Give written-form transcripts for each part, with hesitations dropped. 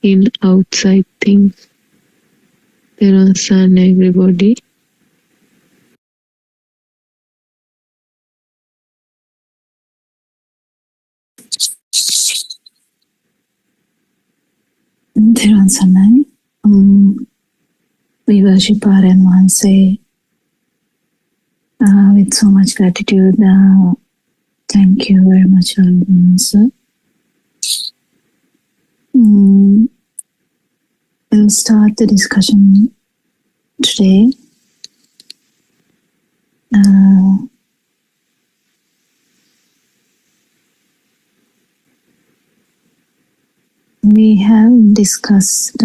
in outside things. There are sun, everybody. Sanai, we worship our Envanse with so much gratitude. Thank you very much, sir. We'll start the discussion today. We have discussed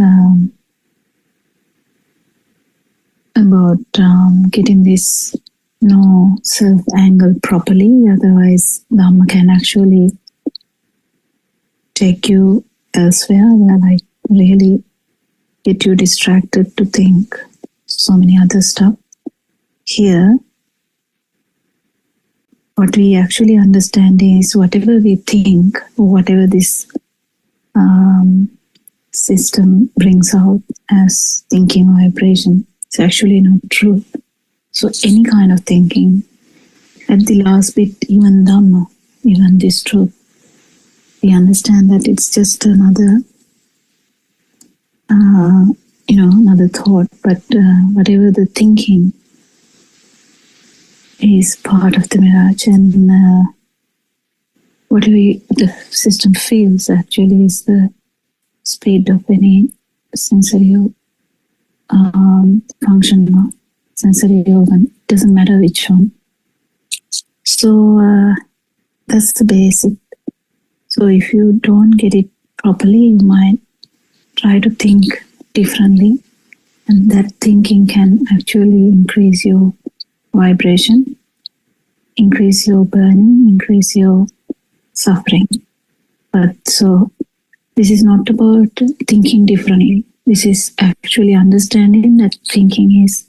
about getting this no self angle properly, otherwise Dhamma can actually take you elsewhere, where like really get you distracted to think so many other stuff. Here, what we actually understand is whatever we think, or whatever this system brings out as thinking or vibration, it's actually not true. So any kind of thinking, at the last bit, even Dhamma, even this truth, we understand that it's just another, another thought. But whatever the thinking is part of the mirage, and whatever the system feels actually is the speed of any sensory function or sensory organ. It doesn't matter which one. So that's the basic. So if you don't get it properly, you might try to think differently, and that thinking can actually increase your vibration, increase your burning, increase your suffering. But so this is not about thinking differently. This is actually understanding that thinking is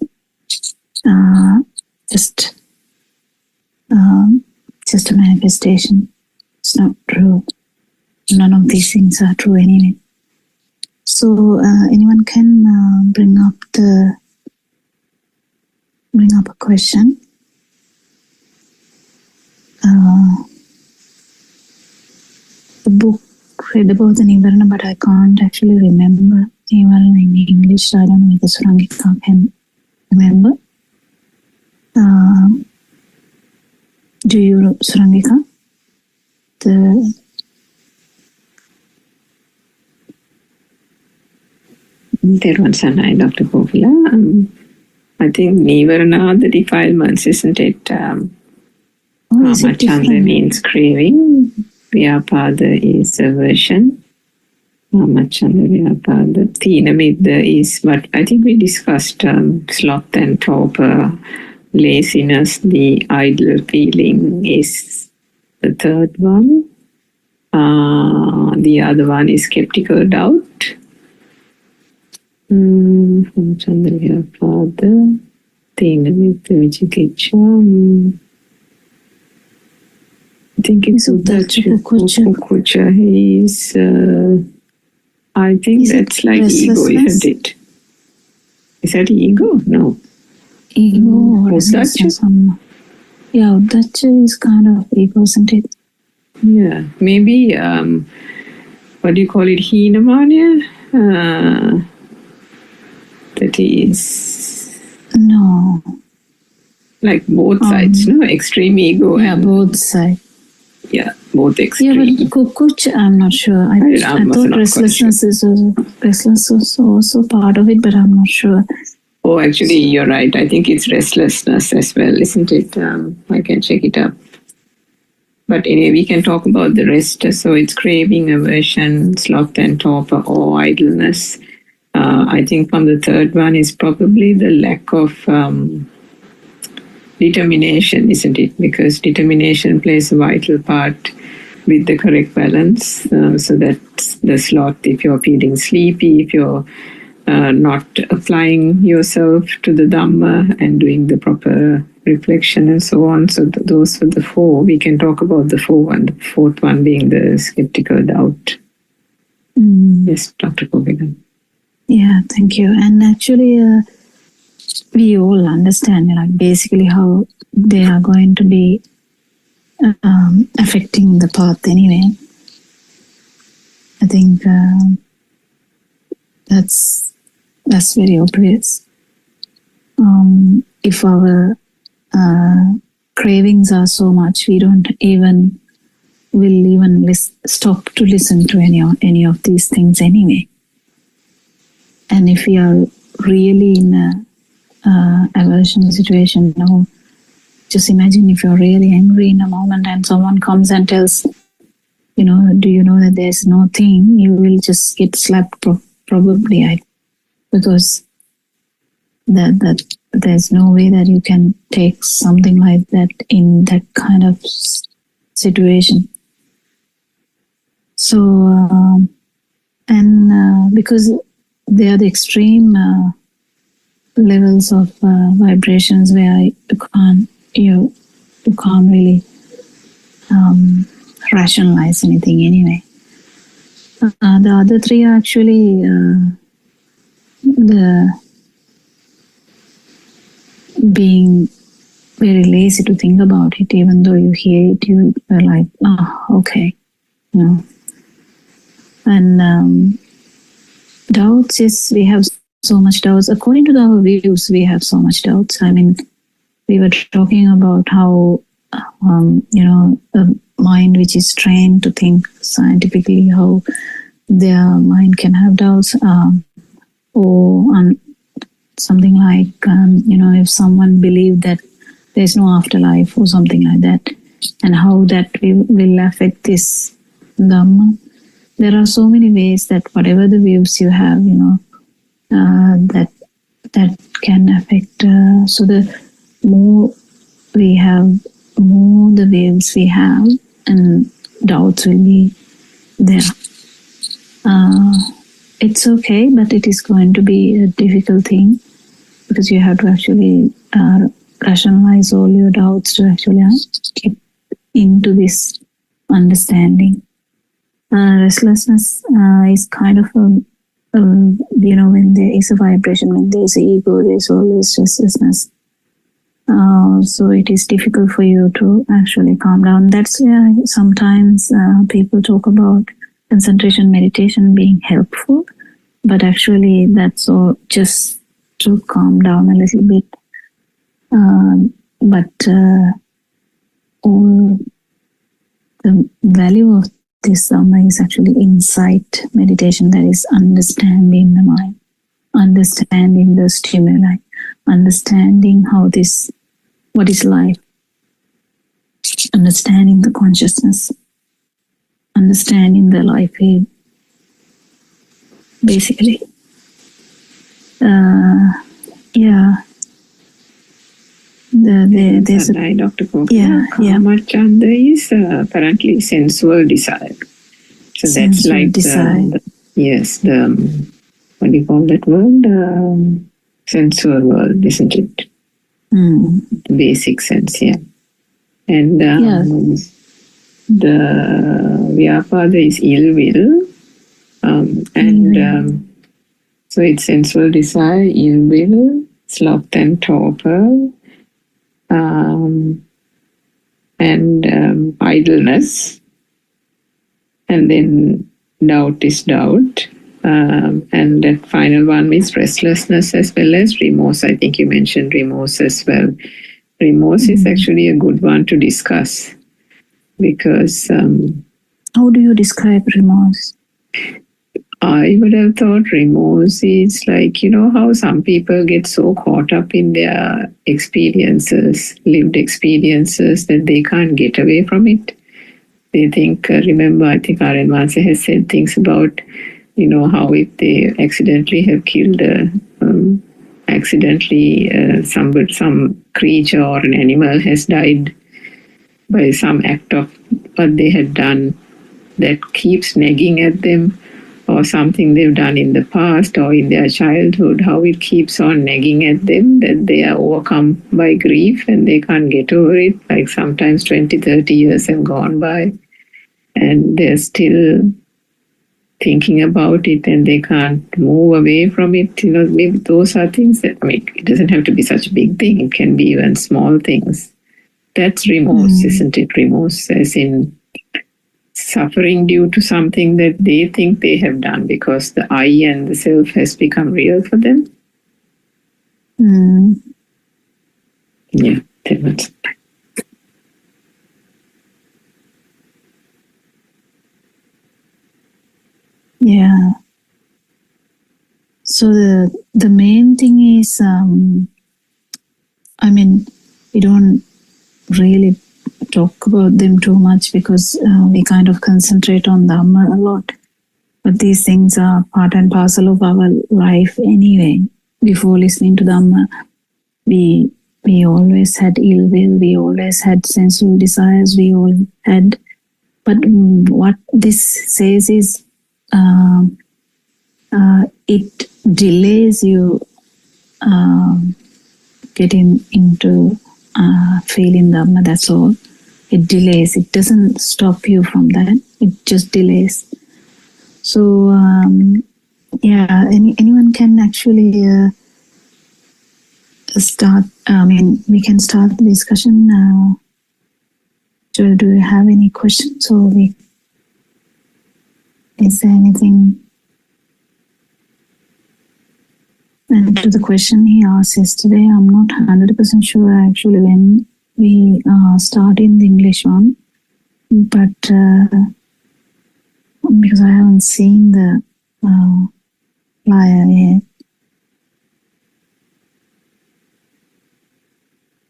just a manifestation. It's not true. None of these things are true anyway. So anyone can bring up a question. The book read about the Nivarana, but I can't actually remember Nivarana in English. I don't know if the Surangika can remember. Do you, Surangika? Sanai, Dr. Kovila. I think Nivarana, the defilements, isn't it? Amachandra means craving. Vyāpada is aversion. Amachandra, Vyāpada. Thinamidda is what I think we discussed, sloth and torpor, laziness, the idle feeling is the third one. The other one is skeptical doubt. Amachandra, Vyāpada. Thinamidda, Vicikiccha. I think it's Kukucha. He's, I think that's like ego, isn't it? Is that ego? No. Ego or restlessness. Yeah, Uddhacha is kind of ego, isn't it? Yeah, maybe, what do you call it, Heenamanya? That is... No. Like both sides, no? Extreme ego. Yeah, both sides. Yeah, both extreme. Yeah, but Kukuch, I'm not sure. I thought restlessness is also part of it, but I'm not sure. Oh, actually, you're right. I think it's restlessness as well, isn't it? I can check it up. But anyway, we can talk about the rest. So it's craving, aversion, sloth and torpor, or idleness. I think from the third one is probably the lack of determination, isn't it? Because determination plays a vital part with the correct balance. So that's the sloth if you're feeling sleepy, if you're not applying yourself to the Dhamma and doing the proper reflection and so on. So those are the four. We can talk about the four, and the fourth one being the skeptical doubt. Yes, Dr. Govigan. Yeah, thank you. And actually, we all understand, like, basically how they are going to be affecting the path anyway. I think that's very obvious. If our cravings are so much, we don't even stop to listen to any of these things anyway. And if we are really in a aversion situation, no, just imagine if you're really angry in a moment and someone comes and tells, do you know that there's no thing, you will just get slapped probably, because that there's no way that you can take something like that in that kind of situation. So, because they are the extreme levels of vibrations where you can't really rationalize anything anyway. The other three are actually the being very lazy to think about it. Even though you hear it, you are like, okay, And doubts, yes, we have so much doubts. According to our views, we have so much doubts. I mean, we were talking about how, the mind which is trained to think scientifically, how their mind can have doubts, or something like, if someone believed that there's no afterlife or something like that, and how that will affect this Dhamma. There are so many ways that whatever the views you have, that can affect. So the more we have, more the views we have, and doubts will be there. It's okay, but it is going to be a difficult thing, because you have to actually rationalize all your doubts to actually get into this understanding. Restlessness is kind of when there is a vibration, when there is an ego, there's always restlessness. So it is difficult for you to actually calm down. That's why sometimes people talk about concentration meditation being helpful, but actually that's all just to calm down a little bit. But all the value of this Dhamma is actually insight meditation, that is understanding the mind, understanding the stimuli, understanding what is life, understanding the consciousness, understanding the life field, basically. There's Dr. Govigan. Kamachanda is apparently sensual desire. So that's like desire. the what do you call that word? Sensual world, isn't it? Basic sense, yeah. And the Vyapada is ill will, so it's sensual desire, ill will, sloth and torpor, and idleness, and then doubt is doubt, and that final one is restlessness as well as remorse. I think you mentioned remorse as well. Remorse is actually a good one to discuss, because how do you describe remorse? I would have thought remorse is like, how some people get so caught up in their experiences, lived experiences, that they can't get away from it. They think, remember, I think R.N. Vanse has said things about, how if they accidentally have killed some creature or an animal has died by some act of what they had done, that keeps nagging at them, or something they've done in the past or in their childhood, how it keeps on nagging at them, that they are overcome by grief and they can't get over it. Like sometimes 20, 30 years have gone by and they're still thinking about it and they can't move away from it. Maybe those are things that, it doesn't have to be such a big thing. It can be even small things. That's remorse, isn't it? Remorse as in suffering due to something that they think they have done because the I and the self has become real for them. Yeah, that was. Yeah. So the main thing is, we don't really talk about them too much because we kind of concentrate on Dhamma a lot. But these things are part and parcel of our life anyway. Before listening to Dhamma, we always had ill will, we always had sensual desires, we all had. But what this says is, it delays you getting into feeling Dhamma, that's all. It delays. It doesn't stop you from that. It just delays. So, anyone can actually start. We can start the discussion now. Do you have any questions, or is there anything? And to the question he asked yesterday, I'm not 100% sure actually when we start in the English one, but because I haven't seen the flyer yet.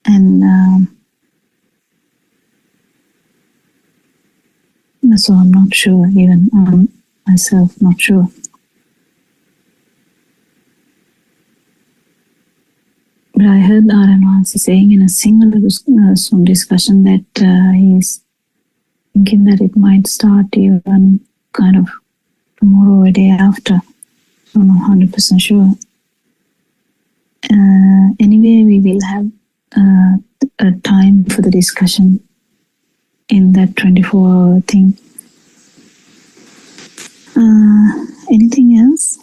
And so I'm not sure, even myself, not sure. But I heard R.N. Vansi saying in a single Zoom discussion that he's thinking that it might start even kind of tomorrow or day after. I'm not 100% sure. Anyway, we will have a time for the discussion in that 24-hour thing. Anything else?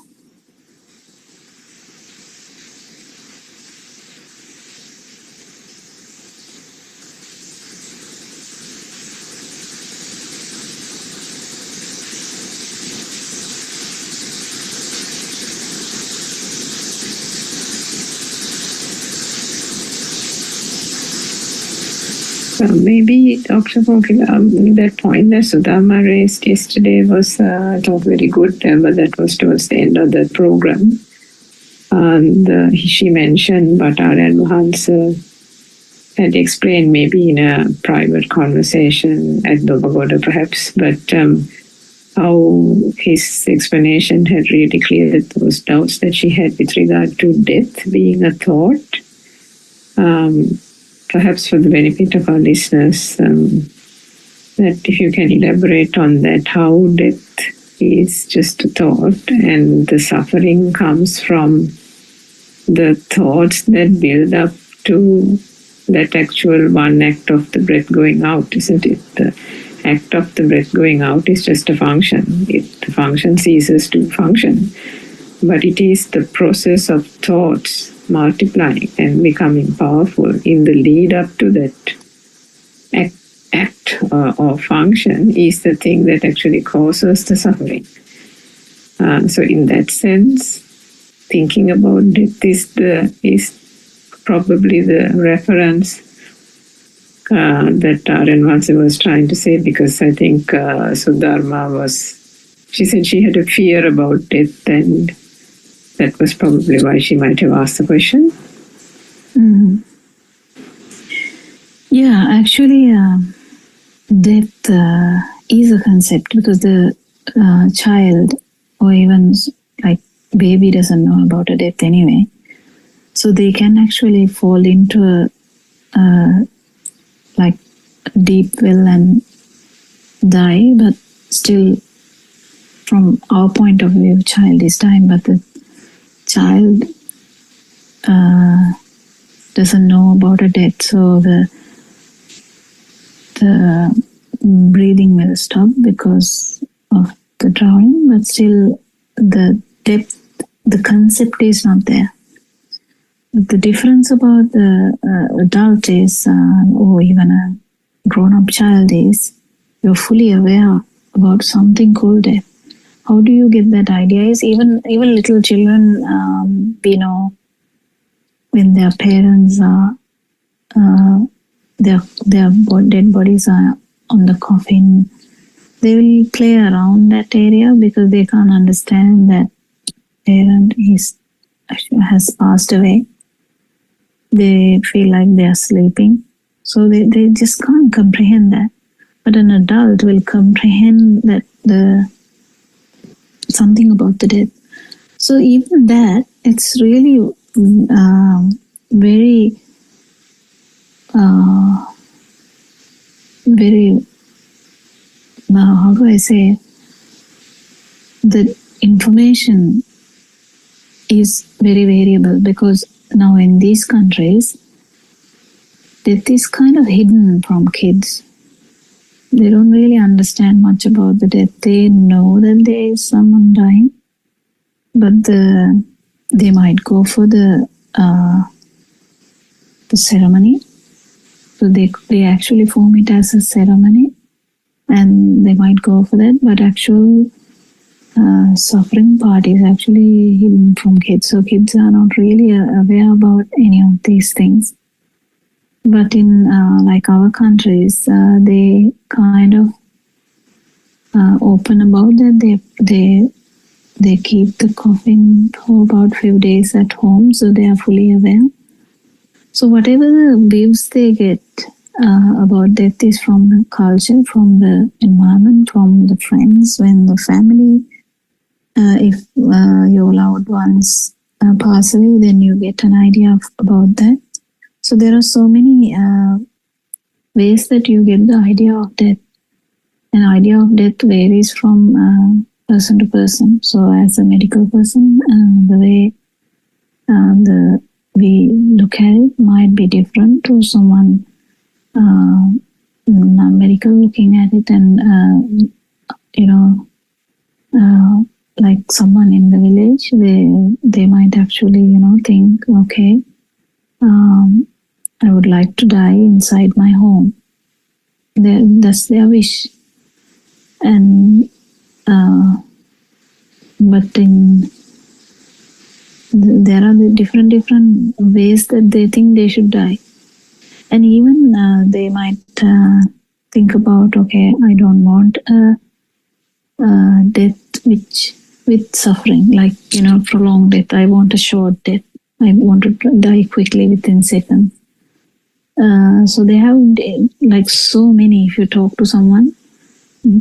Maybe Dr. Kokila, that point that Sudama raised yesterday was not very good, but that was towards the end of the program. And she mentioned, but R.N. Hans had explained maybe in a private conversation at Buddothpada perhaps, but how his explanation had really cleared those doubts that she had with regard to death being a thought. Perhaps for the benefit of our listeners, that if you can elaborate on that, how death is just a thought and the suffering comes from the thoughts that build up to that actual one act of the breath going out, isn't it? The act of the breath going out is just a function. The function ceases to function. But it is the process of thoughts multiplying and becoming powerful in the lead up to that act or function is the thing that actually causes the suffering. So in that sense, thinking about death is probably the reference that R.N. Vansi was trying to say, because I think Sudharma she said she had a fear about death, and that was probably why she might have asked the question. Yeah, actually, death is a concept because the child or even like baby doesn't know about a death anyway. So they can actually fall into a like deep well and die, but still from our point of view, child is dying, but the child doesn't know about a death, so the breathing will stop because of the drowning, but still the depth, the concept is not there. The difference about the adult is, or even a grown-up child is, you're fully aware about something called death. How do you get that idea? Is even little children, when their parents are, their dead bodies are on the coffin, they will play around that area because they can't understand that parent has passed away. They feel like they are sleeping, so they just can't comprehend that. But an adult will comprehend that something about the death. So even that, it's really very how do I say, the information is very variable, because now in these countries, death is kind of hidden from kids. They don't really understand much about the death. They know that there is someone dying, but they might go for the ceremony. So they actually form it as a ceremony, and they might go for that, but actual suffering part is actually hidden from kids. So kids are not really aware about any of these things. But in like our countries, they kind of open about that. They keep the coffin for about few days at home, so they are fully aware. So whatever the views they get about death is from the culture, from the environment, from the friends, when the family, if your loved ones pass away, then you get an idea about that. So there are so many ways that you get the idea of death. An idea of death varies from person to person. So as a medical person, the way we look at it might be different to someone non-medical looking at it, and like someone in the village, they might actually think, okay, I would like to die inside my home. That's their wish. And but there are the different ways that they think they should die. And even they might think about, okay, I don't want a death with suffering, like prolonged death. I want a short death. I want to die quickly within seconds. So they have like so many. If you talk to someone,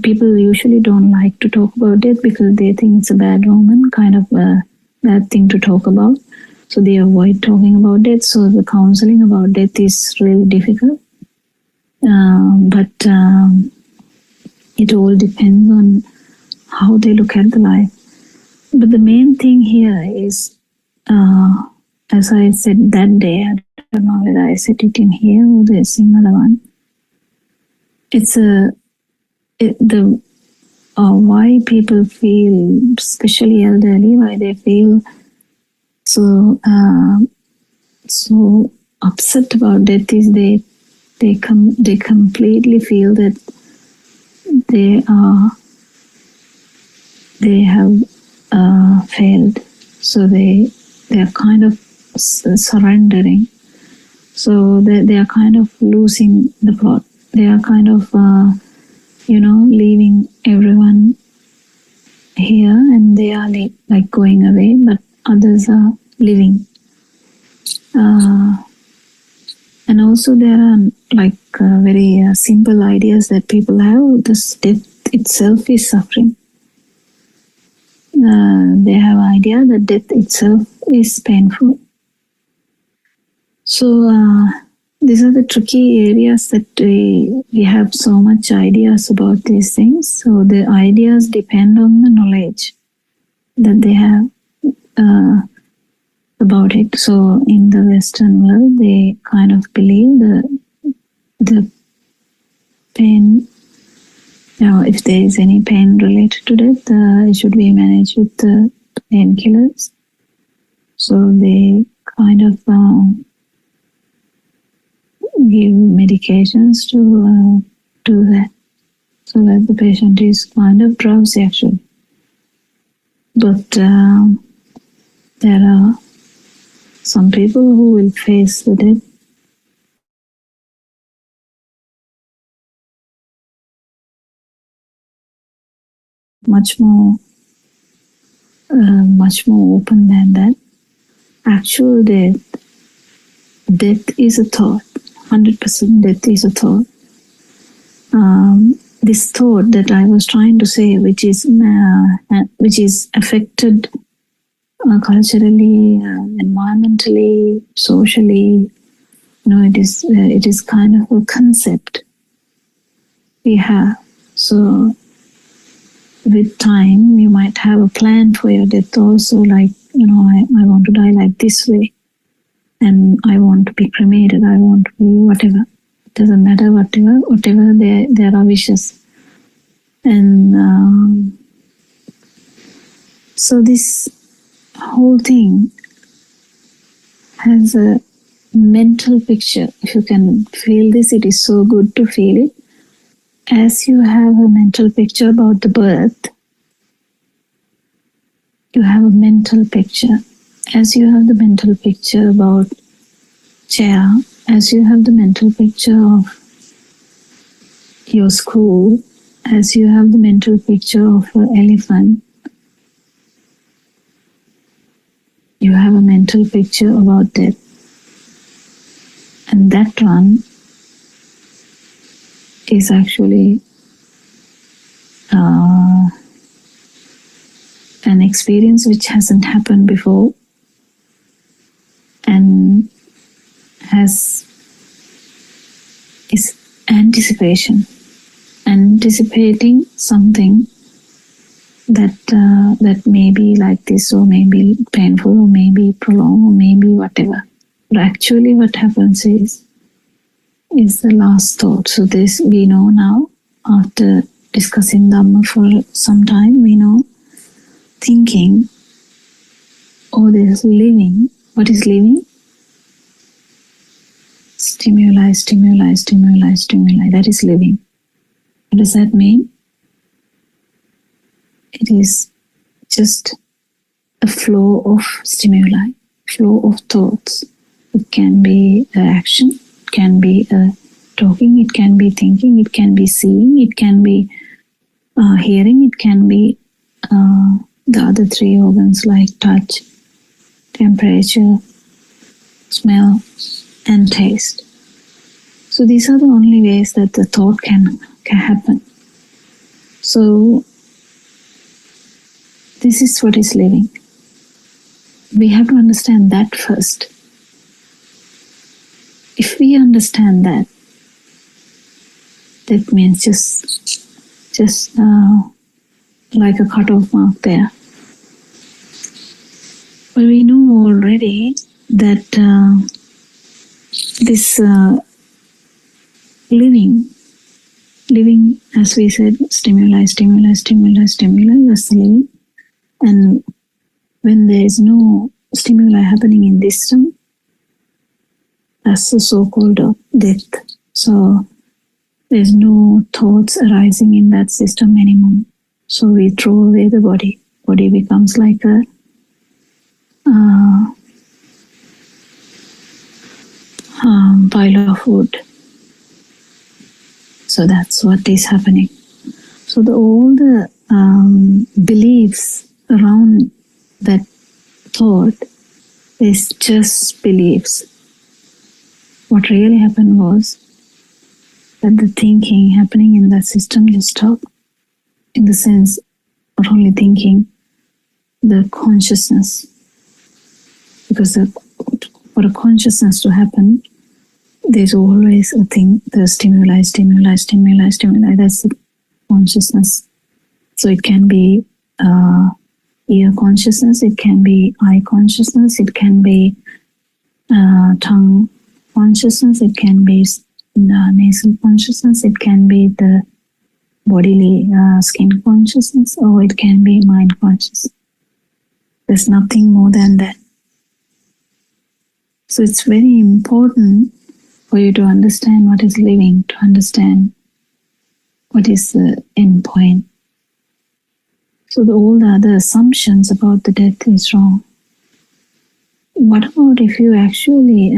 people usually don't like to talk about death because they think it's a bad omen, kind of a bad thing to talk about. So they avoid talking about death. So the counseling about death is really difficult. But it all depends on how they look at the life. But the main thing here is, as I said that day, I don't know whether I said it in here or there's another one. It's why people feel, especially elderly, why they feel so upset about death is they completely feel that they have failed. So they are kind of surrendering. So they are kind of losing the plot. They are kind of leaving everyone here, and they are like going away, but others are living. And also there are like very simple ideas that people have. This death itself is suffering. They have idea that death itself is painful. So these are the tricky areas that we have so much ideas about these things. So the ideas depend on the knowledge that they have about it. So in the Western world, they kind of believe the pain Now, if there is any pain related to death, it should be managed with the painkillers. So they kind of give medications to do that, so that the patient is kind of drowsy actually. But there are some people who will face the death much more open than that. Actual death is a thought. 100% death is a thought. This thought that I was trying to say, which is affected culturally, environmentally, socially, it is kind of a concept we have. So with time, you might have a plan for your death also, like, I want to die like this way, and I want to be cremated, I want to be whatever. It doesn't matter, whatever there are wishes. And so this whole thing has a mental picture. If you can feel this, it is so good to feel it. As you have a mental picture about the birth, you have a mental picture. As you have the mental picture about chair, as you have the mental picture of your school, as you have the mental picture of an elephant, you have a mental picture about death. And that one is actually an experience which hasn't happened before, and is anticipating something that may be like this, or may be painful, or may be prolonged, or maybe whatever. But actually what happens is the last thought. So this we know now, after discussing Dhamma for some time, we know thinking, there's living. What is living? Stimuli. That is living. What does that mean? It is just a flow of stimuli, flow of thoughts. It can be action, it can be talking, it can be thinking, it can be seeing, it can be hearing, it can be the other three organs like touch, temperature, smell, and taste. So these are the only ways that the thought can happen. So this is what is living. We have to understand that first. If we understand that, that means just like a cutoff mark there. But we know already that this living, as we said, stimuli, that's the living. And when there is no stimuli happening in this system, that's the so-called death. So there's no thoughts arising in that system anymore. So we throw away the body. Body becomes like a pile of wood. So that's what is happening. So all the beliefs around that thought is just beliefs. What really happened was that the thinking happening in that system just stopped. In the sense, not only thinking, the consciousness. Because for a consciousness to happen, there's always a thing, the stimuli. That's the consciousness. So it can be ear consciousness, it can be eye consciousness, it can be tongue consciousness, it can be nasal consciousness, it can be the bodily skin consciousness, or it can be mind conscious. There's nothing more than that. So it's very important for you to understand what is living, to understand what is the end point. So all the other assumptions about the death is wrong. What about if you actually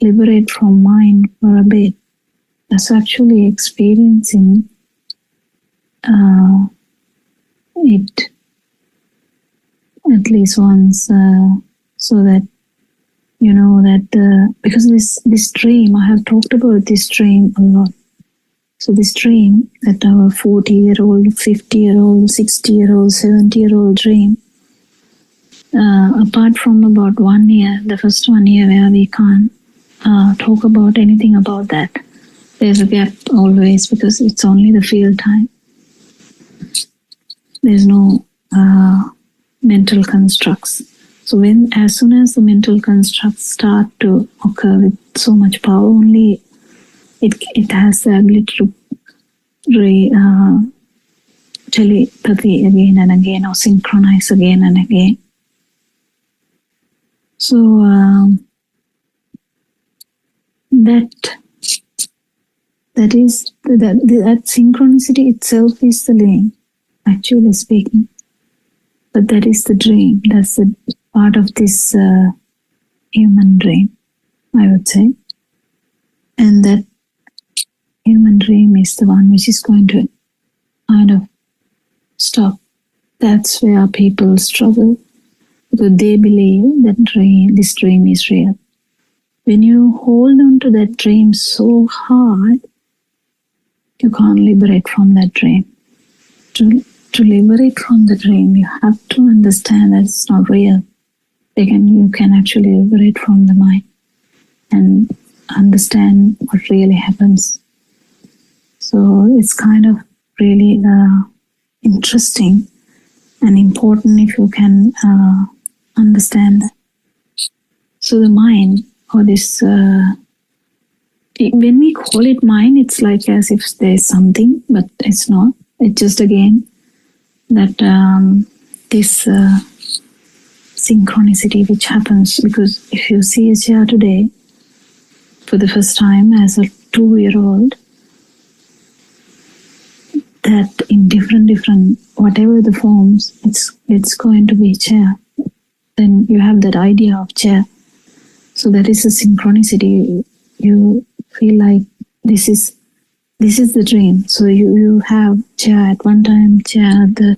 liberate from mind for a bit? That's actually experiencing it at least once, so that you know that because this dream, I have talked about this dream a lot. So this dream that our 40-year-old, 50-year-old, 60-year-old, 70-year-old dream, apart from about 1 year, the first 1 year where we can't talk about anything about that, there's a gap always because it's only the field time. There's no mental constructs. So as soon as the mental constructs start to occur with so much power, only it has the ability to telepathy again and again, or synchronize again and again. So that synchronicity itself is the living, actually speaking. But that is the dream. That's the part of this human dream, I would say. And that human dream is the one which is going to kind of stop. That's where people struggle, because they believe that this dream is real. When you hold on to that dream so hard, you can't liberate from that dream. To liberate from the dream, you have to understand that it's not real. You can actually liberate from the mind and understand what really happens. So it's kind of really interesting and important if you can understand that. So the mind, or this, when we call it mind, it's like as if there's something, but it's not. It's just again that this synchronicity which happens, because if you see a chair today for the first time as a 2-year-old, that in different whatever the forms, it's going to be a chair. Then you have that idea of chair. So that is a synchronicity. You feel like this is the dream. So you have chair at one time, chair at the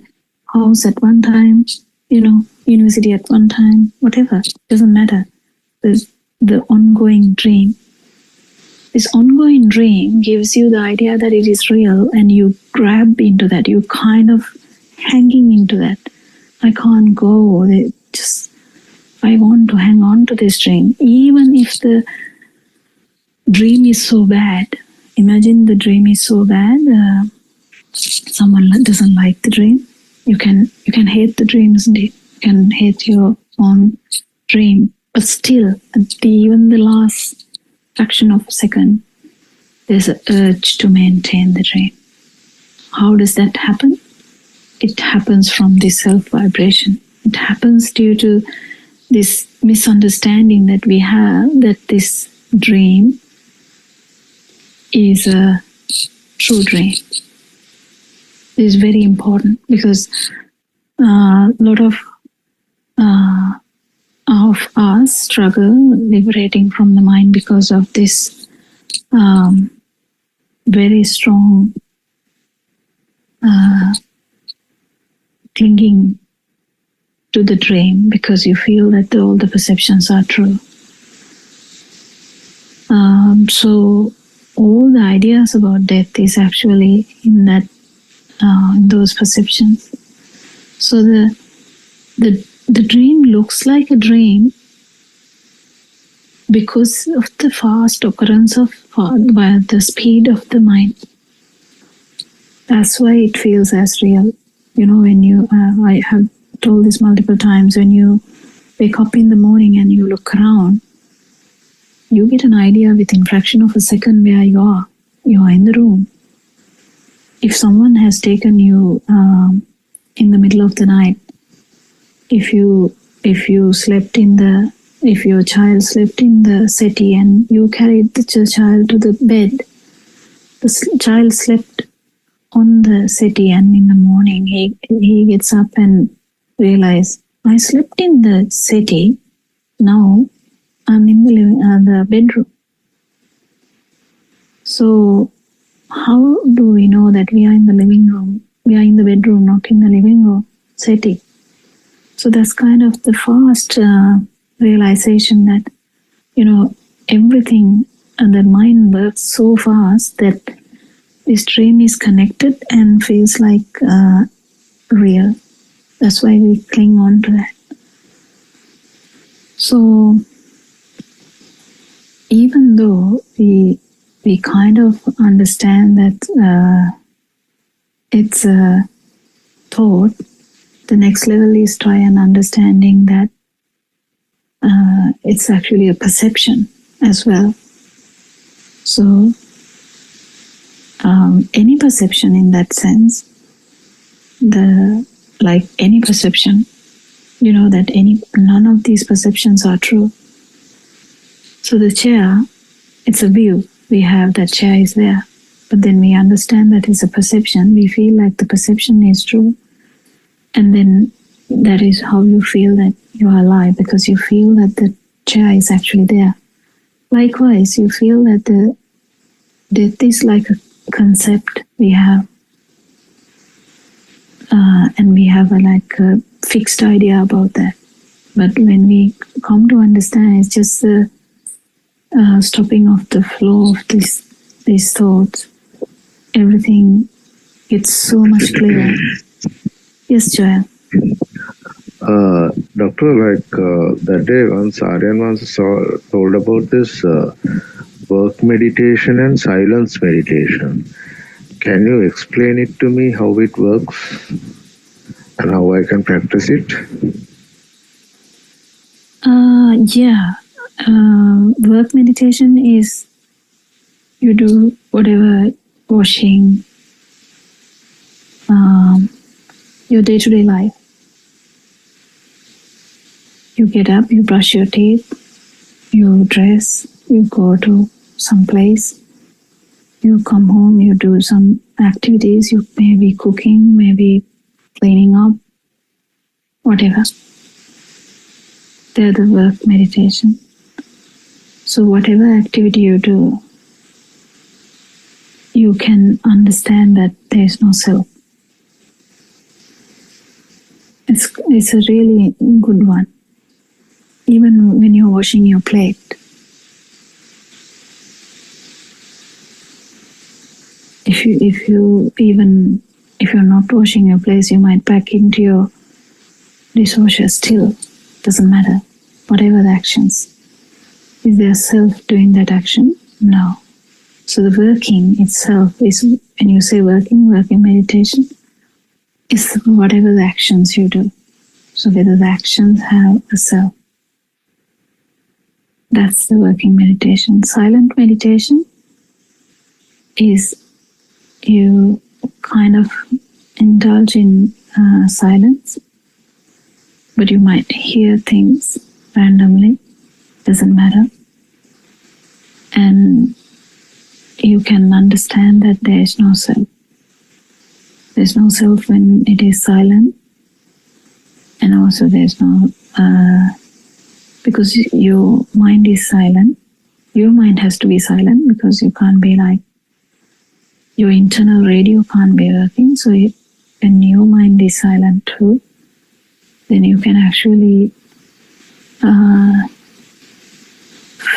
house at one time, university at one time, whatever. Doesn't matter. There's the ongoing dream. This ongoing dream gives you the idea that it is real, and you grab into that. You kind of hanging into that. I can't go. I want to hang on to this dream. Even if the dream is so bad, imagine the dream is so bad, someone doesn't like the dream. You can hate the dream, isn't it? You can hate your own dream. But still, at even the last fraction of a second, there's an urge to maintain the dream. How does that happen? It happens from this self-vibration. It happens due to this misunderstanding that we have, that this dream is a true dream. It is very important, because a lot of us struggle liberating from the mind because of this very strong clinging to the dream, because you feel that all the perceptions are true. So all the ideas about death is actually in those perceptions. So the dream looks like a dream because of the fast occurrence of by the speed of the mind. That's why it feels as real. When you, I have told this multiple times, when you wake up in the morning and you look around, you get an idea within fraction of a second where you are. You are in the room. if someone has taken you in the middle of the night, if your child slept in the settee and you carried the child to the bed, the child slept on the settee, and in the morning he gets up and realizes, I slept in the settee, now I'm in the bedroom. So how do we know that we are in the living room? We are in the bedroom, not in the living room settee. So that's kind of the fast realization that, everything and the mind works so fast that this dream is connected and feels like real. That's why we cling on to that. So even though we kind of understand that it's a thought, the next level is try and understanding that it's actually a perception as well. So any perception in that sense, like any perception, that none of these perceptions are true. So the chair, it's a view. We have that chair is there, but then we understand that it's a perception. We feel like the perception is true, and then that is how you feel that you are alive, because you feel that the chair is actually there. Likewise, you feel that the death is like a concept we have, and we have a fixed idea about that. But when we come to understand, it's just the stopping of the flow of these thoughts. Everything gets so much clearer. Yes, Joel. Doctor, that day once Aryan once told about this work meditation and silence meditation. Can you explain it to me, how it works and how I can practice it? Yeah. Work meditation is you do whatever, washing, your day-to-day life. You get up, you brush your teeth, you dress, you go to some place, you come home, you do some activities, you may be cooking, maybe cleaning up, whatever. They're the work meditation. So whatever activity you do, you can understand that there is no self. It's a really good one. Even when you're washing your plate, if you're not washing your plate, you might pack into your dishwasher. Still, doesn't matter. Whatever the actions, is there self doing that action? No. So the working itself is, when you say working meditation, is whatever the actions you do. So whether the actions have a self. That's the working meditation. Silent meditation is you kind of indulge in silence, but you might hear things randomly, doesn't matter. And you can understand that there is no self. There's no self when it is silent, and also there's no, because your mind is silent. Your mind has to be silent because you can't be like, your internal radio can't be working. So when your mind is silent too, then you can actually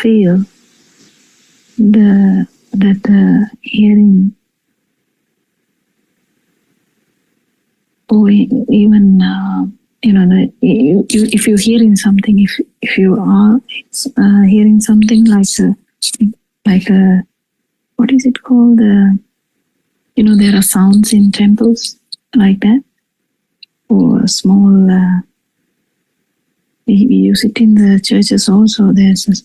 feel that the hearing, or even if you're hearing something, if you are hearing something like a what is it called? There are sounds in temples like that, or a small. We use it in the churches also. There's a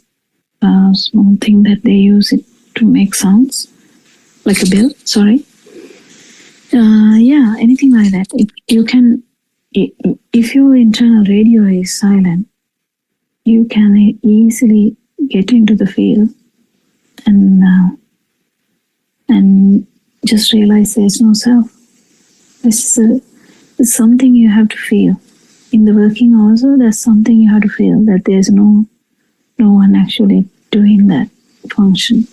small thing that they use it to make sounds, like a bell. Sorry. Yeah, anything like that. If your internal radio is silent, you can easily get into the field and just realize there's no self. It's something you have to feel. In the working also, there's something you have to feel, that there's no one actually doing that function.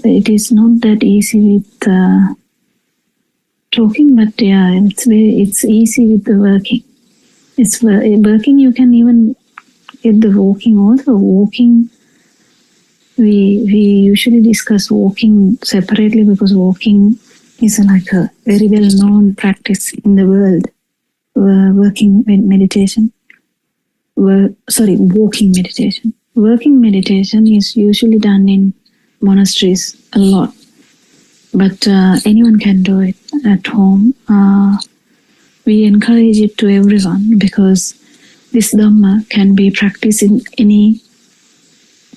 It is not that easy with talking, but yeah, it's easy with the working. It's working. You can even get the walking also. Walking, we usually discuss walking separately because walking is like a very well known practice in the world. Walking meditation. Walking meditation. Working meditation is usually done in monasteries a lot, but anyone can do it at home. We encourage it to everyone because this Dhamma can be practiced in any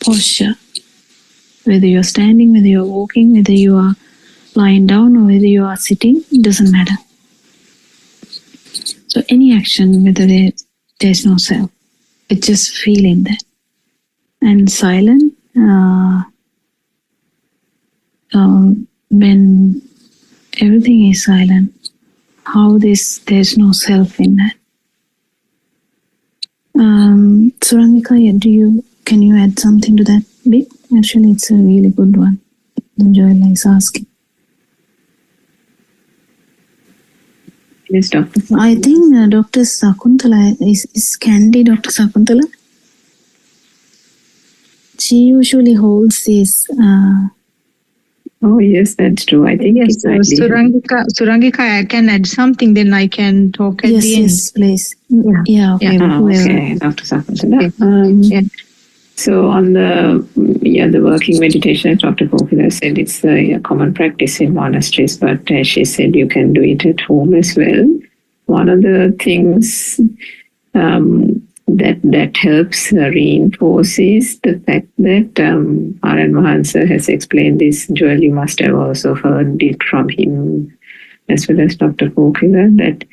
posture, whether you're standing, whether you're walking, whether you are lying down or whether you are sitting, it doesn't matter. So any action, whether there's no self, it's just feeling that. And silent, when everything is silent, how there's no self in that. Surangika, can you add something to that bit? Actually, it's a really good one. Joyla is asking. Yes, Doctor. I think Dr. Sakuntala is Candy Dr. Sakuntala. She usually holds this. Oh yes, that's true. I think yes, Surangika, I can add something. Then I can talk at the end. Yes, please. Yeah. Okay. Okay, Dr. Sakuntala. So on the working meditation, as Dr. Kokila said, it's a common practice in monasteries, but as she said, you can do it at home as well. One of the things that helps reinforces the fact that R.N. Mahansa has explained this. Joel, you must have also heard it from him as well as Dr. Kokila, that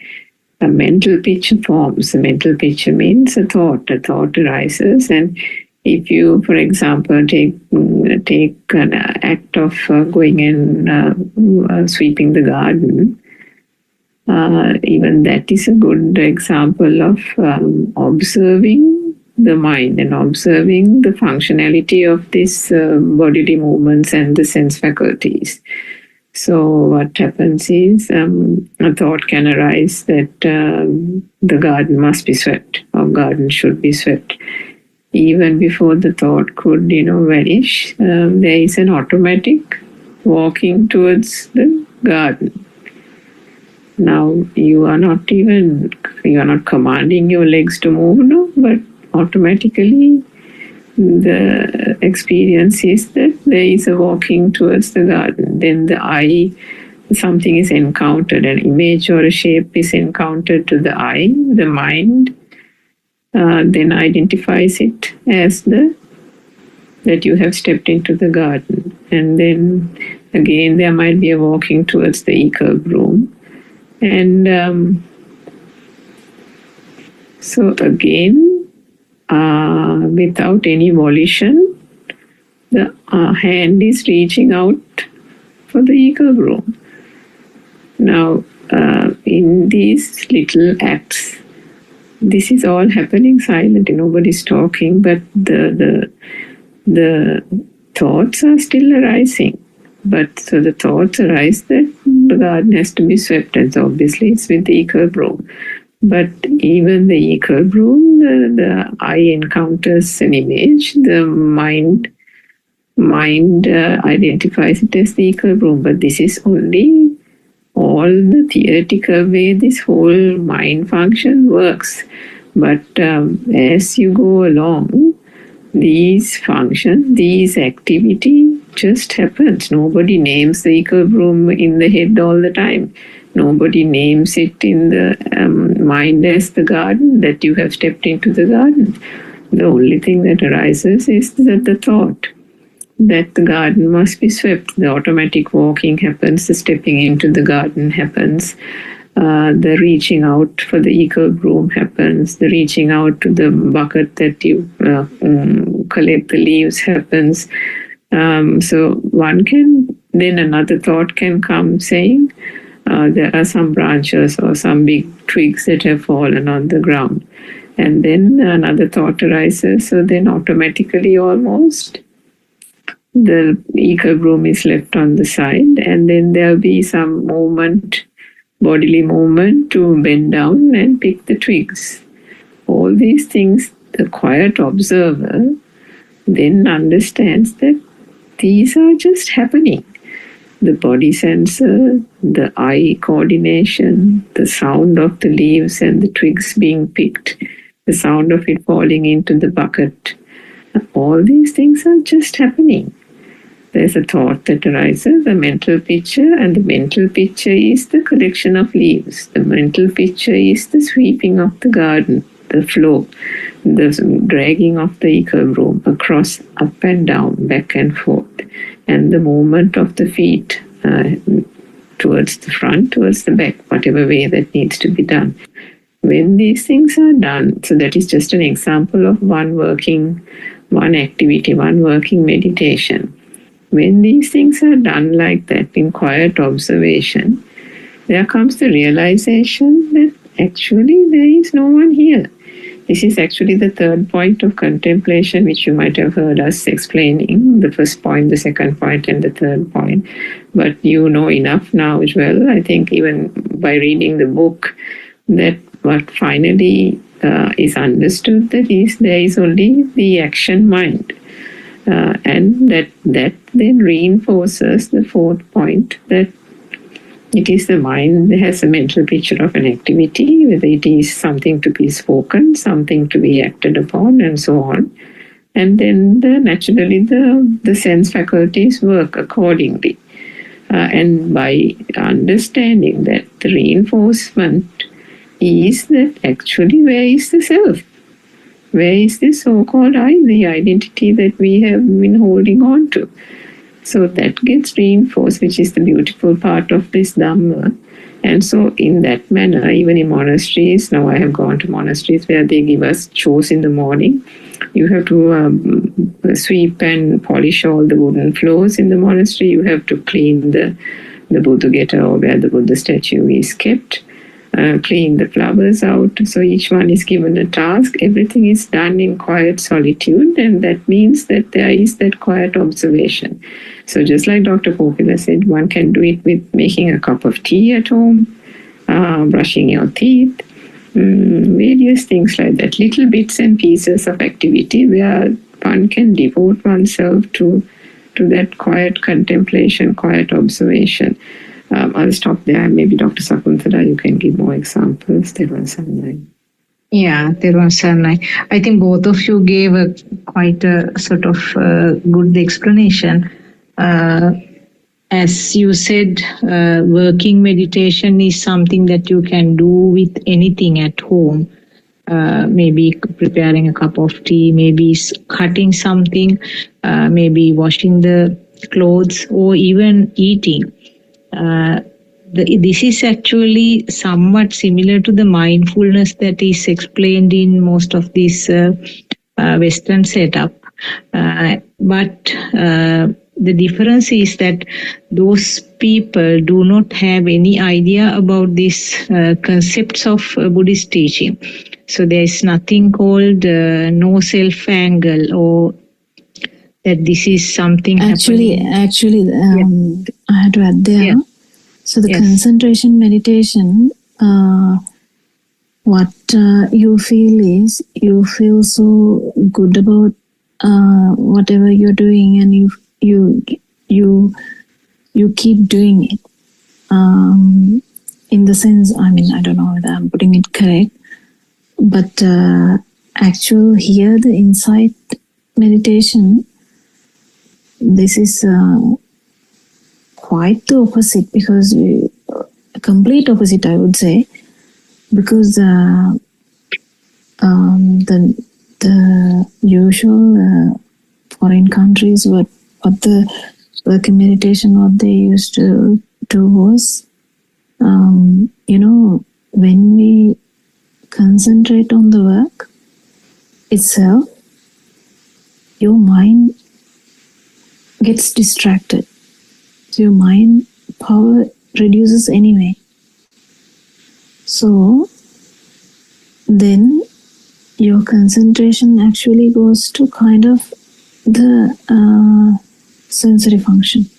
a mental picture forms. A mental picture means a thought arises, and if you, for example, take an act of going and sweeping the garden, even that is a good example of observing the mind and observing the functionality of these bodily movements and the sense faculties. So what happens is a thought can arise that the garden must be swept or garden should be swept. Even before the thought could, vanish, there is an automatic walking towards the garden. Now, you are not commanding your legs to move, no, but automatically the experience is that there is a walking towards the garden. Then the eye, something is encountered, an image or a shape is encountered to the eye, the mind then identifies it as that you have stepped into the garden. And then again there might be a walking towards the e-curb room. And so again, without any volition, the hand is reaching out for the e-curb room. Now, in these little acts, this is all happening silently. Nobody's talking, but the thoughts are still arising. But so the thoughts arise that the garden has to be swept, and so obviously it's with the e-curb room. But even the e-curb room, the eye encounters an image, the mind identifies it as the e-curb room. But this is only all the theoretical way this whole mind function works. But as you go along, these functions, these activity just happens. Nobody names the e-curb room in the head all the time. Nobody names it in the mind as the garden, that you have stepped into the garden. The only thing that arises is the thought. that the garden must be swept. The automatic walking happens, the stepping into the garden happens, the reaching out for the eco-broom happens, the reaching out to the bucket that you collect the leaves happens. So one can, then another thought can come saying, there are some branches or some big twigs that have fallen on the ground. And then another thought arises, so then automatically almost the eco-broom is left on the side, and then there'll be some movement, bodily movement to bend down and pick the twigs. All these things, the quiet observer then understands that these are just happening. The body sensor, the eye coordination, the sound of the leaves and the twigs being picked, the sound of it falling into the bucket, all these things are just happening. There's a thought that arises, a mental picture, and the mental picture is the collection of leaves. The mental picture is the sweeping of the garden, the flow, the dragging of the eco-broom across, up and down, back and forth, and the movement of the feet towards the front, towards the back, whatever way that needs to be done. When these things are done, so that is just an example of one activity, one working meditation. When these things are done like that in quiet observation, there comes the realization that actually there is no one here. This is actually the third point of contemplation, which you might have heard us explaining, the first point, the second point, and the third point. But you know enough now as well, I think even by reading the book, that what finally is understood, that is there is only the action mind. And that then reinforces the fourth point, that it is the mind that has a mental picture of an activity, whether it is something to be spoken, something to be acted upon, and so on. And then naturally the sense faculties work accordingly. And by understanding that, the reinforcement is that actually where is the self? Where is this so-called I, the identity that we have been holding on to? So that gets reinforced, which is the beautiful part of this Dhamma. And so in that manner, even in monasteries, now I have gone to monasteries where they give us chores in the morning. You have to sweep and polish all the wooden floors in the monastery. You have to clean the Buddha or where the Buddha statue is kept. Clean the flowers out. So each one is given a task. Everything is done in quiet solitude, and that means that there is that quiet observation. So just like Dr. Popila said, one can do it with making a cup of tea at home, brushing your teeth, various things like that, little bits and pieces of activity where one can devote oneself to that quiet contemplation, quiet observation. I'll stop there. Maybe Dr. Sakunthala, you can give more examples. There was some. Yeah, there was some. I think both of you gave quite a sort of good explanation. As you said, working meditation is something that you can do with anything at home. Maybe preparing a cup of tea, maybe cutting something, maybe washing the clothes, or even eating. This is actually somewhat similar to the mindfulness that is explained in most of this Western setup. But the difference is that those people do not have any idea about these concepts of Buddhist teaching. So there is nothing called no self angle, or that this is something Actually, I had to add there. Yeah. So the concentration meditation, what you feel is, you feel so good about whatever you're doing, and you keep doing it. In the sense, I mean, I don't know whether I'm putting it correct, but actual here, the insight meditation, this is quite the opposite, because complete opposite, I would say, because the usual foreign countries, what what the working meditation, what they used to do was, when we concentrate on the work itself, your mind gets distracted. So your mind power reduces anyway. So then your concentration actually goes to kind of the sensory function.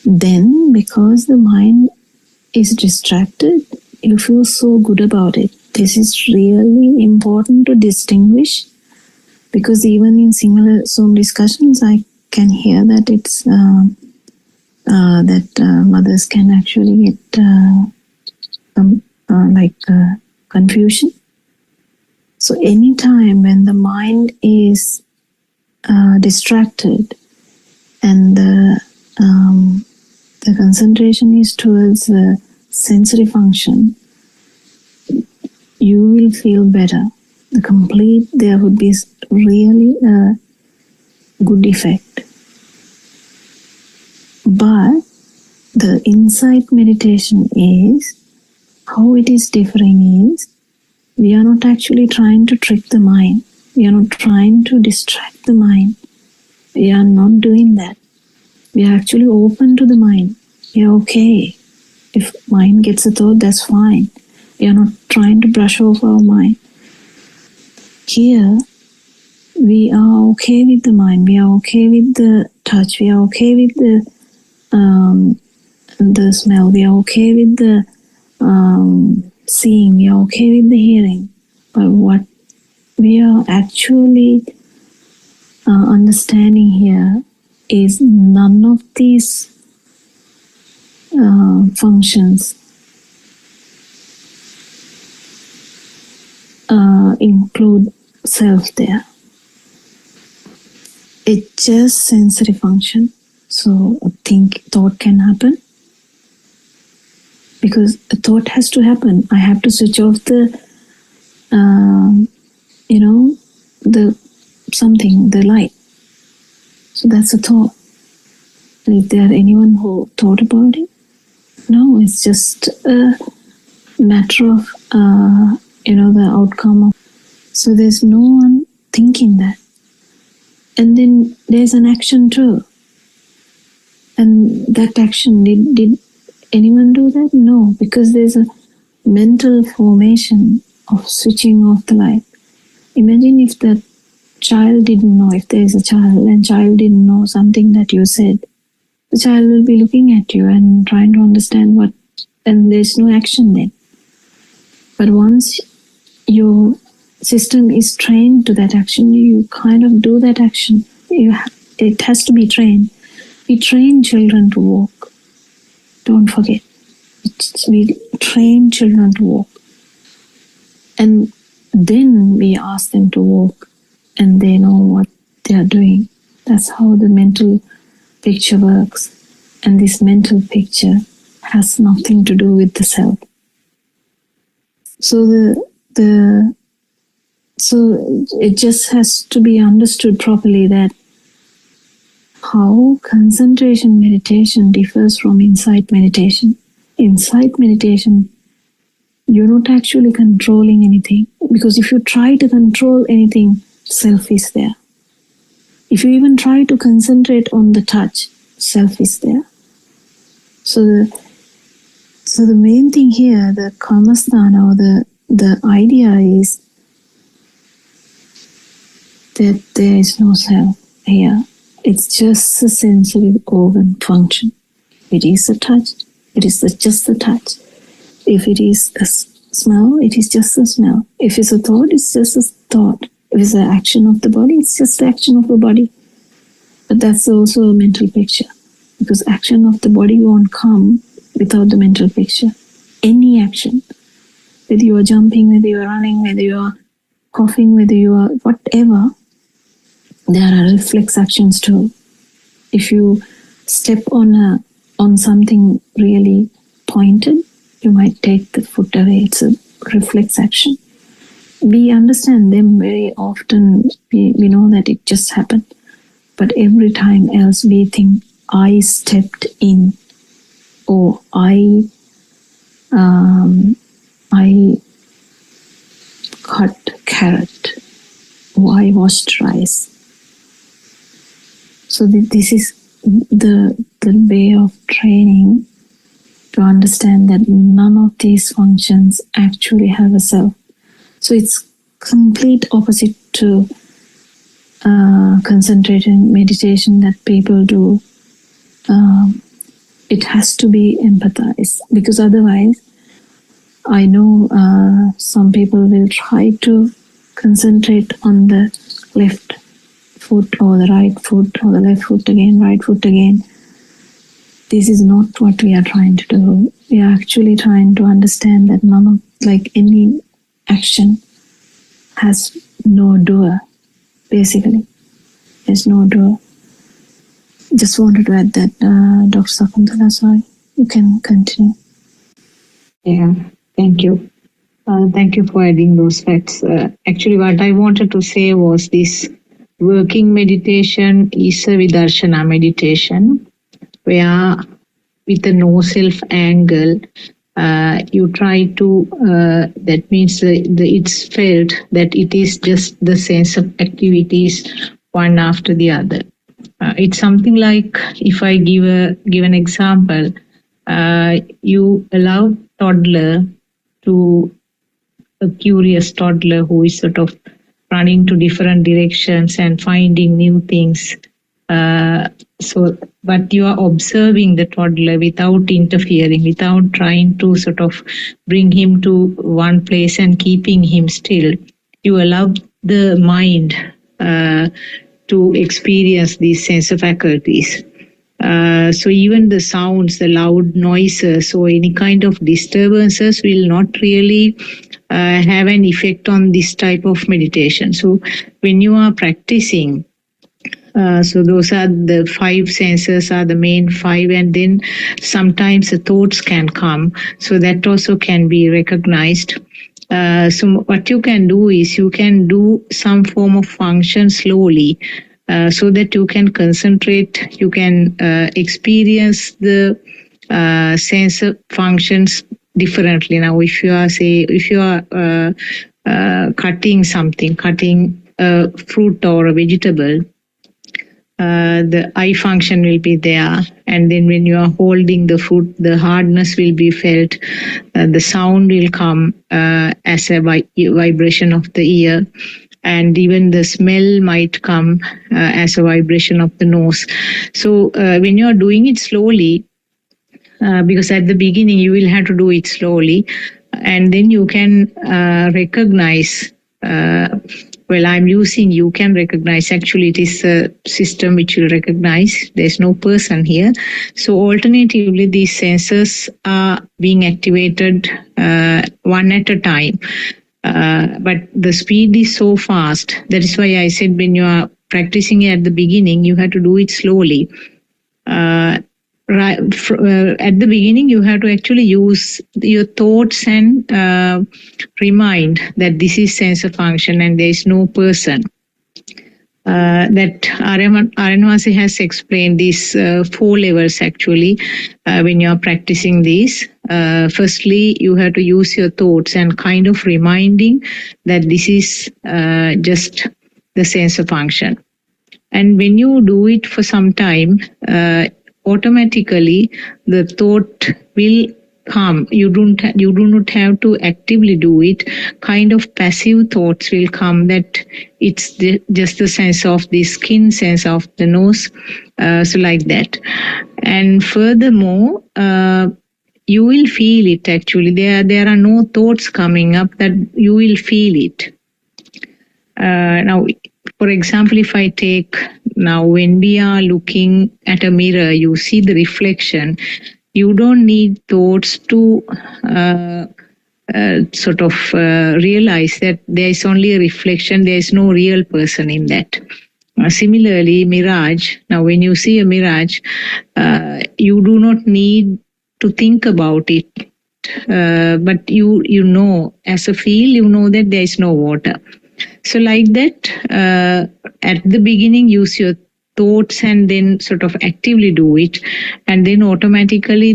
Then, because the mind is distracted, you feel so good about it. This is really important to distinguish, because even in similar Zoom discussions, I can hear that it's mothers can actually get confusion. So anytime when the mind is distracted and the concentration is towards the sensory function, you will feel better. There would be really a good effect. But the insight meditation is, how it is differing is, we are not actually trying to trick the mind. We are not trying to distract the mind. We are not doing that. We are actually open to the mind. We are okay. If mind gets a thought, that's fine. We are not trying to brush off our mind. Here, we are okay with the mind. We are okay with the touch. We are okay with the smell. We are okay with the seeing. We are okay with the hearing. But what we are actually understanding here is none of these functions include self there. It's just sensory function. So thought can happen, because a thought has to happen. I have to switch off the light. So that's a thought. Is there anyone who thought about it? No, it's just a matter of the outcome of. So there's no one thinking that. And then there's an action too. And that action, did anyone do that? No, because there's a mental formation of switching off the light. Imagine if that child didn't know, if there's a child and child didn't know something that you said, the child will be looking at you and trying to understand what, and there's no action then. But once your system is trained to that action, you kind of do that action. It has to be trained. We train children to walk. Don't forget. We train children to walk. And then we ask them to walk, and they know what they are doing. That's how the mental picture works. And this mental picture has nothing to do with the self. So so it just has to be understood properly that how concentration meditation differs from insight meditation. Insight meditation, you're not actually controlling anything, because if you try to control anything, self is there. If you even try to concentrate on the touch, self is there. So the main thing here, the karmasthana, or the idea is that there is no self here. It's just a sensory organ function. It is a touch. It is just the touch. If it is a smell, it is just a smell. If it's a thought, it's just a thought. If it's an action of the body, it's just the action of the body. But that's also a mental picture, because action of the body won't come without the mental picture. Any action, whether you are jumping, whether you are running, whether you are coughing, whether you are whatever, there are reflex actions too. If you step on something really pointed, you might take the foot away. It's a reflex action. We understand them very often. We know that it just happened. But every time else we think, I stepped in, or I cut carrot, or I washed rice. So this is the way of training to understand that none of these functions actually have a self. So it's complete opposite to concentration meditation that people do. It has to be empathized, because otherwise, I know some people will try to concentrate on the left foot or the right foot or the left foot again, right foot again. This is not what we are trying to do. We are actually trying to understand that any action has no doer, basically. There's no doer. Just wanted to add that, Dr. Sakuntala, sorry. You can continue. Yeah, thank you. Thank you for adding those facts. Actually, what I wanted to say was this working meditation is a Vidarshana meditation, where with a no-self angle, you try to, that means it's felt that it is just the sense of activities one after the other. It's something like, if I give an example, you allow toddler to, a curious toddler who is sort of running to different directions and finding new things. But you are observing the toddler without interfering, without trying to sort of bring him to one place and keeping him still. You allow the mind to experience these sense of faculties. So even the sounds, the loud noises, or any kind of disturbances will not really have an effect on this type of meditation. So when you are practicing, so those are the 5 senses, are the main 5, and then sometimes the thoughts can come. So that also can be recognized. So what you can do is you can do some form of function slowly, so that you can concentrate, you can experience the sense of functions differently. Now, if you are cutting something, cutting a fruit or a vegetable, the eye function will be there, and then when you are holding the fruit, the hardness will be felt, the sound will come as a vibration of the ear, and even the smell might come as a vibration of the nose. So when you are doing it slowly, because at the beginning you will have to do it slowly, and then you can recognize, I'm using you can recognize, actually it is a system which will recognize, there's no person here. So alternatively, these sensors are being activated one at a time. But the speed is so fast. That is why I said when you are practicing at the beginning, you have to do it slowly. At the beginning, you have to actually use your thoughts and remind that this is sensor function and there is no person. That Aranwasi has explained these 4 levels actually when you are practicing these. Firstly, you have to use your thoughts and kind of reminding that this is just the sensor function. And when you do it for some time, automatically the thought will come. You do not have to actively do it. Kind of passive thoughts will come, that it's just the sense of the skin, sense of the nose, so like that. And furthermore, you will feel it actually. There are no thoughts coming up, that you will feel it. Now, for example, if I take now, when we are looking at a mirror, you see the reflection. You don't need thoughts to sort of realize that there is only a reflection. There is no real person in that. Similarly, mirage. Now, when you see a mirage, you do not need to think about it. But you know, as a feel, you know that there is no water. So like that, at the beginning, use your thoughts and then sort of actively do it, and then automatically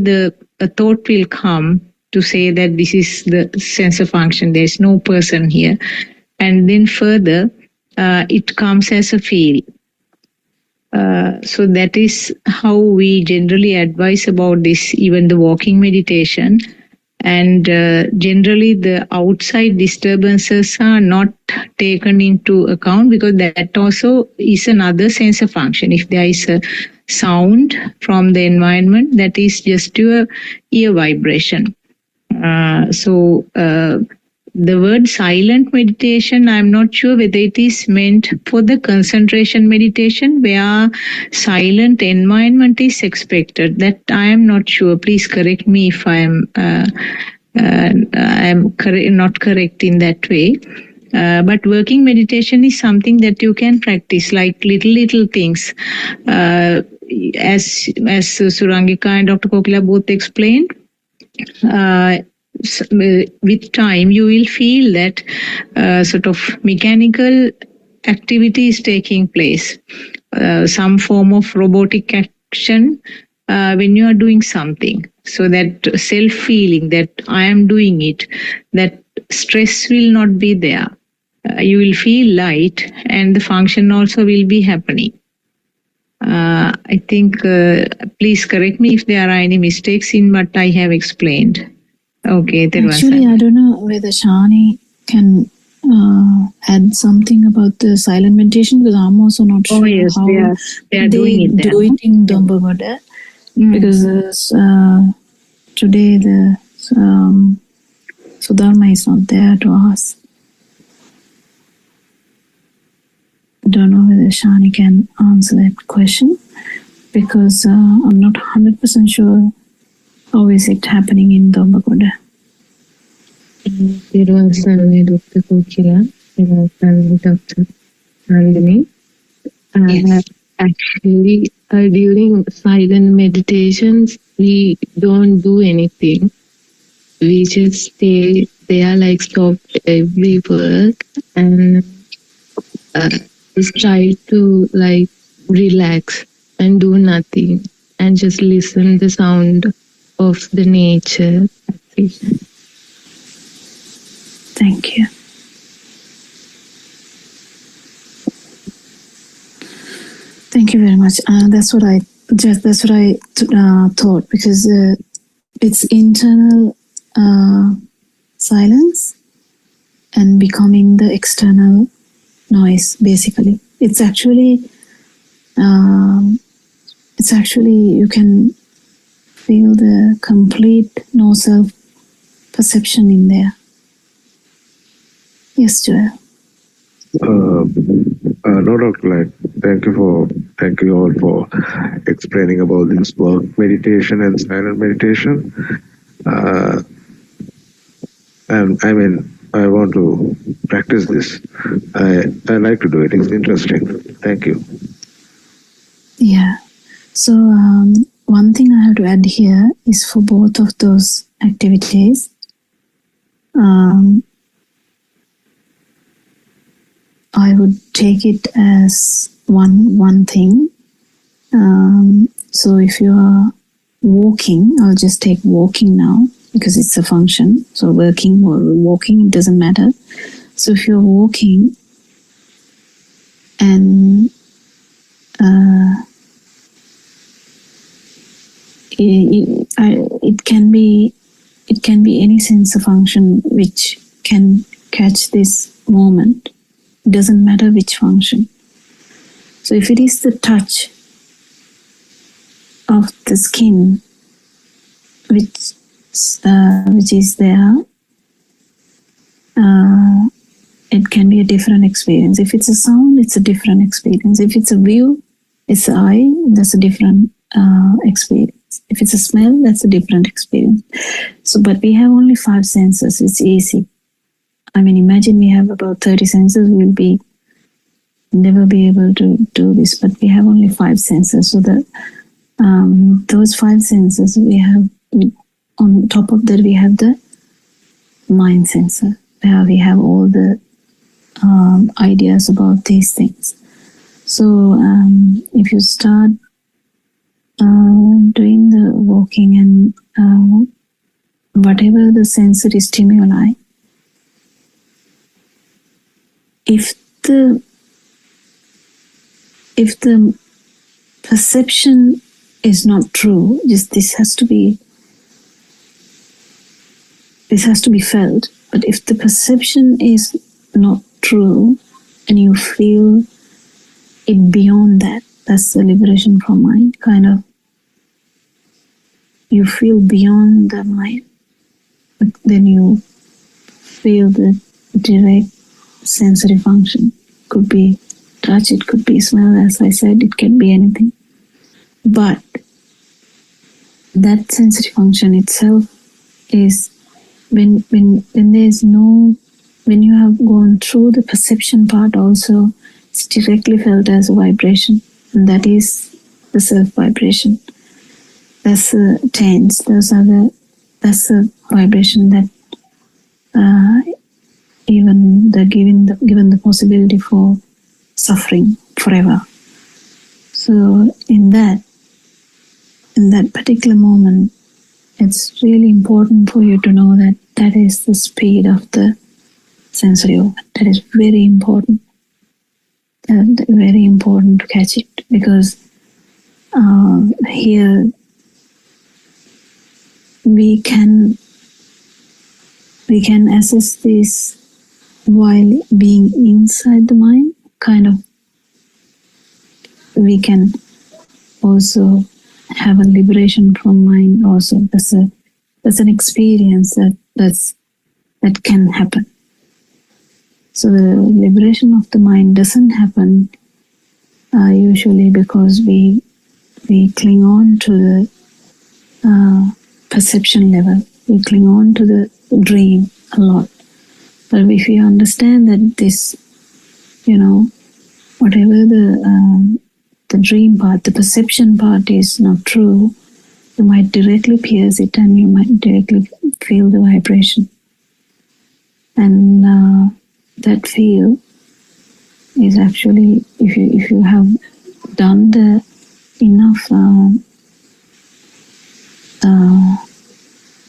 a thought will come to say that this is the sensor function, there's no person here, and then further it comes as a feel. So that is how we generally advise about this, even the walking meditation. And generally the outside disturbances are not taken into account, because that also is another sensor function. If there is a sound from the environment, that is just your ear vibration. So the word silent meditation, I'm not sure whether it is meant for the concentration meditation where silent environment is expected. That I am not sure. Please correct me if I am not correct in that way. But working meditation is something that you can practice, like little things. As Surangika and Dr. Kokila both explained, with time you will feel that sort of mechanical activity is taking place, some form of robotic action when you are doing something. So that self-feeling that I am doing it, that stress will not be there. You will feel light and the function also will be happening. I think, please correct me if there are any mistakes in what I have explained. Okay. Actually, I don't know whether Shani can add something about the silent meditation, because I'm also not sure how they are doing it do it in Buddothpada. Because today the Sudharma is not there to ask. I don't know whether Shani can answer that question, because I'm not 100% sure how is it happening in Buddothpada. Dr. Kokila, Dr. Nandini. Yes. Actually, during silent meditations, we don't do anything. We just stay there, like stop every work, and just try to like relax and do nothing and just listen the sound of the nature. Thank you. Thank you very much. That's what I thought, because it's internal silence and becoming the external noise. Basically, it's actually you can feel the complete no self perception in there. Yes, Joel. No, Dr. Light. Thank you all for explaining about this work meditation and silent meditation. And I mean, I want to practice this. I like to do it. It's interesting. Thank you. Yeah. So one thing I have to add here is for both of those activities, I would take it as one thing. So if you are walking, I'll just take walking now because it's a function. So working or walking, it doesn't matter. So if you're walking and it can be any sensor function which can catch this moment. It doesn't matter which function. So if it is the touch of the skin which is there, it can be a different experience. If it's a sound, it's a different experience. If it's a view, it's the eye, that's a different experience. If it's a smell, that's a different experience. So, but we have only 5 senses. It's easy. I mean, imagine we have about 30 senses. We'll never be able to do this. But we have only 5 senses. So those 5 senses we have. On top of that, we have the mind sensor, where we have all the ideas about these things. So if you start doing the walking and whatever the sensory stimuli, if the perception is not true, just this has to be felt. But if the perception is not true and you feel it beyond that, that's the liberation from mind. Kind of, you feel beyond the mind, but then you feel the direct sensory function. Could be touch, it could be smell, as I said, it can be anything. But that sensory function itself is when there's no, when you have gone through the perception part also, it's directly felt as a vibration, and that is the self vibration. That's the tense. That's the vibration that even given the possibility for suffering forever. So in that particular moment, it's really important for you to know that that is the speed of the sensory organ. That is very important. Very important to catch it, because here we can assess this while being inside the mind. Kind of, we can also have a liberation from mind. Also, that's an experience that can happen. So the liberation of the mind doesn't happen usually because we cling on to the perception level. We cling on to the dream a lot. But if you understand that this, whatever the dream part, the perception part is not true, you might directly pierce it and you might directly feel the vibration. And that feel is actually, if you have done the enough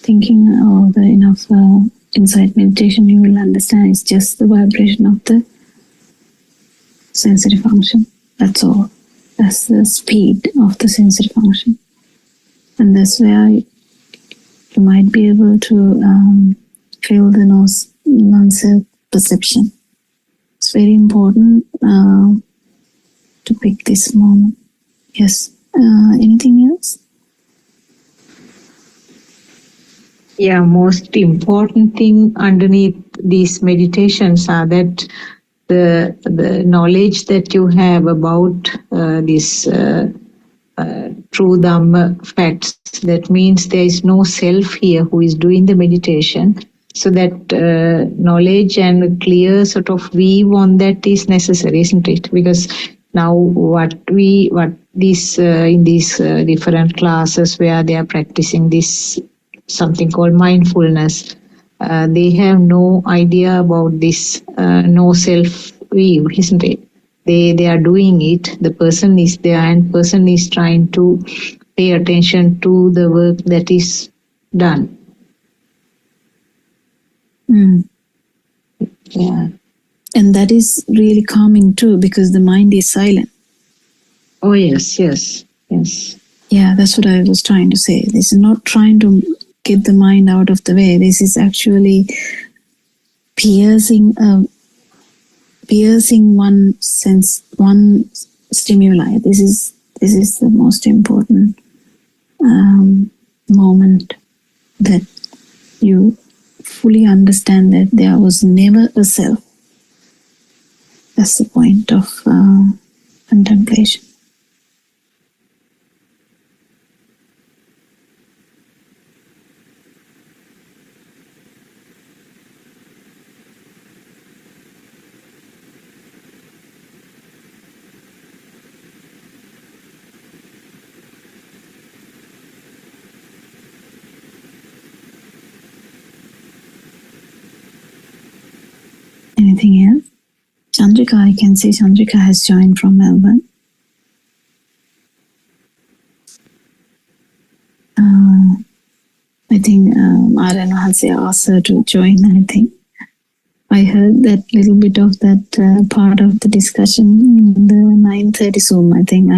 thinking or the enough insight meditation, you will understand it's just the vibration of the sensory function. That's all. That's the speed of the sensory function. And that's where you might be able to feel the non-self perception. It's very important to pick this moment. Yes. Anything else? Yeah, most important thing underneath these meditations are that the knowledge that you have about this true Dhamma facts. That means there is no self here who is doing the meditation. So that knowledge and clear sort of view on that is necessary, isn't it? Because now what these in these different classes where they are practicing this something called mindfulness, they have no idea about this no self view, isn't it? They are doing it. The person is there and person is trying to pay attention to the work that is done. Yeah. And that is really calming too, because the mind is silent. Oh, yes. Yeah, that's what I was trying to say. This is not trying to get the mind out of the way. This is actually piercing one sense, one stimuli. This is the most important moment, that you fully understand that there was never a self. That's the point of contemplation. Anything else? Chandra, Chandrika, I can see Chandrika has joined from Melbourne. I think Aryan Hansi asked her to join, I think. I heard that little bit of that part of the discussion in the 9:30 Zoom. I think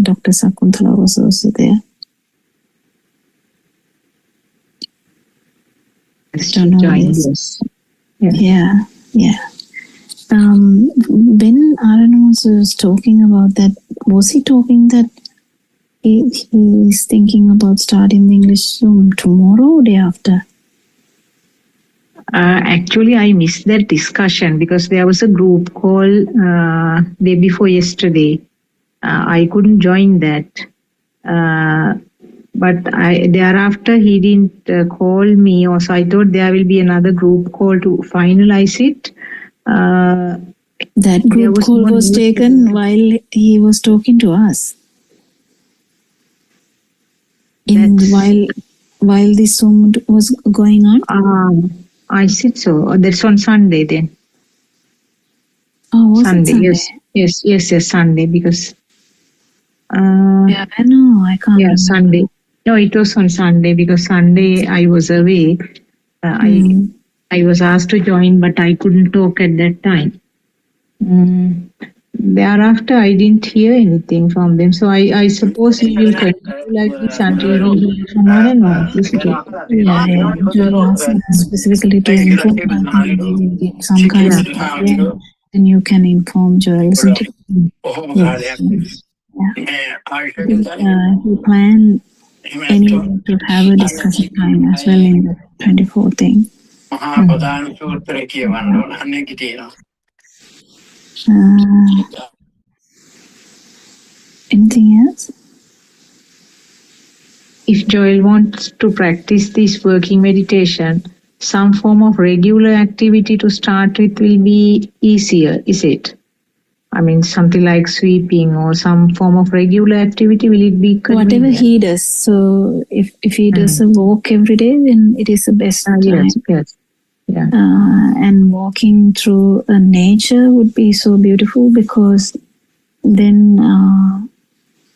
Dr. Sakuntala was also there. Don't know this. Yeah. When Aryan was talking about that, was he talking that he's thinking about starting the English Zoom tomorrow or day after? Actually, I missed that discussion because there was a group call day before yesterday. I couldn't join that. But thereafter he didn't call me, or so I thought there will be another group call to finalize it. That group call was taken while he was talking to us. While this Zoom was going on. I said so. That's on Sunday then. Oh, was Sunday? It Sunday? Yes, Sunday because. Yeah, I know. I can't. Yeah, remember. Sunday. No, it was on Sunday because Sunday I was away. I was asked to join, but I couldn't talk at that time. Thereafter, I didn't hear anything from them. So I suppose we will continue like this until we hear from one and one. Yeah. Joel asked specifically to inform. I think we will get some kind of plan, and you can inform Joel, isn't it? We plan anyway to have a discussion time as well in the 24 thing. Anything else? If Joel wants to practice this working meditation, some form of regular activity to start with will be easier, is it? I mean, something like sweeping or some form of regular activity, will it be convenient? Whatever he does. So if he does a walk every day, then it is the best time. Yes. Yeah. And walking through nature would be so beautiful because then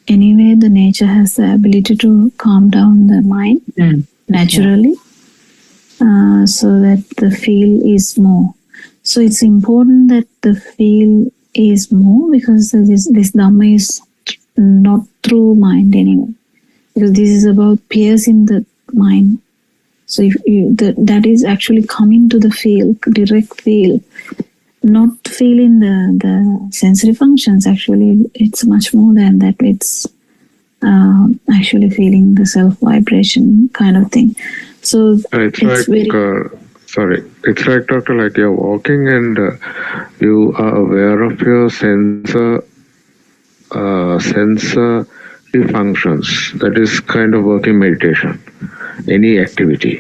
anyway the nature has the ability to calm down the mind naturally, so that the feel is more. So it's important that the feel is more because this Dhamma is not through mind anymore, because this is about piercing the mind. So if that is actually coming to the feel, direct feel, not feeling the sensory functions. Actually, it's much more than that. It's actually feeling the self vibration kind of thing. So it's like Doctor, like you're walking and you are aware of your sensory functions. That is kind of working meditation. Any activity.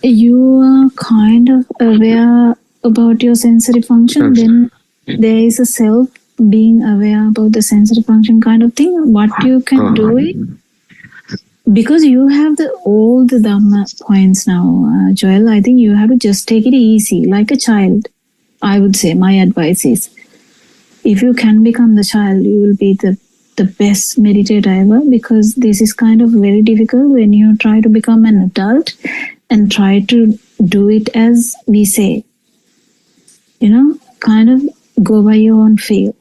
You are kind of aware about your sensory function, then there is a self being aware about the sensory function kind of thing. What you can do it, because you have all the Dhamma points now, Joel, I think you have to just take it easy, like a child. I would say my advice is, if you can become the child, you will be the best meditator ever, because this is kind of very difficult when you try to become an adult and try to do it as we say. Kind of go by your own feel.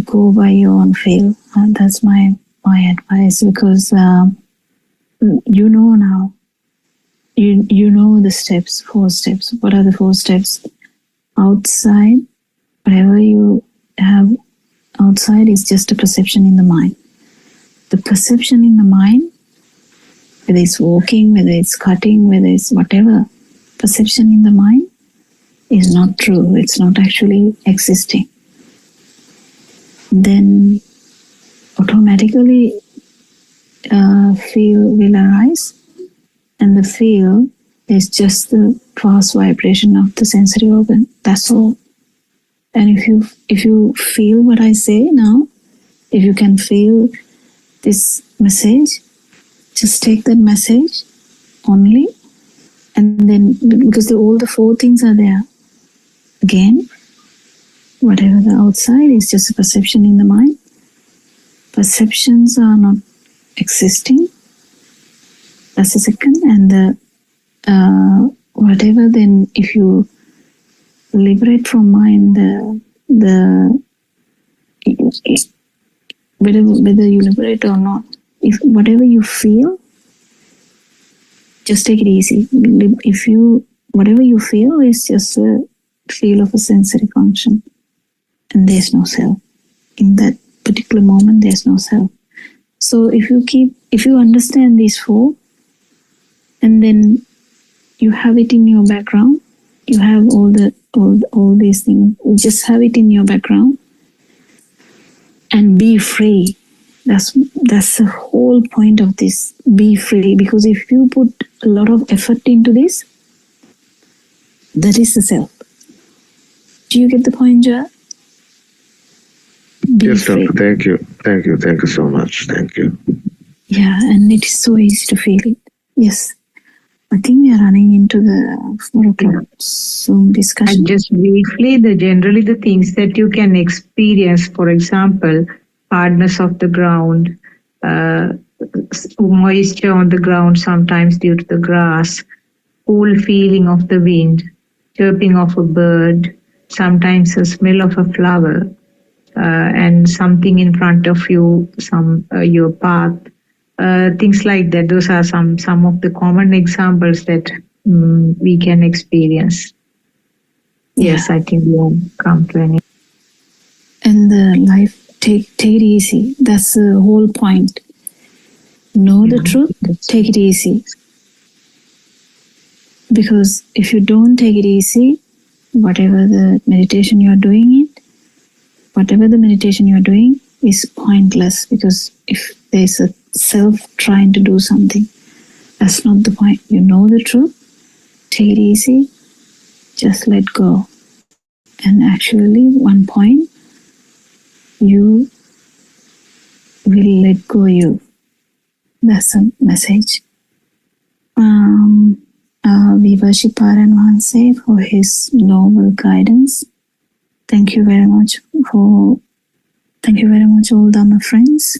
Go by your own feel. That's my advice, because you know now. You know the steps, 4 steps. What are the 4 steps? Outside, whatever you have outside is just a perception in the mind. The perception in the mind, whether it's walking, whether it's cutting, whether it's whatever, perception in the mind is not true. It's not actually existing. Then automatically feel will arise, and the feel is just the fast vibration of the sensory organ. That's all. And if you feel what I say now, if you can feel this message, just take that message only, and then because all the 4 things are there. Again, Whatever the outside is just a perception in the mind. Perceptions are not existing. That's the second. And the whatever, then if you liberate from mind whether you liberate or not, if whatever you feel, just take it easy. If you whatever you feel is just a feel of a sensory function, and there's no self in that particular moment. There's no self. So if you understand these four, and then you have it in your background, you have all these things. Just have it in your background and be free. That's the whole point of this. Be free, because if you put a lot of effort into this, that is the self. Do you get the point, Joel? Be Yes, free. doctor. Thank you so much. Thank you. Yeah, and it is so easy to feel it. Yes. I think we are running into the 4 o'clock Zoom discussion. And just briefly, generally the things that you can experience, for example, hardness of the ground, moisture on the ground sometimes due to the grass, cool feeling of the wind, chirping of a bird, sometimes the smell of a flower, and something in front of you, your path, things like that. Those are some of the common examples that we can experience. Yes, I think we will come to any. And the life, take it easy. That's the whole point. Know the truth, take it easy. Because if you don't take it easy, whatever the meditation you're doing is pointless, because if there's a self trying to do something, that's not the point. You know the truth, take it easy, just let go. And actually, one point, you will let go you. That's a message. We worship Aran Vahanse for his noble guidance. Thank you very much, all Dhamma friends.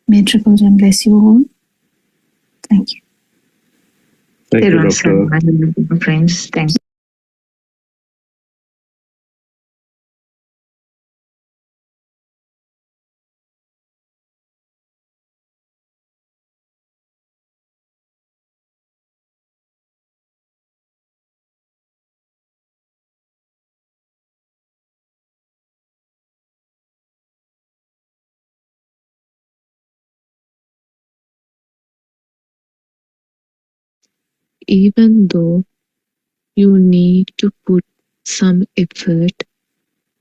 May Triple Gem bless you all. Thank you. Thank you, Everyone, doctor. friends, thank you. Even though you need to put some effort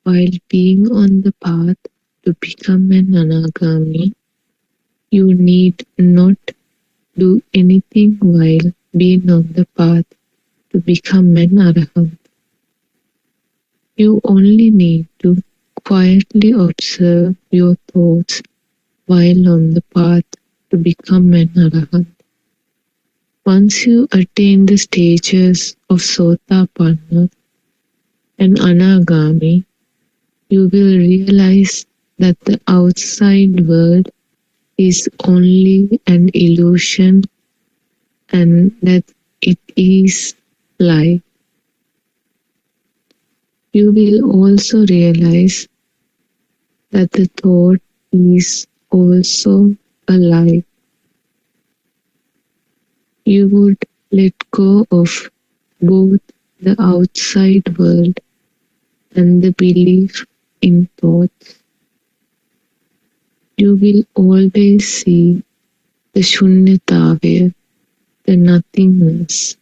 while being on the path to become an anagami, you need not do anything while being on the path to become an arahant. You only need to quietly observe your thoughts while on the path to become an arahant. Once you attain the stages of Sotapanna and Anagami, you will realize that the outside world is only an illusion and that it is lie. You will also realize that the thought is also a lie. You would let go of both the outside world and the belief in thoughts. You will always see the shunyatavaya, the nothingness,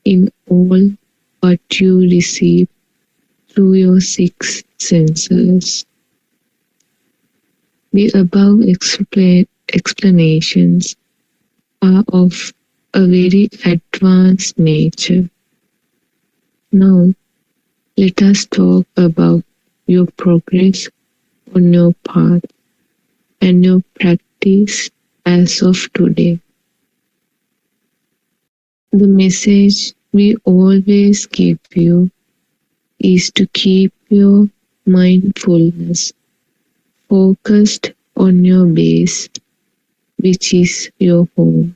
in all what you receive through your 6 senses. The above explanations are of a very advanced nature. Now, let us talk about your progress on your path and your practice as of today. The message we always give you is to keep your mindfulness focused on your base, which is your home.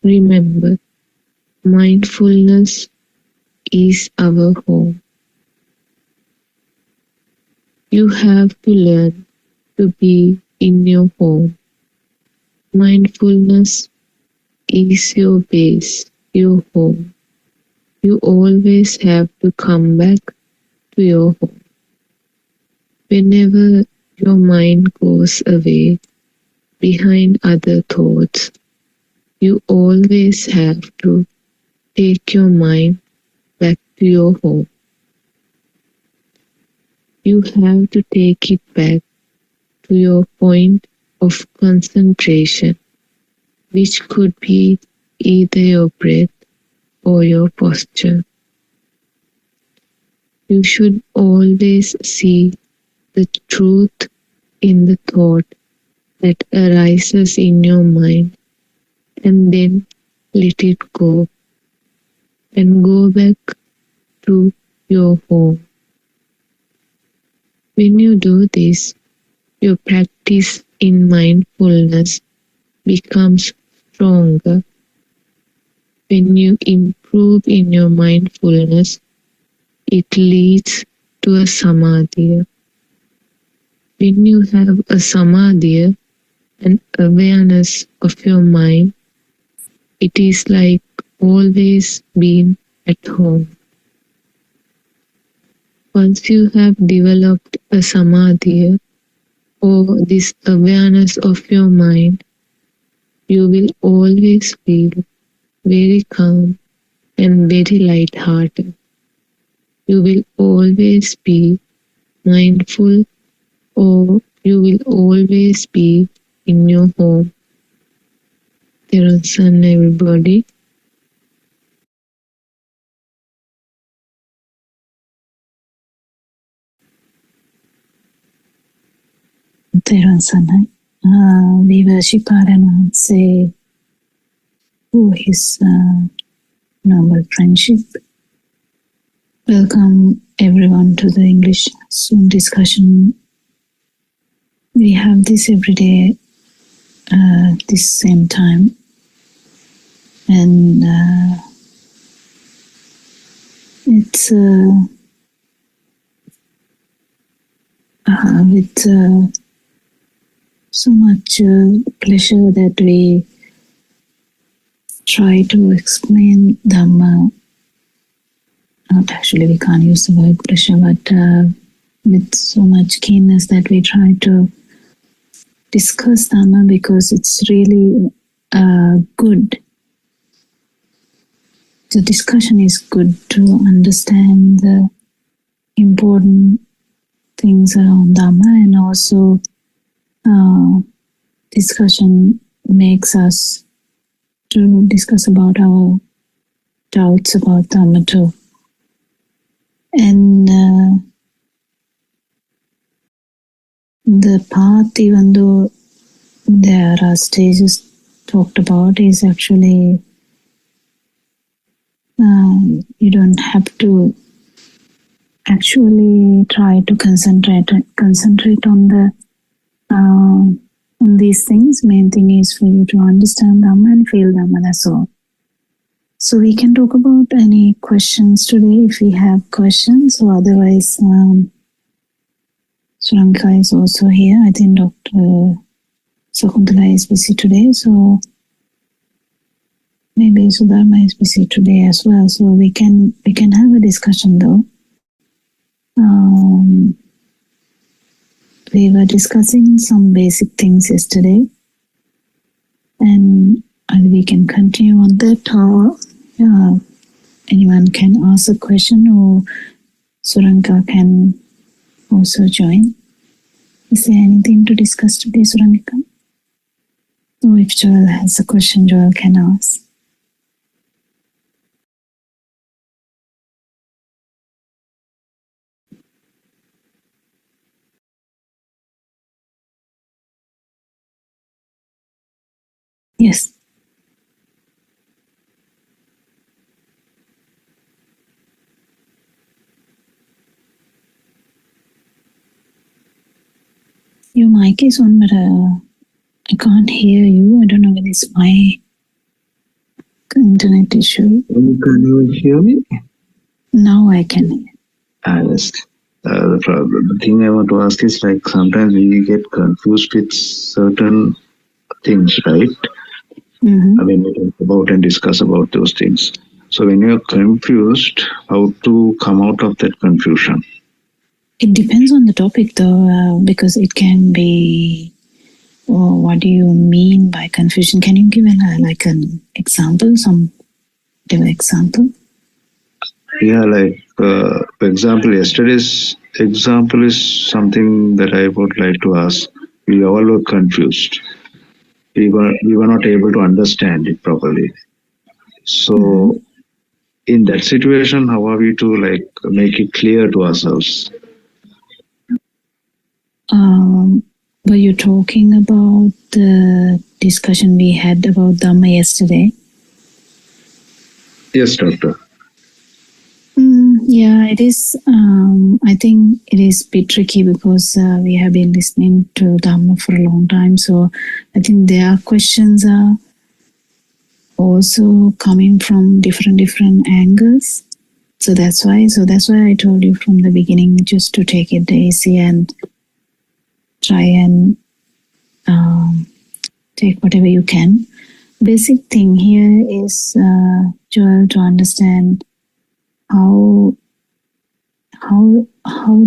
Remember, mindfulness is our home. You have to learn to be in your home. Mindfulness is your base, your home. You always have to come back to your home. Whenever your mind goes away behind other thoughts, you always have to take your mind back to your home. You have to take it back to your point of concentration, which could be either your breath or your posture. You should always see the truth in the thought that arises in your mind and then let it go and go back to your home. When you do this, your practice in mindfulness becomes stronger. When you improve in your mindfulness, it leads to a samadhi. When you have a samadhi, an awareness of your mind, it is like always being at home. Once you have developed a samadhi or this awareness of your mind, you will always feel very calm and very light-hearted. You will always be mindful, or you will always be in your home. Theron everybody. Theron Sanai. We worship Aran say who his noble friendship. Welcome everyone to the English Zoom discussion. We have this every day, this same time, and it's with so much pleasure that we try to explain Dhamma. Not actually, we can't use the word pleasure, but with so much keenness that we try to discuss Dhamma, because it's really good. The discussion is good to understand the important things around Dhamma, and also discussion makes us to discuss about our doubts about Dhamma too. And the path, even though there are stages talked about, is actually you don't have to actually try to concentrate on the on these things. Main thing is for you to understand Dhamma and feel Dhamma, that's all. So we can talk about any questions today if we have questions, or otherwise Suranka is also here. I think Dr. Sakuntala is busy today, so maybe Sudharma is busy today as well. So we can have a discussion though. We were discussing some basic things yesterday, and we can continue on that, or anyone can ask a question, or Suranka can also join. Is there anything to discuss today, Suranka? Or if Joel has a question, Joel can ask. Yes. Your mic is on, but I can't hear you. I don't know whether it's my internet issue. Can you hear me? Now I can hear. Yes. The thing I want to ask is like sometimes we get confused with certain things, right? Mm-hmm. I mean, we talk about and discuss about those things. So when you're confused, how to come out of that confusion? It depends on the topic, though, because it can be. What do you mean by confusion? Can you give like an example? Some example? Yeah, like for example, yesterday's example is something that I would like to ask. We all were confused. We were not able to understand it properly. So in that situation, how are we to like make it clear to ourselves? Were you talking about the discussion we had about Dhamma yesterday? Yes, doctor. Yeah, it is. I think it is a bit tricky because we have been listening to Dhamma for a long time. So I think their questions are also coming from different angles. So that's why I told you from the beginning just to take it easy and try and take whatever you can. Basic thing here is, Joel, to understand how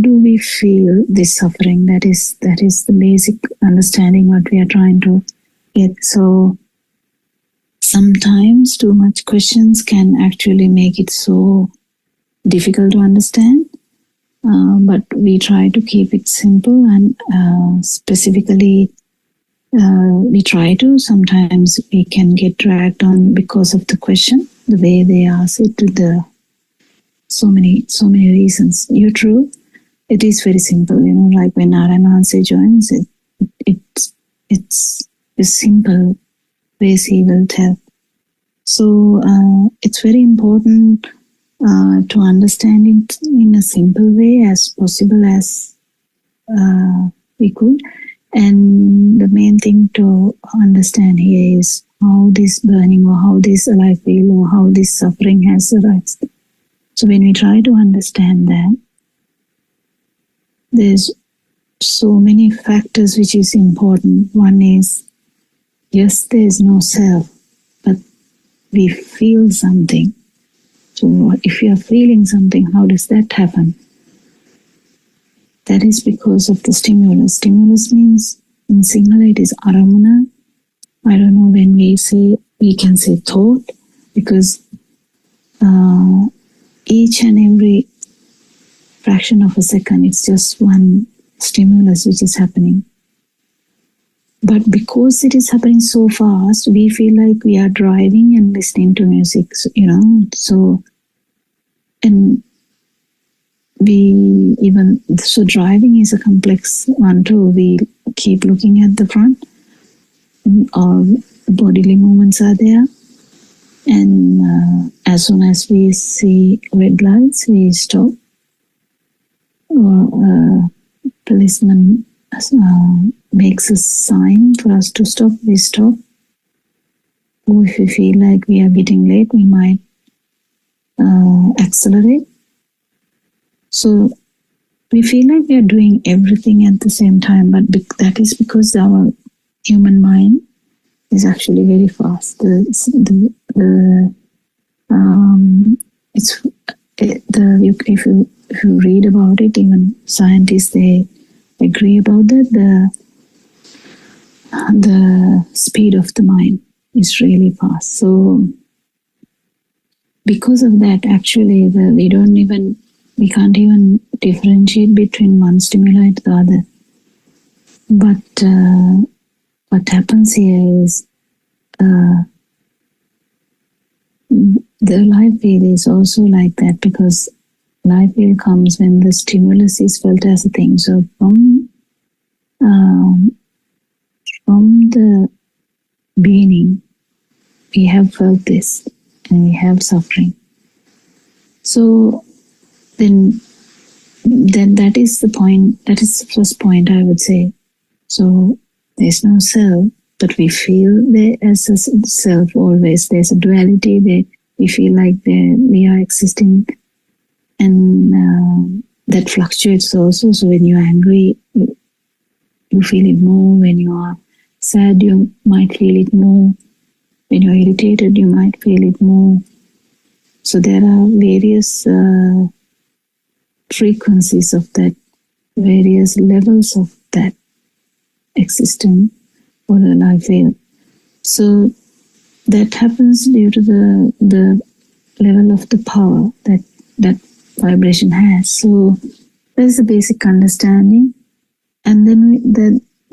do we feel this suffering. That is the basic understanding what we are trying to get. So sometimes too much questions can actually make it so difficult to understand. But we try to keep it simple and specifically we try to. Sometimes we can get dragged on because of the question, the way they ask it, to so many reasons. You're true. It is very simple, like when Narayana joins it's a simple ways he will tell. So it's very important to understand it in a simple way as possible as we could. And the main thing to understand here is how this burning or how this alive feel or how this suffering has arisen. So when we try to understand that, there's so many factors which is important. One is, yes, there is no self, but we feel something. So if you are feeling something, how does that happen? That is because of the stimulus. Stimulus means, in Sinhala it is aramana. I don't know when we can say thought, because each and every fraction of a second, it's just one stimulus which is happening. But because it is happening so fast, we feel like we are driving and listening to music, so, and so driving is a complex one too. We keep looking at the front, our bodily movements are there, and as soon as we see red lights, we stop. Or policeman makes a sign for us to stop, we stop. Or if we feel like we are getting late, we might accelerate. So we feel like we are doing everything at the same time, but that is because our human mind is actually very fast. If you read about it, even scientists, they agree about that. The speed of the mind is really fast. So because of that, actually, we can't even differentiate between one stimuli to the other. But what happens here is the life field is also like that, because life field comes when the stimulus is felt as a thing. So from the beginning, we have felt this and we have suffering. So then that is the point. That is the first point, I would say. So there's no self, but we feel there as a self always. There's a duality there. We feel like we are existing, and that fluctuates also. So when you're angry, you feel it more. When you are sad, you might feel it more. When you're irritated, you might feel it more. So there are various frequencies of that, various levels of that existence or the life field. So that happens due to the level of the power that vibration has. So there's a basic understanding, and then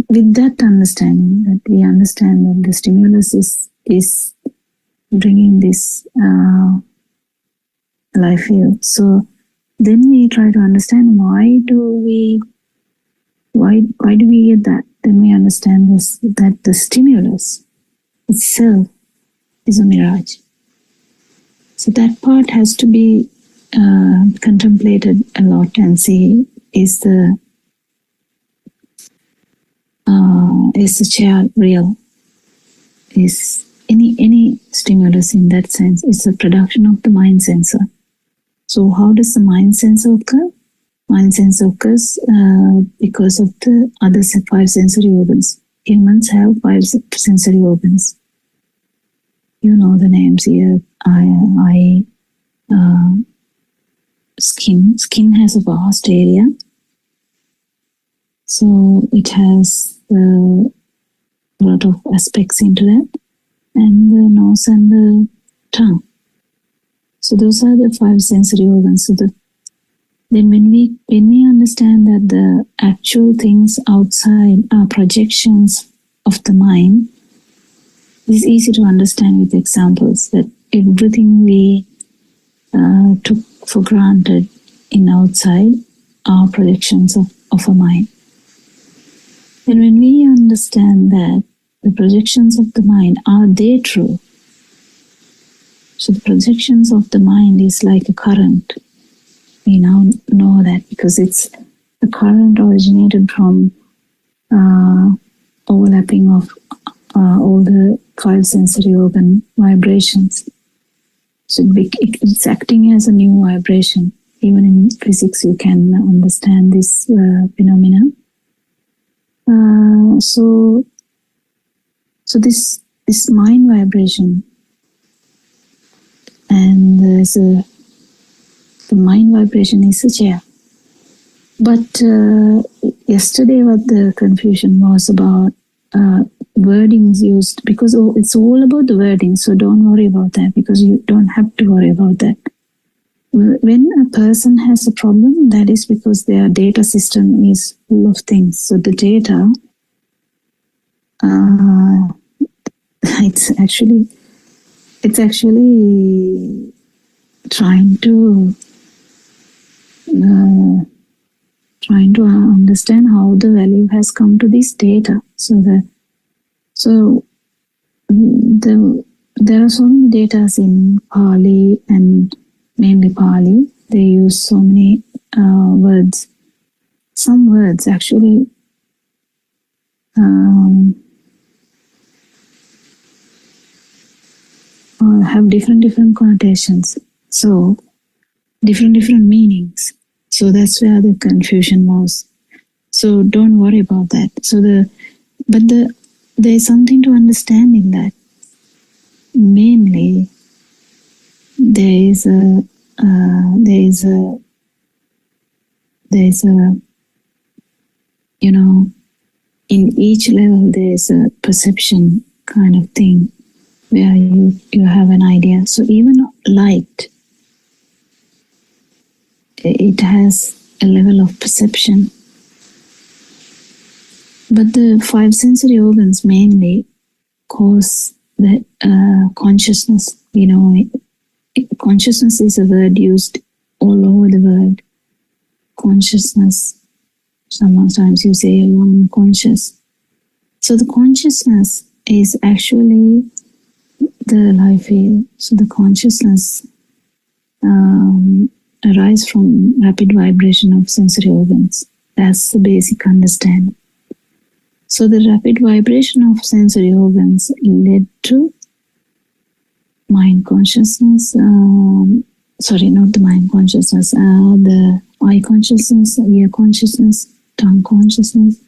with that understanding, that we understand that the stimulus is bringing this life field. So then we try to understand why do we get that? Then we understand that the stimulus itself is a mirage. So that part has to be contemplated a lot and see is the chair real? Is any stimulus in that sense? It's a production of the mind sensor. So how does the mind sensor occur? Mind sensor occurs because of the other 5 sensory organs. Humans have 5 sensory organs. You know the names here. Eye, skin. Skin has a vast area. So it has a lot of aspects into that. And the nose and the tongue. So those are the 5 sensory organs. So then when we understand that the actual things outside are projections of the mind, it's easy to understand with examples that everything we took for granted in outside are projections of a mind. And when we understand that the projections of the mind, are they true? So the projections of the mind is like a current. We now know that because it's the current originated from overlapping of all the 5 sensory organ vibrations. So it's acting as a new vibration. Even in physics, you can understand this phenomenon. So this mind vibration, and the mind vibration is a chair. But yesterday, what the confusion was about wordings used, because it's all about the wording. So don't worry about that, because you don't have to worry about that. When a person has a problem, that is because their data system is full of things. So the data, it's actually trying to understand how the value has come to this data. There are so many data in Pali, and mainly Pali. They use so many words. Some words actually have different connotations. So different meanings. So that's where the confusion was. So don't worry about that. There's something to understand in that. Mainly, there is a in each level there is a perception kind of thing where you have an idea. So even light, it has a level of perception. But the 5 sensory organs mainly cause the consciousness. Consciousness is a word used all over the world. Consciousness. Sometimes you say I'm unconscious. So the consciousness is actually the life field. So the consciousness arises from rapid vibration of sensory organs. That's the basic understanding. So the rapid vibration of sensory organs led to mind consciousness, sorry, not the mind consciousness, the eye consciousness, ear consciousness, tongue consciousness,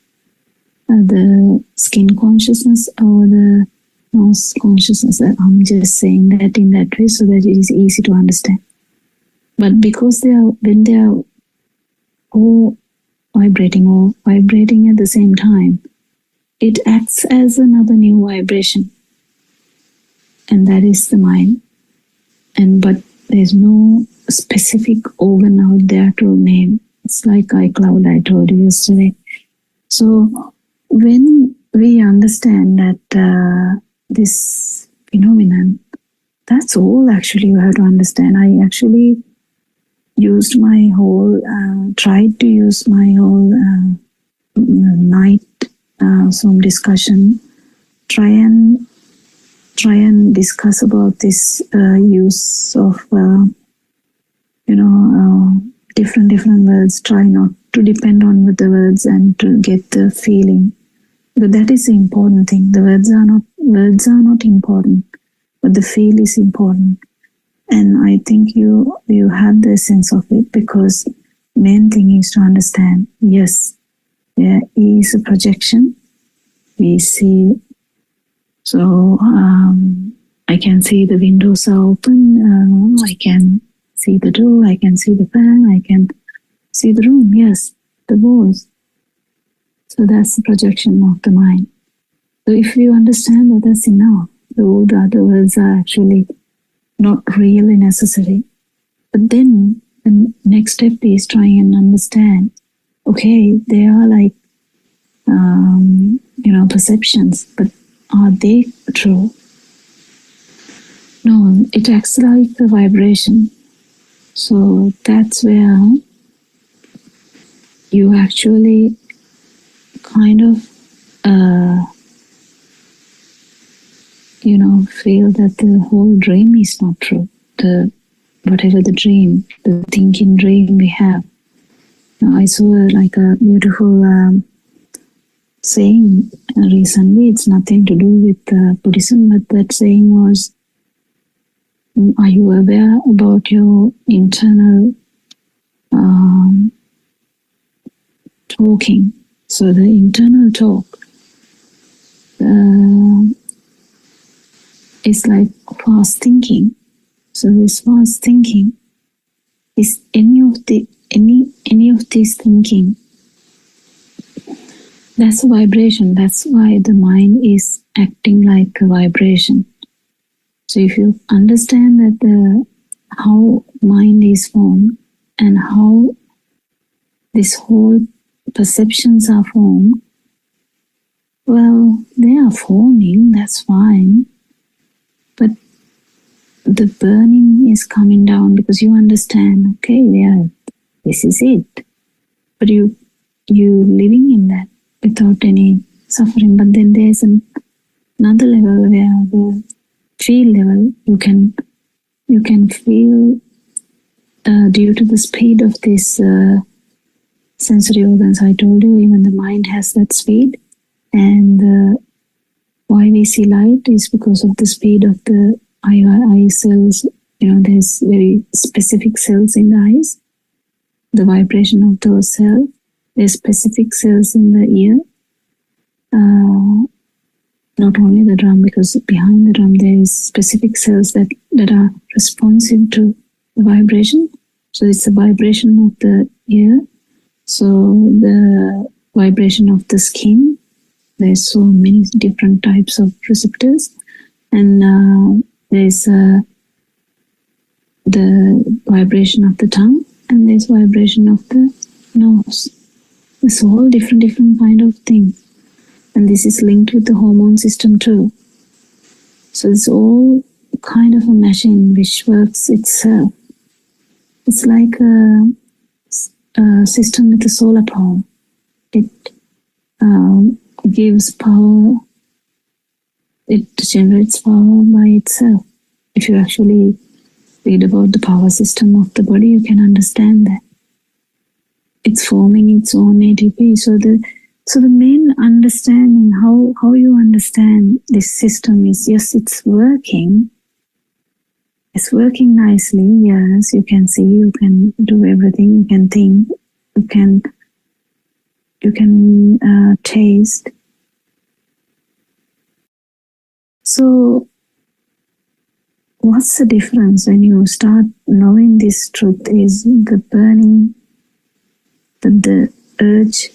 the skin consciousness, or the nose consciousness. I'm just saying that in that way so that it is easy to understand. But because when they are all vibrating at the same time, it acts as another new vibration, and that is the mind. But there's no specific organ out there to name. It's like iCloud, I told you yesterday. So when we understand that this phenomenon, that's all actually you have to understand. I actually used my whole, tried to use my whole night Zoom discussion, try and discuss about this use of different words. Try not to depend on the words and to get the feeling. But that is the important thing. The words are not important, but the feel is important. And I think you have the sense of it, because main thing is to understand, yes, there is a projection. We see, so I can see the windows are open, I can see the door, I can see the fan, I can see the room, yes, the walls. So that's the projection of the mind. So if you understand that, that's enough. All the other words are actually not really necessary. But then the next step is trying and understand, okay, they are like, perceptions, but are they true? No, it acts like a vibration. So that's where you actually kind of feel that the whole dream is not true. Whatever the dream, the thinking dream we have. Now, I saw like a beautiful saying recently. It's nothing to do with Buddhism, but that saying was, are you aware about your internal talking? So the internal talk is like fast thinking. So this fast thinking is any of this thinking. That's a vibration. That's why the mind is acting like a vibration. So if you understand that how mind is formed and how this whole perceptions are formed, well, they are forming, that's fine. But the burning is coming down because you understand, okay, yeah, this is it. But you living in that without any suffering. But then there's another level where the feel level, you can feel due to the speed of this sensory organs. I told you, even the mind has that speed. And why we see light is because of the speed of the eye cells. There's very specific cells in the eyes, the vibration of those cells. There's specific cells in the ear. Not only the drum, because behind the drum there is specific cells that are responsive to the vibration. So it's the vibration of the ear. So the vibration of the skin. There's so many different types of receptors. And there's the vibration of the tongue, and there's vibration of the nose. It's all different kind of things. And this is linked with the hormone system too. So it's all kind of a machine which works itself. It's like a system with a solar power. It gives power. It generates power by itself. If you actually read about the power system of the body, you can understand that. It's forming its own ATP. So the main understanding how you understand this system is, yes, it's working. It's working nicely. Yes, you can see, you can do everything, you can think, you can taste. So what's the difference when you start knowing this truth is the burning, the urge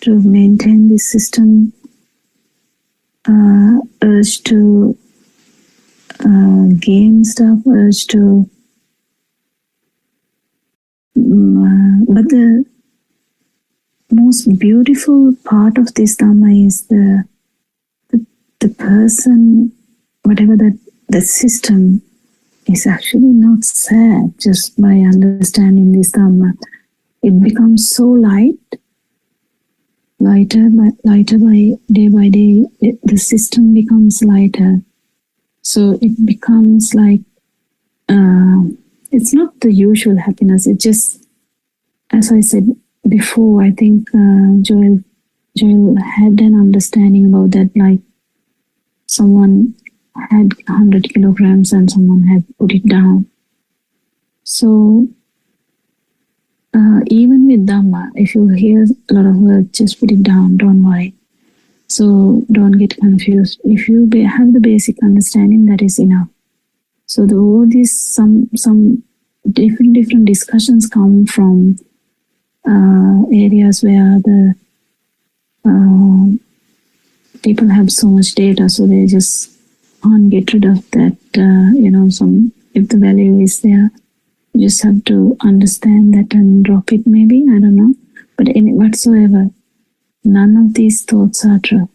to maintain this system, urge to gain stuff, urge to but the most beautiful part of this Dhamma is the person, whatever the system is actually not sad just by understanding this Dhamma. It becomes so lighter by day, the system becomes lighter. So it becomes like, it's not the usual happiness. It just, as I said before, I think Joel had an understanding about that, like someone had 100 kilograms and someone had put it down. So even with Dhamma, if you hear a lot of words, just put it down, don't worry. So don't get confused. If you have the basic understanding, that is enough. So all these some different discussions come from areas where the people have so much data, so they just can't get rid of that. If the value is there, you just have to understand that and drop it. Maybe, I don't know. But whatsoever, none of these thoughts are true.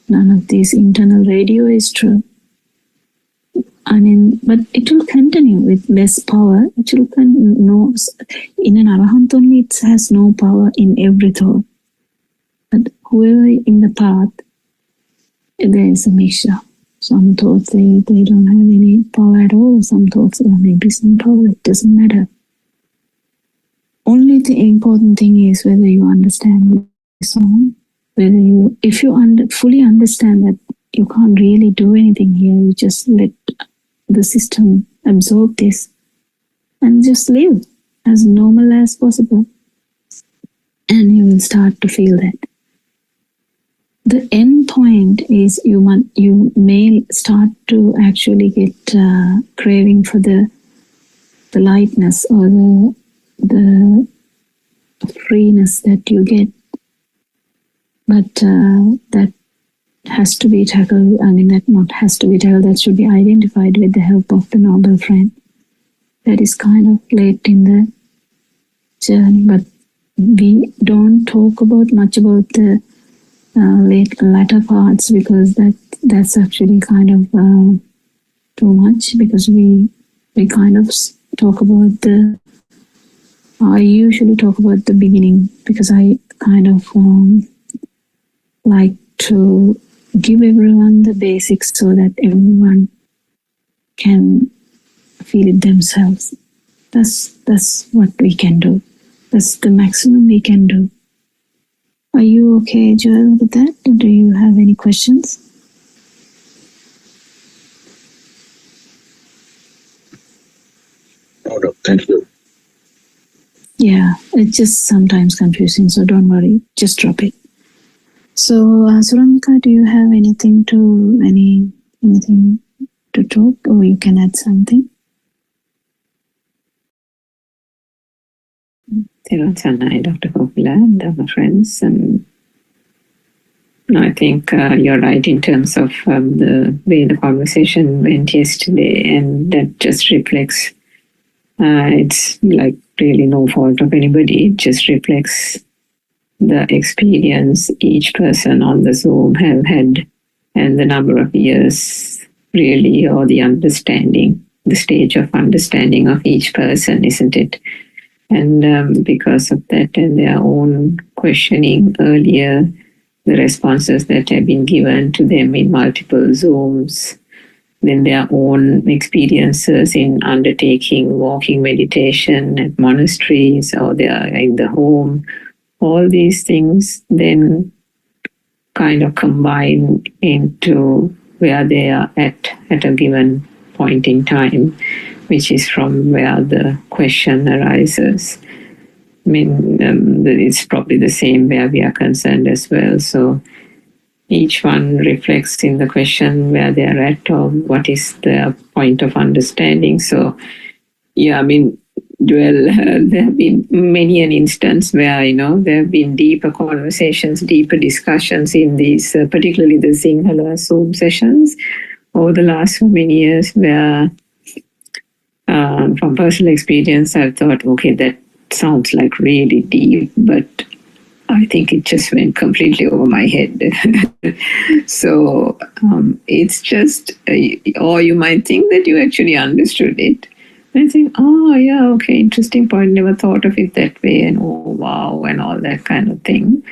None of this internal radio is true. I mean, but it will continue with less power. It will no. In an arahant only, it has no power in every thought. But whoever in the path, there is a mixture. Some thoughts they don't have any power at all. Some thoughts there may be some power. It doesn't matter. Only the important thing is whether you understand the song. If you fully understand that you can't really do anything here, you just let the system absorb this and just live as normal as possible, and you will start to feel that. The end point is you may start to actually get craving for the lightness or the freeness that you get. But that has to be tackled. I mean, that not has to be tackled. That should be identified with the help of the noble friend. That is kind of late in the journey, but we don't talk much about the latter parts, because that's actually kind of too much, because we kind of talk about I usually talk about the beginning, because I kind of like to give everyone the basics so that everyone can feel it themselves. That's what we can do. That's the maximum we can do. Are you okay, Joel, with that? Do you have any questions? No, thank you. Yeah, it's just sometimes confusing, so don't worry. Just drop it. So, Suramika, do you have anything to talk, or you can add something? Dr. Kopila and other friends. I think you're right in terms of the way the conversation went yesterday, and that just reflects, it's like really no fault of anybody. It just reflects the experience each person on the Zoom have had, and the number of years really, or the understanding, the stage of understanding of each person, isn't it? And because of that and their own questioning earlier, the responses that have been given to them in multiple Zooms, then their own experiences in undertaking walking meditation at monasteries, or they are in the home, all these things then kind of combine into where they are at a given point in time, which is from where the question arises. I mean, it's probably the same where we are concerned as well. So each one reflects in the question where they are at or what is their point of understanding. So, yeah, I mean, well, there have been many an instance where, there have been deeper conversations, deeper discussions in these, particularly the Sinhala Zoom sessions over the last so many years where, from personal experience, I've thought, okay, that sounds like really deep, but I think it just went completely over my head. So it's just, or you might think that you actually understood it. And I think, oh, yeah, okay, interesting point. Never thought of it that way. And oh, wow, and all that kind of thing.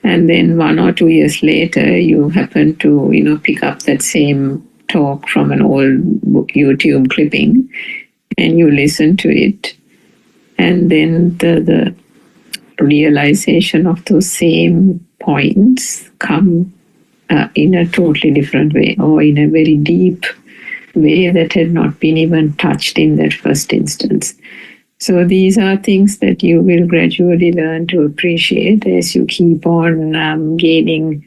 And then 1 or 2 years later, you happen to, pick up that same talk from an old YouTube clipping and you listen to it. And then the realization of those same points come in a totally different way or in a very deep way that had not been even touched in that first instance. So these are things that you will gradually learn to appreciate as you keep on gaining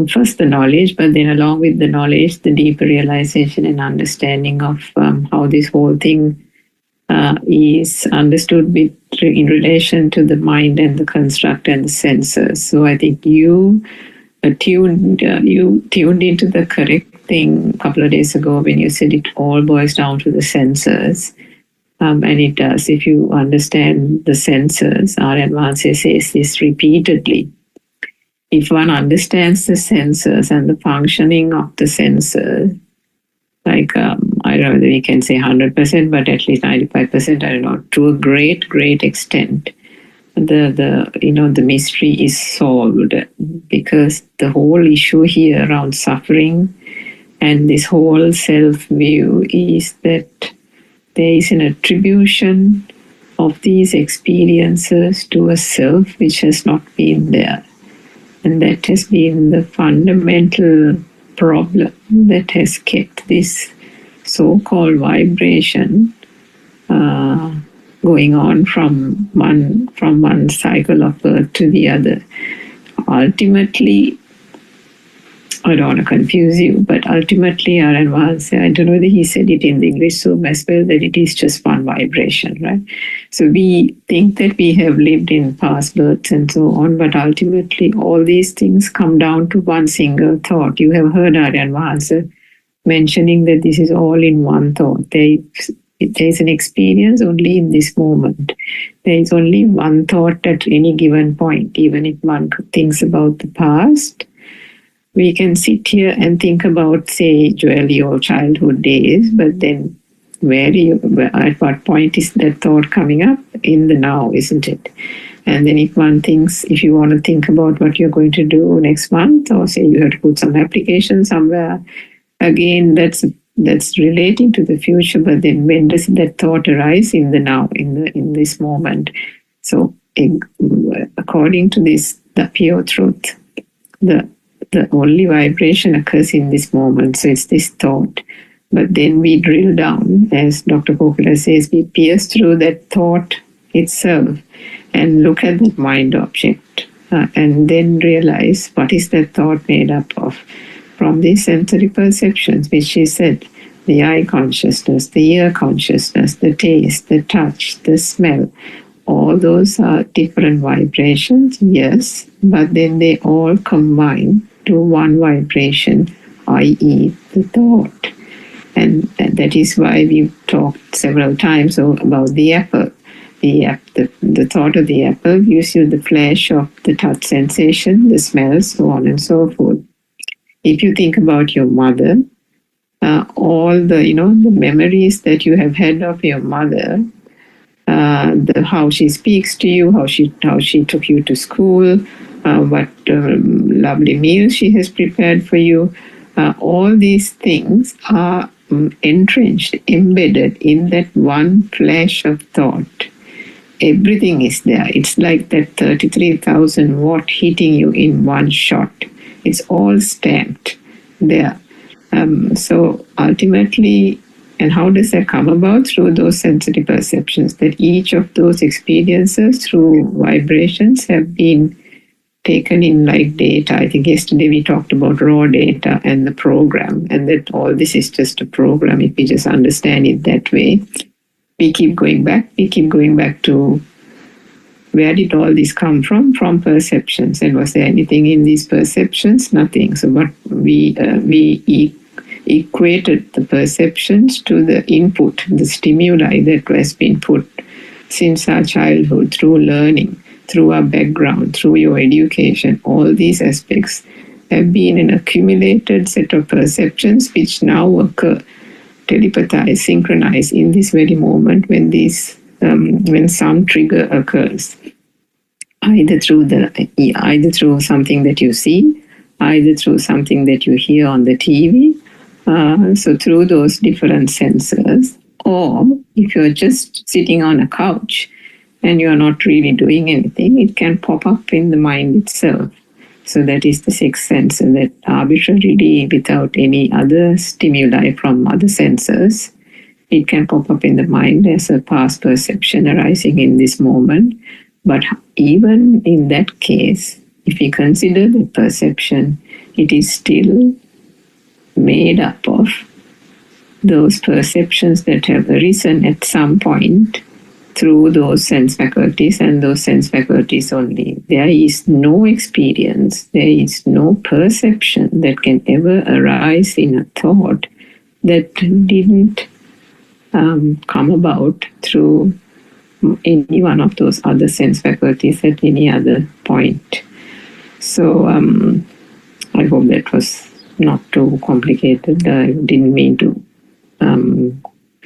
first the knowledge, but then along with the knowledge, the deeper realization and understanding of how this whole thing is understood in relation to the mind and the construct and the senses. So I think you tuned into the correct thing a couple of days ago when you said it all boils down to the senses. And it does. If you understand the senses, Aryan Mahansa says this repeatedly. If one understands the senses and the functioning of the senses, like, I don't know whether we can say 100%, but at least 95%, I don't know, to a great, great extent, the mystery is solved, because the whole issue here around suffering and this whole self-view is that there is an attribution of these experiences to a self which has not been there. And that has been the fundamental problem that has kept this so-called vibration going on from one cycle of birth to the other. Ultimately, I don't want to confuse you, but ultimately, Aryan Mahansa, I don't know whether he said it in the English Zoom as well, that it is just one vibration, right? So we think that we have lived in past births and so on, but ultimately all these things come down to one single thought. You have heard Aryan Mahansa mentioning that this is all in one thought. There is an experience only in this moment. There is only one thought at any given point. Even if one thinks about the past, we can sit here and think about, say, Joel, your childhood days, but then at what point is that thought coming up? In the now, isn't it? And then if you want to think about what you're going to do next month, or say you have to put some application somewhere, again, that's relating to the future, but then when does that thought arise? In the now, in this moment. So according to this, the pure truth, the only vibration occurs in this moment. So it's this thought. But then we drill down, as Dr. Kokula says, we pierce through that thought itself and look at that mind object and then realize what is that thought made up of. From these sensory perceptions, which she said, the eye consciousness, the ear consciousness, the taste, the touch, the smell, all those are different vibrations, yes, but then they all combine to one vibration, i.e. the thought. And that is why we've talked several times about the apple. The thought of the apple gives you the flash of the touch sensation, the smell, so on and so forth. If you think about your mother, all the memories that you have had of your mother, how she speaks to you, how she took you to school, what lovely meals she has prepared for you, all these things are entrenched, embedded in that one flash of thought. Everything is there. It's like that 33,000 watt hitting you in one shot. It's all stamped there. So ultimately, and how does that come about? Through those sensory perceptions, that each of those experiences through vibrations have been taken in like data. I think yesterday we talked about raw data and the program, and that all this is just a program. If we just understand it that way, we keep going back to where did all this come from? From perceptions. And was there anything in these perceptions? Nothing. So what we equated the perceptions to the input, the stimuli that has been put since our childhood through learning, through our background, through your education. All these aspects have been an accumulated set of perceptions which now occur, telepathize, synchronize in this very moment when these when some trigger occurs, either through something that you see, either through something that you hear on the TV. So through those different senses, or if you're just sitting on a couch and you're not really doing anything, it can pop up in the mind itself. So that is the sixth sense, and that arbitrarily, without any other stimuli from other senses, it can pop up in the mind as a past perception arising in this moment. But even in that case, if we consider the perception, it is still made up of those perceptions that have arisen at some point through those sense faculties, and those sense faculties only. There is no experience, there is no perception that can ever arise in a thought that didn't come about through any one of those other sense faculties at any other point. So I hope that was not too complicated. I didn't mean to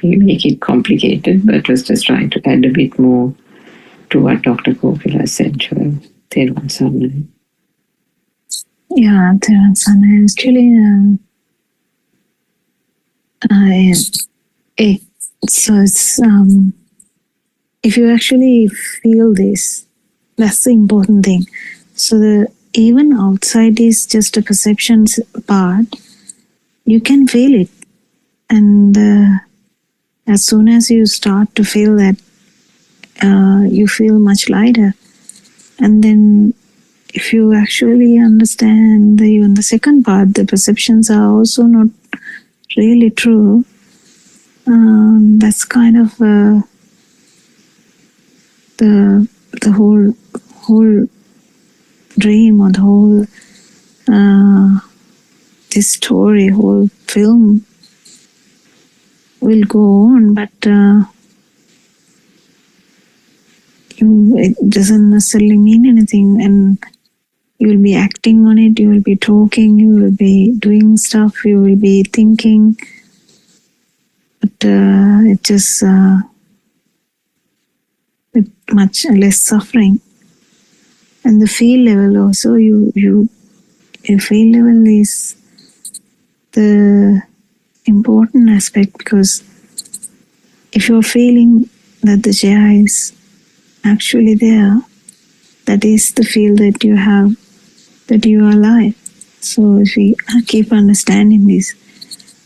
make it complicated, but was just trying to add a bit more to what Dr. Kokila said. Theruvan Saranai. Yeah, Theruvan Saranai. Actually, so it's if you actually feel this, that's the important thing. So even outside is just a perception part, you can feel it, and as soon as you start to feel that, you feel much lighter. And then if you actually understand even the second part, the perceptions are also not really true. That's kind of the whole dream, or the whole this story, whole film will go on, but it doesn't necessarily mean anything, and you will be acting on it, you will be talking, you will be doing stuff, you will be thinking, but it just with much less suffering. And the feel level also, your feel level is the important aspect, because if you're feeling that the chair is actually there, that is the feel that you have, that you are alive. So if we keep understanding this,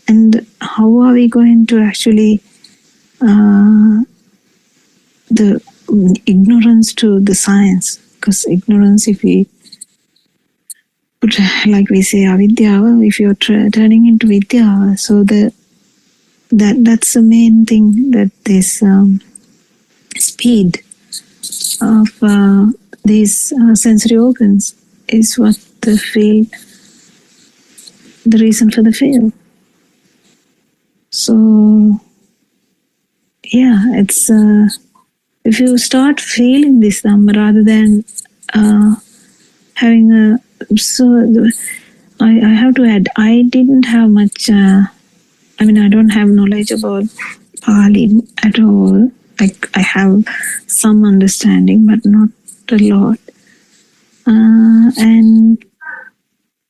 and how are we going to actually the ignorance to the science? Because ignorance, if we put, like we say, avidya, if you're turning into vidya, so that's the main thing, that this speed of these sensory organs is what the reason for the feel. So yeah, it's if you start feeling this rather than having a, I have to add, I didn't have much, I don't have knowledge about Pali at all. I have some understanding, but not a lot. And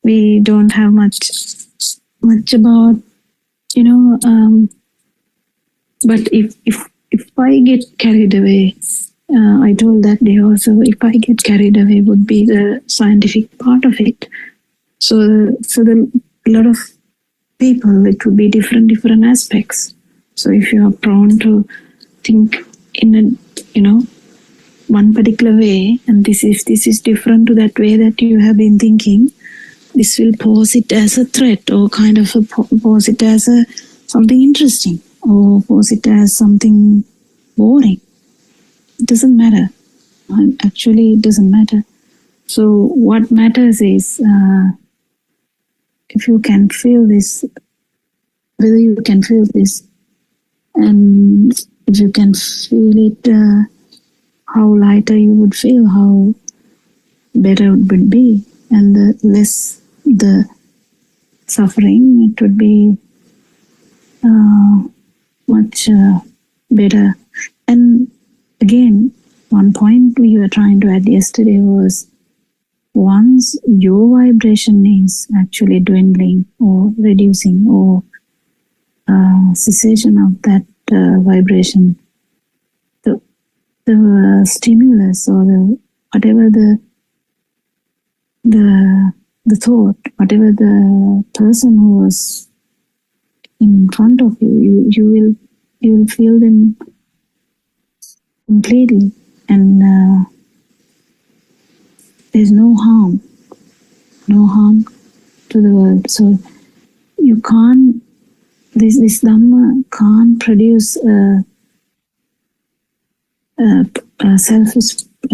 we don't have much about, but if I get carried away, I told that day also, if I get carried away would be the scientific part of it. So the a lot of people, it would be different aspects. So if you are prone to think in a one particular way, and this is different to that way that you have been thinking, this will pose it as a threat, or kind of pose it as something interesting, or pose it as something boring. It doesn't matter. Actually, it doesn't matter. So what matters is if you can feel this, whether you can feel this, and if you can feel it, how lighter you would feel, how better it would be, and the less the suffering, it would be much better. And again, one point we were trying to add yesterday was, once your vibration is actually dwindling or reducing, or cessation of that vibration, the stimulus, or whatever the thought, whatever the person who was in front of you will feel them completely, and there's no harm to the world. So you can't, this Dhamma can't produce a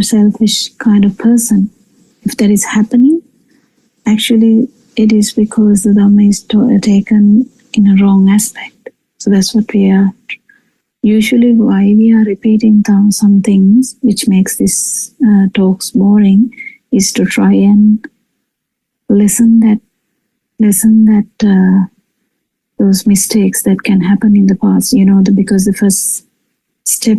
selfish kind of person. If that is happening, actually it is because the Dhamma is taken in a wrong aspect. So that's what we are usually, why we are repeating some things which makes this talks boring, is to try and lessen that those mistakes that can happen in the past. Because the first step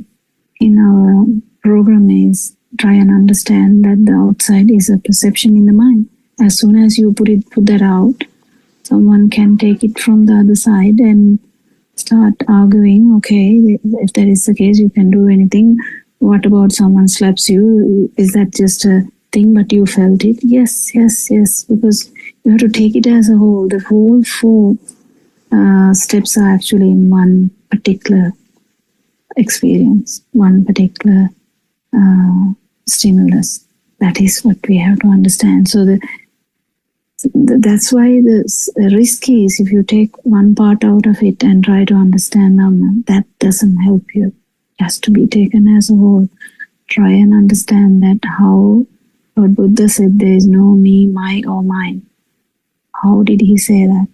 in our program is try and understand that the outside is a perception in the mind. As soon as you put that out, someone can take it from the other side and start arguing. Okay, if that is the case, you can do anything. What about someone slaps you? Is that just a thing, but you felt it? Yes, because you have to take it as a whole. The whole 4 steps are actually in one particular experience, one particular stimulus. That is what we have to understand. So that's why the risk is, if you take one part out of it and try to understand Dhamma, that doesn't help you. It has to be taken as a whole. Try and understand that how Lord Buddha said there is no me, my, or mine. How did he say that?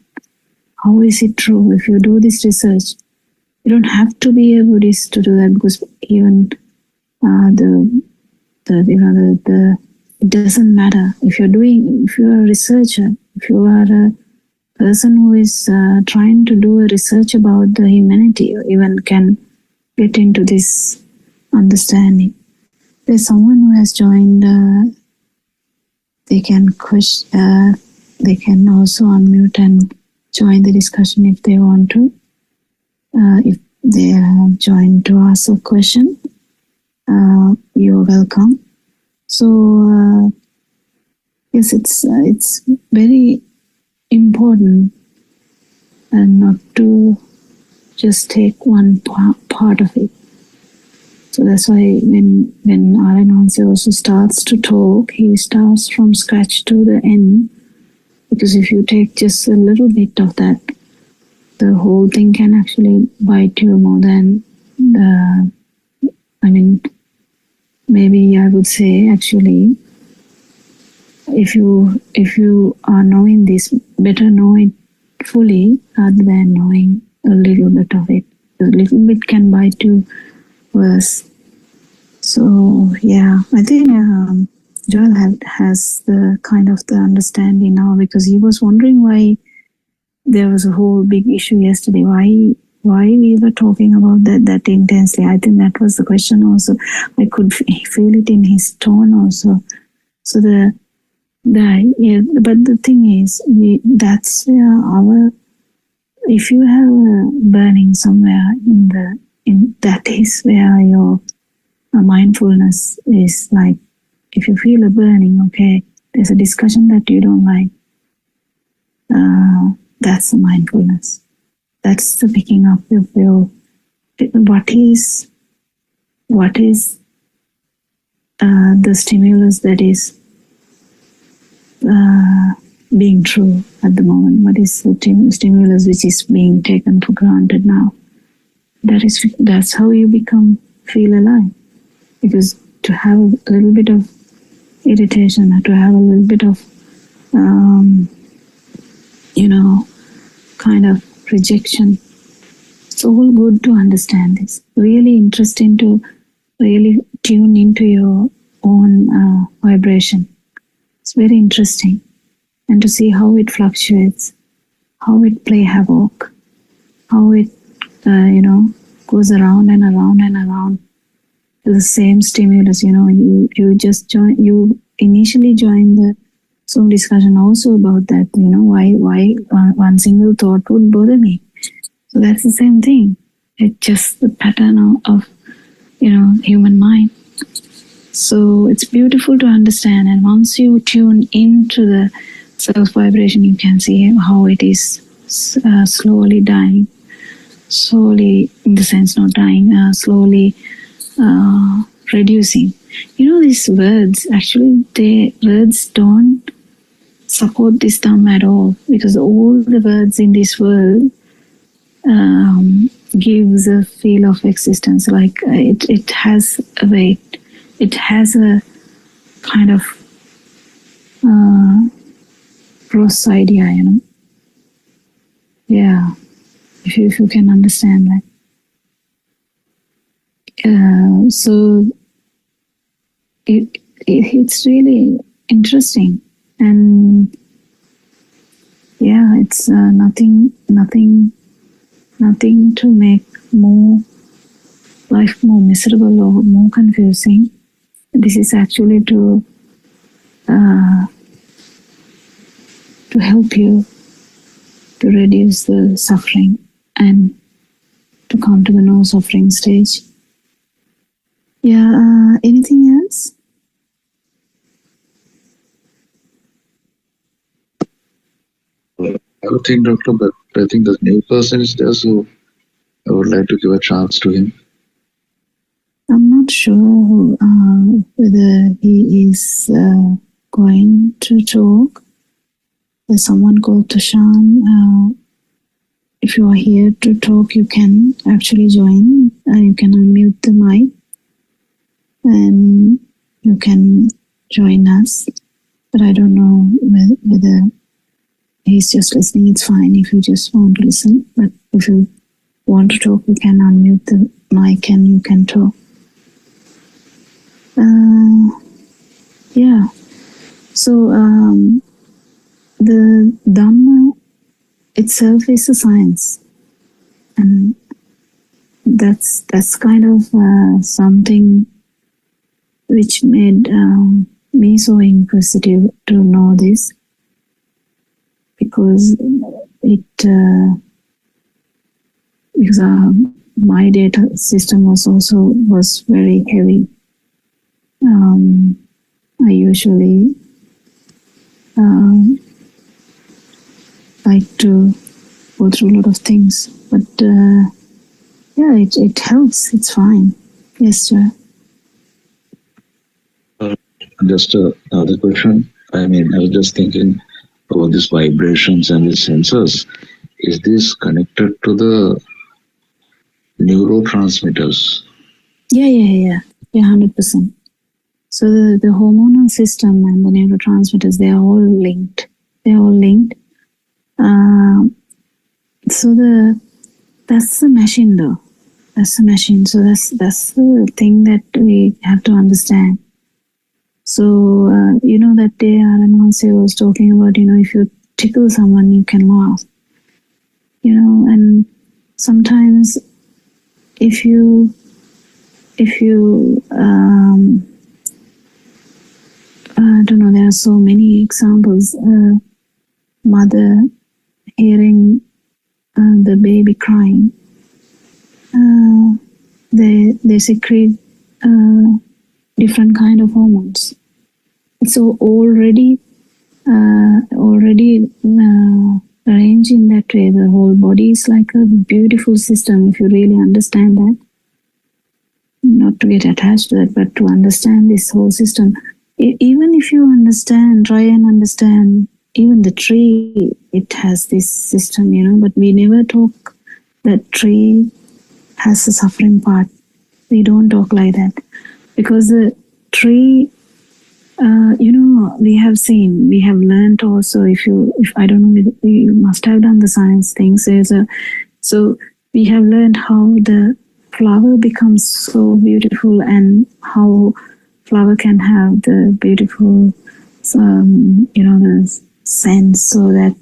How is it true? If you do this research, you don't have to be a Buddhist to do that, because even it doesn't matter. If you're a researcher, if you are a person who is trying to do a research about the humanity, or even can get into this understanding. There's someone who has joined. They can also unmute and join the discussion if they want to. If they have joined to ask a question, you're welcome. So yes, it's very important and not to just take one part of it. So that's why when Aranwansi also starts to talk, he starts from scratch to the end, because if you take just a little bit of that, the whole thing can actually bite you more than maybe I would say, actually, if you are knowing this, better know it fully rather than knowing a little bit of it. A little bit can bite you worse. So yeah, I think Joel has the kind of the understanding now, because he was wondering why there was a whole big issue yesterday. Why we were talking about that intensely. I think that was the question also. I could feel it in his tone also. So but the thing is, that's where if you have a burning somewhere that is where your mindfulness is. Like, if you feel a burning, okay, there's a discussion that you don't like, That's the mindfulness. That's the picking up of your what is the stimulus that is being true at the moment. What is the stimulus which is being taken for granted now? That's how you feel alive. Because to have a little bit of irritation, or to have a little bit of kind of rejection, it's all good to understand this. Really interesting to really tune into your own vibration. It's very interesting. And to see how it fluctuates, how it play havoc, how it, goes around and around and around to the same stimulus. You initially joined the Zoom discussion also about that, why one single thought would bother me. So that's the same thing. It's just the pattern of human mind. So it's beautiful to understand. And once you tune into the self vibration, you can see how it is slowly dying. Slowly, in the sense not dying, slowly reducing. These words, actually, words don't support this term at all, because all the words in this world gives a feel of existence, like it has a weight, it has a kind of gross idea, Yeah, if you can understand that. So it's really interesting, and yeah, it's nothing to make life more miserable or more confusing. This is actually to help you to reduce the suffering and to come to the no suffering stage. Yeah, anything else? I would think, Doctor, but I think the new person is there, so I would like to give a chance to him. I'm not sure whether he is going to talk. There's someone called Tushan. If you are here to talk, you can actually join. You can unmute the mic and you can join us. But I don't know whether he's just listening. It's fine if you just want to listen. But if you want to talk, you can unmute the mic and you can talk. Yeah. So the Dhamma itself is a science, and that's kind of something which made me so inquisitive to know this, because my data system was very heavy. I usually like to go through a lot of things, but yeah, it helps. It's fine. Yes, sir. Just another question. I was just thinking about these vibrations and these sensors. Is this connected to the neurotransmitters? Yeah, 100%. So the hormonal system and the neurotransmitters, they are all linked. So that's the machine, though. That's the machine. So that's the thing that we have to understand. So that day Aranwanse was talking about, if you tickle someone, you can laugh. And sometimes if you I don't know, there are so many examples. Mother hearing the baby crying, they secrete different kind of hormones. So already already arranged in that way. The whole body is like a beautiful system if you really understand that. Not to get attached to that, but to understand this whole system. Even if you understand, try and understand, even the tree, it has this system, but we never talk that tree has a suffering part. We don't talk like that. Because the tree, we have seen, we have learned also, if I don't know, you must have done the science things. So we have learned how the flower becomes so beautiful and how flower can have the beautiful, the scent, so that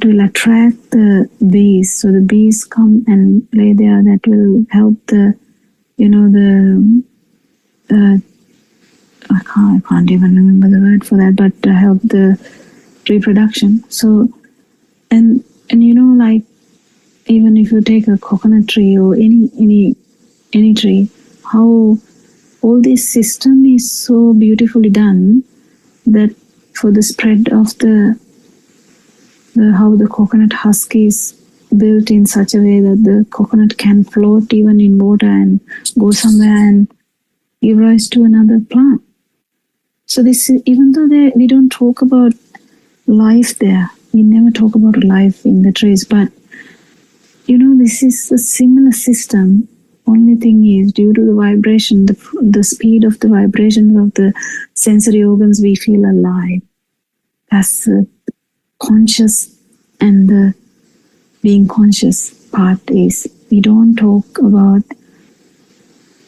will attract the bees. So the bees come and lay there. That will help the, I can't even remember the word for that, but help the reproduction. So, and like, even if you take a coconut tree or any tree, how all this system is so beautifully done that for the spread of the how the coconut husk is built in such a way that the coconut can float even in water and go somewhere and give rise to another plant. So this is, even though we don't talk about life there, we never talk about life in the trees, but this is a similar system. Only thing is, due to the vibration, the speed of the vibration of the sensory organs, we feel alive. That's the conscious, and the being conscious part is, we don't talk about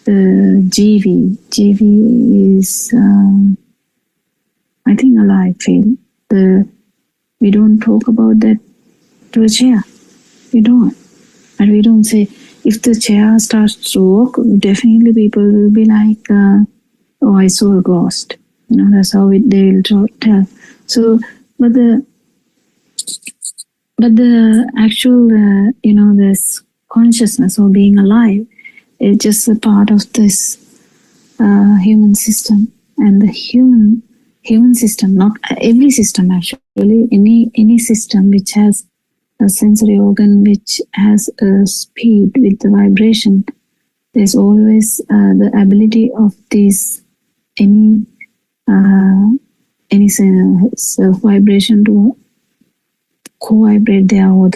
the GV. GV is, I think, alive feel. We don't talk about that to a chair. We don't. And we don't say, if the chair starts to walk, definitely people will be like, oh, I saw a ghost. That's how they will tell. So, but the actual, this consciousness or being alive is just a part of this human system. And the human system, not every system actually, any system which has a sensory organ which has a speed with the vibration, there's always the ability of this any self vibration to co-vibrate there, or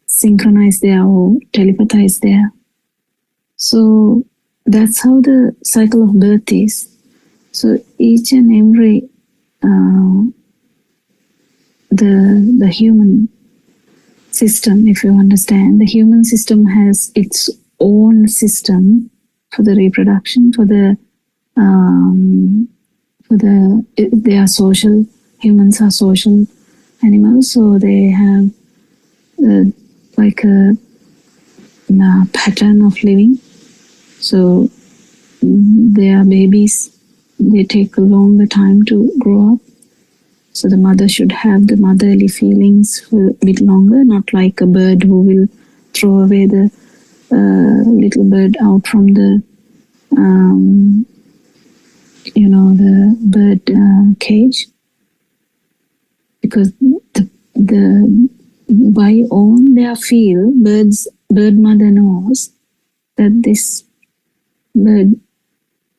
synchronize there, or telepathize there. So that's how the cycle of birth is. So each and every the human system, if you understand, the human system has its own system for the reproduction, they are social. Humans are social animals, so they have like a pattern of living. So their babies, they take a longer time to grow up. So the mother should have the motherly feelings for a bit longer, not like a bird who will throw away the little bird out from the the bird cage, because the by own their feel, bird mother knows that this bird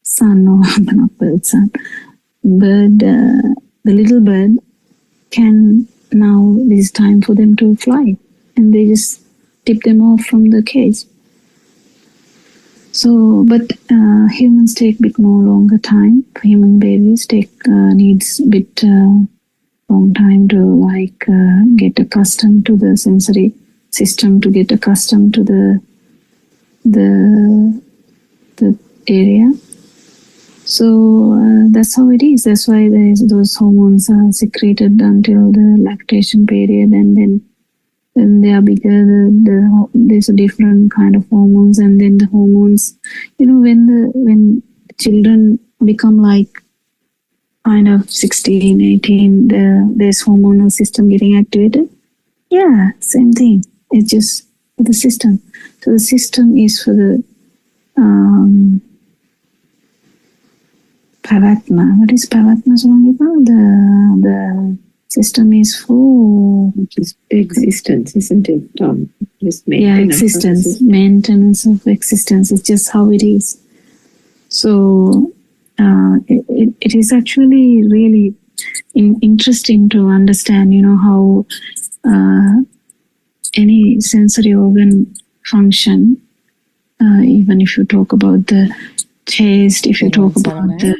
son, or not bird son, the little bird can now, it is time for them to fly, and they just tip them off from the cage. So, but humans take a bit more longer time. Human babies needs a bit long time to get accustomed to the sensory system, to get accustomed to the area. So that's how it is. That's why those hormones are secreted until the lactation period, and then when they are bigger, there's a different kind of hormones, and then the hormones, when children become like kind of 16, 18, there's hormonal system getting activated. Yeah, same thing. It's just the system. So the system is for the Pavatma. What is Pavatma, Suramika? The system is for Just existence, isn't it? Just yeah, maintenance. existence, maintenance of existence. It's just how it is. So it is actually really interesting to understand, how any sensory organ function. Even if you talk about the taste, if you talk about the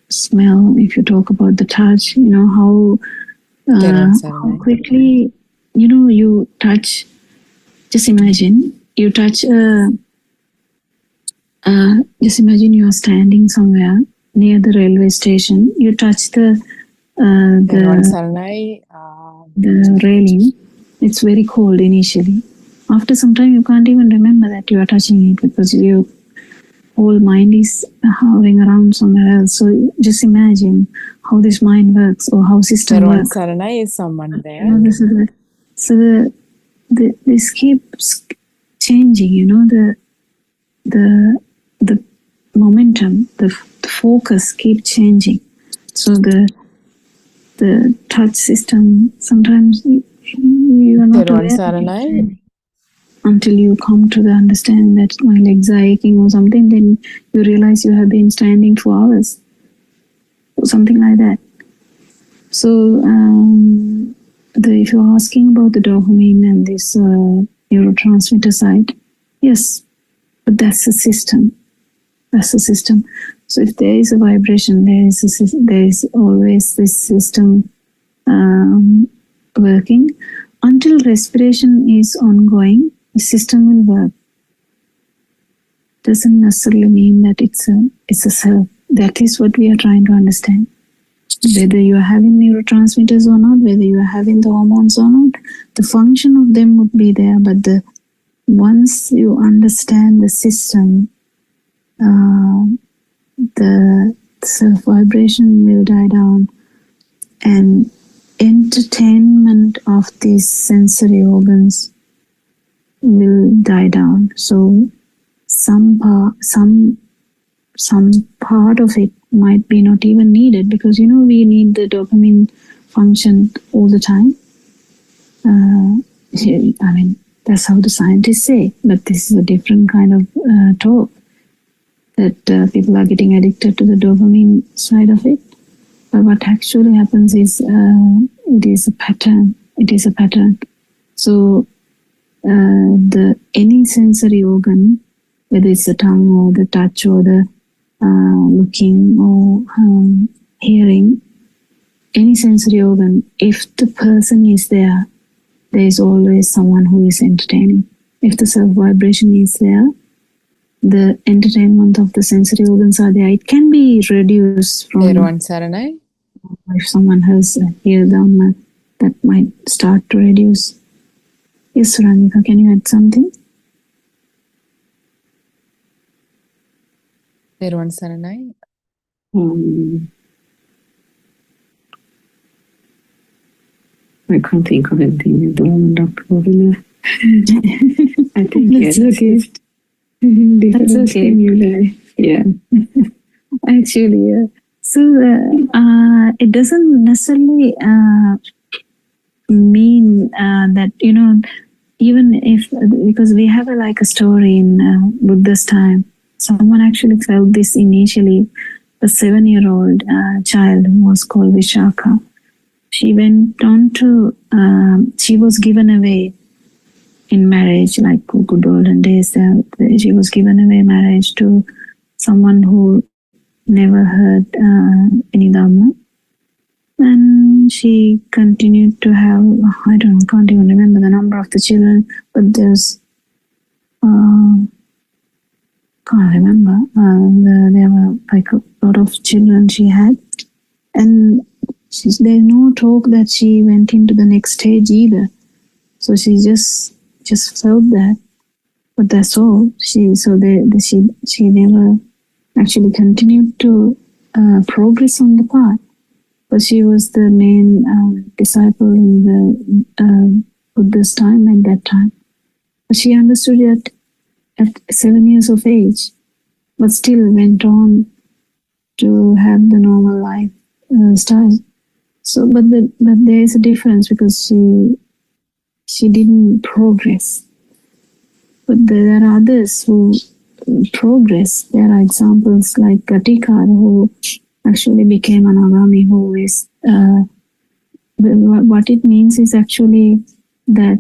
smell, if you talk about the touch, how quickly, you touch. Just imagine you touch. Just imagine you are standing somewhere near the railway station. You touch the railing. It's very cold initially. After some time, you can't even remember that you are touching it because your whole mind is hovering around somewhere else. So just imagine how this mind works or how system works. Sarana, is someone there? This keeps changing. The momentum, the focus keeps changing. So the touch system sometimes you are not aware until you come to the understanding that my legs are aching or something. Then you realize you have been standing for hours or something like that. So if you're asking about the dopamine and this neurotransmitter side, yes, but that's a system. That's a system. So if there is a vibration, there is always this system working. Until respiration is ongoing, the system will work. Doesn't necessarily mean that it's a self. That is what we are trying to understand. Whether you are having neurotransmitters or not, whether you are having the hormones or not, the function of them would be there. But once you understand the system, the self vibration will die down, and entertainment of these sensory organs will die down. So some part of it might be not even needed, because we need the dopamine function all the time. I mean, that's how the scientists say, but this is a different kind of talk, that people are getting addicted to the dopamine side of it. But what actually happens is it is a pattern. It is a pattern. So any sensory organ, whether it's the tongue or the touch or the looking or hearing, any sensory organ, if the person is there, there is always someone who is entertaining. If the self vibration is there, the entertainment of the sensory organs are there. It can be reduced from if someone has ear down, that might start to reduce. Yes, Suramika, can you add something? I can't think of anything at the moment, Dr. Govila. I think That's okay. That's okay. Stimuli. Yeah. Actually, yeah. So it doesn't necessarily mean that, even if, because we have a story in Buddha's time, someone actually felt this initially. A 7-year-old child who was called Vishaka. She went on to, she was given away in marriage, like good olden days. She was given away marriage to someone who never heard any Dhamma. And she continued to have, I can't even remember the number of the children, but there's, can't remember. There were a lot of children she had. And there's no talk that she went into the next stage either. So she just felt that. But that's all. She never actually continued to progress on the path. But she was the main disciple in the Buddha's time at that time. But she understood that at 7 years of age, but still went on to have the normal life style. So, but there is a difference because she didn't progress. But there are others who progress. There are examples like Gatikar, who actually became an Agami, who is what it means is actually that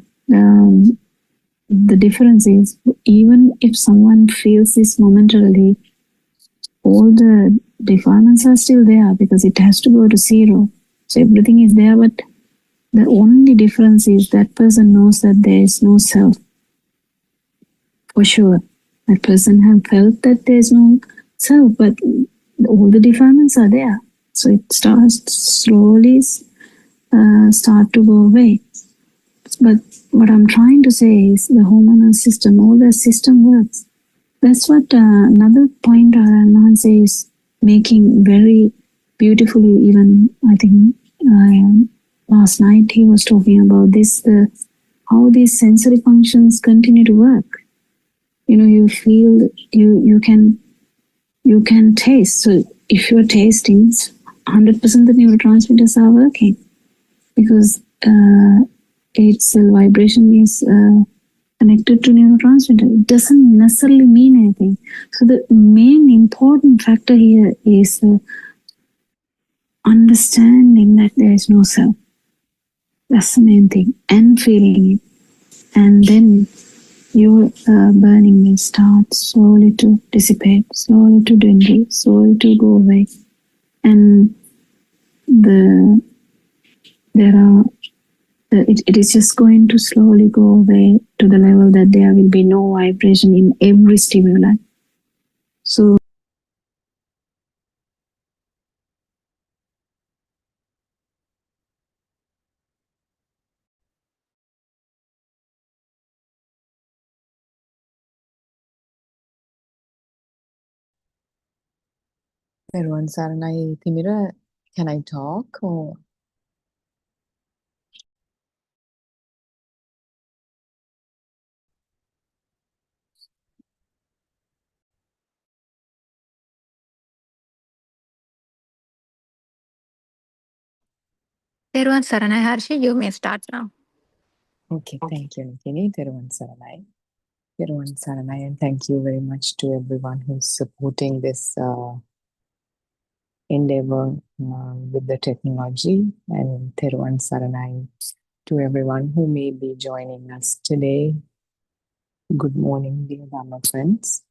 the difference is, even if someone feels this momentarily, all the defilements are still there because it has to go to zero. So everything is there, but the only difference is that person knows that there is no self. For sure, that person have felt that there is no self, but all the defilements are there. So it starts slowly start to go away. But what I'm trying to say is the hormonal system, all the system works. That's what another point Nancy is making very beautifully. Even I think last night he was talking about this, how these sensory functions continue to work. You know, you feel, you can taste. So if you're tasting, 100% the neurotransmitters are working because its cell vibration is connected to neurotransmitter. It doesn't necessarily mean anything. So the main important factor here is understanding that there is no self. That's the main thing, and feeling it, and then your burning will start slowly to dissipate, slowly to dwindle, slowly to go away, and it is just going to slowly go away to the level that there will be no vibration in every stimuli. So Peruan Saranai Timira, can I talk or? Teruvan Saranai, Harshi, you may start now. Okay, thank you, Nikini. Teruvan Saranai. Teruvan Saranai, and thank you very much to everyone who's supporting this endeavor with the technology. And Teruvan Saranai to everyone who may be joining us today. Good morning, dear Dharma friends.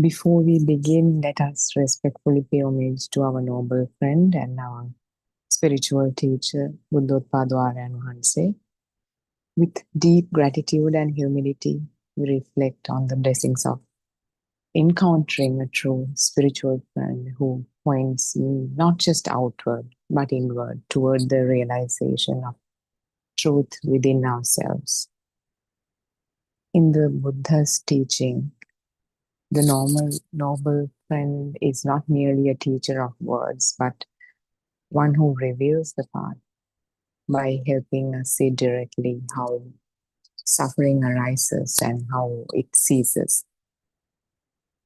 Before we begin, let us respectfully pay homage to our noble friend and our spiritual teacher, Buddothpado Aryan Wahanse. With deep gratitude and humility, we reflect on the blessings of encountering a true spiritual friend who points not just outward, but inward toward the realization of truth within ourselves. In the Buddha's teaching, the noble friend is not merely a teacher of words, but one who reveals the path by helping us see directly how suffering arises and how it ceases.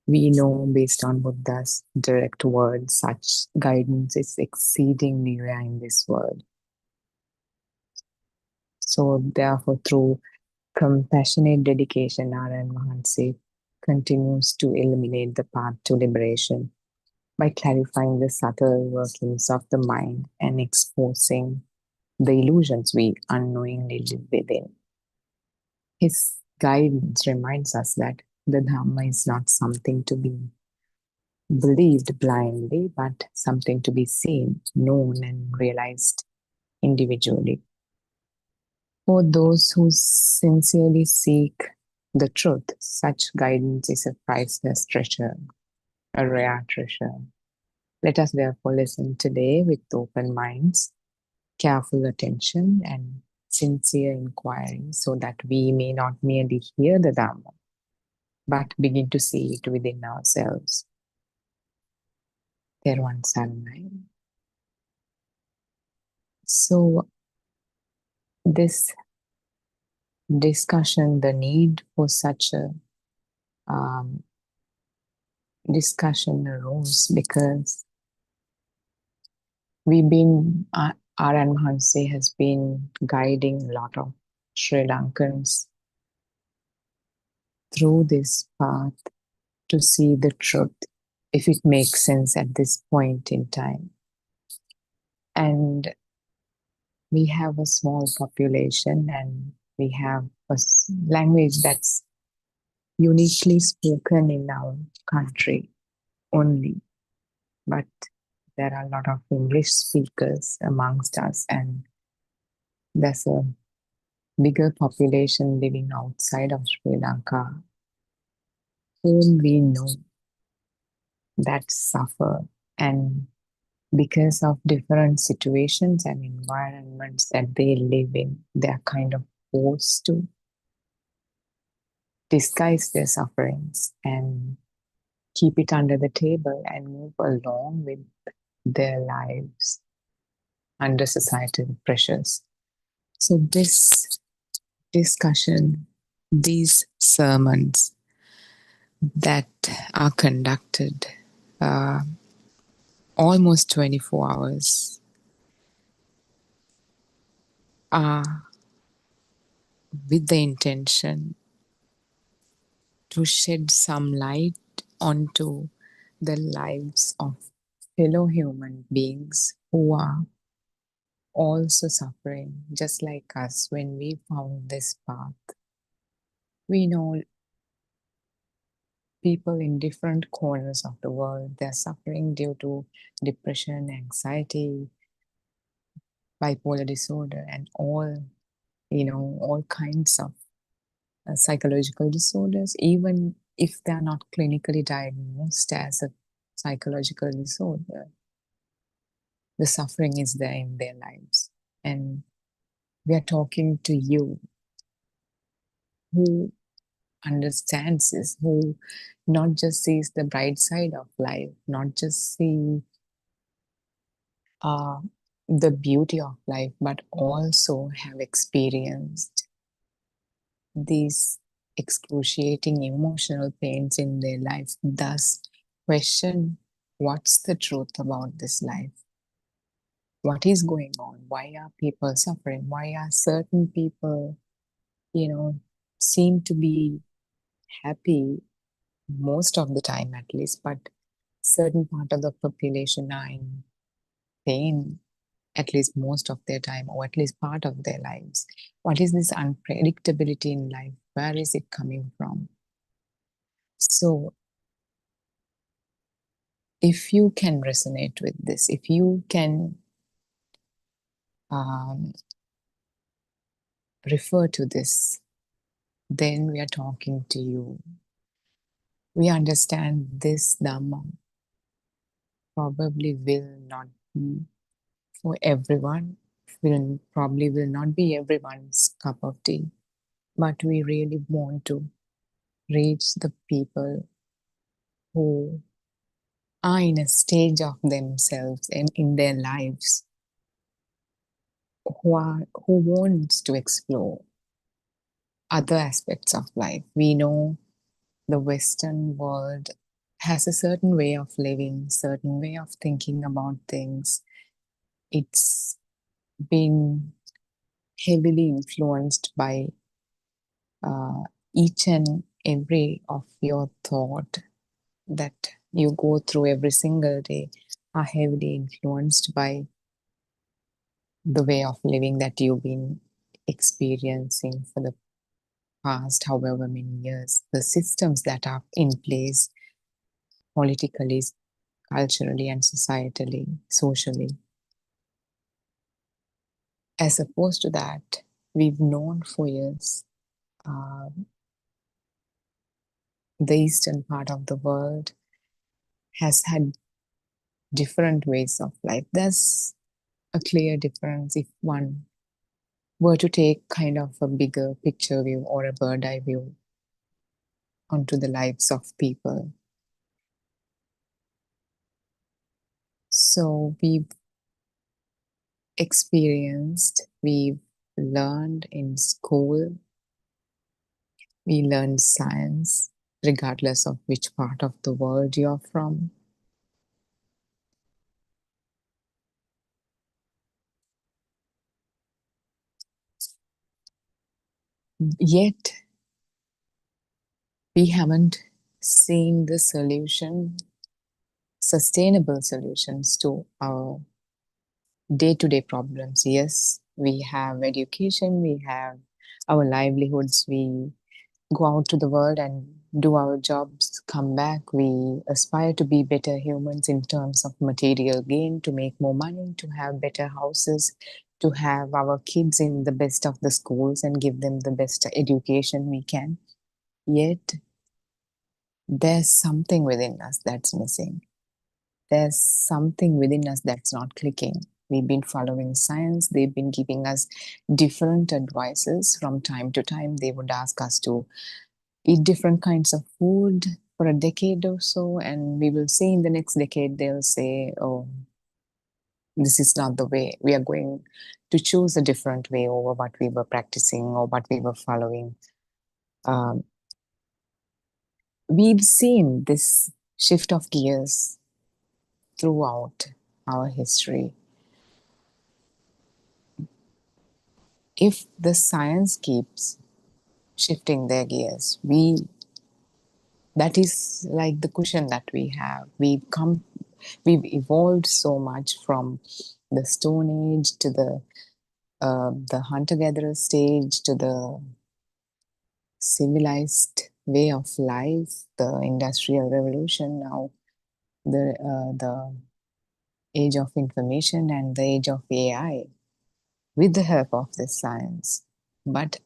We know based on Buddha's direct words, such guidance is exceedingly rare in this world. So therefore, through compassionate dedication, Aryan Wahanse continues to illuminate the path to liberation by clarifying the subtle workings of the mind and exposing the illusions we unknowingly live within. His guidance reminds us that the Dhamma is not something to be believed blindly, but something to be seen, known, and realized individually. For those who sincerely seek the truth, such guidance is a priceless treasure, a rare treasure. Let us therefore listen today with open minds, careful attention, and sincere inquiry so that we may not merely hear the Dhamma, but begin to see it within ourselves. Teruvan Saranai. So, this discussion, the need for such a discussion arose because R.N. Mahansi has been guiding a lot of Sri Lankans through this path to see the truth, if it makes sense at this point in time. And we have a small population and we have a language that's uniquely spoken in our country only. But there are a lot of English speakers amongst us, and there's a bigger population living outside of Sri Lanka whom we know that suffer, and because of different situations and environments that they live in, they're kind of forced to disguise their sufferings and keep it under the table and move along with their lives under societal pressures. So this discussion, these sermons that are conducted almost 24 hours are with the intention to shed some light onto the lives of fellow human beings who are also suffering just like us. When we found this path, we know people in different corners of the world, they're suffering due to depression, anxiety, bipolar disorder, and all kinds of psychological disorders. Even if they're not clinically diagnosed as a psychological disorder, the suffering is there in their lives. And we are talking to you who understands this, who not just sees the bright side of life, not just see the beauty of life, but also have experienced these excruciating emotional pains in their life, thus question what's the truth about this life? What is going on? Why are people suffering? Why are certain people, seem to be happy most of the time at least, but certain part of the population are in pain at least most of their time, or at least part of their lives? What is this unpredictability in life? Where is it coming from? So if you can resonate with this, if you can refer to this, then we are talking to you. We understand this Dhamma probably will not be for everyone, probably will not be everyone's cup of tea, but we really want to reach the people who are in a stage of themselves and in their lives who wants to explore other aspects of life. We know the Western world has a certain way of living, certain way of thinking about things. It's been heavily influenced by each and every of your thought that you go through every single day are heavily influenced by the way of living that you've been experiencing for the past however many years. The systems that are in place politically, culturally, and societally, socially. As opposed to that, we've known for years the eastern part of the world has had different ways of life. There's a clear difference if one were to take kind of a bigger picture view or a bird eye view onto the lives of people. So we've experienced, we've learned in school, we learned science, regardless of which part of the world you're from. Yet, we haven't seen the solution, sustainable solutions to our day-to-day problems. Yes, we have education, we have our livelihoods, we go out to the world and do our jobs, come back. We aspire to be better humans in terms of material gain, to make more money, to have better houses, to have our kids in the best of the schools and give them the best education we can. Yet, there's something within us that's missing. There's something within us that's not clicking. We've been following science. They've been giving us different advices from time to time. They would ask us to eat different kinds of food for a decade or so, and we will see in the next decade, they'll say, oh, this is not the way. We are going to choose a different way over what we were practicing or what we were following. We've seen this shift of gears throughout our history. If the science keeps shifting their gears, that is like the cushion that we have. We've evolved so much from the Stone Age to the hunter-gatherer stage to the civilized way of life, the Industrial Revolution, now the age of information and the age of AI, with the help of this science. But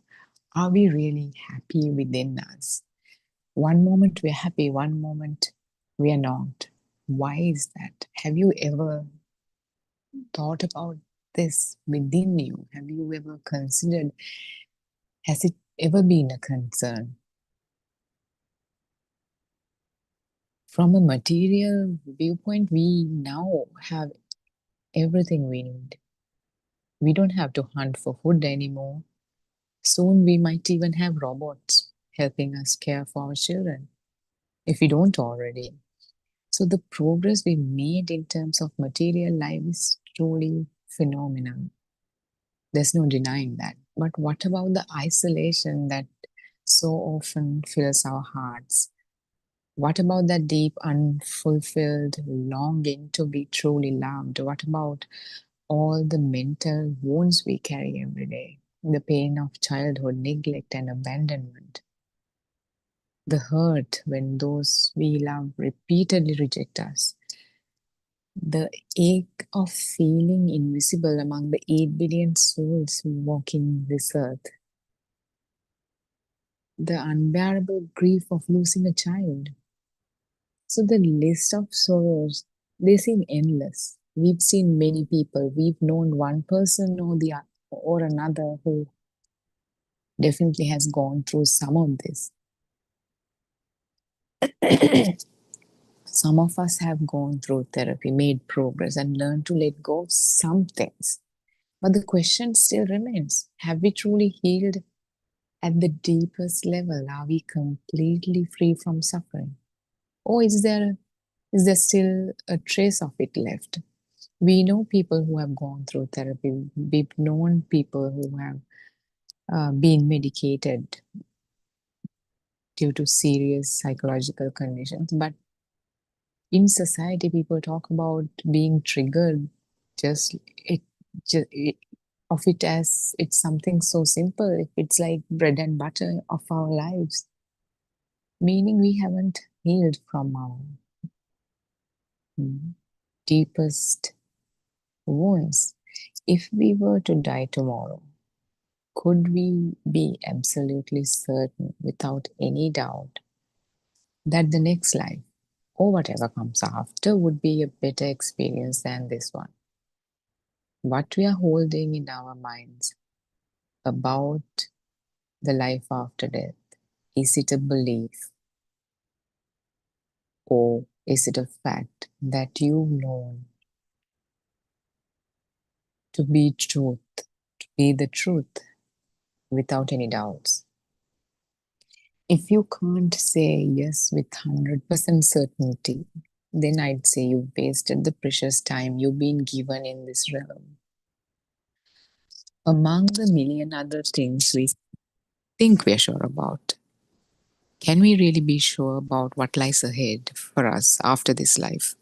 are we really happy within us? One moment we're happy, one moment we are not. Why is that? Have you ever thought about this within you? Have you ever considered, has it ever been a concern? From a material viewpoint, we now have everything we need. We don't have to hunt for food anymore. Soon we might even have robots helping us care for our children, if we don't already. So the progress we made in terms of material life is truly phenomenal. There's no denying that. But what about the isolation that so often fills our hearts? What about that deep, unfulfilled longing to be truly loved? What about all the mental wounds we carry every day? The pain of childhood, neglect, and abandonment. The hurt when those we love repeatedly reject us. The ache of feeling invisible among the 8 billion souls walking this earth. The unbearable grief of losing a child. So the list of sorrows, they seem endless. We've seen many people. We've known one person or another who definitely has gone through some of this. Some of us have gone through therapy, made progress, and learned to let go of some things. But the question still remains, have we truly healed at the deepest level? Are we completely free from suffering? Or is there still a trace of it left? We know people who have gone through therapy. We've known people who have been medicated due to serious psychological conditions. But in society, people talk about being triggered of it as it's something so simple. If it's like bread and butter of our lives, meaning we haven't healed from our deepest wounds. If we were to die tomorrow, could we be absolutely certain, without any doubt, that the next life, or whatever comes after, would be a better experience than this one? What we are holding in our minds about the life after death, is it a belief, or is it a fact that you've known to be truth, to be the truth without any doubts? If you can't say yes with 100% certainty, then I'd say you've wasted the precious time you've been given in this realm. Among the million other things we think we're sure about, can we really be sure about what lies ahead for us after this life?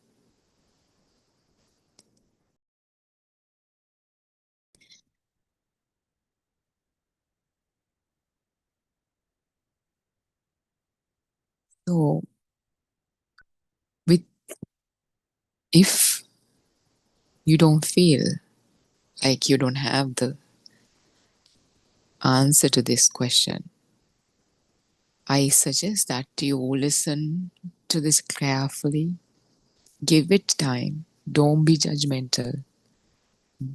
So, if you don't feel like you don't have the answer to this question, I suggest that you listen to this carefully, give it time, don't be judgmental,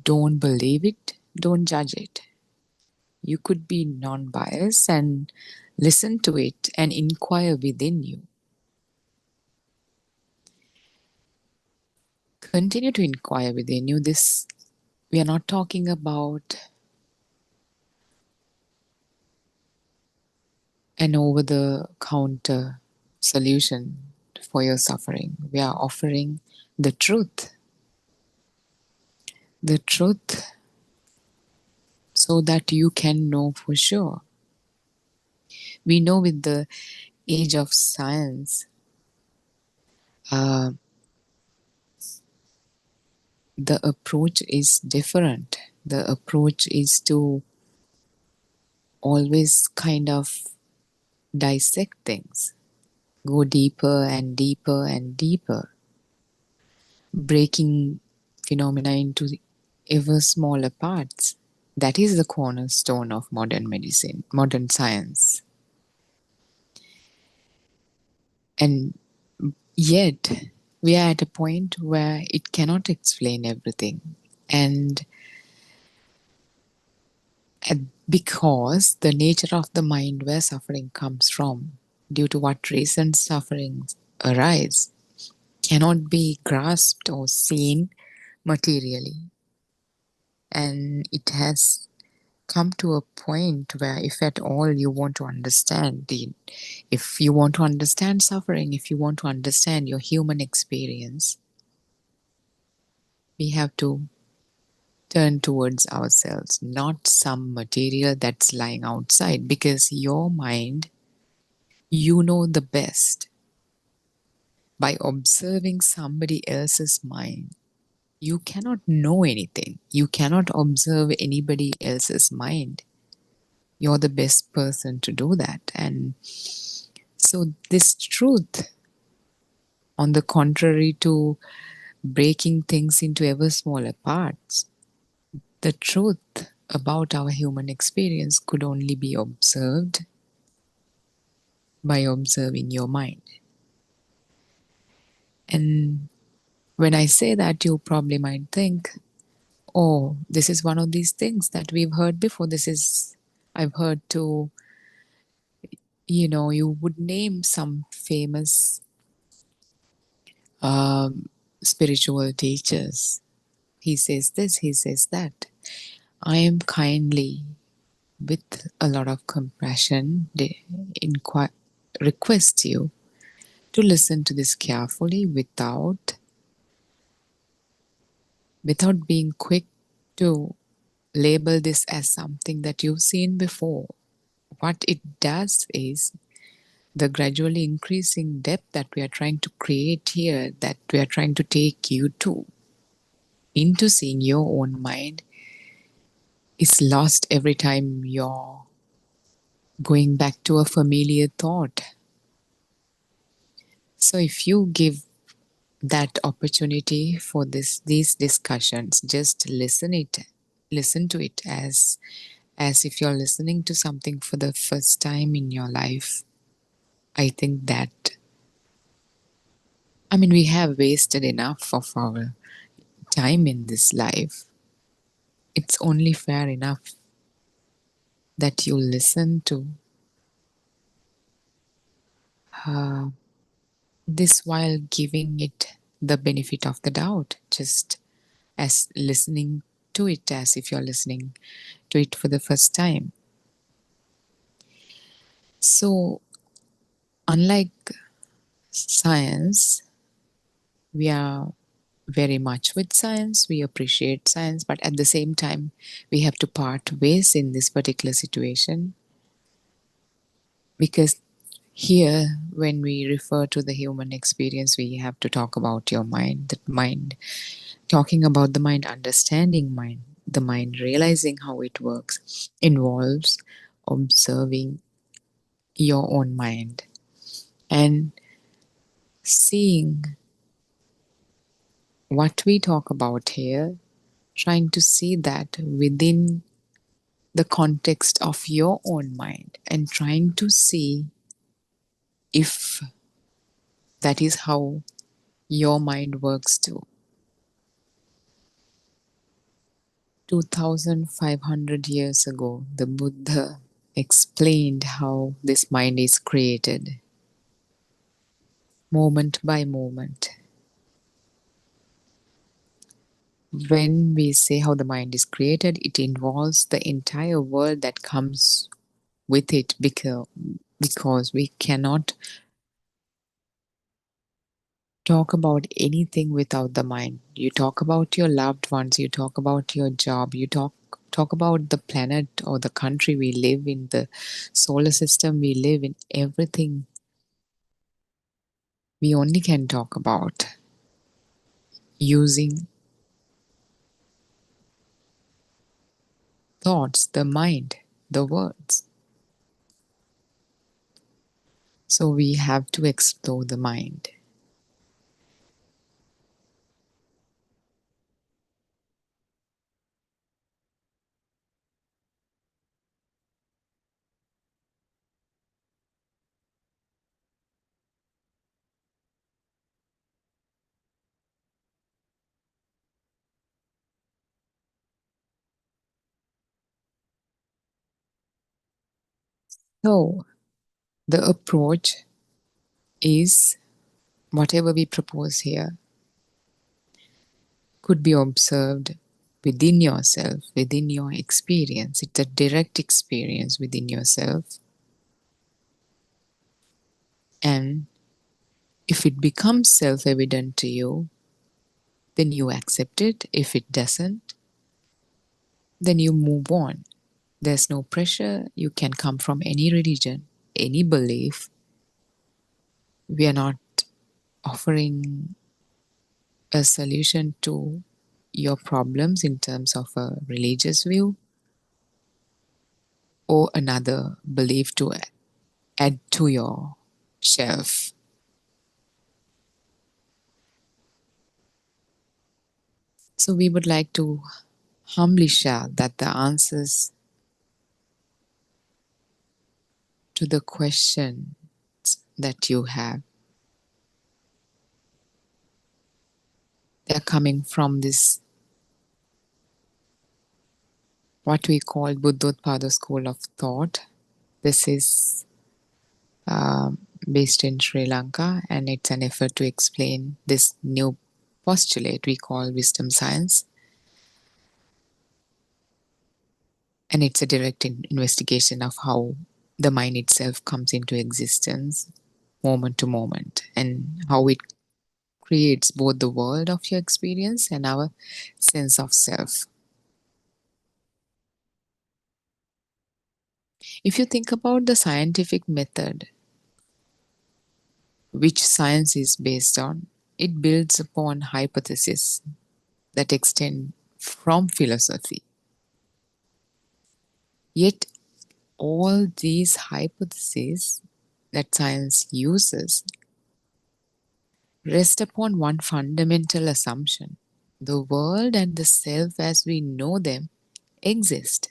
don't believe it, don't judge it. You could be non biased and listen to it and inquire within you. Continue to inquire within you. We are not talking about an over the counter solution for your suffering. We are offering the truth. The truth so that you can know for sure. We know with the age of science, the approach is different. The approach is to always kind of dissect things, go deeper and deeper and deeper, breaking phenomena into ever smaller parts. That is the cornerstone of modern medicine, modern science. And yet, we are at a point where it cannot explain everything. And because the nature of the mind where suffering comes from, due to what reasons sufferings arise, cannot be grasped or seen materially. And it has come to a point where, if at all you want to understand if you want to understand suffering, if you want to understand your human experience, we have to turn towards ourselves, not some material that's lying outside, because your mind, you know the best. By observing somebody else's mind, you cannot know anything. You cannot observe anybody else's mind. You're the best person to do that. And so this truth, on the contrary to breaking things into ever smaller parts, the truth about our human experience could only be observed by observing your mind. And when I say that, you probably might think, oh, this is one of these things that we've heard before. I've heard too, you would name some famous spiritual teachers. He says this, he says that. I am kindly, with a lot of compassion, request you to listen to this carefully without being quick to label this as something that you've seen before. What it does is the gradually increasing depth that we are trying to create here, that we are trying to take you to, into seeing your own mind, is lost every time you're going back to a familiar thought. So if you give that opportunity for these discussions, just listen to it as if you're listening to something for the first time in your life. I think that, we have wasted enough of our time in this life. It's only fair enough that you listen to this while giving it the benefit of the doubt, just as listening to it as if you're listening to it for the first time. So Unlike science, we are very much with science, we appreciate science, but at the same time, we have to part ways in this particular situation because here, when we refer to the human experience, we have to talk about your mind, that mind, talking about the mind, understanding mind, the mind, realizing how it works, involves observing your own mind and seeing what we talk about here, trying to see that within the context of your own mind and trying to see if that is how your mind works too. 2500 years ago, the Buddha explained how this mind is created moment by moment. When we say how the mind is created, it involves the entire world that comes with it because we cannot talk about anything without the mind. You talk about your loved ones, you talk about your job, you talk about the planet or the country we live in, the solar system we live in, everything we only can talk about using thoughts, the mind, the words. So we have to explore the mind. So the approach is whatever we propose here could be observed within yourself, within your experience. It's a direct experience within yourself. And if it becomes self-evident to you, then you accept it. If it doesn't, then you move on. There's no pressure. You can come from any religion, any belief. We are not offering a solution to your problems in terms of a religious view or another belief to add to your shelf. So we would like to humbly share that the answers to the questions that you have, they're coming from this, what we call Buddothpado school of thought. This is based in Sri Lanka, and it's an effort to explain this new postulate we call wisdom science. And it's a direct investigation of how the mind itself comes into existence moment to moment and how it creates both the world of your experience and our sense of self. If you think about the scientific method, which science is based on, it builds upon hypotheses that extend from philosophy. Yet, all these hypotheses that science uses rest upon one fundamental assumption: the world and the self as we know them exist.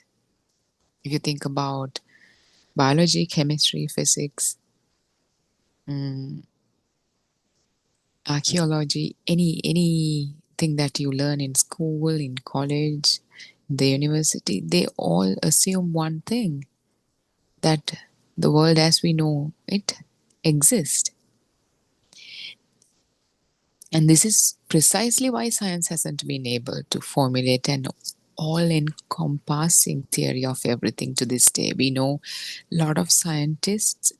If you think about biology, chemistry, physics, archaeology, anything that you learn in school, in college, the university, they all assume one thing, that the world as we know it exists. And this is precisely why science hasn't been able to formulate an all-encompassing theory of everything to this day. We know a lot of scientists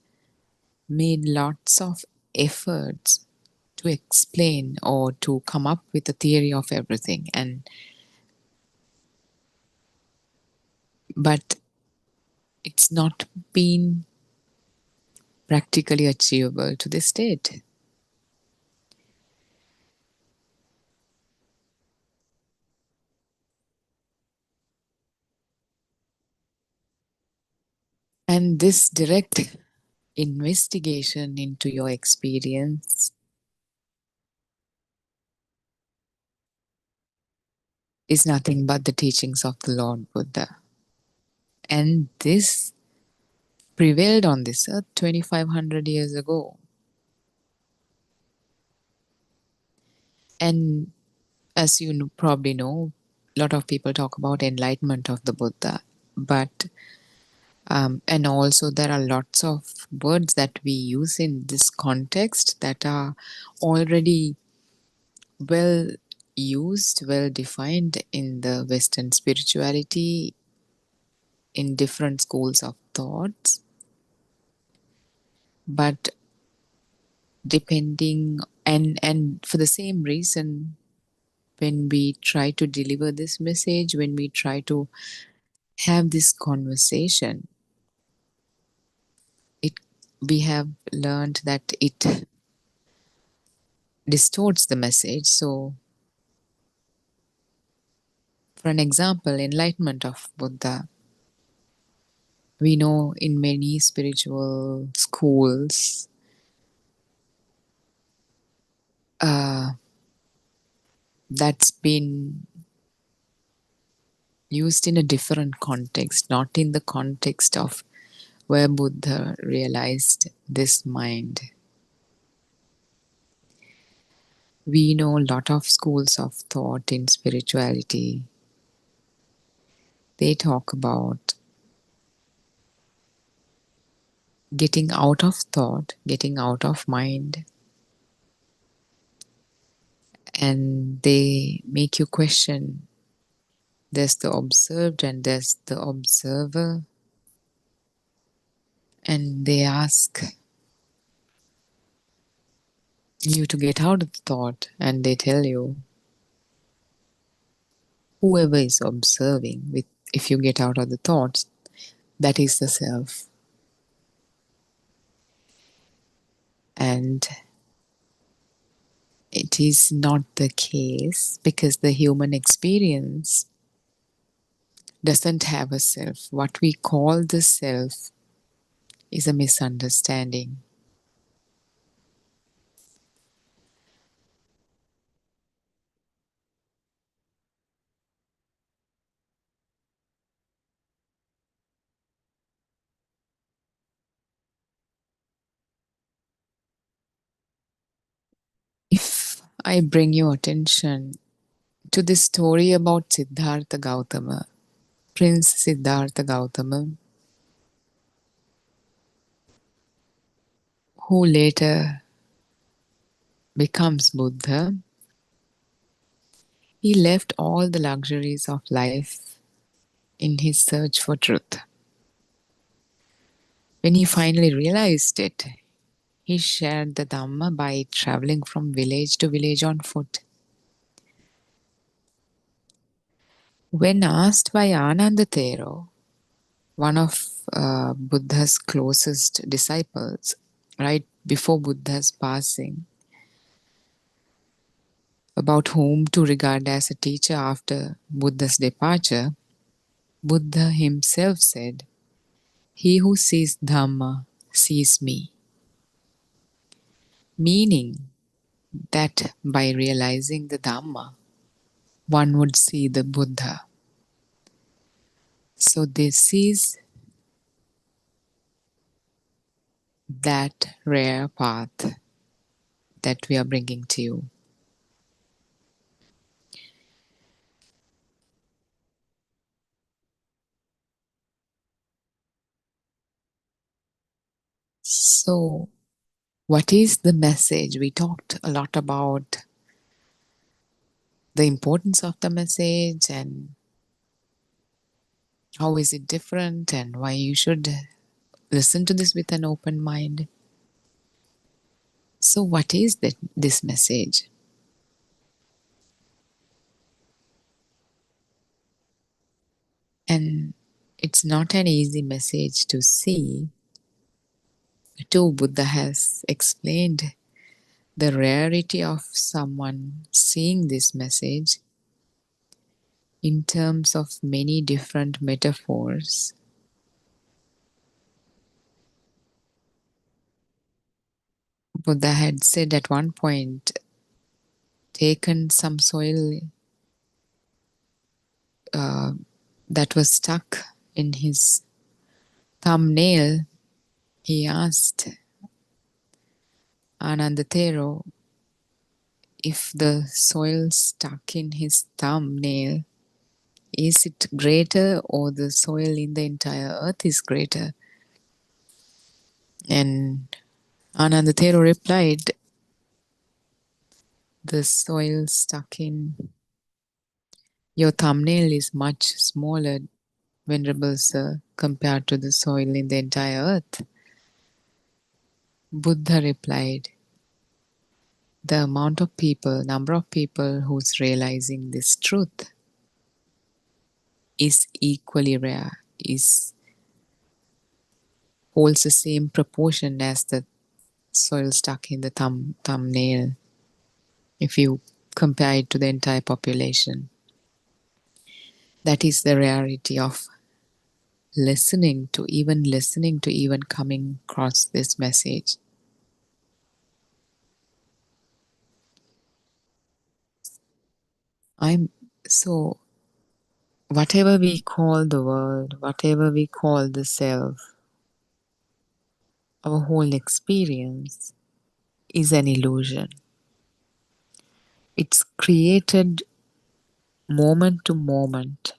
made lots of efforts to explain or to come up with a theory of everything, but it's not been practically achievable to this date. And this direct investigation into your experience is nothing but the teachings of the Lord Buddha. And this prevailed on this earth 2500 years ago. And as you probably know, a lot of people talk about enlightenment of the Buddha, but and also there are lots of words that we use in this context that are already well used, well defined in the Western spirituality, in different schools of thoughts. But depending, and for the same reason, when we try to deliver this message, when we try to have this conversation, we have learned that it distorts the message. So, for an example, enlightenment of Buddha, we know in many spiritual schools, that's been used in a different context, not in the context of where Buddha realized this mind. We know a lot of schools of thought in spirituality. They talk about getting out of thought, getting out of mind, and they make you question. There's the observed and there's the observer, and they ask you to get out of the thought, and they tell you whoever is observing, if you get out of the thoughts, that is the self. And it is not the case, because the human experience doesn't have a self. What we call the self is a misunderstanding. If I bring your attention to this story about Siddhartha Gautama, Prince Siddhartha Gautama, who later becomes Buddha, he left all the luxuries of life in his search for truth. When he finally realized it, he shared the Dhamma by traveling from village to village on foot. When asked by Ananda Thero, one of Buddha's closest disciples, right before Buddha's passing, about whom to regard as a teacher after Buddha's departure, Buddha himself said, "He who sees Dhamma sees me." Meaning that by realizing the Dhamma, one would see the Buddha. So this is that rare path that we are bringing to you. So, what is the message? We talked a lot about the importance of the message and how is it different and why you should listen to this with an open mind. So what is this message? And it's not an easy message to see. Too, Buddha has explained the rarity of someone seeing this message in terms of many different metaphors. Buddha had said at one point, taken some soil that was stuck in his thumbnail. He asked Anandathero if the soil stuck in his thumbnail, is it greater or the soil in the entire earth is greater? And Anandathero replied, the soil stuck in your thumbnail is much smaller, Venerable Sir, compared to the soil in the entire earth. Buddha replied, the number of people who's realizing this truth is equally rare, holds the same proportion as the soil stuck in the thumbnail if you compare it to the entire population. That is the rarity of listening to even coming across this message. So whatever we call the world, whatever we call the self, our whole experience is an illusion. It's created moment to moment,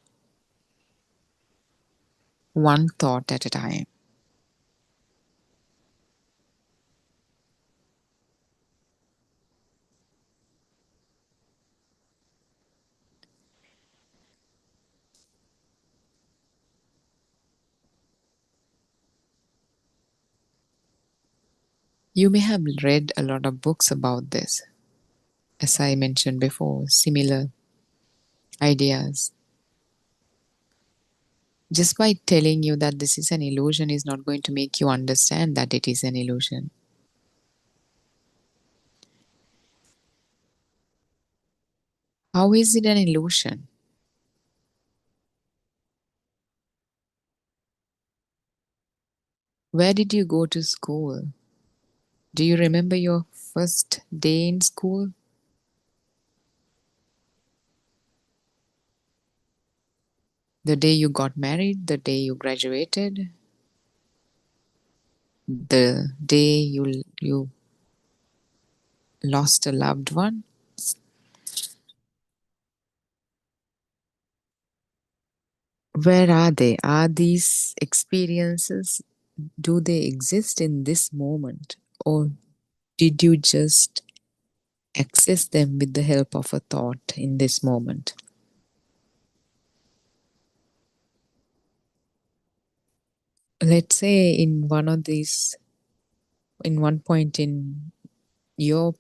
one thought at a time. You may have read a lot of books about this, as I mentioned before, similar ideas. Just by telling you that this is an illusion is not going to make you understand that it is an illusion. How is it an illusion? Where did you go to school? Do you remember your first day in school? The day you got married, the day you graduated, the day you lost a loved one? Where are they? Are these experiences, do they exist in this moment? Or did you just access them with the help of a thought in this moment? Let's say in one point in your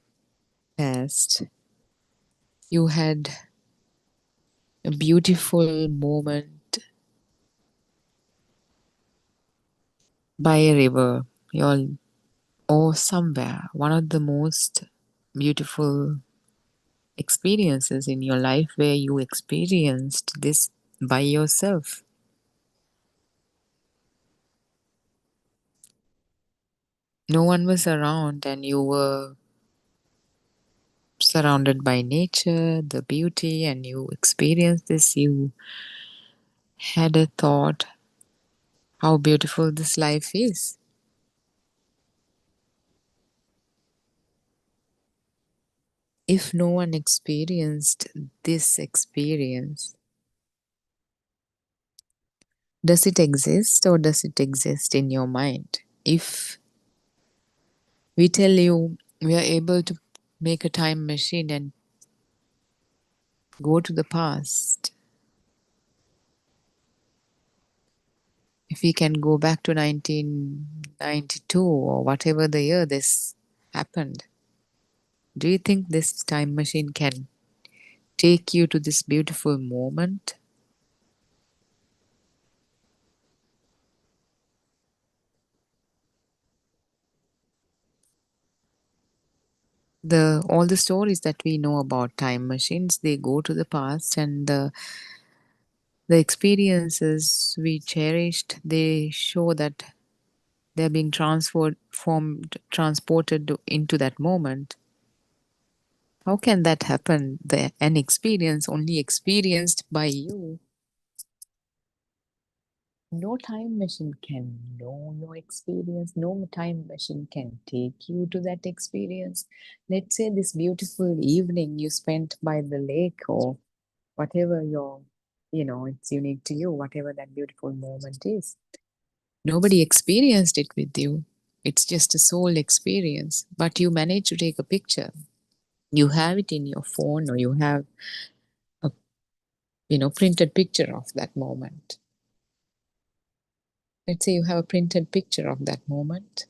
past, you had a beautiful moment by a river, or somewhere, one of the most beautiful experiences in your life where you experienced this by yourself. No one was around and you were surrounded by nature, the beauty, and you experienced this. You had a thought how beautiful this life is. If no one experienced this experience, does it exist or does it exist in your mind? If we tell you we are able to make a time machine and go to the past, if we can go back to 1992 or whatever the year this happened, Do you think this time machine can take you to this beautiful moment? All the stories that we know about time machines, they go to the past, and the experiences we cherished, they show that they're being transported into that moment. How can that happen? An experience only experienced by you. No time machine can know your experience. No time machine can take you to that experience. Let's say this beautiful evening you spent by the lake, or whatever it's unique to you, whatever that beautiful moment is. Nobody experienced it with you. It's just a soul experience, but you manage to take a picture. You have it in your phone, or you have a printed picture of that moment. Let's say you have a printed picture of that moment.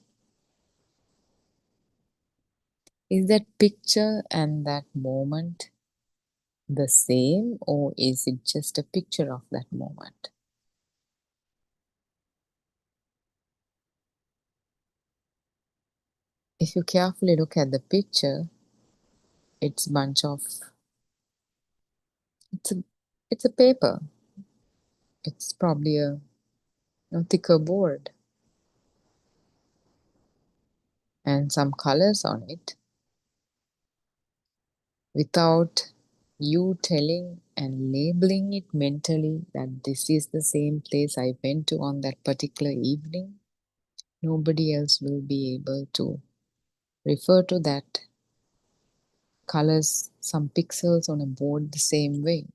Is that picture and that moment the same, or is it just a picture of that moment? If you carefully look at the picture, it's it's a paper. It's probably a thicker board and some colors on it. Without you telling and labeling it mentally that this is the same place I went to on that particular evening, nobody else will be able to refer to that colors, some pixels on a board the same way.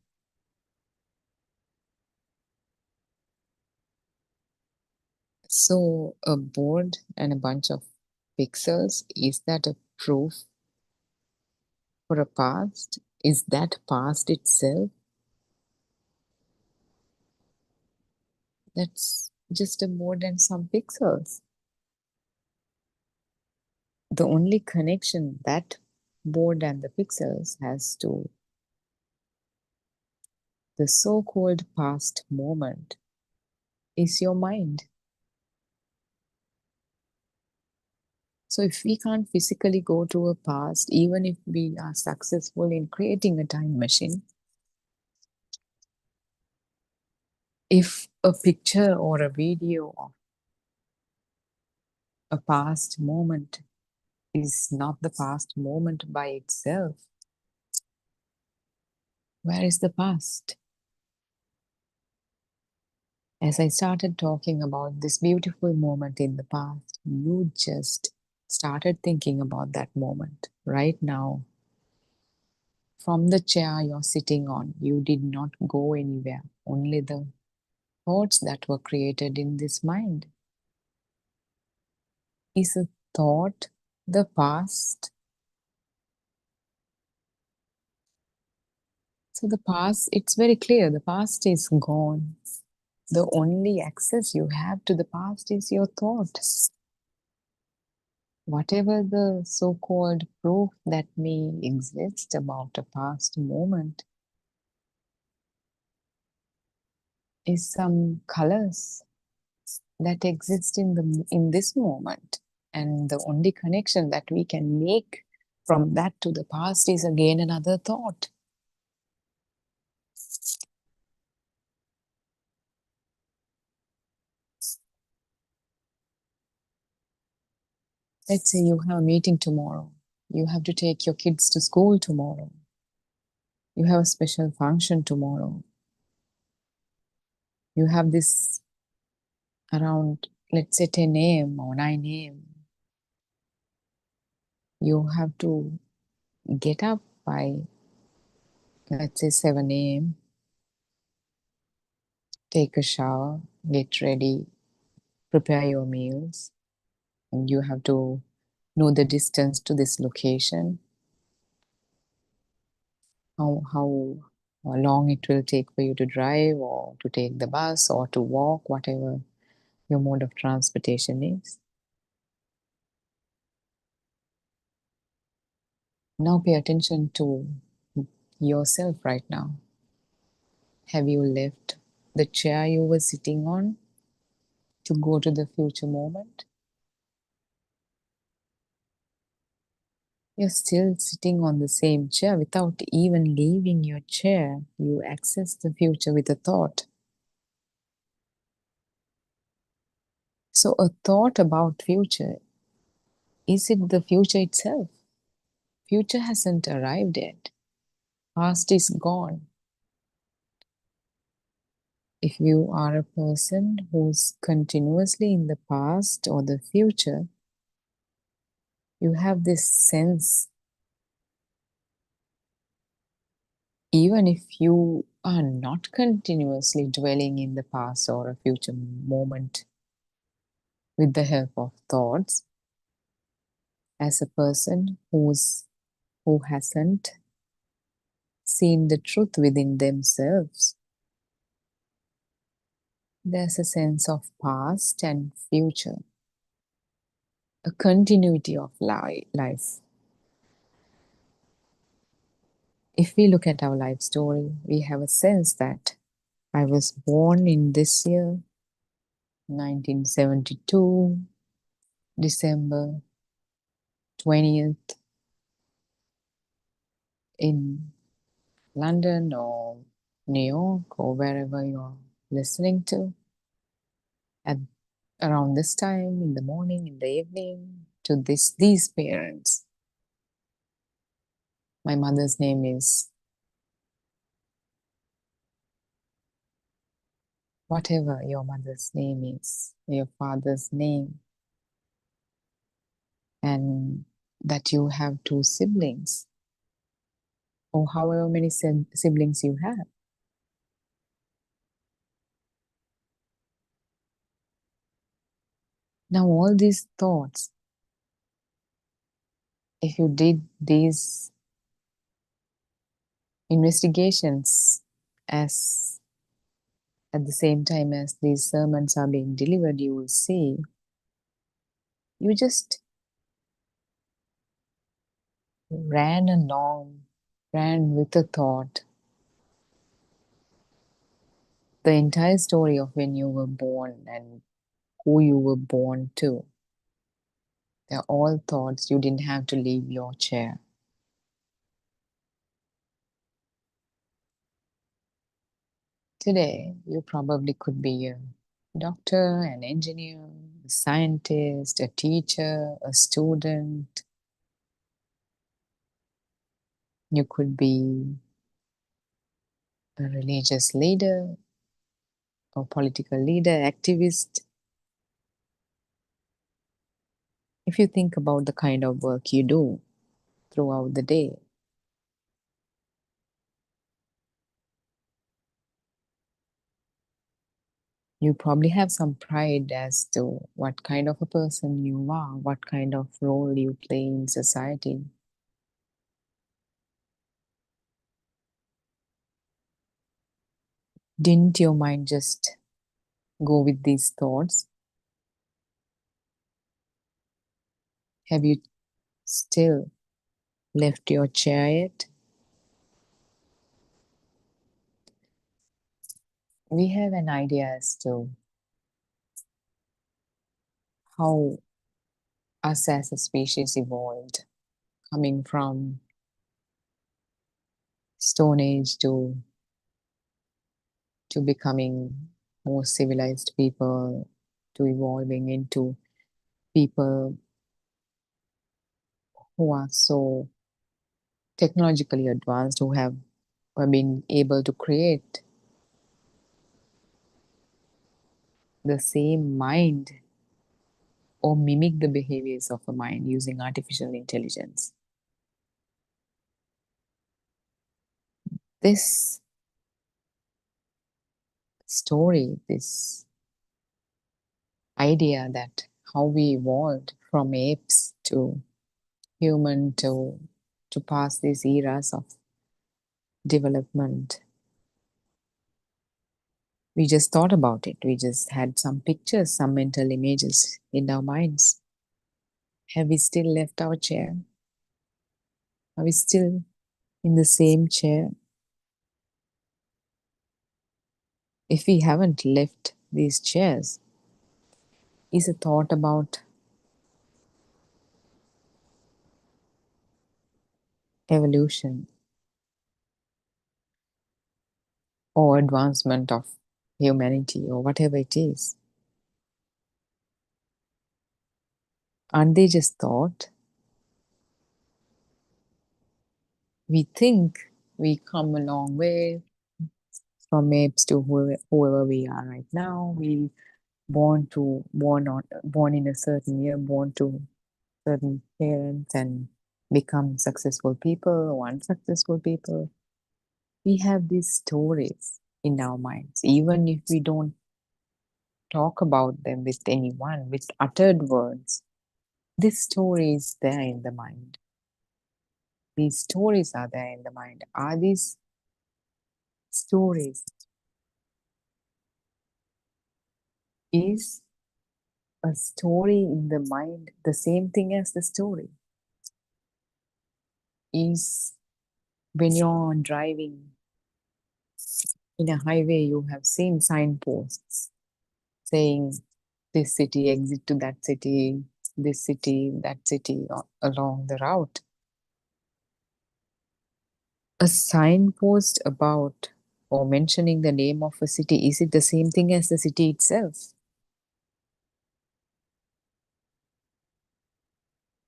So a board and a bunch of pixels, is that a proof for a past? Is that past itself? That's just a board and some pixels. The only connection that board and the pixels has to the so-called past moment is your mind. So if we can't physically go to a past, even if we are successful in creating a time machine, if a picture or a video of a past moment is not the past moment by itself, where is the past? As I started talking about this beautiful moment in the past, you just started thinking about that moment right now. From the chair you're sitting on, you did not go anywhere, only the thoughts that were created in this mind. Is a thought the past? So the past, it's very clear, the past is gone. The only access you have to the past is your thoughts. Whatever the so-called proof that may exist about a past moment is some colors that exist in this moment. And the only connection that we can make from that to the past is again another thought. Let's say you have a meeting tomorrow. You have to take your kids to school tomorrow. You have a special function tomorrow. You have this around, let's say 10 a.m. or 9 a.m. You have to get up by, let's say 7 a.m., take a shower, get ready, prepare your meals, and you have to know the distance to this location, how long it will take for you to drive or to take the bus or to walk, whatever your mode of transportation is. Now pay attention to yourself right now. Have you left the chair you were sitting on to go to the future moment? You're still sitting on the same chair without even leaving your chair. You access the future with a thought. So a thought about future, is it the future itself? Future hasn't arrived yet. Past is gone. If you are a person who's continuously in the past or the future, you have this sense, even if you are not continuously dwelling in the past or a future moment with the help of thoughts, as a person who hasn't seen the truth within themselves, there's a sense of past and future, a continuity of life. If we look at our life story, we have a sense that I was born in this year, 1972, December 20th, in London or New York or wherever you're listening to, at around this time, in the morning, in the evening, to these parents. My mother's name is whatever your mother's name is, your father's name, and that you have 2 siblings, or however many siblings you have. Now, all these thoughts, if you did these investigations as at the same time as these sermons are being delivered, you will see you just ran with a thought. The entire story of when you were born and who you were born to. They're all thoughts. You didn't have to leave your chair. Today, you probably could be a doctor, an engineer, a scientist, a teacher, a student. You could be a religious leader or political leader, activist. If you think about the kind of work you do throughout the day, you probably have some pride as to what kind of a person you are, what kind of role you play in society. Didn't your mind just go with these thoughts? Have you still left your chair yet? We have an idea as to how us as a species evolved, coming from Stone Age to becoming more civilized people, to evolving into people who are so technologically advanced, who have been able to create the same mind or mimic the behaviors of a mind using artificial intelligence. This story, this idea that how we evolved from apes to human to pass these eras of development. We just thought about it. We just had some pictures, some mental images in our minds. Have we still left our chair? Are we still in the same chair? If we haven't left these chairs, is a thought about evolution or advancement of humanity or whatever it is, aren't they just thought? We think we come a long way from apes to whoever we are right now. We born in a certain year, born to certain parents and become successful people or unsuccessful people. We have these stories in our minds, even if we don't talk about them with anyone, with uttered words. This story is there in the mind. These stories are there in the mind. Are these stories? Is a story in the mind the same thing as the story? Is when you're driving in a highway, you have seen signposts saying this city, exit to that city, this city, that city along the route. A signpost about or mentioning the name of a city, is it the same thing as the city itself?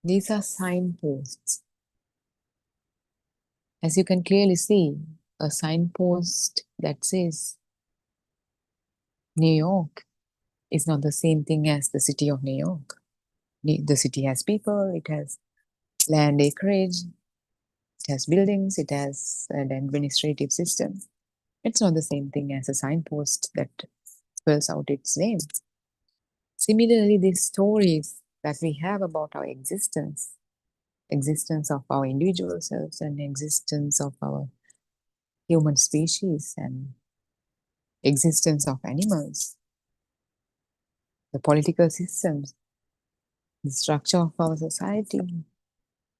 These are signposts. As you can clearly see, a signpost that says New York is not the same thing as the city of New York. The city has people, it has land acreage, it has buildings, it has an administrative system. It's not the same thing as a signpost that spells out its name. Similarly, these stories that we have about our existence of our individual selves and existence of our human species and existence of animals, the political systems, the structure of our society,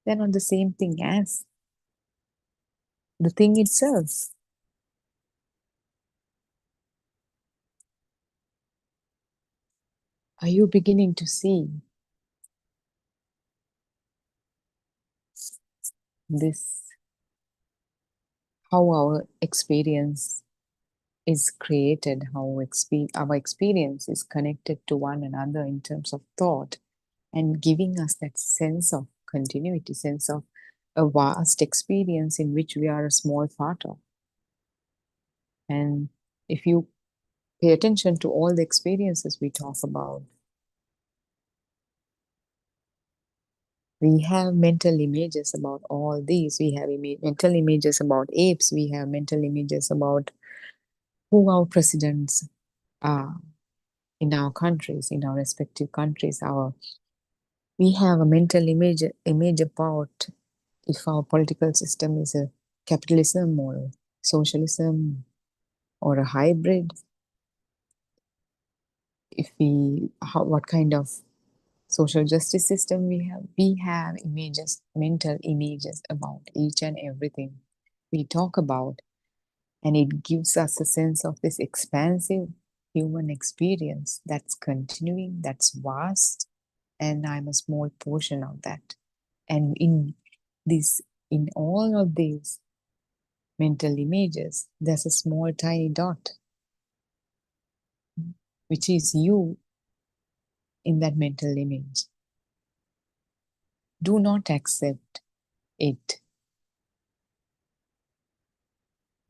they're not the same thing as the thing itself. Are you beginning to see this, how our experience is created, how our experience is connected to one another in terms of thought and giving us that sense of continuity, sense of a vast experience in which we are a small part of. And if you pay attention to all the experiences we talk about, we have mental images about all these. We have mental images about apes. We have mental images about who our presidents are in our countries, in our respective countries. We have a mental image about if our political system is a capitalism or socialism or a hybrid. What kind of social justice system we have images, mental images about each and everything we talk about, and it gives us a sense of this expansive human experience that's continuing, that's vast, and I'm a small portion of that. And in all of these mental images, there's a small tiny dot, which is you in that mental image. Do not accept it.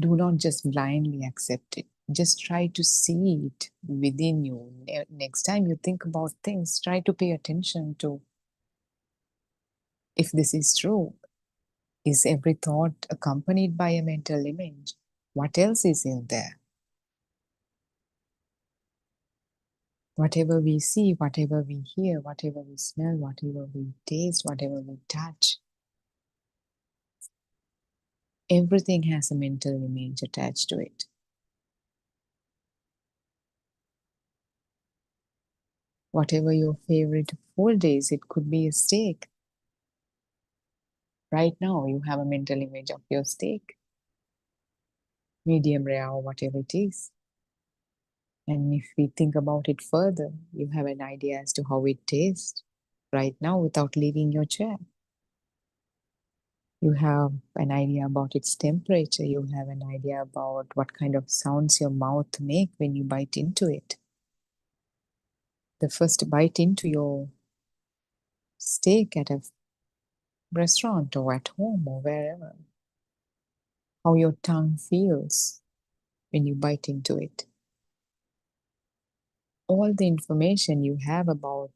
Do not just blindly accept it. Just try to see it within you. Next time you think about things, try to pay attention to if this is true. Is every thought accompanied by a mental image? What else is in there? Whatever we see, whatever we hear, whatever we smell, whatever we taste, whatever we touch, everything has a mental image attached to it. Whatever your favorite food is, it could be a steak. Right now, you have a mental image of your steak, medium rare or whatever it is. And if we think about it further, you have an idea as to how it tastes right now without leaving your chair. You have an idea about its temperature. You have an idea about what kind of sounds your mouth make when you bite into it. The first bite into your steak at a restaurant or at home or wherever. How your tongue feels when you bite into it. All the information you have about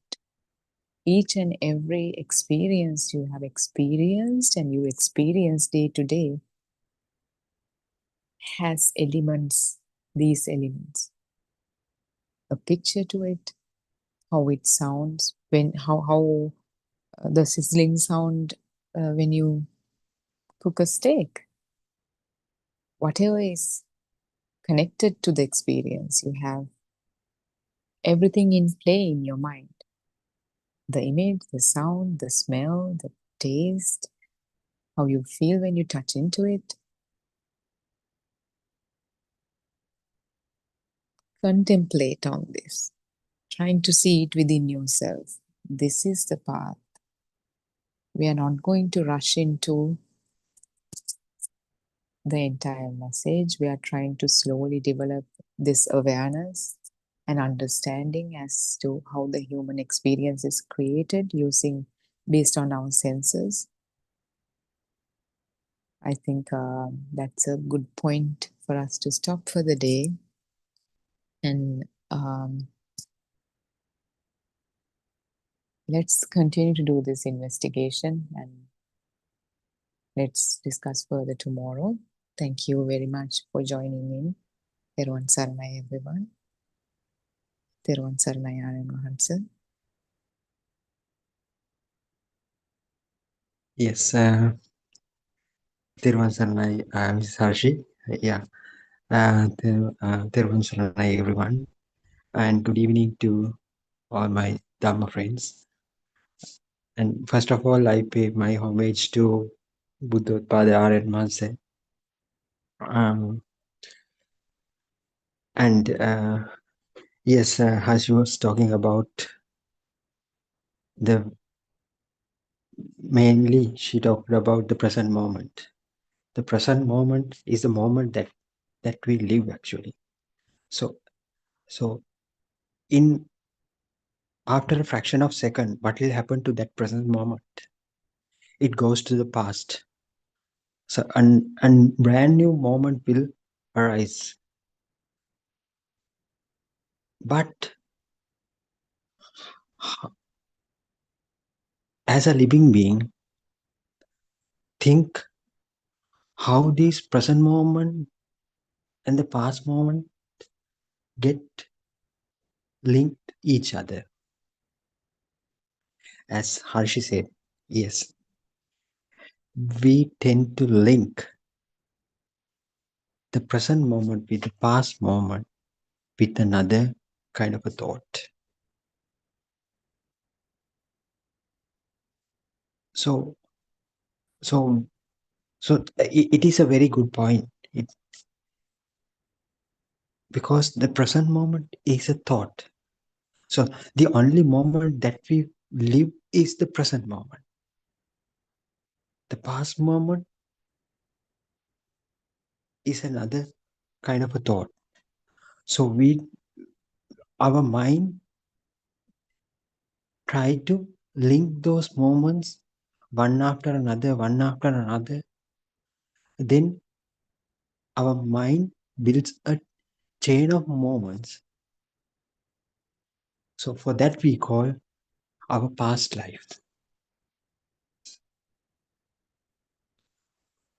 each and every experience you have experienced and you experience day to day has elements, these elements. A picture to it, how it sounds, how the sizzling sound when you cook a steak. Whatever is connected to the experience, you have everything in play in your mind. The image, the sound, the smell, the taste, how you feel when you touch into it. Contemplate on this, trying to see it within yourself. This is the path. We are not going to rush into the entire message. We are trying to slowly develop this awareness and understanding as to how the human experience is created based on our senses. I think that's a good point for us to stop for the day. And let's continue to do this investigation and let's discuss further tomorrow. Thank you very much for joining in. Therwan Saranai, everyone. Therwan Saranai, Anand Mahansa. Yes, Therwan Saranai, Mrs. Harshi. Yeah, Therwan Saranai, everyone. And good evening to all my Dharma friends. And first of all, I pay my homage to Buddothpada and Manse. And yes, Harshi was talking about mainly she talked about the present moment. The present moment is the moment that we live actually. So in after a fraction of a second, what will happen to that present moment? It goes to the past. So and brand new moment will arise. But as a living being, think how this present moment and the past moment get linked each other. As Harshi said, yes, we tend to link the present moment with the past moment with another kind of a thought. So it is a very good point. Because the present moment is a thought. So the only moment that we live is the present moment. The past moment is another kind of a thought. So our mind try to link those moments one after another. Then our mind builds a chain of moments. So for that we call our past life.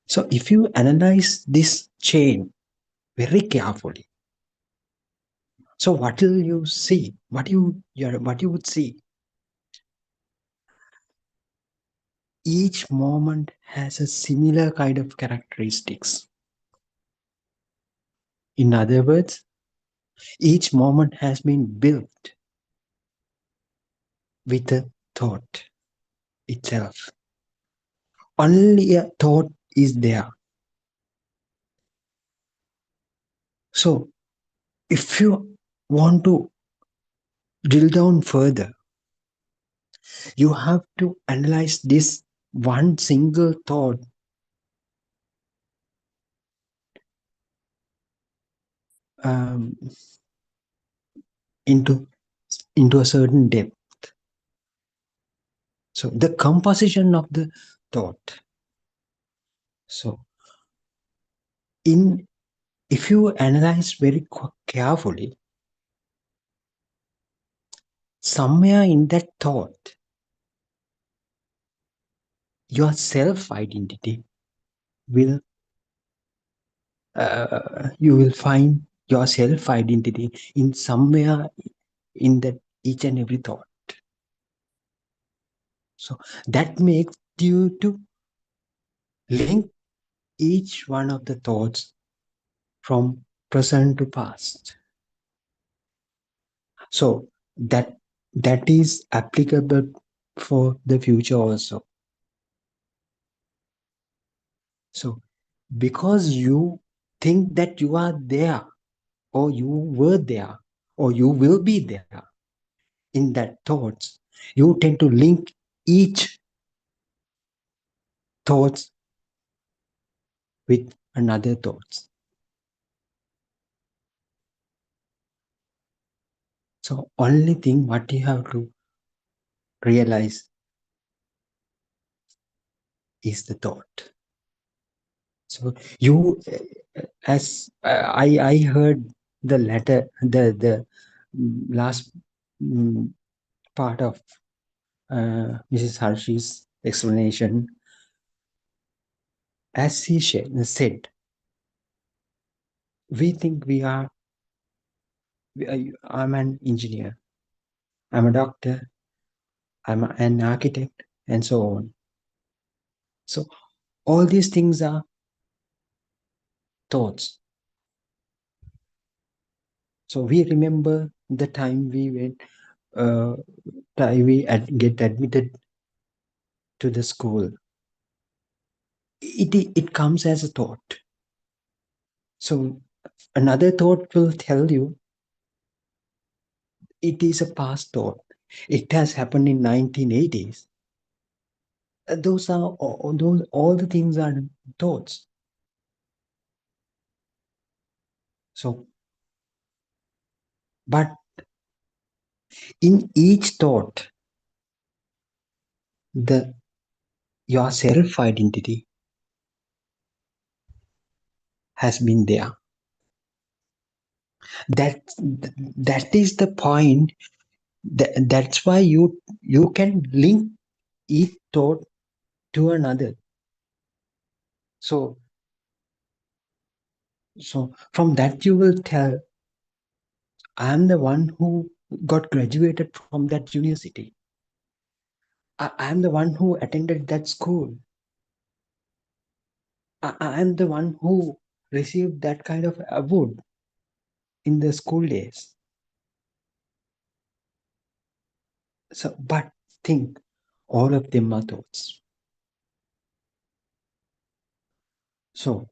So if you analyze this chain very carefully, so what will you see? What you would see? Each moment has a similar kind of characteristics. In other words, each moment has been built with a thought itself. only a thought is there. So if you want to drill down further, you have to analyze this one single thought um, into a certain depth. So the composition of the thought. So if you analyze very carefully, somewhere in that thought, your self-identity will you will find your self-identity in somewhere in that each and every thought. So that makes you to link each one of the thoughts from present to past. So that is applicable for the future also. So because you think that you are there, or you were there, or you will be there in that thoughts, you tend to link each thoughts with another thoughts. So only thing what you have to realize is the thought. So you, as I heard the latter, the last part of Mrs. Harshi's explanation, as he said, we think I'm an engineer, I'm a doctor, I'm an architect, and so on. So all these things are thoughts. So we remember the time we went, get admitted to the school. It comes as a thought. So another thought will tell you it is a past thought. It has happened in 1980s. Those are all the things are thoughts. So, but in each thought, your self-identity has been there. That is the point. That's why you can link each thought to another. So from that you will tell, I am the one who got graduated from that university. I am the one who attended that school. I am the one who received that kind of award in the school days. So, but think, all of them are thoughts. So,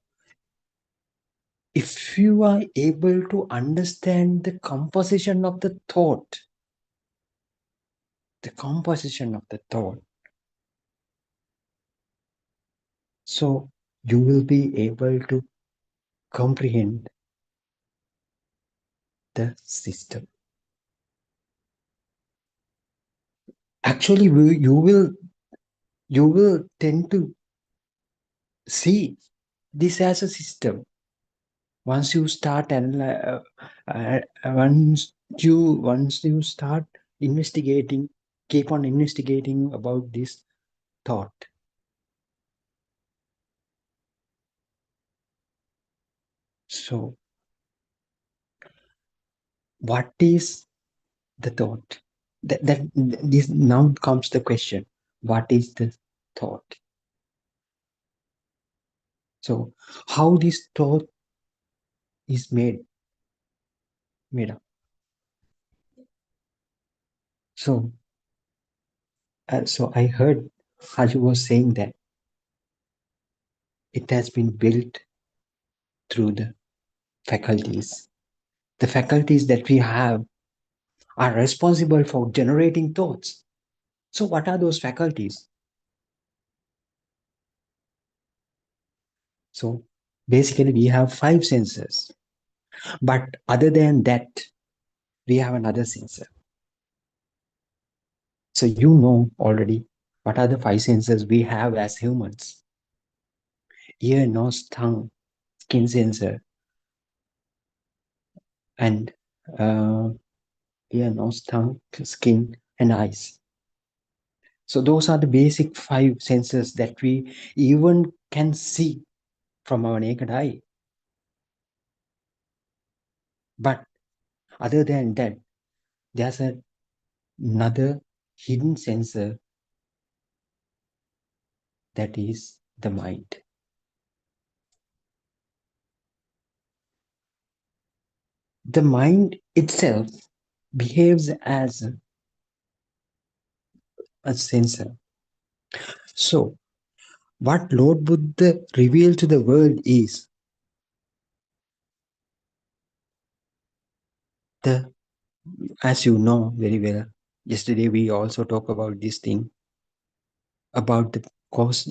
if you are able to understand the composition of the thought, so you will be able to comprehend the system. Actually, you will tend to see this as a system. Once you start once you start investigating, keep on investigating about this thought. So what is the thought? This now comes the question, what is the thought? So how this thought is made up? So I heard Haju was saying that it has been built through the faculties. The faculties that we have are responsible for generating thoughts. So what are those faculties? So basically we have 5 senses, but other than that, we have another sensor. So you know already what are the 5 senses we have as humans. Ear, nose, tongue, skin sensor, and ear, nose, tongue, skin, and eyes. So those are the basic 5 senses that we even can see from our naked eye. But other than that, there's another hidden sensor, that is the mind. The mind itself behaves as a sensor. So what Lord Buddha revealed to the world is the, as you know very well, yesterday we also talked about this thing, about the cause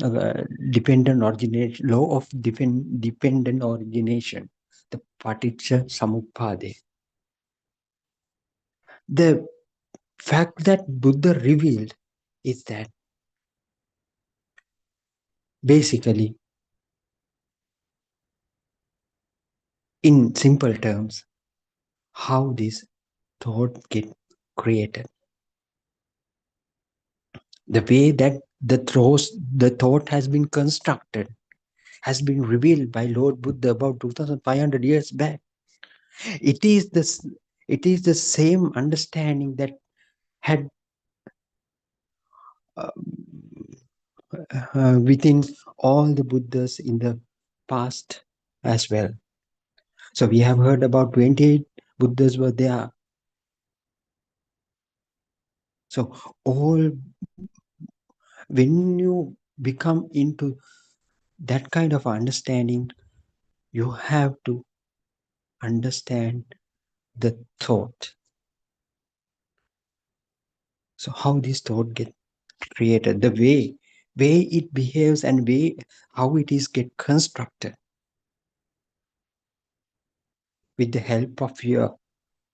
dependent origination, law of dependent origination, the paticca samuppada. The fact that Buddha revealed is that basically, in simple terms, how this thought get created. The way that the thought has been constructed has been revealed by Lord Buddha about 2500 years back. It is the same understanding that had within all the Buddhas in the past as well. So we have heard about 28 Buddhas were there. So all, when you become into that kind of understanding, you have to understand the thought. So how this thought get created, the way it behaves, and how it is get constructed with the help of your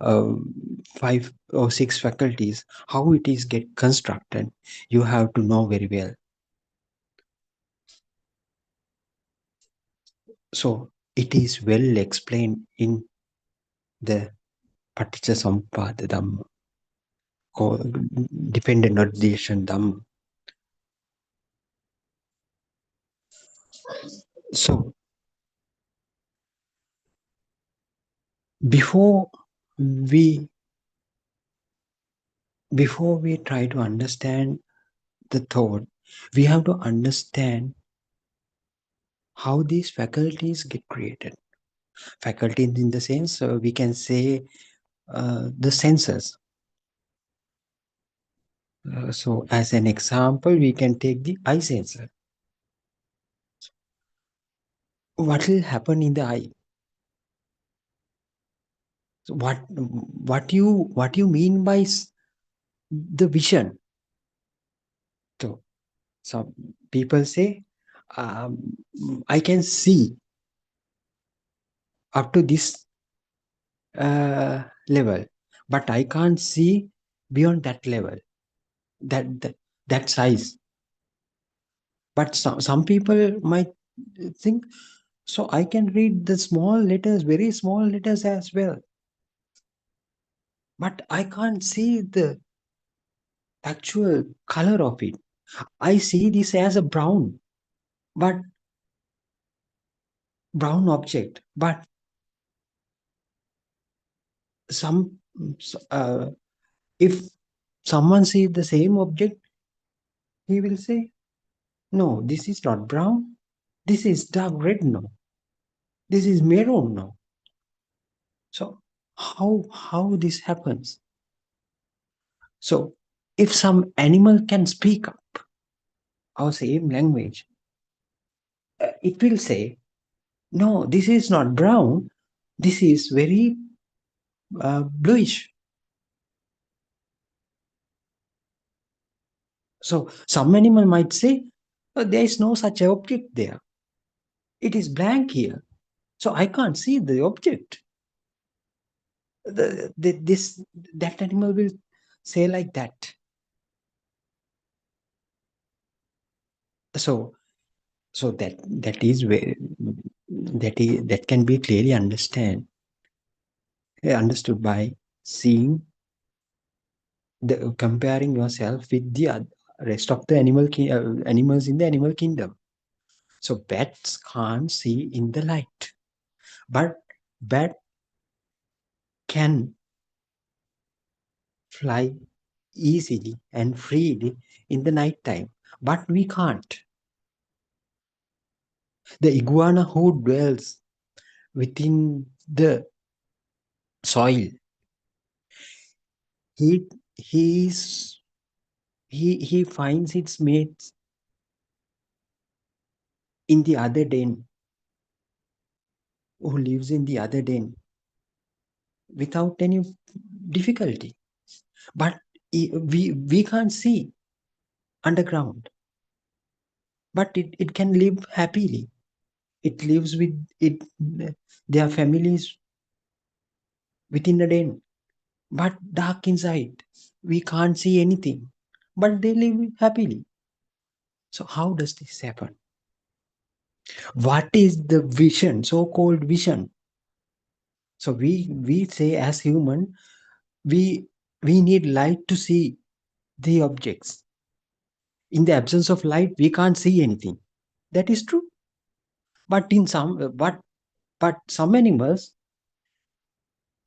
5 or 6 faculties, how it is get constructed, you have to know very well. So it is well explained in the Paticca Samuppada Dhamma, called dependent origination Dhamma. So before we try to understand the thought, we have to understand how these faculties get created. Faculties in the sense, we can say the senses. So as an example, we can take the eye sensor. What will happen in the eye? So what you mean by the vision? So some people say, I can see up to this level, but I can't see beyond that level, that size. But some people might think, so I can read the small letters, very small letters as well, but I can't see the actual color of it. I see this as a brown object, but if someone sees the same object, he will say, no, this is not brown, this is dark red, no, this is maroon, no. So how this happens? So if some animal can speak up our same language, it will say, no, this is not brown. This is very bluish. So some animal might say, there is no such object there. It is blank here. So I can't see the object. That animal will say like that. So that is where that can be clearly understood by seeing comparing yourself with the rest of the animals in the animal kingdom. So bats can't see in the light, but bat can fly easily and freely in the night time, but we can't. The iguana who dwells within the soil, he finds its mates in the other den, who lives in the other den without any difficulty. But we can't see underground, but it can live happily. It lives with their families within a den, but dark inside. We can't see anything, but they live happily. So how does this happen? What is the vision, so-called vision? So we say as human, we need light to see the objects. In the absence of light, we can't see anything. That is true. But in some some animals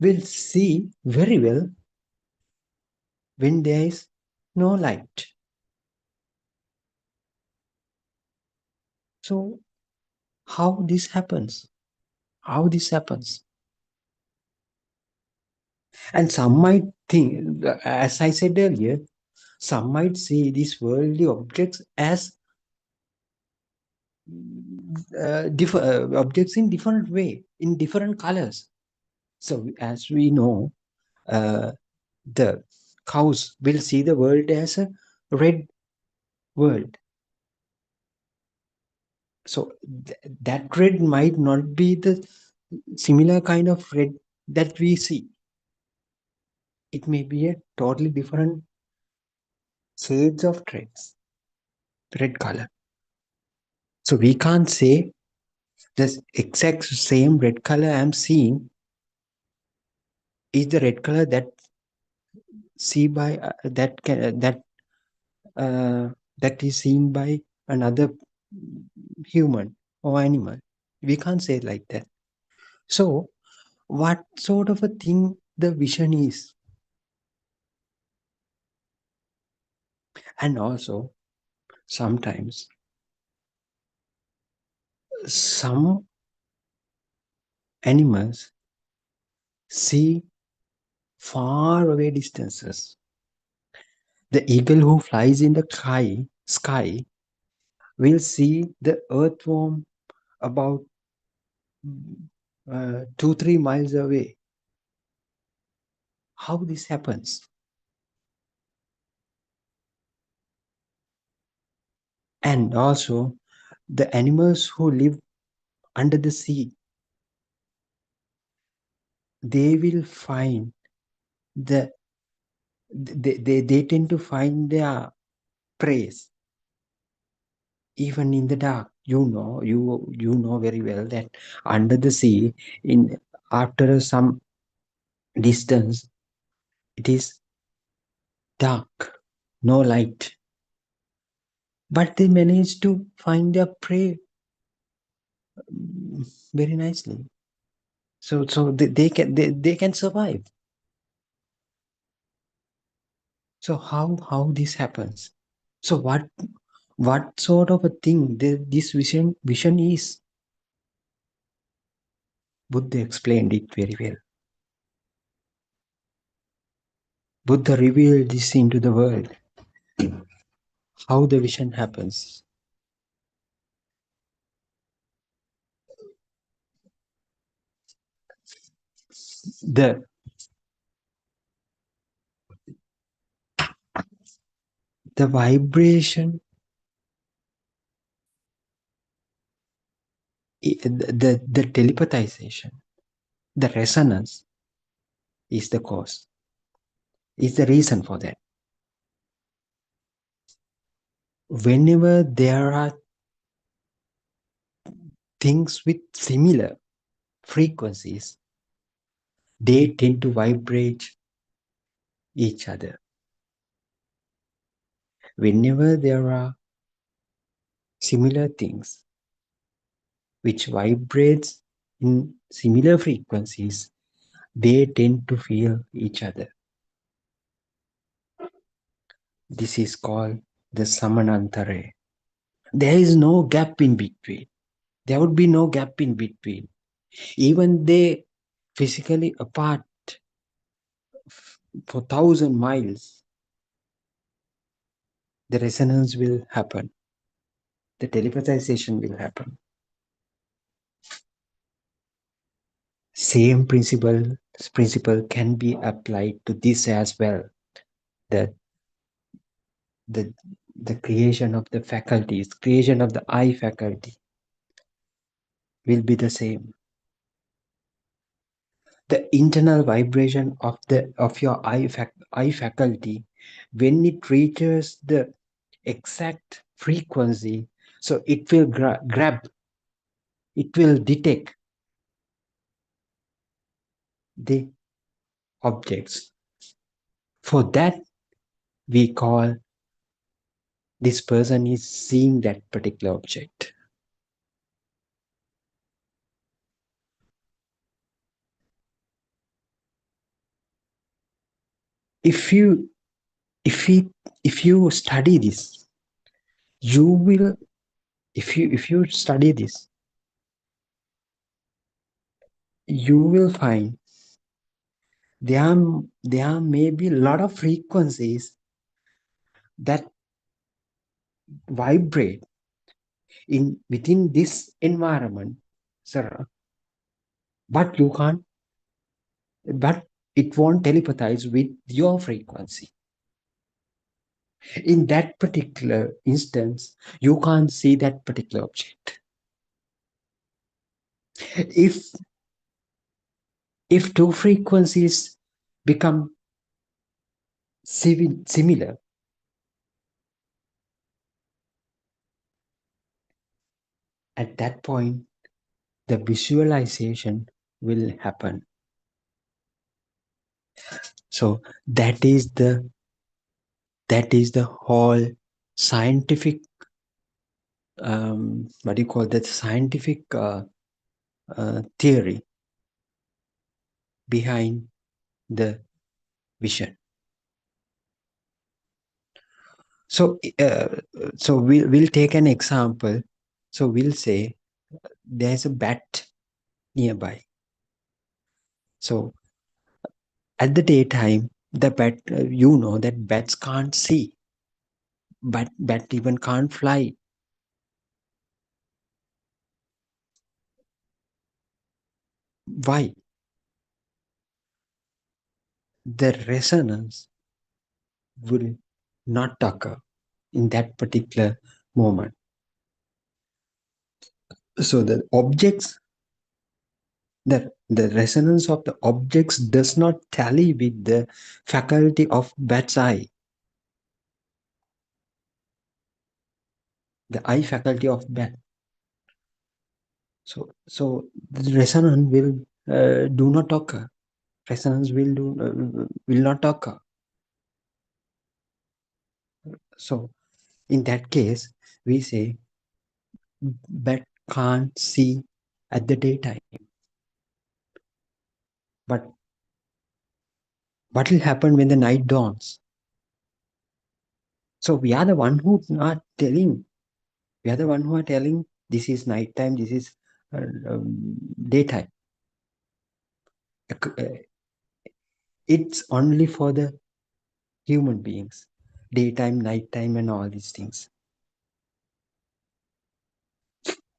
will see very well when there is no light. So how this happens? How this happens? And some might think, as I said earlier, some might see these worldly objects as objects in different way, in different colors. So as we know, the cows will see the world as a red world. So that red might not be the similar kind of red that we see. It may be a totally different shades of red color. So we can't say the exact same red color I'm seeing is the red color that see by that is seen by another human or animal. We can't say it like that. So what sort of a thing the vision is? And also sometimes some animals see far away distances. The eagle who flies in the sky will see the earthworm about 2-3 miles away. How this happens? And also the animals who live under the sea, they will find they tend to find their prey even in the dark. You know very well that under the sea, in after some distance, it is dark, no light, but they manage to find their prey very nicely. So they can survive. So how this happens? So what sort of a thing this vision is? Buddha explained it very well. Buddha revealed this into the world. How the vision happens. the the vibration, the telepathization, the resonance is the cause, is the reason for that. Whenever there are things with similar frequencies, they tend to vibrate each other. Whenever there are similar things which vibrates in similar frequencies, they tend to feel each other. This is called the Samanantare. There is no gap in between. There would be no gap in between. Even they physically apart for 1,000 miles, the resonance will happen. The telepathization will happen. Same principle can be applied to this as well. That the creation of the faculties, creation of the eye faculty will be the same. The internal vibration of your eye faculty, when it reaches the exact frequency, so it will grab, it will detect the objects. For that, we call this person is seeing that particular object. If you study this, you will, if you study this, you will find there may be a lot of frequencies that vibrate in within this environment, sir, but you can't, but it won't telepathize with your frequency. In that particular instance, you can't see that particular object. If two frequencies become similar, at that point, the visualization will happen. So that is the whole scientific, what do you call that, scientific theory behind the vision. So we'll take an example. So we'll say there's a bat nearby. So at the daytime, the bat, you know that bats can't see, but bat even can't fly. Why? The resonance will not occur in that particular moment. So the objects, the resonance of the objects does not tally with the faculty of bat's eye. The eye faculty of bat. So the resonance will do not occur. Resonance will not occur. So in that case, we say bat can't see at the daytime. But what will happen when the night dawns? So we are the one who are telling. We are the one who are telling this is nighttime, this is daytime. It's only for the human beings. Daytime, nighttime, and all these things.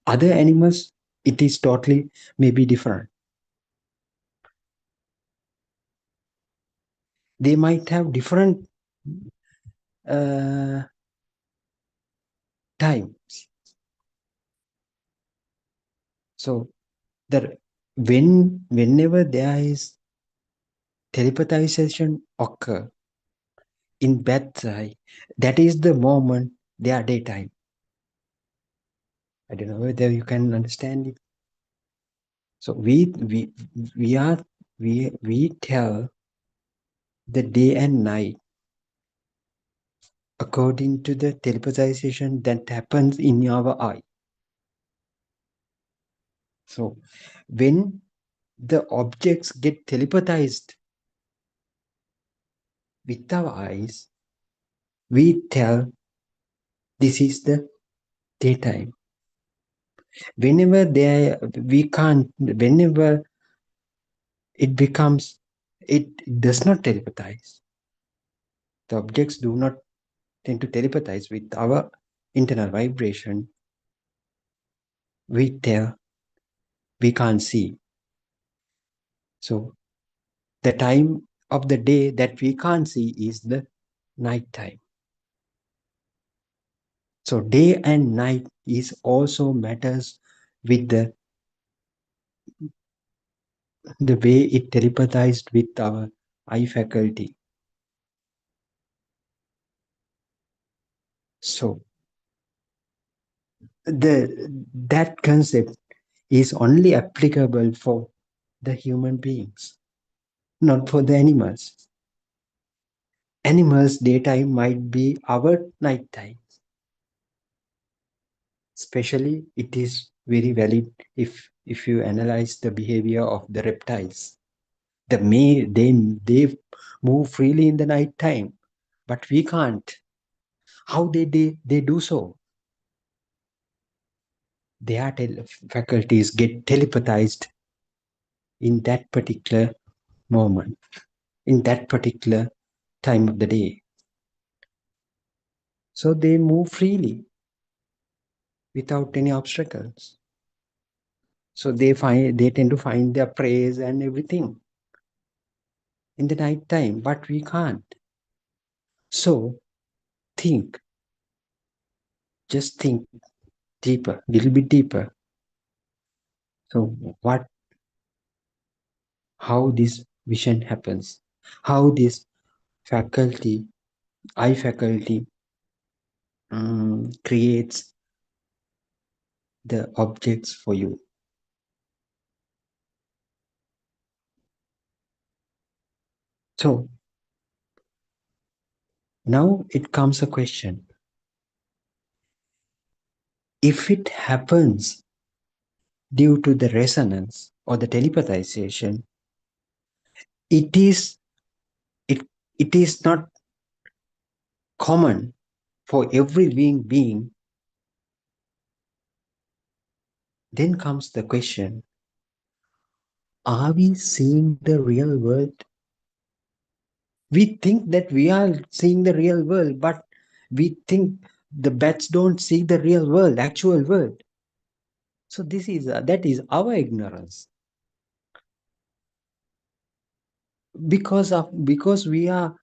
Other animals, it is totally maybe different. they might have different times. So whenever there is telepathization occur in bed's eye, that is the moment they are daytime. I don't know whether you can understand it. So we tell the day and night according to the telepathization that happens in our eye. So when the objects get telepathized with our eyes, we tell this is the daytime. Whenever whenever it does not telepathize. The objects do not tend to telepathize with our internal vibration. We tell we can't see. So the time of the day that we can't see is the night time. So day and night is also matters with the way it telepathized with our eye faculty. So that concept is only applicable for the human beings, not for the animals. Animals' daytime might be our nighttime. Especially, it is very valid if you analyze the behavior of the reptiles. They move freely in the night time, but we can't. How they do so? Their faculties get telepathized in that particular moment, in that particular time of the day. So they move freely without any obstacles. So they tend to find their prey and everything in the night time, but we can't. So just think deeper, little bit deeper. So how this vision happens, how this eye faculty creates the objects for you. So now it comes a question. If it happens due to the resonance or the telepathization, it is not common for every living being. Then comes the question, are we seeing the real world? We think that we are seeing the real world, but we think the bats don't see the real world, actual world. So that is our ignorance. Because we are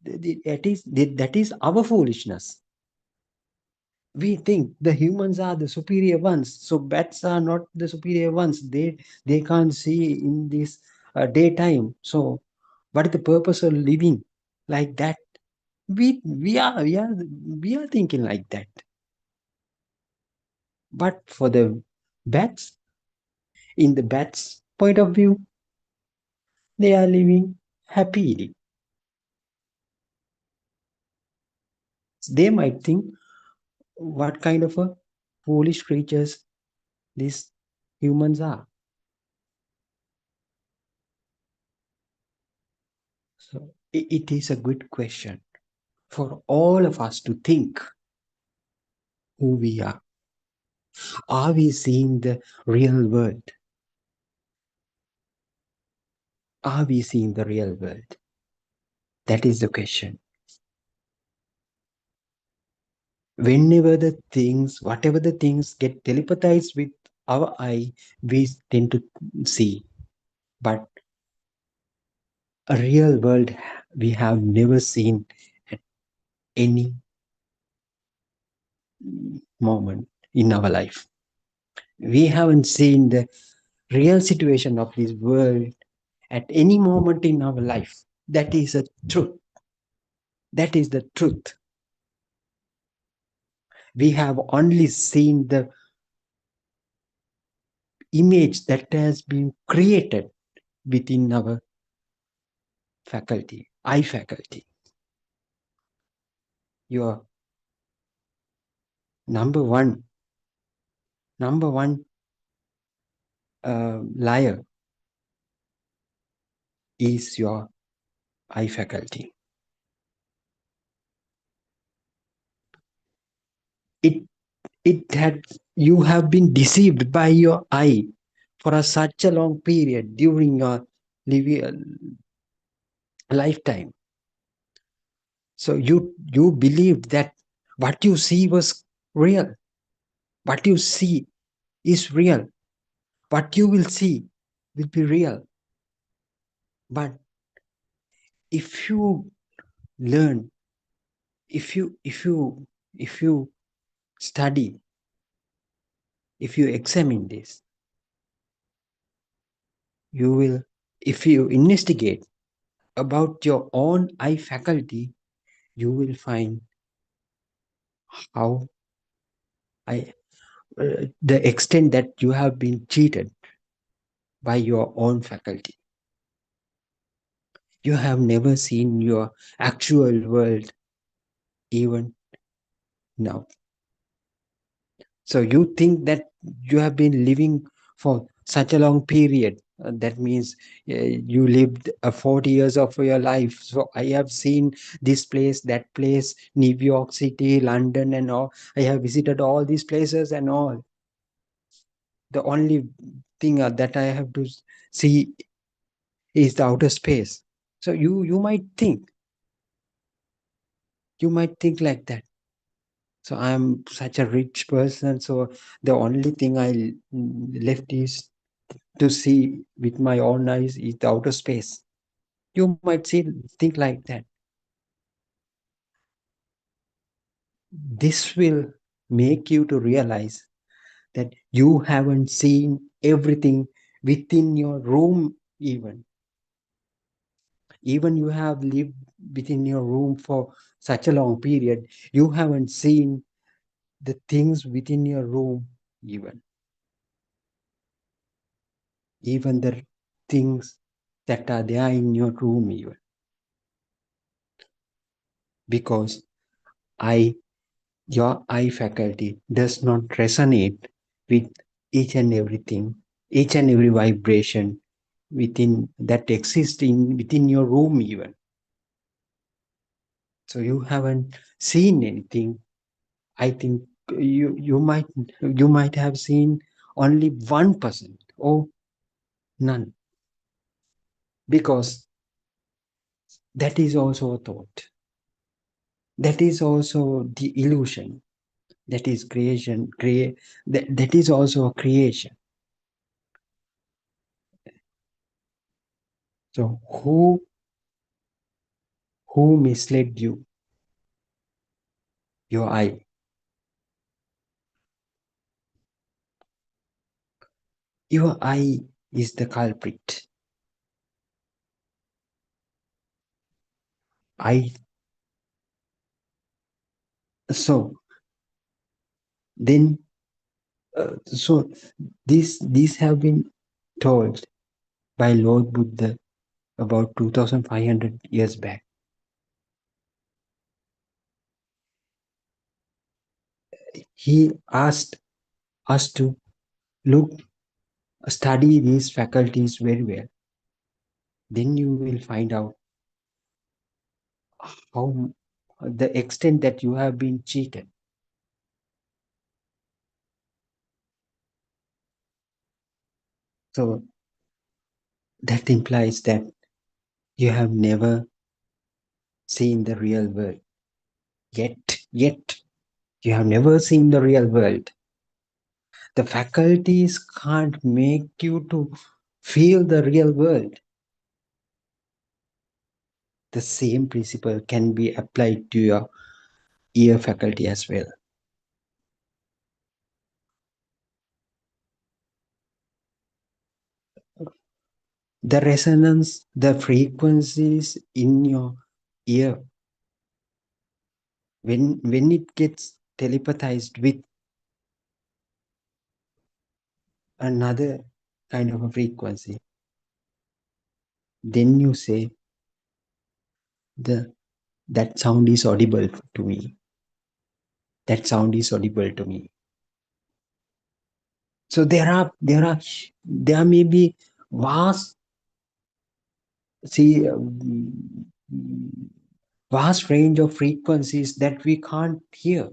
that is our foolishness. We think the humans are the superior ones, so bats are not the superior ones. They can't see in this daytime. So what is the purpose of living like that? We are thinking like that. But for the bats, in the bats' point of view, they are living happily. They might think, what kind of a foolish creatures these humans are. So it is a good question for all of us to think who we are. Are we seeing the real world? Are we seeing the real world? That is the question. Whatever the things get telepathized with our eye, we tend to see. But a real world we have never seen at any moment in our life. We haven't seen the real situation of this world at any moment in our life. That is a truth. That is the truth. We have only seen the image that has been created within our faculty, eye faculty. Your number one liar is your eye faculty. It had you have been deceived by your eye for such a long period during your lifetime. So you believed that what you see was real. What you see is real. What you will see will be real. But if you learn, if you study, if you examine this, you will, if you investigate about your own eye faculty, you will find how the extent that you have been cheated by your own faculty. You have never seen your actual world even now. So you think that you have been living for such a long period. That means you lived 40 years of your life. So I have seen this place, that place, New York City, London and all. I have visited all these places and all. The only thing that I have to see is the outer space. So you might think like that. So I am such a rich person. So the only thing I left is to see with my own eyes is the outer space. You might think like that. This will make you to realize that you haven't seen everything within your room even. Even you have lived within your room for such a long period, you haven't seen the things within your room even. Even the things that are there in your room even. Because your eye faculty does not resonate with each and everything, each and every vibration within that exists within your room even. So you haven't seen anything. I think you might have seen only 1% or none, because that is also a thought. That is also the illusion. That is creation. That is also a creation. So who misled you? Your eye. Your eye is the culprit. So then, so these have been told by Lord Buddha about 2,500 years back. He asked us to study these faculties very well. Then you will find out how the extent that you have been cheated. So that implies that you have never seen the real world. Yet you have never seen the real world. The faculties can't make you to feel the real world. the same principle can be applied to your ear faculty as well. The resonance, the frequencies in your ear, when it gets telepathized with another kind of a frequency, then you say that sound is audible to me. That sound is audible to me. So there may be vast, vast range of frequencies that we can't hear.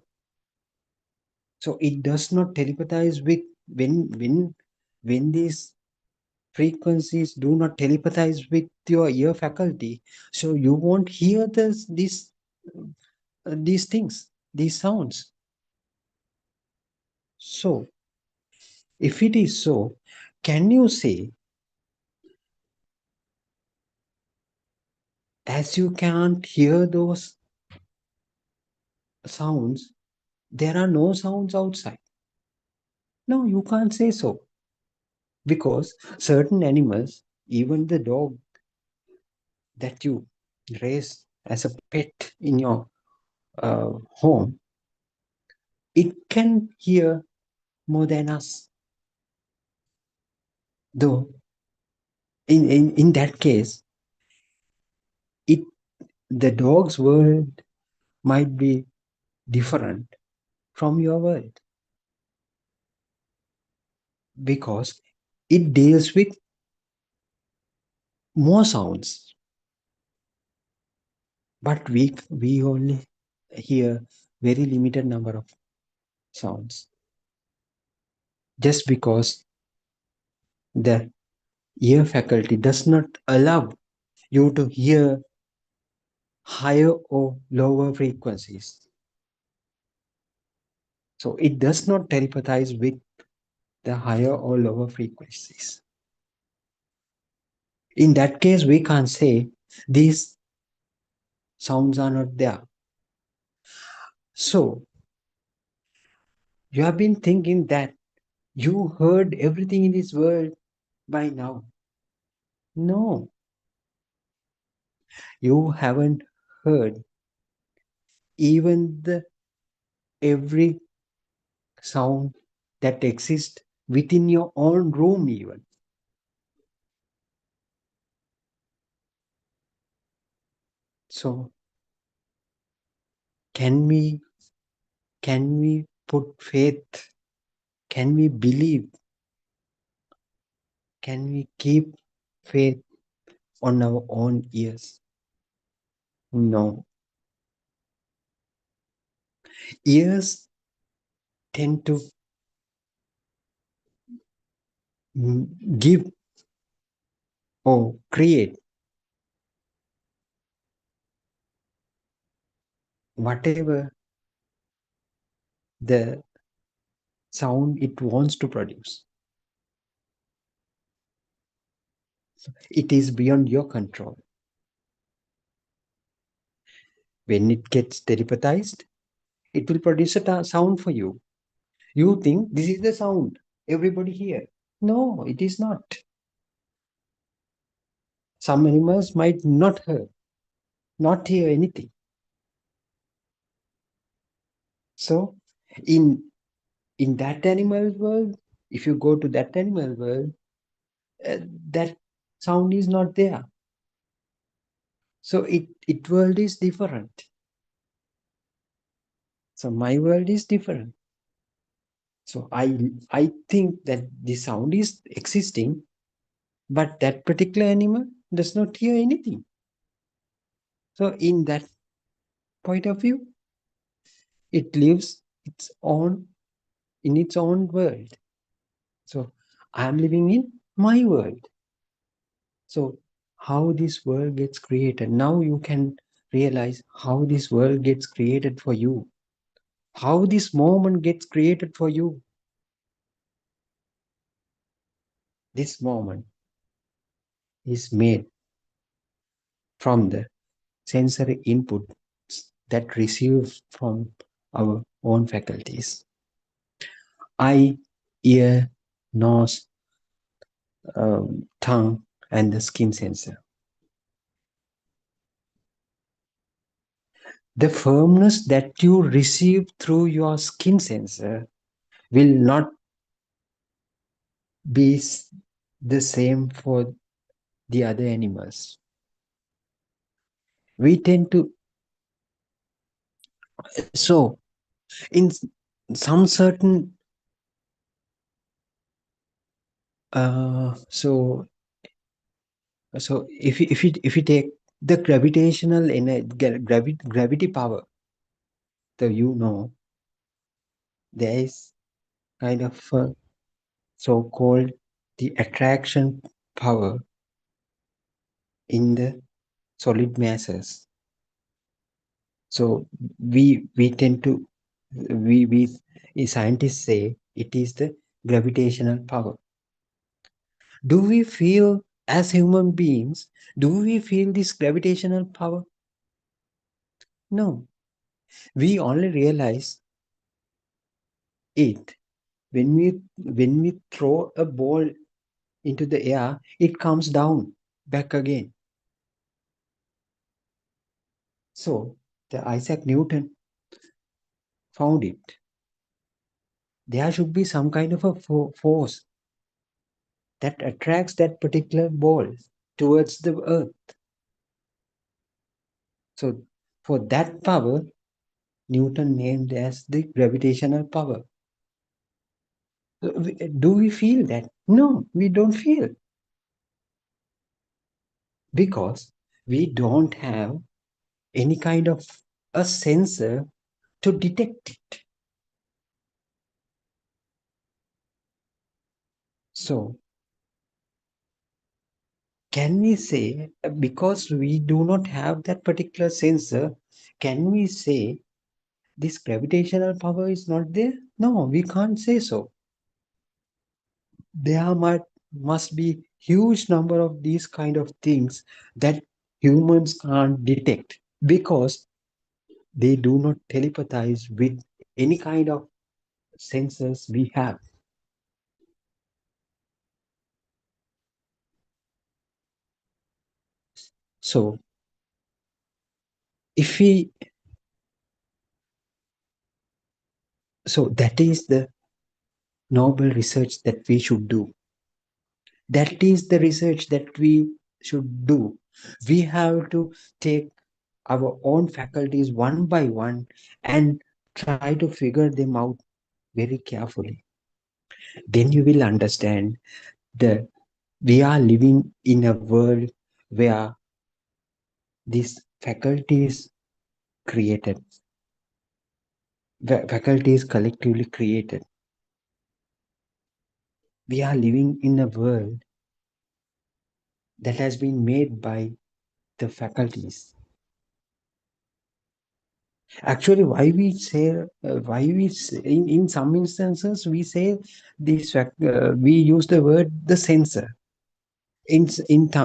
So it does not telepathize with when these frequencies do not telepathize with your ear faculty. So you won't hear these things, these sounds. So if it is so, can you say, as you can't hear those sounds, there are no sounds outside? No, you can't say so. Because certain animals, even the dog that you raise as a pet in your home, it can hear more than us. Though in that case, the dog's world might be different from your world, because it deals with more sounds, but we only hear very limited number of sounds, just because the ear faculty does not allow you to hear higher or lower frequencies. So it does not telepathize with the higher or lower frequencies. In that case, we can't say these sounds are not there. So you have been thinking that you heard everything in this world by now. No, you haven't heard even every sound that exists within your own room even. So can we put faith? Can we believe? Can we keep faith on our own ears? No. Ears tend to give or create whatever the sound it wants to produce. It is beyond your control. When it gets telepathized, it will produce a sound for you. You think this is the sound everybody hear. No, it is not. Some animals might not hear anything. So in that animal world, if you go to that animal world, that sound is not there. So it world is different. So my world is different. So I think that the sound is existing, but that particular animal does not hear anything. So in that point of view, it lives in its own world. So I am living in my world. So how this world gets created, now you can realize how this world gets created for you, how this moment gets created for you. This moment is made from the sensory input that receive from our own faculties. Eye, ear, nose, tongue, and the skin sensor. The firmness that you receive through your skin sensor will not be the same for the other animals. We tend to, so in some certain, so if you take the gravitational gravity power, so there is kind of so-called the attraction power in the solid masses. So we tend to we scientists say it is the gravitational power. Do we feel, as human beings, do we feel this gravitational power? No. We only realize it when we throw a ball into the air, it comes down back again. So the Isaac Newton found it. There should be some kind of a force that attracts that particular ball towards the earth. So for that power, Newton named as the gravitational power. Do we feel that? No, we don't feel. Because we don't have any kind of a sensor to detect it. So can we say, because we do not have that particular sensor, can we say this gravitational power is not there? No, we can't say so. There must be huge number of these kind of things that humans can't detect because they do not telepathize with any kind of sensors we have. So if we, so that is the noble research that we should do. That is the research that we should do. We have to take our own faculties one by one and try to figure them out very carefully. Then you will understand that we are living in a world where these faculties created, faculties collectively created. We are living in a world that has been made by the faculties. Actually, why we say, in some instances, we say this, we use the word the sensor.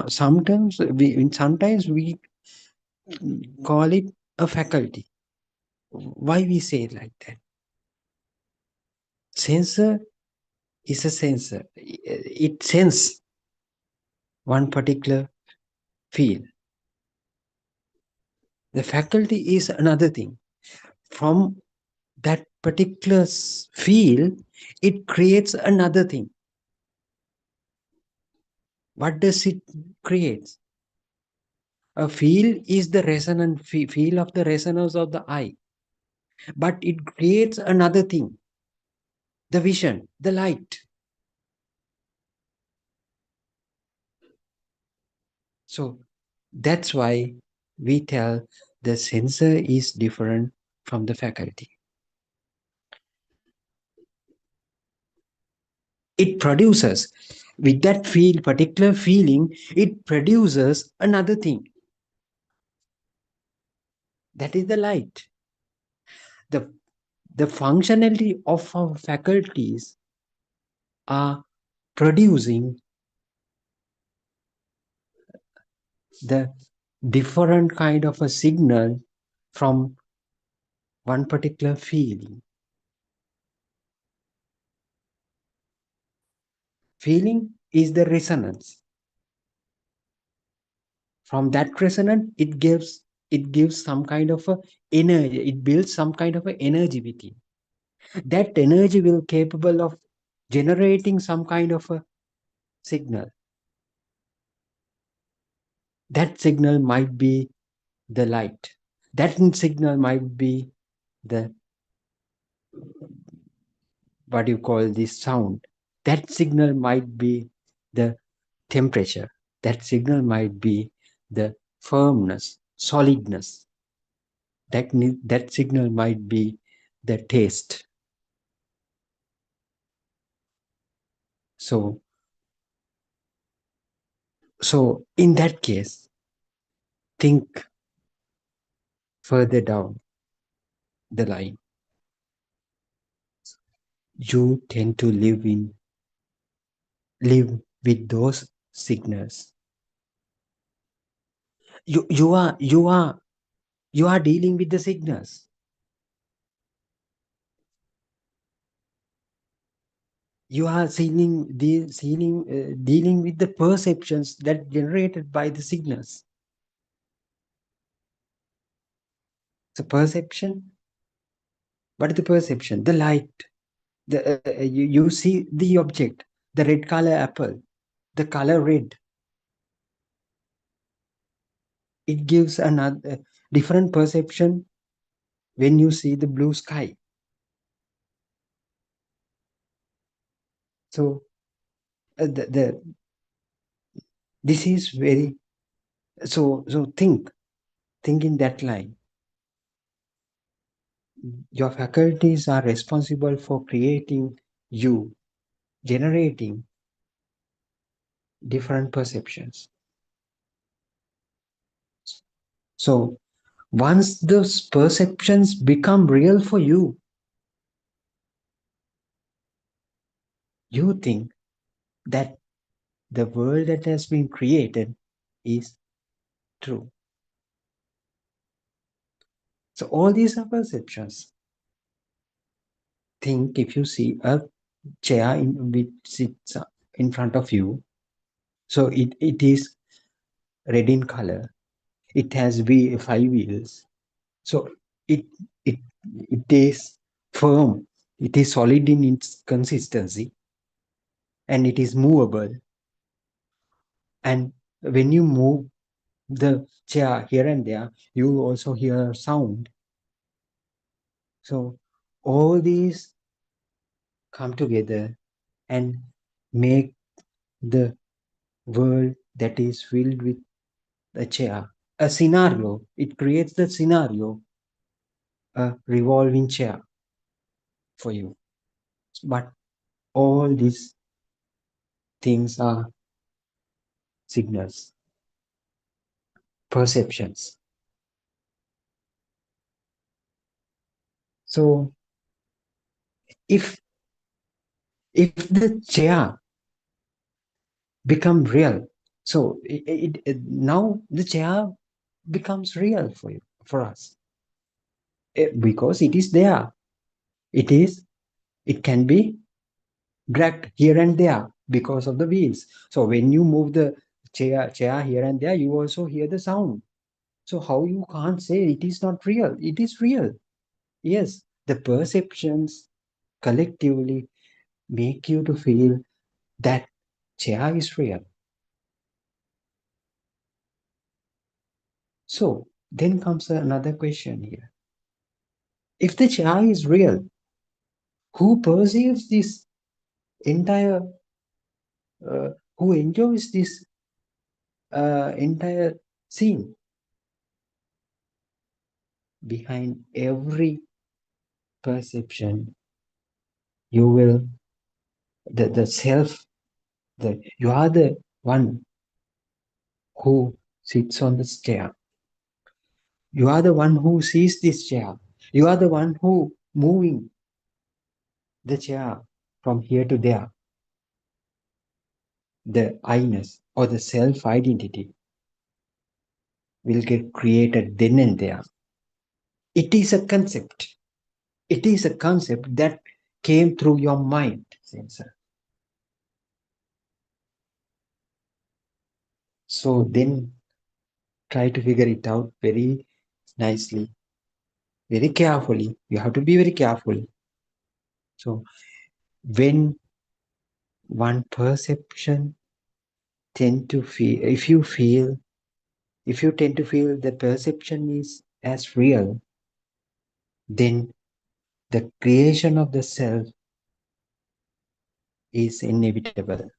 Sometimes we call it a faculty. Why we say it like that? Sensor is a sensor. It senses one particular field. The faculty is another thing. From that particular field, it creates another thing. What does it create? A field is the resonant field of the resonance of the eye. But it creates another thing. The vision, the light. So that's why we tell the sensor is different from the faculty. It produces, with that particular feeling, it produces another thing. That is the light. The functionality of our faculties are producing the different kind of a signal from one particular feeling. Feeling is the resonance. From that resonance, it gives some kind of a energy. It builds some kind of a energy within. That energy will capable of generating some kind of a signal. That signal might be the light. That signal might be the, what you call this, sound. That signal might be the temperature. That signal might be the firmness, solidness. That signal might be the taste. So in that case, think further down the line. You tend to live with those signals. You are dealing with the signals. You are dealing with the perceptions that generated by the signals. So perception, what is the perception? The light. You see the object, the red color apple, the color red. It gives another different perception when you see the blue sky. So this is very, so think in that line. Your faculties are responsible for creating you, generating different perceptions. So once those perceptions become real for you, you think that the world that has been created is true. So all these are perceptions. Think if you see a chair which sits in front of you, so it is red in color. It has 5 wheels. So it is firm. It is solid in its consistency, and it is movable. And when you move the chair here and there, you also hear sound. So all these come together and make the world that is filled with a chair, a scenario. It creates the scenario, a revolving chair for you. But all these things are signals, perceptions. So if the chair become real, so now the chair becomes real for you, for us, because it is there. It can be dragged here and there because of the wheels. So when you move the chair here and there, you also hear the sound. So how you can't say it is not real? It is real. Yes, the perceptions collectively make you to feel that chair is real. So then comes another question here. If the chair is real, who perceives this entire, who enjoys this entire scene? Behind every perception, you will, the self, you are the one who sits on this chair. You are the one who sees this chair. You are the one who moving the chair from here to there. The I-ness or the self-identity. will get created then and there. It is a concept. It is a concept that came through your mind, sensor. So then try to figure it out very nicely, very carefully. You have to be very careful. So when one perception tend to feel, if you tend to feel the perception is as real, then the creation of the self is inevitable.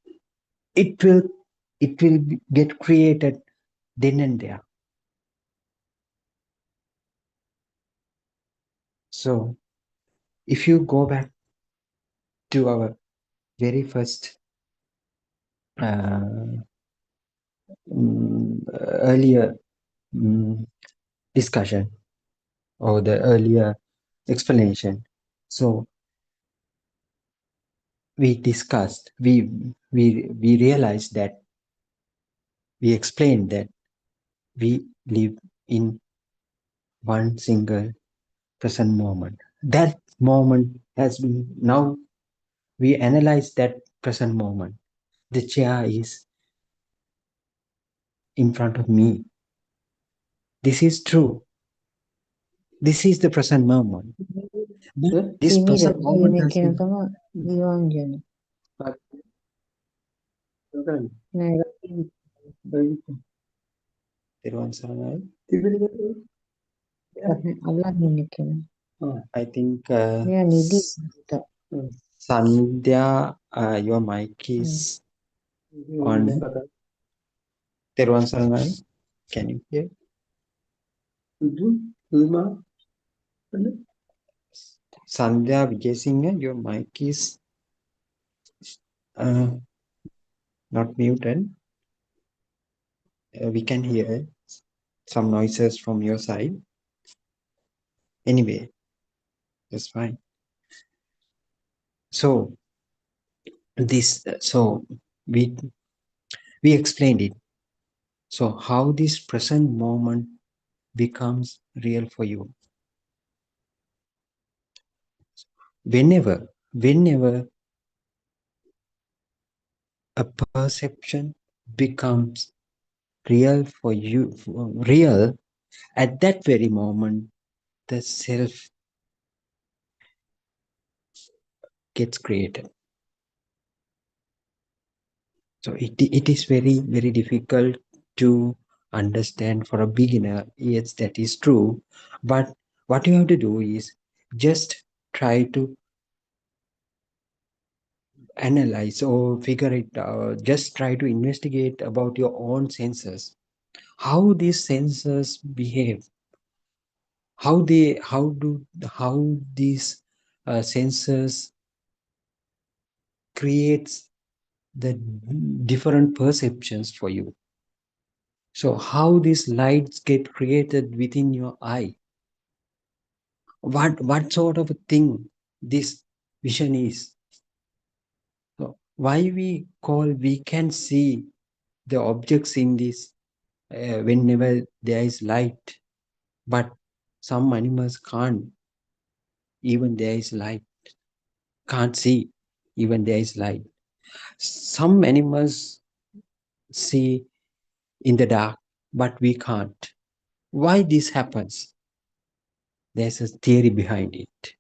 It will get created then and there. So if you go back to our very first earlier discussion or the earlier explanation, so we discussed, we realized that, we explained that we live in one single present moment. That moment has been, now we analyze that present moment. The chair is in front of me. This is true. This is the present moment. But this present moment has been. I think Sandhya, your mic is on. Teruvan Saranai, can you hear? Sandhya Vijayasinghe, your mic is not muted. We can hear some noises from your side. Anyway, that's fine. So this, so we explained it. So how this present moment becomes real for you? Whenever a perception becomes real for you, real, at that very moment, the self gets created. So it is very, very difficult to understand for a beginner. Yes, that is true. But what you have to do is just try to analyze or figure it out. Just try to investigate about your own senses, how these senses behave, how these senses creates the different perceptions for you. So how these lights get created within your eye, what sort of a thing this vision is. So why we can see the objects in this whenever there is light, but some animals can't, even there is light, can't see even there is light. Some animals see in the dark, but we can't. Why this happens? There's a theory behind it.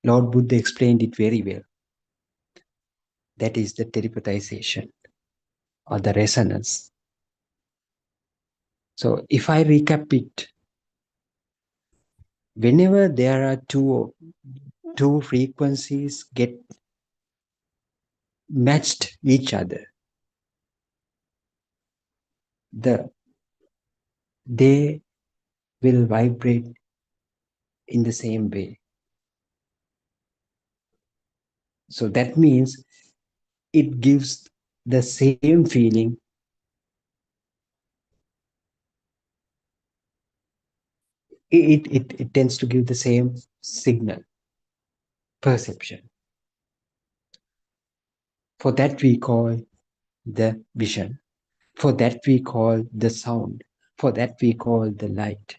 Lord Buddha explained it very well. That is the telepathization or the resonance. So if I recap it, whenever there are two frequencies get matched each other, they will vibrate in the same way. So that means it gives the same feeling. It tends to give the same signal, perception. For that we call the vision. For that we call the sound. For that we call the light.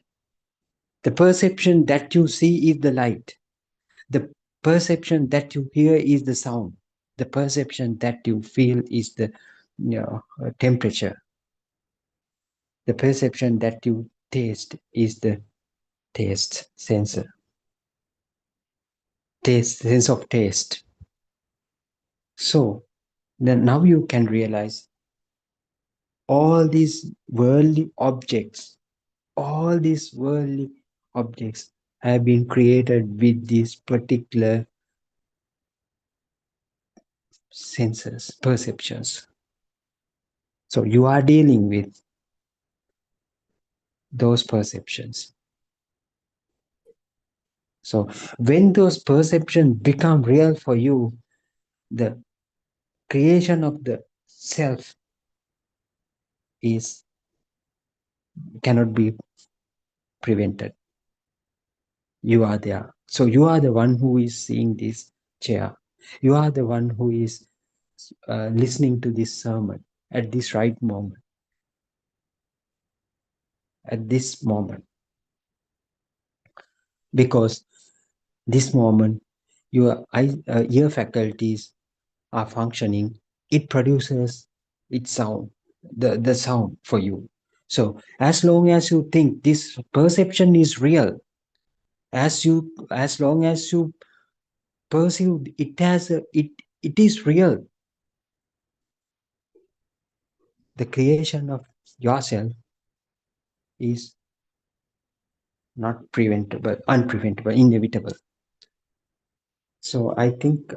The perception that you see is the light. The perception that you hear is the sound. The perception that you feel is the temperature. The perception that you taste is the taste sensor. Sense of taste. So then now you can realize all these worldly objects have been created with these particular senses, perceptions. So you are dealing with those perceptions. So when those perceptions become real for you, the creation of the self cannot be prevented. You are there. So you are the one who is seeing this chair. You are the one who is listening to this sermon at this right moment. At this moment. Because this moment, your ear faculties are functioning. It produces its sound, the sound for you. So as long as you think this perception is real, as long as you perceive it as it is real, the creation of yourself is not preventable, unpreventable, inevitable. So I think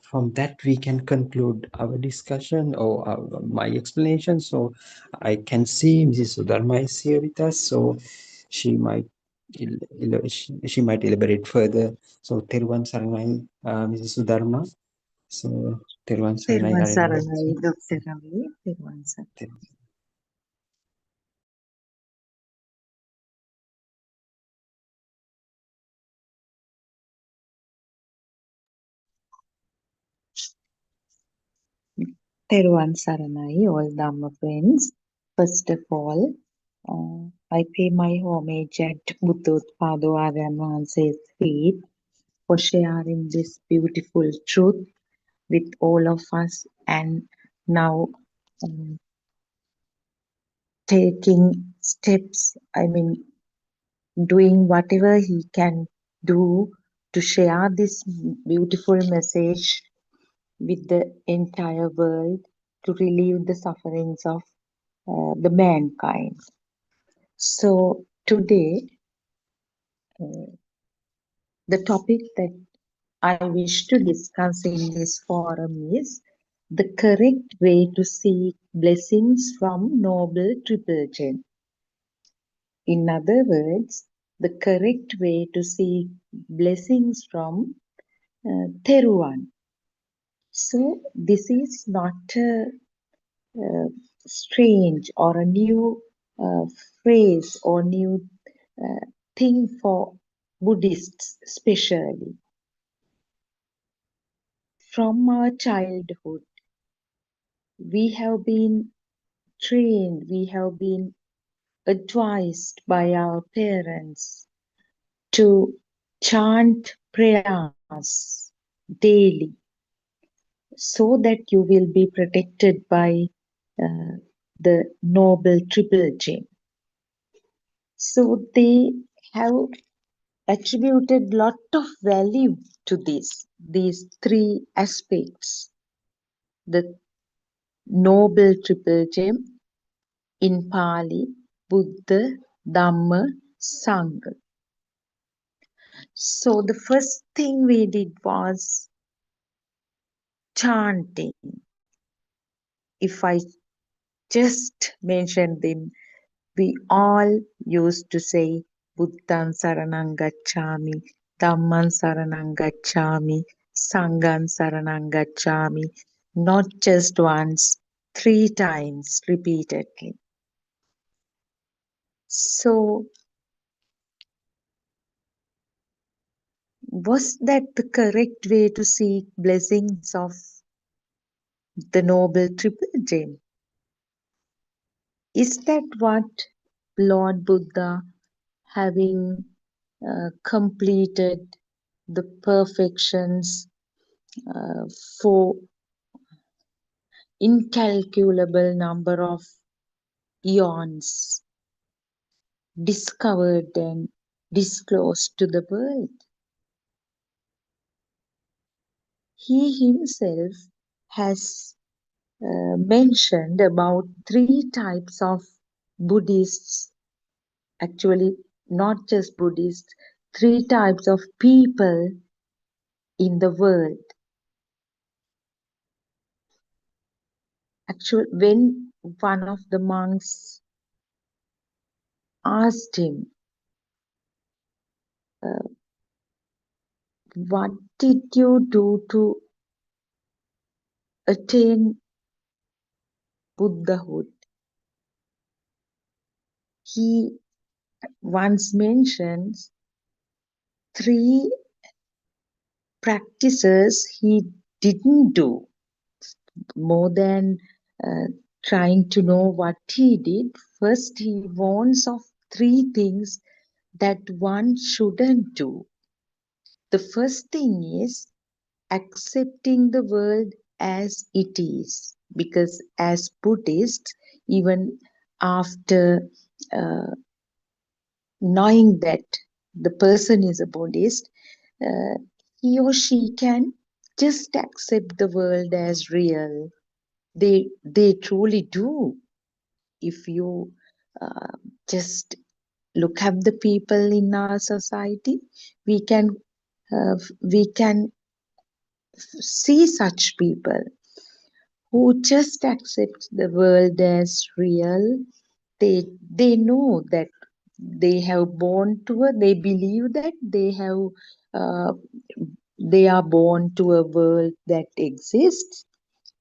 from that we can conclude our discussion or my explanation. So I can see Mrs. Sudharma is here with us, so she might she might elaborate further. So Teruvan Saranai, Mrs. Sudharma. So Teruvan Saranai. Teruvan Saranai, Dr. Ravi. Teruvan Saranai. Teruvan Saranai, all Dhamma friends. First of all, I pay my homage at Buddothpado Aryan Wahanse's feet for sharing this beautiful truth with all of us, and now taking steps, doing whatever he can do to share this beautiful message with the entire world to relieve the sufferings of the mankind. So today, the topic that I wish to discuss in this forum is the correct way to seek blessings from Noble Triple Gem. In other words, the correct way to seek blessings from Theruvan. So this is not a strange or a new phrase or new thing for Buddhists especially. From our childhood, we have been trained, we have been advised by our parents to chant prayers daily so that you will be protected by the Noble Triple Gem. So they have attributed lot of value to these three aspects. The Noble Triple Gem, in Pali, Buddha, Dhamma, Sangha. So the first thing we did was chanting. If I just mention them, we all used to say Buddhan Saranang Gacchami, Dhamman Saranang Gacchami, Sanghan Saranang Gacchami, not just once, 3 times repeatedly. So, was that the correct way to seek blessings of the Noble Triple Gem? Is that what Lord Buddha having completed the perfections for incalculable number of eons, discovered and disclosed to the world. He himself has mentioned about 3 types of Buddhists, actually not just Buddhists, 3 types of people in the world. Actually, when one of the monks asked him, what did you do to attain Buddhahood? He once mentions 3 practices he didn't do. More than trying to know what he did, first he warns of 3 things that one shouldn't do. The first thing is accepting the world as it is, because as Buddhists, even after knowing that the person is a Buddhist, he or she can just accept the world as real. They truly do. If you just look at the people in our society, we can see such people who just accept the world as real. They know that they have born to they believe that uh, they are born to a world that exists,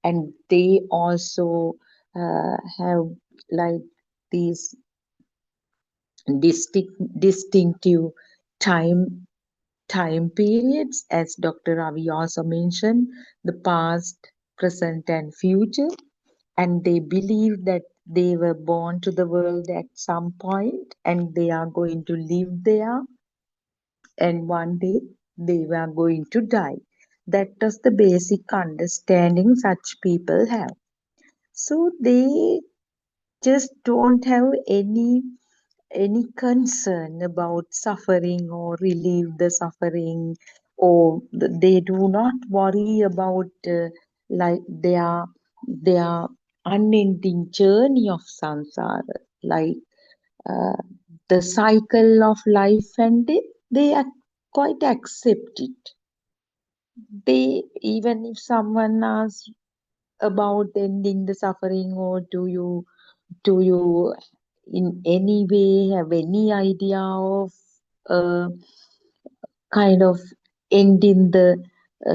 and they also have like these distinctive time periods, as Dr. Ravi also mentioned, the past, present, and future, and they believe that they were born to the world at some point and they are going to live there, and one day they were going to die. That is the basic understanding such people have. So they just don't have any concern about suffering or relieve the suffering, or they do not worry about like their unending journey of samsara, like uh, the cycle of life and death. They are quite accept it. They, even if someone asks about ending the suffering, or do you in any way have any idea of uh, kind of ending the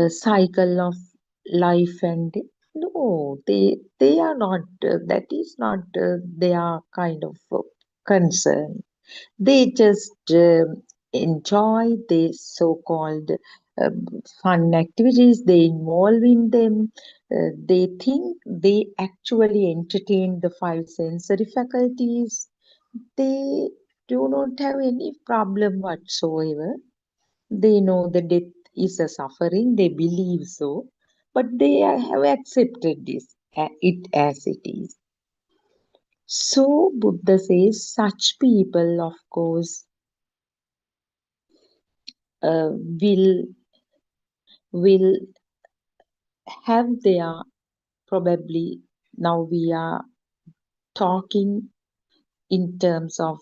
cycle of life and death? No, they are not. That is not their kind of concern. They just enjoy the so-called fun activities. They involve in them. They think they actually entertain the 5 sensory faculties. They do not have any problem whatsoever. They know the death is a suffering. They believe so, but they have accepted it as it is. So Buddha says such people, of course, will have their, probably now we are talking in terms of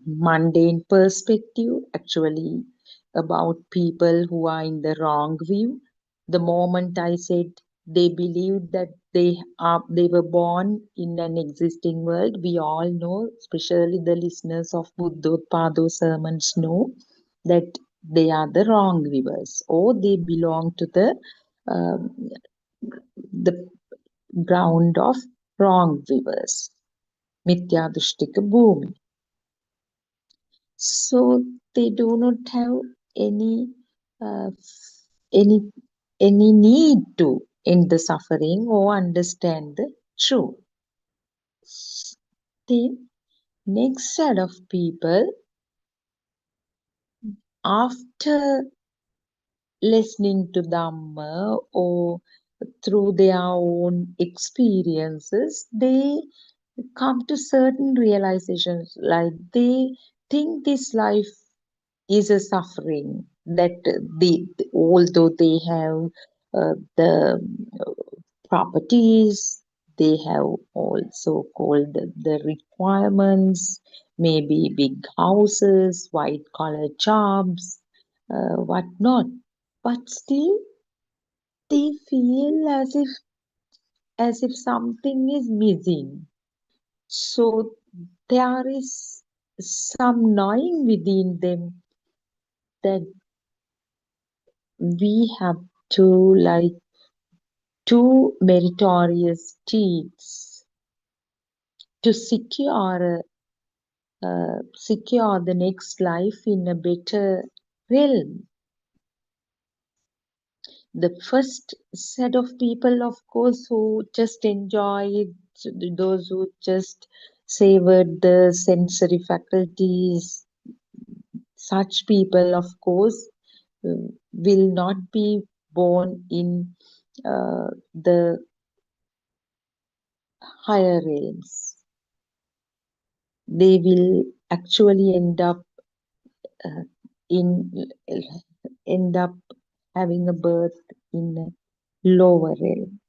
mundane perspective, actually about people who are in the wrong view. The moment I said they believe that they were born in an existing world, we all know, especially the listeners of Buddothpado sermons know that they are the wrong viewers, or they belong to um, the ground of wrong viewers, Mithya Dustika Bhumi. So they do not have any uh, any any need to end the suffering or understand the truth. Then Next set of people, after listening to Dhamma or through their own experiences, they come to certain realizations, like they think this life is a suffering, that although they have the properties, they have also called the requirements, maybe big houses, white collar jobs, whatnot, but still they feel as if something is missing. So there is some gnawing within them that we have to, like, two meritorious deeds to secure the next life in a better realm. The first set of people, of course, who just enjoy it, those who just savored the sensory faculties, such people, of course, will not be born in the higher realms. They will actually uh, in end up having a birth in a lower realm.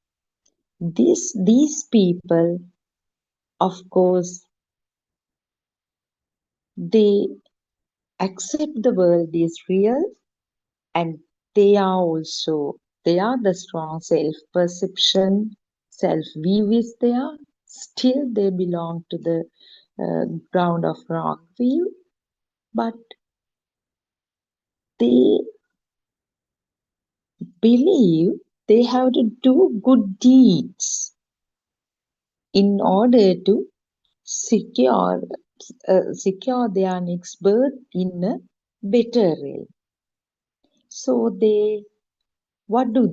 These people, of course, they accept the world is real, and they are the strong self-perception, self-view is there. Still, they belong to the ground of wrong view, but they believe they have to do good deeds in order to secure secure their next birth in a better realm. So what do?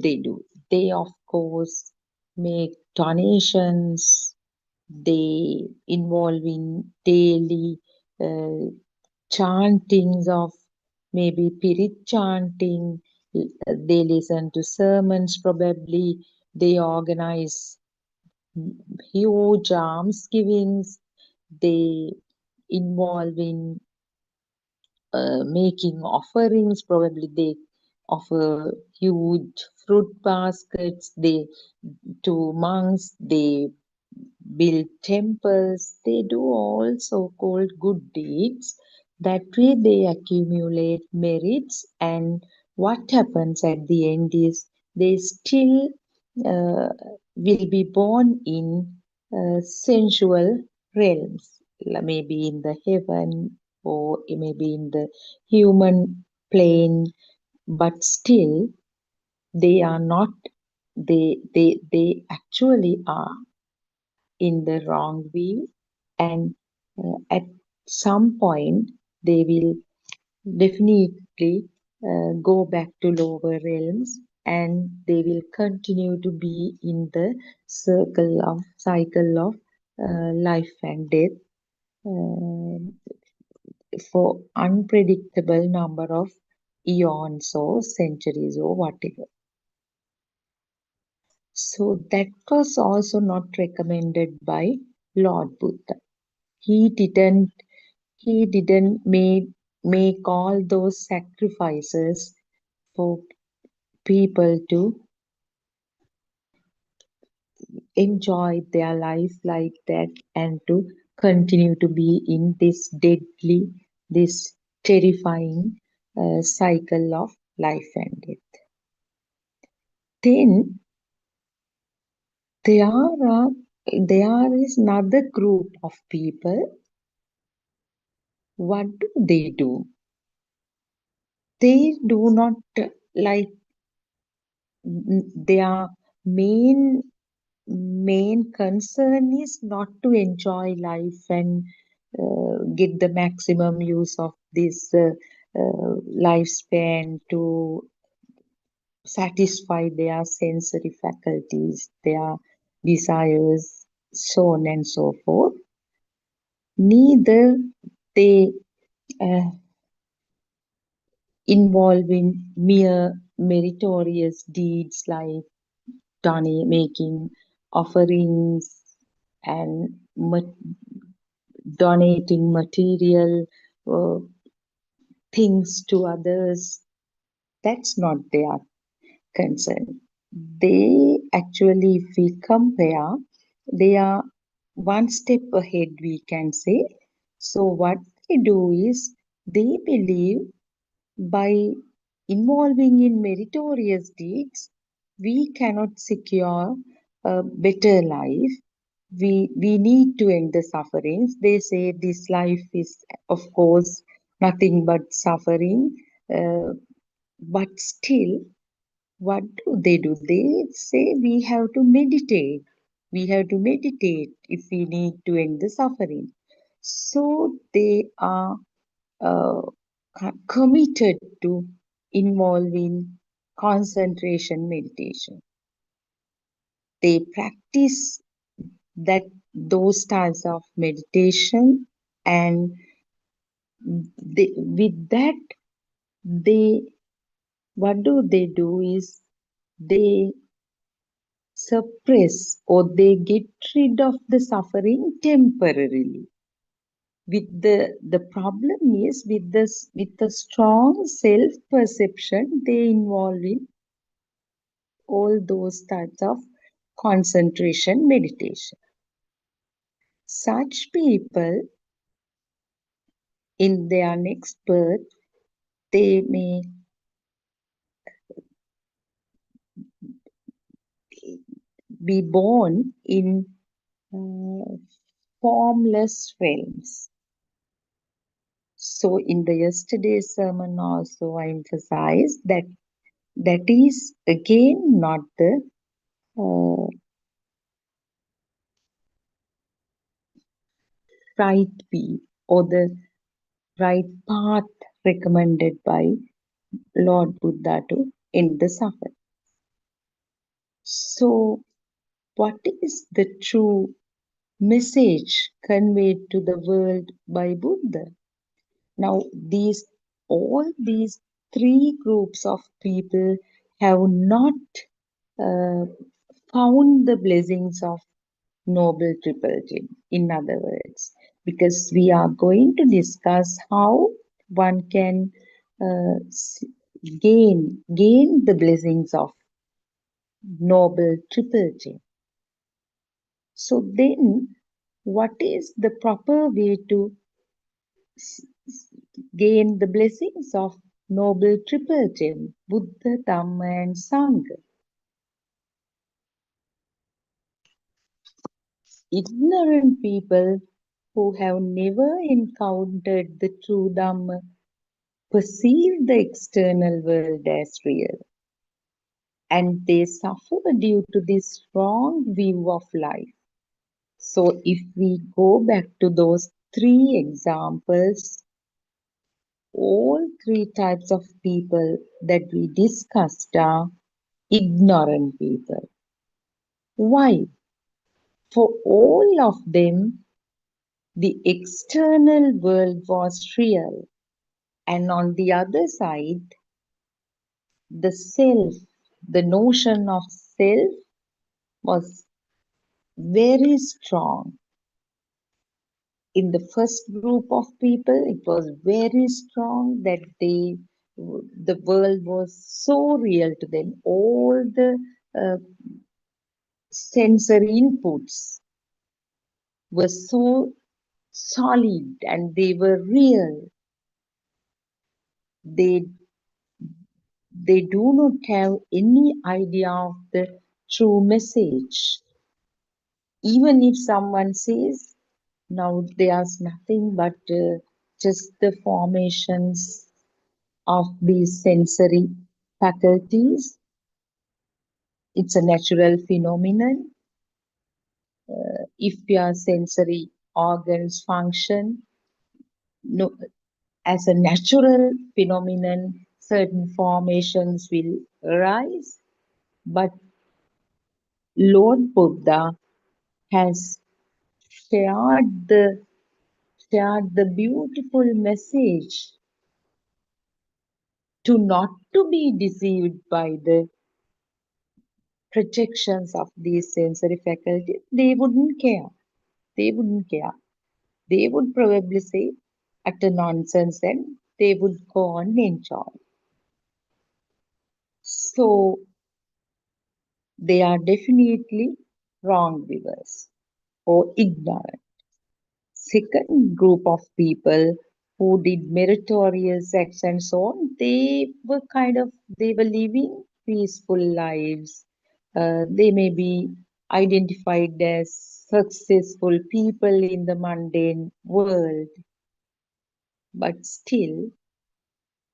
They, of course, make donations. They involve in daily chantings of maybe Pirit chanting. They listen to sermons, probably. They organize huge almsgivings. They involve in making offerings. Probably they offer huge fruit baskets. They to monks. They build temples. They do all so-called good deeds. That way they accumulate merits, and what happens at the end is they still uh, will be born in sensual realms, maybe in the heaven or maybe in the human plane, but still they are not, they actually are in the wrong view, and at some point they will definitely go back to lower realms, and they will continue to be in the cycle of life and death uh, for unpredictable number of eons or centuries or whatever. So that was also not recommended by Lord Buddha. He didn't make all those sacrifices for people to enjoy their life like that and to continue to be in this deadly, this terrifying cycle of life and death. Then there is another group of people. What do? They do not like their main concern is not to enjoy life and get the maximum use of this lifespan, to satisfy their sensory faculties, their desires, so on and so forth. neither they involve in mere meritorious deeds like making offerings and donating material uh, things to others. That's not their concern. They actually, if we compare, they are one step ahead, we can say. So, what they do is they believe by involving in meritorious deeds, we cannot secure a better life. We need to end the sufferings. They say this life is, of course, nothing but suffering, but still, what do? They say we have to meditate. We have to meditate if we need to end the suffering. So they are committed to involving concentration meditation. They practice those types of meditation, and with that, they what they do is they suppress or they get rid of the suffering temporarily. With the problem is with the strong self perception, they involve in all those types of concentration meditation. Such people in their next birth, they may be born in formless realms. So in the yesterday's sermon also I emphasized that that is again not the right way or the right path recommended by Lord Buddha to end the suffering. So what is the true message conveyed to the world by Buddha? Now, all these three groups of people have not found the blessings of Noble Triple Gem, in other words, because we are going to discuss how one can gain the blessings of Noble Triple Gem. So then, what is the proper way to gain the blessings of Noble Triple Gem, Buddha, Dhamma and Sangha? Ignorant people who have never encountered the true Dhamma perceive the external world as real, and they suffer due to this wrong view of life. So if we go back to those three examples, all three types of people that we discussed are ignorant people. Why? For all of them, the external world was real, and on the other side, the self, the notion of self was very strong. In the first group of people, it was very strong that the world was so real to them. All the sensory inputs were so solid and they were real. They do not have any idea of the true message. Even if someone says, now there's nothing but just the formations of these sensory faculties. It's a natural phenomenon. If your sensory organs function, no, as a natural phenomenon, certain formations will arise. But Lord Buddha has shared the shared the beautiful message to not to be deceived by the projections of these sensory faculties, they wouldn't care. They wouldn't care. They would probably say utter nonsense and they would go on and enjoy. So they are definitely wrongdoers or ignorant. Second group of people who did meritorious acts and so on, they were living peaceful lives. They may be identified as successful people in the mundane world, but still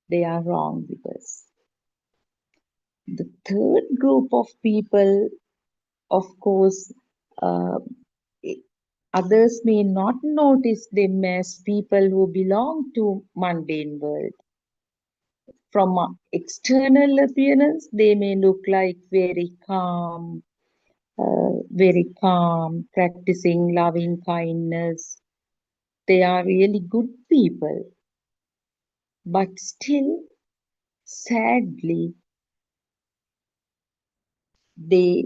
they are wrongdoers. The third group of people, of course, uh, others may not notice them as people who belong to mundane world. From external appearance, they may look like very calm, practicing loving kindness. They are really good people, but still, sadly, they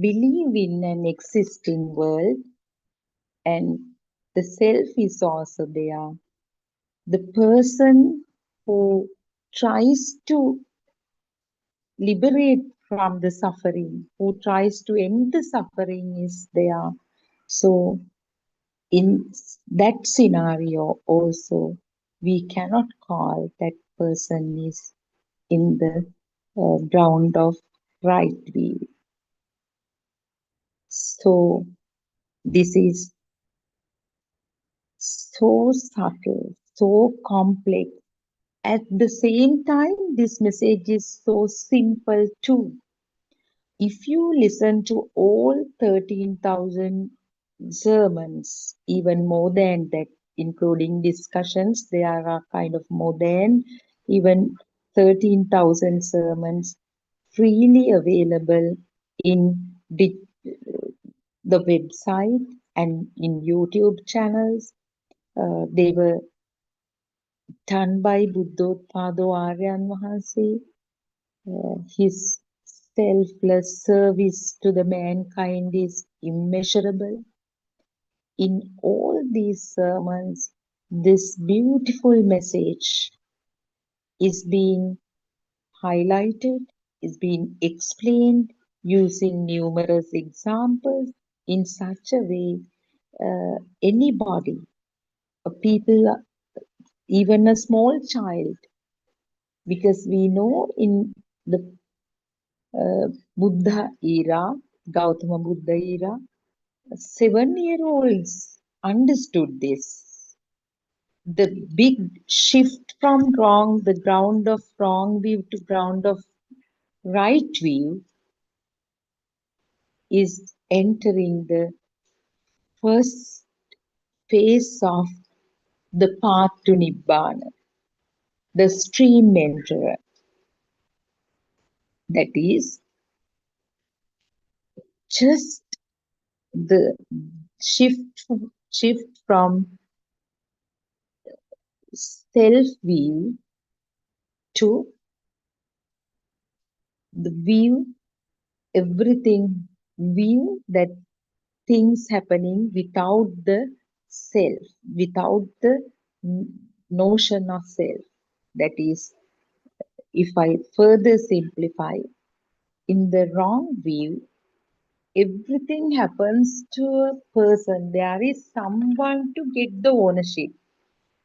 believe in an existing world and the self is also there. The person who tries to liberate from the suffering, who tries to end the suffering is there. So in that scenario also, we cannot call that person is in the ground of right view. So this is so subtle, so complex. At the same time, this message is so simple too. If you listen to all 13,000 sermons, even more than that, including discussions, there are kind of more than even 13,000 sermons freely available in the website and in YouTube channels. They were done by Buddothpado Aryan Wahanse. His selfless service to the mankind is immeasurable. In all these sermons, this beautiful message is being highlighted, is being explained using numerous examples in such a way anybody, a people, even a small child, because we know in the Buddha era, Gautama Buddha era, 7-year-olds understood this. The big shift from the ground of wrong view to ground of right view is entering the first phase of the path to Nibbana, the stream enterer. That is just the shift from self view to the everything view that things happening without the self, without the notion of self. That is, if I further simplify, in the wrong view, everything happens to a person. There is someone to get the ownership.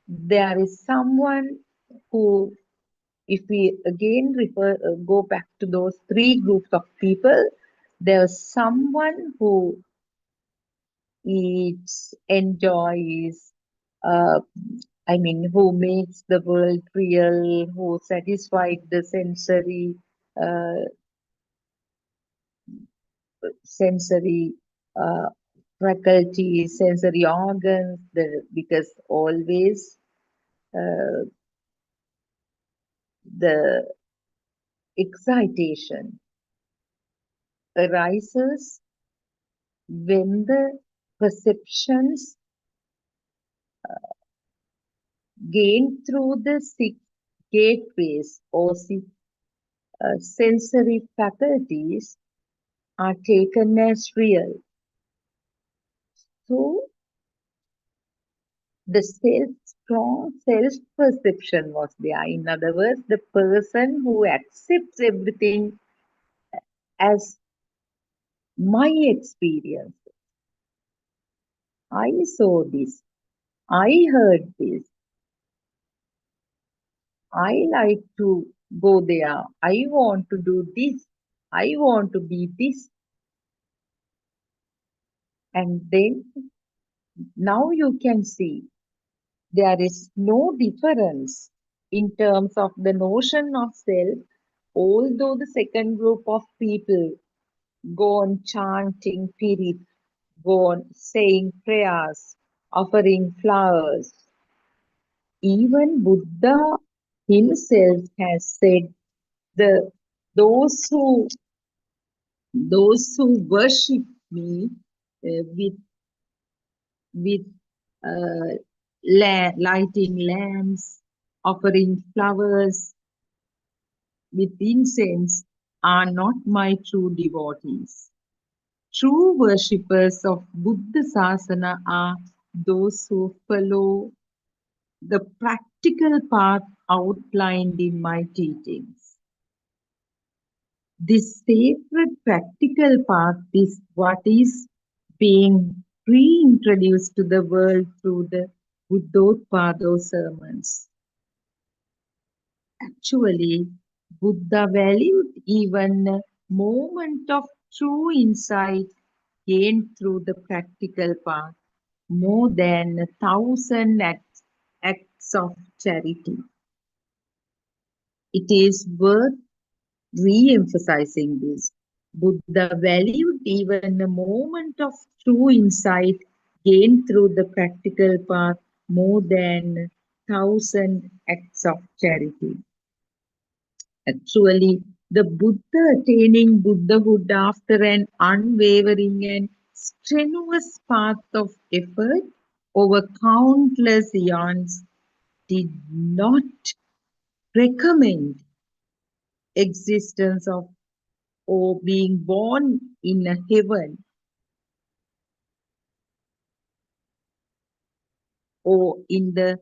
There is someone who, if we again go back to those three groups of people, there's someone who eats, enjoys, who makes the world real, who satisfies the uh, sensory uh, faculties, sensory organs, because always the excitation arises when the perceptions gained through the six gateways or six sensory faculties are taken as real. So the strong self-perception was there. In other words, the person who accepts everything as my experience. I saw this. I heard this. I like to go there. I want to do this. I want to be this. And then now you can see there is no difference in terms of the notion of self, although the second group of people go on chanting Pirit, go on saying prayers, offering flowers. Even Buddha himself has said the those who worship me with lighting lamps, offering flowers with incense are not my true devotees. True worshippers of Buddha Sasana are those who follow the practical path outlined in my teachings. This sacred practical path is what is being reintroduced to the world through the Buddothpado sermons. Actually, Buddha valued even a moment of true insight gained through the practical path more than 1,000 acts of charity. It is worth re-emphasizing this. Buddha valued even a moment of true insight gained through the practical path more than 1,000 acts of charity. Actually, the Buddha attaining Buddhahood after an unwavering and strenuous path of effort over countless eons did not recommend existence of or being born in a heaven or in the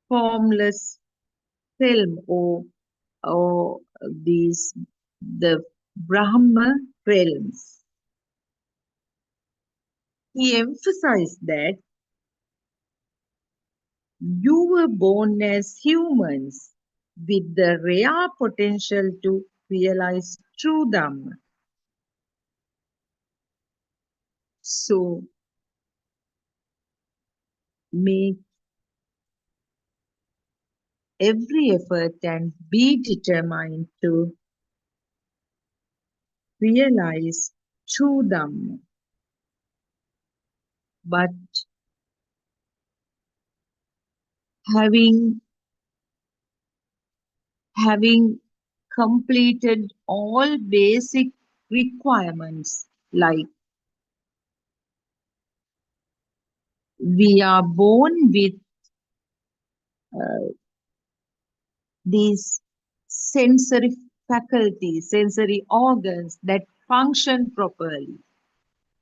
formless realm or the Brahma realms. He emphasized that you were born as humans with the rare potential to realize true Dhamma. So, make every effort and be determined to realize true Dhamma. But having completed all basic requirements, like we are born with these sensory faculties, sensory organs that function properly.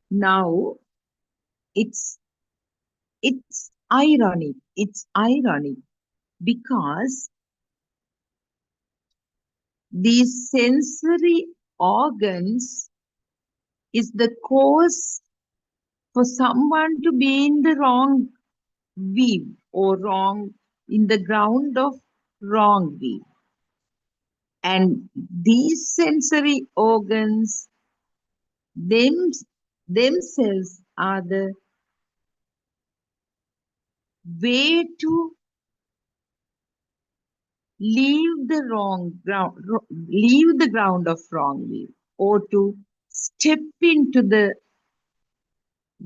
Now, it's ironic. It's ironic because these sensory organs is the cause for someone to be in the wrong view or wrong in the ground of wrong view. And these sensory organs themselves are the way to leave the ground of wrong view, or to step into the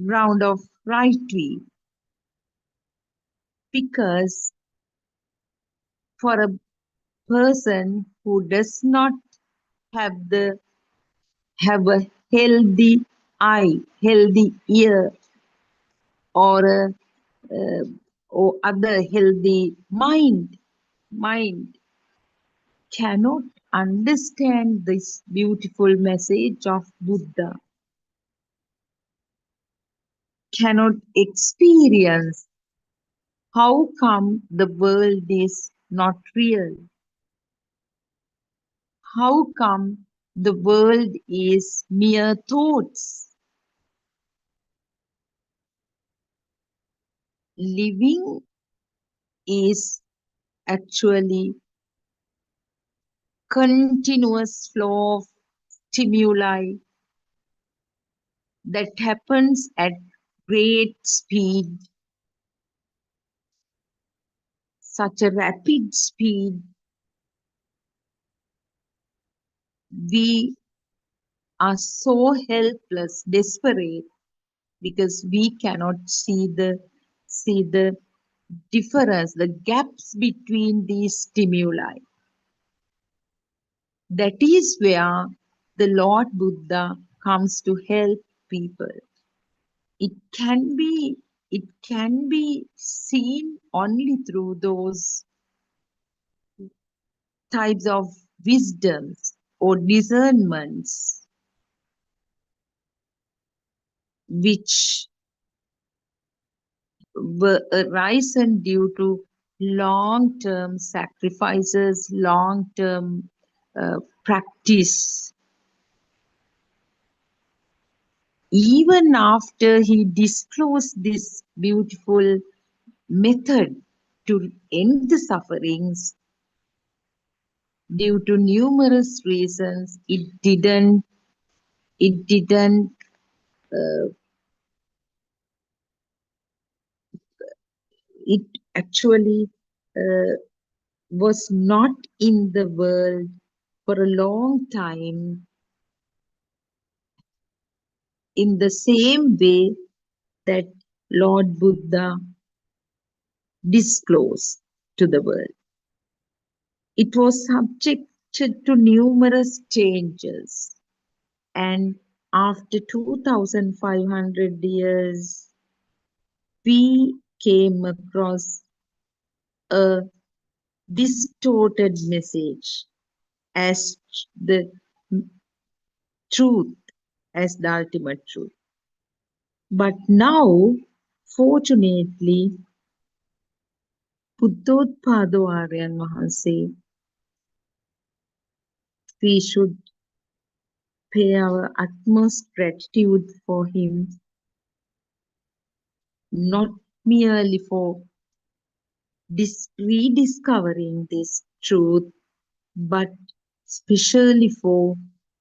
ground of right view. Because for a person who does not have a healthy eye, healthy ear, or or other healthy mind cannot understand this beautiful message of Buddha, cannot experience how come the world is not real, how come the world is mere thoughts. Living is actually continuous flow of stimuli that happens at great speed, such a rapid speed. We are so helpless, desperate, because we cannot see the difference, the gaps between these stimuli. That is where the Lord Buddha comes to help people. It can be seen only through those types of wisdoms or discernments which were arisen due to long-term sacrifices, long-term practice. Even after he disclosed this beautiful method to end the sufferings, due to numerous reasons, uh, it actually was not in the world for a long time in the same way that Lord Buddha disclosed to the world. It was subjected to numerous changes, and after 2500 years, we came across a distorted message as the truth, as the ultimate truth. But now, fortunately, Buddothpado Aryan Mahanse, we should pay our utmost gratitude for him, not merely for rediscovering this truth, but especially for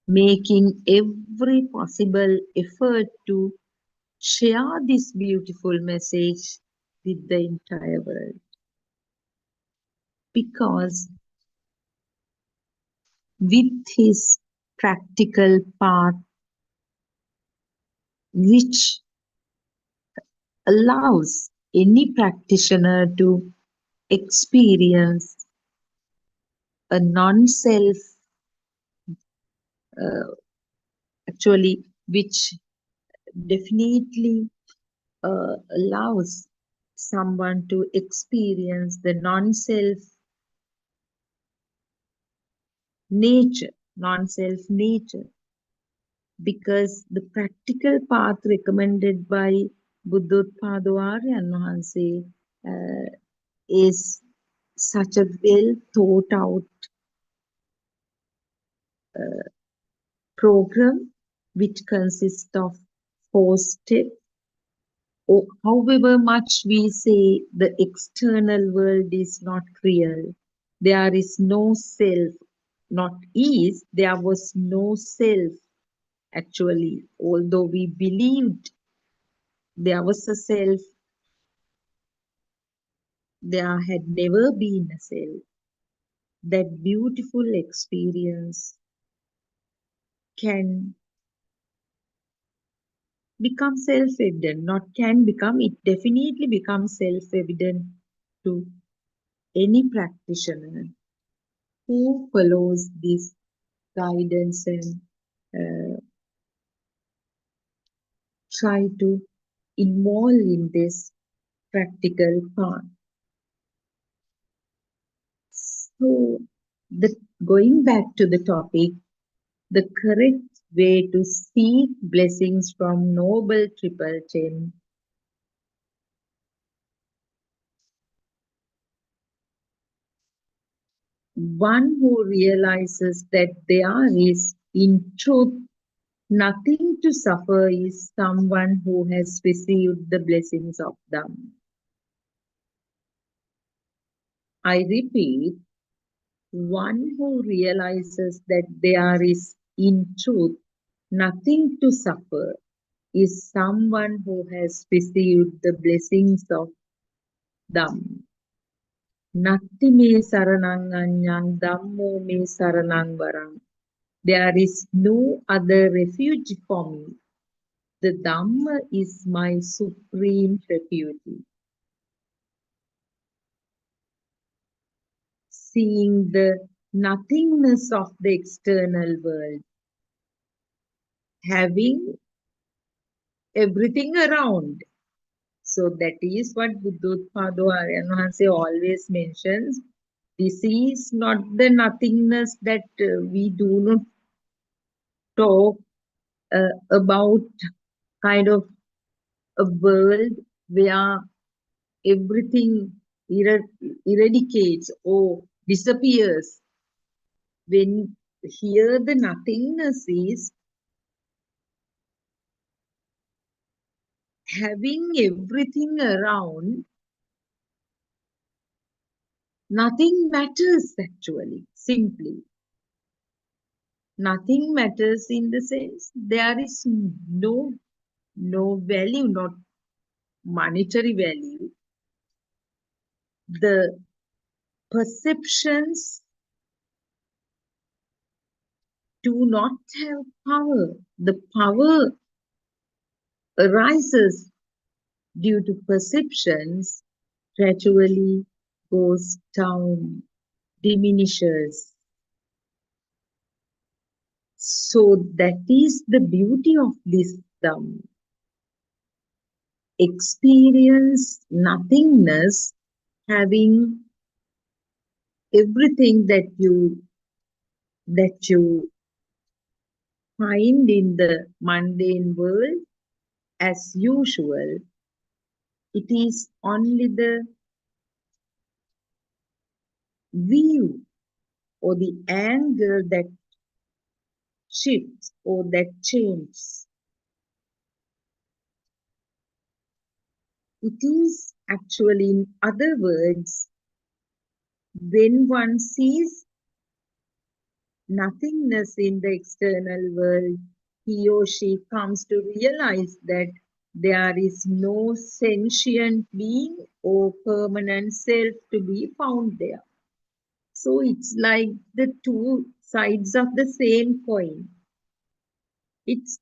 making every possible effort to share this beautiful message with the entire world. Because with his practical path, which allows any practitioner to experience a non-self, actually, which definitely allows someone to experience the non-self nature, because the practical path recommended by Buddothpado Aryan Mahanse is such a well thought out program which consists of 4 steps. Or however much we say the external world is not real, there is no self, not is, there was no self actually, although we believed there was a self, there had never been a self. That beautiful experience can become self-evident, not can become, it definitely becomes self-evident to any practitioner who follows this guidance and try to involve in this practical part. So, going back to the topic, the correct way to seek blessings from Noble Triple Gem one who realizes that there is, in truth, nothing to suffer is someone who has received the blessings of them. I repeat, one who realizes that there is, in truth, nothing to suffer is someone who has received the blessings of them. Natti me saranang anyang dhammo me saranang varang. There is no other refuge for me. The Dhamma is my supreme refuge. Seeing the nothingness of the external world, having everything around. So that is what Buddothpado always mentions. This is not the nothingness that we do not talk about, kind of a world where everything eradicates or disappears. When here the nothingness is having everything around, nothing matters actually, simply. Nothing matters in the sense there is no value, not monetary value. The perceptions do not have power. The power arises due to perceptions, gradually goes down, diminishes. So that is the beauty of this Dhamma. Experience nothingness, having everything that you find in the mundane world as usual. It is only the view or the angle that shifts or that changes. It is actually, in other words, when one sees nothingness in the external world, he or she comes to realize that there is no sentient being or permanent self to be found there. So it's like the two sides of the same coin. It's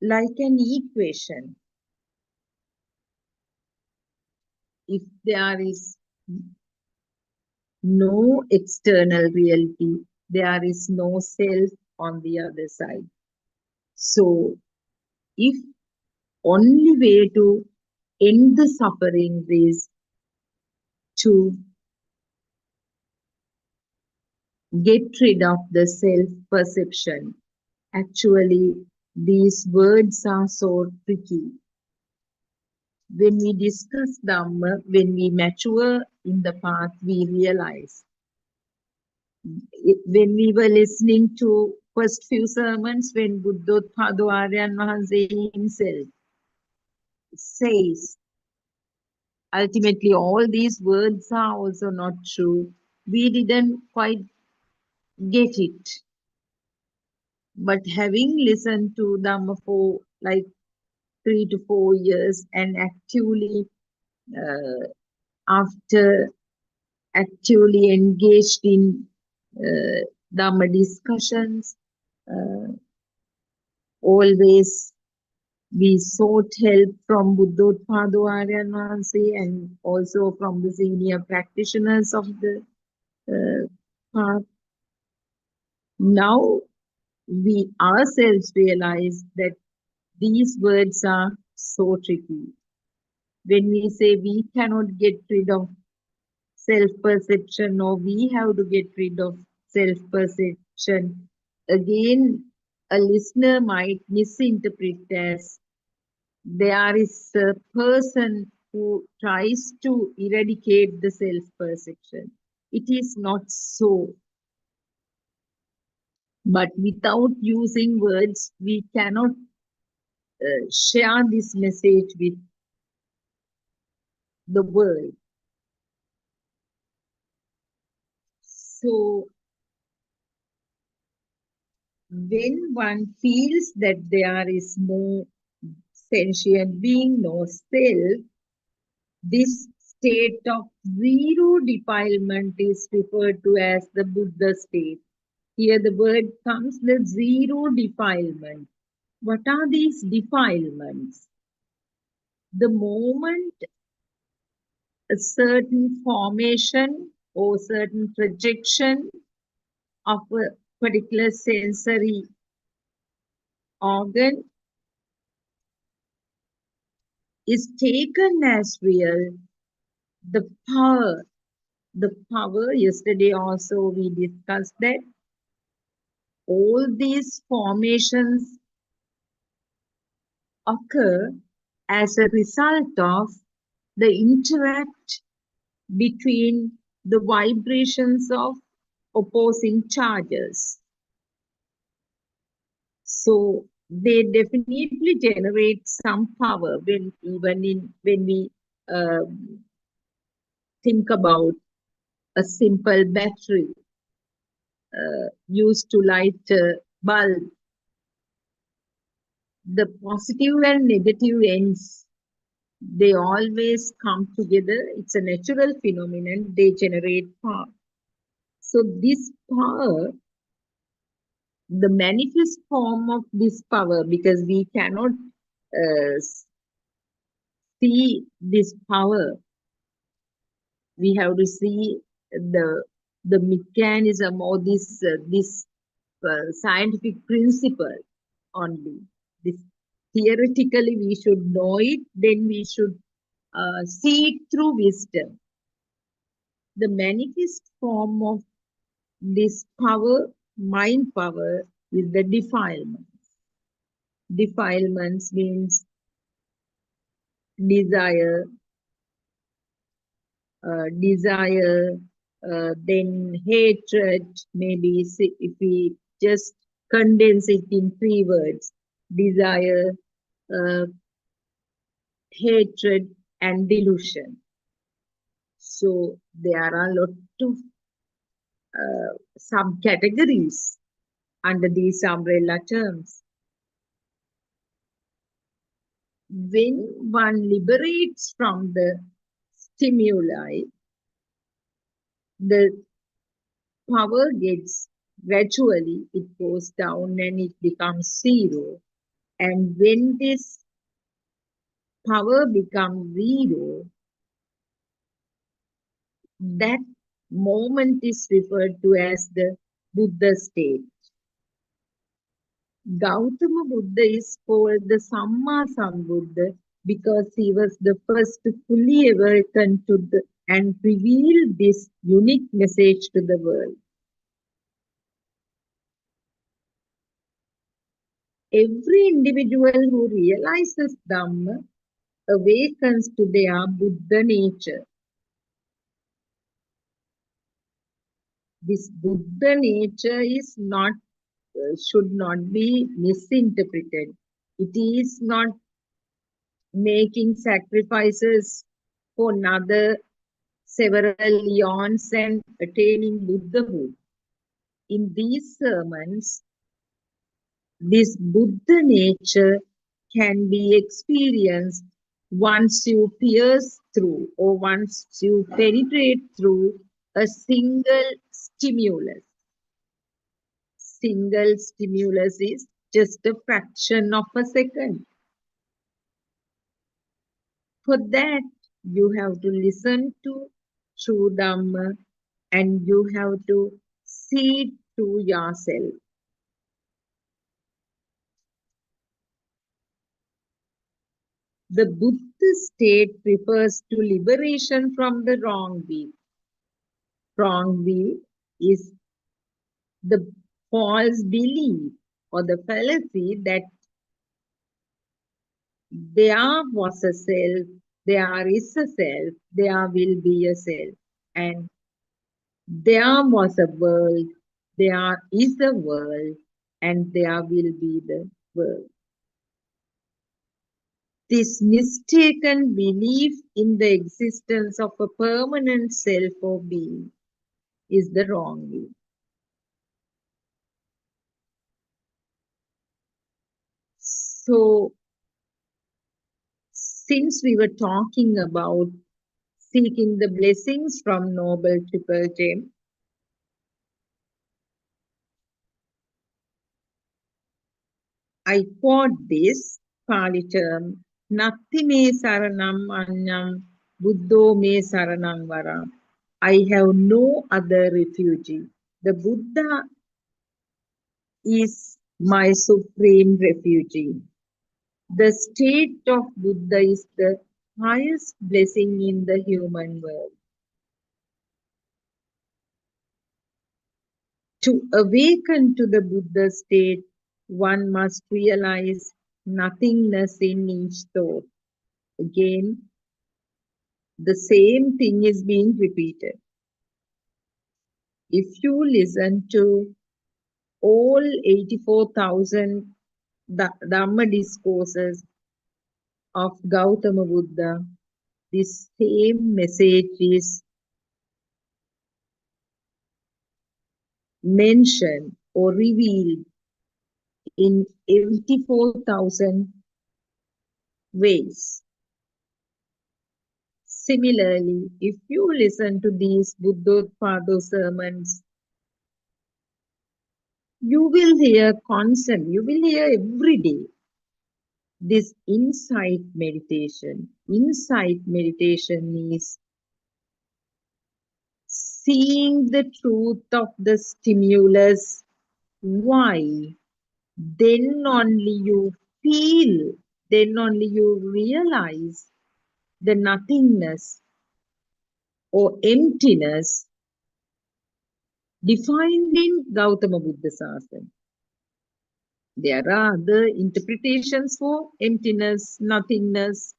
like an equation. If there is no external reality, there is no self on the other side. So if only way to end the suffering is to get rid of the self-perception. Actually, these words are so tricky. When we discuss Dhamma, when we mature in the path, we realize. When we were listening to first few sermons, when Buddothpado Aryan Mahanse himself says, ultimately all these words are also not true. We didn't quite get it. But having listened to Dhamma for like 3 to 4 years and after actively engaged in Dhamma discussions, always we sought help from Buddothpado Aryan Mahanse and also from the senior practitioners of the path. Now we ourselves realize that these words are so tricky. When we say we cannot get rid of self-perception or we have to get rid of self-perception, again, a listener might misinterpret as there is a person who tries to eradicate the self-perception. It is not so. But without using words, we cannot share this message with the world. So, when one feels that there is no sentient being, no self, this state of zero defilement is referred to as the Buddha state. Here the word comes the zero defilement. What are these defilements? The moment a certain formation or certain projection of a particular sensory organ is taken as real, the power, yesterday also we discussed that all these formations occur as a result of the interact between the vibrations of opposing charges. So they definitely generate some power when we think about a simple battery used to light a bulb. The positive and negative ends, they always come together. It's a natural phenomenon. They generate power. So this power, the manifest form of this power, because we cannot see this power, we have to see the mechanism or this scientific principle only. This theoretically we should know it, then we should see it through wisdom. The manifest form of this power, mind power, is the defilements. Defilements means desire, then hatred, maybe if we just condense it in 3 words, desire, hatred and delusion. So there are a lot of subcategories under these umbrella terms. When one liberates from the stimuli, the power gets gradually, it goes down and it becomes zero. And when this power becomes zero, that moment is referred to as the Buddha state. Gautama Buddha is called the Samma Sambuddha because he was the first to fully awaken to and reveal this unique message to the world. Every individual who realizes Dhamma awakens to their Buddha nature. This Buddha nature is not, should not be misinterpreted. It is not making sacrifices for another several eons and attaining Buddhahood. In these sermons, this Buddha nature can be experienced once you pierce through or once you penetrate through a single stimulus. Single stimulus is just a fraction of a second. For that, you have to listen to true Dhamma and you have to see it through yourself. The Buddha state refers to liberation from the wrong view. Wrong view is the false belief or the fallacy that there was a self, there is a self, there will be a self, and there was a world, there is a world, and there will be the world. This mistaken belief in the existence of a permanent self or being is the wrong view. So, since we were talking about seeking the blessings from Noble Triple Gem, I quote this Pali term, Natti me saranam anyam, Buddho me saranam varam. I have no other refuge. The Buddha is my supreme refuge. The state of Buddha is the highest blessing in the human world. To awaken to the Buddha state, one must realize nothingness in each thought. Again, the same thing is being repeated. If you listen to all 84,000 Dhamma discourses of Gautama Buddha, this same message is mentioned or revealed in 84,000 ways. Similarly, if you listen to these Buddothpado sermons, you will hear every day this insight meditation. Insight meditation is seeing the truth of the stimulus. Why? Then only you feel, then only you realize the nothingness or emptiness defined in Gautama Buddha Sasana. There are other interpretations for emptiness, nothingness,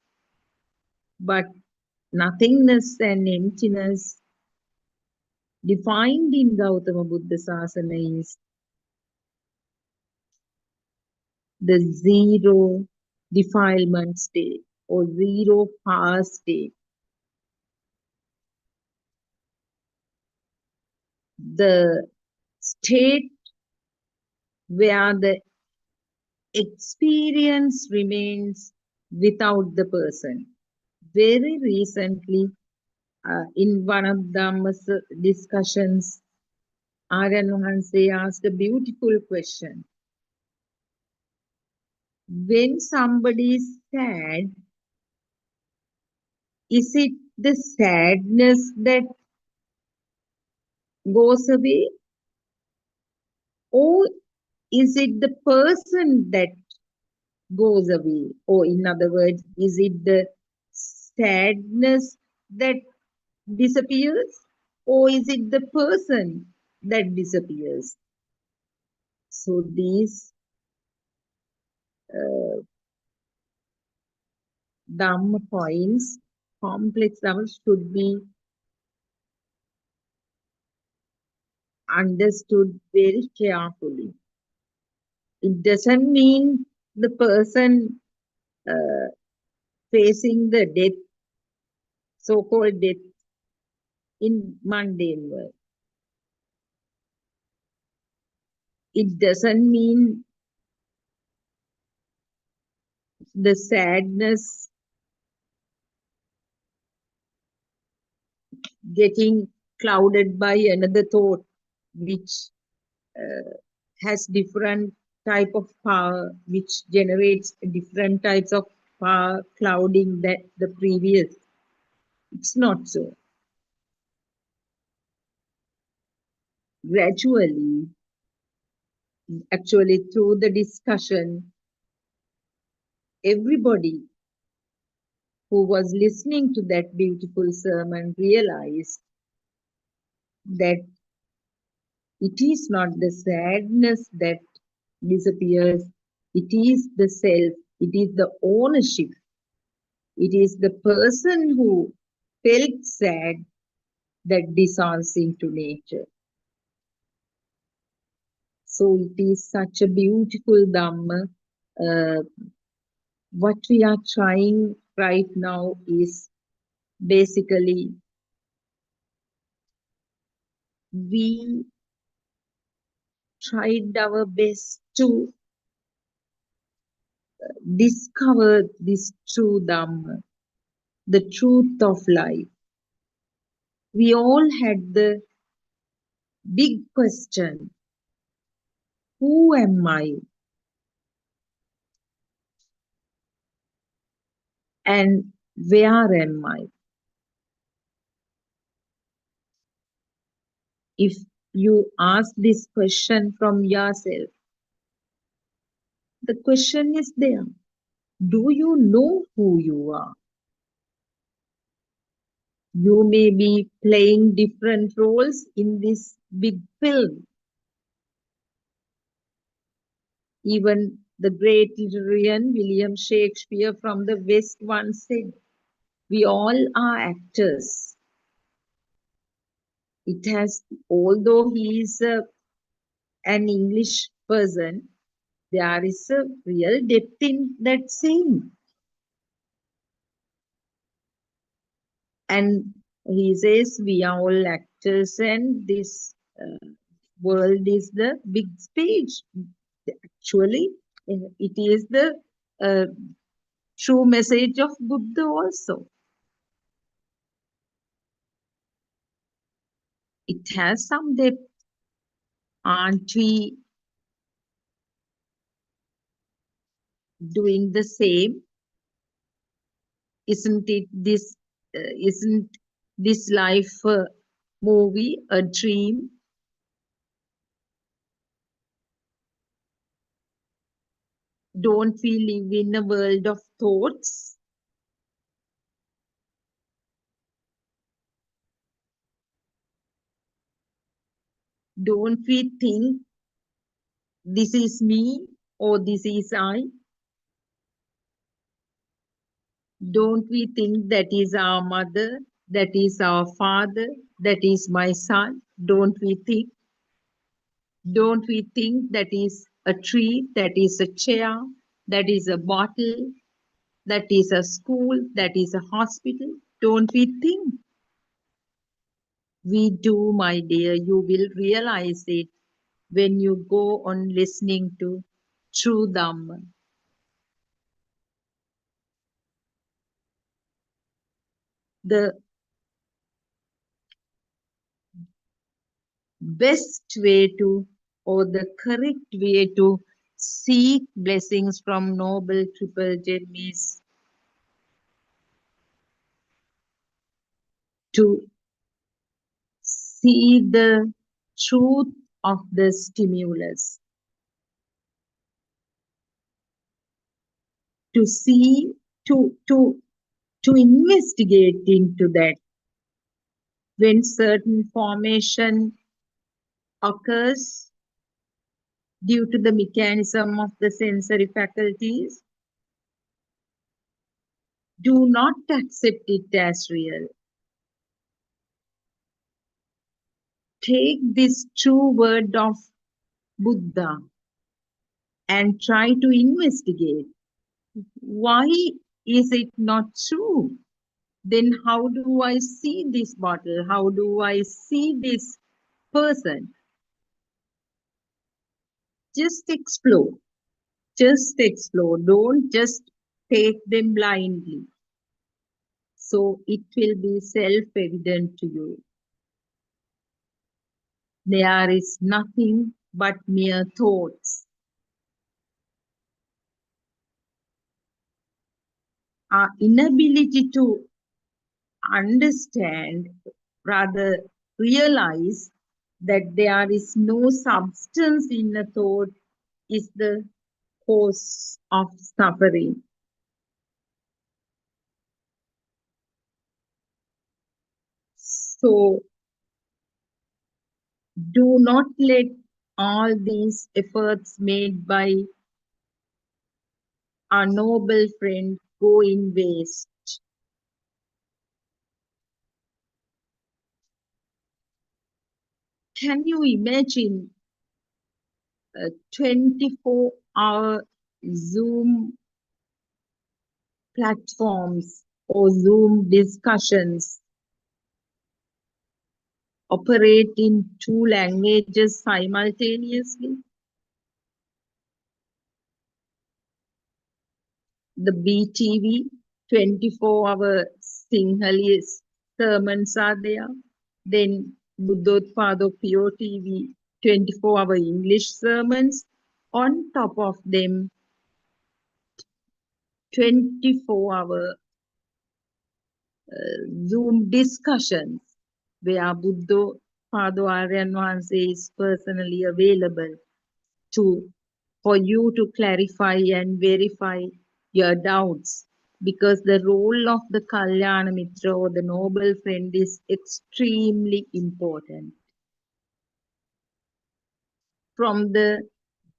but nothingness and emptiness defined in Gautama Buddha Sasana is the zero defilement state or zero power state. The state where the experience remains without the person. Very recently, in one of Dhamma's discussions, Aryan Wahanse asked a beautiful question. When somebody is sad, is it the sadness that goes away? Or is it the person that goes away? Or in other words, is it the sadness that disappears? Or is it the person that disappears? So these Dhamma points, complex Dhamma, should be understood very carefully. It doesn't mean the person facing the death, so-called death in mundane world. It doesn't mean the sadness getting clouded by another thought which has different type of power, which generates different types of power clouding that the previous. It's not so. Gradually, actually through the discussion, everybody who was listening to that beautiful sermon realized that it is not the sadness that disappears, it is the self, it is the ownership, it is the person who felt sad that dissolves into nature. So it is such a beautiful Dhamma. What we are trying right now is basically we tried our best to discover this true Dhamma, the truth of life. We all had the big question, who am I? And where am I? If you ask this question from yourself, the question is there. Do you know who you are? You may be playing different roles in this big film. Even the great literarian William Shakespeare from the West once said, we all are actors. It has, although he is an English person, there is a real depth in that saying. And he says we are all actors and this world is the big stage. Actually, it is the true message of Buddha also. It has some depth. Aren't we doing the same? Isn't this life a movie, a dream? Don't we live in a world of thoughts? Don't we think this is me or this is I? Don't we think that is our mother, that is our father, that is my son? Don't we think? Don't we think that is a tree, that is a chair, that is a bottle, that is a school, that is a hospital? Don't we think? We do, my dear. You will realize it when you go on listening to true Dhamma. The best way to, or the correct way to seek blessings from Noble Triple Gem is to see the truth of the stimulus, to see, to investigate into that. When certain formation occurs due to the mechanism of the sensory faculties, do not accept it as real. Take this true word of Buddha and try to investigate. Why is it not true? Then how do I see this bottle? How do I see this person? Just explore. Just explore. Don't just take them blindly. So it will be self-evident to you. There is nothing but mere thoughts. Our inability to understand, rather realize that there is no substance in a thought is the cause of suffering. So do not let all these efforts made by our noble friend go in waste. Can you imagine a 24-hour Zoom platforms or Zoom discussions operate in 2 languages simultaneously? The BTV 24-hour Sinhalese sermons are there. Then Buddothpado PeoTV 24-hour English sermons. On top of them, 24-hour Zoom discussions where Buddothpado Aryan Wahanse is personally available for you to clarify and verify your doubts, because the role of the Kalyana Mitra or the noble friend is extremely important. From the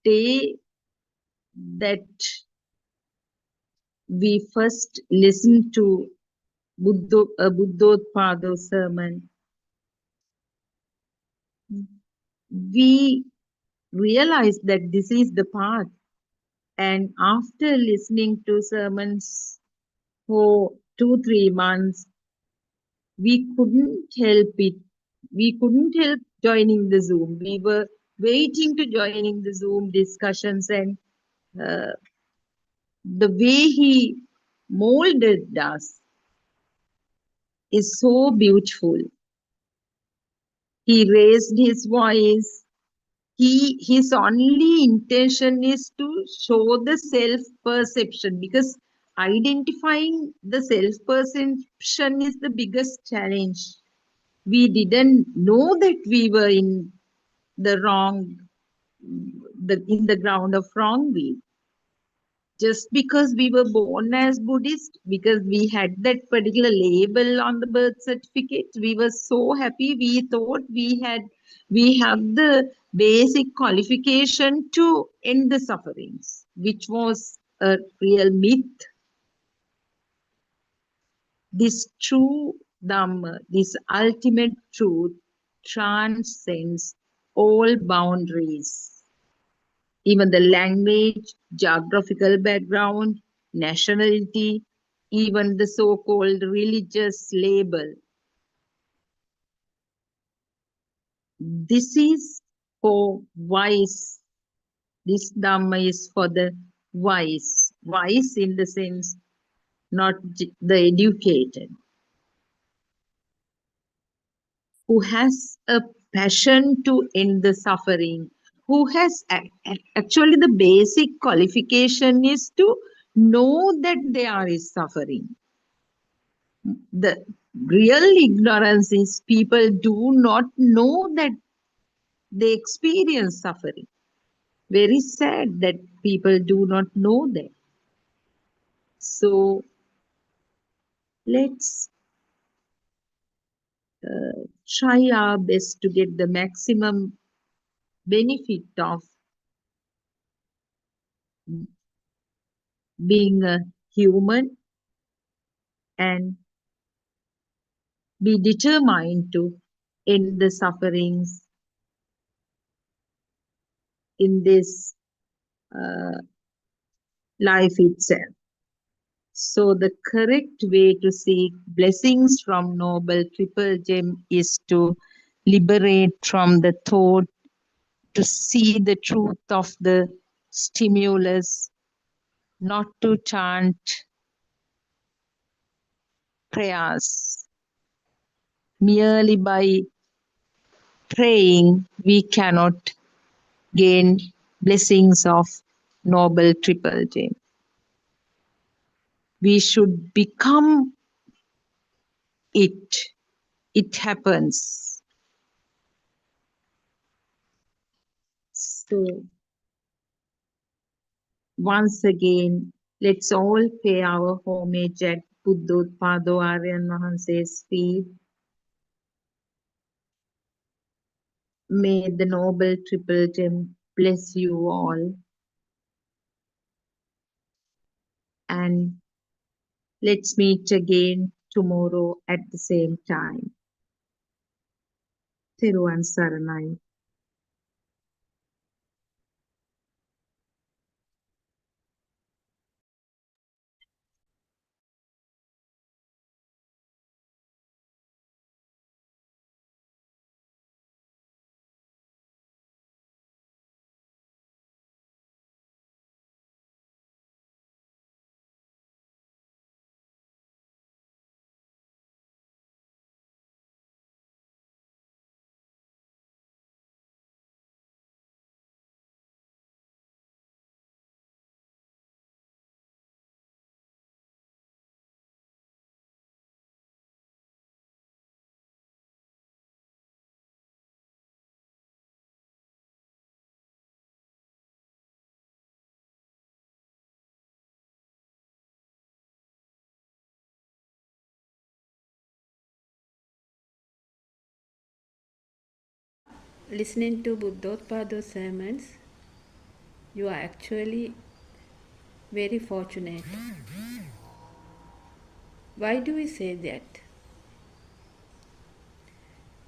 day that we first listened to Buddothpado sermon, we realized that this is the path. And after listening to sermons for 2-3 months, we couldn't help it. We couldn't help joining the Zoom. We were waiting to joining the Zoom discussions, and the way he molded us is so beautiful. He raised his voice. His only intention is to show the self-perception, because identifying the self-perception is the biggest challenge. We didn't know that we were in the ground of wrong way. Just because we were born as Buddhist, because we had that particular label on the birth certificate, we were so happy. We thought we have the basic qualification to end the sufferings, which was a real myth. This true Dhamma, this ultimate truth, transcends all boundaries. Even the language, geographical background, nationality, even the so-called religious label. This is for wise. This Dhamma is for the wise. Wise in the sense, not the educated. Who has a passion to end the suffering, who has actually the basic qualification is to know that there is suffering. The real ignorance is people do not know that they experience suffering. Very sad that people do not know that. So let's try our best to get the maximum benefit of being a human and be determined to end the sufferings in this life itself. So the correct way to seek blessings from Noble Triple Gem is to liberate from the thought, to see the truth of the stimulus, not to chant prayers. Merely by praying, we cannot gain blessings of Noble Triple Gem. We should become it. It happens. So once again, let's all pay our homage at Buddothpado Aryan Wahanse's feet May the Noble Triple Gem bless you all, and let's meet again tomorrow at the same time. Thiruvan Saranai. Listening to Buddothpado sermons, you are actually very fortunate. Why do we say that?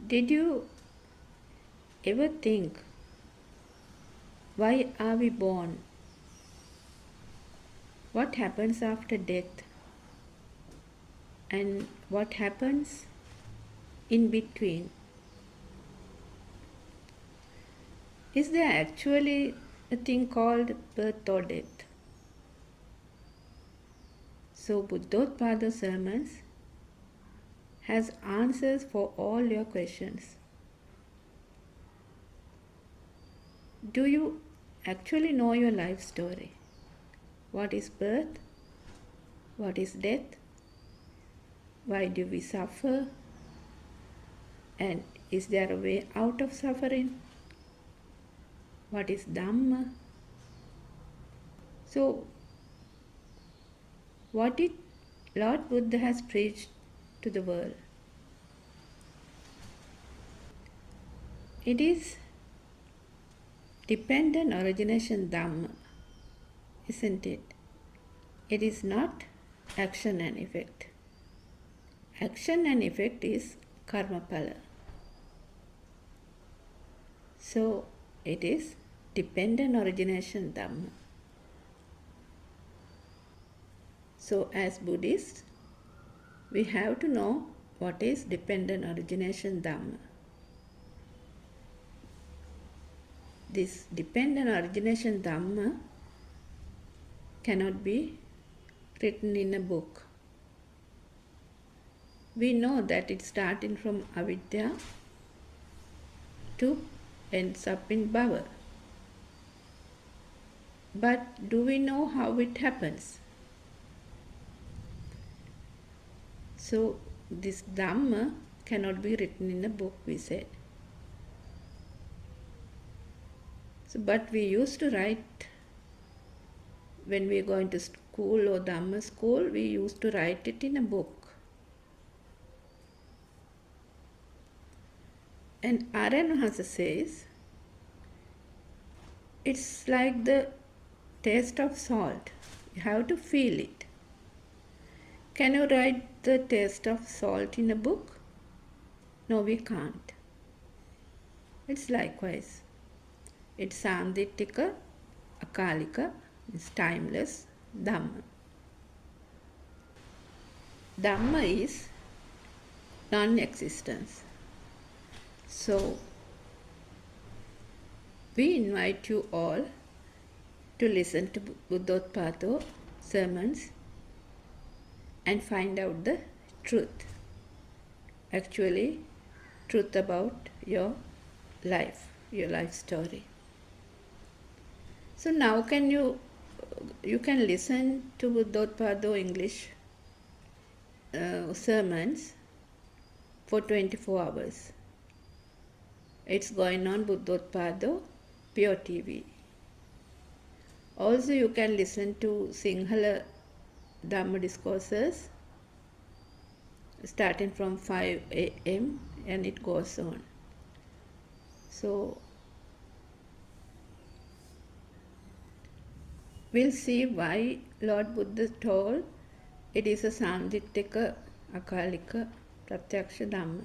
Did you ever think, why are we born? What happens after death? And what happens in between? Is there actually a thing called birth or death? So Buddothpada sermons has answers for all your questions. Do you actually know your life story? What is birth? What is death? Why do we suffer? And is there a way out of suffering? What is Dhamma? So, what did Lord Buddha has preached to the world? It is dependent origination Dhamma, isn't it? It is not action and effect. Action and effect is karma phala. So, it is dependent origination Dhamma. So, as Buddhists, we have to know what is dependent origination Dhamma. This dependent origination Dhamma cannot be written in a book. We know that it's starting from avidya to ends up in bhava. But do we know how it happens? So this Dhamma cannot be written in a book, we said. So, but we used to write, when we are going to school or Dhamma school, we used to write it in a book. And Aranhasa says, it's like the taste of salt. You have to feel it. Can you write the taste of salt in a book? No, we can't. It's likewise. It's Sandittika, Akalika, it's timeless, Dhamma. Dhamma is non-existence. So, we invite you all to listen to Buddothpado sermons and find out the truth. Actually, truth about your life story. So now you can listen to Buddothpado English sermons for 24 hours. It's going on Buddothpado PeoTV. Also, you can listen to Sinhala Dhamma discourses starting from 5 a.m. and it goes on. So we'll see why Lord Buddha told it is a Samdittika, Akalika, Pratyaksha Dhamma.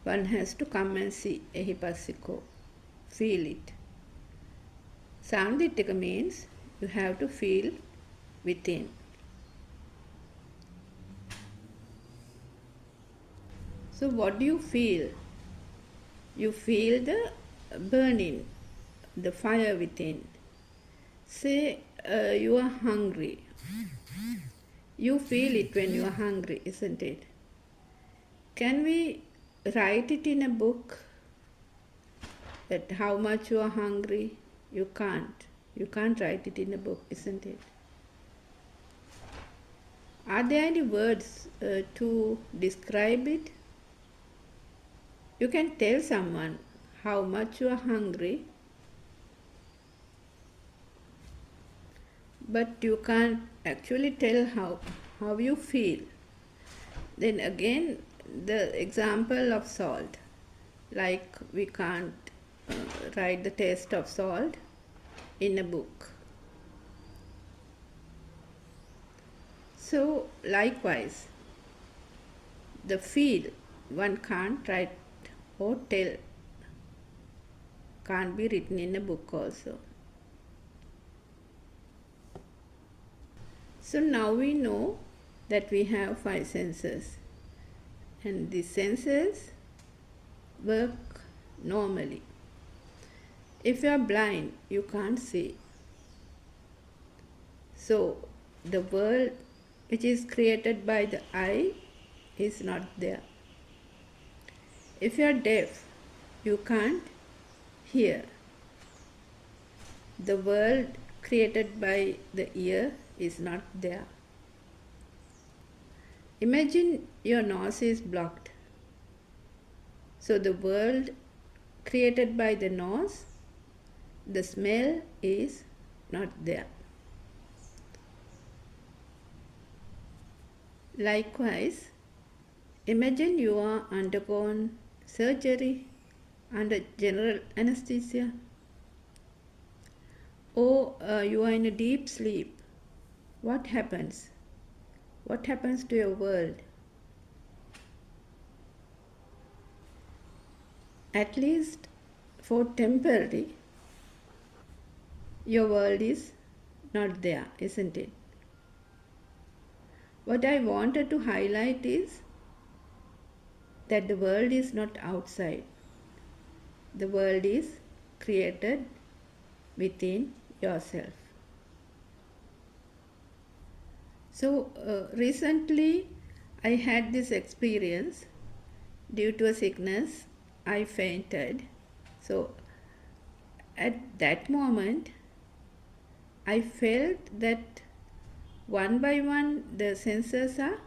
One has to come and see, Ehipassiko, feel it. Samdittika means you have to feel within. So what do you feel? You feel the burning, the fire within. Say you are hungry. You feel it when you are hungry, isn't it? Can we write it in a book that how much you are hungry? You can't. You can't write it in a book, isn't it? Are there any words to describe it? You can tell someone how much you are hungry, but you can't actually tell how you feel. Then again, the example of salt, like we can't write the taste of salt in a book. So likewise, the feel one can't write or tell, can't be written in a book also. So now we know that we have 5 senses, and these senses work normally. If you are blind, you can't see. So the world which is created by the eye is not there. If you are deaf, you can't hear. The world created by the ear is not there. Imagine your nose is blocked. So the world created by the nose, the smell is not there. Likewise, imagine you are undergone surgery under general anesthesia, or you are in a deep sleep. What happens? What happens to your world? At least for temporary, your world is not there, isn't it? What I wanted to highlight is that the world is not outside. The world is created within yourself. So recently I had this experience. Due to a sickness, I fainted. So at that moment, I felt that one by one the senses are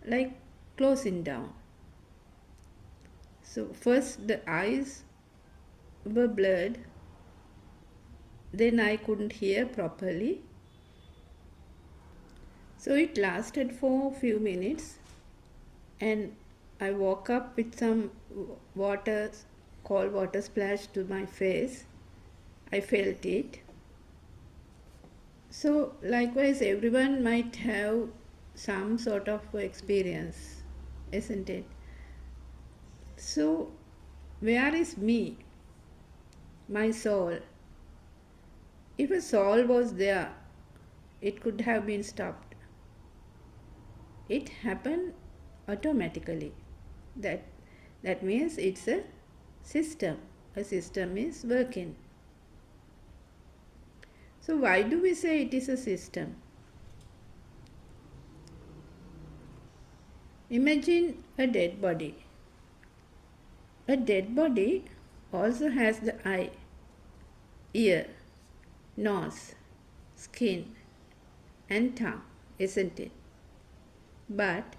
like closing down. So first the eyes were blurred, then I couldn't hear properly. So it lasted for a few minutes, and I woke up with some water, cold water splashed to my face. I felt it. So likewise, everyone might have some sort of experience, isn't it? So where is me, my soul? If a soul was there, it could have been stopped. It happened automatically. That means it's a system. A system is working. So why do we say it is a system? Imagine a dead body. A dead body also has the eye, ear, nose, skin, and tongue, isn't it? But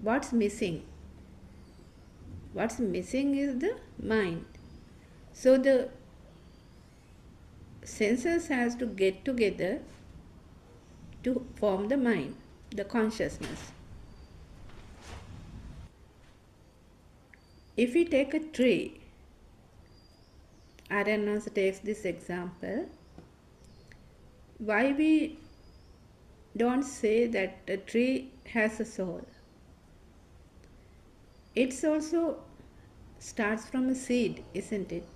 what's missing? What's missing is the mind. So the senses has to get together to form the mind, the consciousness. If we take a tree, Aryan also takes this example, why we don't say that a tree has a soul? It's also starts from a seed, isn't it?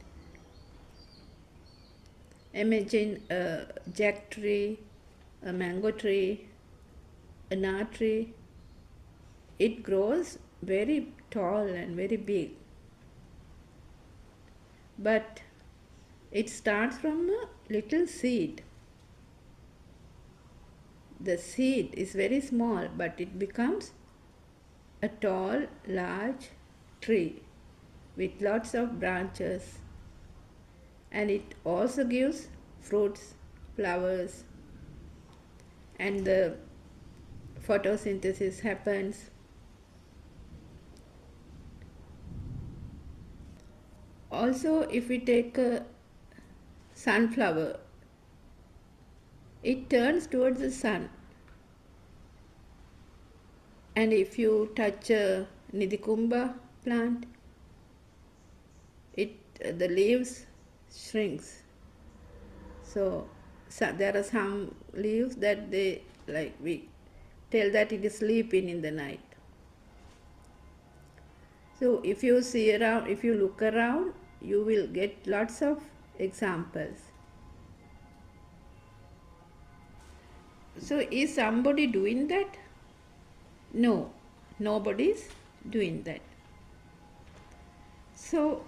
Imagine a jack tree, a mango tree, a nut tree. It grows very tall and very big. But it starts from a little seed. The seed is very small, but it becomes a tall, large tree with lots of branches, and it also gives fruits, flowers, and the photosynthesis happens. Also, if we take a sunflower, it turns towards the sun, and if you touch a Nidikumba plant, the leaves shrinks. So there are some leaves that we tell that it is sleeping in the night. So if you look around, you will get lots of examples. So is somebody doing that? No, nobody's doing that. So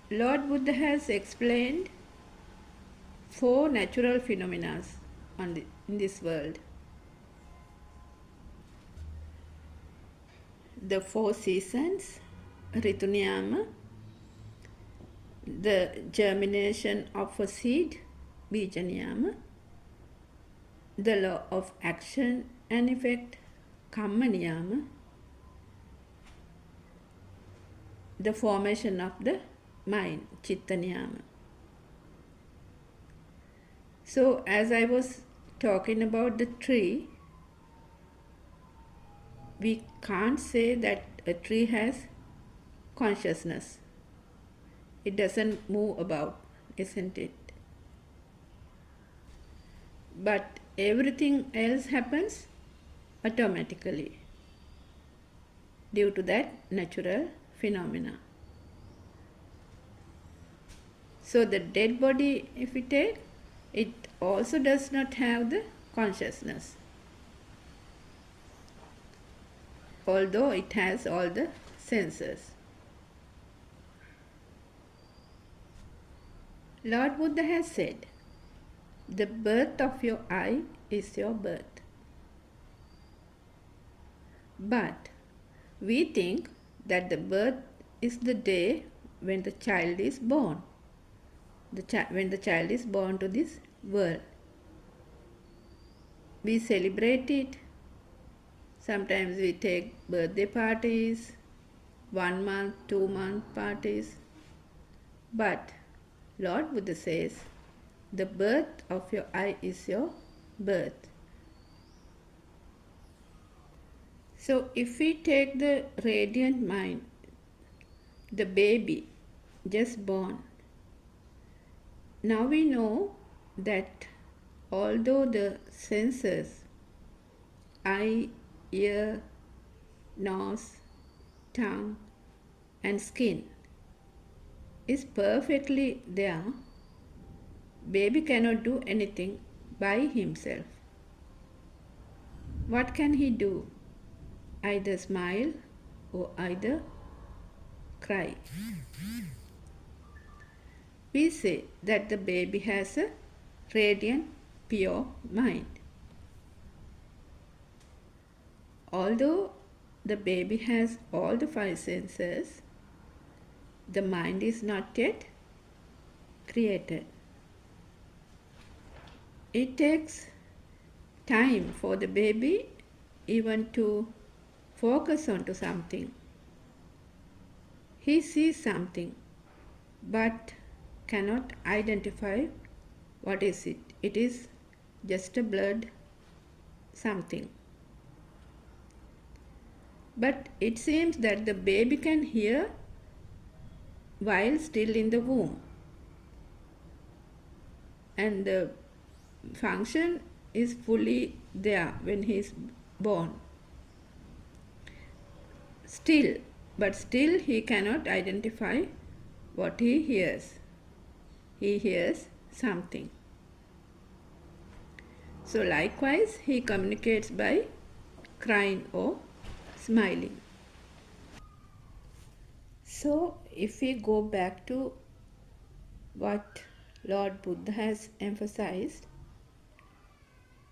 Lord Buddha has explained 4 natural phenomena in this world. The 4 seasons, Rituniyama, the germination of a seed, Bijaniyama, the law of action and effect, Kammaniyama, the formation of the mind, Chittaniyama. So as I was talking about the tree, we can't say that a tree has consciousness. It doesn't move about, isn't it? But everything else happens automatically due to that natural phenomena. So the dead body, if we take, it also does not have the consciousness, although it has all the senses. Lord Buddha has said, the birth of your eye is your birth. But we think that the birth is the day when the child is born. When the child is born to this world. We celebrate it. Sometimes we take birthday parties, 1 month, 2 month parties. But Lord Buddha says, the birth of your eye is your birth. So if we take the radiant mind, the baby just born, now we know that although the senses, eye, ear, nose, tongue and skin is perfectly there, baby cannot do anything by himself. What can he do? Either smile or either cry. We say that the baby has a radiant, pure mind. Although the baby has all the 5 senses, the mind is not yet created. It takes time for the baby even to focus onto something. He sees something but cannot identify what is it. It is just a blurred something. But it seems that the baby can hear while still in the womb, and the function is fully there when he is born. But still he cannot identify what he hears. He hears something. So likewise, he communicates by crying or smiling. So if we go back to what Lord Buddha has emphasized,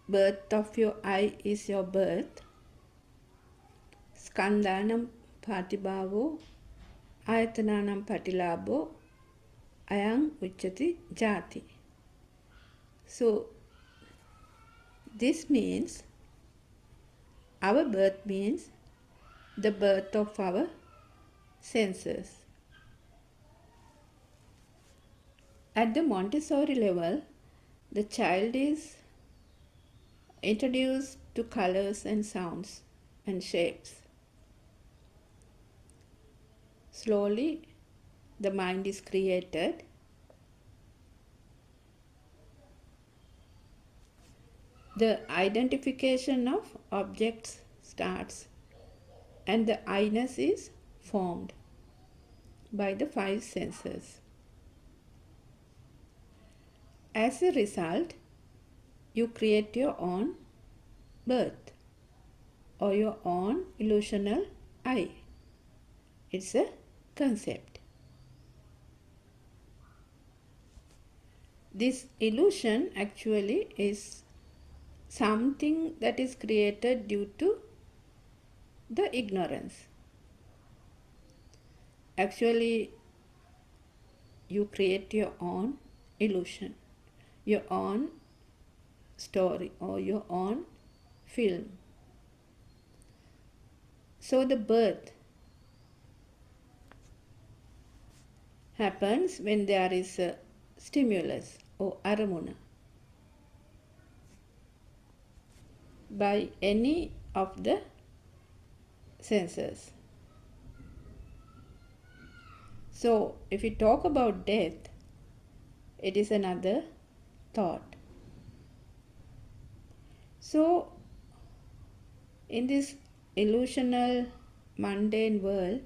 birth of your eye is your birth. Skandhanam patibhavo ayatananam patilabho ayang uchati jati. So this means our birth means the birth of our senses. At the Montessori level, the child is introduced to colors and sounds and shapes. Slowly, the mind is created. The identification of objects starts, and the I-ness is formed by the five senses. As a result, you create your own birth or your own illusional I. It's a concept. This illusion actually is something that is created due to the ignorance. Actually, you create your own illusion, your own story or your own film. So the birth happens when there is a stimulus or aramuna by any of the senses. So if we talk about death, it is another thought. So in this illusional mundane world,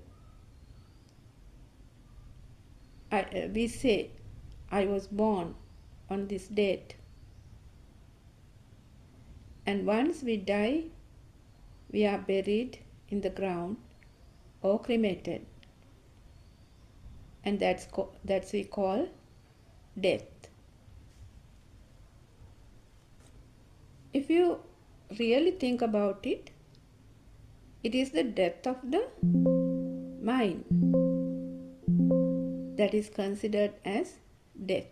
we say, I was born on this date. And once we die, we are buried in the ground or cremated. And that's we call death. If you really think about it, it is the death of the mind that is considered as death.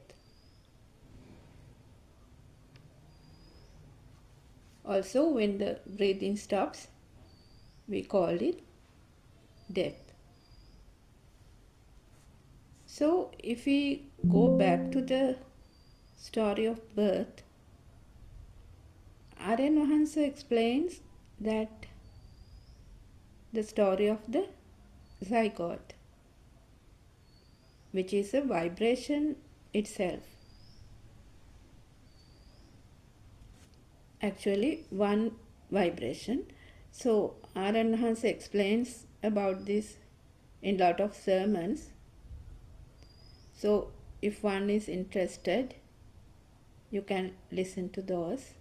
Also, when the breathing stops, we call it death. So, if we go back to the story of birth, Aryan Mahansa explains that the story of the zygote, which is a vibration itself. Actually, one vibration. So, Aryan Mahansa explains about this in a lot of sermons. So, if one is interested, you can listen to those.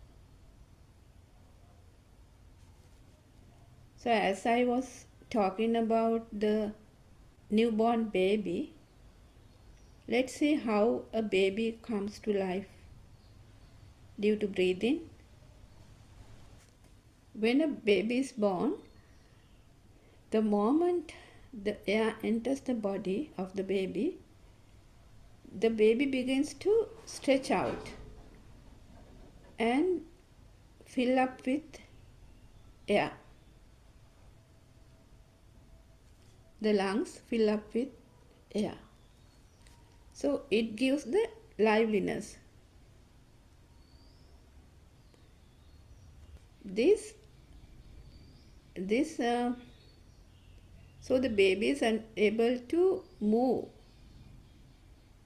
So, as I was talking about the newborn baby, let's see how a baby comes to life due to breathing. When a baby is born, the moment the air enters the body of the baby begins to stretch out and fill up with air. The lungs fill up with air. So it gives the liveliness. So the baby is able to move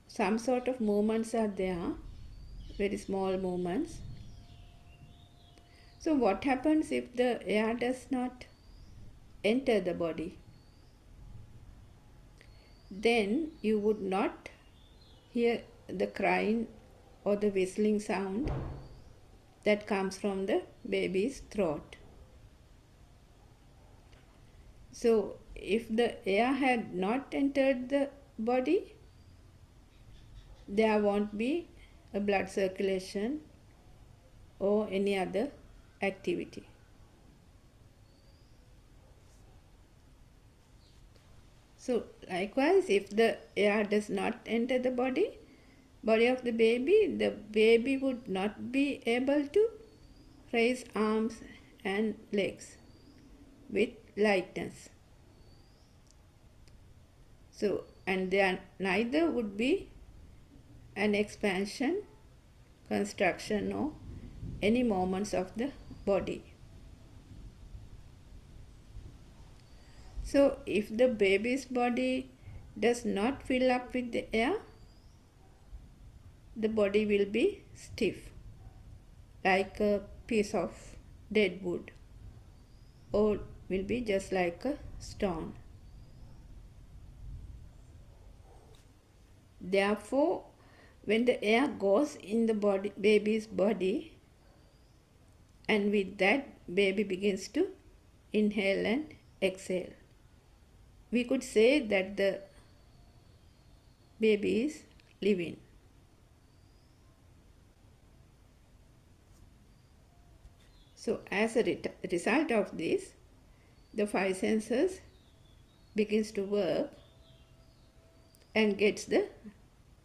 some sort of movements are there, very small movements. So what happens if the air does not enter the body? Then you would not hear the crying or the whistling sound that comes from the baby's throat. So if the air had not entered the body, there won't be a blood circulation or any other activity. So likewise, if the air does not enter the body of the baby would not be able to raise arms and legs with lightness. So, and there neither would be an expansion, construction or any movements of the body. So if the baby's body does not fill up with the air, the body will be stiff, like a piece of dead wood, or will be just like a stone. Therefore, when the air goes in the baby's body, and with that baby begins to inhale and exhale, we could say that the baby is living. So as a result of this, the five senses begins to work and gets the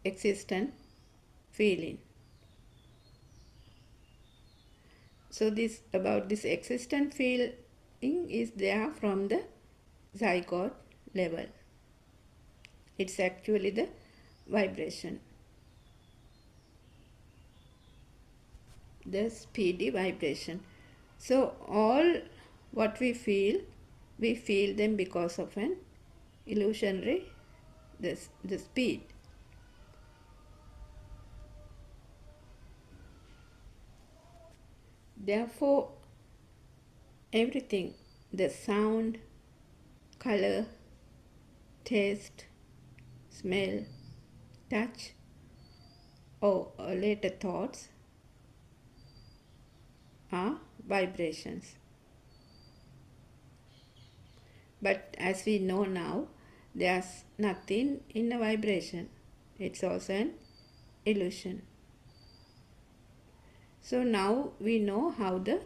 existent feeling. So this about this existent feeling is there from the zygote level. It's actually the vibration, the speedy vibration. So all what we feel them because of an illusionary the speed. Therefore, everything, the sound, color, taste, smell, touch, or later thoughts are vibrations. But as we know now, there's nothing in a vibration. It's also an illusion. So now we know how the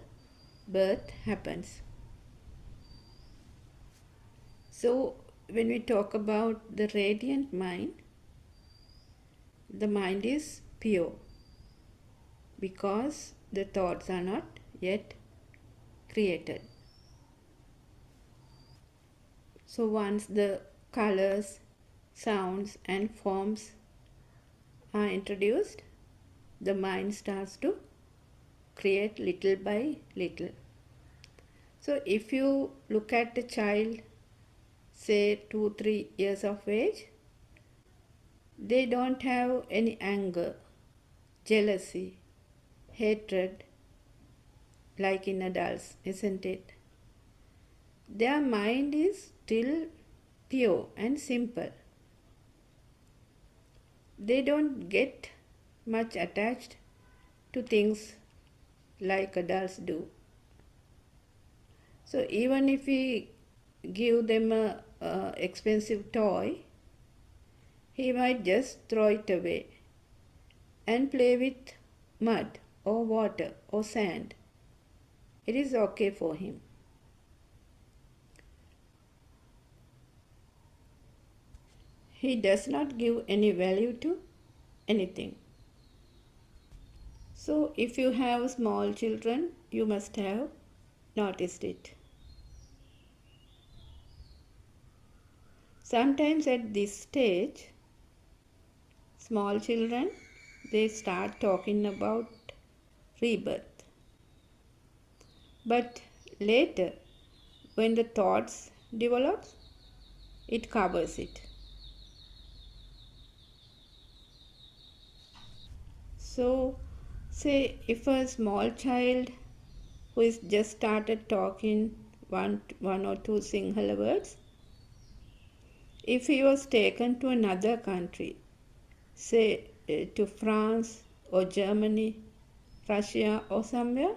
birth happens. So when we talk about the radiant mind, the mind is pure because the thoughts are not yet created. So once the colors, sounds and forms are introduced, the mind starts to create little by little. So if you look at a child, say 2-3 years of age, they don't have any anger, jealousy, hatred like in adults, isn't it? Their mind is still pure and simple. They don't get much attached to things like adults do. So even if we give them a expensive toy, he might just throw it away and play with mud or water or sand. It is okay for him. He does not give any value to anything. So if you have small children, you must have noticed it. Sometimes at this stage, small children, they start talking about rebirth. But later, when the thoughts develop, it covers it. So, say if a small child who is just started talking one or two Sinhala words, if he was taken to another country, say to France or Germany, Russia or somewhere,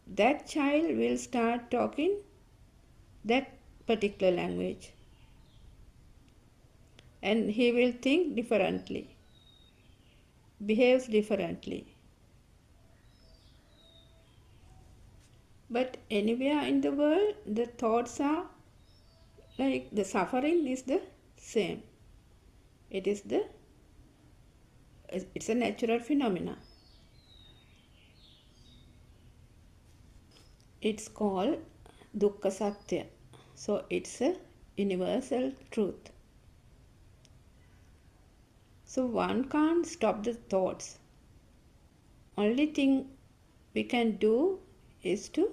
that child will start talking that particular language and he will think differently, behaves differently. But anywhere in the world, the thoughts are like the suffering is the same. It's a natural phenomena. It's called dukkha satya. So it's a universal truth. So one can't stop the thoughts. Only thing we can do is to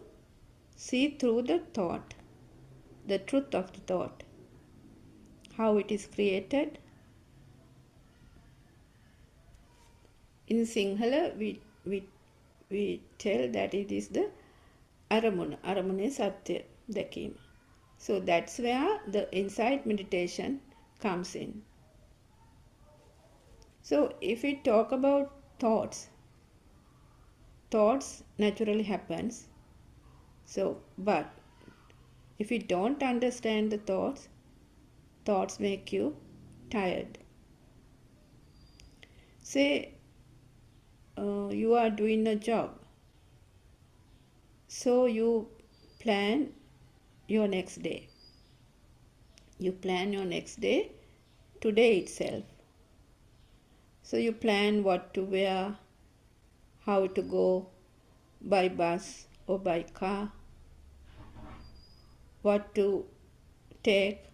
see through the thought, the truth of the thought, how it is created. In Sinhala, we tell that it is the aramune satya, dakima. So that's where the insight meditation comes in. So if we talk about thoughts naturally happens. So, but if you don't understand the thoughts make you tired. Say you are doing a job, so you plan your next day. You plan your next day today itself. So you plan what to wear, how to go by bus or by car, what to take,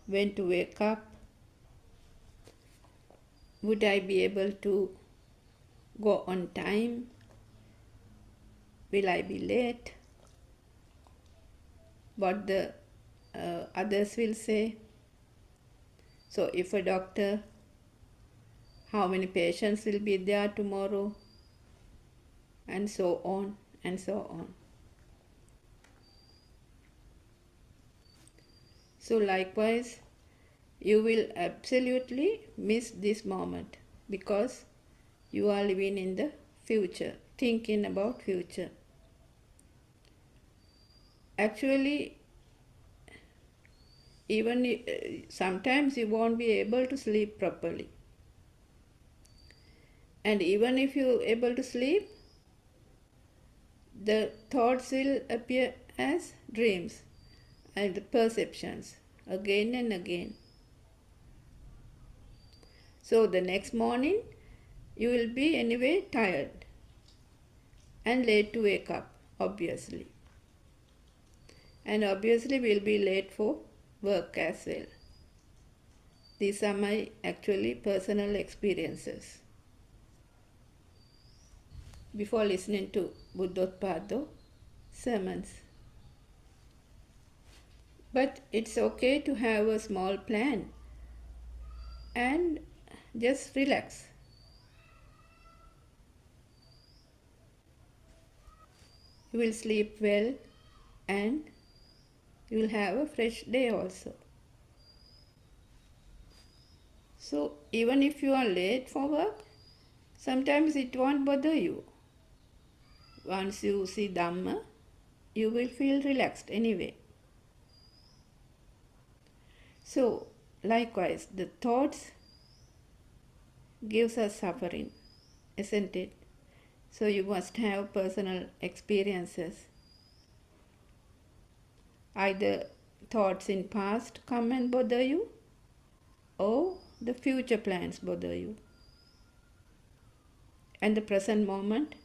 when to wake up, would I be able to go on time, will I be late, what the others will say. So if a doctor, how many patients will be there tomorrow, and so on and so on. So likewise, you will absolutely miss this moment because you are living in the future, thinking about future. Actually, even sometimes you won't be able to sleep properly. And even if you're able to sleep, the thoughts will appear as dreams and the perceptions again and again. So the next morning, you will be anyway tired and late to wake up, obviously. And obviously will be late for work as well. These are my actually personal experiences. Before listening to Buddothpado sermons. But it's okay to have a small plan and just relax. You will sleep well and you will have a fresh day also. So even if you are late for work, sometimes it won't bother you. Once you see Dhamma, you will feel relaxed anyway. So likewise, the thoughts gives us suffering, isn't it? So you must have personal experiences. Either thoughts in past come and bother you, or the future plans bother you. And the present moment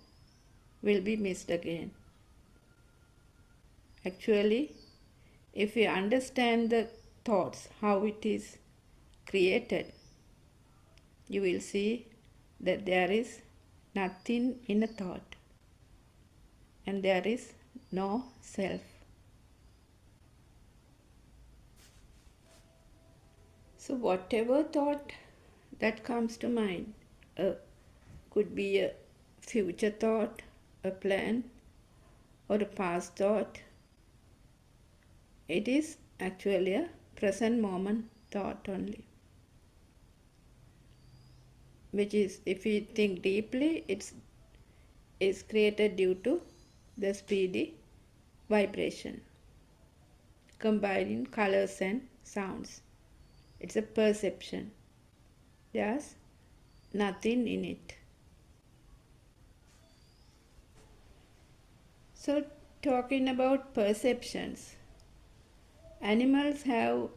will be missed again. Actually, if we understand the thoughts, how it is created, you will see that there is nothing in a thought and there is no self. So whatever thought that comes to mind, a could be a future thought, a plan, or a past thought. It is actually a present moment thought only, which is, if we think deeply, it's created due to the speedy vibration combining colors and sounds. It's a perception. There's nothing in it. So, talking about perceptions, animals have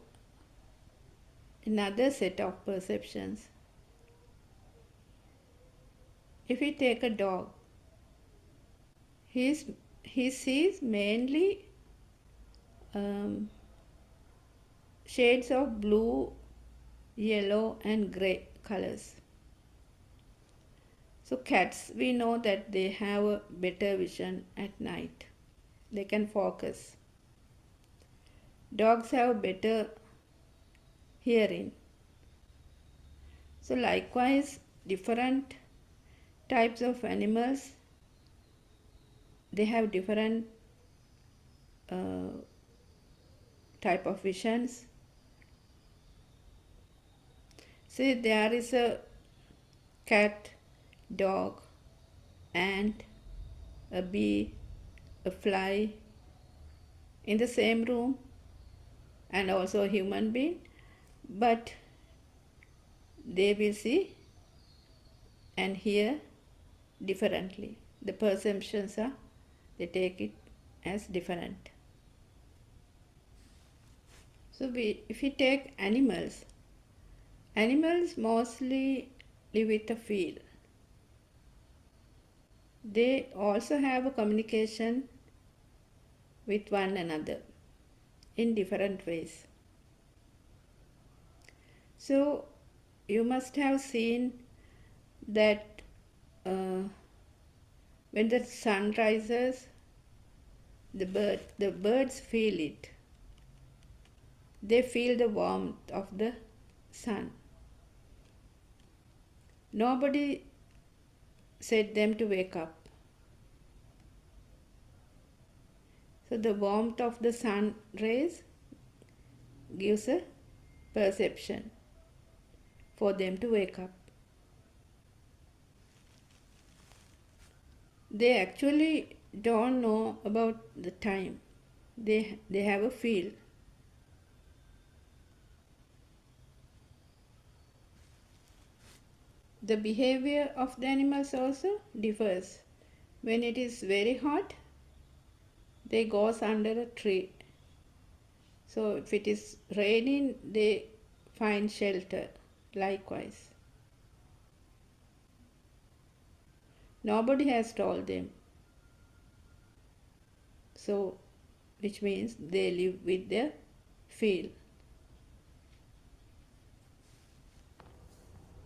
another set of perceptions. If we take a dog, he sees mainly shades of blue, yellow, and gray colors. So cats, we know that they have a better vision at night. They can focus. Dogs have better hearing. So likewise, different types of animals, they have different type of visions. See, there is a cat, dog, ant, a bee, a fly in the same room, and also a human being, but they will see and hear differently. The perceptions are, they take it as different. So if we take animals mostly live with a feel. They also have a communication with one another in different ways. So you must have seen that when the sun rises, the birds feel it. They feel the warmth of the sun. Nobody said them to wake up. So the warmth of the sun rays gives a perception for them to wake up. They actually don't know about the time. They have a feel. The behavior of the animals also differs. When it is very hot, they go under a tree. So if it is raining, they find shelter. Likewise. Nobody has told them. So, which means they live with their feel.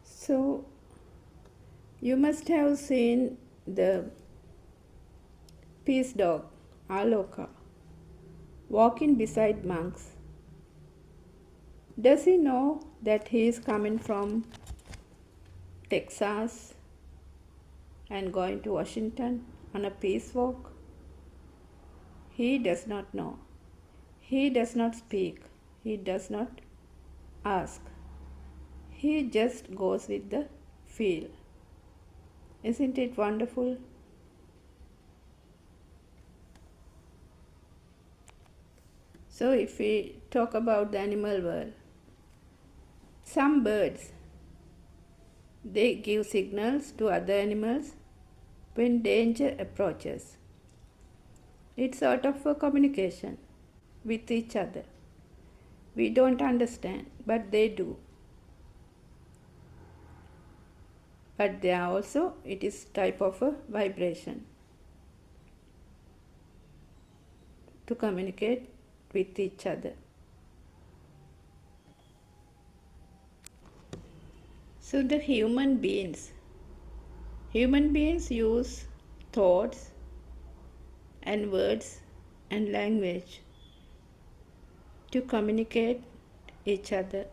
So, you must have seen the peace dog, Aloka, walking beside monks. Does he know that he is coming from Texas and going to Washington on a peace walk? He does not know. He does not speak. He does not ask. He just goes with the feel. Isn't it wonderful? So if we talk about the animal world, some birds, they give signals to other animals when danger approaches. It's sort of a communication with each other. We don't understand, but they do. But they are also, it is type of a vibration to communicate with each other. So the human beings use thoughts and words and language to communicate each other.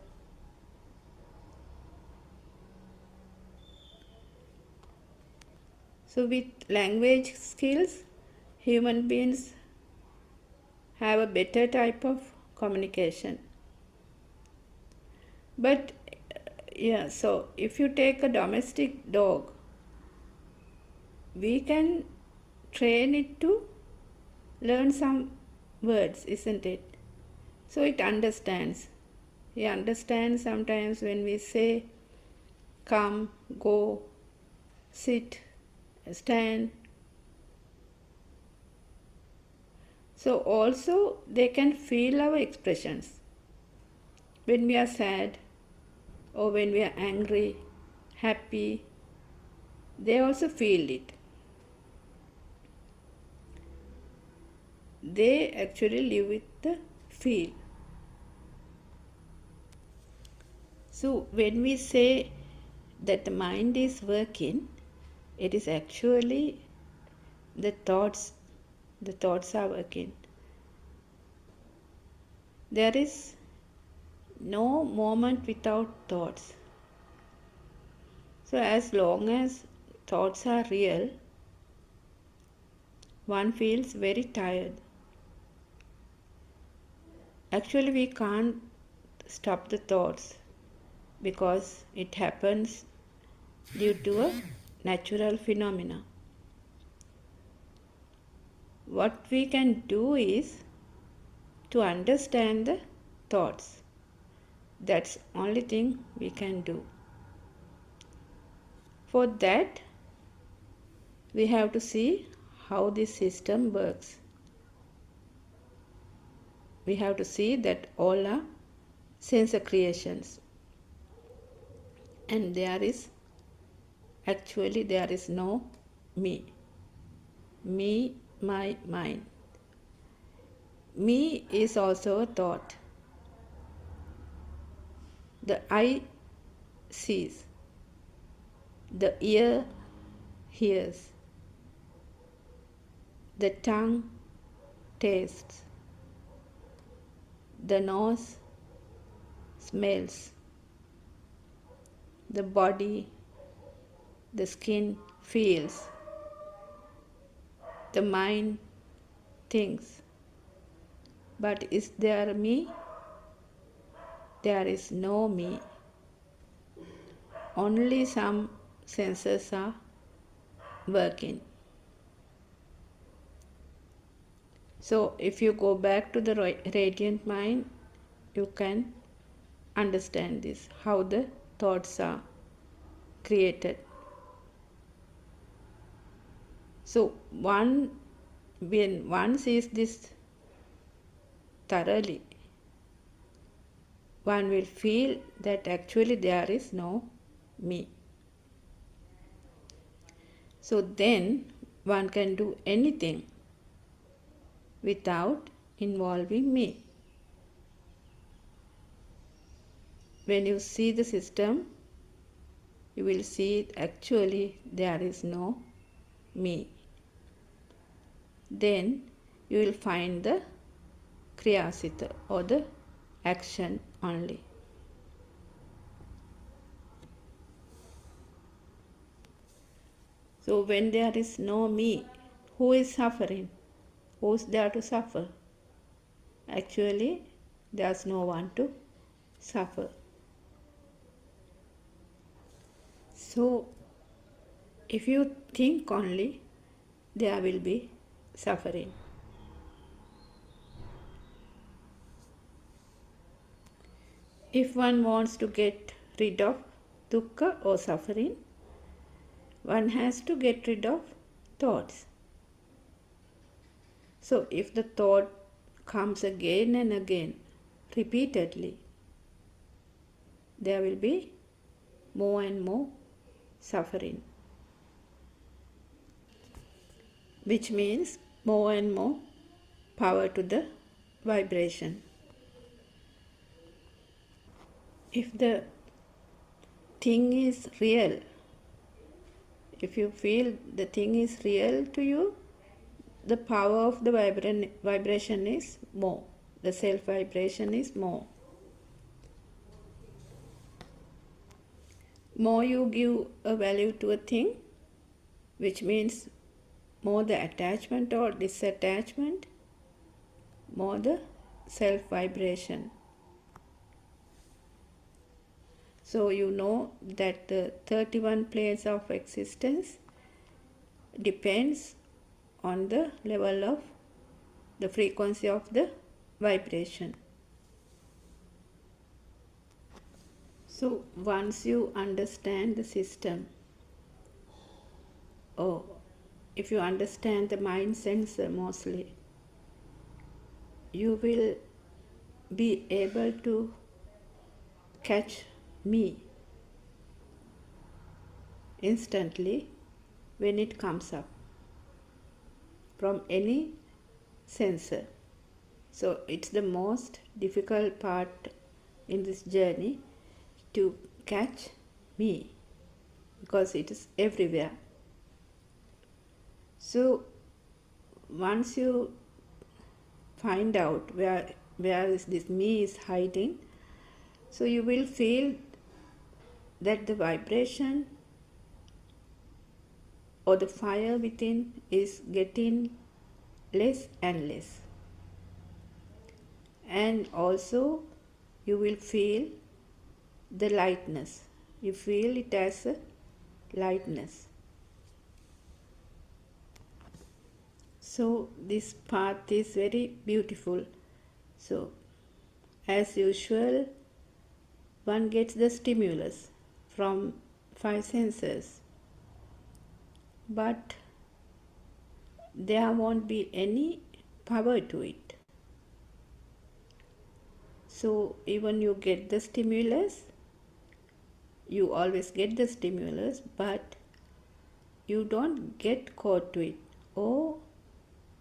So with language skills, human beings have a better type of communication. But yeah, so if you take a domestic dog, we can train it to learn some words, isn't it? So it understands. He understands sometimes when we say come, go, sit, stand. So also they can feel our expressions. When we are sad or when we are angry, happy, they also feel it. They actually live with the feel. So when we say that the mind is working, it is actually the thoughts are working. There is no moment without thoughts. So as long as thoughts are real, one feels very tired. Actually, we can't stop the thoughts because it happens due to a natural phenomena. What we can do is to understand the thoughts. That's only thing we can do. For that, we have to see how this system works. We have to see that all are sensor creations. And there is no me. Me, my mind. Me is also a thought. The eye sees. The ear hears. The tongue tastes. The nose smells. The body, the skin feels. The mind thinks. But is there me? There is no me. Only some senses are working. So if you go back to the radiant mind, you can understand this, how the thoughts are created. So when one sees this thoroughly, one will feel that actually there is no me. So then one can do anything without involving me. When you see the system, you will see actually there is no me. Then you will find the kriyasita or the action only. So when there is no me, who is suffering? Who is there to suffer? Actually, there is no one to suffer. So if you think only, there will be suffering. If one wants to get rid of dukkha or suffering, one has to get rid of thoughts. So if the thought comes again and again, repeatedly, there will be more and more suffering, which means more and more power to the vibration. If the thing is real, if you feel the thing is real to you, the power of the vibration is more. The self vibration is more. More you give a value to a thing, which means more the attachment or disattachment, more the self vibration. So you know that the 31 planes of existence depends on the level of the frequency of the vibration. So once you understand the system, or if you understand the mind sensor mostly, you will be able to catch me instantly when it comes up from any sensor. So it's the most difficult part in this journey to catch me, because it is everywhere. So once you find out where is this me is hiding, so you will feel that the vibration or the fire within is getting less and less. And also you will feel the lightness. You feel it as a lightness. So this path is very beautiful. So as usual, one gets the stimulus from 5 senses, but there won't be any power to it. So even you get the stimulus, you always get the stimulus, but you don't get caught to it, or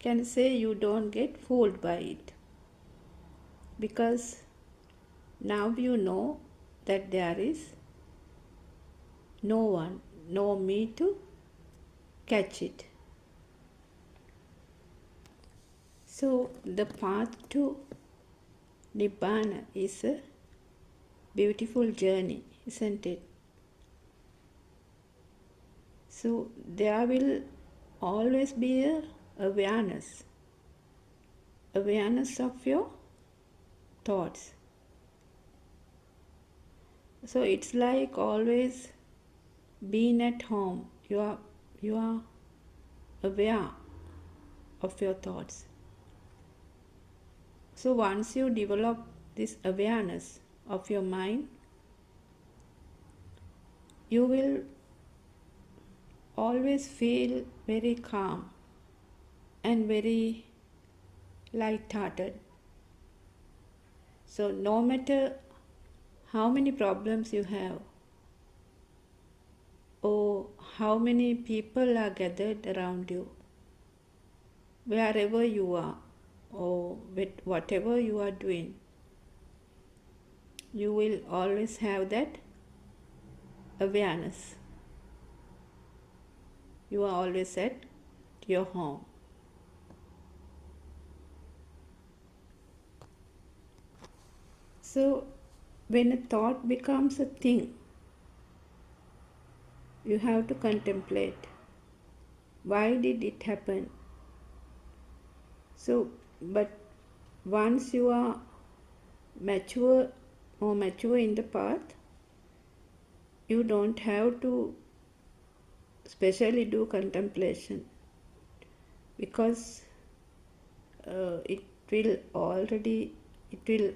can say you don't get fooled by it, because now you know that there is no one, no me to catch it. So the path to Nibbana is a beautiful journey, isn't it? So there will always be a awareness of your thoughts. So it's like always being at home. You are aware of your thoughts. So once you develop this awareness of your mind, you will always feel very calm and very light-hearted. So no matter how many problems you have, or how many people are gathered around you, wherever you are, or with whatever you are doing, you will always have that awareness. You are always at your home. So when a thought becomes a thing, you have to contemplate, why did it happen? So, but once you are mature in the path, you don't have to specially do contemplation, because it will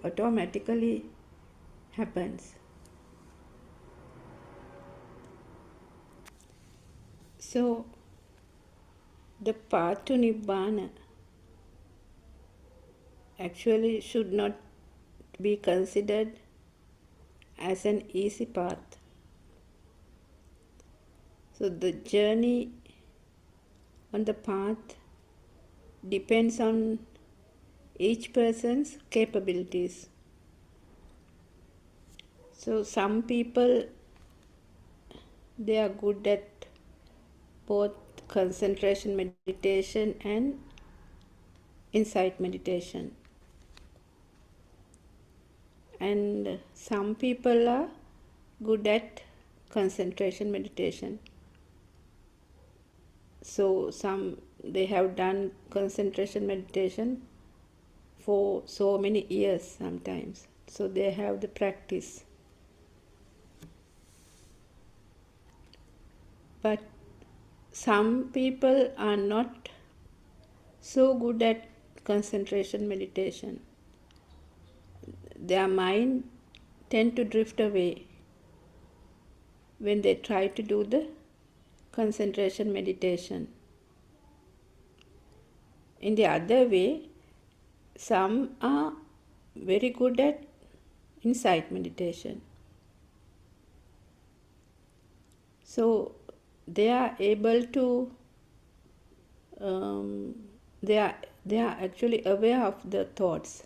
automatically happens. So the path to Nibbana actually should not be considered as an easy path. So the journey on the path depends on each person's capabilities. So some people, they are good at both concentration meditation and insight meditation. And some people are good at concentration meditation. So they have done concentration meditation for so many years sometimes. So they have the practice. But some people are not so good at concentration meditation. Their mind tend to drift away when they try to do the concentration meditation. In the other way, some are very good at insight meditation. So they are able to, they are actually aware of the thoughts.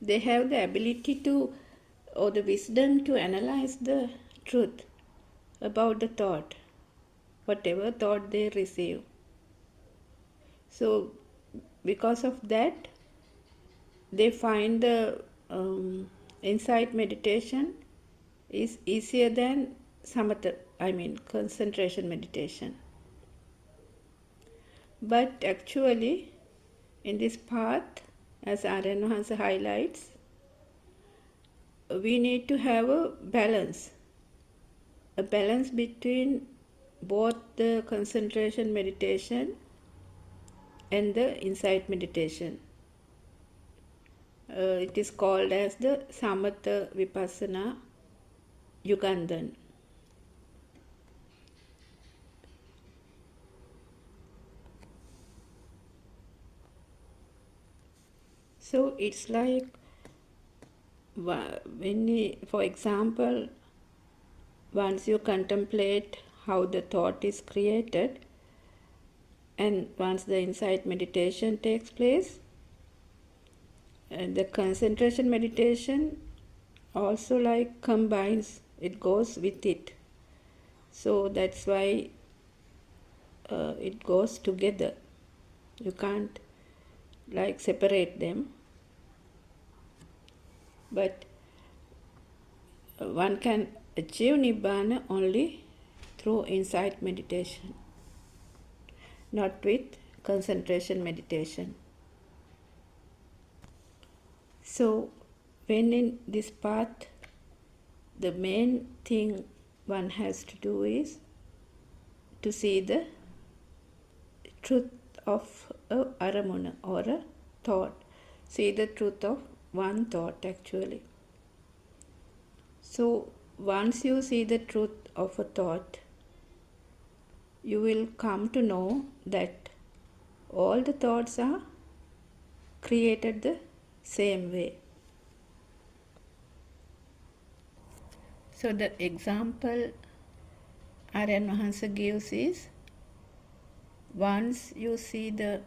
They have the ability to, or the wisdom to analyze the truth about the thought, whatever thought they receive. So because of that, they find the insight meditation is easier than concentration meditation. But actually, in this path, as Aryan Mahansa highlights, we need to have a balance between both the concentration meditation and the insight meditation. It is called as the Samatha Vipassana Yugandan. So it's like for example, once you contemplate how the thought is created, and once the insight meditation takes place, and the concentration meditation also like combines, it goes with it. So that's why it goes together. You can't like separate them. But one can achieve Nibbana only through insight meditation, not with concentration meditation. So when in this path, the main thing one has to do is to see the truth of a aramuna or a thought. See the truth of one thought actually. So once you see the truth of a thought, you will come to know that all the thoughts are created the same way. So the example Aryan Mahansa gives is, once you see the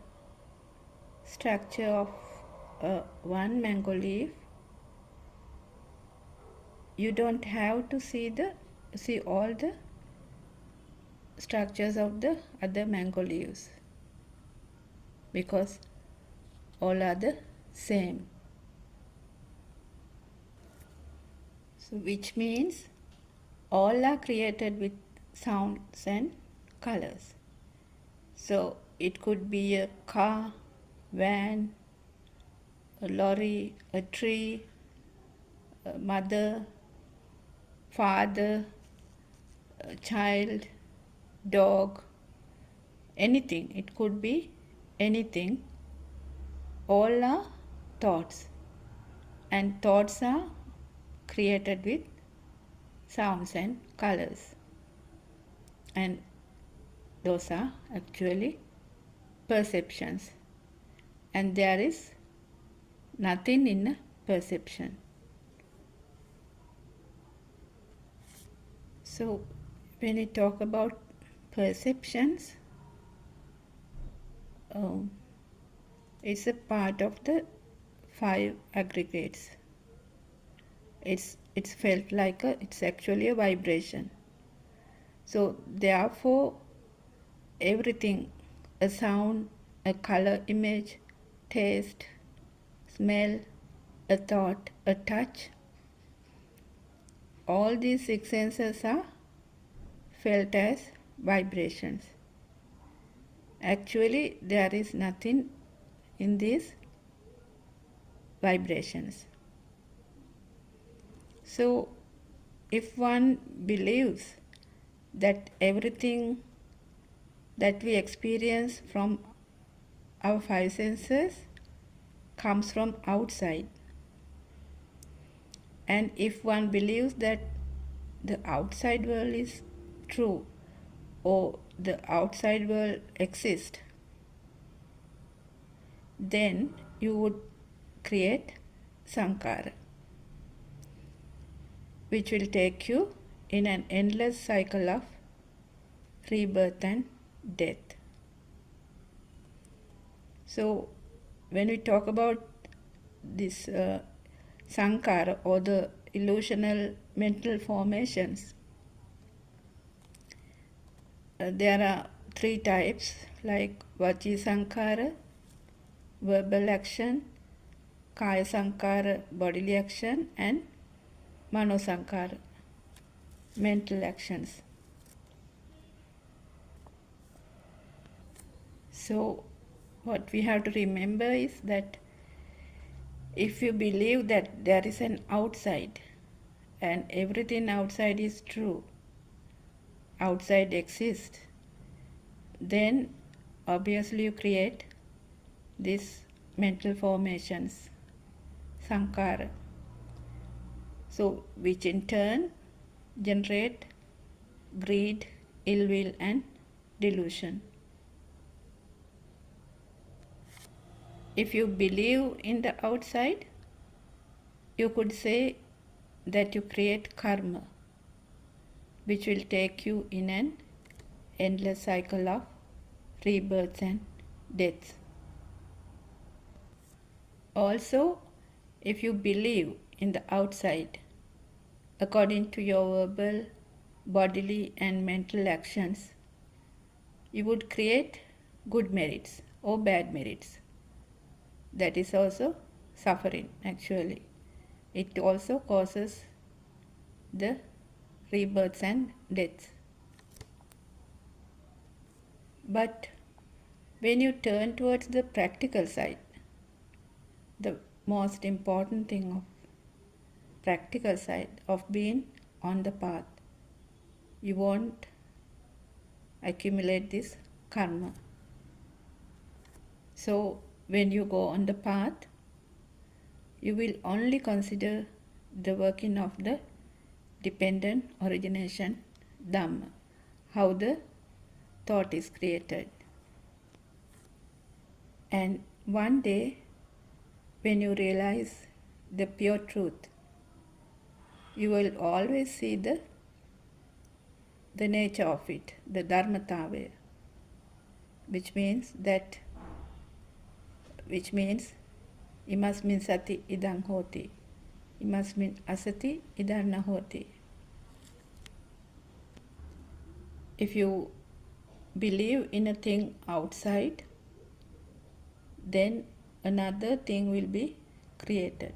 structure of one mango leaf, you don't have to see all the structures of the other mango leaves, because all are the same. So which means all are created with sounds and colors. So it could be a car, van, a lorry, a tree, a mother, father, a child, dog, anything. It could be anything. All are thoughts, and thoughts are created with sounds and colors, and those are actually perceptions, and there is nothing in a perception. So when we talk about perceptions, it's a part of the 5 aggregates. It's felt like it's actually a vibration. So therefore everything, a sound, a color image, taste, smell, a thought, a touch, all these six senses are felt as vibrations. Actually, there is nothing in these vibrations. So, if one believes that everything that we experience from our five senses comes from outside, and if one believes that the outside world is true or the outside world exists, then you would create sankhara, which will take you in an endless cycle of rebirth and death. So, when we talk about this sankhara or the illusional mental formations, there are three types, like vachi sankhara, verbal action, kaya sankhara, bodily action, and mano sankhara, mental actions. So, what we have to remember is that if you believe that there is an outside and everything outside is true, outside exists, then obviously you create these mental formations, sankhara, so which in turn generate greed, ill will, and delusion. If you believe in the outside, you could say that you create karma, which will take you in an endless cycle of rebirths and deaths. Also, if you believe in the outside, according to your verbal, bodily, and mental actions, you would create good merits or bad merits. That is also suffering, actually. It also causes the rebirths and deaths. But when you turn towards the practical side, the most important thing of practical side of being on the path, you won't accumulate this karma. So when you go on the path, you will only consider the working of the dependent origination Dhamma, how the thought is created. And one day, when you realize the pure truth, you will always see the nature of it, the dharmatava, which means imasmin sati idang hoti, imasmin asati idang na hoti. If you believe in a thing outside, then another thing will be created.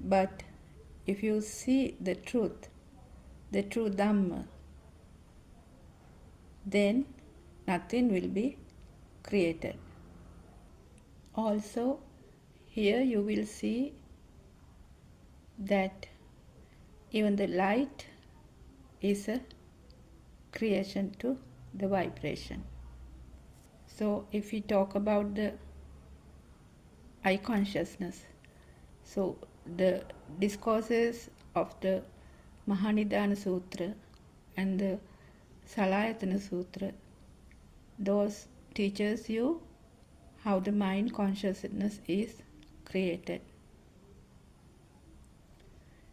But if you see the truth, the true Dhamma, then nothing will be created. Also, here you will see that even the light is a creation to the vibration. So, if we talk about the I consciousness, so the discourses of the Mahanidana Sutra and the Salayatana Sutra, those teaches you how the mind consciousness is created.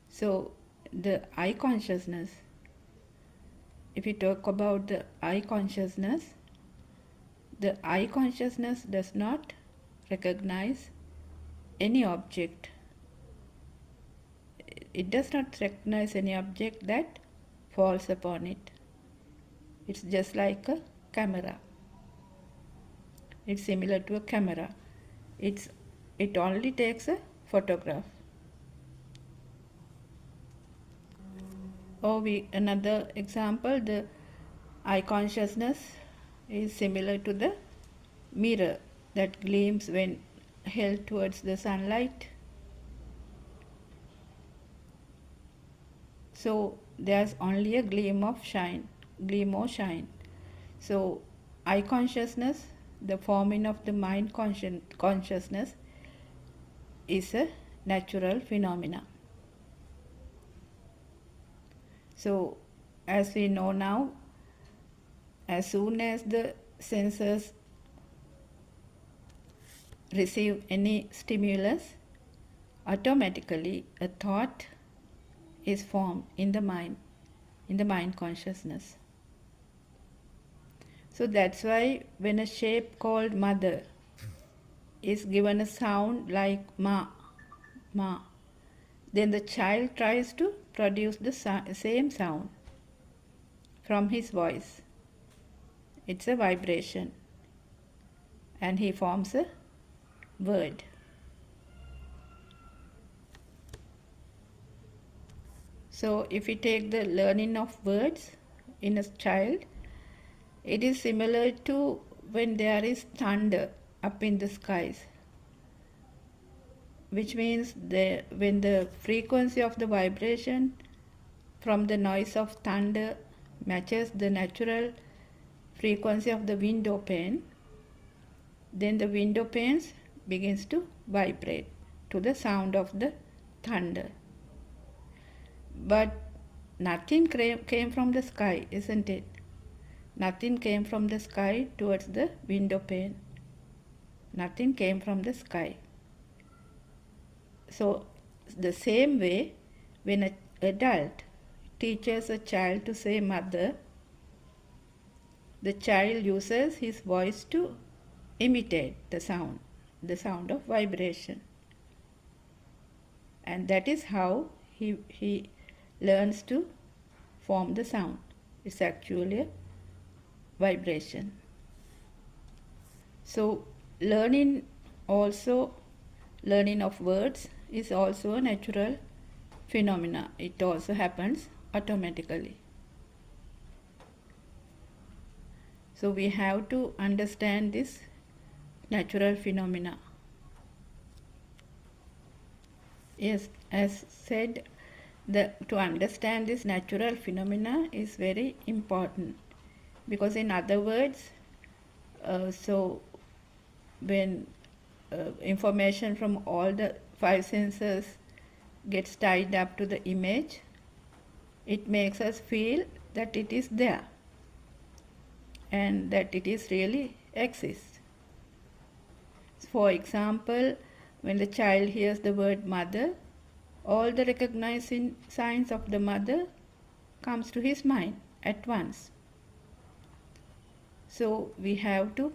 So the I consciousness, if you talk about the I consciousness does not recognize any object. It does not recognize any object that falls upon it. It's just like a camera. It's similar to a camera. It only takes a photograph. Or another example, the eye consciousness is similar to the mirror that gleams when held towards the sunlight. So there's only a gleam or shine. So eye consciousness, the forming of the mind consciousness, is a natural phenomena. So as we know now, as soon as the senses receive any stimulus, automatically a thought is formed in the mind consciousness. So that's why when a shape called mother is given a sound like ma, then the child tries to produce the same sound from his voice. It's a vibration, and he forms a word. So if we take the learning of words in a child, it is similar to when there is thunder up in the skies, which means when the frequency of the vibration from the noise of thunder matches the natural frequency of the window pane, then the window panes begins to vibrate to the sound of the thunder. But nothing came from the sky, isn't it? Nothing came from the sky towards the window pane. Nothing came from the sky. So the same way, when an adult teaches a child to say mother, the child uses his voice to imitate the sound of vibration. And that is how he learns to form the sound. It's actually a vibration. So learning of words is also a natural phenomena. It also happens automatically. So we have to understand this natural phenomena. Yes, as said, to understand this natural phenomena is very important, because in other words, so when information from all the five senses gets tied up to the image, it makes us feel that it is there and that it is really exists. For example, when the child hears the word mother, all the recognizing signs of the mother comes to his mind at once. So we have to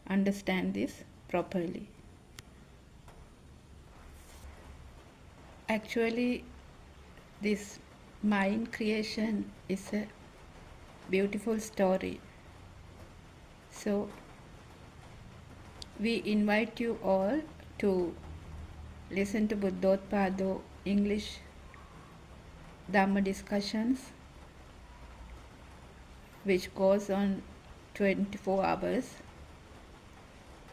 understand this properly. Actually, this mind creation is a beautiful story. So we invite you all to listen to Buddothpado English Dhamma discussions, which goes on 24 hours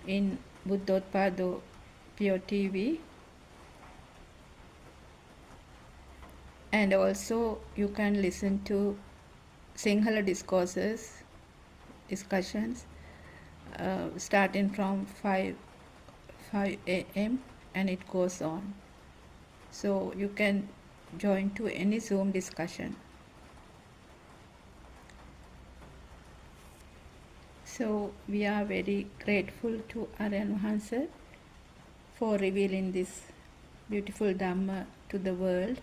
in Buddothpado PeoTV. And also you can listen to Sinhala discussions starting from 5 a.m. and it goes on. So you can join to any Zoom discussion. So we are very grateful to Aryan Wahanse for revealing this beautiful Dhamma to the world.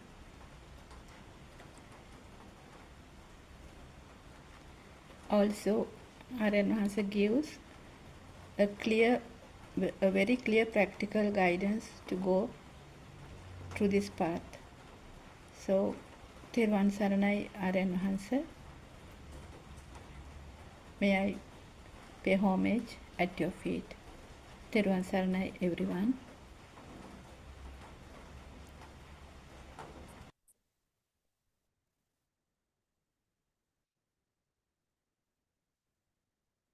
Also, Aryan Wahanse gives a very clear practical guidance to go through this path. So, Thirwan Saranai Aryan Wahanse, may I pay homage at your feet. Thirwan Saranai, everyone.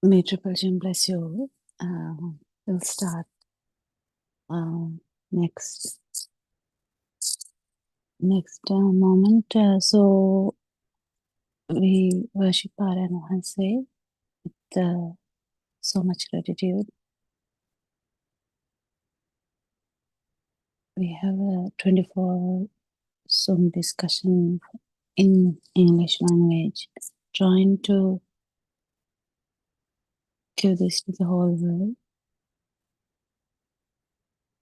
May Triple Gem bless you all. We'll start next moment. So we worship our Anwahanse with so much gratitude. We have a 24 Zoom discussion in English language, trying to give this to the whole world.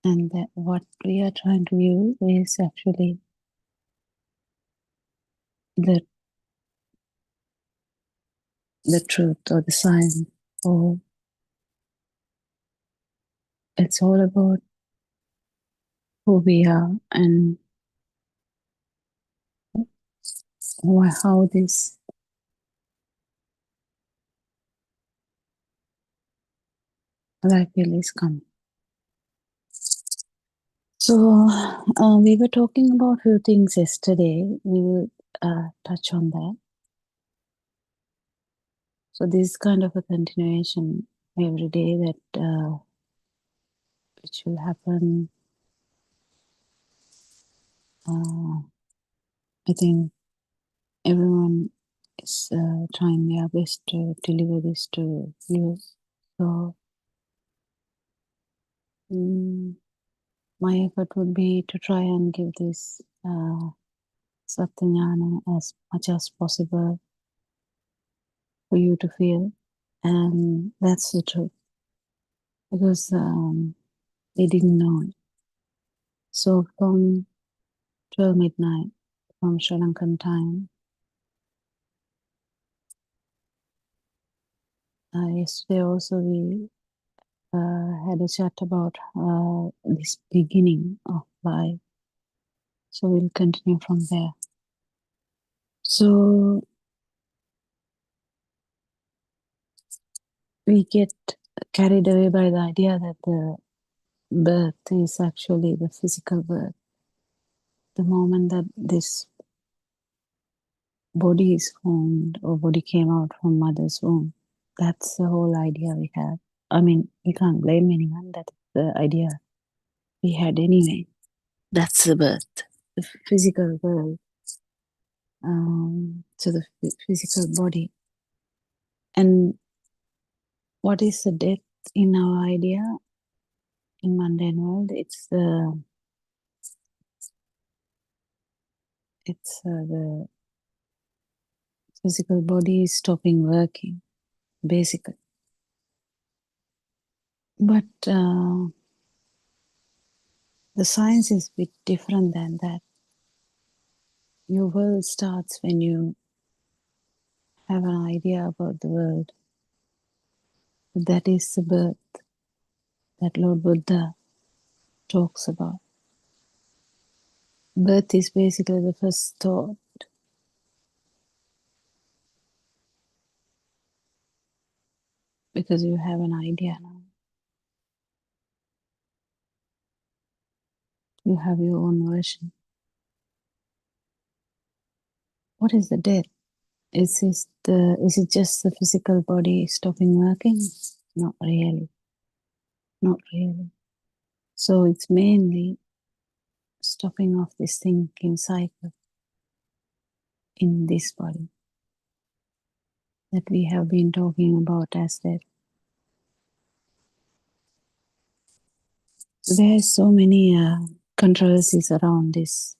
And that what we are trying to use is actually the truth or the science, or it's all about who we are and how this life really is coming. So we were talking about a few things yesterday. We will touch on that. So this is kind of a continuation every day that which will happen. I think everyone is trying their best to deliver this to you. So my effort would be to try and give this Satyajnana as much as possible for you to feel. And that's the truth. Because they didn't know it. So from 12 midnight, from Sri Lankan time, yesterday also we had a chat about this beginning of life. So we'll continue from there. So we get carried away by the idea that the birth is actually the physical birth. The moment that this body is formed or body came out from mother's womb, that's the whole idea we have. I mean, we can't blame anyone. That's the idea we had anyway. That's the birth, the physical world. So the physical body. And what is the death in our idea in mundane world? It's the physical body is stopping working, basically. But the science is a bit different than that. Your world starts when you have an idea about the world. That is the birth that Lord Buddha talks about. Birth is basically the first thought. Because you have an idea now. You have your own version. What is the death? Is it just the physical body stopping working? Not really. Not really. So it's mainly stopping off this thinking cycle in this body that we have been talking about as death. There are so many controversies around this.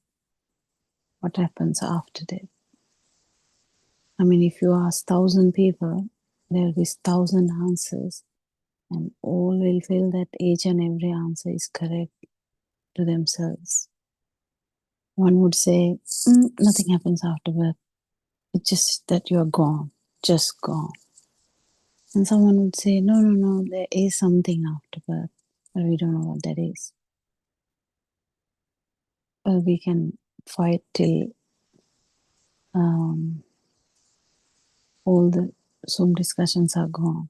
What happens after death? I mean, if you ask 1,000 people, there will be 1,000 answers, and all will feel that each and every answer is correct to themselves. One would say, nothing happens after birth. It's just that you are gone, just gone. And someone would say, no, there is something after birth, but we don't know what that is. Well, we can fight till all the Zoom discussions are gone.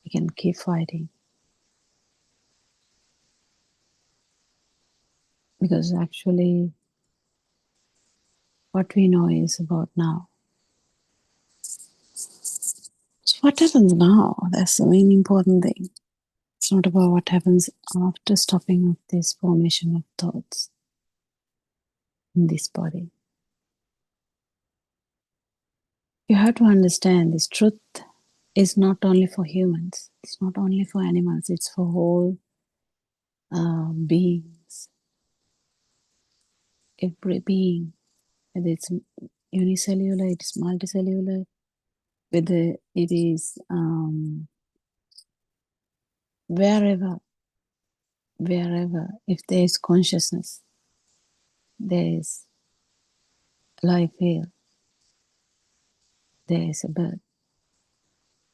We can keep fighting. Because actually, what we know is about now. What happens now? That's the main important thing. It's not about what happens after stopping of this formation of thoughts in this body. You have to understand this truth is not only for humans, it's not only for animals, it's for all beings. Every being, whether it's unicellular, it's multicellular, whether it is wherever, if there is consciousness, there is life here, there is a birth.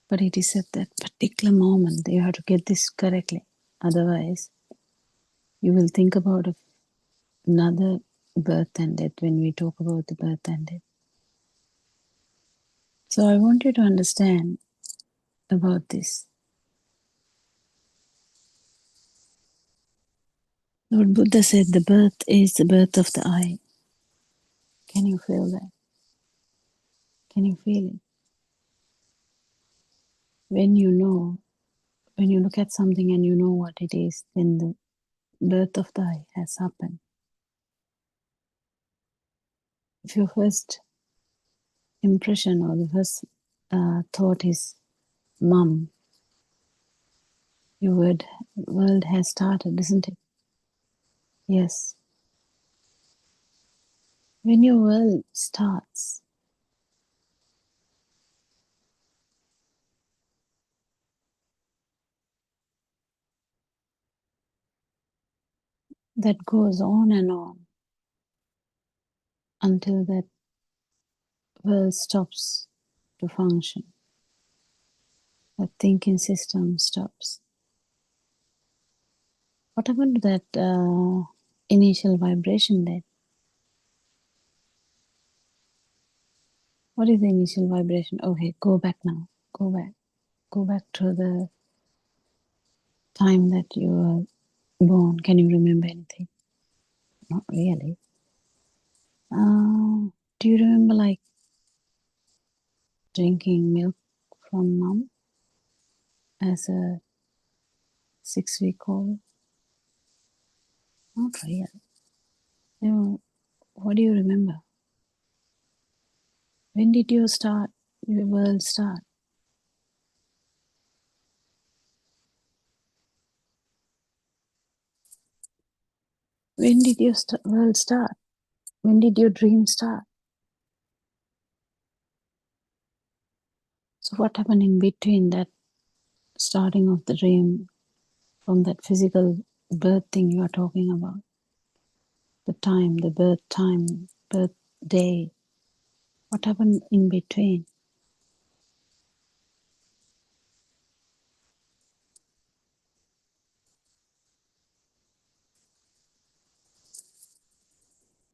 But it is at that particular moment you have to get this correctly. Otherwise, you will think about another birth and death when we talk about the birth and death. So I want you to understand about this. Lord Buddha said the birth is the birth of the I. Can you feel that? Can you feel it? When you know, when you look at something and you know what it is, then the birth of the I has happened. If your first impression or the first thought is mom, your world has started, isn't it? Yes. When your world starts, that goes on and on until that world stops to function. That thinking system stops. What happened to that initial vibration then? What is the initial vibration? Okay, go back now. Go back. Go back to the time that you were born. Can you remember anything? Not really. Do you remember like drinking milk from mom as a 6-week-old? Not really. You know, what do you remember? When did your world start? When did your world start? When did your dream start? So what happened in between that starting of the dream from that physical birth thing you are talking about? The time, the birth time, birth day. What happened in between?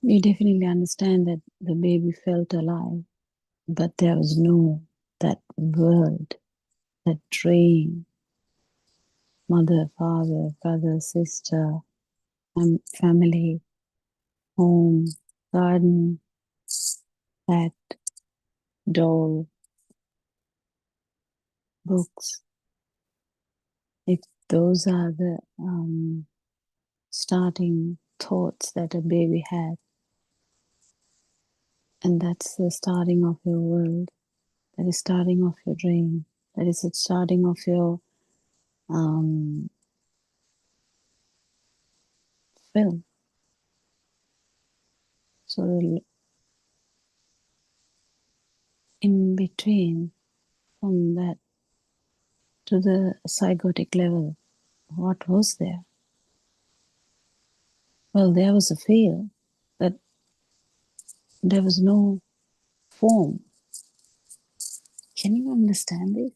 We definitely understand that the baby felt alive, but there was no that world, that dream, mother, father, brother, sister, family, home, garden, pet, doll, books. If those are the starting thoughts that a baby had, and that's the starting of your world, that is starting of your dream, that is the starting of your film. So in between, from that to the psychotic level, what was there? Well, there was a feel that there was no form. Can you understand this?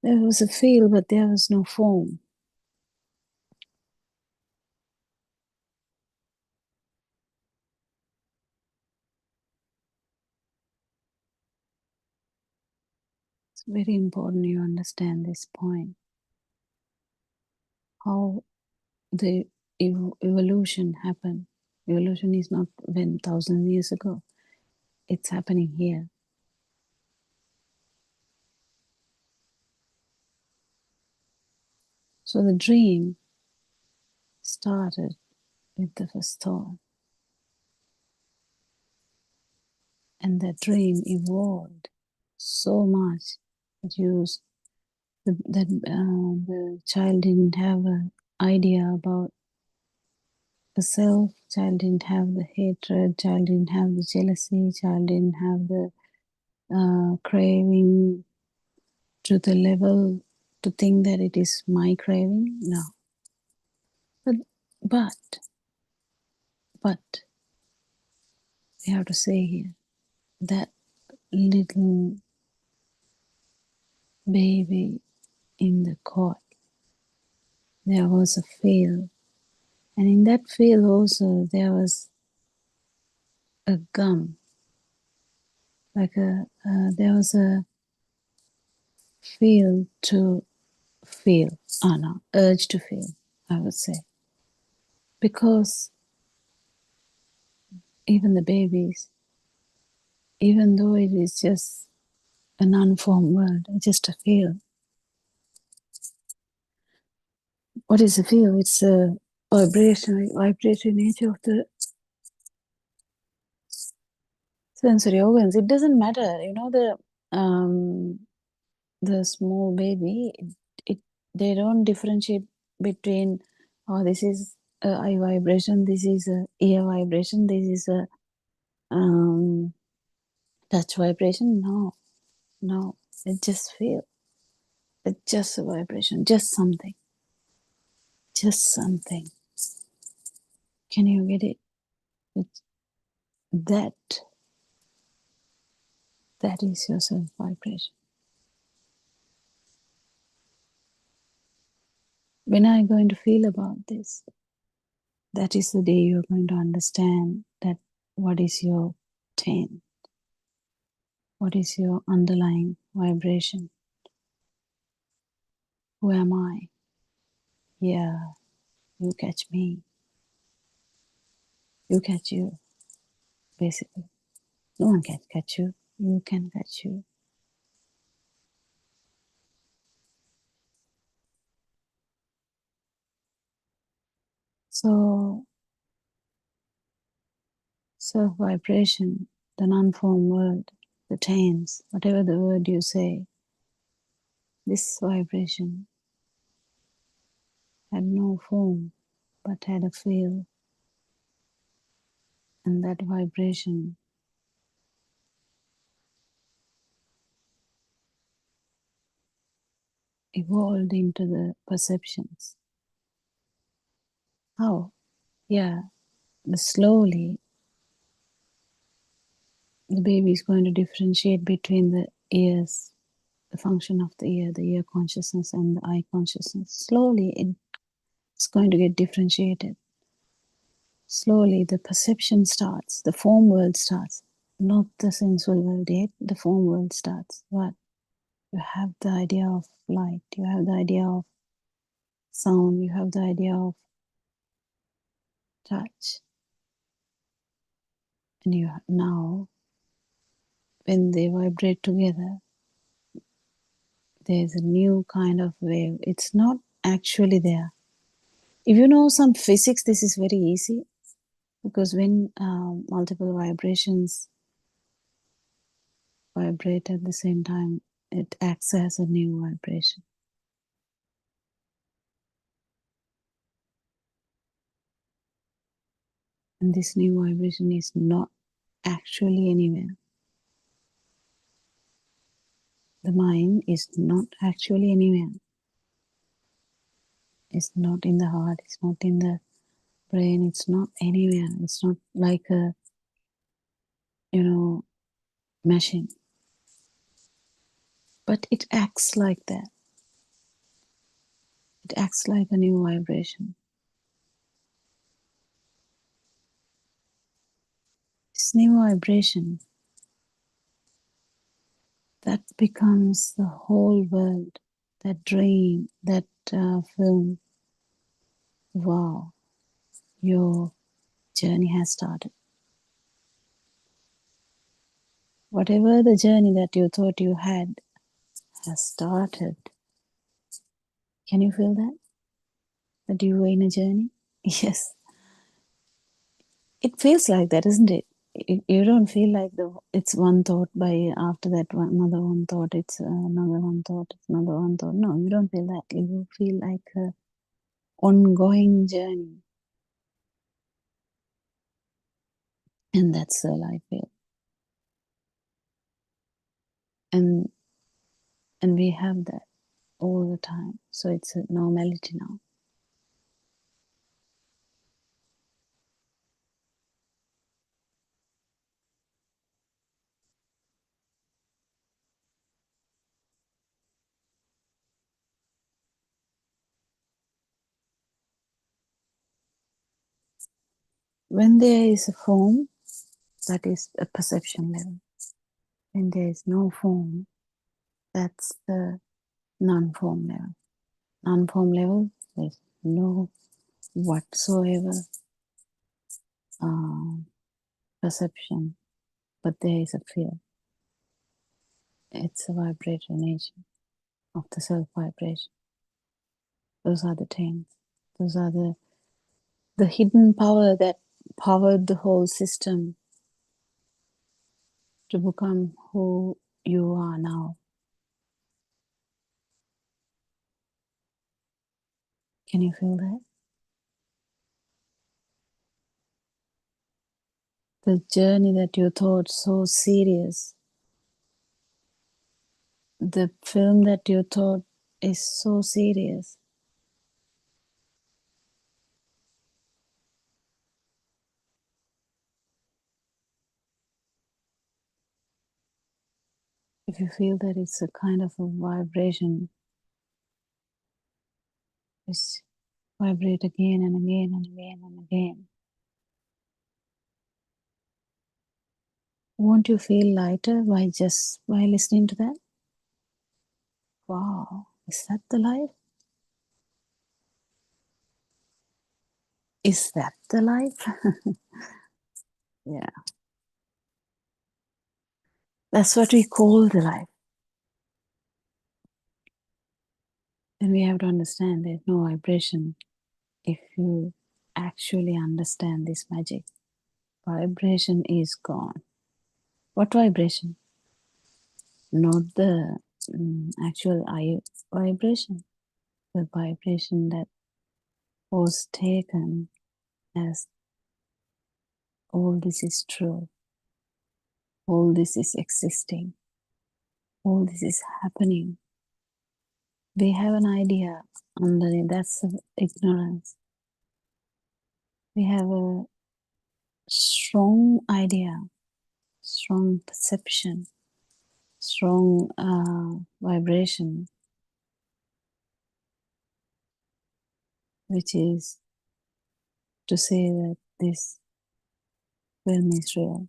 There was a feel, but there was no form. It's very important you understand this point. How the evolution happened. Evolution is not when 1,000 years ago. It's happening here. So the dream started with the first thought, and that dream evolved so much that the child didn't have an idea about the self, child didn't have the hatred, child didn't have the jealousy, child didn't have the craving to the level to think that it is my craving. No. But we have to say here that little baby in the cot, there was a field, and in that field also there was a gum, like there was a feel to feel, no, urge to feel, I would say, because even the babies, even though it is just an unformed world, it's just a feel. What is a feel? It's a vibratory nature of the sensory organs. It doesn't matter, the small baby. They don't differentiate between, oh, this is a eye vibration, this is a ear vibration, this is a touch vibration. No, it just feel. It's just a vibration, just something. Can you get it? It's that is your self vibration. When are you going to feel about this? That is the day you're going to understand that what is your ten, what is your underlying vibration. Who am I? Yeah, you catch me. You catch you, basically. No one can catch you. You can catch you. So, self-vibration, the non-form word, the tense, whatever the word you say, this vibration had no form, but had a feel. And that vibration evolved into the perceptions. How? Yeah, slowly the baby is going to differentiate between the ears, the function of the ear consciousness and the eye consciousness. Slowly it's going to get differentiated. Slowly the perception starts, the form world starts, not the sensual world yet, the form world starts. What? You have the idea of light, you have the idea of sound, you have the idea of touch. And you now, when they vibrate together, there's a new kind of wave. It's not actually there. If you know some physics, this is very easy, because when multiple vibrations vibrate at the same time, it acts as a new vibration. And this new vibration is not actually anywhere. The mind is not actually anywhere. It's not in the heart, it's not in the brain, it's not anywhere. It's not like a, machine. But it acts like that. It acts like a new vibration. This new vibration, that becomes the whole world, that dream, that film. Wow, your journey has started. Whatever the journey that you thought you had has started. Can you feel that? that you were in a journey? Yes. It feels like that, isn't it? You don't feel like it's one thought by after that another one thought, it's another one thought, it's another one thought. No, you don't feel that. You feel like a ongoing journey. And that's all I feel. And we have that all the time. So it's a normality now. When there is a form, that is a perception level. When there is no form, that's the non-form level. Non-form level, there's no whatsoever perception, but there is a fear. It's a vibratory nature of the self-vibration. Those are the things. Those are the hidden power that powered the whole system to become who you are now. Can you feel that? The journey that you thought so serious, the film that you thought is so serious, if you feel that it's a kind of a vibration, just vibrate again and again and again and again. Won't you feel lighter by listening to that? Wow, is that the life? Is that the life? Yeah. That's what we call the life. And we have to understand there's no vibration if you actually understand this magic. Vibration is gone. What vibration? Not the actual eye vibration. The vibration that was taken as all this is true. All this is existing. All this is happening. We have an idea underneath. That's ignorance. We have a strong idea, strong perception, strong vibration, which is to say that this film is real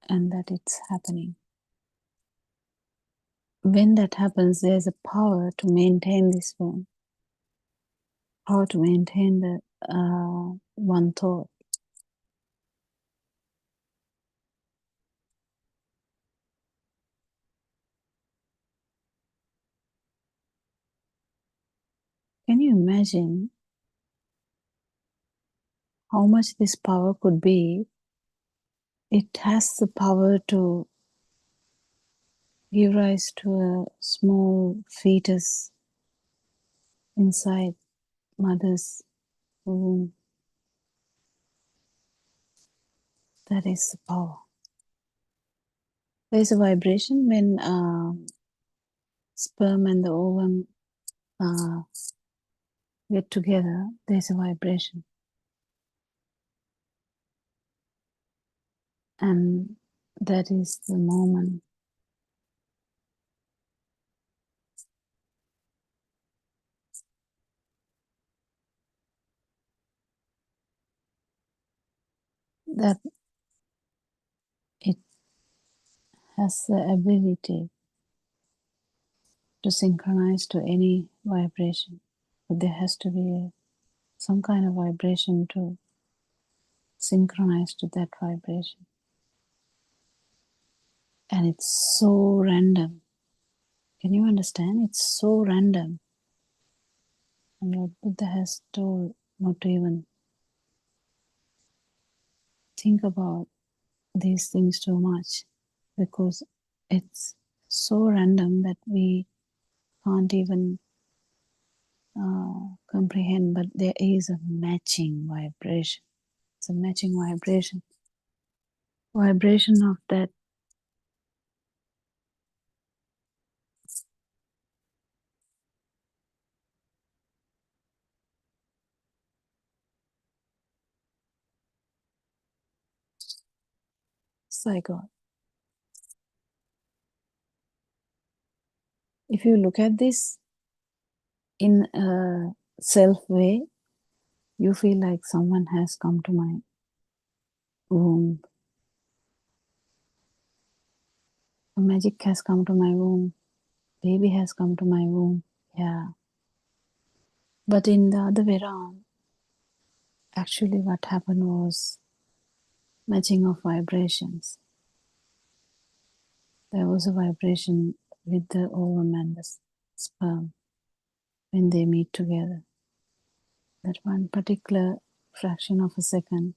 and that it's happening. When that happens, there's a power to maintain this film, power to maintain the one thought. Can you imagine how much this power could be? It has the power to give rise to a small fetus inside mother's womb. That is the power. There is a vibration when sperm and the ovum get together. There is a vibration. And that is the moment that it has the ability to synchronize to any vibration. But there has to be some kind of vibration to synchronize to that vibration. And it's so random. Can you understand? It's so random. And Lord Buddha has told not to even think about these things too much, because it's so random that we can't even comprehend, but there is a matching vibration. It's a matching vibration. Vibration of that zygote. If you look at this in a self way, you feel like someone has come to my womb. A magic has come to my womb. Baby has come to my womb. Yeah. But in the other way around, actually what happened was matching of vibrations. There was a vibration with the ovum and the sperm when they meet together. That one particular fraction of a second,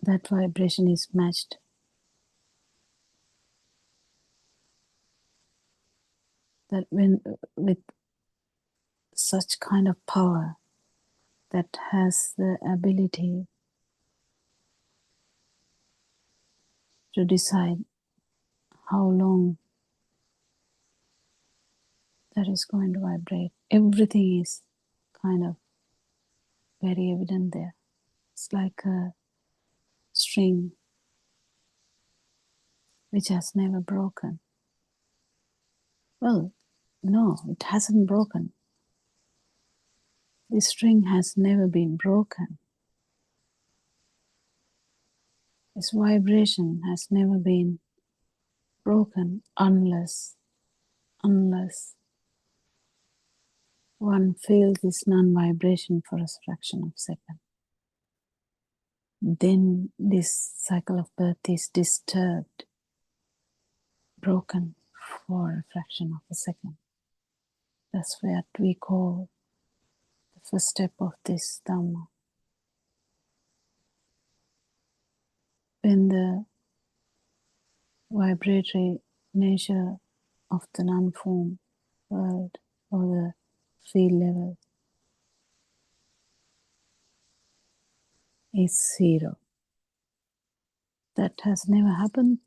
that vibration is matched. That when with such kind of power that has the ability to decide how long that is going to vibrate. Everything is kind of very evident there. It's like a string which has never broken. Well, no, it hasn't broken. The string has never been broken. Its vibration has never been broken unless one feels this non-vibration for a fraction of a second. Then this cycle of birth is disturbed, broken for a fraction of a second. That's what we call the first step of this Dhamma. When the vibratory nature of the non-form world or the field level is zero. That has never happened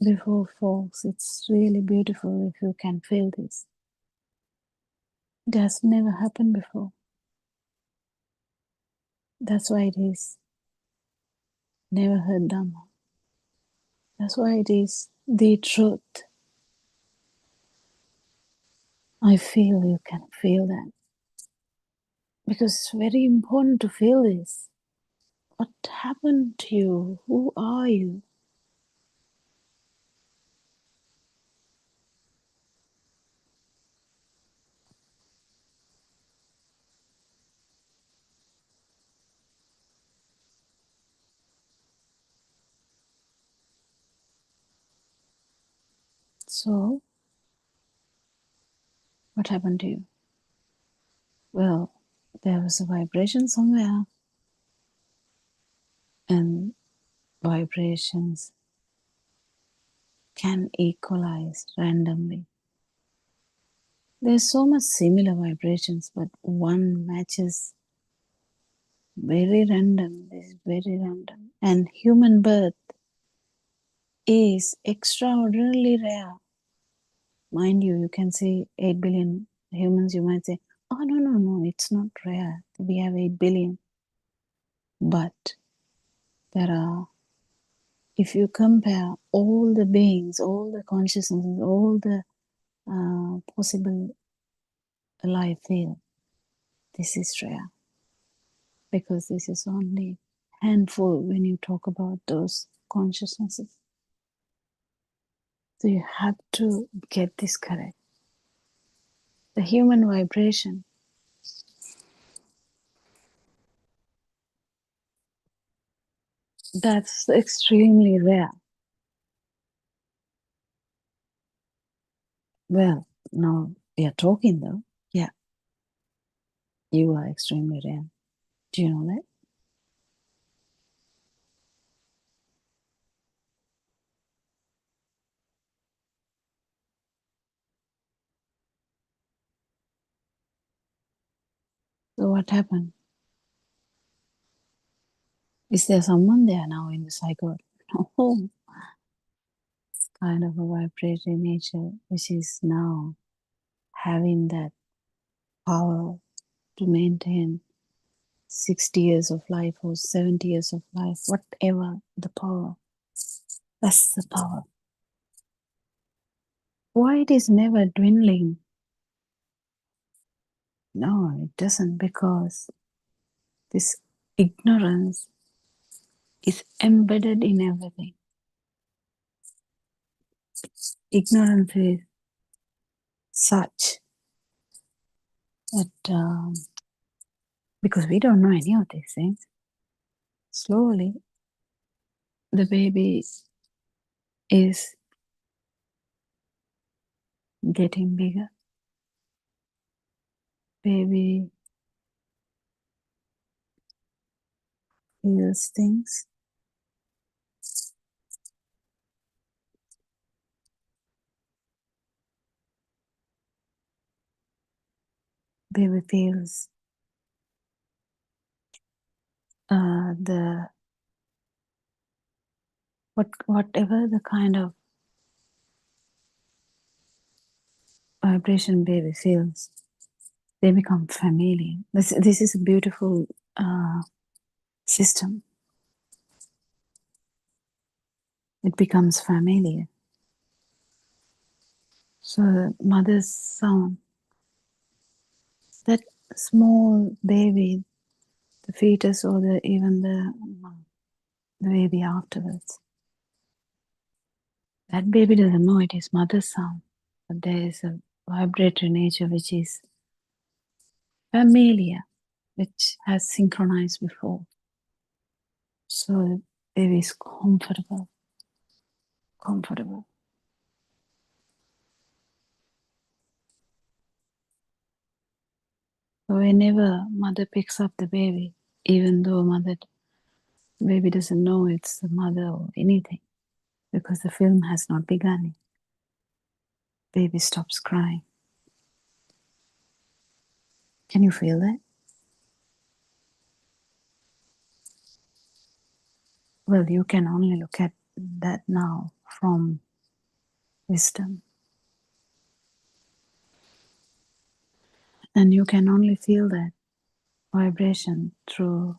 before, folks. It's really beautiful if you can feel this. It has never happened before. That's why it is never heard Dhamma. That's why it is the truth. I feel you can feel that. Because it's very important to feel this. What happened to you? Who are you? So, what happened to you? Well, there was a vibration somewhere, and vibrations can equalize randomly. There's so much similar vibrations, but one matches very random. This is very random. And human birth is extraordinarily rare. Mind you, you can say 8 billion humans, you might say, oh, no, it's not rare. We have 8 billion. But there are, if you compare all the beings, all the consciousnesses, all the possible life field, this is rare. Because this is only handful when you talk about those consciousnesses. So you have to get this correct. The human vibration that's extremely rare. Well, now we are talking though. You are extremely rare. Do you know that? So what happened? Is there someone there now in the cycle? No. It's kind of a vibratory nature which is now having that power to maintain 60 years of life or 70 years of life, whatever the power. That's the power. Why it is never dwindling? No, it doesn't, because this ignorance is embedded in everything. Ignorance is such that because we don't know any of these things, slowly the baby is getting bigger. Baby feels things. Baby feels the whatever the kind of vibration baby feels, they become familiar. This is a beautiful system. It becomes familiar. So the mother's sound, that small baby, the fetus or even the baby afterwards, that baby doesn't know it is mother's sound, but there is a vibratory nature which is familiar, which has synchronized before. So the baby is comfortable. So whenever mother picks up the baby, even though baby doesn't know it's the mother or anything, because the film has not begun, baby stops crying. Can you feel that? Well, you can only look at that now from wisdom. And you can only feel that vibration through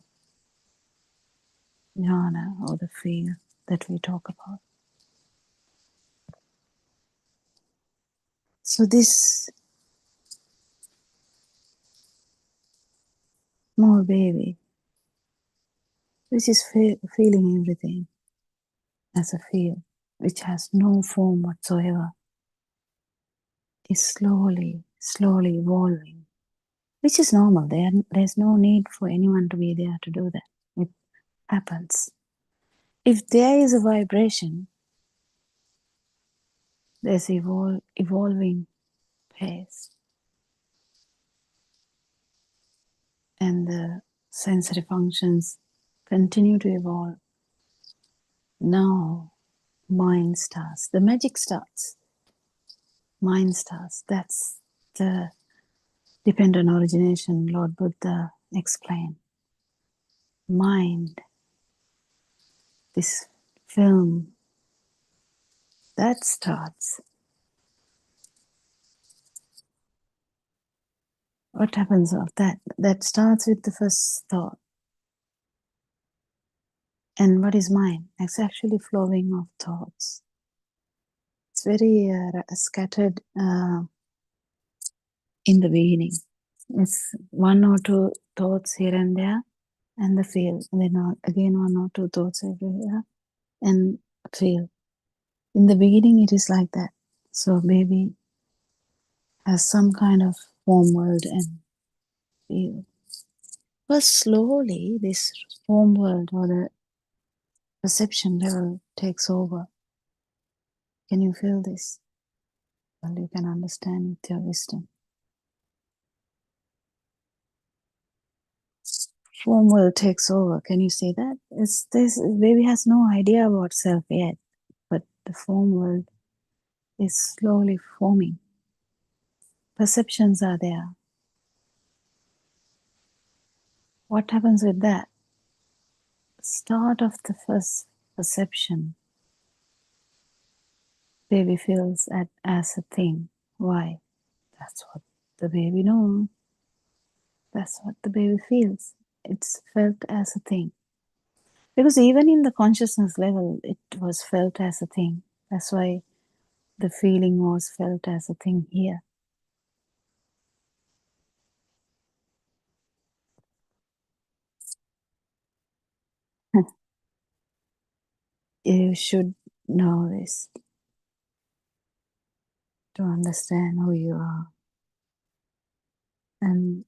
jhana, or the feel that we talk about. So this small baby, which is feeling everything as a feel, which has no form whatsoever, is slowly evolving, which is normal. There's no need for anyone to be there to do that. It happens. If there is a vibration, there's evolving pace. And the sensory functions continue to evolve. Now, mind starts. The magic starts. Mind starts. That's the dependent origination Lord Buddha explained. Mind, this film, that starts. What happens of that? That starts with the first thought. And what is mind? It's actually flowing of thoughts. It's very scattered in the beginning. It's one or two thoughts here and there, and the feel. And then again one or two thoughts everywhere, and feel. In the beginning, it is like that. So baby has some kind of form world and feel. But slowly, this form world or the perception level takes over. Can you feel this? Well, you can understand with your wisdom. form world takes over. Can you see that? It's this baby has no idea about self yet, but the form world is slowly forming. Perceptions are there. What happens with that? Start of the first perception, baby feels as a thing. Why? That's what the baby knows. That's what the baby feels. It's felt as a thing. Because even in the consciousness level, it was felt as a thing. That's why the feeling was felt as a thing here. You should know this to understand who you are and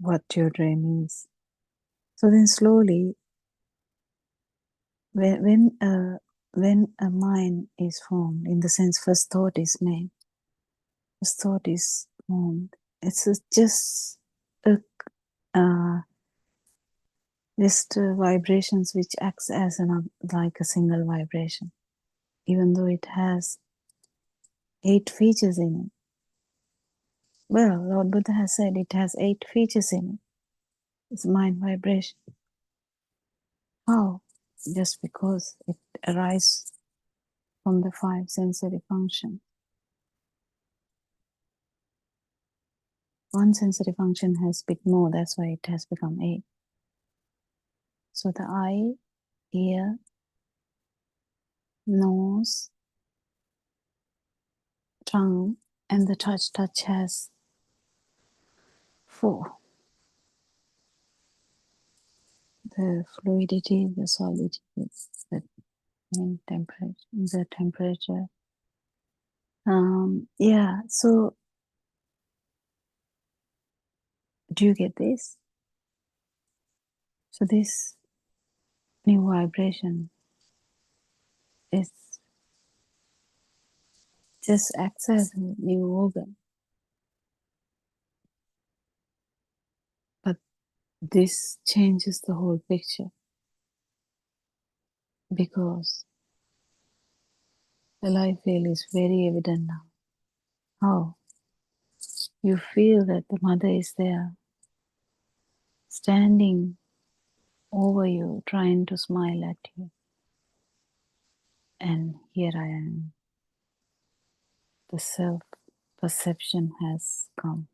what your dream is. So then slowly, when a mind is formed, in the sense first thought is made, first thought is formed, it's just vibrations which acts as like a single vibration, even though it has 8 features in it. Well, Lord Buddha has said it has 8 features in it. It's mind vibration. How? Just because it arises from the 5 sensory functions. One sensory function has a bit more, that's why it has become 8. So the eye, ear, nose, tongue, and the touch. Touch has 4. The fluidity, the solidity, the temperature. Yeah, so do you get this? So this new vibration is just acts as a new organ. But this changes the whole picture because the life field is very evident now. How? You feel that the mother is there, standing over you, trying to smile at you. And here I am. The self-perception has come.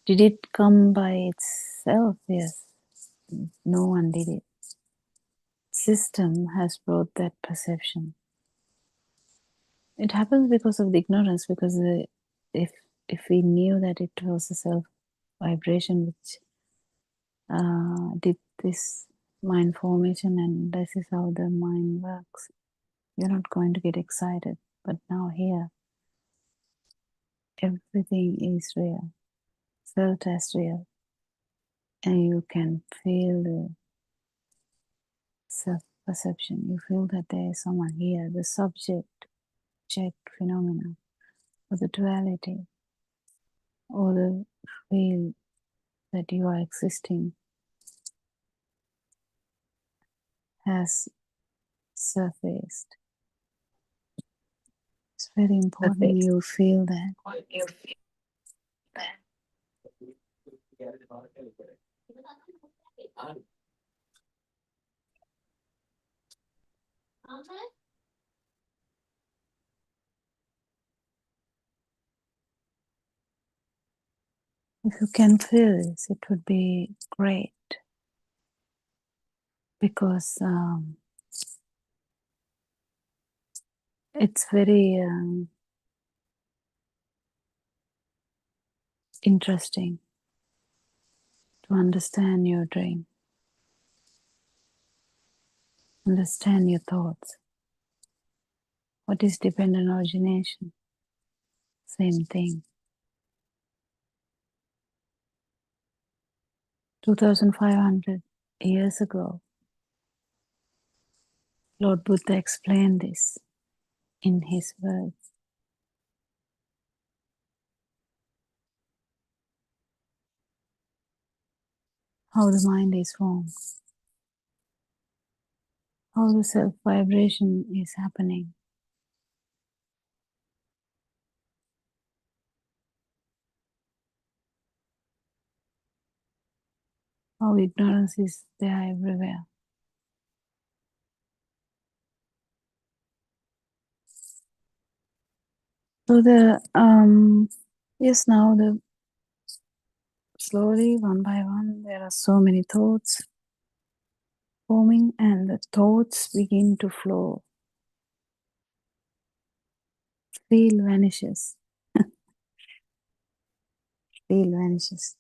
Did it come by itself? Yes. No one did it. System has brought that perception. It happens because of the ignorance, because if we knew that it was a self vibration which did this mind formation and this is how the mind works, you're not going to get excited. But now here, everything is real, felt as real, and you can feel the self-perception. You feel that there is someone here, the subject phenomena, or the duality, or the feel that you are existing has surfaced. It's very important you feel that. If you can feel this, it would be great because it's very interesting to understand your dream, understand your thoughts. What is dependent origination? Same thing. 2,500 years ago, Lord Buddha explained this in his words. how the mind is formed, how the self vibration is happening. How ignorance is there everywhere. So yes, now slowly, one by one, there are so many thoughts forming, and the thoughts begin to flow. Feel vanishes. Feel vanishes.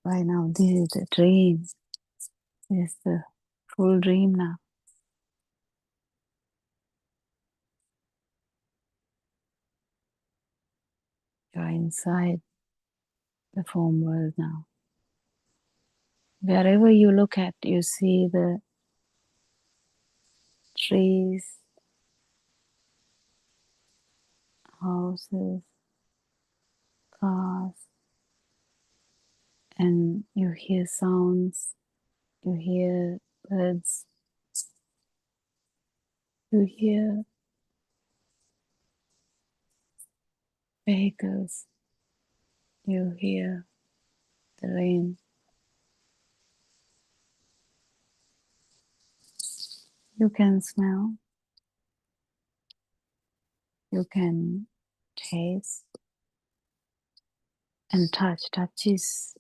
Right now, this is the dream. This is the full dream now. You are inside the form world now. Wherever you look at, you see the trees, houses, cars, and you hear sounds, you hear birds, you hear vehicles, you hear the rain. You can smell, you can taste, and touch. Touch is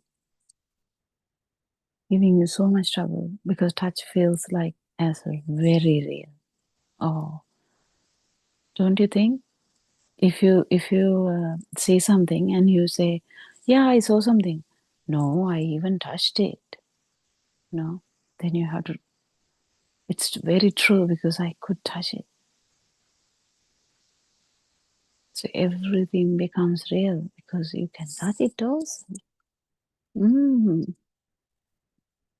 giving you so much trouble because touch feels like as a very real. Oh, don't you think? If you see something and you say, "Yeah, I saw something," no, I even touched it. No, then you have to. It's very true because I could touch it. So everything becomes real because you can touch it also.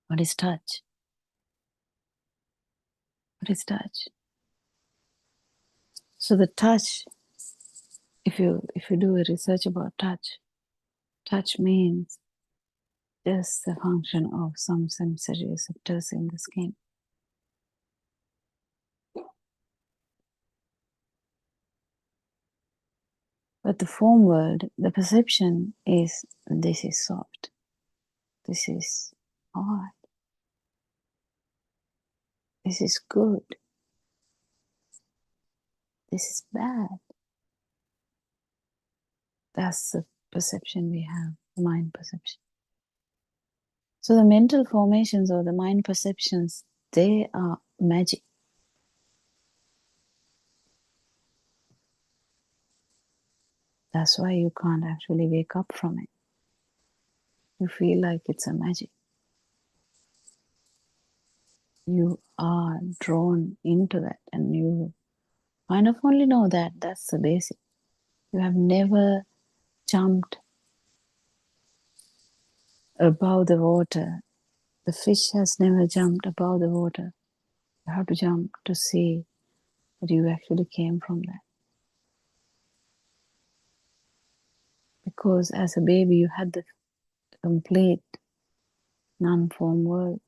What is touch? What is touch? So the touch, if you do a research about touch means just the function of some sensory receptors in the skin. But the form world, the perception is this is soft, this is hard, this is good, this is bad. That's the perception we have, the mind perception. So the mental formations or the mind perceptions, they are magic. That's why you can't actually wake up from it. You feel like it's a magic. You are drawn into that and you kind of only know that that's the basic. You have never jumped above the water. The fish has never jumped above the water. You have to jump to see that you actually came from that. Because as a baby, you had the complete non-form world.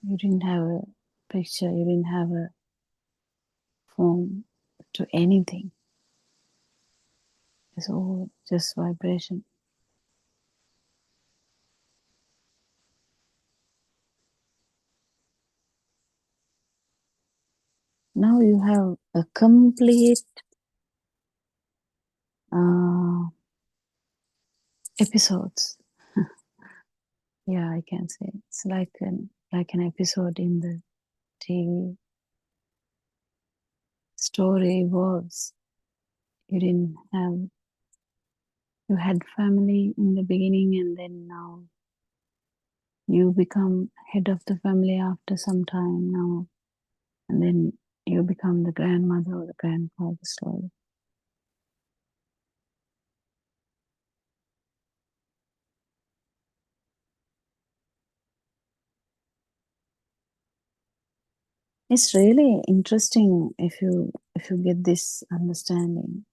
You didn't have a picture, you didn't have a form to anything. It's all just vibration. Now you have a complete episodes. Yeah, I can say it's like an episode in the TV. Story evolves. You had family in the beginning, and then now you become head of the family after some time now, and then you become the grandmother or the grandfather slowly. It's really interesting if you get this understanding.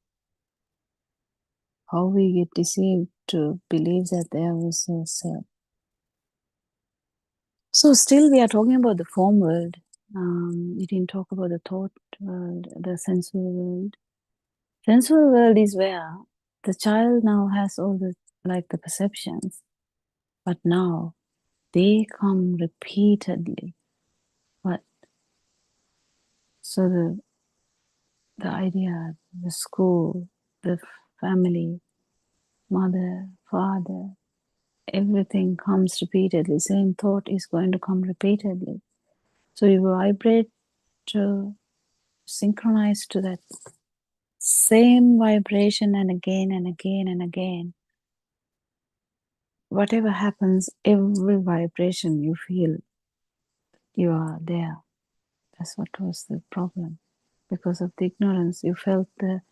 how we get deceived to believe that there was a self. So still we are talking about the form world. We didn't talk about the thought world, the sensual world. Sensual world is where the child now has all the perceptions, but now they come repeatedly. But so the idea, the school, the family, mother, father, everything comes repeatedly. Same thought is going to come repeatedly. So you vibrate to synchronize to that same vibration and again and again and again. Whatever happens, every vibration you feel you are there. That's what was the problem. Because of the ignorance, you felt that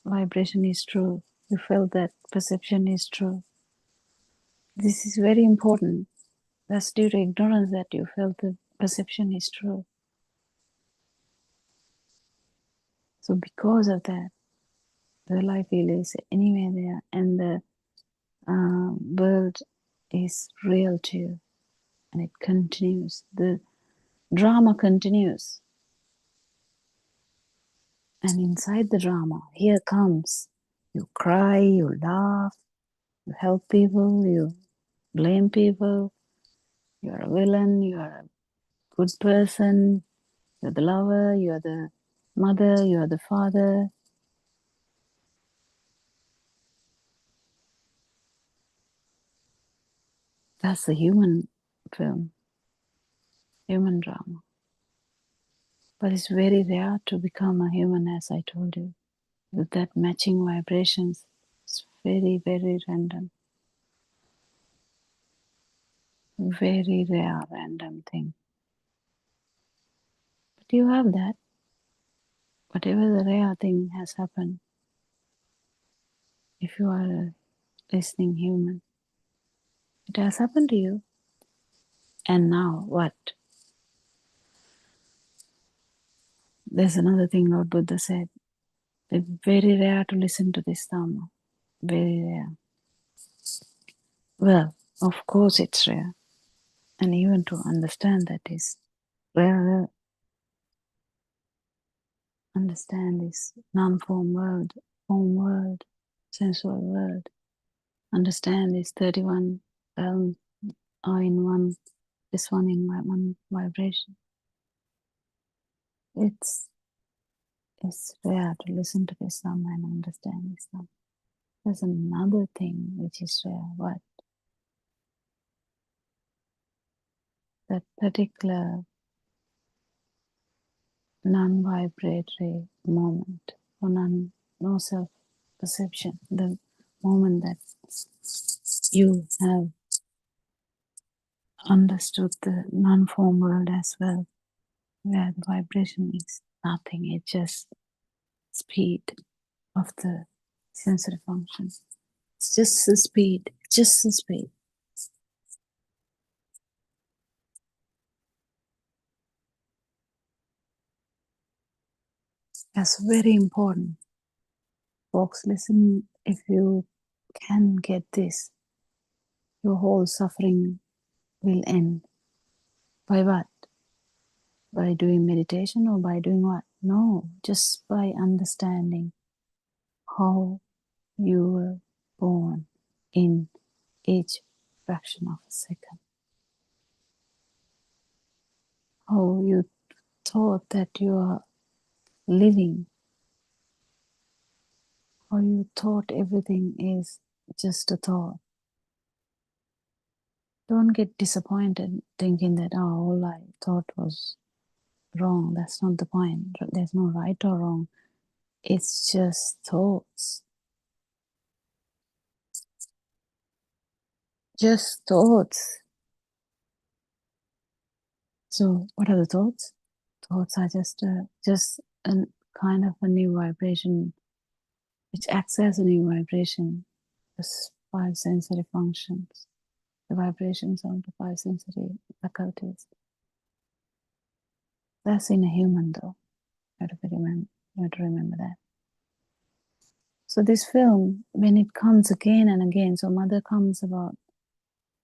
vibration is true. You felt that perception is true. This is very important. That's due to ignorance that you felt the perception is true. So because of that, the life is anywhere there, and the world is real to you, and it continues. The drama continues, and inside the drama, here comes. You cry, you laugh, you help people, you blame people. You're a villain. You're a good person. You're the lover. You're the mother. You're the father. That's the human film, human drama. But it's very rare to become a human, as I told you, with that matching vibrations. It's very, very random. Very rare, random thing. But you have that. Whatever the rare thing has happened, if you are a listening human, it has happened to you. And now what? There's another thing Lord Buddha said. It's very rare to listen to this Dhamma. Very rare. Well, of course it's rare. And even to understand that is rare. Understand this non-form world, form world, sensual world. Understand this 31 realms are in one, this one in one vibration. It's rare to listen to this Dhamma and understand this Dhamma. There's another thing which is rare. What? That particular non-vibratory moment, or no self-perception, the moment that you have understood the non-form world as well, where the vibration is nothing, it's just speed of the sensory function. It's just the speed, just the speed. That's very important. Folks, listen, if you can get this, your whole suffering will end. By what? By doing meditation or by doing what? No, just by understanding how you were born in each fraction of a second. How you thought that you are living. How you thought everything is just a thought. Don't get disappointed thinking that, all I thought was wrong. That's not the point. There's no right or wrong. It's just thoughts. Just thoughts. So what are the thoughts? Thoughts are just a kind of a new vibration which acts as a new vibration. The 5 sensory functions, the vibrations of the 5 sensory faculties. That's in a human though. You have to remember that. So this film, when it comes again and again, so mother comes about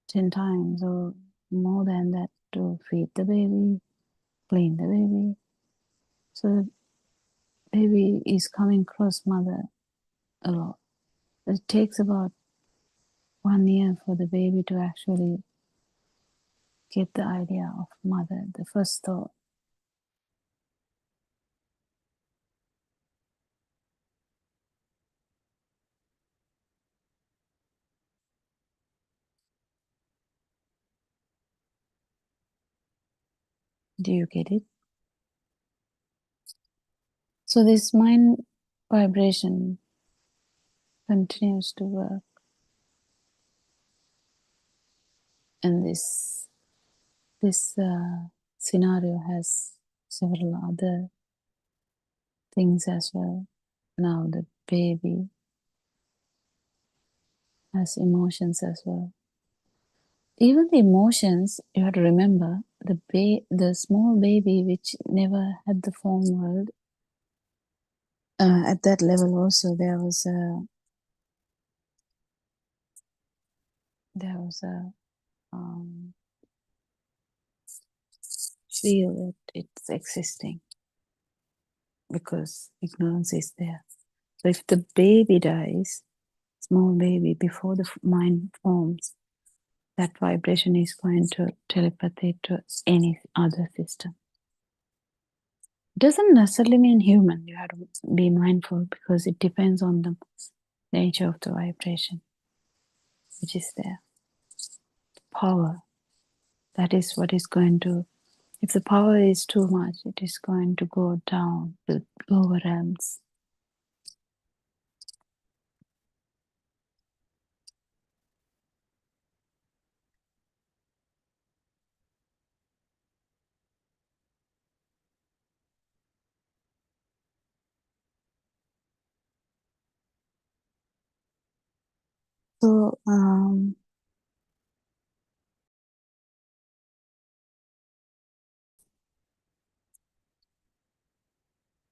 10 times or more than that to feed the baby, clean the baby. So the baby is coming across mother a lot. It takes about 1 year for the baby to actually get the idea of mother, the first thought. Do you get it? So this mind vibration continues to work, and this scenario has several other things as well. Now the baby has emotions as well. Even the emotions, you have to remember, the small baby which never had the form world, at that level also there was a feel that it's existing because ignorance is there. So if the baby dies, small baby, before the mind forms, that vibration is going to telepathy to any other system. Doesn't necessarily mean human. You have to be mindful because it depends on the nature of the vibration which is there. Power, that is what is going to, if the power is too much, it is going to go down to lower realms.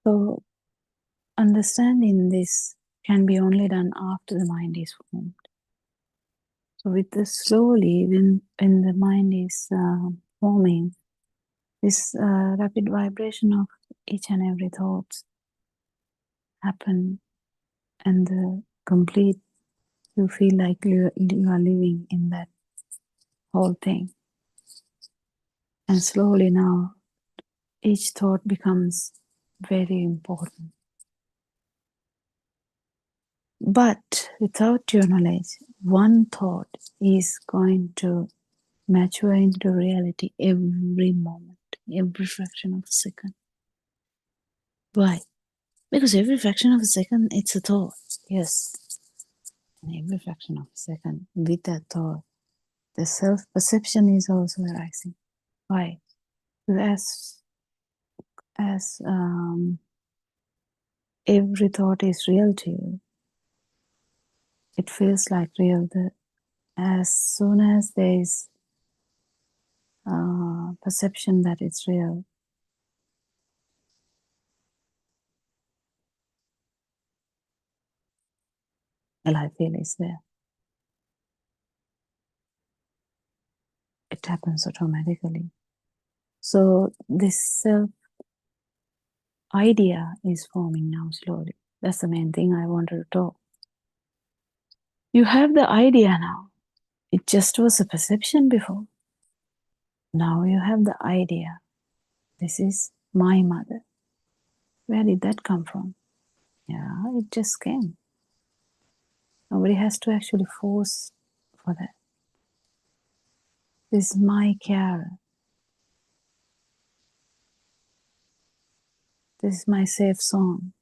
So understanding this can be only done after the mind is formed. So with the slowly, when the mind is forming, this rapid vibration of each and every thought happen, and the complete, you feel like you are living in that whole thing. And slowly now, each thought becomes very important. But without your knowledge, one thought is going to mature into reality every moment, every fraction of a second. Why? Because every fraction of a second, it's a thought. Yes. And every fraction of a second, with that thought, the self-perception is also arising. Why? Because as every thought is real to you, it feels like real. As soon as there is perception that it's real, well, I feel is there. It happens automatically. So this self idea is forming now slowly. That's the main thing I wanted to talk. You have the idea now. It just was a perception before. Now you have the idea. This is my mother. Where did that come from? Yeah, it just came. Nobody has to actually force for that. This is my carer. This is my safe zone.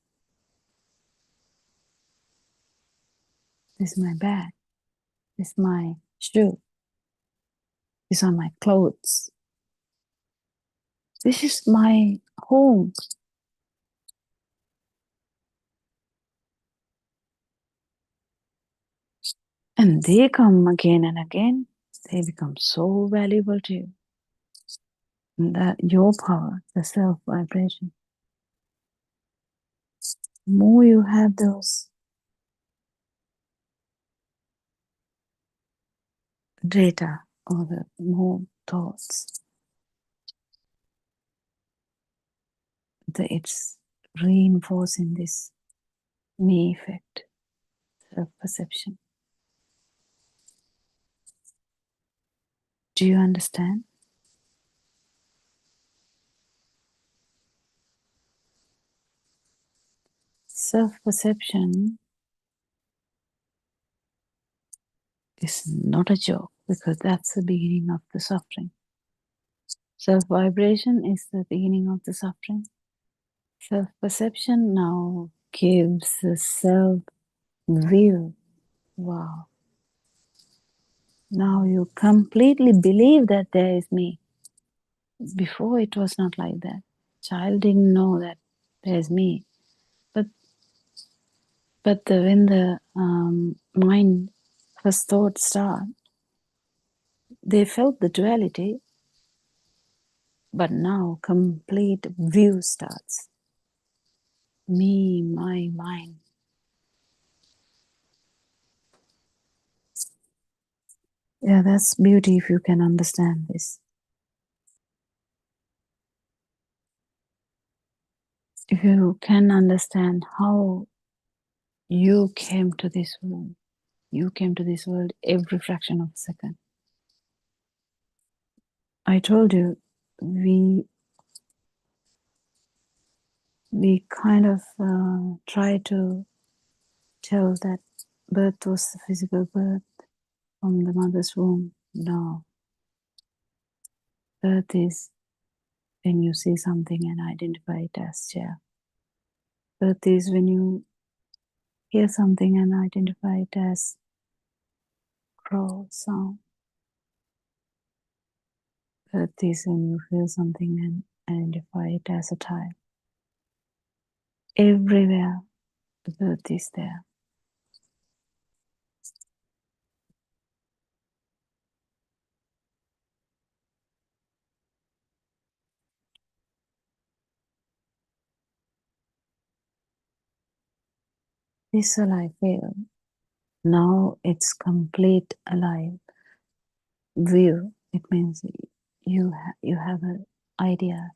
This is my bag. This is my shoe. These are my clothes. This is my home. And they come again and again. They become so valuable to you. And that your power, the self vibration. The more you have those data or the more thoughts, it's reinforcing this me effect, self-perception. Do you understand? Self-perception is not a joke because that's the beginning of the suffering. Self-vibration is the beginning of the suffering. Self-perception now gives a self-view. Wow. Now you completely believe that there is me. Before it was not like that. Child didn't know that there's me. But when the mind first thought start, they felt the duality, but now complete view starts. Me, my mind. Yeah, that's beauty if you can understand this. If you can understand how you came to this world, you came to this world every fraction of a second. I told you, we kind of try to tell that birth was the physical birth from the mother's womb. No. Birth is when you see something and identify it as chair. Birth is when you hear something and identify it as crow sound. Birth is when you feel something and identify it as a tile. Everywhere the birth is there. This alive field. Now it's complete alive view. It means you have an idea.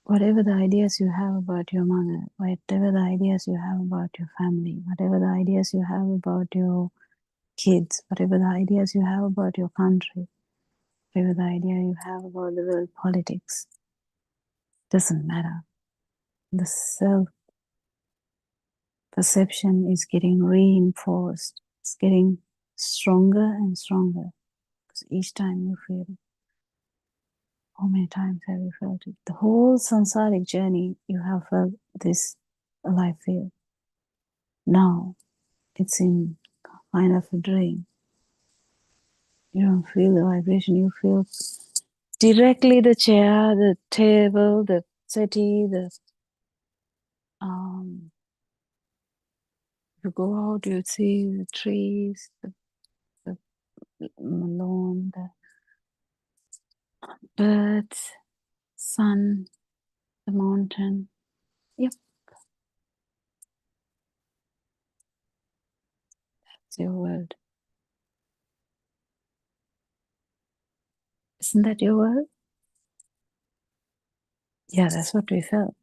Whatever the ideas you have about your mother, whatever the ideas you have about your family, whatever the ideas you have about your kids, whatever the ideas you have about your country, whatever the idea you have about the world politics, doesn't matter. The self-perception is getting reinforced. It's getting stronger and stronger because each time you feel it. How many times have you felt it? The whole samsaric journey, you have felt this alive field. Now, it's in kind of a dream. You don't feel the vibration, you feel directly the chair, the table, the settee, you go out, you see the trees, the lawn, the birds, sun, the mountain. Yep. That's your world. Isn't that your world? Yeah, that's what we felt.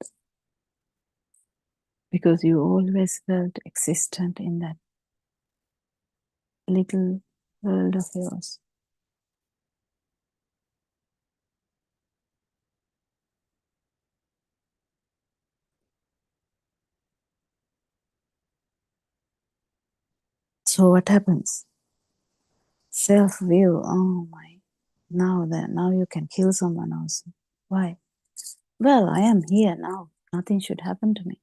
Because you always felt existent in that little world of yours. So what happens? Self-view, oh my, now you can kill someone also. Why? Well, I am here now. Nothing should happen to me.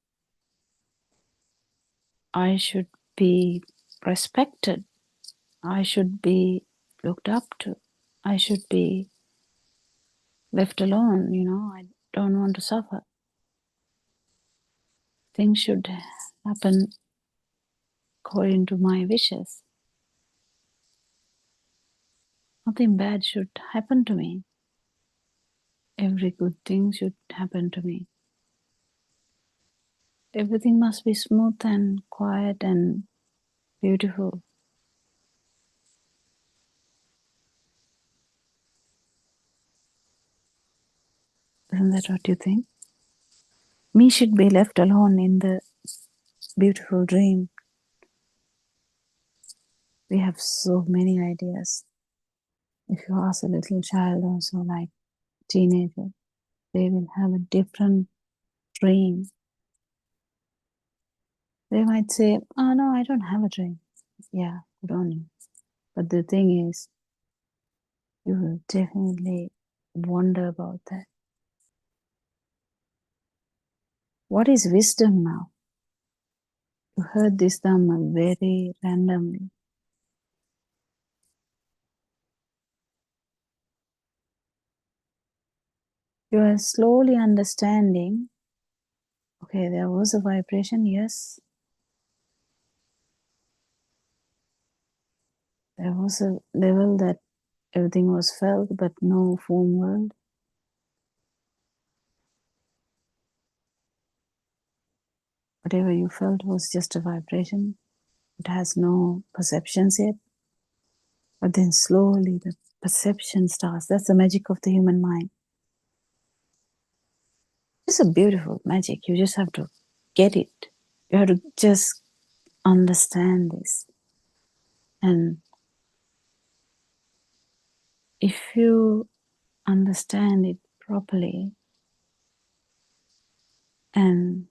I should be respected. I should be looked up to. I should be left alone, I don't want to suffer. Things should happen according to my wishes. Nothing bad should happen to me. Every good thing should happen to me. Everything must be smooth and quiet and beautiful. Isn't that what you think? Me should be left alone in the beautiful dream. We have so many ideas. If you ask a little child also, like teenager, they will have a different dream. They might say, oh no, I don't have a dream. Yeah, good on you. But the thing is, you will definitely wonder about that. What is wisdom now? You heard this Dhamma very randomly. You are slowly understanding, okay, there was a vibration, yes. There was a level that everything was felt, but no form world. Whatever you felt was just a vibration. It has no perceptions yet. But then slowly the perception starts. That's the magic of the human mind. It's a beautiful magic. You just have to get it. You have to just understand this. And if you understand it properly and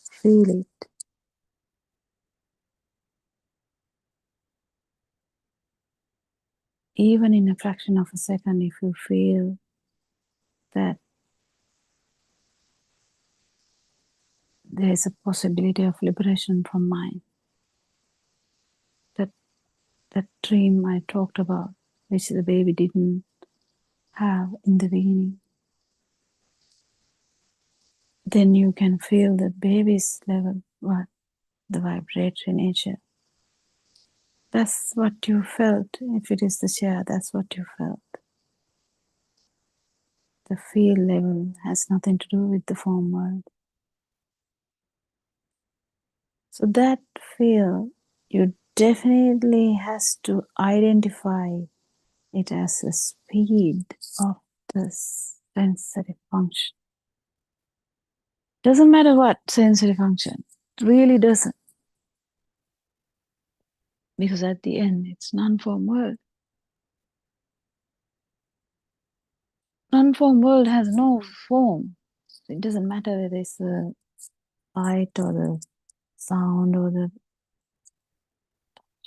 feel it, even in a fraction of a second, if you feel that there is a possibility of liberation from mind, that dream I talked about, which the baby didn't have in the beginning, then you can feel the baby's level, what? The vibratory nature. That's what you felt. If it is the chair, that's what you felt. The feel level has nothing to do with the form world. So that feel, you definitely has to identify it as the speed of the sensory function. Doesn't matter what sensory function, it really doesn't. Because at the end, it's non-form world. Non-form world has no form. So it doesn't matter whether it's the light or the sound or the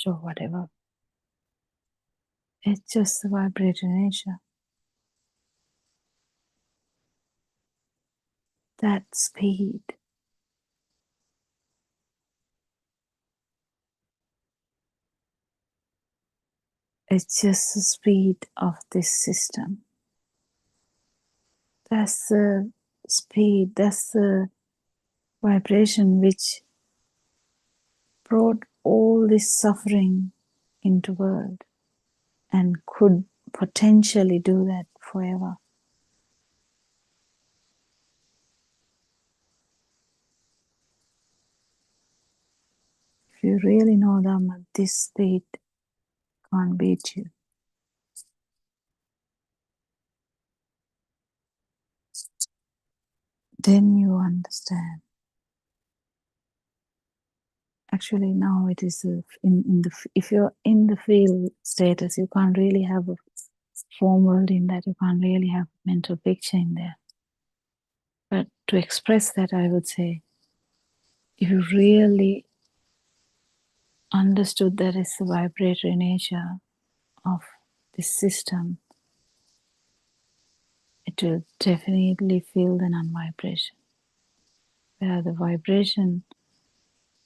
touch or whatever. It's just the vibratory nature. That speed. It's just the speed of this system. That's the speed, that's the vibration which brought all this suffering into world and could potentially do that forever. If you really know Dhamma, this speed can't beat you. Then you understand. Actually, now it is if you're in the feel status, you can't really have a form world in that. You can't really have a mental picture in there. But to express that, I would say, if you really understood that it's the vibratory nature of this system, it will definitely feel the non-vibration. Where the vibration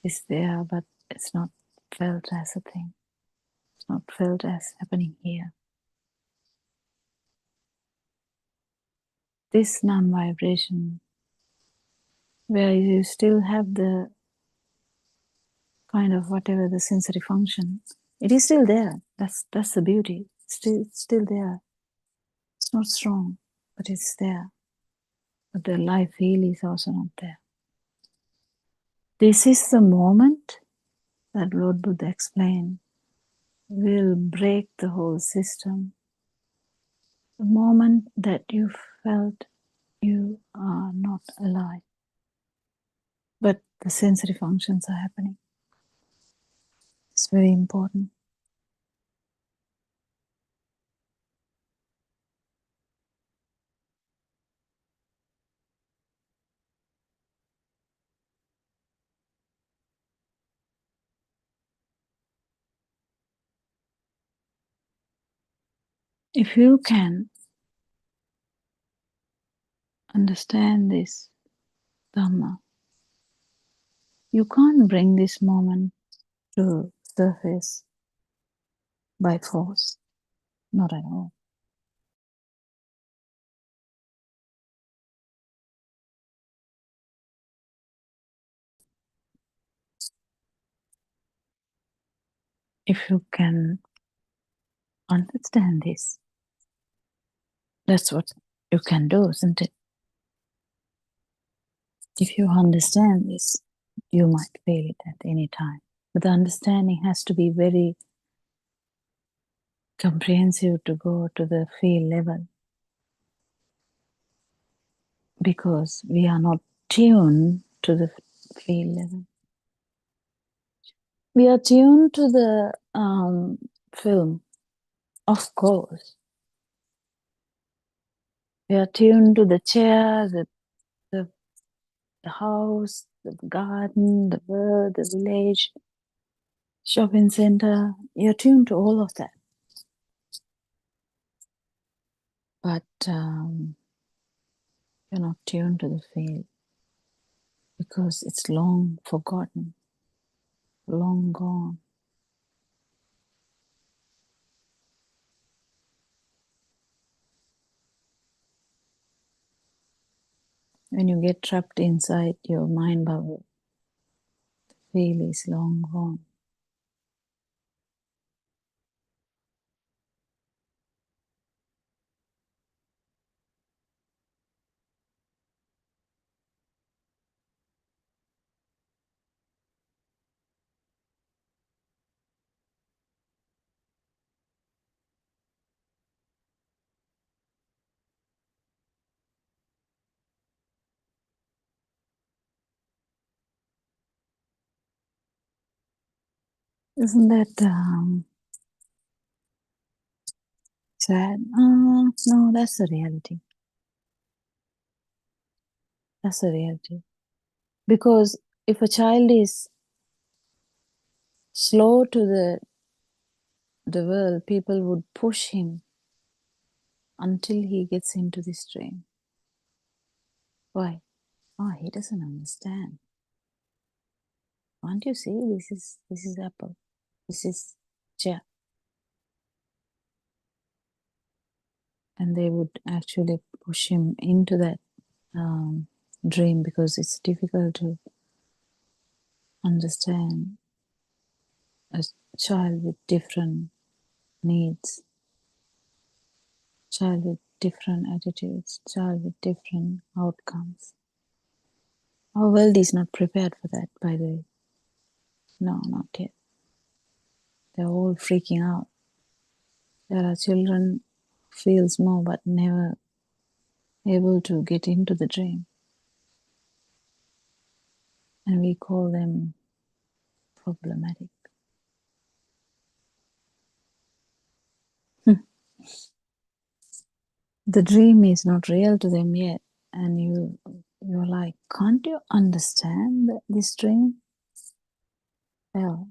is there, but it's not felt as a thing. It's not felt as happening here. This non-vibration, where you still have the kind of whatever the sensory function, it is still there. That's the beauty. It's still there. It's not strong, but it's there. But the life feel is also not there. This is the moment that Lord Buddha explained will break the whole system The moment that you felt you are not alive, but the sensory functions are happening. It's very important. If you can understand this Dhamma, you can't bring this moment to surface by force. Not at all. If you can understand this, that's what you can do, isn't it? If you understand this, you might feel it at any time. But the understanding has to be very comprehensive to go to the feel level, because we are not tuned to the feel level. We are tuned to the film, of course. We are tuned to the chair, the house, the garden, the bird, the village, shopping center. You're tuned to all of that. But you're not tuned to the feel, because it's long forgotten, long gone. When you get trapped inside your mind bubble, the feel is long gone. Isn't that sad? No, that's the reality. That's the reality. Because if a child is slow to the world, people would push him until he gets into this dream. Why? Oh, he doesn't understand. Can't you see? This is apple. This is chair. And they would actually push him into that dream, because it's difficult to understand a child with different needs, child with different attitudes, child with different outcomes. Our world is not prepared for that, by the way. No, not yet. They're all freaking out. There are children who feels more but never able to get into the dream. And we call them problematic. The dream is not real to them yet, and you're like, can't you understand this dream? Well,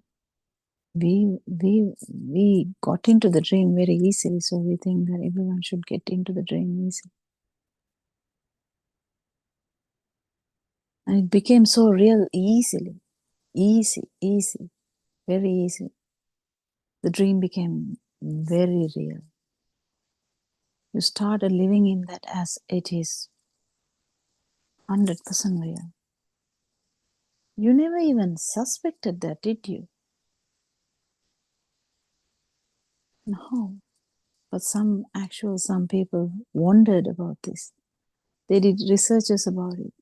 we got into the dream very easily, so we think that everyone should get into the dream easily. And it became so real easily. Easy, very easy. The dream became very real. You started living in that as it is 100% real. You never even suspected that, did you? No. But some people wondered about this. They did researches about it.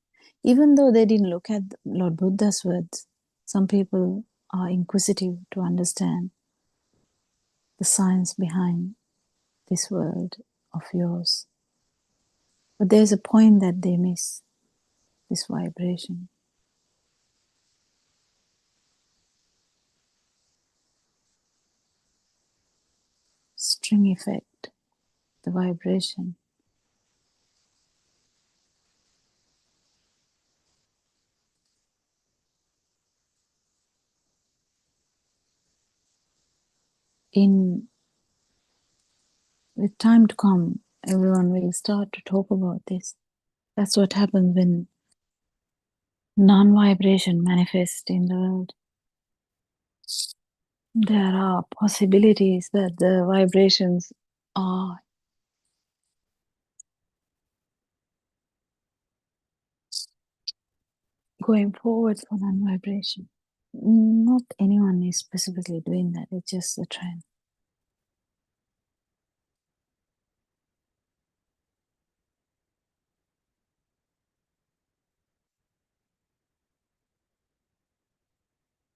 Even though they didn't look at Lord Buddha's words, some people are inquisitive to understand the science behind this world of yours. But there's a point that they miss this vibration. String effect, the vibration. With time to come, everyone will start to talk about this. That's what happens when non-vibration manifests in the world. There are possibilities that the vibrations are going forward for non-vibration. Not anyone is specifically doing that, it's just a trend.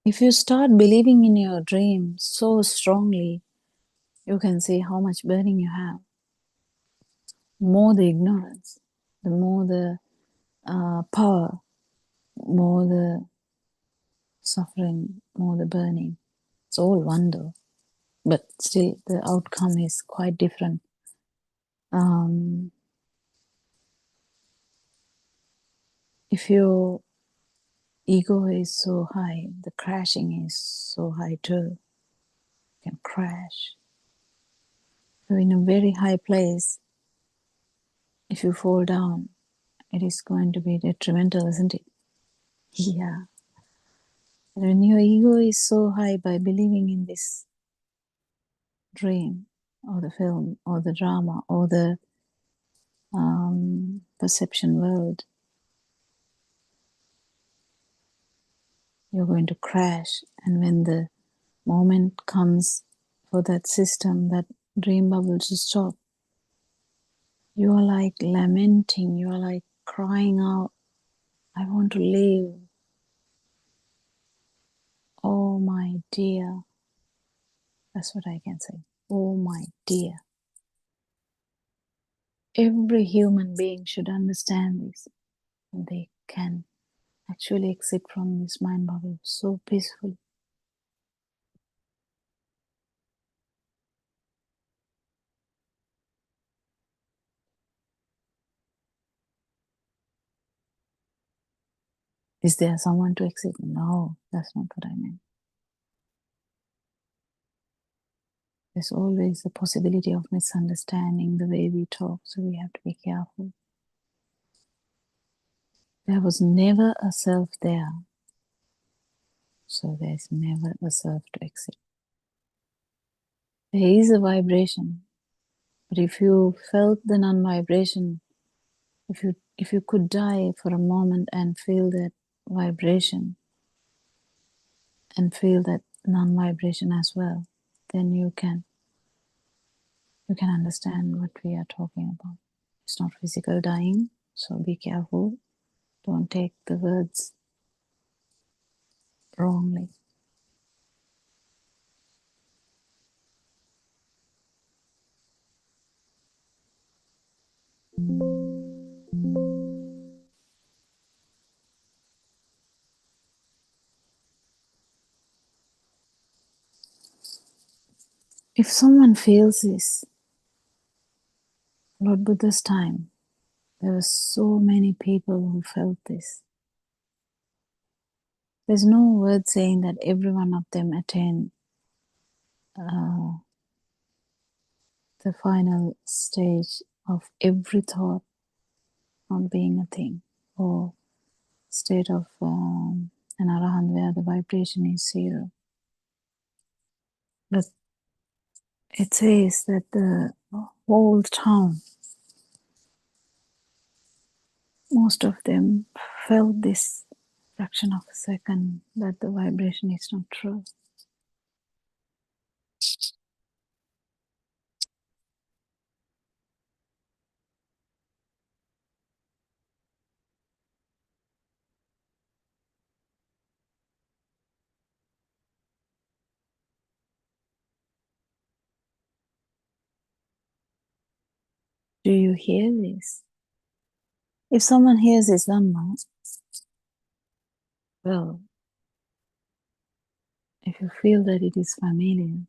If you start believing in your dream so strongly, you can see how much burning you have. More the ignorance, the more the power, more the suffering, more the burning. It's all wonder, but still the outcome is quite different. If your ego is so high, the crashing is so high too. You can crash. You're in a very high place. If you fall down, it is going to be detrimental, isn't it? Yeah. When your ego is so high by believing in this dream or the film or the drama or the perception world, you're going to crash. And when the moment comes for that system, that dream bubble to stop, you are like lamenting, you are like crying out, I want to live. Oh my dear. That's what I can say. Oh my dear. Every human being should understand this. They can actually exit from this mind bubble so peacefully. Is there someone to exit? No, that's not what I meant. There's always the possibility of misunderstanding the way we talk, so we have to be careful. There was never a self there, so there's never a self to exit. There is a vibration, but if you felt the non-vibration, if you could die for a moment and feel that vibration and feel that non-vibration as well, then you can understand what we are talking about. It's not physical dying, so be careful. Don't take the words wrongly. If someone feels this, Lord Buddha's time, there were so many people who felt this. There's no word saying that every one of them attained the final stage of every thought not being a thing, or state of an arahant where the vibration is zero. But it says that the whole town, most of them felt this fraction of a second that the vibration is not true. you hear this? If someone hears this Dhamma, well, if you feel that it is familiar,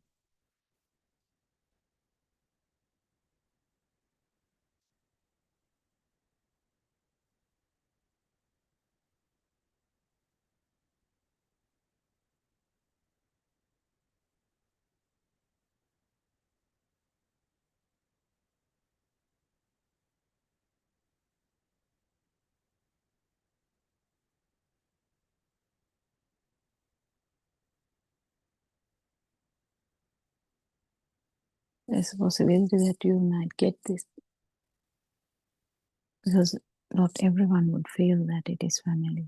there's a possibility that you might get this, because not everyone would feel that it is familiar.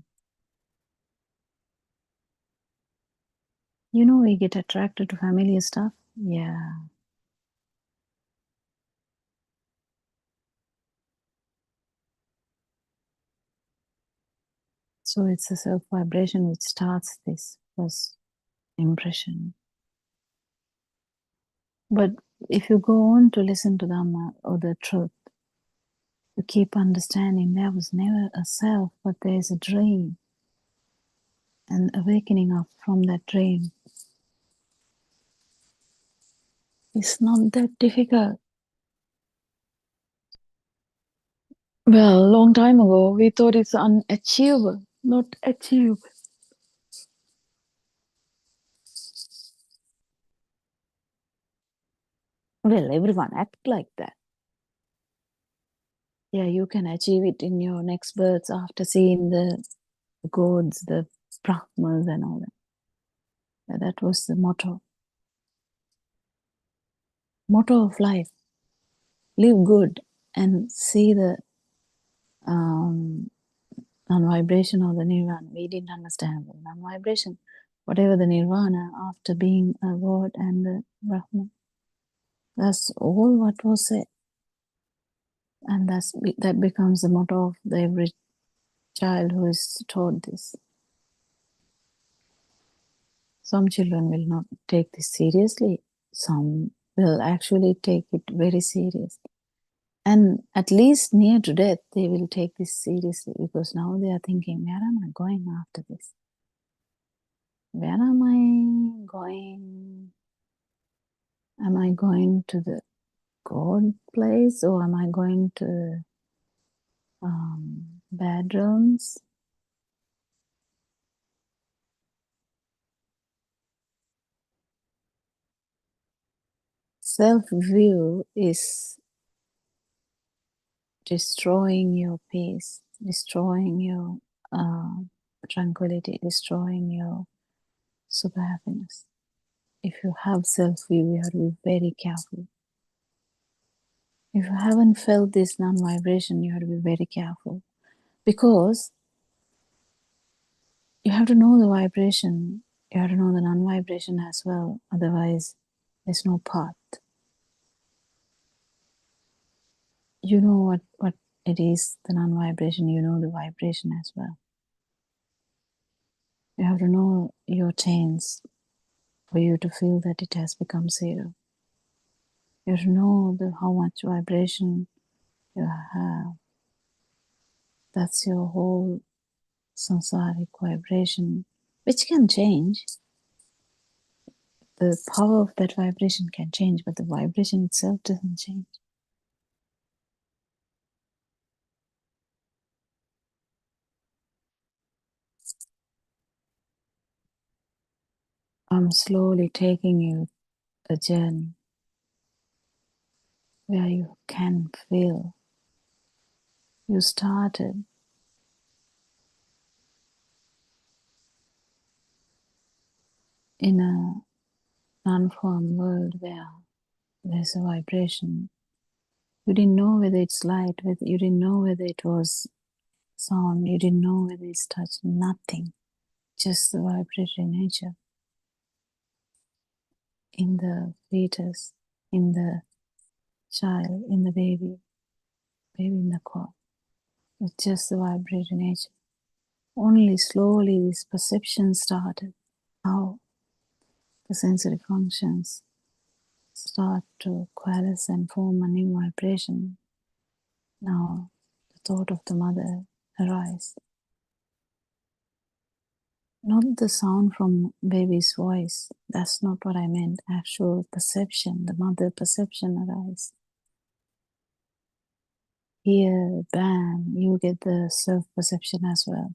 You know, we get attracted to familiar stuff. Yeah. So it's a self vibration which starts this first impression. But if you go on to listen to Dhamma or the truth, you keep understanding there was never a self, but there is a dream, and awakening up from that dream. It's not that difficult. Well, a long time ago, we thought it's unachievable, not achievable. Well, everyone act like that. Yeah, you can achieve it in your next births after seeing the gods, the Brahmas and all that. Yeah, that was the motto. Motto of life. Live good and see the non-vibration or the nirvana. We didn't understand the non-vibration. Whatever the nirvana after being a god and the Brahman. That's all what was said. And that becomes the motto of every child who is taught this. Some children will not take this seriously. Some will actually take it very seriously. And at least near to death, they will take this seriously, because now they are thinking, where am I going after this? Where am I going? Am I going to the God place, or am I going to bad realms? Self-view is destroying your peace, destroying your tranquility, destroying your super happiness. If you have self-view, you have to be very careful. If you haven't felt this non-vibration, you have to be very careful, because you have to know the vibration, you have to know the non-vibration as well, otherwise there's no path. You know what it is, the non-vibration, you know the vibration as well. You have to know your chains for you to feel that it has become zero. You have to know how much vibration you have. That's your whole samsaric vibration, which can change. The power of that vibration can change, but the vibration itself doesn't change. I'm slowly taking you a journey where you can feel. You started in a non-form world where there's a vibration. You didn't know whether it's light, you didn't know whether it was sound, you didn't know whether it's touch, nothing. Just the vibratory nature in the fetus, in the child, in the baby in the core. It's just the vibratory nature. Only slowly this perception started, how the sensory functions start to coalesce and form a new vibration. Now the thought of the mother arise. Not the sound from baby's voice. That's not what I meant. Actual perception, the mother perception arise. Here, bam, you get the self-perception as well.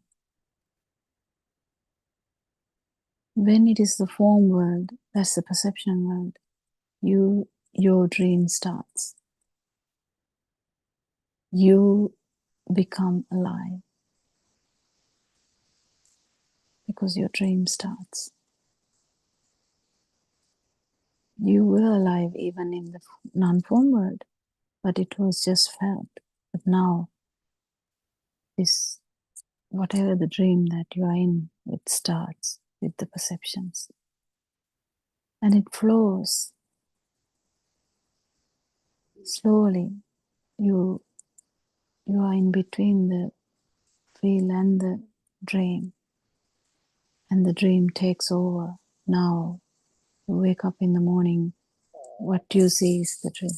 When it is the form world, that's the perception world, your dream starts. You become alive because your dream starts. You were alive even in the non-form world, but it was just felt. But now, this whatever the dream that you are in, it starts with the perceptions. And it flows slowly. You are in between the feel and the dream. And the dream takes over. Now, you wake up in the morning, what you see is the dream.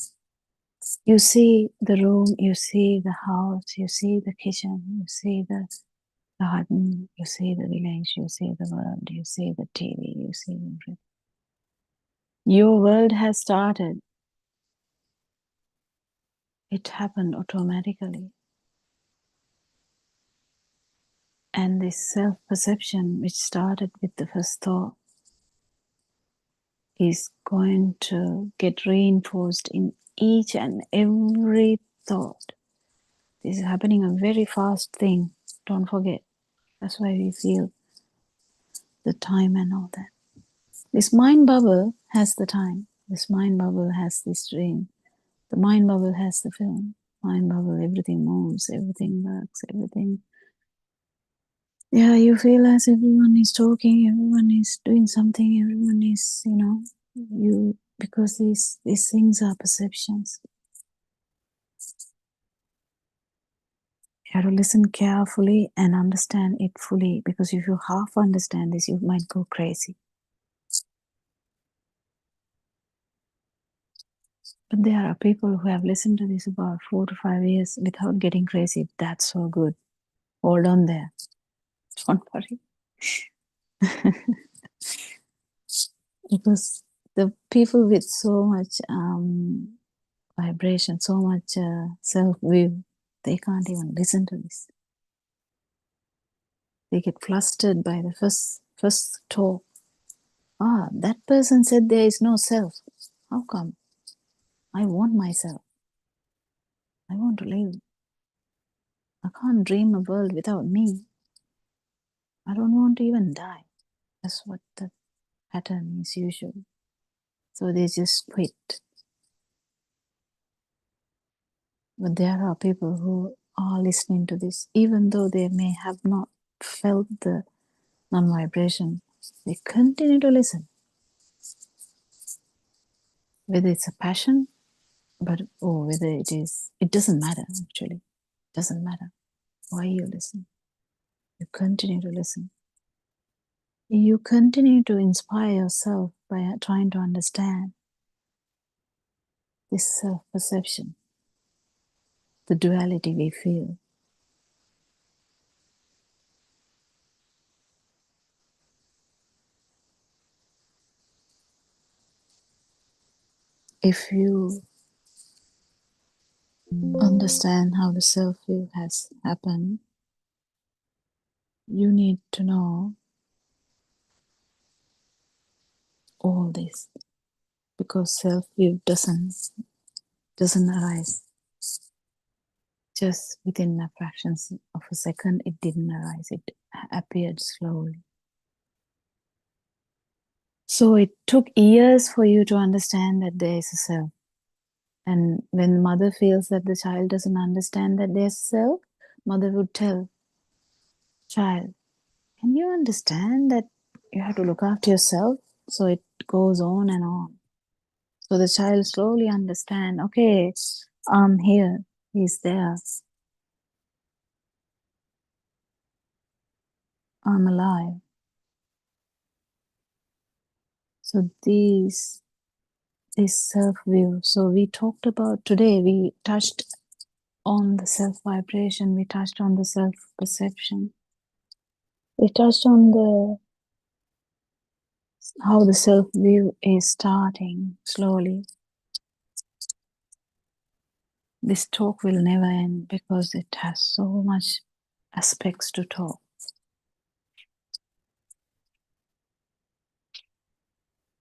You see the room, you see the house, you see the kitchen, you see the garden, you see the village, you see the world, you see the TV, you see everything. Your world has started. It happened automatically. And this self-perception, which started with the first thought, is going to get reinforced in each and every thought. This is happening a very fast thing. Don't forget. That's why we feel the time and all that. This mind bubble has the time. This mind bubble has this dream. The mind bubble has the film. Mind bubble, everything moves, everything works, everything. Yeah, you feel as everyone is talking, everyone is doing something, everyone is, because these things are perceptions. You have to listen carefully and understand it fully, because if you half understand this, you might go crazy. But there are people who have listened to this about 4 to 5 years without getting crazy. That's so good. Hold on there. Don't worry. Because the people with so much vibration, so much self-view, they can't even listen to this. They get flustered by the first talk. That person said there is no self. How come? I want myself. I want to live. I can't dream a world without me. I don't want to even die. That's what the pattern is usually. So they just quit. But there are people who are listening to this, even though they may have not felt the non-vibration, they continue to listen. Whether it's a passion, or whether it doesn't matter actually. It doesn't matter why you listen. You continue to listen. You continue to inspire yourself by trying to understand this self-perception, the duality we feel. If you understand how the self-view has happened, you need to know all this, because self-view doesn't arise just within a fraction of a second. It didn't arise. It appeared slowly. So it took years for you to understand that there is a self. And when mother feels that the child doesn't understand that there's a self, mother would tell child, can you understand that you have to look after yourself? So it goes on and on. So the child slowly understands, okay, I'm here, he's there. I'm alive. So this self-view. So we talked about today, we touched on the self vibration, we touched on the self perception, we touched on the how the self view is starting slowly. This talk will never end because it has so much aspects to talk.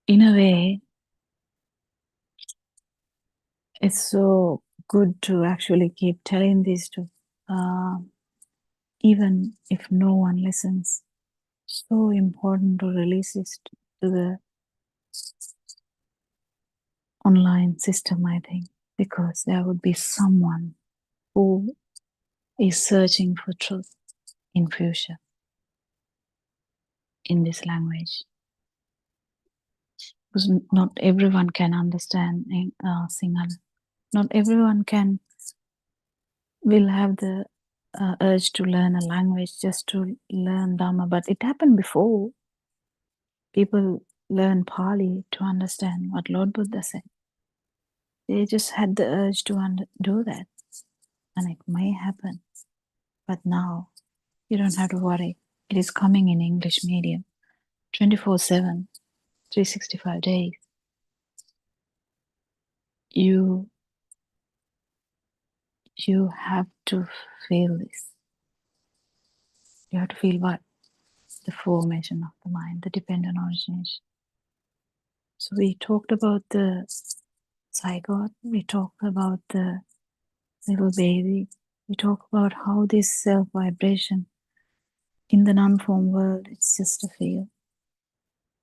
In a way, it's so good to actually keep telling this to even if no one listens. So important to release this to the online system, I think, because there would be someone who is searching for truth in future in this language. Because not everyone can understand Sinhala. Not everyone will have the urge to learn a language just to learn Dhamma, but it happened before. People learn Pali to understand what Lord Buddha said. They just had the urge to do that, and it may happen. But now, you don't have to worry. It is coming in English medium, 24/7, 365 days. You have to feel this. You have to feel what? The formation of the mind, the dependent origination. So we talked about the zygote, we talked about the little baby, we talked about how this self-vibration in the non-form world, it's just a feel.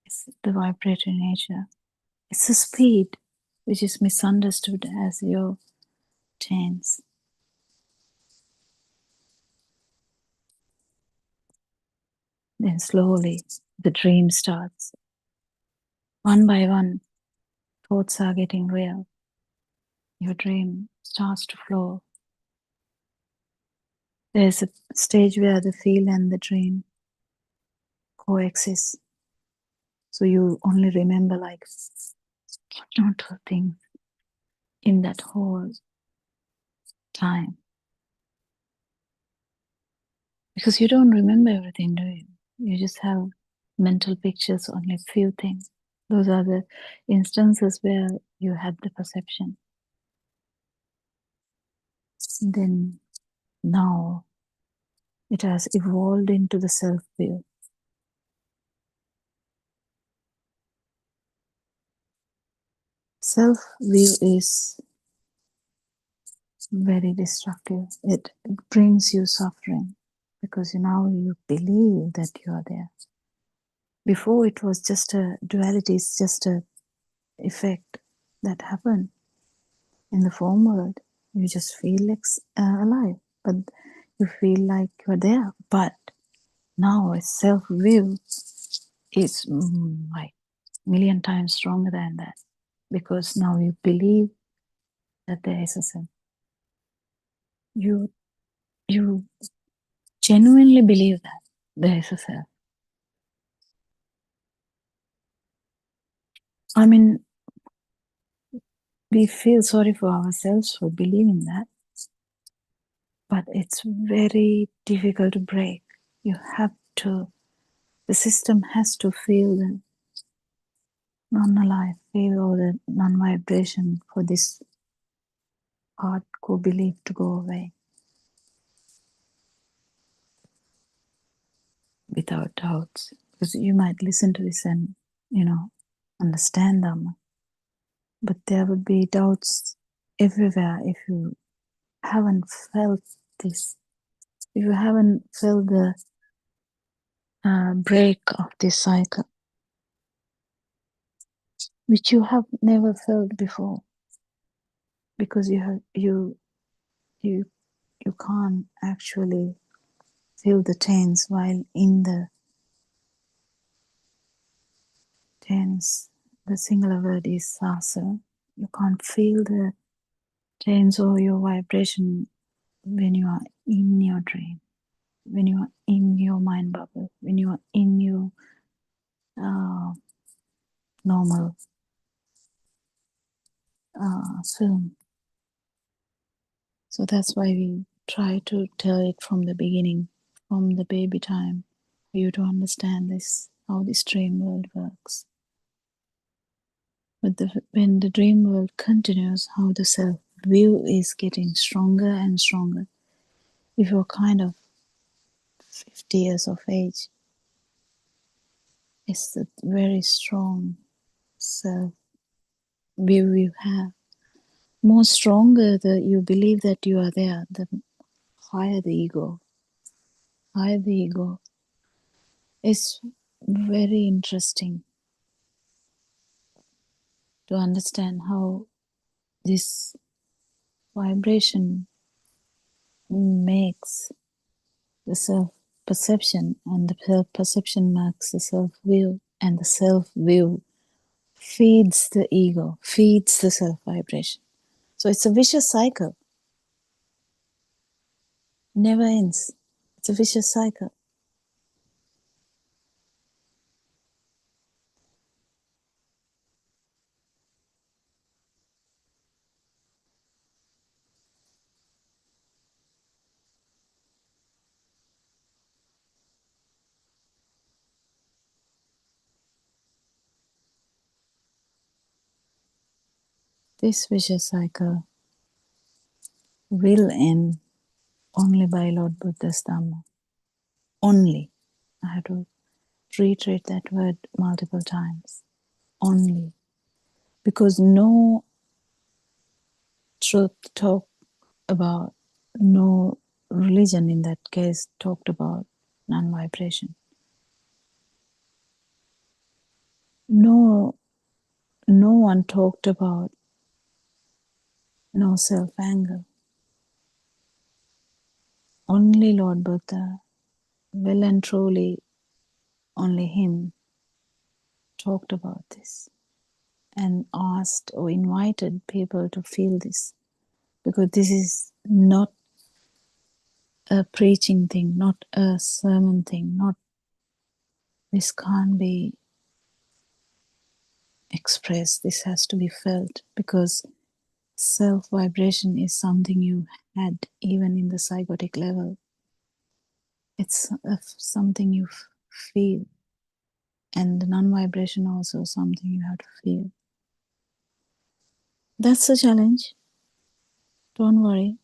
It's the vibratory nature. It's the speed, which is misunderstood as your chance. Then slowly, the dream starts. One by one, thoughts are getting real. Your dream starts to flow. There's a stage where the feel and the dream coexist. So you only remember like one or two things in that whole time. Because you don't remember everything, do you? You just have mental pictures, only a few things. Those are the instances where you had the perception. Then now it has evolved into the self-view. Self-view is very destructive. It brings you suffering because now you believe that you are there. Before it was just a duality, it's just a effect that happened in the form world. You just feel like alive, but you feel like you're there. But now a self-view is like a million times stronger than that, because now you believe that there is a self. You genuinely believe that there is a self. I mean, we feel sorry for ourselves for believing that, but it's very difficult to break. You have to, the system has to feel the non-alive, feel all the non-vibration for this hardcore belief to go away. Without doubts. Because you might listen to this and, understand them. But there would be doubts everywhere if you haven't felt this. If you haven't felt the break of this cycle, which you have never felt before, because you can't actually feel the tense while in the tense. The singular word is sasa. You can't feel the tense or your vibration when you are in your dream, when you are in your mind bubble, when you are in your normal film. So that's why we try to tell it from the beginning, from the baby time, for you to understand this, how this dream world works. But when the dream world continues, how the self view is getting stronger and stronger. If you're kind of 50 years of age, it's a very strong self view you have. More stronger that you believe that you are there, the higher the ego. Higher the ego. It's very interesting to understand how this vibration makes the self perception, and the self perception marks the self view, and the self view feeds the ego, feeds the self vibration. So it's a vicious cycle, never ends. It's a vicious cycle. This vicious cycle will end only by Lord Buddha's Dhamma. Only. I have to reiterate that word multiple times. Only. Because no truth talked about, no religion in that case talked about non-vibration. No one talked about no self-anger. Only Lord Buddha, well and truly only him, talked about this and asked or invited people to feel this, because this is not a preaching thing, not a sermon thing, this can't be expressed, this has to be felt, because self-vibration is something you had even in the psychotic level. It's something you feel, and the non-vibration also something you have to feel. That's a challenge. Don't worry.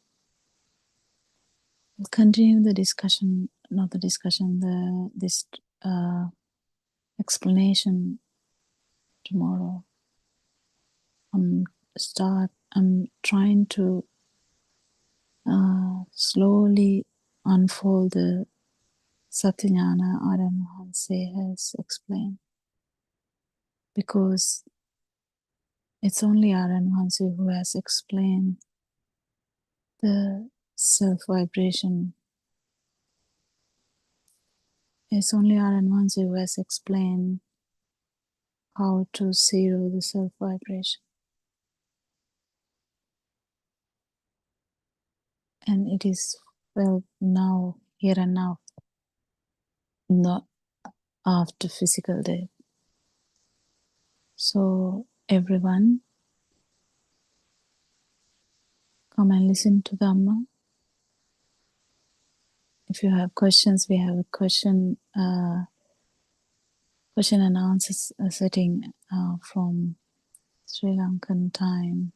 We'll continue the discussion, not the discussion, this explanation tomorrow. I'm trying to slowly unfold the Satyajnana Aryan Mahanse has explained, because it's only Aryan Mahanse who has explained the self-vibration. It's only Aryan Mahanse who has explained how to zero the self-vibration. And it is felt now, here and now, not after physical death. So everyone, come and listen to Dhamma. If you have questions, we have a question and answer setting from Sri Lankan time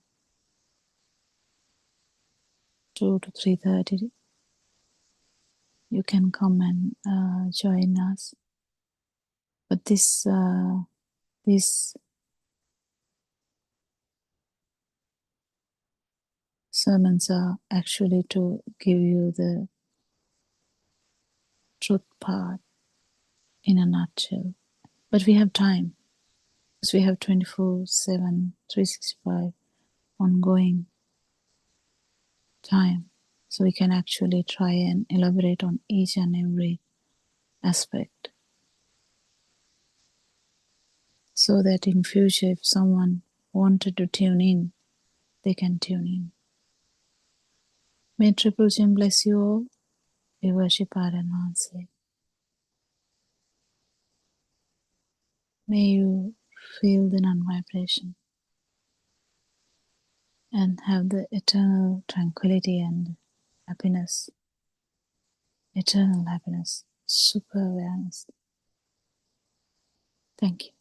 2 to 3:30. You can come and join us. But these sermons are actually to give you the truth part in a nutshell. But we have time, because we have 24/7, 365 ongoing time. So we can actually try and elaborate on each and every aspect, so that in future, if someone wanted to tune in, they can tune in. May Triple Gem bless you all. We worship Aryan Mahanse. May you feel the non-vibration. and have the eternal tranquility and happiness, eternal happiness, super awareness. Thank you.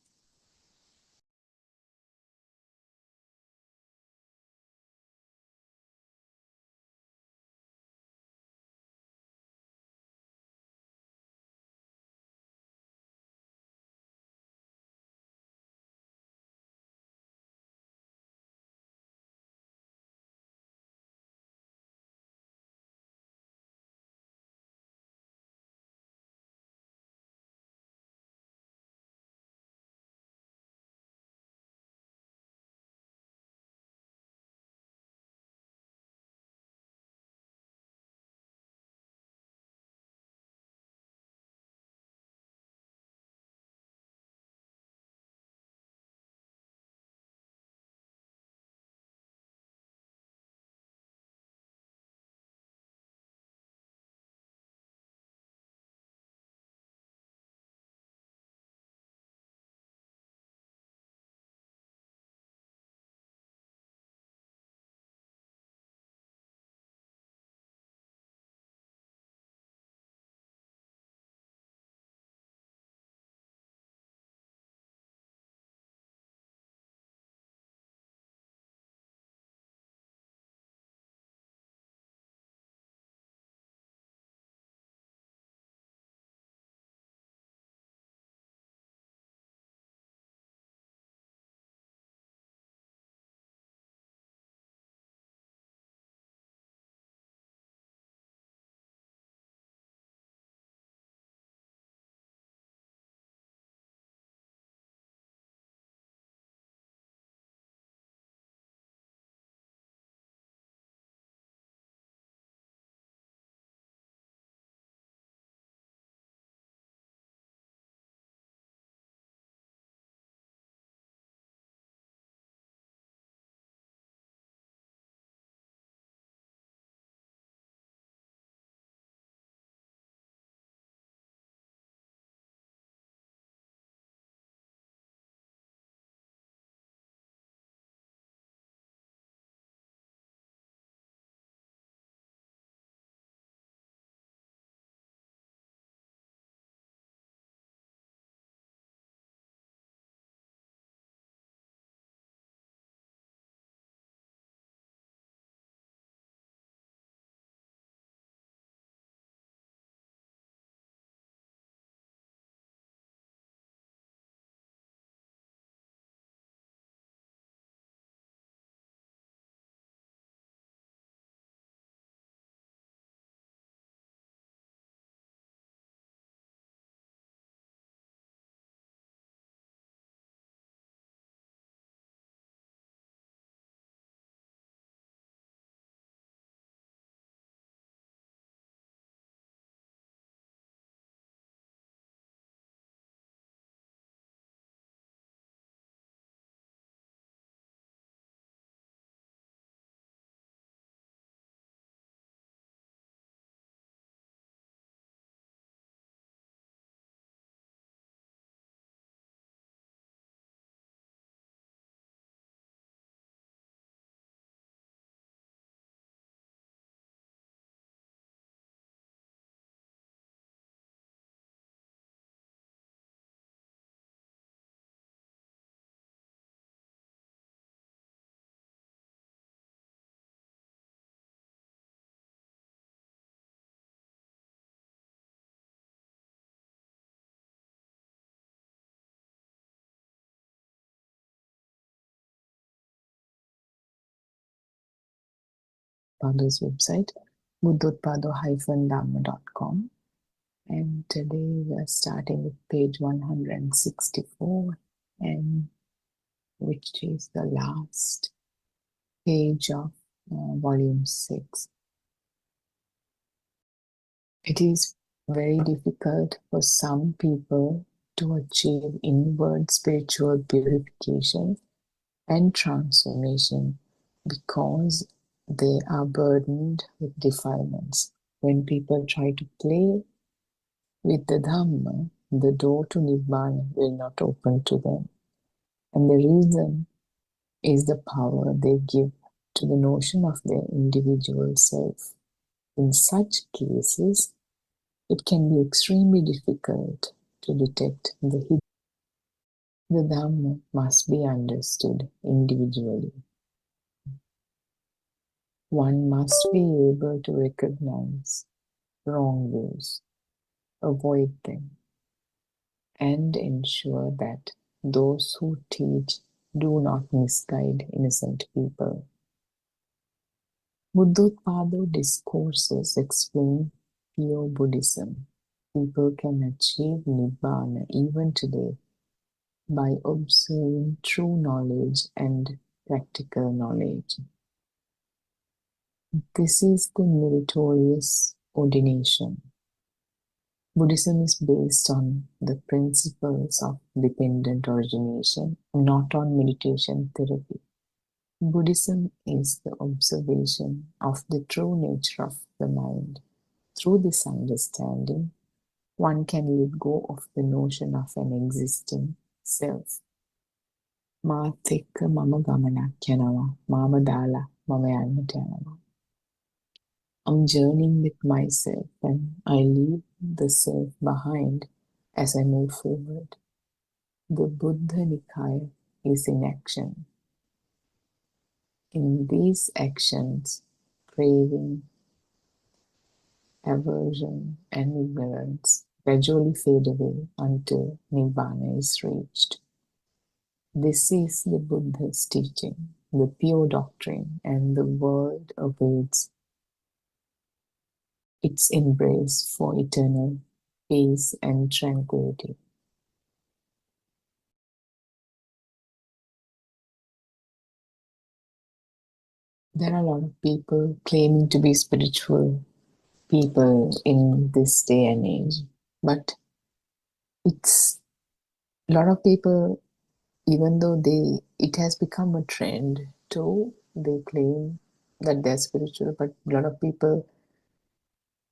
Padha's website, Buddothpado-dhamma.com. And today we are starting with page 164, and which is the last page of volume 6. It is very difficult for some people to achieve inward spiritual purification and transformation because they are burdened with defilements. When people try to play with the Dhamma, the door to Nibbana will not open to them. And the reason is the power they give to the notion of their individual self. In such cases, it can be extremely difficult to detect the hidden. The Dhamma must be understood individually. One must be able to recognize wrong views, avoid them, and ensure that those who teach do not misguide innocent people. Buddothpado discourses explain pure Buddhism. People can achieve Nibbana even today by observing true knowledge and practical knowledge. This is the meritorious ordination. Buddhism is based on the principles of dependent origination, not on meditation therapy. Buddhism is the observation of the true nature of the mind. Through this understanding, one can let go of the notion of an existing self. මාත් එක්ක මම ගමනක් යනවා. මාව දාලා මම යන්නට යනවා. I'm journeying with myself and I leave the self behind as I move forward. The Buddha Nikaya is in action. In these actions, craving, aversion, and ignorance gradually fade away until Nibbana is reached. This is the Buddha's teaching, the pure doctrine, and the world awaits its embrace for eternal peace and tranquility. There are a lot of people claiming to be spiritual people in this day and age, but it's a lot of people, even though it has become a trend too, they claim that they're spiritual, but a lot of people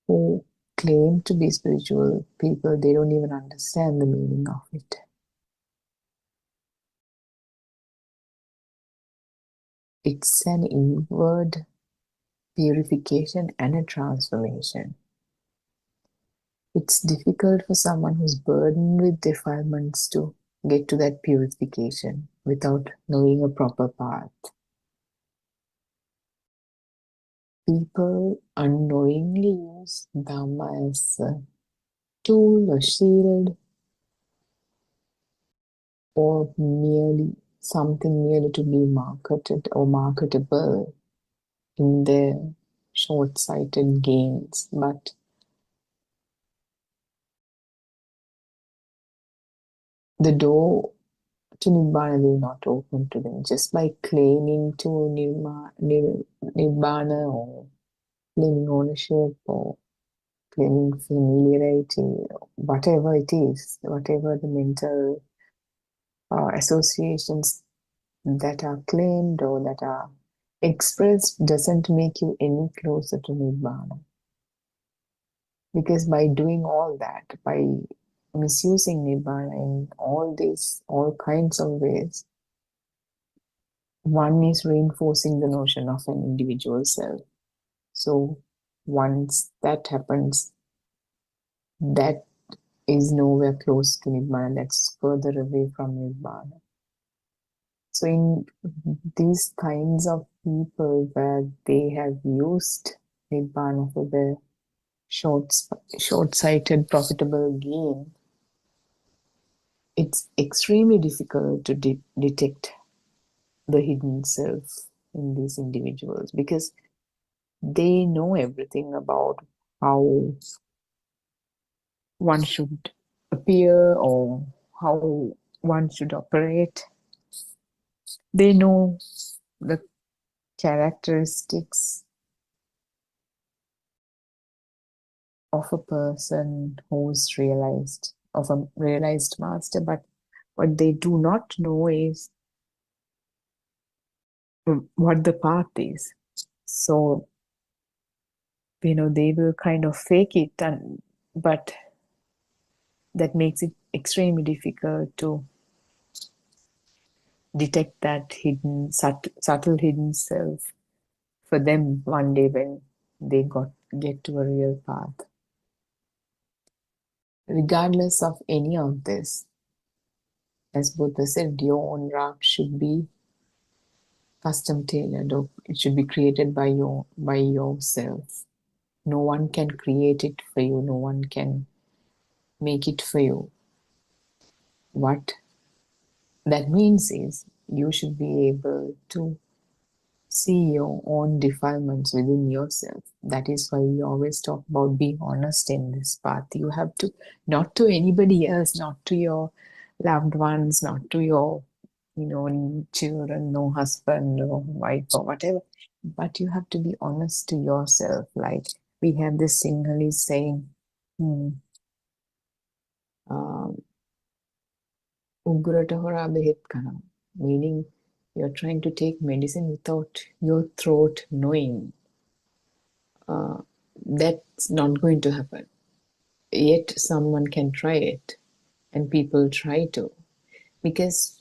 who claim to be spiritual people, they don't even understand the meaning of it. It's an inward purification and a transformation. It's difficult for someone who's burdened with defilements to get to that purification without knowing a proper path. People unknowingly use Dhamma as a tool, a shield, or merely something merely to be marketed or marketable in their short-sighted gains. But the door to Nibbana will not open to them just by claiming to Nibbana or claiming ownership or claiming familiarity, whatever it is, whatever the mental associations that are claimed or that are expressed doesn't make you any closer to Nibbana. Because by doing all that, by misusing Nibbana in all kinds of ways, one is reinforcing the notion of an individual self. So once that happens, that is nowhere close to Nibbana, that's further away from Nibbana. So in these kinds of people where they have used Nibbana for their short-sighted profitable gain, it's extremely difficult to detect the hidden self in these individuals because they know everything about how one should appear or how one should operate. They know the characteristics of a person who's realized, of a realized master, but what they do not know is what the path is. So, they will kind of fake it, but that makes it extremely difficult to detect that hidden, subtle hidden self for them one day when they get to a real path. Regardless of any of this, as Buddha said, your own raft should be custom tailored, or it should be created by yourself. No one can create it for you, no one can make it for you. What that means is you should be able to see your own defilements within yourself. That is why we always talk about being honest in this path. You have to, not to anybody else, not to your loved ones, not to your, children, no husband or wife or whatever, but you have to be honest to yourself. Like we have this Sinhalese saying, Ugrata hora behet kana, meaning you're trying to take medicine without your throat knowing. That's not going to happen. Yet someone can try it, and people try to, because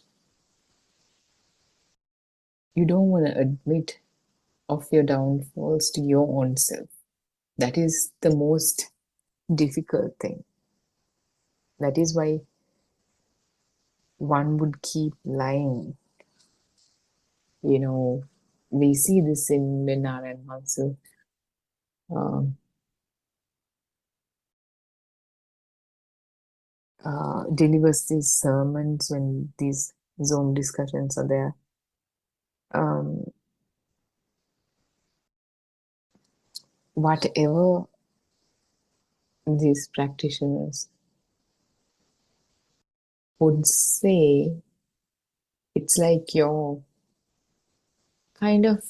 you don't want to admit of your downfalls to your own self. That is the most difficult thing. That is why one would keep lying. We see this in Narayan Hansu. Delivers these sermons when these Zoom discussions are there. Whatever these practitioners would say, it's like you're kind of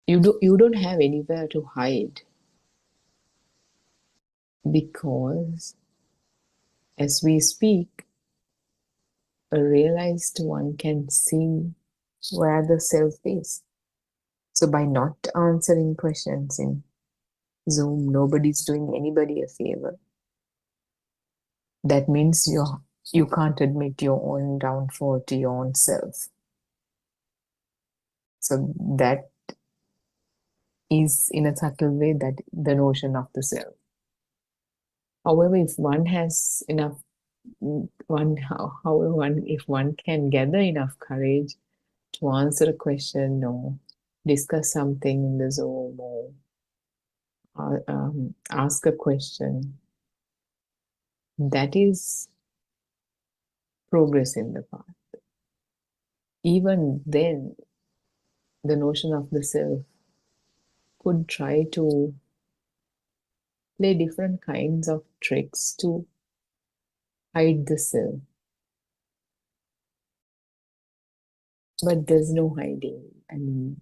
you don't have anywhere to hide, because as we speak, a realized one can see where the self is. So by not answering questions in Zoom, nobody's doing anybody a favor. That means you can't admit your own downfall to your own self. So that is, in a subtle way, that the notion of the self. However, if one has enough, if one can gather enough courage to answer a question or discuss something in the Zoom or ask a question, that is progress in the path. Even then, the notion of the self could try to play different kinds of tricks to hide the self. But there's no hiding. I mean,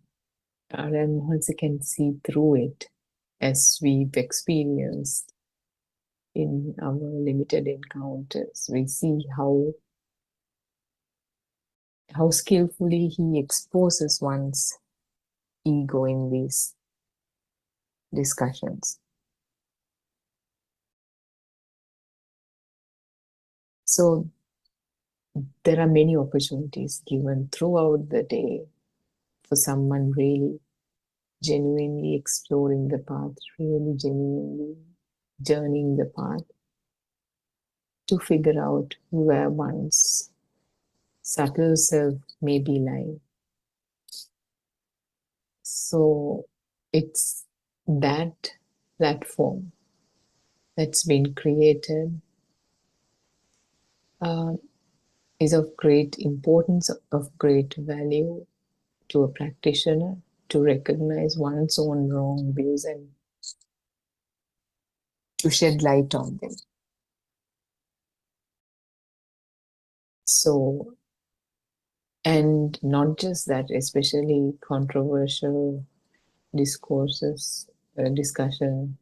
Narayan Mahansa can see through it, as we've experienced in our limited encounters. We see how skillfully he exposes one's ego in these discussions. So there are many opportunities given throughout the day for someone really genuinely exploring the path, really genuinely journeying the path, to figure out where one's subtle self may be lying. So it's that platform that's been created is of great importance, of great value to a practitioner, to recognize one's own wrong views and to shed light on them. So, and not just that, especially controversial discourses, discussion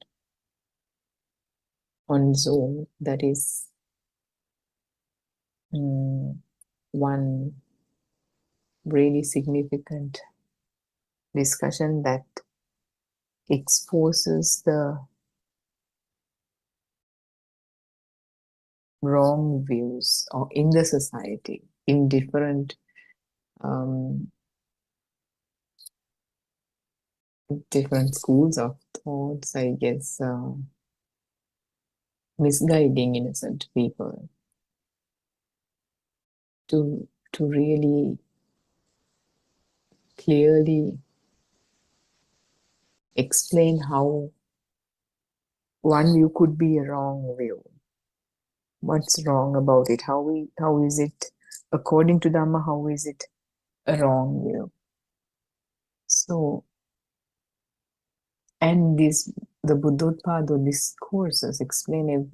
on Zoom, that is one really significant discussion that exposes the wrong views or in the society in different different schools of thoughts, I guess, misguiding innocent people to really clearly explain how one view could be a wrong view. What's wrong about it? How is it according to Dhamma? How is it a wrong view? So, and the Buddothpado discourses explain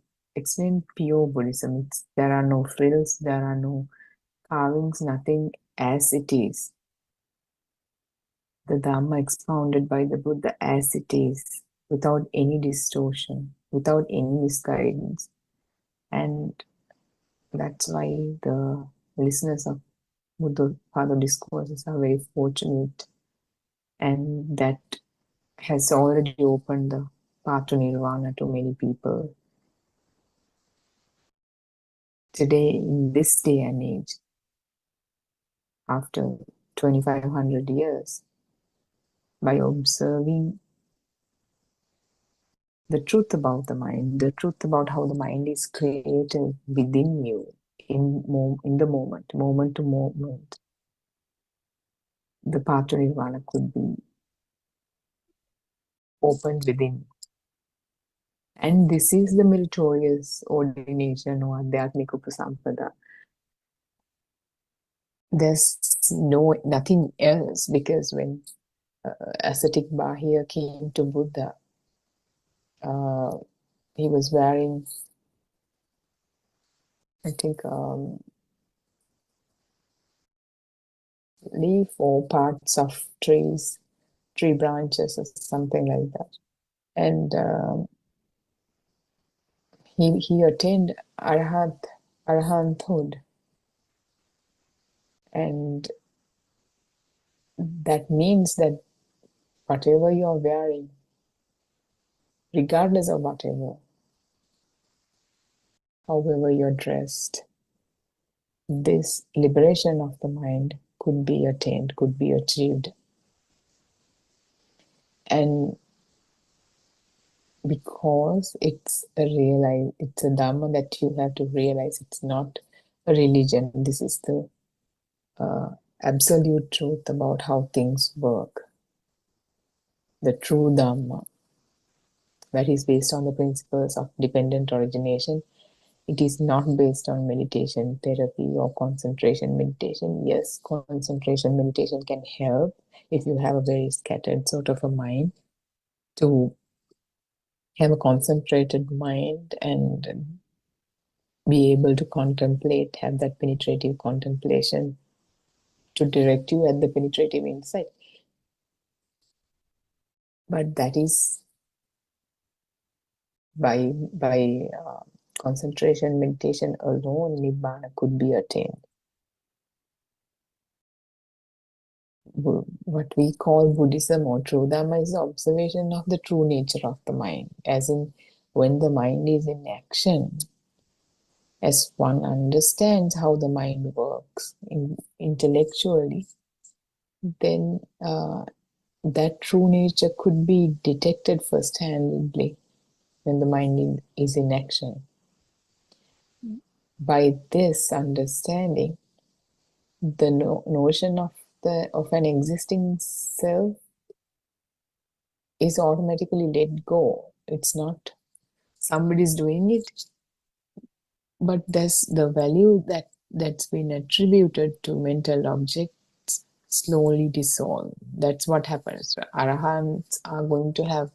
pure Buddhism. There are no frills, there are no carvings, nothing as it is. The Dhamma expounded by the Buddha as it is, without any distortion, without any misguidance. And that's why the listeners of Buddothpado discourses are very fortunate, and that has already opened the path to nirvana to many people. Today, in this day and age, after 2500 years, by observing the truth about the mind, the truth about how the mind is created within you in the moment to moment, the path to nirvana could be opened within. And this is the meritorious ordination or Adhyatmika Upasampada. There's nothing else, because when ascetic Bahir came to Buddha, he was wearing, I think, leaf or parts of trees, tree branches or something like that. And he attained arahanthood. And that means that whatever you're wearing, regardless of however you're dressed, this liberation of the mind could be attained, could be achieved. And because it's a Dhamma that you have to realize, it's not a religion. This is the absolute truth about how things work. The true Dhamma, that is based on the principles of dependent origination. It is not based on meditation therapy or concentration meditation. Yes, concentration meditation can help if you have a very scattered sort of a mind, to have a concentrated mind and be able to contemplate, have that penetrative contemplation to direct you at the penetrative insight. But that is by concentration meditation alone, Nibbana could be attained. What we call Buddhism or true Dhamma is the observation of the true nature of the mind, as in when the mind is in action, as one understands how the mind works intellectually, then that true nature could be detected first-handedly when the mind is in action. By this understanding, the notion of an existing self is automatically let go. It's not somebody's doing it, but there's the value that's been attributed to mental objects slowly dissolve. That's what happens. Arahants are going to have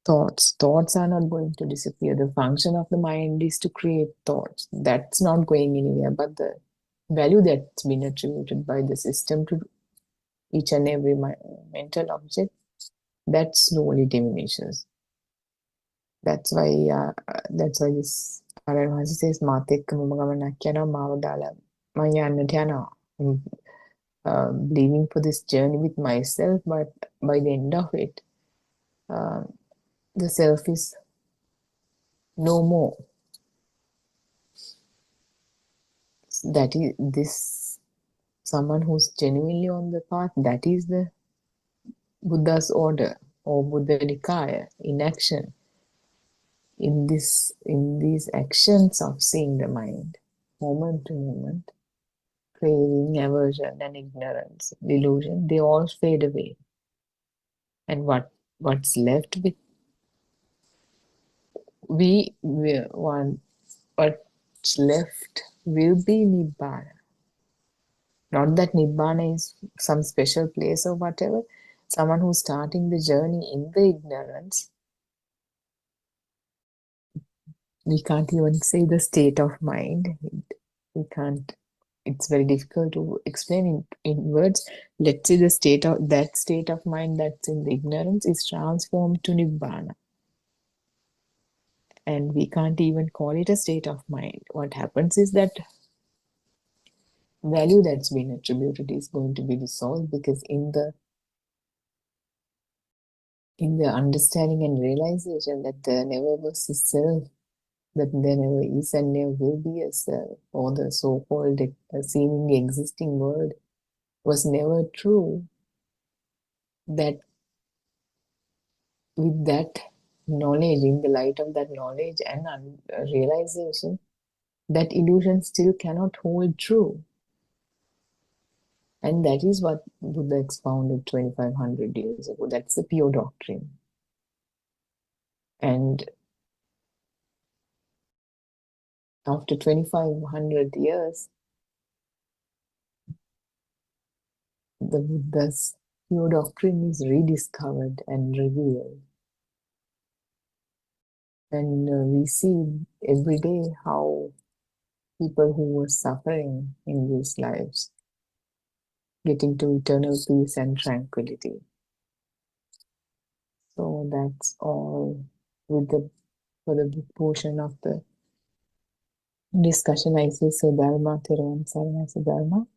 thoughts. Thoughts are not going to disappear. The function of the mind is to create thoughts. That's not going anywhere, but the value that's been attributed by the system to each and every mental object, that slowly diminishes. That's why this Arahant says, "Maat ekka mama gamanak yanawa mawa dala man yannata yanawa." Leaving for this journey with myself, but by the end of it, the self is no more. someone who's genuinely on the path, that is the Buddha's order or Buddha Nikaya in action, in these actions of seeing the mind, moment to moment, craving, aversion, and ignorance, delusion, they all fade away. And what's left with what's left will be Nibbana. Not that Nibbana is some special place or whatever. Someone who's starting the journey in the ignorance, we can't even say the state of mind. We can't. It's very difficult to explain in words. Let's say the state of mind that's in the ignorance is transformed to Nibbana. And we can't even call it a state of mind. What happens is that value that's been attributed is going to be dissolved, because in the understanding and realization that there never was a self, that there never is and never will be a self, or the so-called seemingly existing world was never true, that with that knowledge, in the light of that knowledge and realization, that illusion still cannot hold true. And that is what Buddha expounded 2500 years ago. That's the pure doctrine. And after 2500 years, the Buddha's pure doctrine is rediscovered and revealed. And we see every day how people who were suffering in these lives getting to eternal peace and tranquility. So that's all for the portion of the discussion. I say Sudharma, Thiruvan Sarana, Sudharma.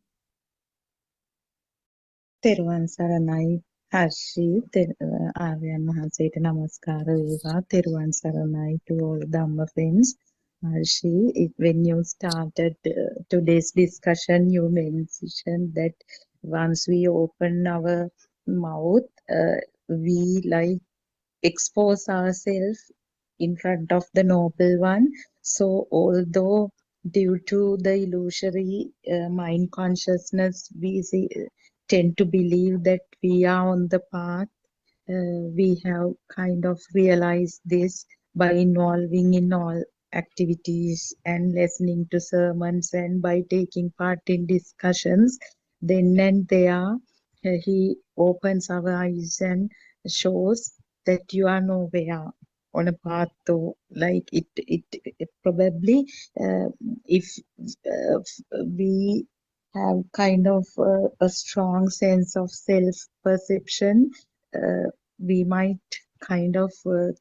තෙරුවන් සරණයි හර්ෂි ආර්යයන් වහන්සේට නමස්කාර වේවා. තෙරුවන් සරණයි to all Dhamma friends. Harshi, when you started today's discussion, you mentioned that once we open our mouth, we like expose ourselves in front of the Noble One. So although due to the illusory mind consciousness, we tend to believe that we are on the path, we have kind of realized this by involving in all activities and listening to sermons and by taking part in discussions. Then and there, he opens our eyes and shows that you are nowhere on a path to, like it probably if we have kind of a strong sense of self-perception, we might kind of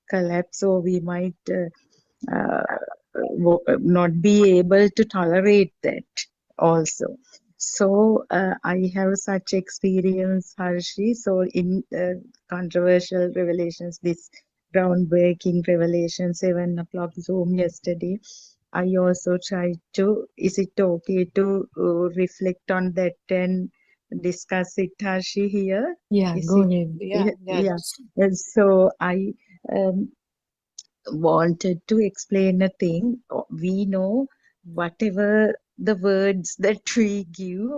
collapse, or we might not be able to tolerate that also. So I have such experience, Harshi. So in controversial revelations, this groundbreaking revelation 7 o'clock Zoom yesterday, I also tried to, is it okay to reflect on that and discuss it, Harshi, here? Yeah, go ahead. Yeah. And so I wanted to explain a thing. We know whatever the words that we give,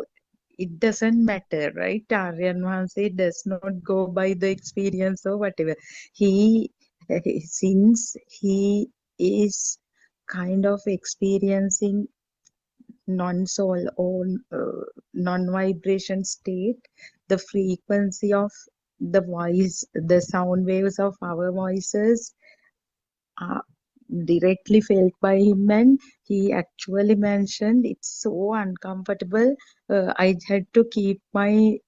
it doesn't matter, right? Aryan Mahanse does not go by the experience or whatever. Since he is kind of experiencing non-soul or non-vibration state, the frequency of the voice, the sound waves of our voices are directly felt by him, and he actually mentioned it's so uncomfortable. I had to keep my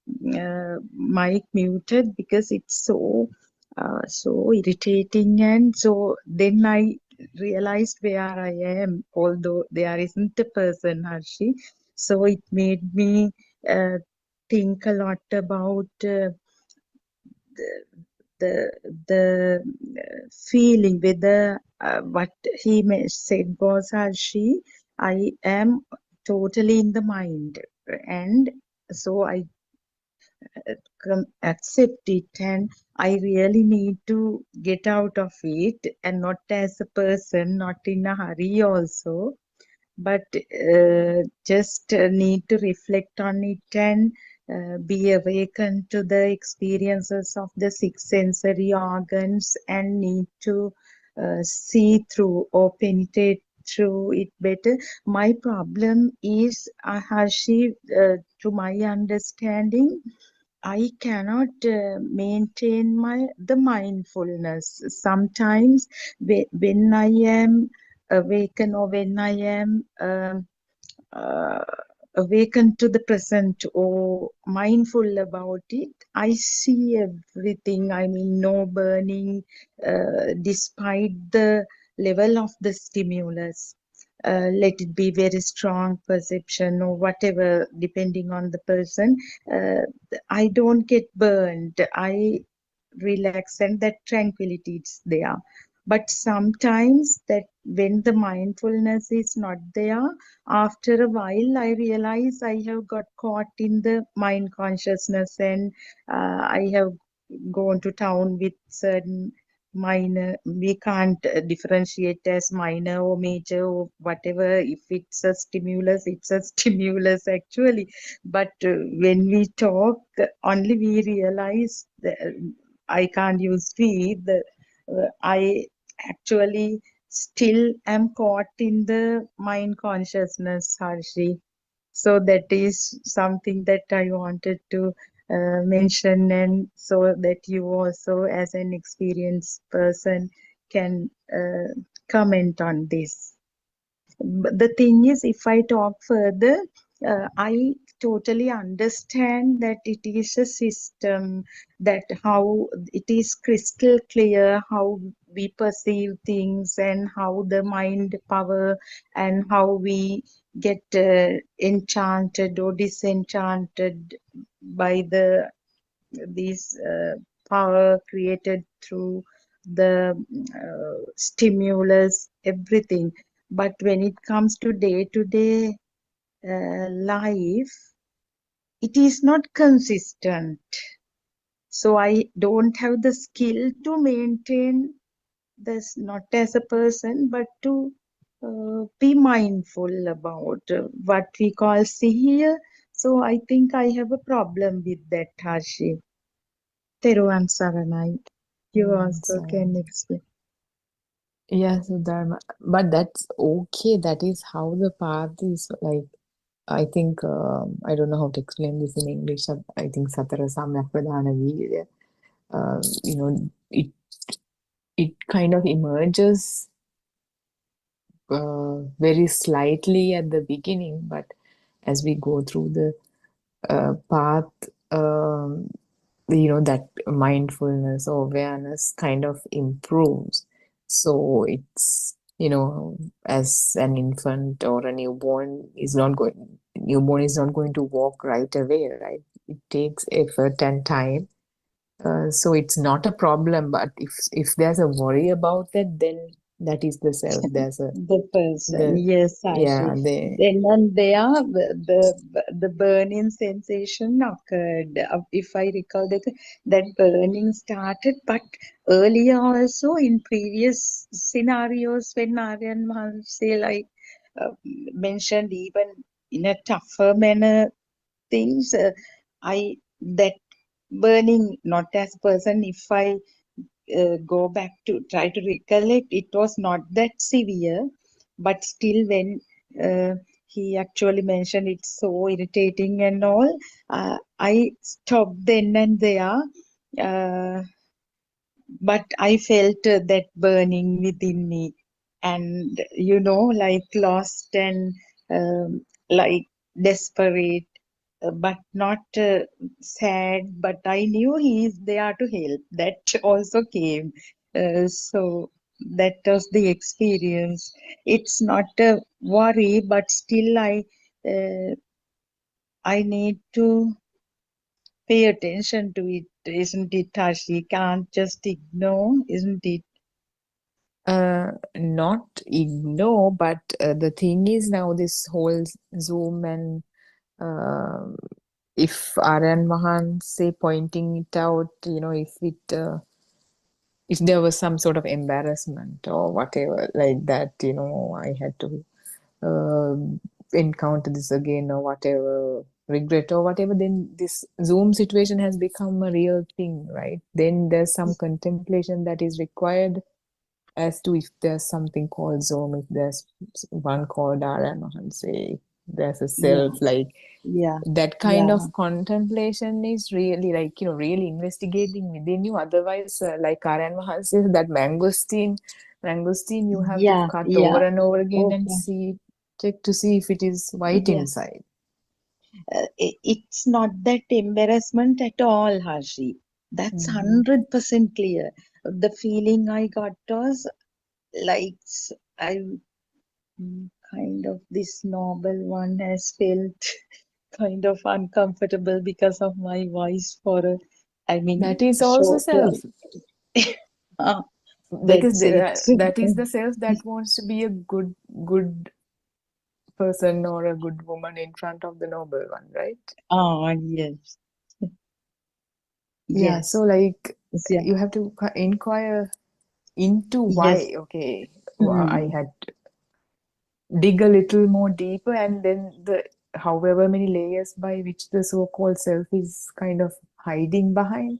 mic muted because it's so irritating, and so then I realized where I am, although there isn't a person, Harshi. So it made me think a lot about the feeling, whether what he said was, Harshi, I am totally in the mind, and so I accept it, and I really need to get out of it, and not as a person, not in a hurry also, but just need to reflect on it and be awakened to the experiences of the six sensory organs, and need to see through or penetrate through it better. My problem is, Harshi, to my understanding, I cannot maintain the mindfulness. Sometimes when I am awakened, or when I am uh, awakened to the present or mindful about it, I see everything. I mean, no burning, despite the level of the stimulus. Let it be very strong perception or whatever, depending on the person. Uh, I don't get burned. I relax, and that tranquility is there. But sometimes that when the mindfulness is not there, after a while I realize I have got caught in the mind consciousness, and I have gone to town with certain minor, we can't differentiate as minor or major or whatever. If it's a stimulus, it's a stimulus actually. But when we talk, only we realize that I can't use we, I actually still am caught in the mind consciousness, Harshi. So that is something that I wanted to mention, and so that you also, as an experienced person, can comment on this. But the thing is, if I talk further, I totally understand that it is a system, that how it is crystal clear how we perceive things, and how the mind power, and how we get enchanted or disenchanted by these power created through the stimulus, everything. But when it comes to day-to-day life, it is not consistent. So I don't have the skill to maintain this, not as a person, but to be mindful about what we call see here. So I think I have a problem with that, Harshi. Teruvan Saranai. You also So, can explain. yeah, so Dharma, but that's okay. That is how the path is like. I think I don't know how to explain this in English. I think Satara Samyak Pradhana Virya. You know, it kind of emerges very slightly at the beginning, but as we go through the path, that mindfulness or awareness kind of improves. So it's, as an infant or a newborn is not going to walk right away, right? It takes effort and time. So it's not a problem, but if there's a worry about that, then that is the self. There's The person, the yes, yeah, Ashi. Then and there, the burning sensation occurred. If I recall that burning started, but earlier also in previous scenarios when Aryan Maharshi mentioned, even in a tougher manner things, I that burning, not as person, if I go back to try to recollect, it was not that severe, but still when he actually mentioned it's so irritating and all, I stopped then and there, uh, but I felt that burning within me, and like lost and like desperate, but not sad. But I knew he is there to help. That also came. So that was the experience. It's not a worry, but still I need to pay attention to it, isn't it, Tashi? Can't just ignore, isn't it? not ignore, but the thing is now this whole Zoom and uh, if Aryan Mahan say pointing it out, if there was some sort of embarrassment or whatever like that, I had to uh, encounter this again or whatever, regret or whatever, then this Zoom situation has become a real thing, right? Then there's some contemplation that is required as to if there's something called Zoom, if there's one called Aryan Mahan, say there's a self, like Yeah. that kind Yeah. of contemplation is really really investigating within you. Otherwise, like Aryan Mahan says, that mangosteen you have to Yeah. cut Yeah. over and over again and Okay. check to see if it is white Yes. inside. It's not that embarrassment at all, Harshi. That's 100% clear. The feeling I got was like I kind of this noble one has felt kind of uncomfortable because of my voice for a, I mean, That is also short self, uh, because that's it. that is the self that wants to be a good person or a good woman in front of the noble one, right? Yes. Yeah, Yes. so like Yeah. you have to inquire into Yes. why. Okay, I had to dig a little more deeper, and then the however many layers by which the so-called self is kind of hiding behind,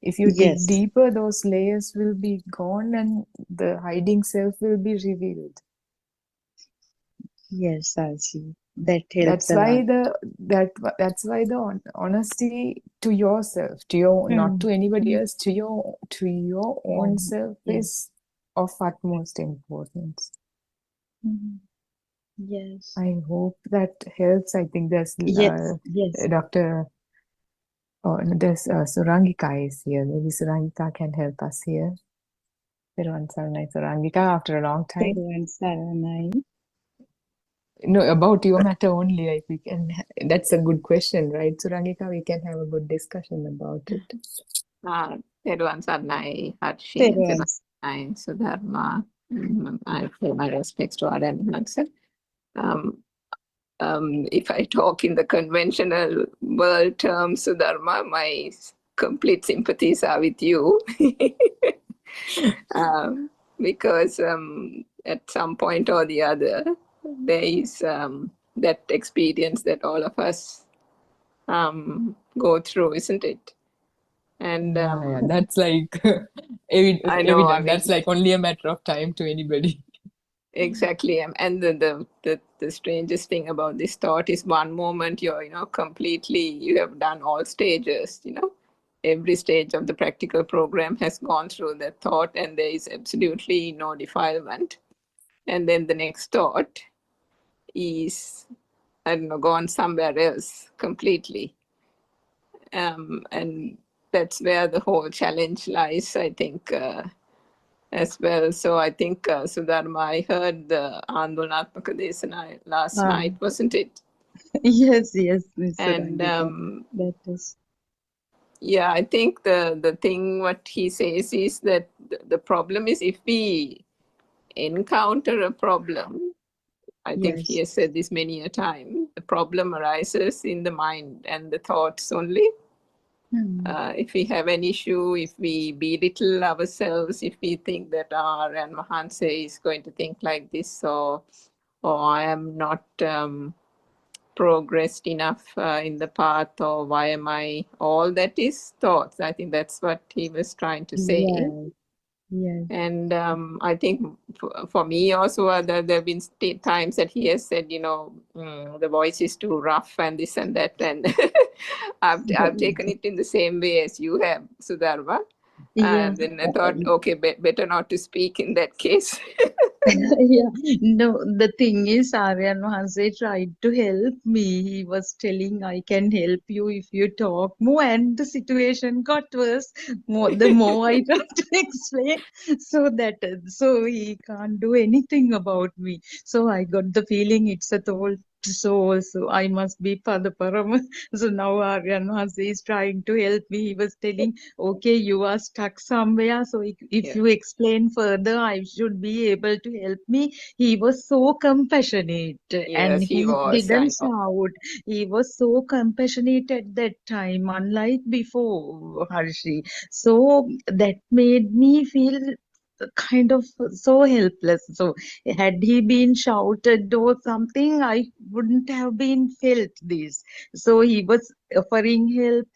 if you dig Yes. deeper, those layers will be gone and the hiding self will be revealed. Yes, Harshi. That helps That's a why lot. that's why the honesty to yourself, to your, not to anybody else, to your own self Yes. is of utmost importance. Yes. I hope that helps. I think there's Yes. Yes. Dr. Oh, no, there's Surangika is here. Maybe Surangika can help us here. Peruan Saranai Surangika, after a long time. Peruan Saranai. No, about your matter only. Like we can. That's a good question, right, Surangika? We can have a good discussion about it. Peruan Sarnai, Harshi, and Peruan. Peruan Sudharma. I pay my respects to Aryan Hansen. If I talk in the conventional world terms, Sudharma, my complete sympathies are with you. Because at some point or the other, there is that experience that all of us go through, isn't it? And Yeah, that's like I know, I evident. mean, That's like only a matter of time to anybody. exactly. And the strangest thing about this thought is one moment you're, completely, you have done all stages, every stage of the practical program has gone through that thought and there is absolutely no defilement. And then the next thought is, I don't know, gone somewhere else completely. And that's where the whole challenge lies, I think, as well. So I think, Sudharma, I heard the Andolnatmaka Desana last night, wasn't it? Yes, Miss And Surangika. That is. yeah, I think the thing what he says is that the problem is if we encounter a problem, I think he has said this many a time, the problem arises in the mind and the thoughts only. If we have an issue, if we belittle ourselves, if we think that and Mahan say is going to think like this, or I am not progressed enough in the path, or why am I, all that is thoughts. I think that's what he was trying to say. Yes. And I think for me also, there have been times that he has said, the voice is too rough and this and that. And I've taken it in the same way as you have, Sudharma. And then I thought, okay, better not to speak in that case. Yeah, no, the thing is, Aryan Mahanse tried to help me. He was telling, I can help you if you talk more, and the situation got worse. The more I tried to explain, so he can't do anything about me. So I got the feeling it's a So I must be Padaparam. So now Aryan is trying to help me. He was telling, okay, you are stuck somewhere. So if you explain further, I should be able to help me. He was so compassionate and Yes, he he was. I didn't know. shout. He was so compassionate at that time, unlike before, Harshi. So that made me feel kind of so helpless. So had he been shouted or something, I wouldn't have been felt this. So he was offering help,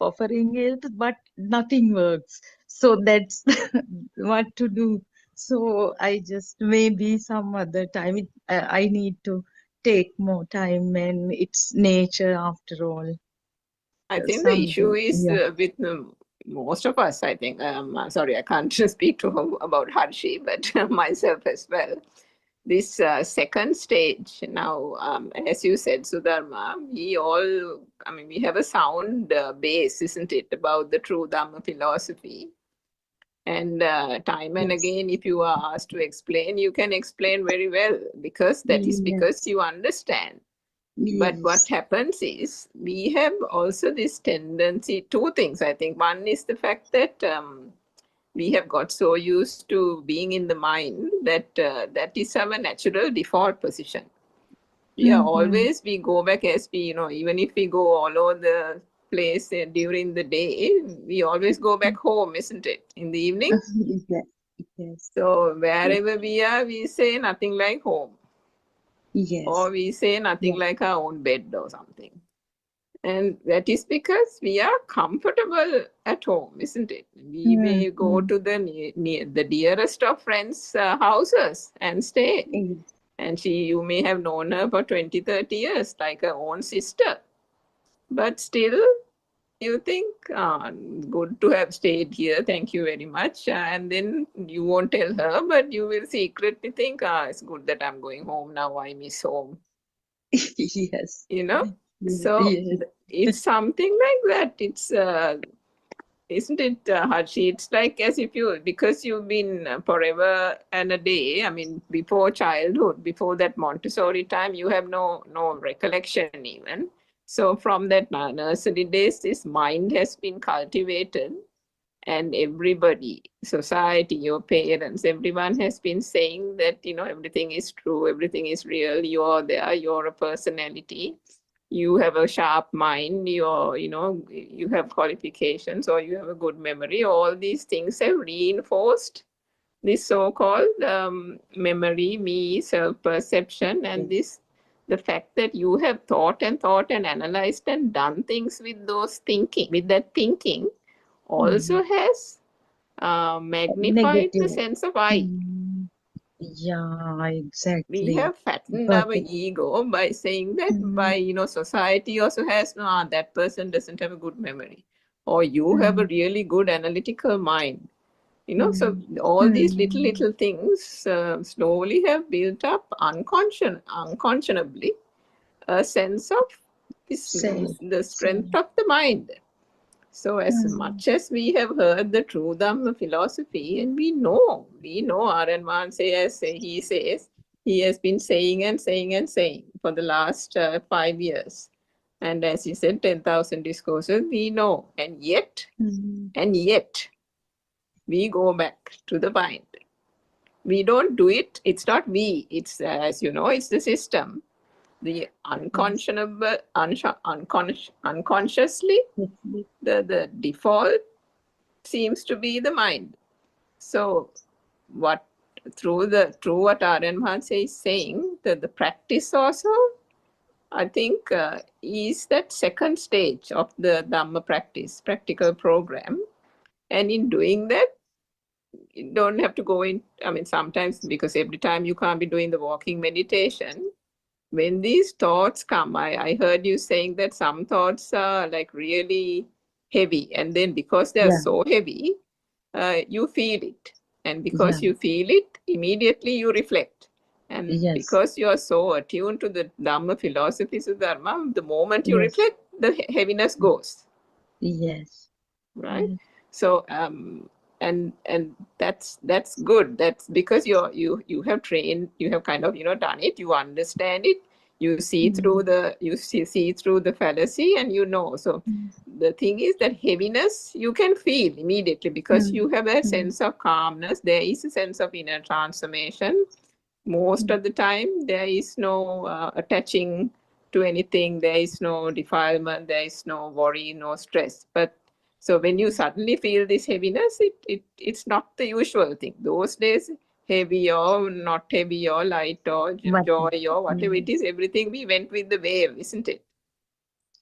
but nothing works. So that's what to do. So I just maybe some other time I need to take more time, and it's nature after all. I think the issue Something, is yeah. with most of us, I think. Sorry, I can't speak to him about Harshi, but myself as well. This second stage now, as you said, Sudharma, we have a sound base, isn't it, about the true Dhamma philosophy. And time and again, if you are asked to explain, you can explain very well, because that is because you understand. But what happens is, we have also this tendency, two things, I think. One is the fact that we have got so used to being in the mind that that is our natural default position. Yeah, always we go back as we, even if we go all over the place during the day, we always go back home, isn't it? In the evening. Yes. So wherever we are, we say nothing like home. Yes. Or we say nothing like our own bed or something. And that is because we are comfortable at home, isn't it? We may go to the dearest of friends' houses and stay. And you may have known her for 20, 30 years, like her own sister. But still, you think, good to have stayed here, thank you very much. And then you won't tell her, but you will secretly think, it's good that I'm going home now, I miss home. Yes. So it's something like that. It's isn't it, Harshi? It's like as if because you've been forever and a day, before childhood, before that Montessori time, you have no recollection even. So from that nursery days, this mind has been cultivated, and everybody, society, your parents, everyone has been saying that, everything is true, everything is real, you're there, you're a personality, you have a sharp mind, you have qualifications, or you have a good memory. All these things have reinforced this so-called memory, me, self-perception, and the fact that you have thought and analyzed and done things with that thinking also has magnified the sense of I. Yeah, exactly. We have fattened our ego by saying that, society also has, no, that person doesn't have a good memory, or you have a really good analytical mind. So all these little things slowly have built up unconscionably a sense of the strength of the mind. So as much as we have heard the true Dhamma philosophy, and we know Aranman he says, he has been saying and saying and saying for the last 5 years. And as he said, 10,000 discourses, we know. And yet, we go back to the mind. We don't do it. It's not we. It's, as you know, it's the system. The unconscionable, unconsciously, the default seems to be the mind. So through what Aryan Mahansa is saying, the practice also, I think, is that second stage of the Dhamma practical program. And in doing that, you don't have to go in, sometimes, because every time you can't be doing the walking meditation, when these thoughts come, I heard you saying that some thoughts are like really heavy, and then because they are so heavy, you feel it. And because you feel it, immediately you reflect. And because you are so attuned to the Dhamma philosophy, Sudharma, the moment you reflect, the heaviness goes. Yes. Right? So, and that's good. That's because you have trained, you have kind of, done it, you understand it, You see through see through the fallacy, and you know. So the thing is that heaviness you can feel immediately because you have a sense of calmness. There is a sense of inner transformation. Most of the time, there is no attaching to anything. There is no defilement. There is no worry, no stress. But so when you suddenly feel this heaviness, it's not the usual thing. Those days, heavy or not heavy or light or joy or whatever it is, everything we went with the wave, isn't it?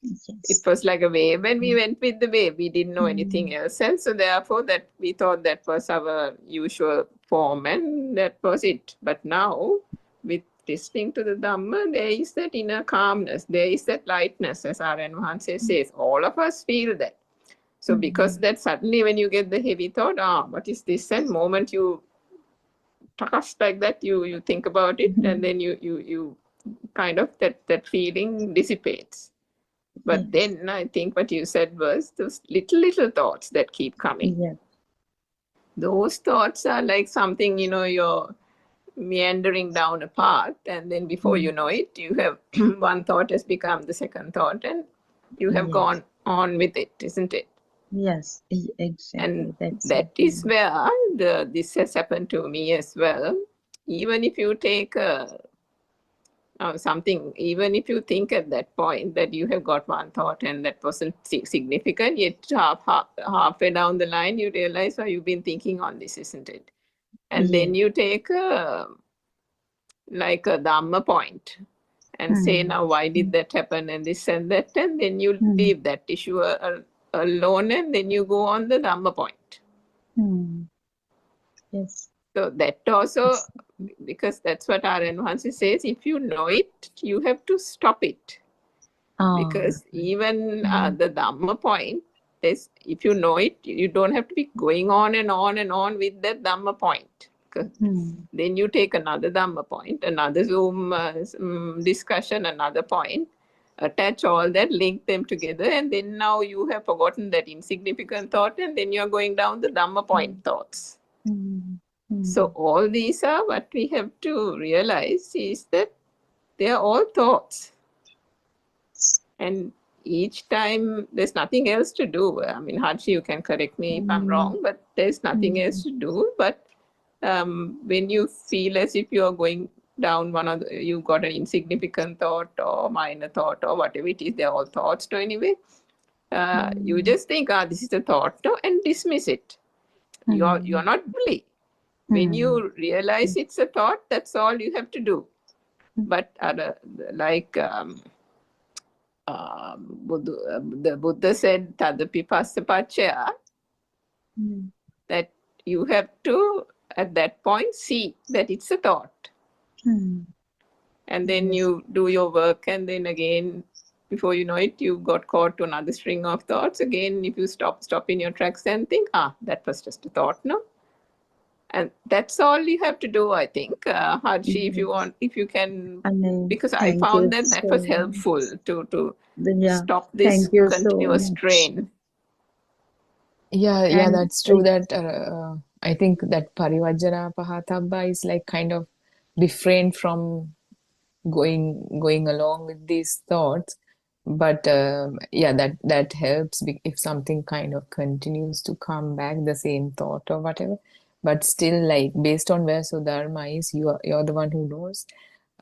It was like a wave and we went with the wave. We didn't know anything else. And so therefore that we thought that was our usual form and that was it. But now with listening to the Dhamma, there is that inner calmness. There is that lightness, as R.N. Mahanse says. All of us feel that. So because that suddenly when you get the heavy thought, what is this? And moment you trust like that, you think about it and then you kind of that feeling dissipates. But then I think what you said was those little thoughts that keep coming. Those thoughts are like something, you're meandering down a path and then before you know it, you have one thought has become the second thought and you have gone on with it, isn't it? Yes, exactly. And that is where this has happened to me as well. Even if you take something, even if you think at that point that you have got one thought and that wasn't significant, yet halfway down the line you realize, you've been thinking on this, isn't it? And then you take like a Dhamma point and say, now why did that happen and this and that, and then you leave that issue alone and then you go on the Dhamma point. Yes. So that also, because that's what R.N. Mahanse says, if you know it, you have to stop it. Because even the Dhamma point is, if you know it, you don't have to be going on and on and on with that Dhamma point. Then you take another Dhamma point, another Zoom discussion, another point, attach all that, link them together, and then now you have forgotten that insignificant thought, and then you're going down the Dhamma point thoughts. So all these are what we have to realize is that they are all thoughts. And each time there's nothing else to do. I mean, Haji, you can correct me if I'm wrong, but there's nothing else to do. But when you feel as if you're going down you've got an insignificant thought or minor thought or whatever it is, they're all thoughts too anyway. You just think, this is a thought, and dismiss it. You're not bully. When you realize it's a thought, that's all you have to do. But like the Buddha said, Tadapi passa paccaya, that you have to, at that point, see that it's a thought. And then you do your work, and then again, before you know it, you got caught to another string of thoughts. Again, if you stop in your tracks and think, that was just a thought, no? And that's all you have to do, I think. Haji, if you can, because I found that was helpful to stop this continuous strain. Yeah, that's true. That I think that parivajjana pahatabba is like kind of refrain from going along with these thoughts. But that helps if something kind of continues to come back, the same thought or whatever. But still, like based on where Sudharma is, you're the one who knows.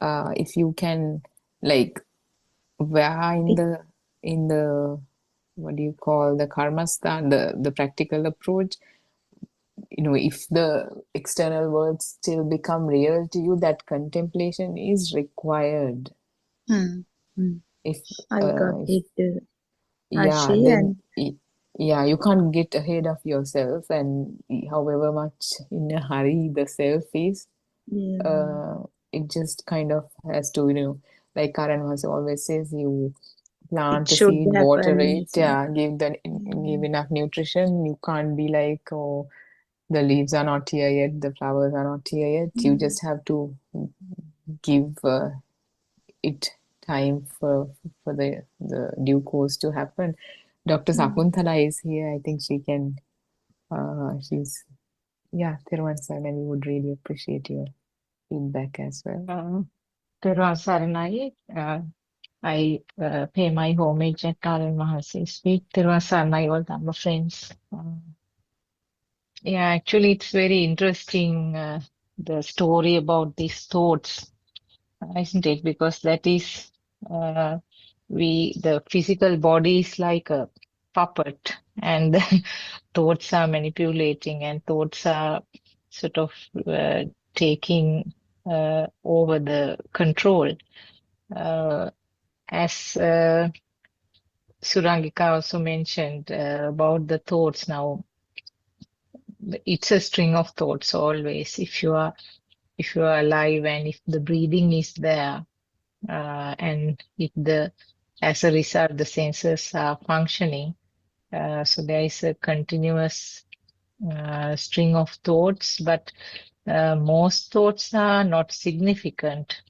If you can, like, where in the what do you call the karmastan, the practical approach, if the external world still become real to you, that contemplation is required. If I got it. You can't get ahead of yourself, and however much in a hurry the self is, it just kind of has to, like Karan always says, you plant a seed, water it, give enough nutrition. You can't be like, oh, the leaves are not here yet, the flowers are not here yet. You just have to give it time for the due course to happen. Dr. Sakunthala is here. I think she can, Thiruvan Sir, and we would really appreciate your feedback as well. Tera Saranai, I pay my homage at Karen Mahasi's feet. Tera Saranai, all Dhamma friends. Yeah, actually, it's very interesting, the story about these thoughts, isn't it? Because that is, uh, the physical body is like a puppet, and the thoughts are manipulating, and thoughts are sort of taking over the control. As Surangika also mentioned about the thoughts now, it's a string of thoughts always. If you are alive and if the breathing is there, and if as a result the senses are functioning, so there is a continuous string of thoughts, but most thoughts are not significant.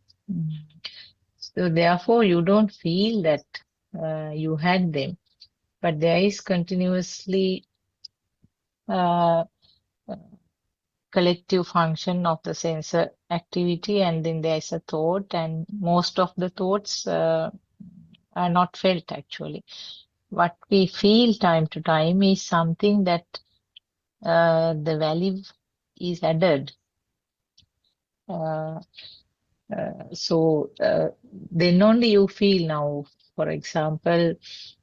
So therefore you don't feel that you had them, but there is continuously uh, collective function of the sensor activity, and then there is a thought, and most of the thoughts are not felt actually. What we feel time to time is something that the value is added. So then only you feel now, for example,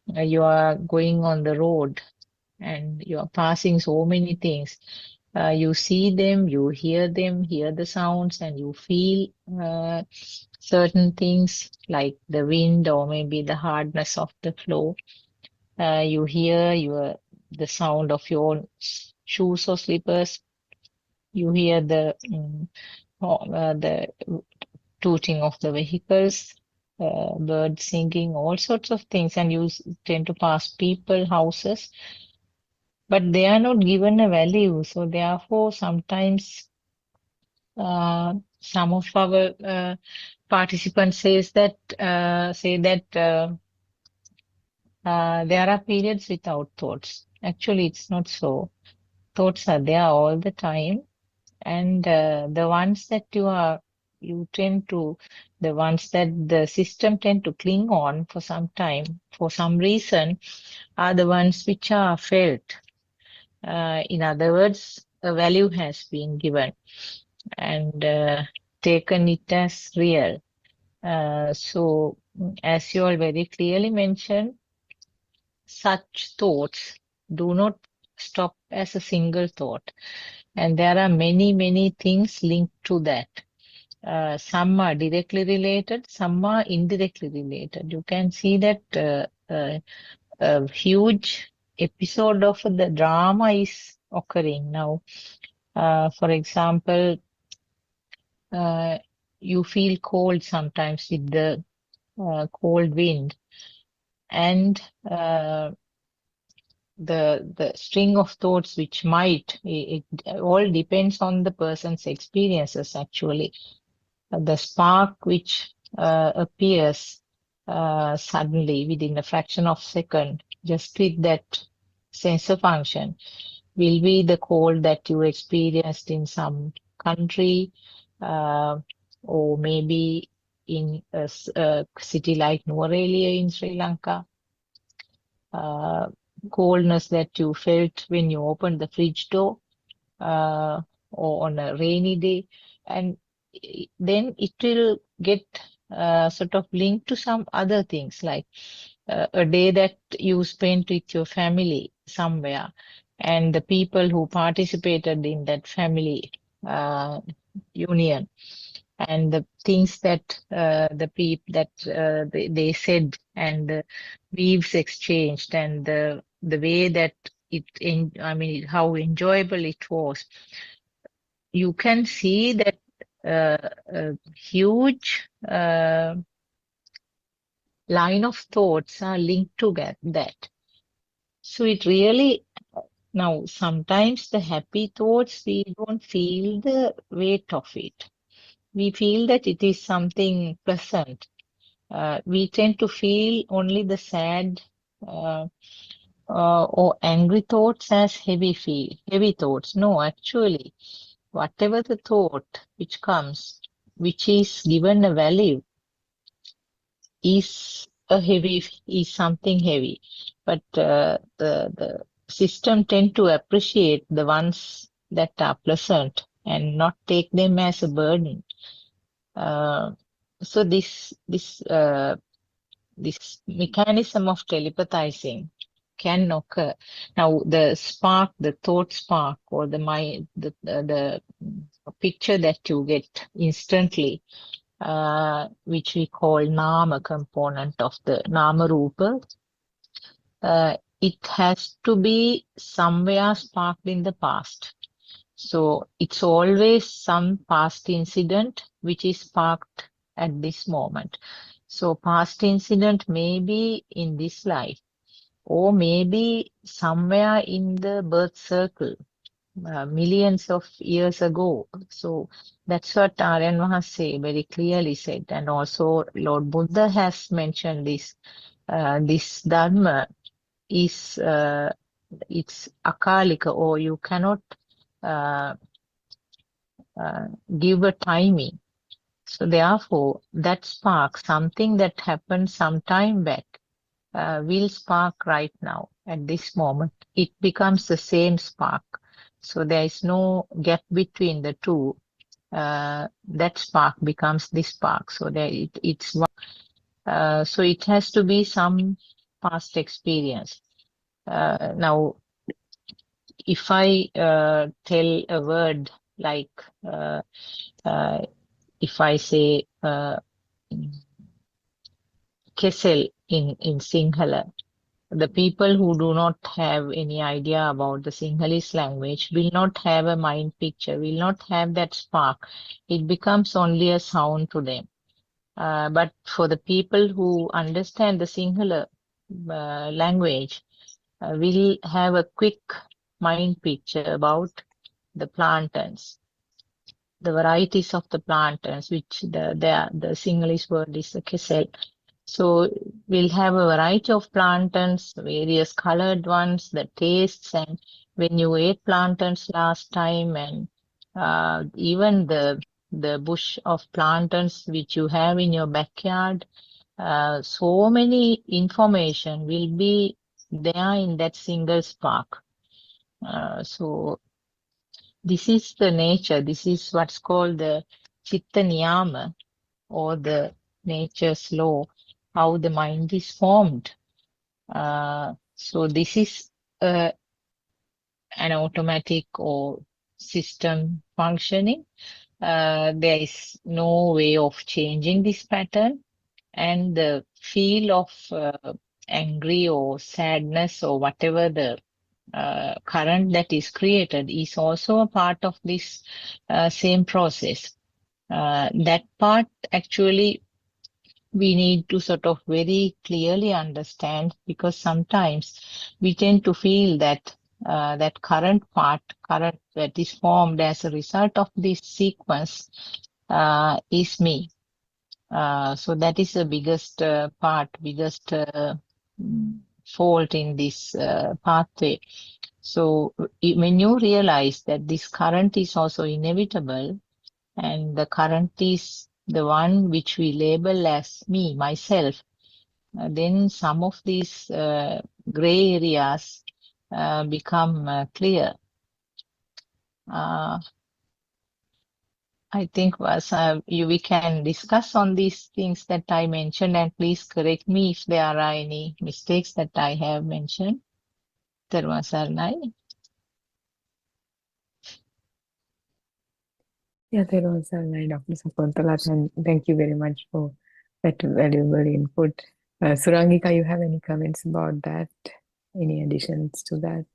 you are going on the road and you are passing so many things. You see them, you hear them, hear the sounds, and you feel certain things like the wind or maybe the hardness of the flow. You hear the sound of your own shoes or slippers. You hear the tooting of the vehicles, birds singing, all sorts of things, and you tend to pass people, houses, but they are not given a value. So therefore, sometimes some of our participants say that there are periods without thoughts. Actually, it's not so. Thoughts are there all the time, and the ones that the ones that the system tend to cling on for some time, for some reason, are the ones which are felt. In other words, a value has been given and taken it as real. So, as you all very clearly mentioned, such thoughts do not stop as a single thought. And there are many, many things linked to that. Some are directly related, some are indirectly related. You can see that a huge episode of the drama is occurring now. For example, you feel cold sometimes with the cold wind, and the string of thoughts which it all depends on the person's experiences actually. The spark which appears suddenly within a fraction of a second, just with that sensor function, will be the cold that you experienced in some country, or maybe in a city like Nuwara in Sri Lanka. Coldness that you felt when you opened the fridge door, or on a rainy day, and then it will get sort of linked to some other things, like a day that you spent with your family somewhere, and the people who participated in that family union, and the things that they said, and the weaves exchanged, and the way that how enjoyable it was. You can see that a huge line of thoughts are linked to that. So it really, now sometimes the happy thoughts, we don't feel the weight of it. We feel that it is something pleasant. We tend to feel only the sad or angry thoughts as heavy thoughts. No, actually, whatever the thought which comes, which is given a value is something heavy, but the system tend to appreciate the ones that are pleasant and not take them as a burden. So this mechanism of telepathizing can occur. Now, the spark, the thought spark, or the picture that you get instantly, which we call Nama component of the Nama Rupa, it has to be somewhere sparked in the past. So it's always some past incident which is sparked at this moment. So past incident may be in this life, or maybe somewhere in the birth circle, millions of years ago. So that's what Aryan Mahase very clearly said. And also Lord Buddha has mentioned this. This Dharma is, it's akalika, or you cannot give a timing. So therefore, that spark, something that happened some time back, will spark right now at this moment. It becomes the same spark. So there is no gap between the two. That spark becomes this spark. So it's one. So it has to be some past experience. Now, if I tell a word like, if I say Kesel in Sinhala, the people who do not have any idea about the Sinhalese language will not have a mind picture, will not have that spark. It becomes only a sound to them. But for the people who understand the Sinhala language, will have a quick mind picture about the plantains, the varieties of the plantains, which the Sinhalese word is a kesel. So we'll have a variety of plantains, various colored ones, the tastes, and when you ate plantains last time, and even the bush of plantains which you have in your backyard, so many information will be there in that single spark. So this is the nature. This is what's called the Chitta Niyama, or the nature's law, how the mind is formed. So this is an automatic or system functioning. There is no way of changing this pattern, and the feel of angry or sadness or whatever the current that is created is also a part of this same process. That part actually we need to sort of very clearly understand, because sometimes we tend to feel that that current that is formed as a result of this sequence is me. So that is the biggest biggest fault in this pathway. So when you realize that this current is also inevitable, and the current is the one which we label as me, myself, then some of these gray areas become clear. I think we can discuss on these things that I mentioned, and please correct me if there are any mistakes that I have mentioned. Therwan Saranai. Yeah, there was a line, Dr. Sakuntala, and thank you very much for that valuable input. Surangika, you have any comments about that? Any additions to that?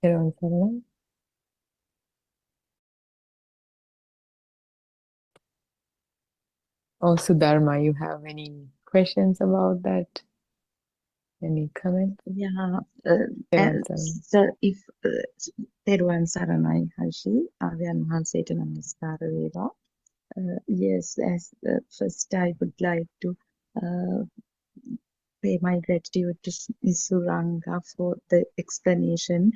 There was a line. Also, Dharma, you have any questions about that? Any comments? Yeah, So if Therwan Saranai Hashi, Aryan Mahanseta Namaskara Veda. Yes, as first I would like to pay my gratitude to Ms. Suranga for the explanation.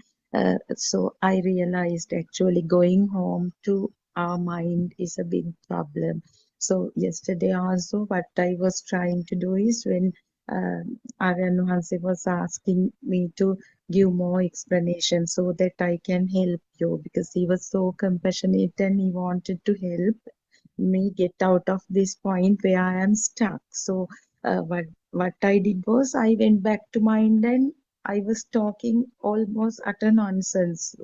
So I realized actually going home to our mind is a big problem. So yesterday also what I was trying to do is when Aryan Hanse was asking me to give more explanation so that I can help you, because he was so compassionate and he wanted to help me get out of this point where I am stuck. So what I did was I went back to mind and I was talking almost utter nonsense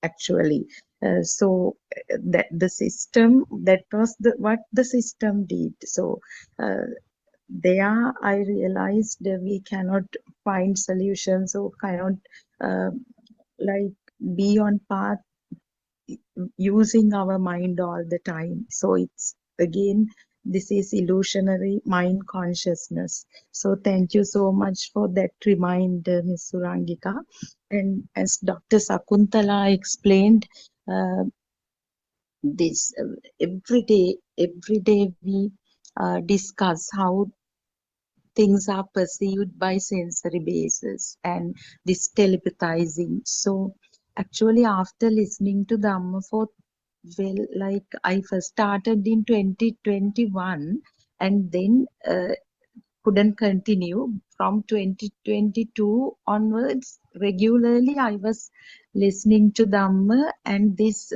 actually. That the system, that was what the system did. So there I realized that we cannot find solutions or cannot uh, like be on path using our mind all the time. So it's again, this is illusionary mind consciousness. So thank you so much for that reminder, Ms. Surangika. And as Dr. Sakuntala explained, this every day we discuss how things are perceived by sensory basis and this telepathizing. So actually after listening to Dhamma for, well, like I first started in 2021 and then couldn't continue. From 2022 onwards, regularly I was listening to Dhamma, and this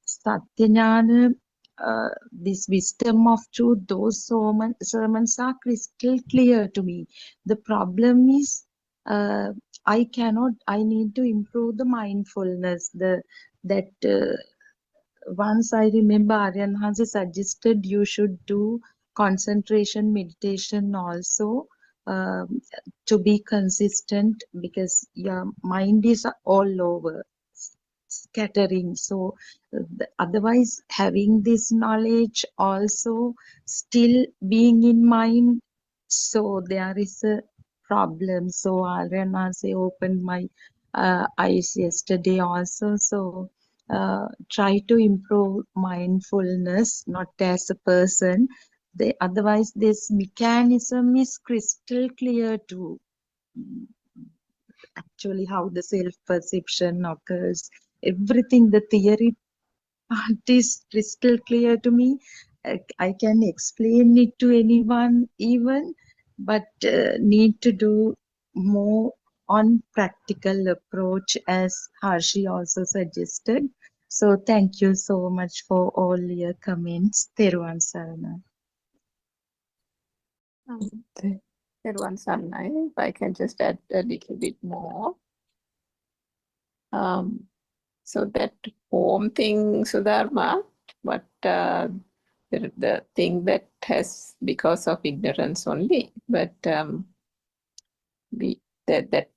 Satyajnana, this wisdom of truth, those sermons are crystal clear to me. The problem is I need to improve the mindfulness, that once I remember Aryan Hanse suggested you should do concentration meditation also, um, to be consistent, because your mind is all over, scattering. So otherwise having this knowledge also still being in mind, so there is a problem. So Aryan Hanse opened my eyes yesterday also. So try to improve mindfulness, not as a person. Otherwise, this mechanism is crystal clear to actually how the self-perception occurs. Everything, the theory part is crystal clear to me. I can explain it to anyone even, but need to do more on practical approach, as Harshi also suggested. So thank you so much for all your comments. Teruvan Sarana. Everyone, Sarnai, if I can just add a little bit more. So that home thing, Sudharma, but the thing that has, because of ignorance only, but that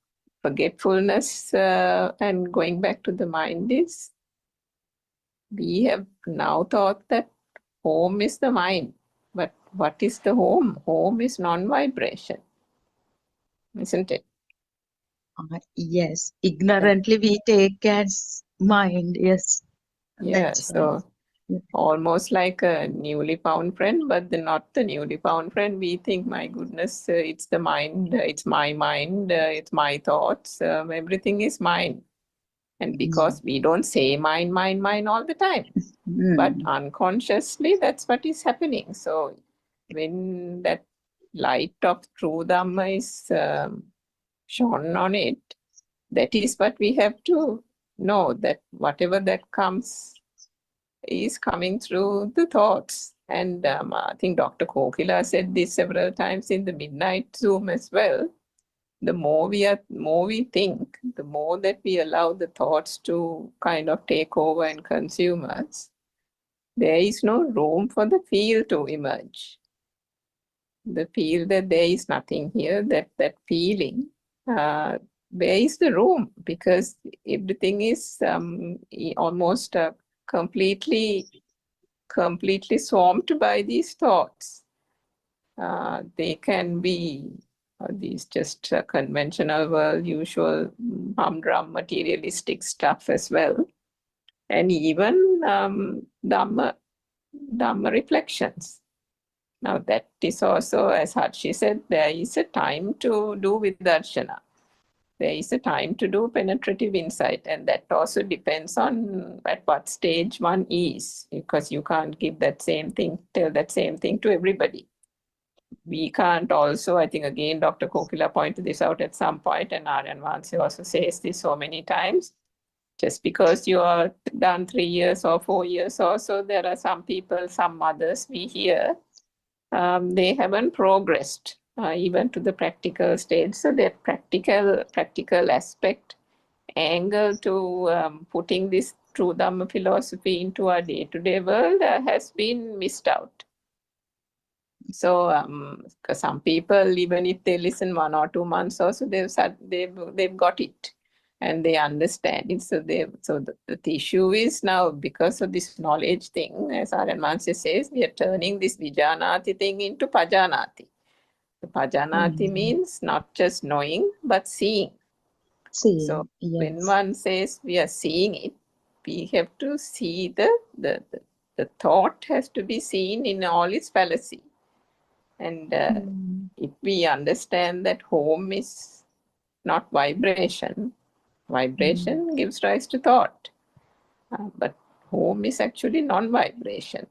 forgetfulness and going back to the mind is, we have now thought that home is the mind, but what is the home? Home is non-vibration, isn't it? Yes, ignorantly we take as mind. Yes, Yeah, that's so right. Yeah. almost like a newly found friend, but not the newly found friend. We think, my goodness, it's the mind, it's my mind, it's my thoughts, everything is mine. And because we don't say mine, mine, mine all the time, but unconsciously that's what is happening. So when that light of true Dhamma is shone on it, that is what we have to know, that whatever that comes is coming through the thoughts. And I think Dr. Kokila said this several times in the midnight Zoom as well. The more we think, the more that we allow the thoughts to kind of take over and consume us, there is no room for the feel to emerge. The feel that there is nothing here, that feeling, where is the room? Because everything is almost completely swamped by these thoughts. They can be these just conventional world, usual humdrum materialistic stuff as well, and even Dhamma reflections. Now that is also, as Harshi said, there is a time to do vidarshana. there is a time to do penetrative insight, and that also depends on at what stage one is, because you can't give that same thing, tell that same thing to everybody. We can't also, I think again, Dr. Kokila pointed this out at some point, and Aryan Vansi also says this so many times. Just because you are done 3 years or 4 years or so, there are some people, some mothers we hear, they haven't progressed even to the practical stage. So that practical aspect, angle to putting this true Dhamma philosophy into our day-to-day world has been missed out. So some people, even if they listen 1 or 2 months or so, they've got it and they understand it. So the issue is now, because of this knowledge thing, as Aryan Mansi says, we are turning this Vijanati thing into Pajanati. The Pajanati means not just knowing, but seeing. So when one says we are seeing it, we have to see the thought has to be seen in all its fallacy. And if we understand that home is not vibration, vibration gives rise to thought. But home is actually non-vibration.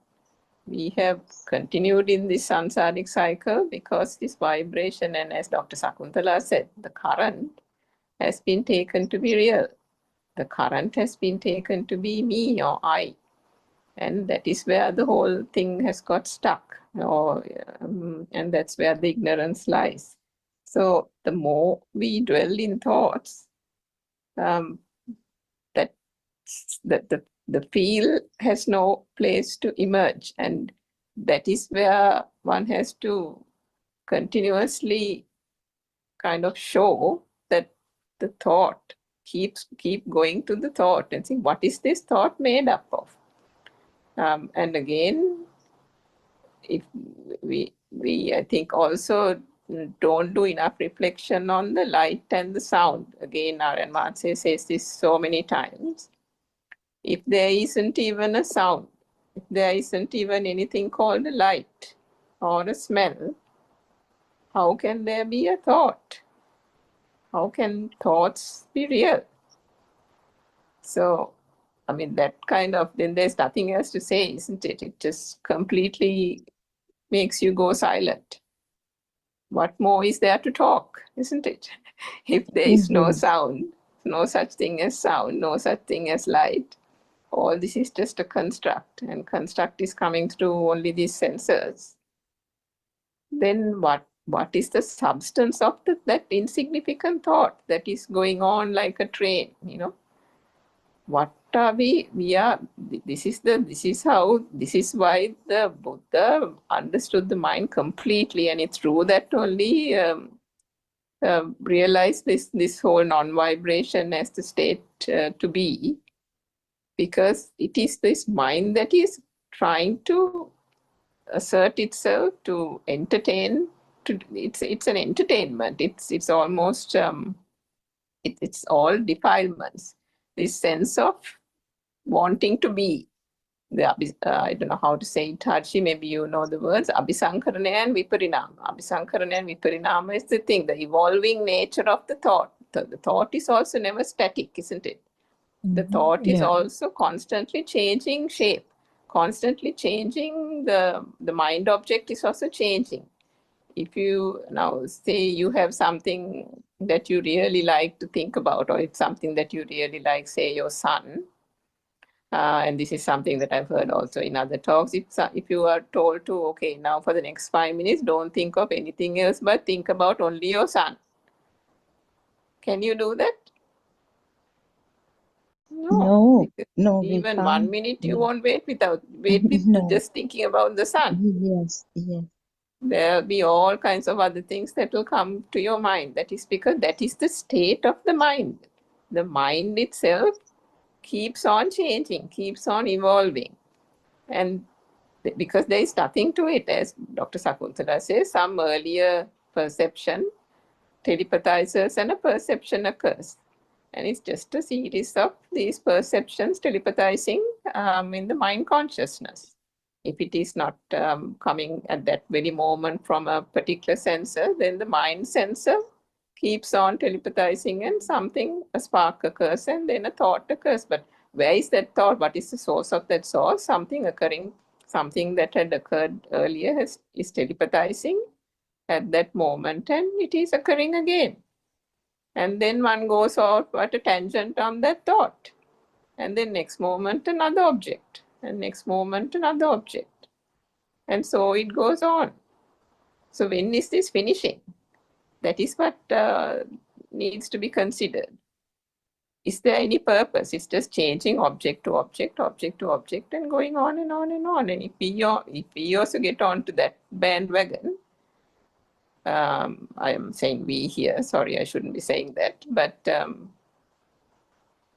We have continued in this samsaric cycle because this vibration, and as Dr. Sakuntala said, the current has been taken to be real. The current has been taken to be me or I. And that is where the whole thing has got stuck. And that's where the ignorance lies. So the more we dwell in thoughts, that the feel has no place to emerge, and that is where one has to continuously kind of show that the thought keep going to the thought and see what is this thought made up of. And again, if we I think also don't do enough reflection on the light and the sound. Again, Aryan Manse says this so many times. If there isn't even a sound, if there isn't even anything called a light or a smell, how can there be a thought? How can thoughts be real? So, I mean, that kind of, then there's nothing else to say, isn't it? It just completely makes you go silent. What more is there to talk, isn't it? If there is no sound, no such thing as sound, no such thing as light, all this is just a construct, and construct is coming through only these sensors. Then what is the substance of that insignificant thought that is going on like a train, you know? What are we are, this is why the Buddha understood the mind completely, and it's through that only realized this whole non-vibration as the state to be, because it is this mind that is trying to assert itself, to entertain. It's an entertainment. It's almost it's all defilements. This sense of wanting to be. I don't know how to say it, Harshi, maybe you know the words, Abhisankarana and Viparinama. Abhisankarana and Viparinama is the thing, the evolving nature of the thought. The thought is also never static, isn't it? The thought is also constantly changing shape, constantly changing, the mind object is also changing. If you now say you have something that you really like to think about, or it's something that you really like, say your son, and this is something that I've heard also in other talks, if you are told to, okay, now for the next 5 minutes, don't think of anything else, but think about only your son. Can you do that? No. Even 1 minute you won't wait with just thinking about the sun. Yes. There'll be all kinds of other things that will come to your mind. That is because that is the state of the mind. The mind itself keeps on changing, keeps on evolving. And because there is nothing to it, as Dr. Sakuntala says, some earlier perception telepathizes and a perception occurs. And it's just a series of these perceptions telepathizing in the mind consciousness. If it is not coming at that very moment from a particular sensor, then the mind sensor keeps on telepathizing and a spark occurs and then a thought occurs. But where is that thought? What is the source of that source? Something occurring, something that had occurred earlier is telepathizing at that moment and it is occurring again. And then one goes out at a tangent on that thought. And then next moment another object. And next moment another object. And so it goes on. So when is this finishing? That is what needs to be considered. Is there any purpose? It's just changing object to object, object to object, and going on and on and on. And if we also get onto that bandwagon, I am saying we here, sorry, I shouldn't be saying that, but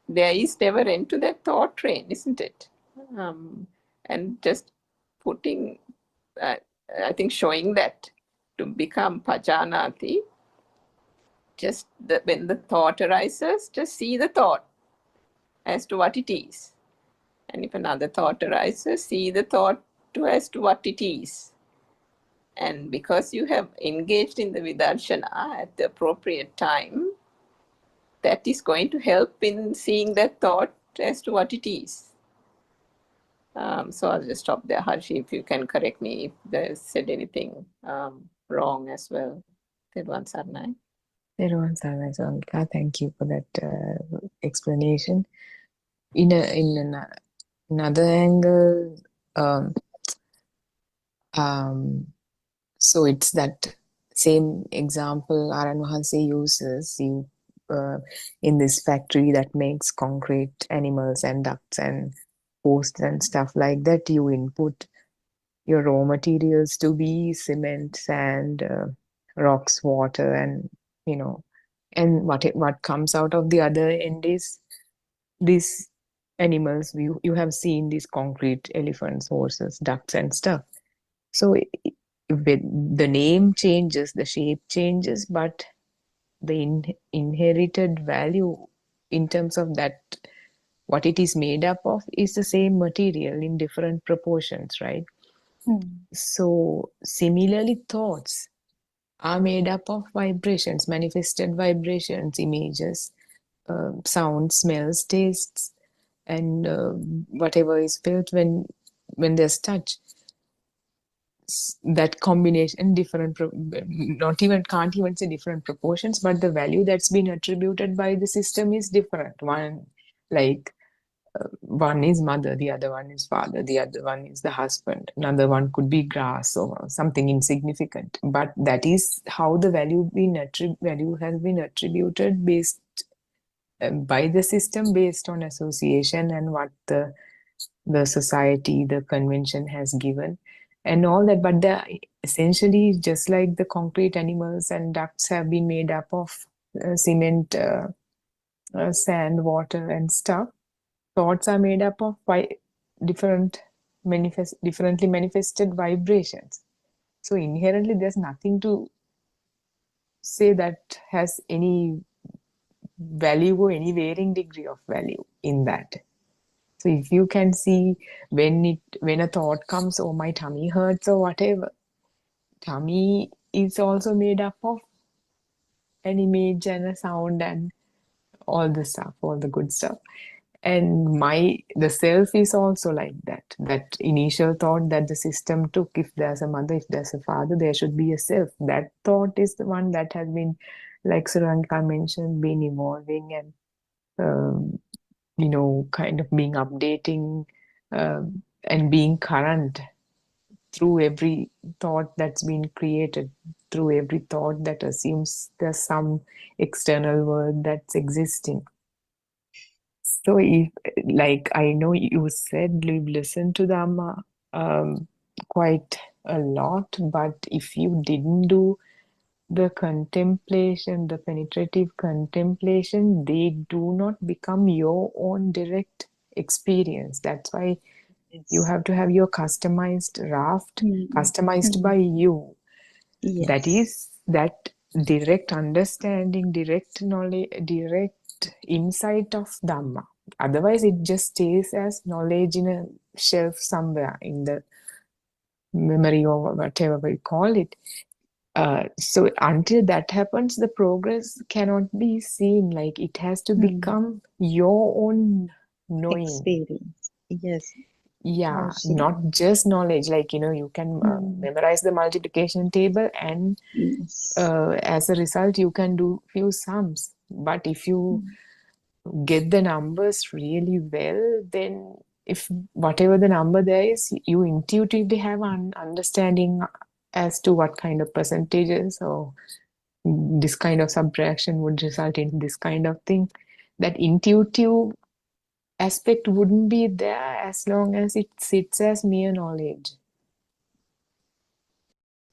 there is never end to that thought train, isn't it? And just putting, I think showing that to become pajanati, just when the thought arises, just see the thought as to what it is. And if another thought arises, see the thought as to what it is. And because you have engaged in the vidarshana at the appropriate time, that is going to help in seeing that thought as to what it is. So I'll just stop there. Harshi, if you can correct me if they said anything wrong as well. Thirwan Sarnai. Everyone, Sonika, thank you for that explanation. In another angle, so it's that same example Aran Mahanse uses. You in this factory that makes concrete animals and ducts and posts and stuff like that, you input your raw materials to be cement, sand, rocks, water, and and what comes out of the other end is these animals. You have seen these concrete elephants, horses, ducks, and stuff. So the name changes, the shape changes, but the inherited value in terms of that, what it is made up of, is the same material in different proportions, right? So similarly, thoughts are made up of vibrations, manifested vibrations, images, sounds, smells, tastes, and whatever is felt when there's touch. That combination, different, can't even say different proportions, but the value that's been attributed by the system is different. One, like one is mother, the other one is father, the other one is the husband, another one could be grass or something insignificant. But that is how the value has been attributed based by the system, based on association and what the society, the convention has given and all that. But essentially, just like the concrete animals and ducts have been made up of cement, sand, water, and stuff, thoughts are made up of differently manifested vibrations. So inherently, there's nothing to say that has any value or any varying degree of value in that. So if you can see when a thought comes, oh, my tummy hurts or whatever, tummy is also made up of an image and a sound and all the stuff, all the good stuff. And the self is also like that initial thought that the system took. If there's a mother, if there's a father, there should be a self. That thought is the one that has been, like Suranka mentioned, been evolving and kind of being updating and being current through every thought that's been created, through every thought that assumes there's some external world that's existing. So if, like, I know you said you've listened to Dhamma quite a lot, but if you didn't do the contemplation, the penetrative contemplation, they do not become your own direct experience. That's why you have to have your customized raft, customized by you. Yes. That is that direct understanding, direct knowledge, direct insight of Dhamma. Otherwise, it just stays as knowledge in a shelf somewhere in the memory or whatever we call it. So until that happens, the progress cannot be seen. Like it has to become your own knowing. Experience. Yes. Yeah, Harshi. not just knowledge. Like, you can memorize the multiplication table and Yes. as a result, you can do few sums. But if you get the numbers really well, then if whatever the number there is, you intuitively have an understanding as to what kind of percentages or this kind of subtraction would result in this kind of thing. That intuitive aspect wouldn't be there as long as it sits as mere knowledge.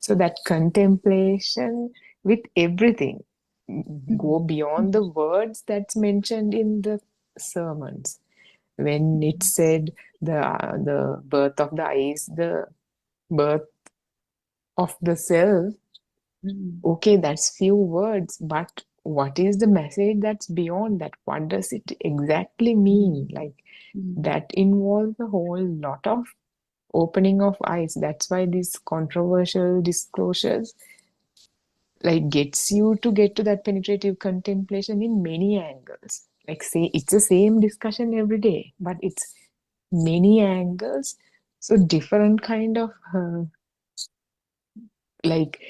So that contemplation with everything, go beyond the words that's mentioned in the sermons. When it said the birth of the eyes, the birth of the self, okay, that's few words, but what is the message that's beyond that? What does it exactly mean? Like that involves a whole lot of opening of eyes. That's why these controversial disclosures like gets you to get to that penetrative contemplation in many angles. Like say it's the same discussion every day, but it's many angles. So different kind of like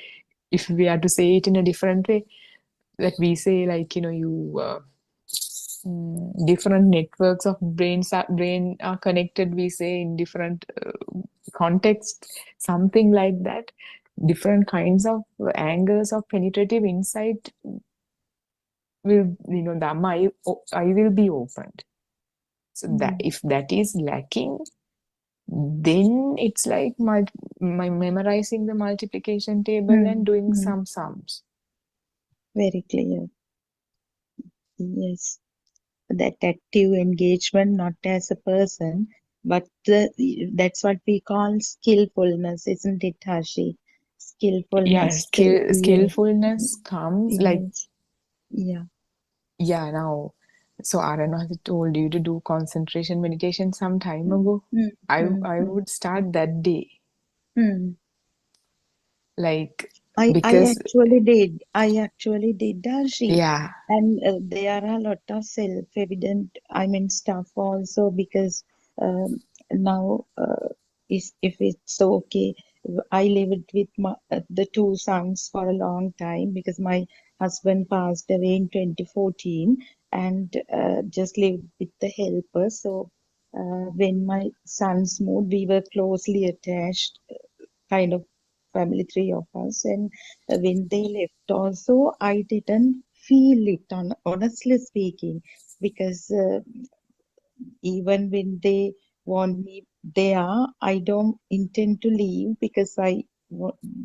if we are to say it in a different way, that we say like different networks of brain are connected, we say in different contexts, something like that. Different kinds of angles of penetrative insight will, the eye will be opened. So that if that is lacking, then it's like my memorizing the multiplication table and doing some sums. Very clear. Yes. That active engagement, not as a person, but that's what we call skillfulness, isn't it, Harshi? Yeah, Skillfulness to, skillfulness comes like, yes. Yeah. yeah, now, so Arana told you to do concentration meditation some time ago. I would start that day. Like, I because, actually did, Darshi. yeah, And there are a lot of self-evident, stuff also, because now, if it's okay, I lived with the two sons for a long time because my husband passed away in 2014 and just lived with the helper. So when my sons moved, we were closely attached, kind of family, three of us. And when they left, also, I didn't feel it, honestly speaking, because even when they want me there, I don't intend to leave because I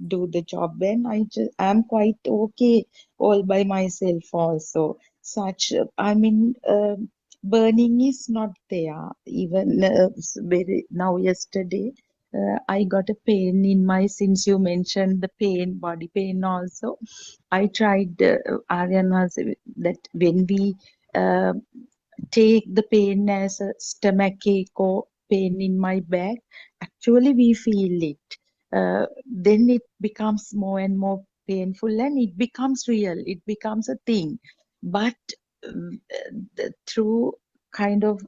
do the job and I'm quite okay all by myself also. Such, burning is not there. Even now, yesterday, I got a pain in my, since you mentioned the pain, body pain also. I tried, Aryan was that when we uh, take the pain as a stomach ache or pain in my back, actually we feel it. Then it becomes more and more painful and it becomes real, it becomes a thing. But through kind of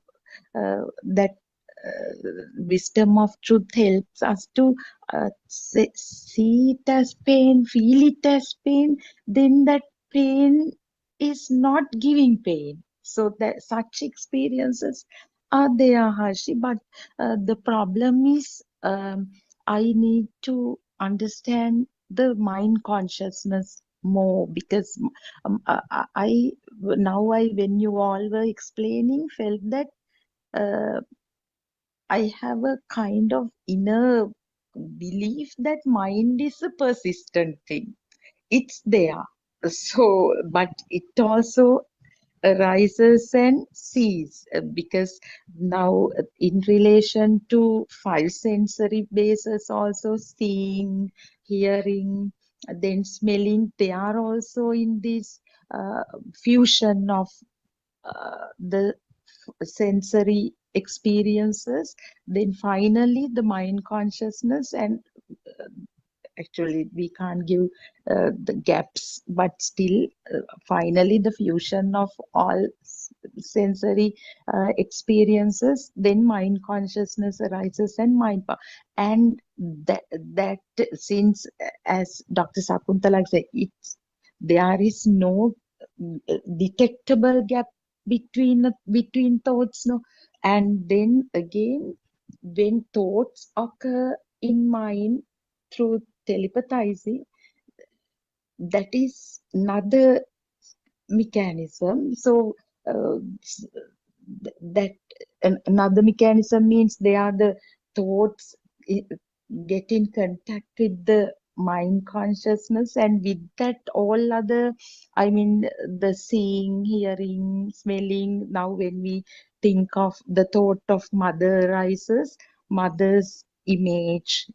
that wisdom of truth helps us to see it as pain, feel it as pain, then that pain is not giving pain. So that such experiences are there, Harshi. But the problem is, I need to understand the mind consciousness more, because when you all were explaining, felt that I have a kind of inner belief that mind is a persistent thing. It's there. So, but it also arises and ceases, because now in relation to five sensory bases, also seeing, hearing, then smelling, they are also in this fusion of the sensory experiences. Then finally the mind consciousness, and actually we can't give the gaps, but still finally the fusion of all sensory experiences, then mind consciousness arises and mind power. And that since, as Dr. Sakuntala said, there is no detectable gap between thoughts, no. And then again, when thoughts occur in mind through telepathy, that is another mechanism. So that another mechanism means they are the thoughts get in contact with the mind consciousness, and with that all other, I mean, the seeing, hearing, smelling. Now when we think of the thought of mother arises, mother's image,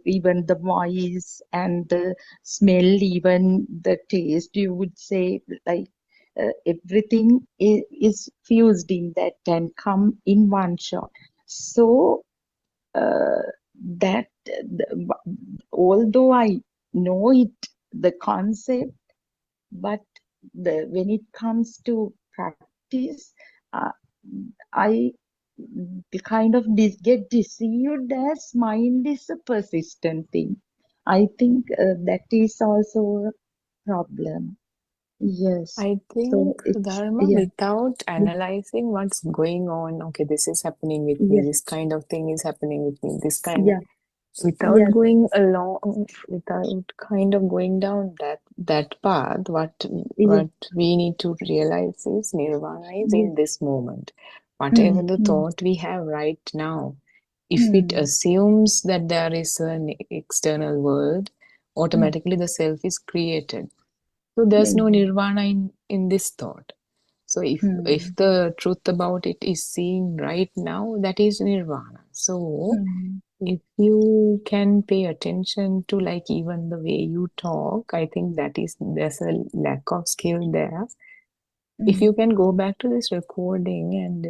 even the voice and the smell, even the taste, you would say, like everything is fused in that and come in one shot. So that although I know it, the concept, but when it comes to practice, I kind of get deceived as mind is a persistent thing. I think that is also a problem. Yes. I So think, it's, Dharma, yeah, without analyzing what's going on, okay, this is happening with me, yes, this kind of thing is happening with me, this kind of, yeah, without yes, going along, without kind of going down that path, what yes, we need to realize is nirvana is yes. in this moment. Whatever the Mm, thought we have right now, if it mm, assumes that there is an external world, mm, automatically the self is created. So there's no mm, nirvana in this thought. So if mm, the truth about it is seen right now, that is nirvana. So mm, if you can pay attention to like even the way you talk, I think there's a lack of skill there. If you mm, can go back to this recording and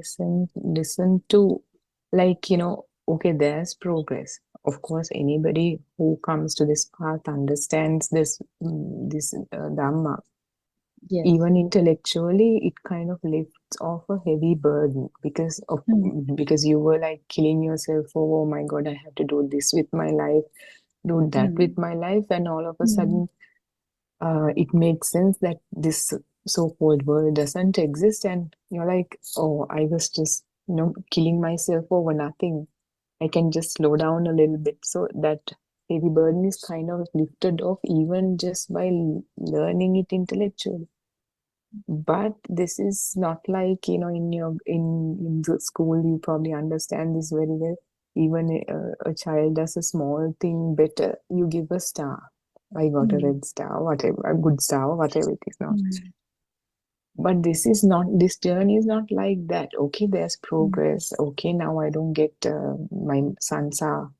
listen to, like, okay, there's progress. Of course, anybody who comes to this path understands this Dhamma. yes. Even intellectually, it kind of lifts off a heavy burden Mm, because you were like killing yourself for, oh my God, I have to do this with my life, do that with mm, my life, and all of a mm, sudden, it makes sense that this so-called world doesn't exist, and you're like, oh, I was just killing myself over nothing. I can just slow down a little bit. So that heavy burden is kind of lifted off even just by learning it intellectually. But this is not like, in the school, you probably understand this very well. Even a child does a small thing better, you give a star. I got a mm, red star, whatever, a good star, whatever it is now. mm, But this journey is not like that. Okay, there's progress. Okay, now I don't get, my sons are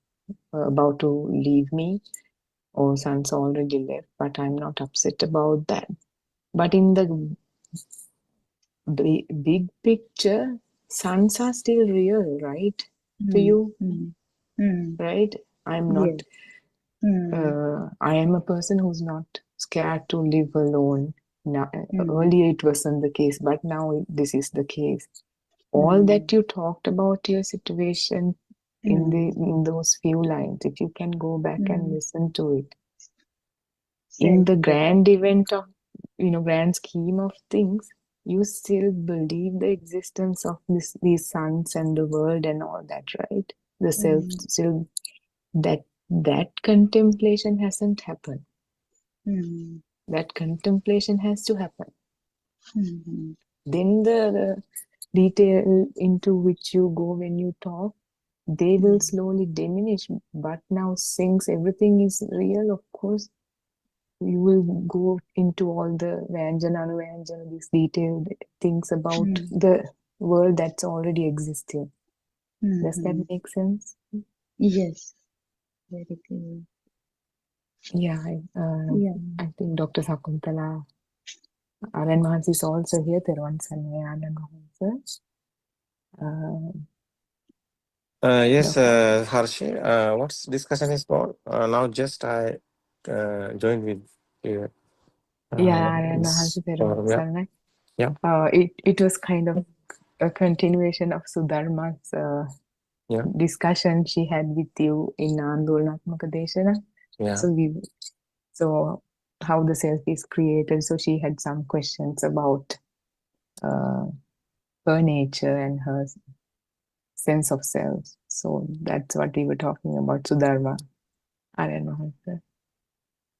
about to leave me, or sons already left, but I'm not upset about that. But in the big picture, sons are still real, right? To mm, you, mm, mm, right? I'm yes. not, Mm, I am a person who's not scared to live alone. Now, mm, earlier it wasn't the case, but now this is the case. All mm, that you talked about your situation mm, in those few lines, if you can go back and mm. listen to it, in the Self-respect. grand event of, grand scheme of things, you still believe the existence of these suns and the world and all that, right? The self Mm, still, that contemplation hasn't happened. mm, That contemplation has to happen. mm, Then the detail into which you go when you talk, they will mm, slowly diminish. But now, since everything is real, of course, you will go into all the Vyanjana, Anuvanjana, these detailed things about mm, the world that's already existing. Does that mm. make sense? Yes, very clear. Yeah, Yeah. I think Dr. Sakuntala Aran Mahas is also here. Theruvan Sannaya Mahas. Yes, Dr. Harshi, what's discussion is about? Now just I join with Yeah, this. Yeah, yeah, it was kind of a continuation of Sudharma's yeah, discussion she had with you in Andolanaatmaka Deshana. yeah. So how the self is created. So she had some questions about her nature and her sense of self. So that's what we were talking about, Sudharma. I don't know.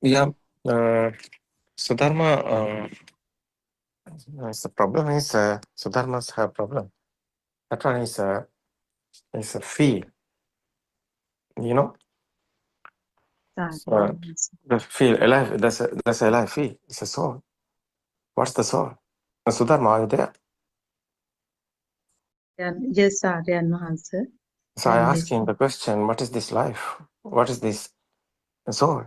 Yeah. Sudharma, the problem is Sudharma's her problem. That one is a feel. You know, the feel alive. That's alive feel. It's a soul. What's the soul? Sudharma, are you there? Yes, Aryan answer. So I ask him the question: what is this life? What is this soul?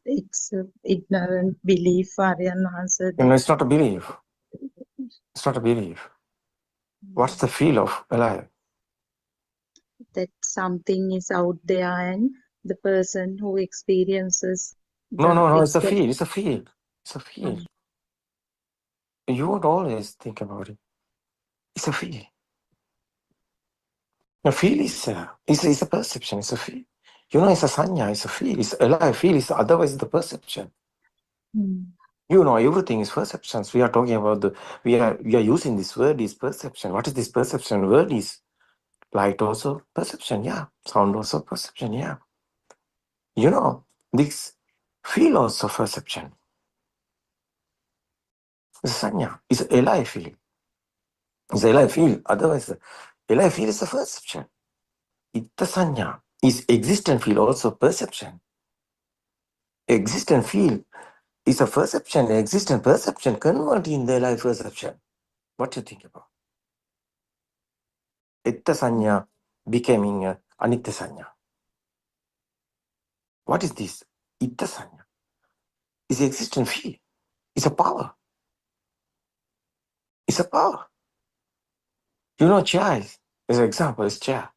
It's ignorant belief, Aryan answer. No, it's not a belief. It's not a belief. What's the feel of alive? That something is out there and the person who experiences No, it's a feel. It's a feel. It's a feel. You would always think about it. It's a feel. The feel is a perception. It's a feel. You know, it's a sanya. It's a feel. It's alive. Feel is otherwise the perception. You know, everything is perceptions. We are talking about we are using this word is perception. What is this perception? Word is light also perception. Yeah. Sound also perception. Yeah. You know, this feel also perception. It's sanya. It's alive feeling. It's alive feel. Otherwise, alive feel is a perception. Itta sanya is existent feel also perception. Existent feel is a perception. Existent perception convert in the alive perception. What do you think about? Itta sanya becoming anitya sanya. What is this? Itta sanya is existent feel. It's a power. It's a power. You know, chair is an example. Is chair.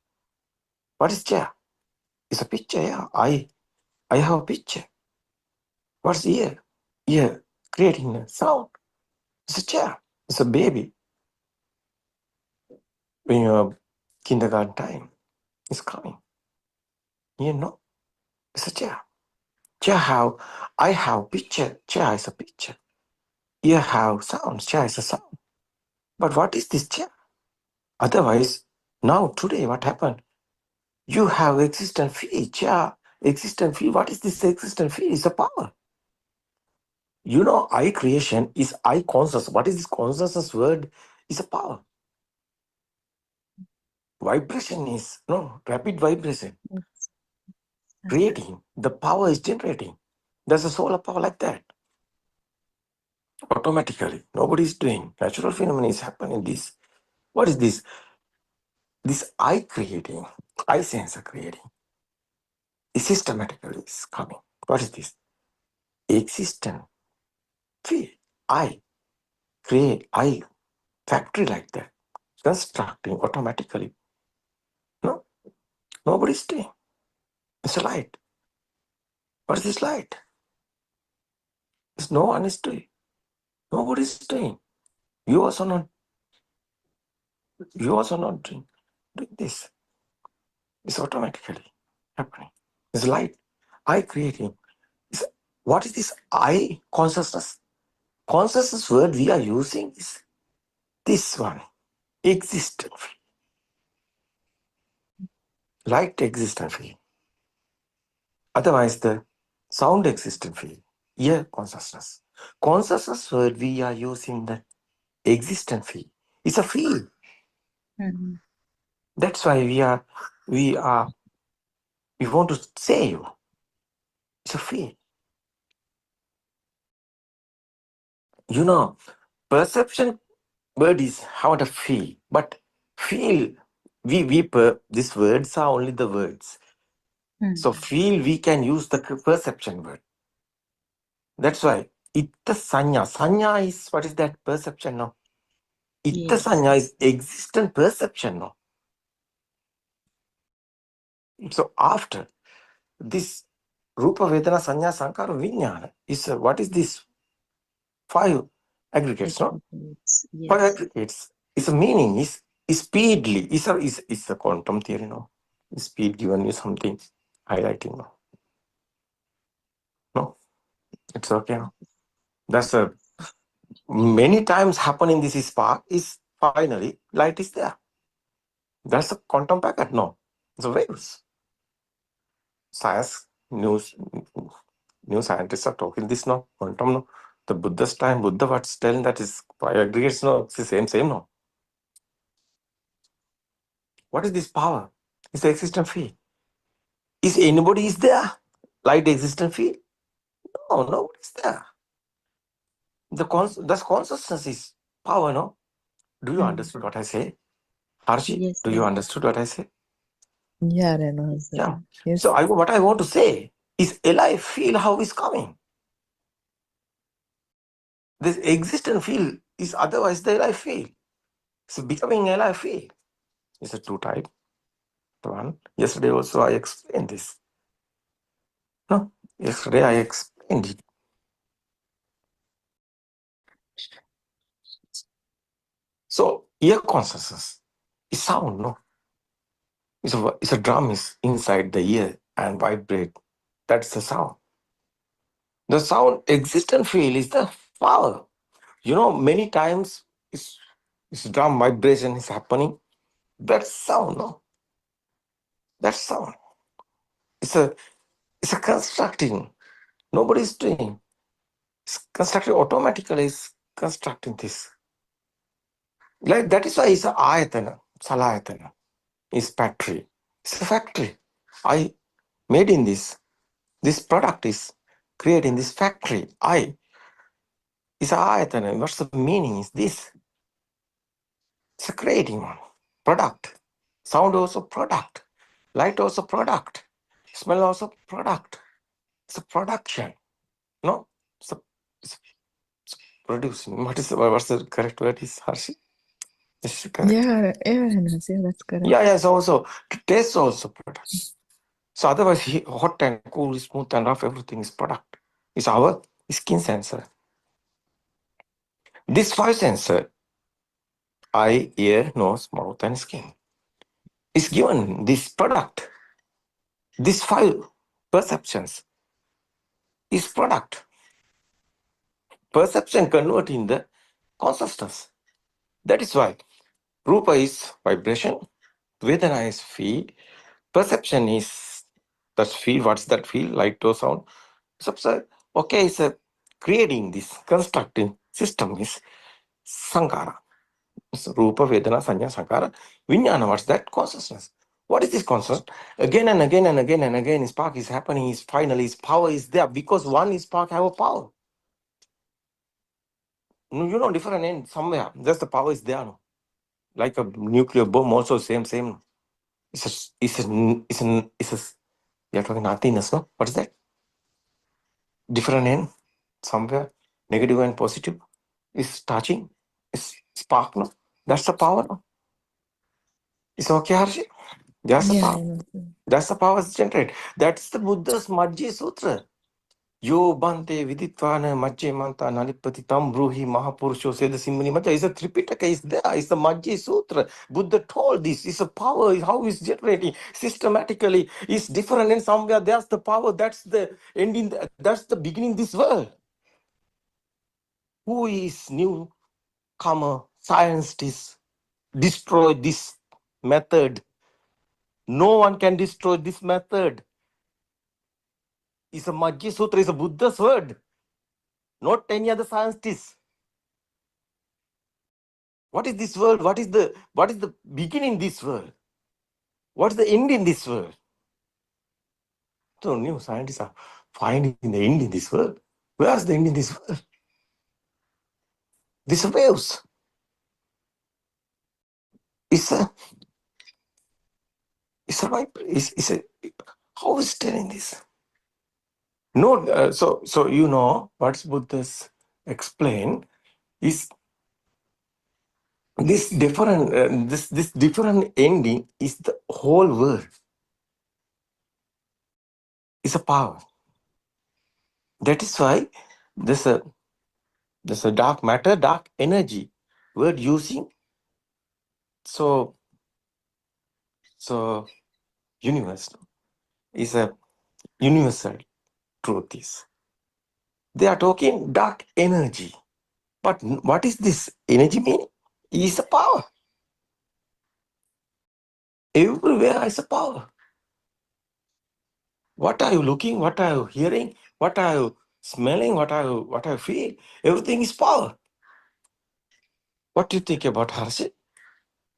What is chair? It's a picture. Yeah, I have a picture. What's ear? Ear creating a sound. It's a chair. It's a baby. When you're kindergarten time, it's coming. You know, it's a chair. I have picture. Chair is a picture. Ear have sound. Chair is a sound. But what is this chair? Otherwise, now today, what happened? You have existent feel. Chair, existent feel. What is this existent feel? It's a power. You know, I creation is I conscious. What is this consciousness word? It's a power. Vibration is rapid vibration. Creating. The power is generating. There's a solar power like that. Automatically. Nobody is doing. Natural phenomenon is happening. This. What is this? This I creating. I sensor creating. It systematically is coming. What is this? Existent. Feel. I create. I factory like that. Constructing automatically. No. Nobody's doing. It's a light. What is this light? It's no one is doing. Nobody's doing. You also not doing this. It's automatically happening. It's light. I creating. What is this I consciousness? Consciousness word we are using is this one. Existent feel. Light existent feel. Otherwise the sound existent feel. Ear consciousness. Consciousness word we are using the existent feel. It's a feel. That's why we want to say you. It's a feel. You know, perception word is how to feel, but feel these words are only the words. So feel we can use the perception word. That's why itta sanya. Sanya is what is that perception now? Itta sanya is existent perception now. So after this Rupa, Vedana, Sanya, Sankara, Vijnana is what is this? 5 aggregates, no? Aggregates, Five yes. aggregates. It's a meaning, is speedily. Is the quantum theory, no? Is speed given you something highlighting, no? No, it's okay, no? That's a many times happen in this spark is finally light is there. That's a quantum packet, no? It's a waves. Science, new scientists are talking this, no? Quantum, no? The Buddha's time, Buddha what's telling that is 5 aggregates, no? It's the same, no? What is this power? It's the existent field. Is anybody is there? Light existent field? No, nobody's there. That's consciousness is power, no? Do you understand what I say? Harshi, Yes, do you understood what I say? Yeah, Renu. Yeah. Yes. So what I want to say is alive feel how is coming. This existent field is otherwise the alive field. So becoming alive field is a 2 type. One. Yesterday also I explained this. No, yesterday I explained it. So ear consciousness is sound, no? It's a drum is inside the ear and vibrate. That's the sound. The sound existent feel is the power. You know, many times it's drum vibration is happening. That's sound, no? That's sound. It's a constructing. Nobody's doing. It's constructing automatically. Is constructing this. Like that is why it's a ayatana, salayatana. It's factory. It's a factory. I made in this. This product is created in this factory. I is a ayatana. What's the meaning? Is this? It's a creating one. Product. Sound also product. Light also product. Smell also product. It's a production. No? It's producing. What's the correct word is, Harshi? Is it correct? Yeah, that's correct. Yeah, so also taste also product. So otherwise hot and cool, smooth and rough, everything is product. It's our skin sensor. This 5 sensor, eye, ear, nose, mouth and skin, is given this product. These 5 perceptions is product. Perception convert in the consciousness. That is why Rupa is vibration, Vedana is feel, perception is that feel. What's that feel? Light or sound. So, okay, it's a creating this constructing system is Sankara. So, Rupa, Vedana, Sanya, Sankara. Vijnana, what's that? Consciousness. What is this consciousness? Again and again and again and again, spark is happening, is finally, his power is there because one spark have a power. You know, different end somewhere. Just the power is there. No? Like a nuclear bomb, also same. It's a you're talking nothingness, no? What is that? Different end somewhere, negative and positive is touching, is spark, no? That's the power, no? It's okay, Harshi? That's the power. That's the power generated. That's the Buddha's Majji Sutra. Yo bante viditwana majje manta nalipati tam bruhi mahapurusho said the Simmani Majja. Is a Tripitaka is there. It's the Majji Sutra. Buddha told this. It's a power. How is generating systematically. It's different in somewhere. That's the power. That's the ending. That's the beginning this world. Who is newcomer? Scientists destroy this method. No one can destroy this method. It's a Majji Sutra. It's a Buddha's word. Not any other scientist. What is this world? What is the beginning in this world? What's the end in this world? So new scientists are finding the end in this world. Where's the end in this world? These waves. It's a how is telling this? No, so you know what's Buddha's explain is this different this different ending is the whole world. It's a power. That is why there's a dark matter, dark energy word using so universal is a universal truth is. They are talking dark energy. But what is this energy meaning? Is a power. Everywhere is a power. What are you looking? What are you hearing? What are you smelling? What are you feel? Everything is power. What do you think about Harshit?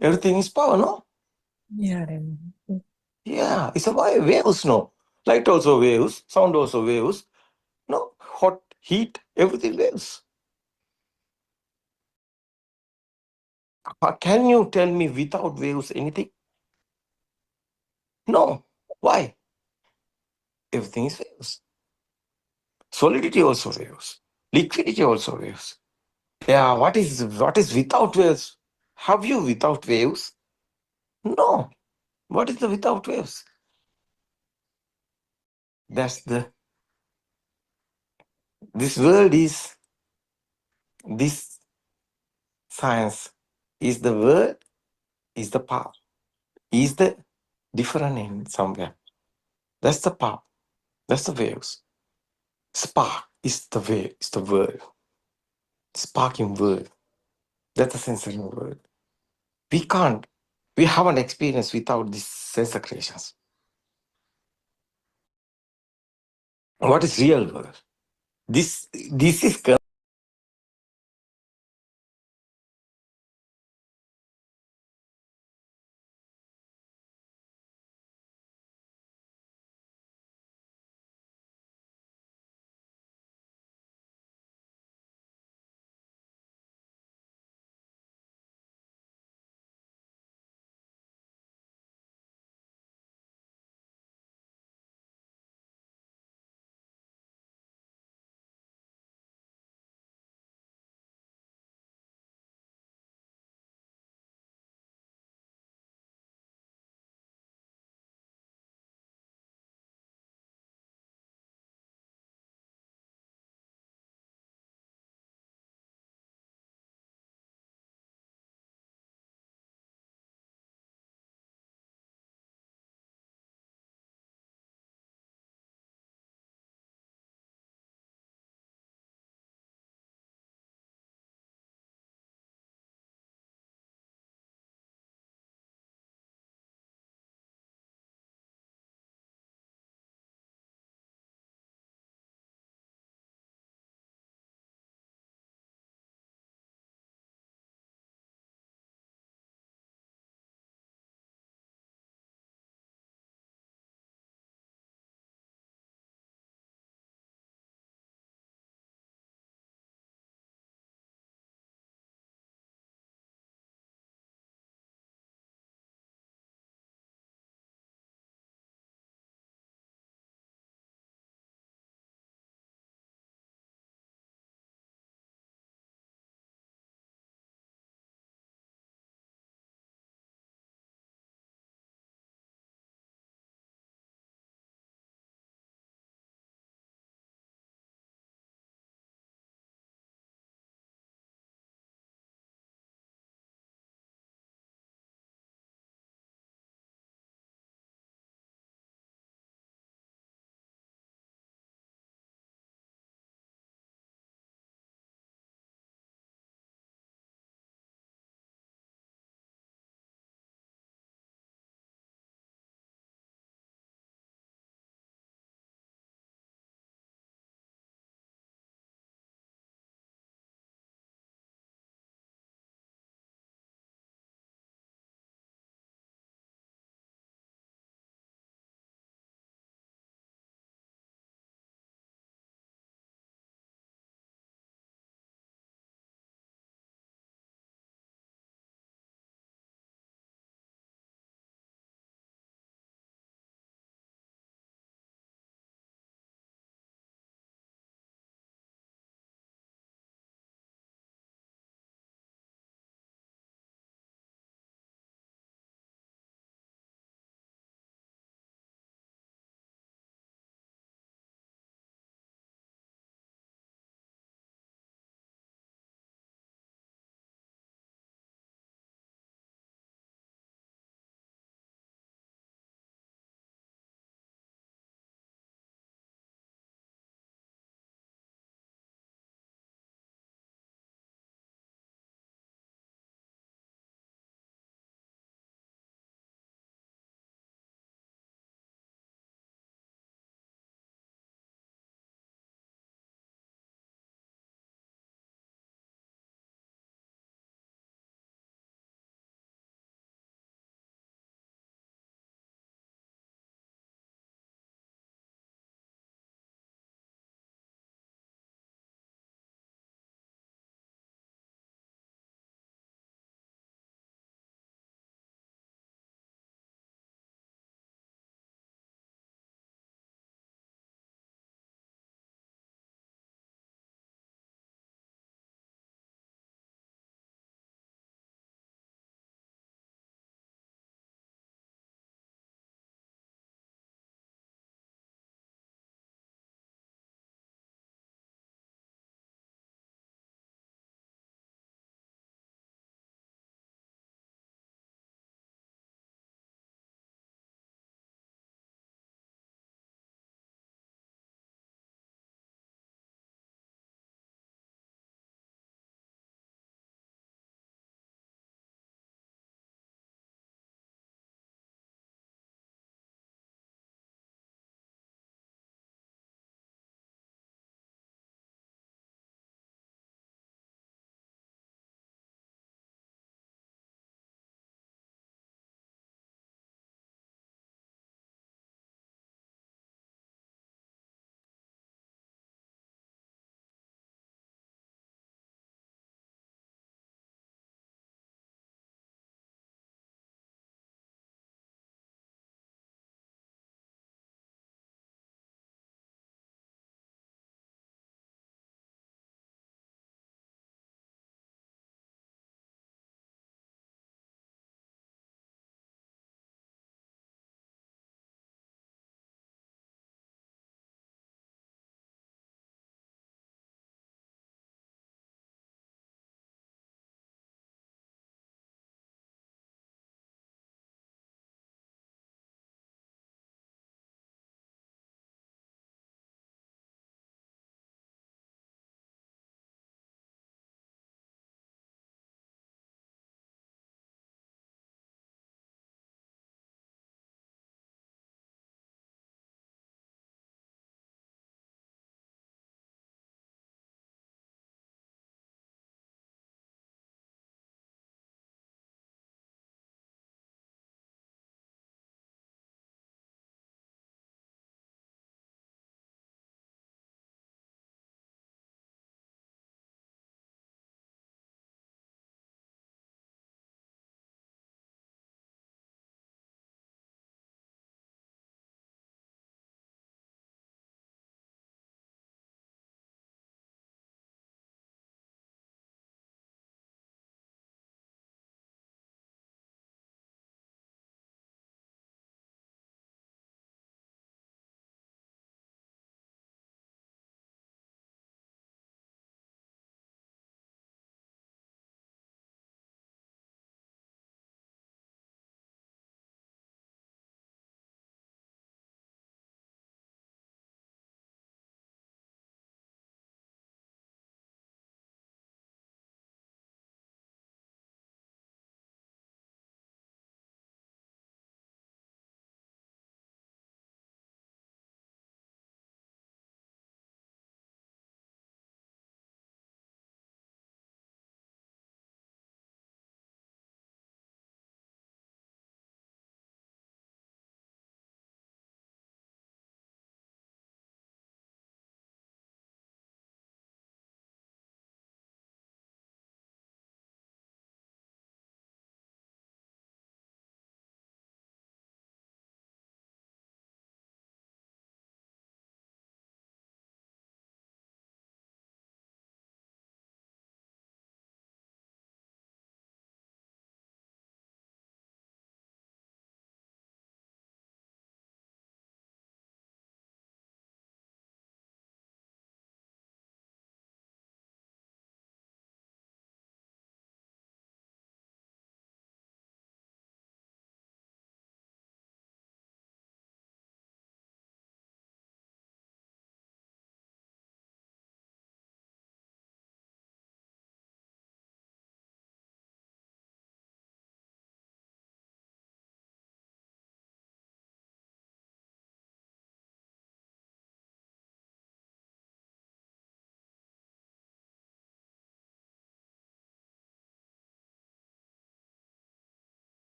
Everything is power, no? Yeah. Yeah, it's a waves, no? Light also waves, sound also waves. No, hot, heat, everything waves. Can you tell me without waves anything? No. Why? Everything is waves. Solidity also waves. Liquidity also waves. Yeah, what is without waves? Have you without waves? No. What is the without waves? That's this world is, this science is the word, is the power, is the different in somewhere. That's the power. That's the waves. Spark is the wave, is the word. Sparking word. That's the sensation word. We haven't experienced without these sensor creations. What is real world? This is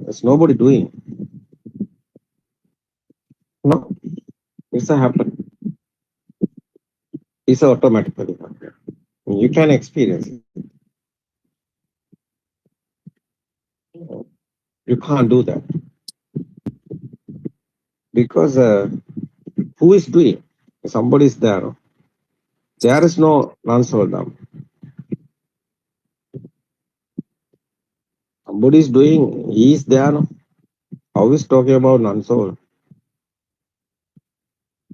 It's nobody doing. No, it's a happen. It's automatically happen. You can experience it. You can't do that because who is doing? Somebody is there. There is no non-soul dam. Somebody is doing. He is there. No? How is talking about non-soul?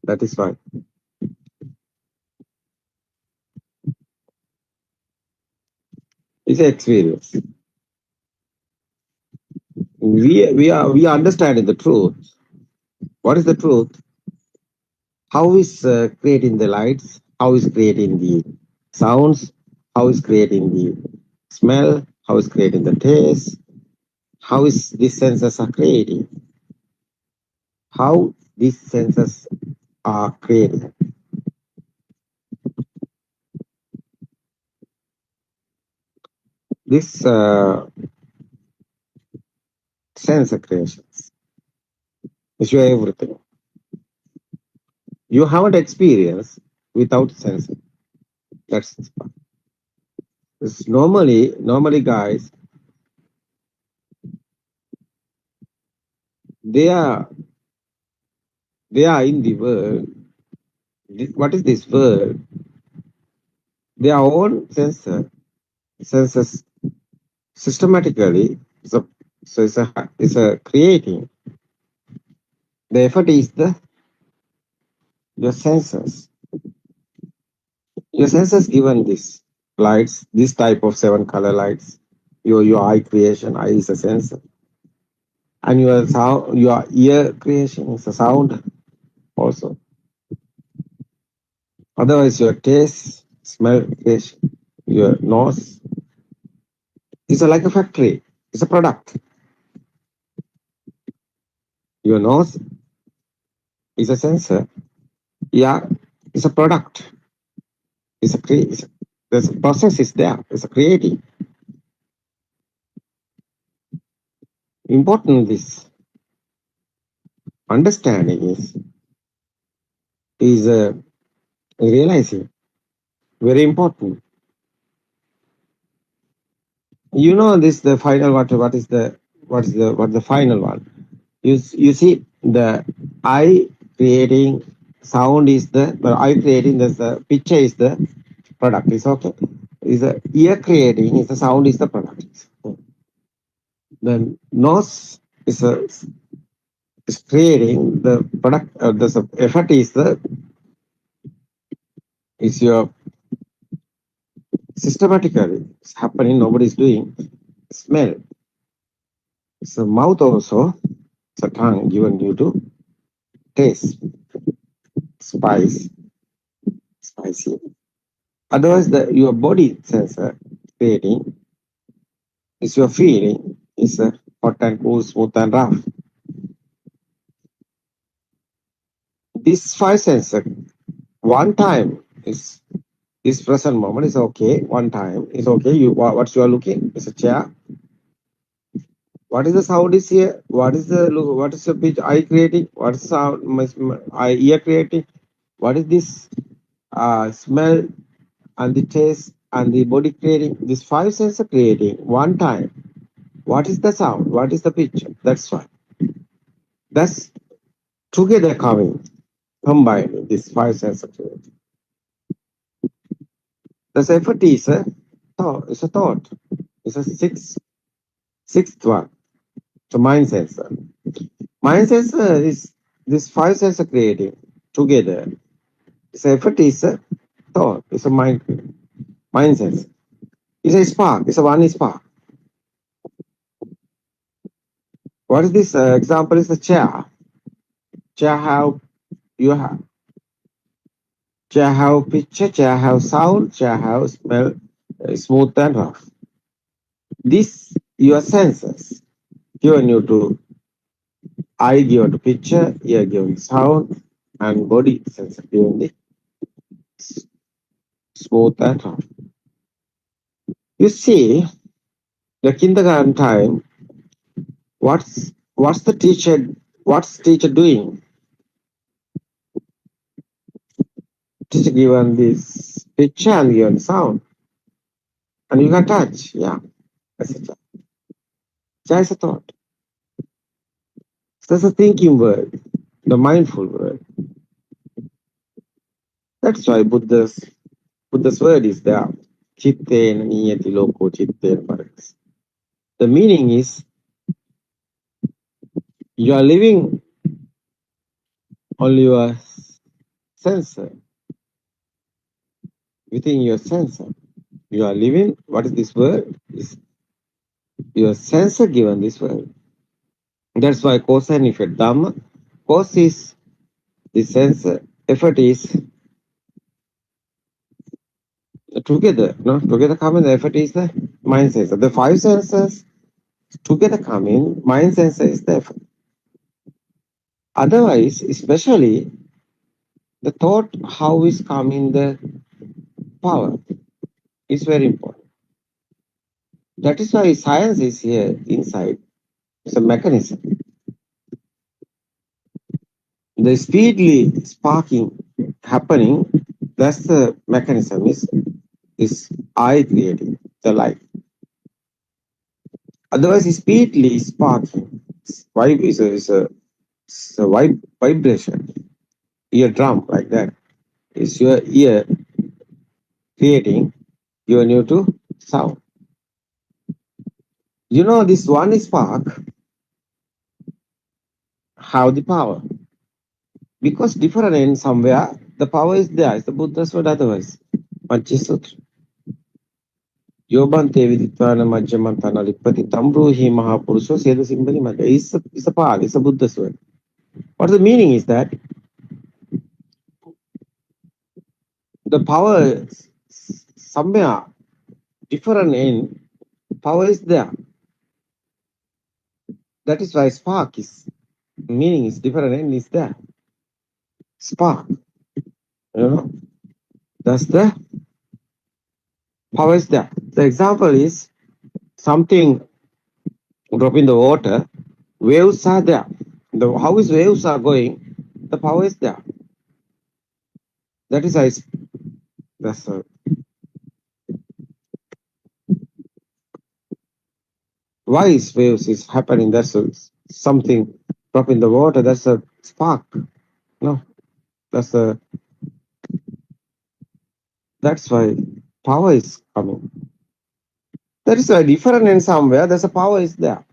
That is why. It's an experience. We are understanding the truth. What is the truth? How is creating the lights? How is creating the sounds? How is creating the smell? How is creating the taste? How is these senses are creating? How these senses are created? This sense creations is your everything. You haven't experienced without sensing. That's it's normally guys, they are in the world. What is this world? Their own senses systematically. So it's a creating. The effort is your senses. Your senses given this lights, this type of 7 color lights. Your eye creation, eye is a sensor, and your sound, your ear creation is a sound also. Otherwise, your taste, smell creation, your nose is like a factory. It's a product. Your nose is a sensor. Yeah, it's a product. The process is there. It's a creating. Important this understanding is realizing very important. You know this the final what is the final one? You see the eye creating sound is the eye creating the picture is the product. Is okay. Is the ear creating is the sound is the product. The nose is creating the product. The effort is your systematically. It's happening. Nobody's doing. Smell. So mouth also. It's a tongue given you to taste. Spicy. Otherwise, your body sensor creating is your feeling is hot and cool, smooth and rough. These 5 sensor, one time is this present moment is okay. One time is okay. What you are looking is a chair. What is the sound is here? What is the pitch eye creating? What is sound eye ear creating? What is this smell and the taste and the body creating? These 5 senses are creating one time. What is the sound? What is the picture? That's why. That's together combining these 5 senses creating. The effort is a thought. It's a thought. It's a sixth one. So mind sensor. Mind sensor is this 5 sensor creating together. Its effort is a thought. It's a mind sensor. It's a spark. It's a one spark. What is this example? Is the chair. Chair have picture. Chair have sound. Chair have smell. Smooth and rough. This your senses given you to eye given to picture, ear given sound, and body sensor given the smooth and rough. You see, the kindergarten time, What's the teacher? What's teacher doing? Teacher given this picture and given sound, and you can touch. Yeah, that's a That's a thought. That's a thinking word, the mindful word. That's why Buddha's word is there. Chittena niyati loko chittena paras. The meaning is you are living on your sensor, within your sensor. You are living, what is this word? Is your sensor given this word. That's why cause and effect. Dhamma, cause is the sensor, effort is together. No, together coming, the effort is the mind sensor. The five senses together coming, mind sensor is the effort. Otherwise, especially the thought, how is coming the power is very important. That is why science is here inside. It's a mechanism. The speedily sparking happening, that's the mechanism is I creating the light. Otherwise, speedily sparking is a vibration. Ear drum like that. Is your ear creating your new to sound. You know, this one spark have the power. Because different in somewhere, the power is there. It's the Buddha's word otherwise. Panchasutra. Yobante viditwana majjamantana lipati tambruhi mahapurusho seda simbani maga. It's a part, it's a Buddha's word. What the meaning is that the power somewhere different in power is there. That is why spark is meaning is different and is there. Spark. You know, that's the power is there. The example is something drop in the water, waves are there. How is waves are going? The power is there. That is that's why is waves is happening. That's something drop in the water. That's a spark. No, that's why power is coming. That is why different in somewhere. There's a power is there.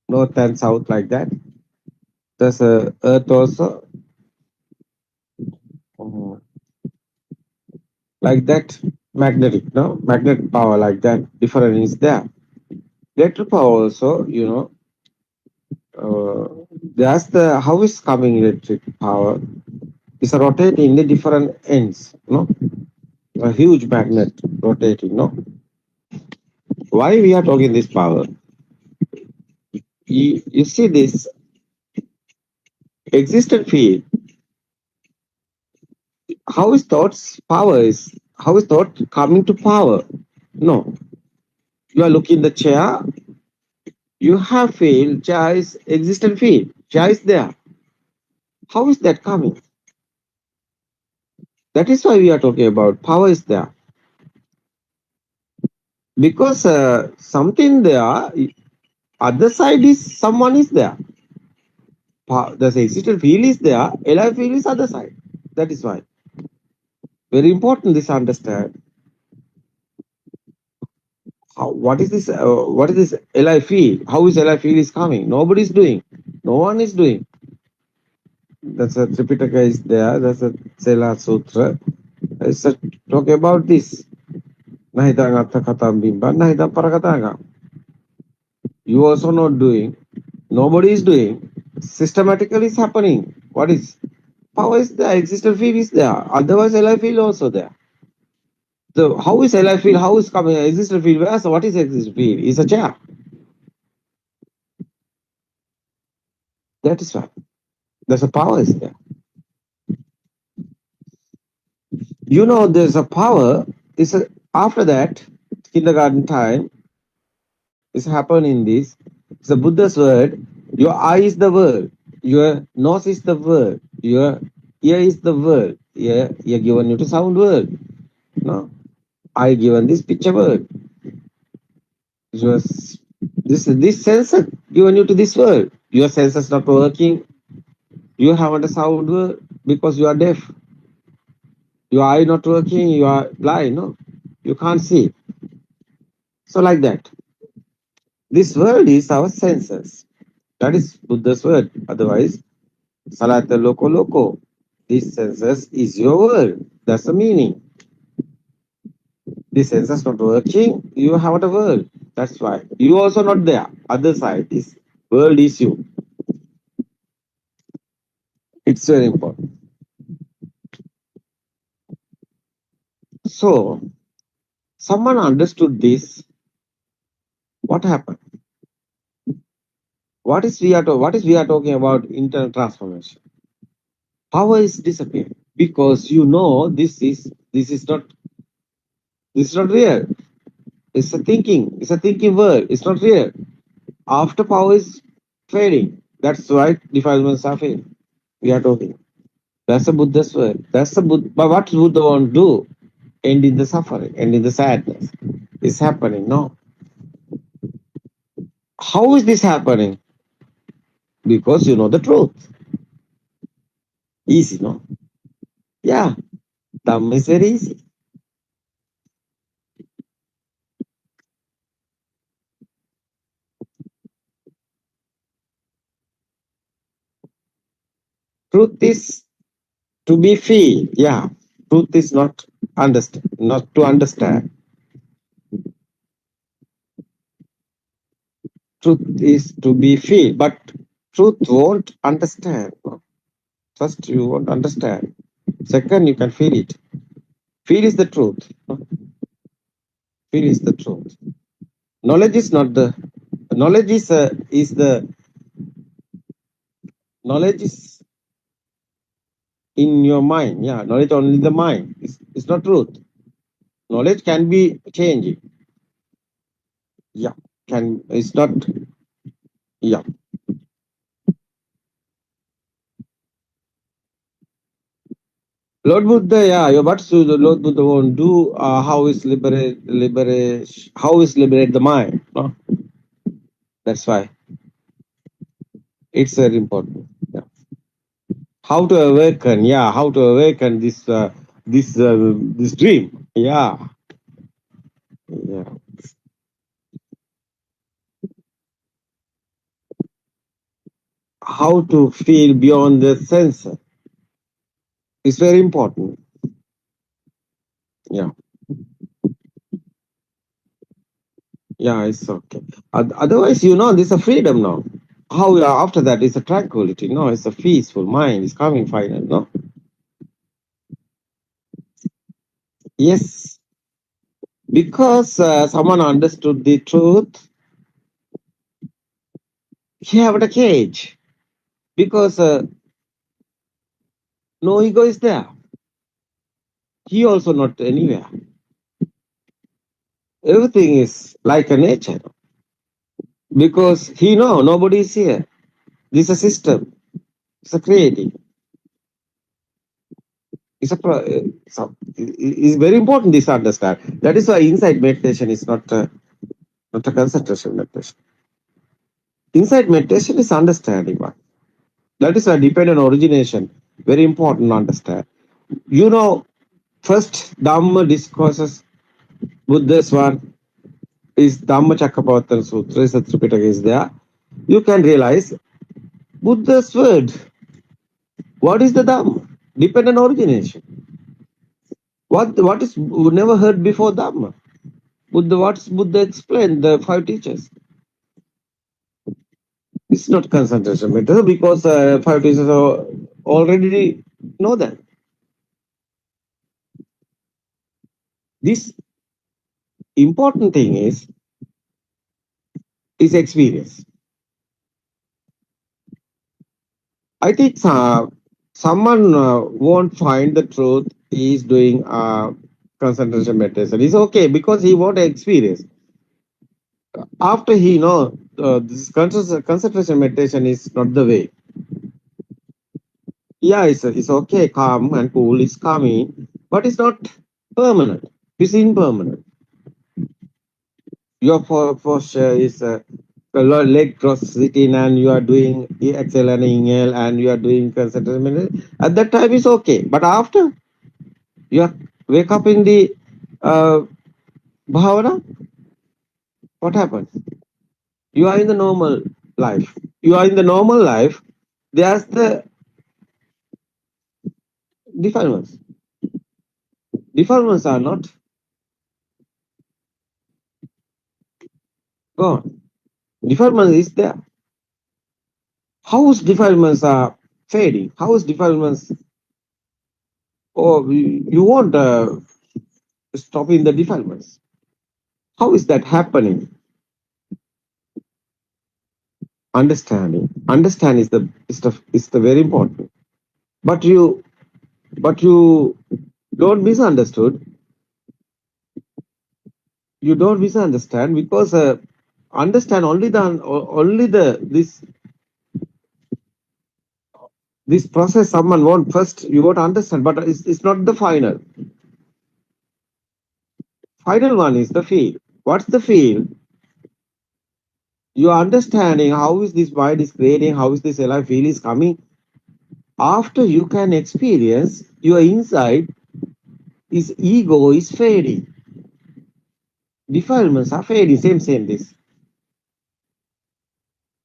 North and south like that. There's a earth also. Like that, magnetic, no? Magnetic power like that, different is there. Electric power also, you know, that's the, how is coming electric power? It's rotating in the different ends, no? A huge magnet rotating, no? Why we are talking this power? You see this existent field, how is thoughts power is, how is thought coming to power? No. You are looking the chair, you have field, chair is existent field, chair is there. How is that coming? That is why we are talking about power is there. Because something there, other side is someone is there. The existent field is there, alive field is other side. That is why. Very important this understand. What is this alive field? How is alive field is coming? Nobody is doing. No one is doing. That's a Tripitaka is there. That's a Sela Sutra. It's talking about this. You also not doing. Nobody is doing. Systematically is happening. What is? Power is there. Existent field is there. Otherwise, alive field also there. So how is alive field? How is coming? Existent field? Where? So what is existent field? It's a chair. That is why. There's a power is there. You know, there's a power. After that, kindergarten time, is happening in this. It's the Buddha's word. Your eye is the word. Your nose is the word. Your ear is the word. Ear given you to sound word. No, I given this picture word. This sensor given you to this word. Your senses not working. You haven't a sound word because you are deaf. Your eye not working. You are blind. No, you can't see. So like that. This word is our senses. That is Buddha's word. Otherwise, Salata Loco Loco. This senses is your word. That's the meaning. This senses not working, you have a word. That's why. You also not there. Other side, this world is you. It's very important. So, someone understood this. What happened? What is we are talking about internal transformation? Power is disappearing because you know this is not real. It's a thinking word. It's not real. After power is fading. That's why defilements are fading. We are talking. That's the Buddha's word. That's the Buddha. But what Buddha want to do? End in the suffering, end in the sadness. It's happening. No. How is this happening? Because you know the truth. Easy, no? Yeah. Dhamma is very easy. Truth is to be feel. Yeah. Truth is not understand, not to understand. Truth is to be feel, but truth won't understand. No? First, you won't understand. Second, you can feel it. Feel is the truth. No? Feel is the truth. Knowledge is not the knowledge is the knowledge is in your mind. Yeah, knowledge only in the mind. It's not truth. Knowledge can be changing. Yeah, it's not. Yeah. Lord Buddha, yeah, what should the Lord Buddha want to do? How is liberate the mind? No? That's why it's very important. Yeah. How to awaken? Yeah, how to awaken this dream? Yeah, yeah. How to feel beyond the sense is very important. Yeah. Yeah, it's okay. Otherwise, there's a freedom now. How after that is a tranquility. No, it's a peaceful mind. It's coming final. No. Yes, because someone understood the truth. He have a cage because no ego is there. He also not anywhere. Everything is like a nature because he know nobody is here. This is a system. It's a creating. It's very important this understand. That is why insight meditation is not a concentration meditation. Insight meditation is understanding one. That is why dependent origination very important to understand. First Dhamma discourses Buddha's one is Dhamma Chakrapavatana Sutra, is the Tripitaka is there. You can realize Buddha's word. What is the Dhamma? Dependent origination. What is never heard before Dhamma? What's Buddha explained, the 5 teachers? It's not concentration matter because 5 teachers already know that. This important thing is experience. I think someone won't find the truth. He is doing concentration meditation. It's okay because he won't experience. After he know this concentration meditation is not the way. Yeah, it's okay, calm and cool, it's calming, but it's not permanent. It's impermanent. Your posture is leg cross sitting and you are doing exhale and inhale and you are doing concentration meditation. At that time it's okay, but after you are wake up in the bhavana, what happens? You are in the normal life. You are in the normal life. There's the defilements. Defilements are not gone. Defilements is there. How is defilements are fading? How is defilements? Oh, you won't stop in the defilements. How is that happening? Understanding. Understand is the very important. But you don't misunderstood. You don't misunderstand because understand only this process someone want first you want to understand, but it's not the final. Final one is the feel. What's the feel? You are understanding how is this mind is creating, how is this alive feel is coming. After you can experience your inside, is ego is fading. Defilements are fading, same this.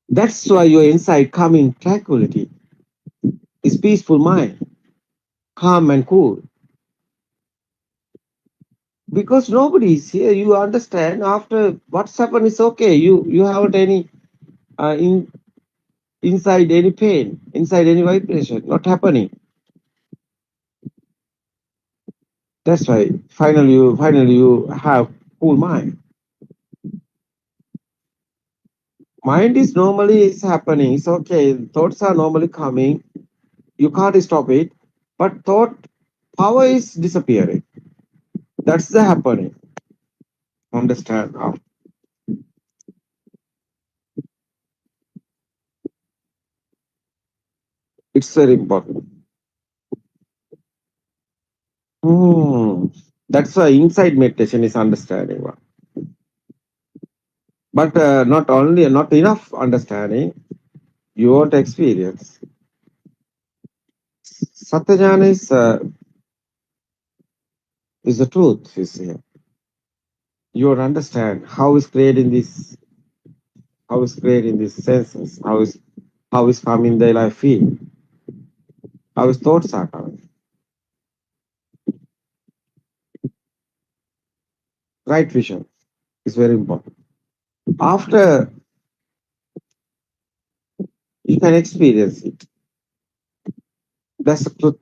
That's why your inside coming tranquility is peaceful mind, calm and cool. Because nobody is here, you understand after what's happened is okay. You haven't any inside any pain, inside any vibration, not happening. That's why finally you have cool mind. Mind is normally it's happening, it's okay. Thoughts are normally coming. You can't stop it, but thought power is disappearing. That's the happening. Understand now? It's very important. That's why inside meditation is understanding. But not enough understanding. You won't experience. Satyajnana is the truth. You see, you will understand how is creating this, how is creating these senses, how is coming the life feel, how his thoughts are coming. Right vision is very important. After you can experience it. That's the truth.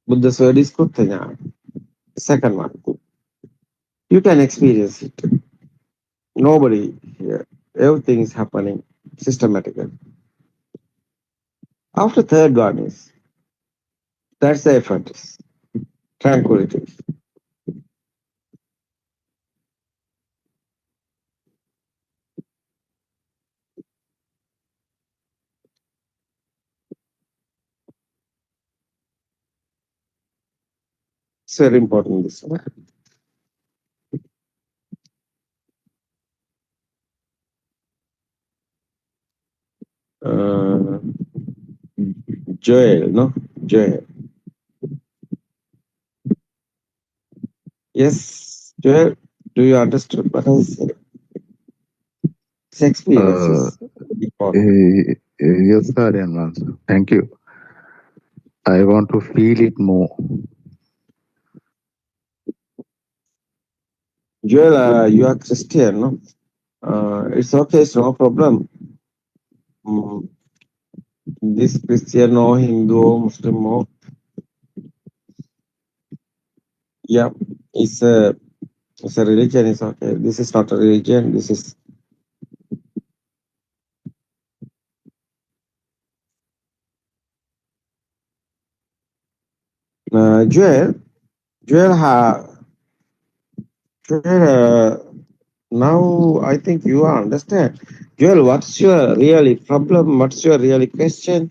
Buddha's word is Kruthajnana. Second one. You can experience it. Nobody here. Everything is happening systematically. After third one is, that's the effort, tranquility. It's very important this one. Joel, no? Joel. Yes, Joel, do you understand what I said? This experience is important. Yes, Aryan. Thank you. I want to feel it more. Joel, you are Christian, no? It's okay, it's no problem. This Christian or Hindu or Muslim or yeah, it's a religion, it's okay. This is not a religion, this is Joel, Now I think you understand. Joel, what's your really problem? What's your really question?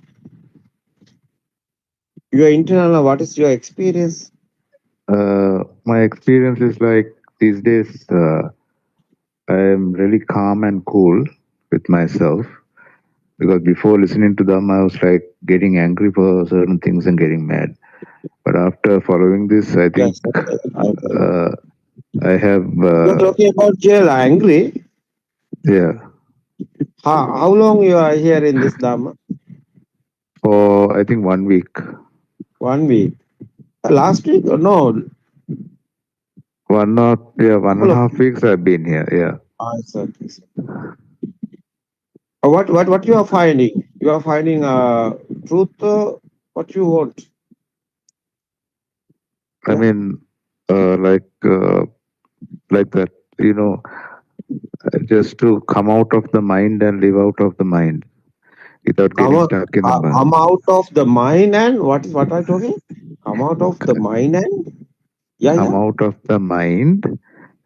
Your internal, what is your experience? My experience is like these days, I am really calm and cool with myself because before listening to them, I was like getting angry for certain things and getting mad. But after following this, I think Yes, okay. I have, You're talking about Joel, angry. yeah, How long you are here in this Dhamma? for I think 1 week. 1 week. Last week? No. 1.5 weeks I've been here. Yeah. Okay. What you are finding? You are finding truth. What you want? I mean, like that, just to come out of the mind and live out of the mind without getting stuck in the mind. Come out of the mind and what are you talking? Come out of the mind and Come out of the mind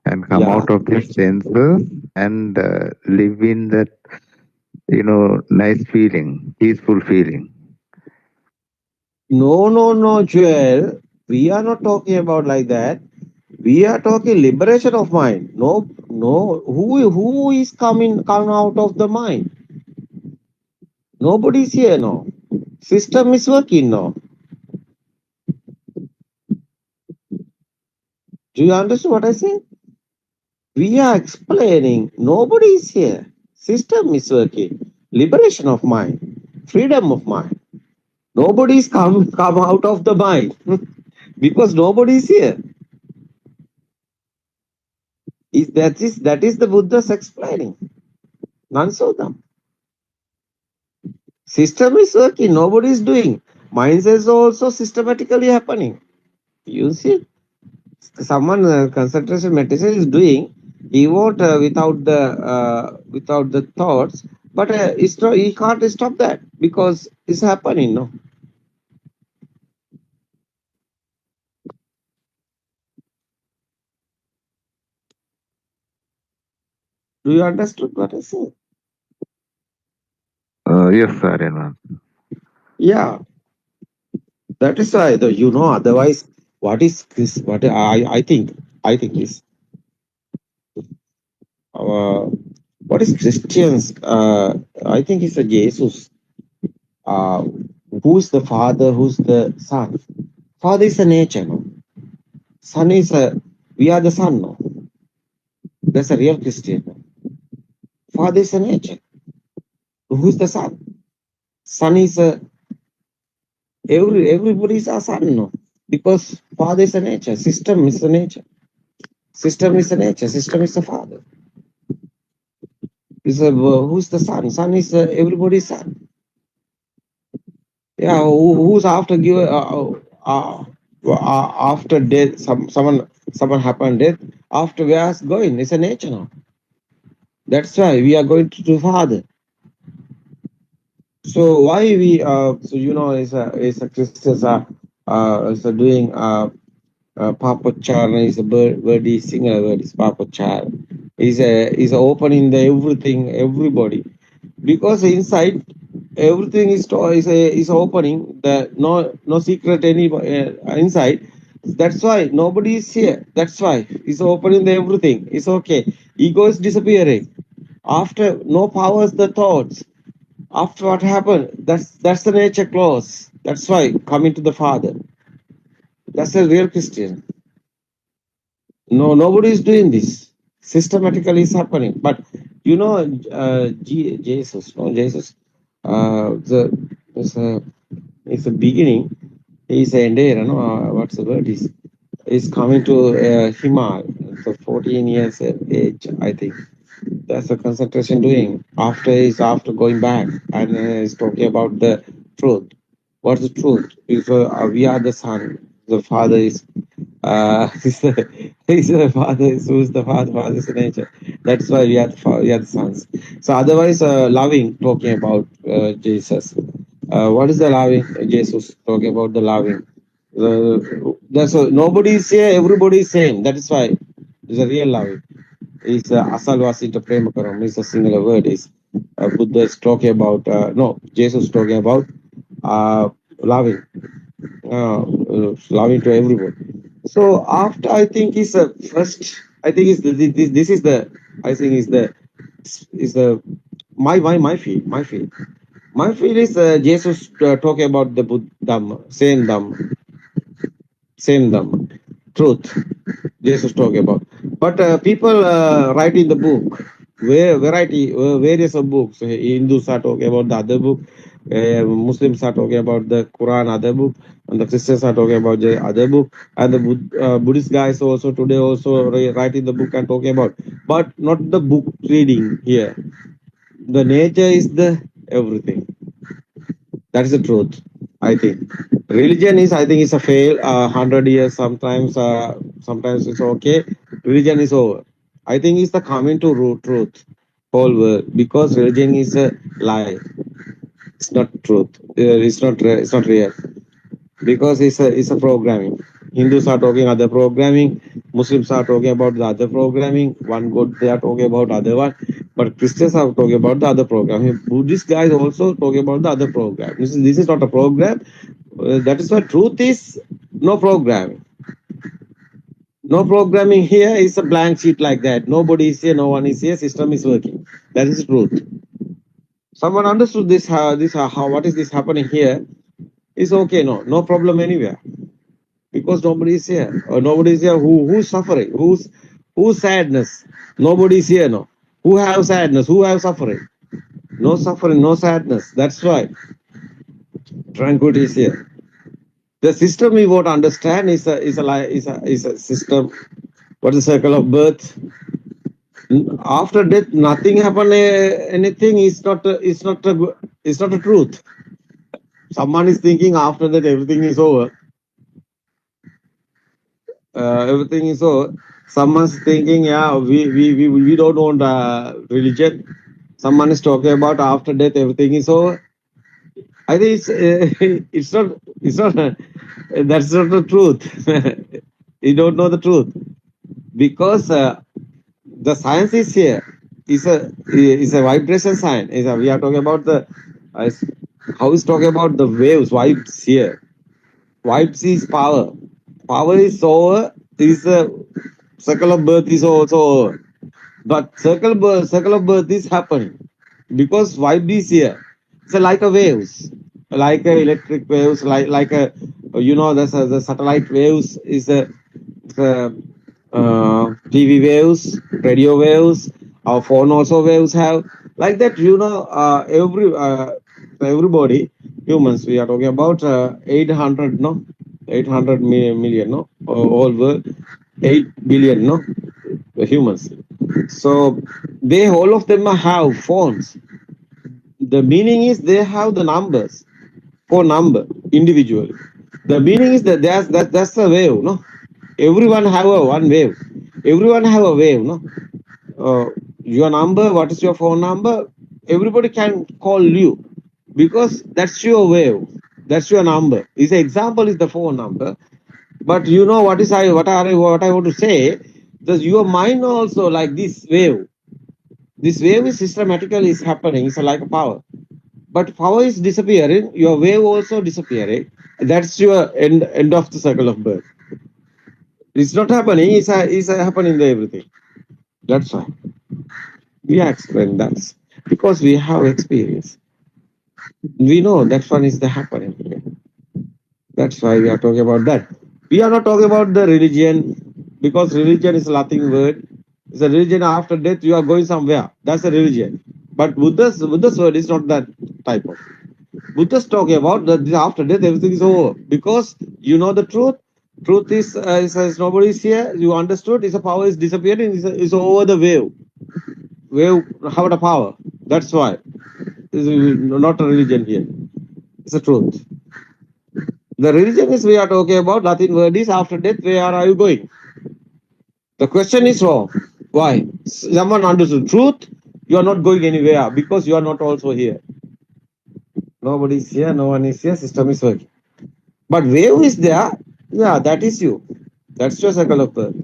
and come out of the senses and live in that, nice feeling, peaceful feeling. No, Joel. We are not talking about like that. We are talking liberation of mind. No. Who is come out of the mind? Nobody is here. No. System is working. No. Do you understand what I say? We are explaining. Nobody is here. System is working. Liberation of mind. Freedom of mind. Nobody is come out of the mind because nobody is here. That is the Buddha's explaining. None so them. System is working, nobody is doing. Minds is also systematically happening. You see, someone concentration meditation is doing. He won't without the thoughts, but he can't stop that because it's happening. No. Do you understand what I say? Yes, Aryan. Yeah. That is why, otherwise, what is this? What I think is what is Christians? I think it's a Jesus. Who's the Father? Who's the Son? Father is a nature, no? Son is we are the Son, no? That's a real Christian. No? Father is a nature. Who's the Son? Son is everybody is a Son, no? Because Father is a nature. System is a nature. System is a nature. System is a Father. Who's the Son? Son is everybody's Son. Yeah, who's after give after death? Someone happened death. After we are going, it's a nature now. That's why we are going to Father. So why we is a Christians are doing Papa Char is a birdie singer word is Papa Char is opening the everything everybody because inside everything is opening the no secret any inside. That's why nobody is here. That's why it's opening the everything. It's okay. Ego is disappearing. After no powers the thoughts. After what happened, that's the nature clause. That's why coming to the Father. That's a real Christian. No, nobody is doing this. Systematically is happening. But Jesus, no Jesus. It's a beginning. He's a there, no, what's the word is coming to Himal. So 14 years age, I think. That's the concentration doing. After going back and is talking about the truth. What's the truth? Because we are the Son. The Father is he's the Father. Who's the Father? Father is the nature. That's why we are the sons. So otherwise, loving talking about Jesus. What is the loving? Jesus talking about the loving. That's nobody is here. Everybody is same. That is why it's a real loving. is asalvasita premakaram is a singular word. Is Buddha is talking about no, Jesus is talking about loving, loving to everyone. So after I think is first I think is this is the I think is the my feel. My feel is Jesus talking about the Buddha, same Dhamma, truth. Jesus talking about. But people write in the book, various of books. Hindus are talking about the other book, Muslims are talking about the Quran, other book, and the Christians are talking about the other book, and the Buddhist guys also today also write in the book and talking about, but not the book reading here. The nature is the everything. That is the truth, I think. Religion is, I think, it's a fail. 100 years sometimes it's okay. Religion is over. I think it's the coming to truth, whole world, because religion is a lie. It's not truth. It's not real, because it's a programming. Hindus are talking other programming. Muslims are talking about the other programming. One God they are talking about other one, but Christians are talking about the other program. Buddhist guys also talking about the other program. This is not a program. That is why truth is no programming. No programming here is a blank sheet like that. Nobody is here, no one is here. System is working. That is the truth. Someone understood this. How what is this happening here? Is okay. No problem anywhere, because nobody is here, or nobody is here who's suffering, who's sadness. Nobody is here. No, who have sadness, who have suffering. No suffering, no sadness. That's why tranquility is here. The system we want to understand is a system. What is the circle of birth? After death, nothing happen. Anything is not. It's not a truth. Someone is thinking after that everything is over. Everything is over. Someone's thinking, yeah, we don't want religion. Someone is talking about after death everything is over. I think it's not that's not the truth. You don't know the truth, because the science is here. Is a vibration science. We are talking about the how is talking about the waves, vibes here. Vibes is power. Power is over. Is a circle of birth is also over. But circle of birth is happening because vibe is here. It's like a waves, like a electric waves, like a the satellite waves is a TV waves, radio waves. Our phone also waves have like that. Everybody, humans. We are talking about 800 million all world 8 billion the humans. So they all of them have phones. The meaning is they have the numbers, phone number individually. The meaning is that that's a wave, no? Everyone have a one wave. Everyone have a wave, no? Your number, what is your phone number? Everybody can call you because that's your wave. That's your number. This example is the phone number. But you know what I want to say? Does your mind also like this wave? This wave is systematically is happening. It's like a power. But power is disappearing. Your wave also disappearing. That's your end of the circle of birth. It's not happening. It's happening to everything. That's why we explain that because we have experience. We know that one is the happening here. That's why we are talking about that. We are not talking about the religion because religion is a Latin word. It's a religion after death. You are going somewhere. That's a religion. But Buddha's word is not that type of. Buddha's talking about that after death everything is over because you know the truth. Truth is nobody is here. You understood. Is a power is disappearing. Is over the wave. Wave have the power. That's why. It's not a religion here. It's a truth. The religion is we are talking about. Latin word is after death. Where are you going? The question is wrong. Why? Someone understood truth. You are not going anywhere because you are not also here. Nobody is here. No one is here. System is working. But wave is there. Yeah, that is you. That's your circle of birth.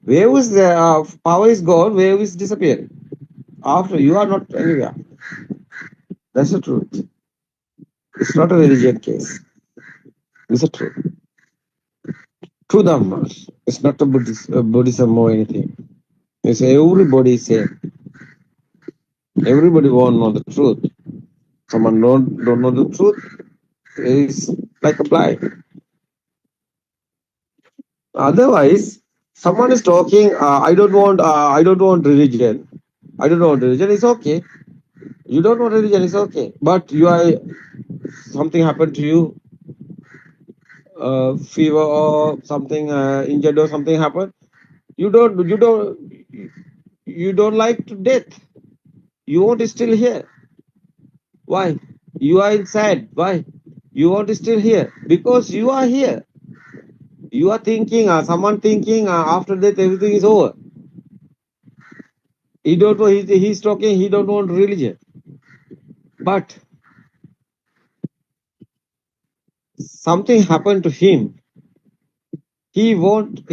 Wave is there, power is gone, wave is disappearing. After you are not anywhere. That's the truth. It's not a religion case. It's a truth. True Dhamma. It's not a Buddhism or anything. It's everybody same. Everybody want to know the truth. Someone don't know the truth is like a blind. Otherwise, someone is talking. I don't want religion. I don't want religion. It's okay. You don't want religion. It's okay. But you are something happened to you, fever or something, injured or something happened. You don't like to death. You want to still here. Why? You are inside. Why? You want to still here because you are here. You are thinking, someone thinking after death everything is over. He don't know. He's talking. He don't want religion. But something happened to him. He don't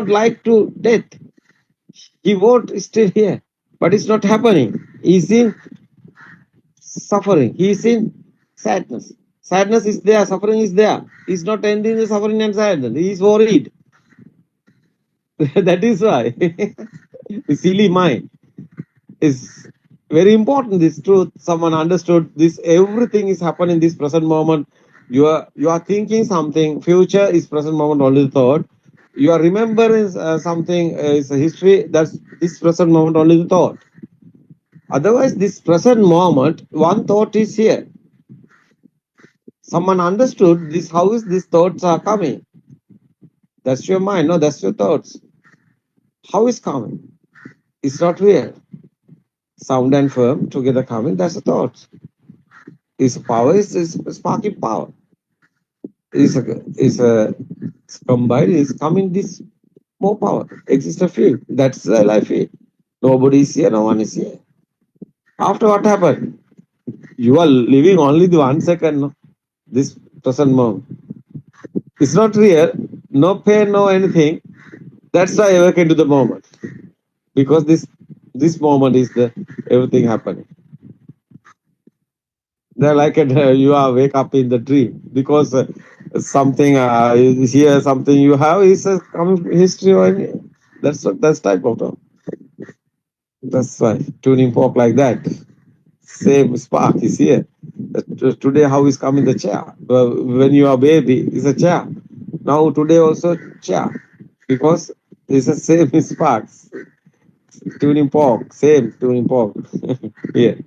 like to death. He won't still here. But it's not happening. He's in suffering. He's in sadness. Sadness is there. Suffering is there. He's not ending the suffering and sadness. He's worried. That is why. The silly mind is very important. This truth, someone understood this. Everything is happening in this present moment. You are thinking something. Future is present moment only the thought. You are remembering something is a history. That's this present moment only the thought. Otherwise, this present moment, one thought is here. Someone understood this. How is these thoughts are coming? That's your mind. No, that's your thoughts. How is coming? It's not real. Sound and firm together coming. That's the thoughts. Is power is sparking power. Is combined. Is coming this more power. Exists a field. That's the life field. Nobody is here. No one is here. After what happened? You are living only the 1 second. No? This present moment. It's not real. No pain. No anything. That's why I work into the moment. Because this moment is the everything happening. They're like you are wake up in the dream because something is here, something you have is a history or that's type of talk. That's why tuning fork like that. Same spark is here. Today how is coming the chair? When you are baby, it's a chair. Now today also chair because it's the same sparks. Tuning fork, same tuning fork. Here,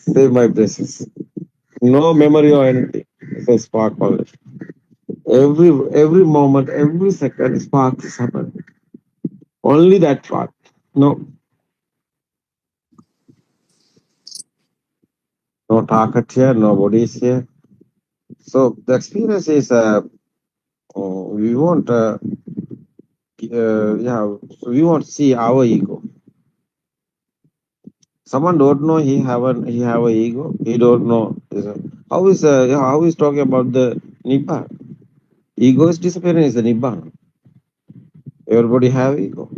same vibrations. No memory or anything. It's a spark only. Every moment, every second, spark is happening. Only that part. No target here, nobody is here. So the experience is we want so we want to see our ego. Someone don't know he have a ego. He don't know how is talking about the nibbana. Ego is disappearing is the nibbana. Everybody have ego.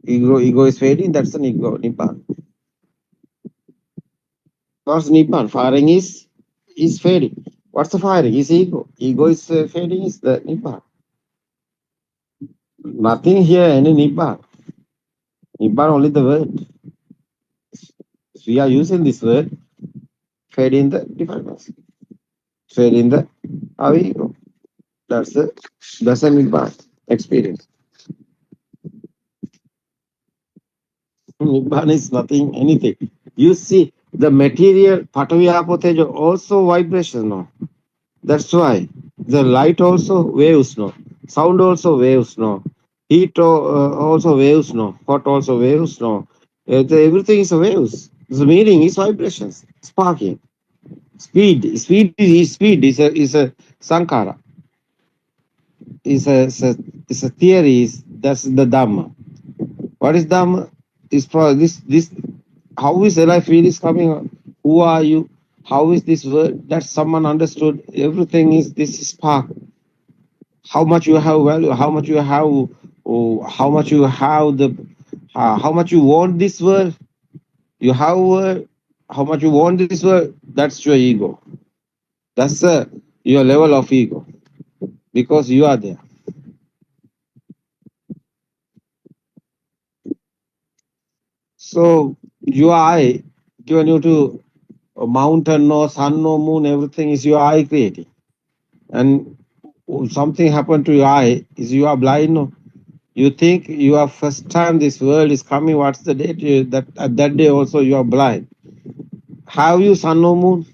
Ego is fading. That's an ego nibbana. What's nibbana? Firing is fading. What's the firing? Is ego. Ego is fading. Is the nibbana. Nothing here. Any nibbana. Nibbana only the word. We are using this word. Fade in the defilements. Fade in the our ego. That's a nibbana experience. Nibbana is nothing, anything. You see, the material Patavi Apo Tejo also vibration, no? That's why the light also waves, no? Sound also waves, no? Heat also waves, no? Hot also waves, no? Everything is waves. The meaning is vibrations, sparking. Speed is a sankara. Is a theory. That's the Dhamma. What is Dhamma? Is this how is life feel is coming? Who are you? How is this word that someone understood? Everything is this spark. how much you have value, how much you have, oh, how much you have the, how much you want this world, you have how much you want this world, that's your ego. That's your level of ego, because you are there. So your eye, given you to a mountain or sun or moon, everything is your eye creating. And something happened to your eye, is you are blind. No? You think you are first time this world is coming, what's the date? That at that day also you are blind. Have you sun or moon?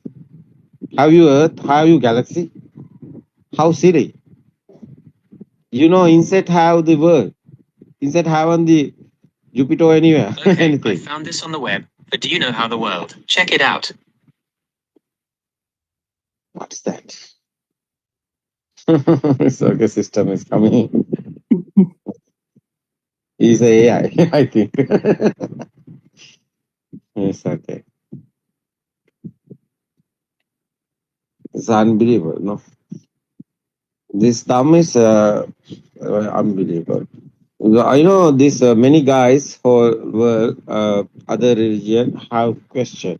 Have you earth? Have you galaxy? How silly. You know, insect have the world. Insect have on the Jupiter or anywhere. Okay, I Anything. found this on the web, but do you know how the world? Check it out. What's that? Circus system is coming. He's a AI, I think. It's okay. It's unbelievable, no? This thumb is unbelievable. I know this many guys for other religion have question,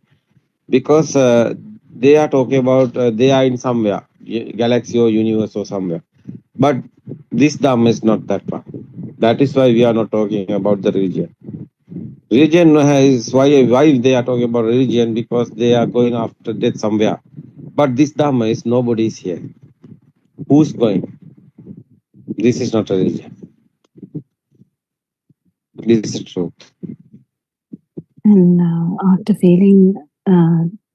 because they are talking about they are in somewhere, galaxy or universe or somewhere. But this Dham is not that far. That is why we are not talking about the religion. Religion is why they are talking about religion, because they are going after death somewhere. But this Dhamma is nobody is here. Who's going? This is not a religion. This is true. And after feeling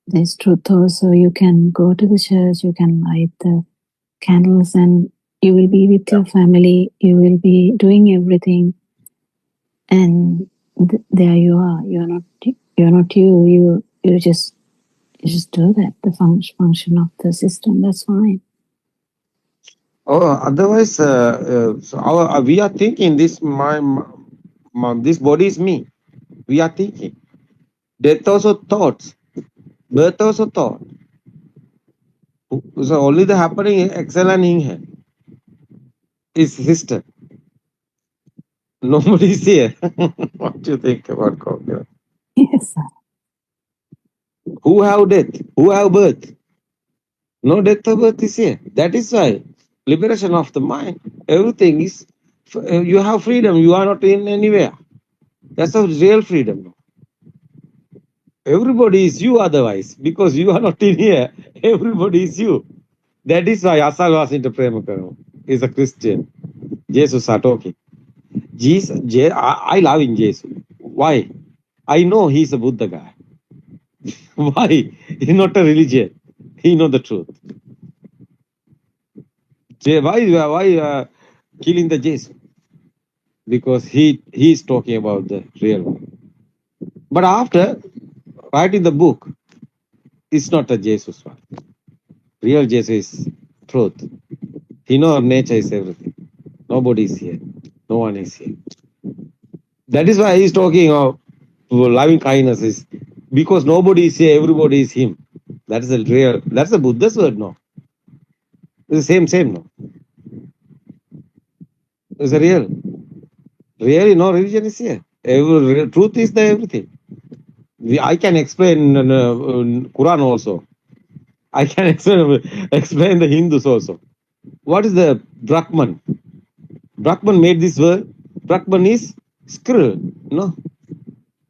this truth also, you can go to the church, you can light the candles, and you will be with your family, you will be doing everything. And there you are. You're not you. You just do that. The function of the system. That's fine. Oh, otherwise, so we are thinking this. This body is me. We are thinking. Death also thoughts. Birth also thought. So only the happening Excel and Inhale is system. Nobody is here. What do you think about God? Yes, sir. Who have death? Who have birth? No death or birth is here. That is why liberation of the mind. Everything is, you have freedom. You are not in anywhere. That's a real freedom. Everybody is you otherwise, because you are not in here. Everybody is you. That is why Asal was into Premakaram is a Christian. Jesus are talking. Jesus, I love in Jesus. Why? I know he's a Buddha guy. Why? He's not a religion. He know the truth. Why killing the Jesus? Because he is talking about the real one. But after writing the book, it's not a Jesus one. Real Jesus is truth. He knows nature is everything. Nobody is here. No one is here. That is why he's talking of loving kindness, is because nobody is here, everybody is him. That is a real, that's a Buddha's word, no? It's the same, no? It's a real. Really, no religion is here. Truth is the everything. I can explain Quran also. I can explain the Hindus also. What is the Brahman? Brahman made this word. Brahman is squirrel, no?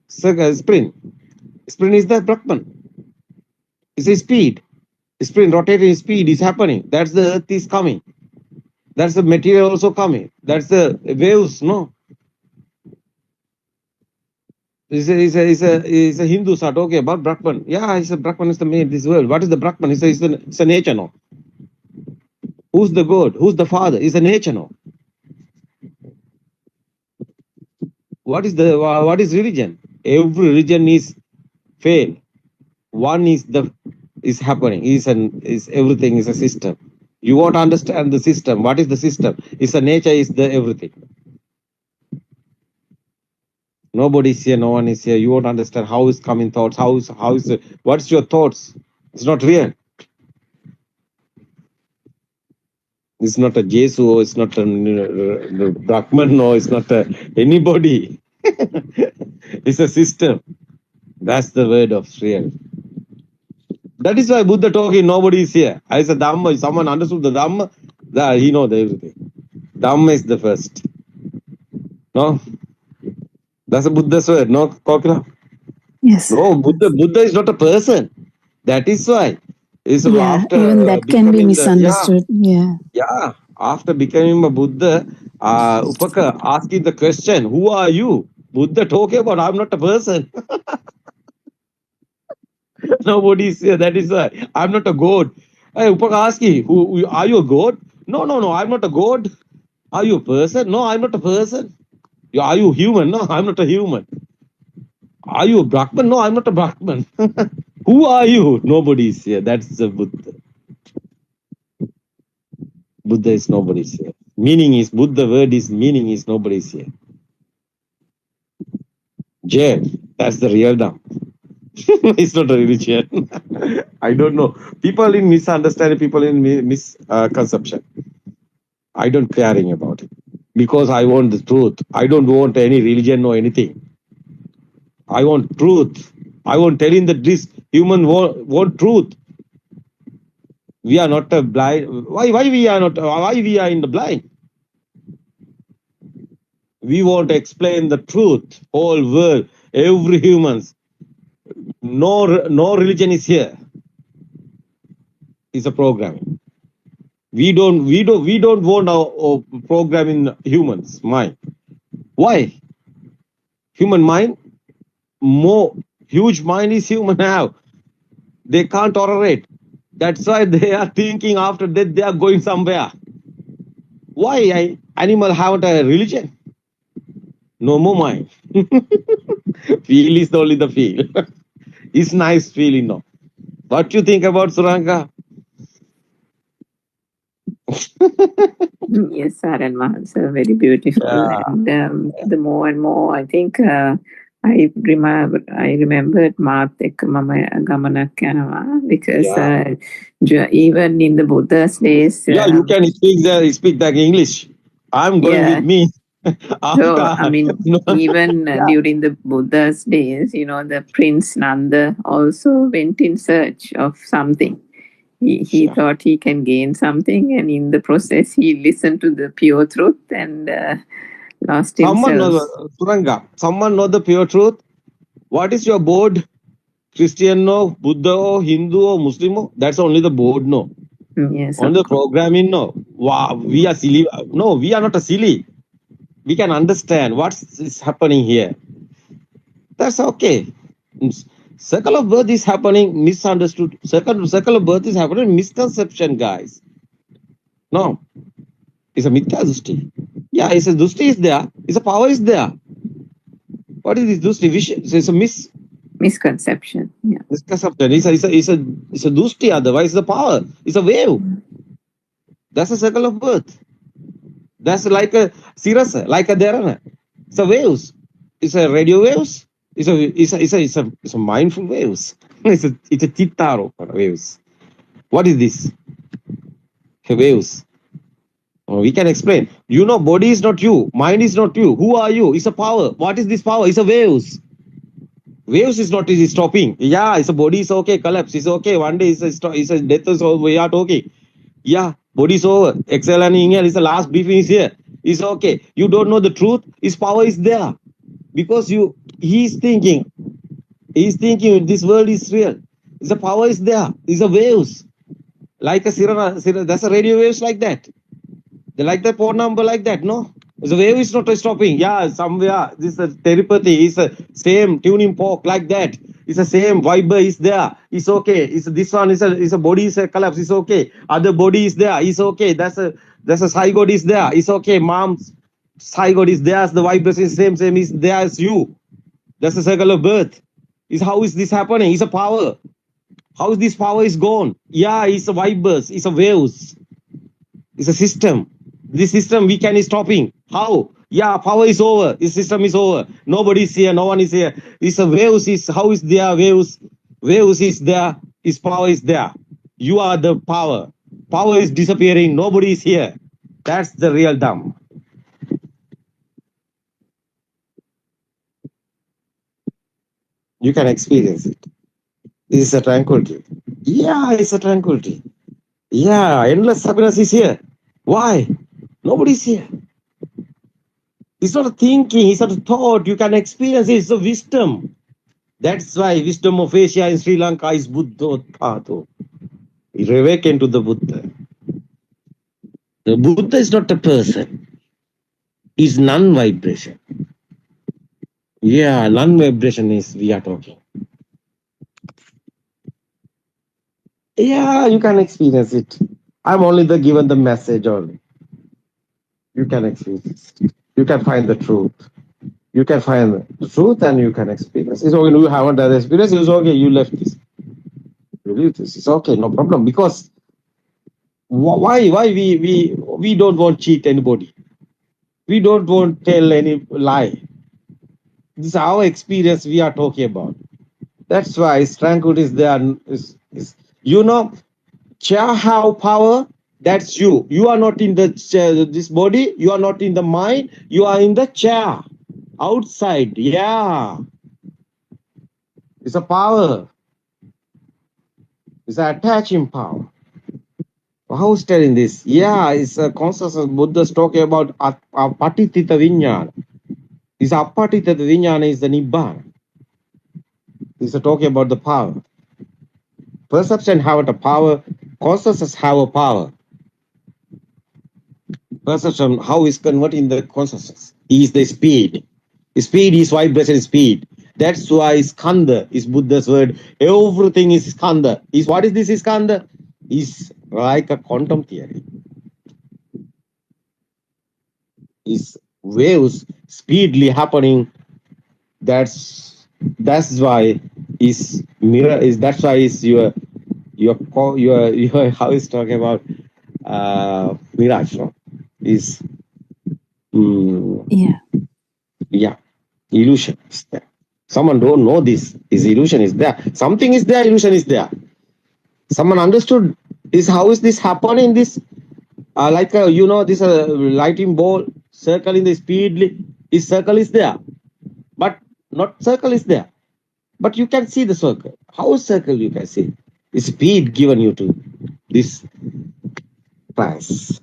Spring. Spring is the Brahman. It's a speed. Spring rotating speed is happening. That's the earth is coming. That's the material also coming. That's the waves, no? Is a Hindus are talking about Brahman. Yeah, it's a Brahman is the made this world. What is the Brahman? It's a nature, no? Who's the God? Who's the Father? It's a nature, no? What is religion? Every religion is fail. One is happening. Is everything is a system. You won't understand the system. What is the system? It's a nature. Is the everything. Nobody is here. No one is here. You won't understand how is coming thoughts. What's your thoughts? It's not real. It's not a Jesu, it's not a Brahman, no, it's not a anybody. It's a system. That's the word of real. That is why Buddha talking, nobody is here. I said Dhamma, if someone understood the Dhamma, he knows everything. Dhamma is the first. No? That's a Buddha's word, no, Kokila? Yes. No, Buddha is not a person. That is why. It's Yeah, after even that can be becoming misunderstood. Yeah. yeah, after becoming a Buddha, Upaka asking the question, who are you? Buddha talking about, I'm not a person. Nobody is here. That is why. I'm not a god. Hey, Upaka asking, are you a god? No, I'm not a god. Are you a person? No, I'm not a person. Are you human? No, I'm not a human. Are you a Brahman? No, I'm not a Brahman. Who are you? Nobody is here. That's the Buddha. Buddha is nobody's here. Meaning is, Buddha word is, meaning is nobody's here. Jay, that's the real Dham. It's not a religion. I don't know. People in misunderstanding, people in misconception. I don't caring about it. Because I want the truth. I don't want any religion or anything. I want truth. I want telling that this human want truth. We are not a blind. Why we are not? Why we are in the blind? We want to explain the truth. Whole world, every humans. No religion is here. It's a programming. We don't want our program in humans' mind. Why? Human mind, more huge mind is human now. They can't tolerate. That's why they are thinking after death they are going somewhere. Why animal have a religion? No more mind. Feel is only the feel. It's nice feeling, no? What do you think about Suranga? Yes, Saranma, it's very beautiful. Yeah. And the more and more, I think I remembered Math Mama Gamanak Kanava because even in the Buddha's days. Yeah, you can speak that English. I'm going with me. So, I mean, even during the Buddha's days, the Prince Nanda also went in search of something. He thought he can gain something, and in the process, he listened to the pure truth and lost himself. Someone know the pure truth? What is your board? Christian no, Buddha or Hindu or Muslim? No? That's only the board, no. Yes. On the programming, no. Wow, we are silly. No, we are not a silly. We can understand what is happening here. That's okay. Circle of birth is happening, misunderstood. Circle of birth is happening, misconception, guys. No. It's a mithya dusti. Yeah, it's a dusti is there. It's a power is there. What is this dusti? It's a misconception. Yeah. Misconception. It's a dusti, otherwise the power. It's a wave. That's a circle of birth. That's like a sirasa, like a dharana. It's a waves. It's a radio waves. It's a mindful waves. It's a chittaro waves. What is this? Waves. Oh, we can explain. You know, body is not you, mind is not you. Who are you? It's a power. What is this power? It's a waves. Waves is not stopping. Yeah, it's a body is okay, collapse. It's okay. One day it's a death is over. We are talking. Yeah, body is over. Exhale and inhale is the last briefing is here. It's okay. You don't know the truth. His power is there. Because he's thinking this world is real. The power is there. It's a waves. Like a sirana, that's a radio waves like that. They like the port number like that, no? The wave is not stopping. Yeah, somewhere. This is a telepathy. It's the same tuning fork like that. It's the same viber is there. It's okay. It's this one is a body is a collapse. It's okay. Other body is there. It's okay. That's a zygote is there. It's okay. Mom's zygote is there. The vibration is same is there as you. That's the circle of birth. How is this happening? It's a power. How is this power is gone? Yeah, it's a vibers. It's a waves. It's a system. This system we can stopping. How? Yeah, power is over. This system is over. Nobody is here. No one is here. It's a waves. How is there? Waves is there. His power is there. You are the power. power is disappearing, nobody is here. That's the real Dhamma. You can experience it. This is a tranquility. Yeah, it's a tranquility. Yeah, endless happiness is here. Why? Nobody is here. It's not a thinking, it's not a thought. You can experience it. It's a wisdom. That's why wisdom of Asia in Sri Lanka is Buddothpado. It awakened to the Buddha. The Buddha is not a person. It's non-vibration. Yeah, non-vibration is we are talking. Yeah, you can experience it. I'm only given the message only. You can experience it. You can find the truth. You can find the truth and you can experience. It's okay, you haven't done the experience, it's okay, you left this. You leave this, it's okay, no problem. Because why we don't want to cheat anybody. We don't want to tell any lie. This is our experience we are talking about. That's why tranquility is there. You know, chair have power. That's you. You are not in the chair, this body. You are not in the mind. You are in the chair. Outside. Yeah. It's a power. It's an attaching power. Who's telling this? Yeah, it's a consciousness. Buddha's talking about apatitita vinyana. This apatitita vinyana is the nibbana. He's talking about the power. Perception have a power. Consciousness have a power. Perception, how is converting the consciousness? Is the speed. Speed is vibration speed. That's why skanda is Buddha's word. Everything is skanda. What is this skanda? Is like a quantum theory. Is waves speedily happening. That's why is mirror is that's why is your how is talking about mirage, no? Is yeah, illusion is there. Someone don't know this. Is illusion is there. Something is there, illusion is there. Someone understood is how is this happening? This like this lighting ball circling the speedily. Is circle is there, but not circle is there. But you can see the circle. How circle you can see? Is speed given you to this price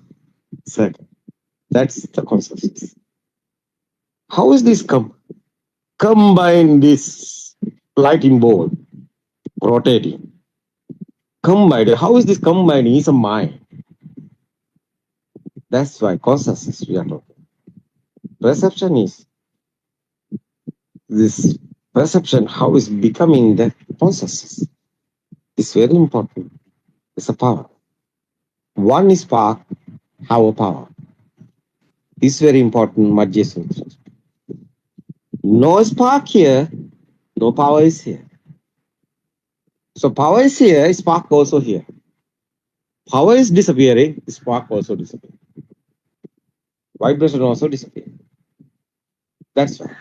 circle. That's the consciousness. How is this combine this lighting ball rotating? Combined. How is this combining? It's a mind. That's why consciousness we are talking. Perception is this perception. How is becoming the consciousness? It's very important. It's a power. One is spark, have a power. It's very important. Madhya Sutra. No spark here, no power is here. So power is here, spark also here. Power is disappearing, spark also disappearing. Vibration also disappearing. That's why.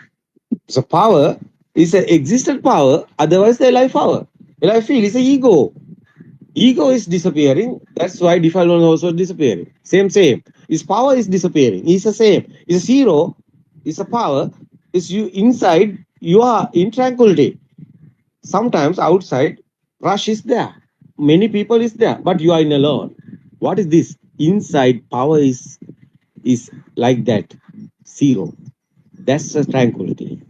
So power is an existent power, otherwise the life power. Life field is an ego. Ego is disappearing, that's why defilement also disappearing. Same. His power is disappearing. It's the same. It's a zero, it's a power. It's you inside, you are in tranquility. Sometimes outside, rush is there. Many people is there, but you are in alone. What is this? Inside power is like that. Zero. That's the tranquility.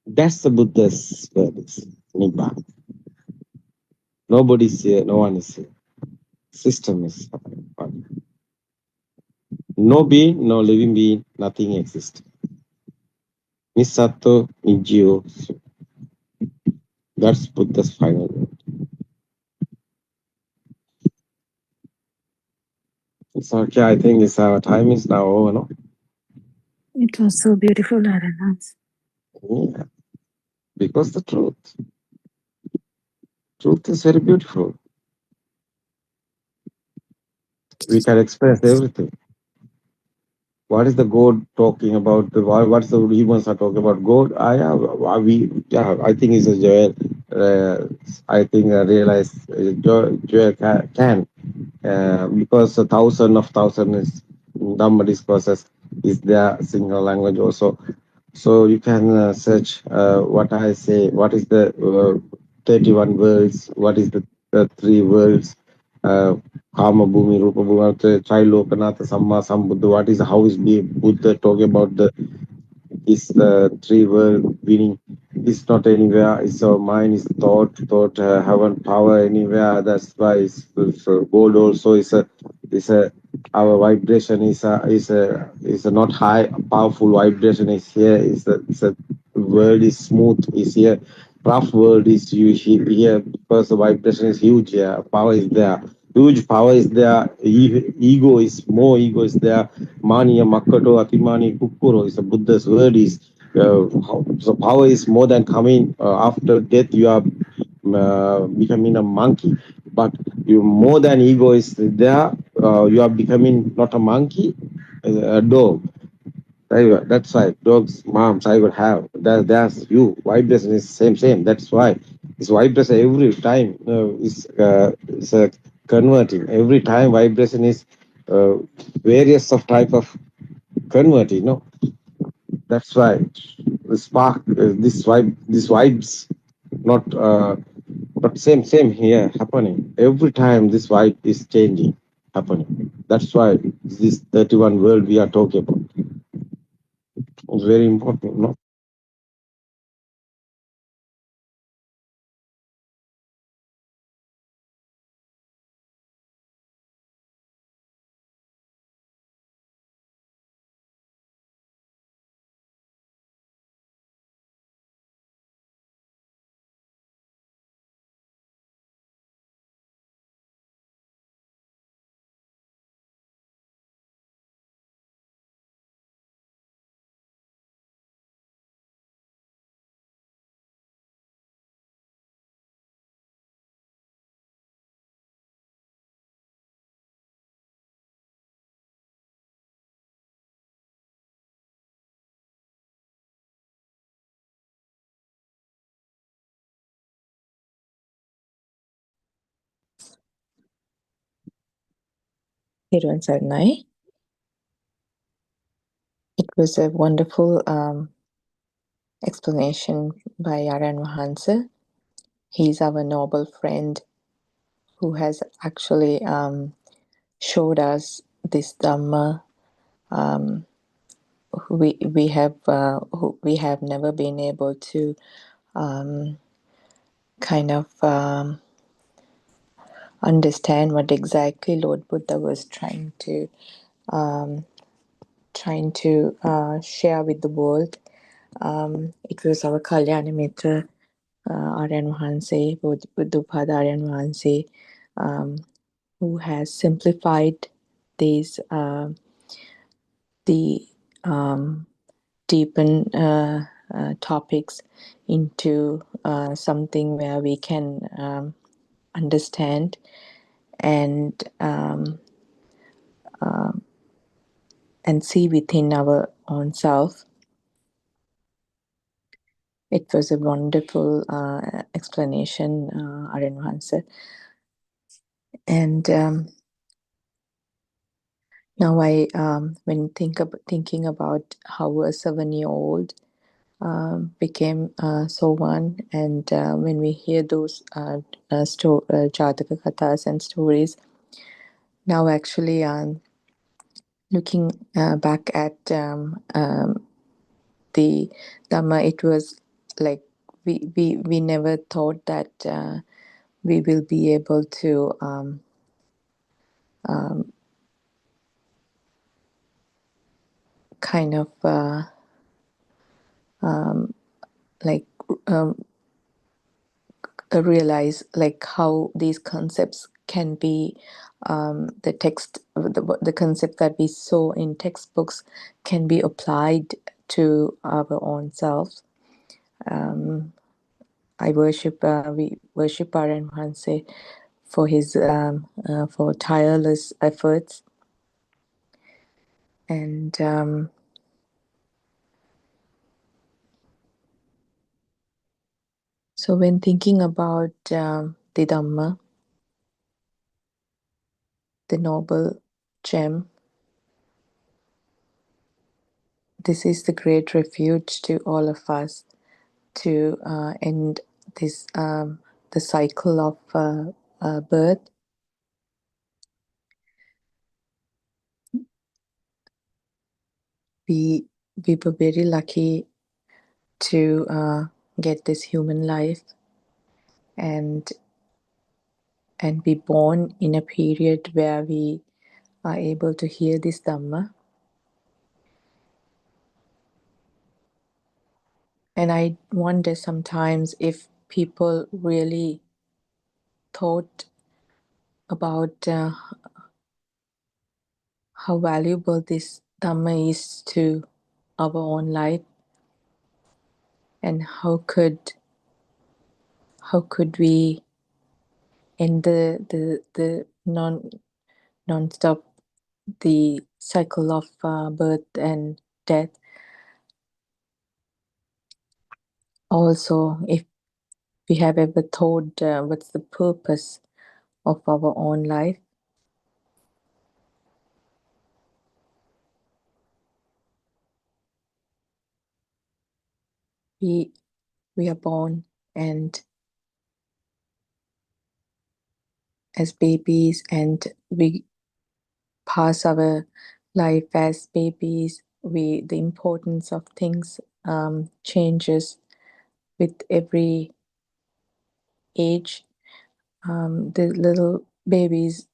That's the Buddha's words. Nibbana. Nobody's here, no one is here. System is happening. No being, no living being, nothing exists. Nisato, nijio. That's Buddha's final word. It's okay, I think it's our time is now over, no? It was so beautiful, Aranath. Yeah. Because the truth is very beautiful. We can express everything. What is the God talking about? What's the humans are talking about? God? I think it's a joy. I think realize Joy can because a thousand is Dhamma discourses is their single language also. So you can search what I say. What is the 31 worlds? What is the three worlds? Kama Bhumi, Rupa Bhumi, Try Lokanatha, Samma Sambuddha. What is how is Buddha talking about the is three world meaning is not anywhere. It's our mind is thought haven't power anywhere. That's why so gold also is a our vibration is a not high powerful vibration is here. Is a world is smooth is here. Rough world is here because the vibration is huge. Yeah, power is there. Huge power is there. Ego is more. Ego is there. Mani Makato Atimani Kukuro is a Buddha's word is so power is more than coming after death you are becoming a monkey, but you more than ego is there, you are becoming not a monkey, a dog. That's why dogs moms I would have that's you vibration is same that's why it's vibration every time is converting every time vibration is various of type of converting, no. That's why the spark, this vibes, not but same here happening. Every time this vibe is changing, happening. That's why this 31 world we are talking about is very important, no? Thiruvan Saranai. It was a wonderful explanation by Aryan Mahansa. He's our noble friend who has actually showed us this Dhamma. We have never been able to kind of understand what exactly Lord Buddha was trying to share with the world. It was our Kalyana Mitra, Aryan Mahanse, Buddothpada Aryan Mahanse, who has simplified these the deepen topics into something where we can understand and see within our own self. It was a wonderful explanation, Aryan Mahansa. And now when thinking about how a 7-year-old became so one, and when we hear those Jataka Kathas and stories, now actually looking back at the Dhamma, it was like we never thought that we will be able to kind of like realize like how these concepts can be the concept that we saw in textbooks can be applied to our own self. We worship Aryan Mahanse for his for tireless efforts, and So, when thinking about the Dhamma, the noble gem, this is the great refuge to all of us to end this the cycle of birth. We were very lucky to get this human life and be born in a period where we are able to hear this Dhamma. And I wonder sometimes if people really thought about how valuable this Dhamma is to our own life, and how could we end the non-stop the cycle of birth and death. Also, if we have ever thought what's the purpose of our own life, we are born, and as babies, and we pass our life as babies. The importance of things changes with every age. The little babies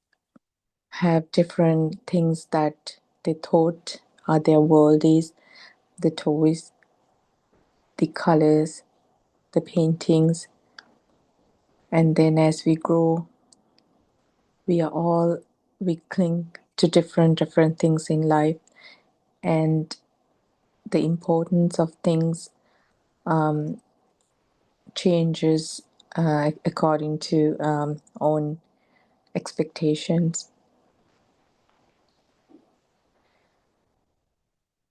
have different things that they thought are their world is, the toys, the colors, the paintings. And then as we grow, we cling to different things in life, and the importance of things changes according to own expectations.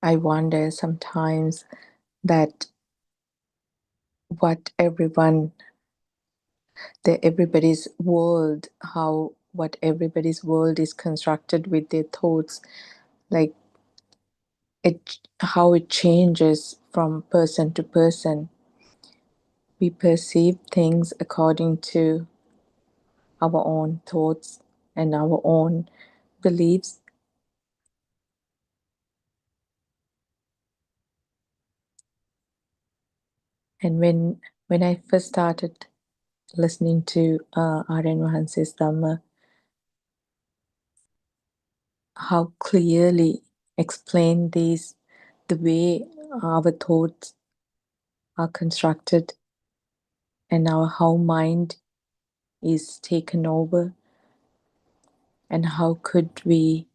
I wonder sometimes that what everybody's world is constructed with their thoughts, like how it changes from person to person. We perceive things according to our own thoughts and our own beliefs. And when I first started listening to Aryan Mahanse's Dhamma, how clearly explained the way our thoughts are constructed, and how mind is taken over, and how could we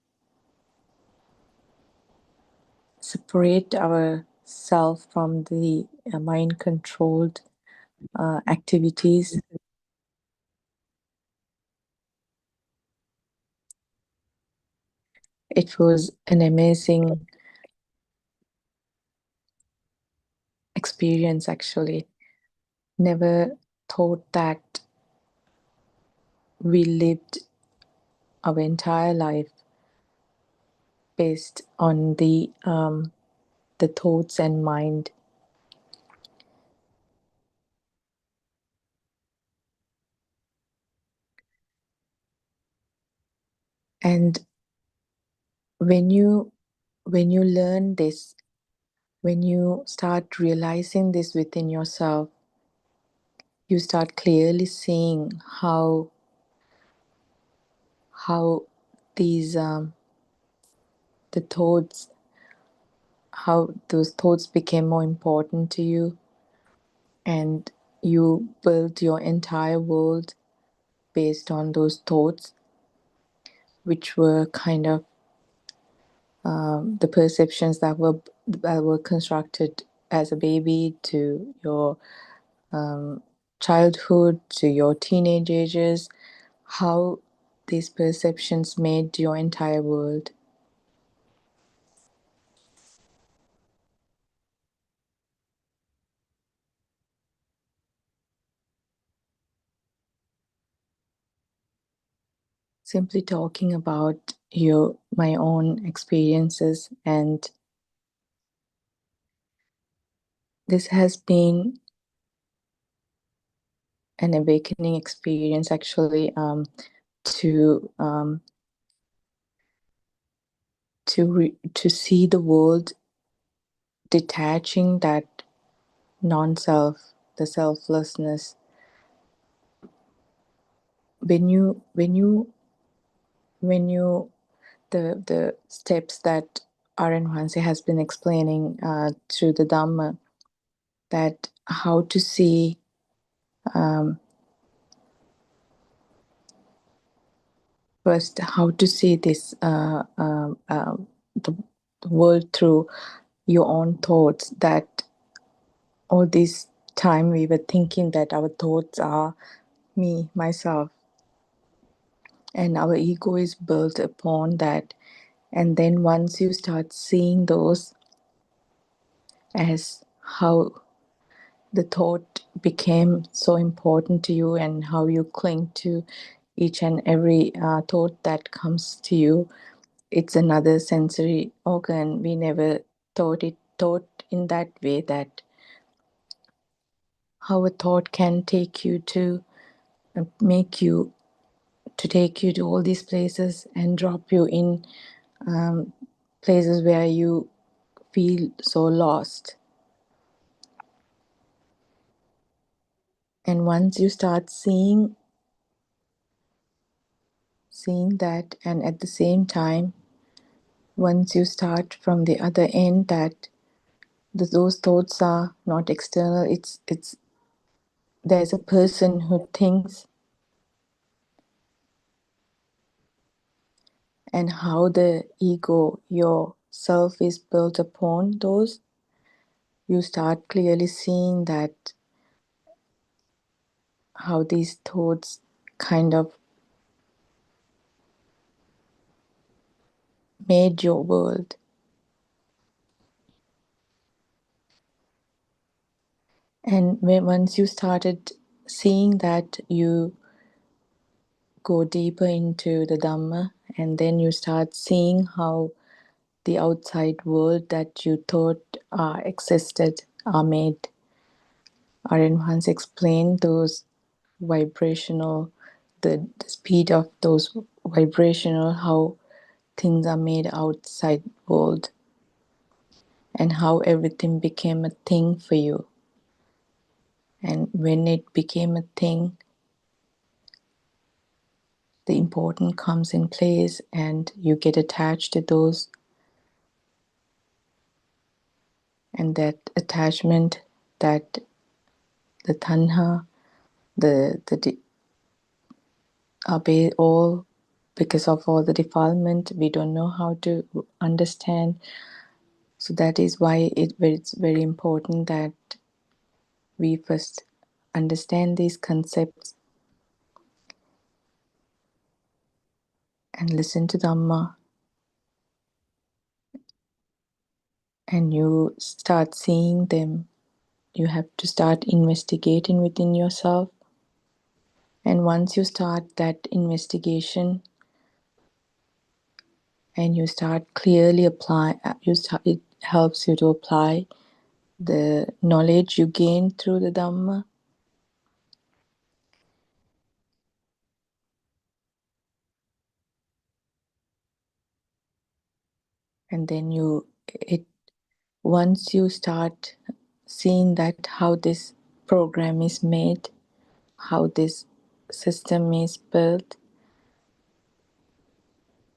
separate ourselves from the mind controlled activities. It was an amazing experience, actually. Never thought that we lived our entire life based on the thoughts and mind. And when you learn this, when you start realizing this within yourself, you start clearly seeing how these the thoughts, how those thoughts became more important to you, and you built your entire world based on those thoughts, which were kind of the perceptions that were constructed as a baby, to your childhood, to your teenage ages, how these perceptions made your entire world. simply talking about my own experiences, and this has been an awakening experience actually, to to see the world detaching that non-self, the selflessness. When you the steps that Aryan Hanse has been explaining through the Dhamma, that how to see first, how to see this the world through your own thoughts. That all this time we were thinking that our thoughts are me, myself, and our ego is built upon that. And then once you start seeing those as how the thought became so important to you and how you cling to each and every thought that comes to you, it's another sensory organ. We never thought in that way, that how a thought can take you to take you to all these places and drop you in places where you feel so lost. And once you start seeing that, and at the same time, once you start from the other end, that those thoughts are not external, it's there's a person who thinks, and how the ego, your self, is built upon those, you start clearly seeing that how these thoughts kind of made your world. And once you started seeing that, you go deeper into the Dhamma, and then you start seeing how the outside world that you thought existed are made. Aryan Hans explained those vibrational, the speed of those vibrational, how things are made outside world, and how everything became a thing for you. And when it became a thing, the important comes in place, and you get attached to those, and that attachment, that the tanha, all because of all the defilement, we don't know how to understand. So that is why it's very important that we first understand these concepts and listen to Dhamma, and you start seeing them. You have to start investigating within yourself. And once you start that investigation and you start clearly it helps you to apply the knowledge you gain through the Dhamma. And then once you start seeing that how this program is made, how this system is built,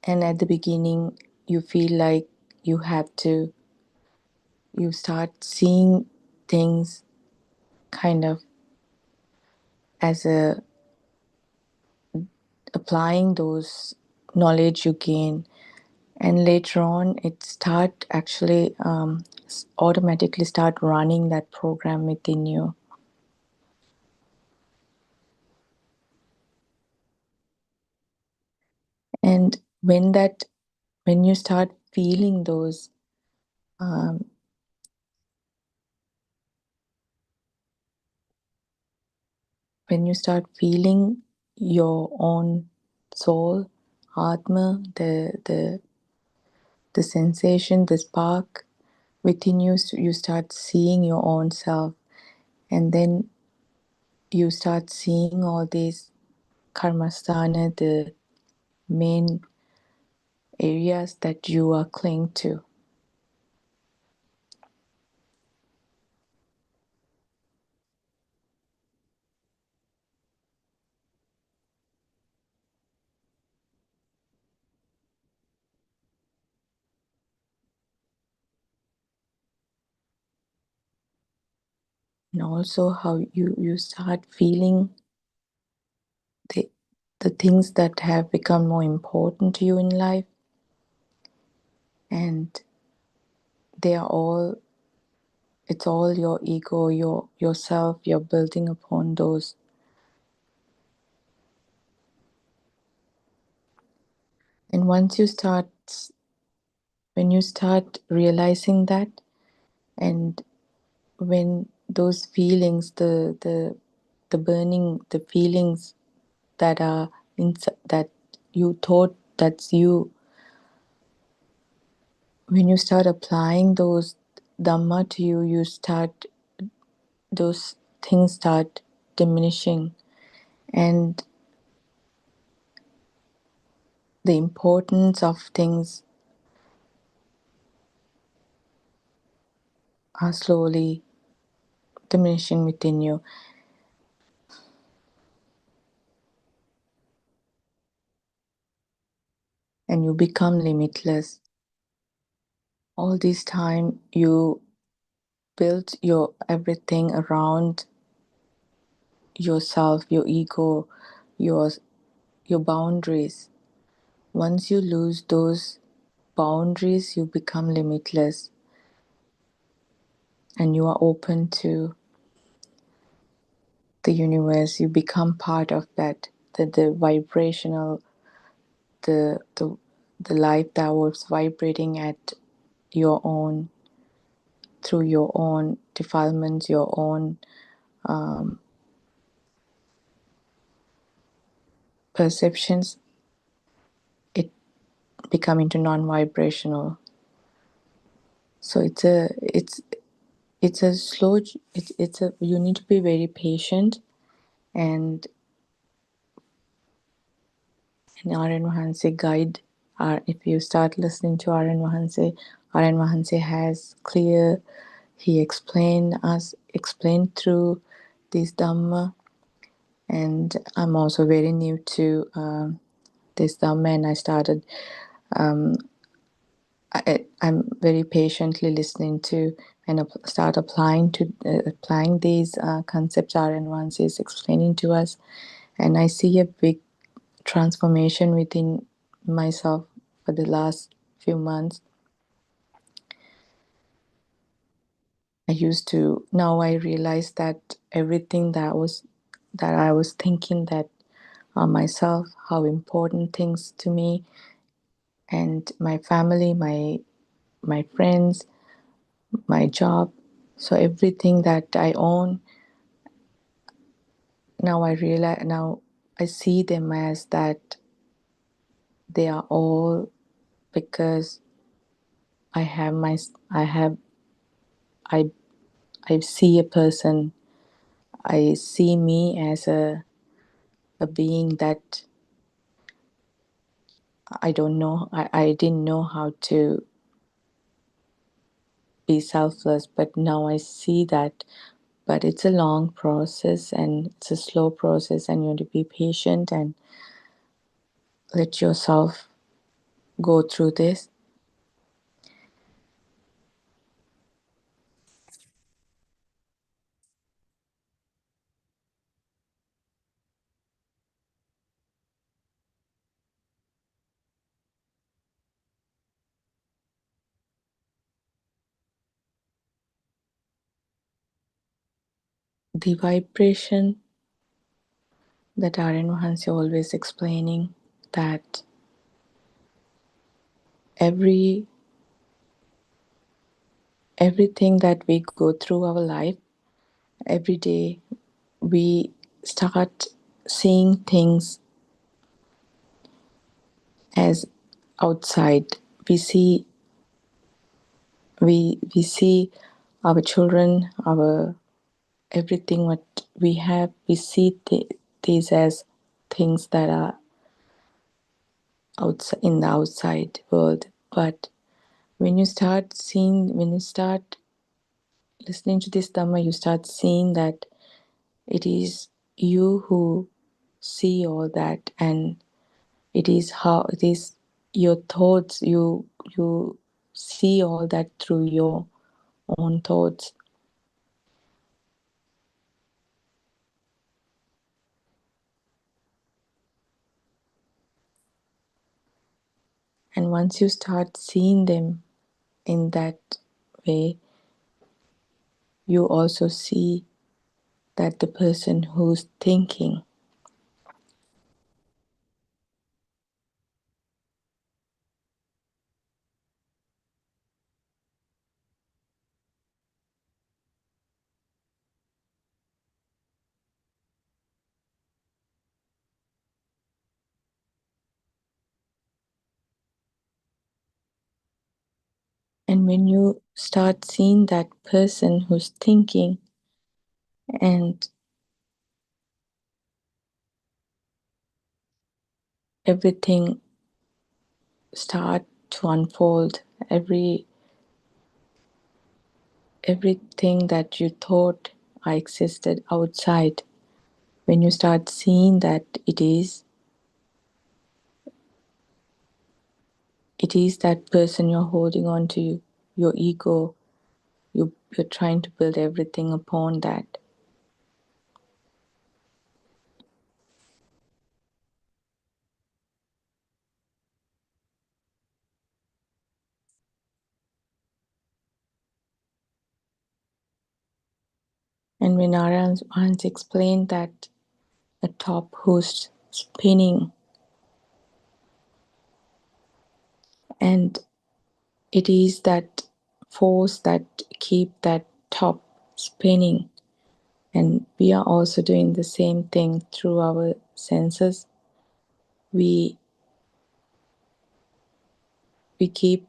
and at the beginning you feel like you start seeing things kind of as applying those knowledge you gain, and later on it start actually automatically start running that program within you. And when you start feeling those when you start feeling your own soul, Atma, the sensation, the spark within you, you start seeing your own self, and then you start seeing all these karmasthana, the main areas that you are clinging to. And also how you start feeling the things that have become more important to you in life, and they are all, it's all your ego, yourself, you're building upon those. And once you start, when you start realizing that, and when those feelings, the burning, the feelings that are inside, that you thought that's you, when you start applying those dhamma to you, you start, those things start diminishing, and the importance of things are slowly diminishing within you. And you become limitless. All this time you built your everything around yourself, your ego, your boundaries. Once you lose those boundaries, you become limitless, and you are open to the universe. You become part of that, the vibrational, the life that was vibrating at your own, through your own defilements, your own perceptions, it become into non-vibrational. So it's a slow, it's a, you need to be very patient. And Aryan Wahanse guide, if you start listening to Aryan Wahanse has clear, he explained through this Dhamma. And I'm also very new to this Dhamma, and I started, I'm very patiently listening to and start applying these concepts Aryan Wahanse is explaining to us. And I see a big transformation within myself for the last few months. Now I realize that everything that I was thinking that myself, how important things to me and my family, my friends, my job, so everything that I own, now I see them as that they are all because I see a person, I see me as a being that I don't know, I didn't know how to be selfless, but now I see that. But it's a long process and it's a slow process, and you have to be patient and let yourself go through this. The vibration that Aryan Wahanse always explaining, that everything that we go through our life, every day we start seeing things as outside. We see our children, our everything what we have. We see these as things that are outside in the outside world. But when you start listening to this Dhamma, you start seeing that it is you who see all that, and it is your thoughts. You see all that through your own thoughts. And once you start seeing them in that way, you also see that the person who's thinking and when you start seeing that person who's thinking, and everything start to unfold, everything that you thought existed outside, when you start seeing that it is that person you're holding on to, your ego, you're trying to build everything upon that. And when Narayana once explained that a top who's spinning, and it is that force that keep that top spinning, and we are also doing the same thing through our senses. We keep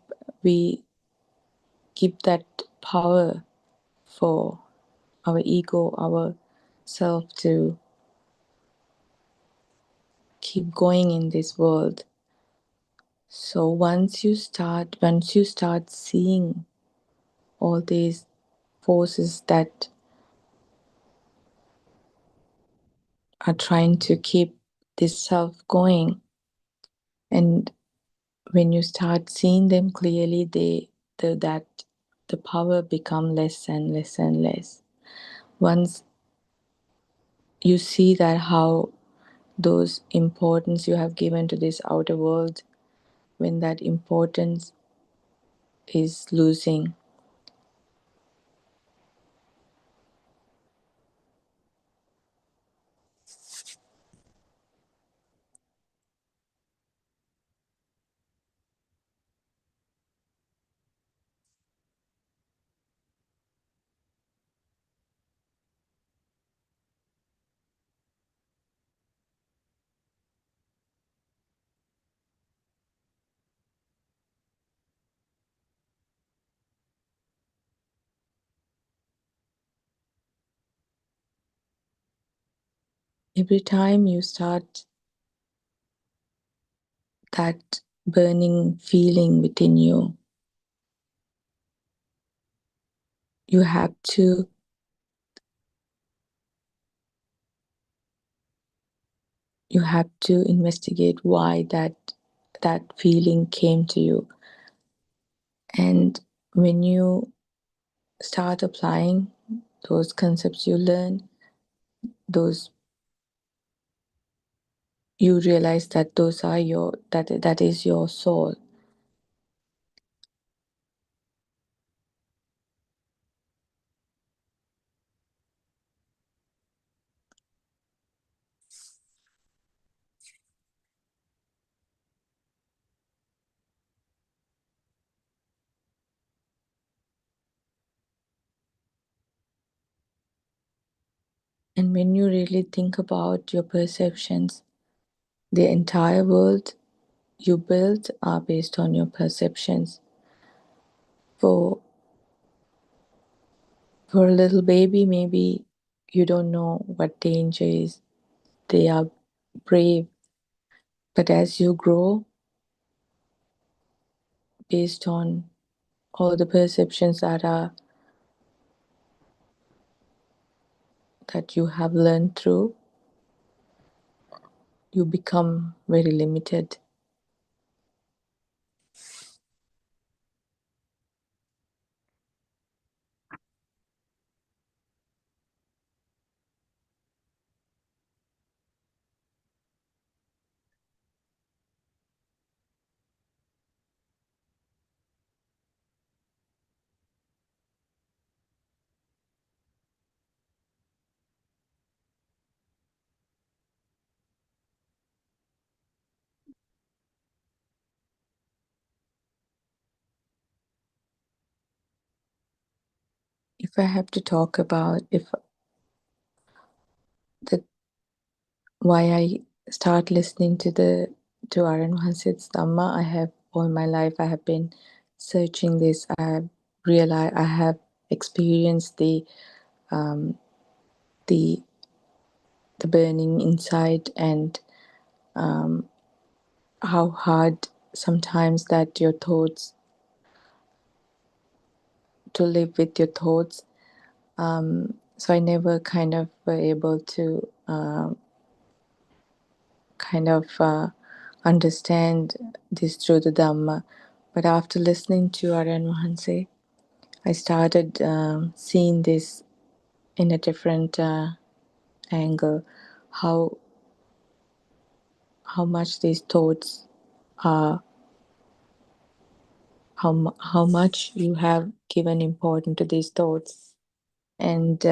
that power for our ego, our self to keep going in this world. So once you start seeing all these forces that are trying to keep this self going, and when you start seeing them clearly, the power become less and less and less. Once you see that how those importance you have given to this outer world, when that importance is losing, every time you start that burning feeling within you, you have to investigate why that feeling came to you. And when you start applying those concepts you learn, you realize that those are that is your soul. And when you really think about your perceptions, the entire world you build are based on your perceptions. For a little baby, maybe you don't know what danger is. They are brave. But as you grow, based on all the perceptions that you have learned through, you become very limited. If I have to talk about why I start listening to Aryan Mahansid's Dhamma, I have all my life I have been searching this. I have realized I have experienced the burning inside, and how hard sometimes that your thoughts, to live with your thoughts. So I never kind of were able to understand this through the Dhamma. But after listening to Aryan Mahanse, I started seeing this in a different angle. How much these thoughts are, how much you have given importance to these thoughts, and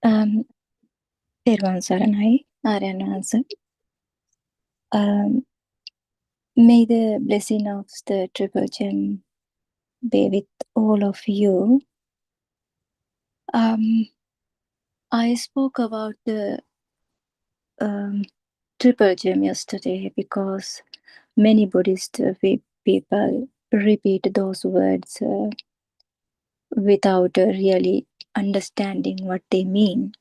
තෙරුවන් සරණයි ආර්යයන් වහන්සේ. May the blessing of the Triple Gem be with all of you. I spoke about the Triple Gem yesterday because many Buddhist people repeat those words without really understanding what they mean.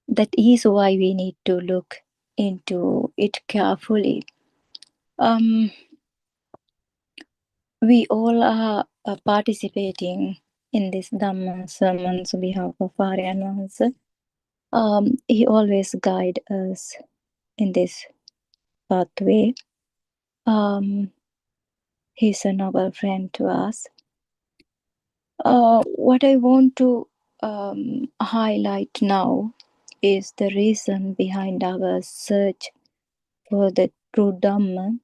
That is why we need to look into it carefully. We all are participating in this Dhamma sermons on behalf of Aryan Mahansa. He always guides us in this pathway. He's a noble friend to us. What I want to highlight now is the reason behind our search for the true Dhamma.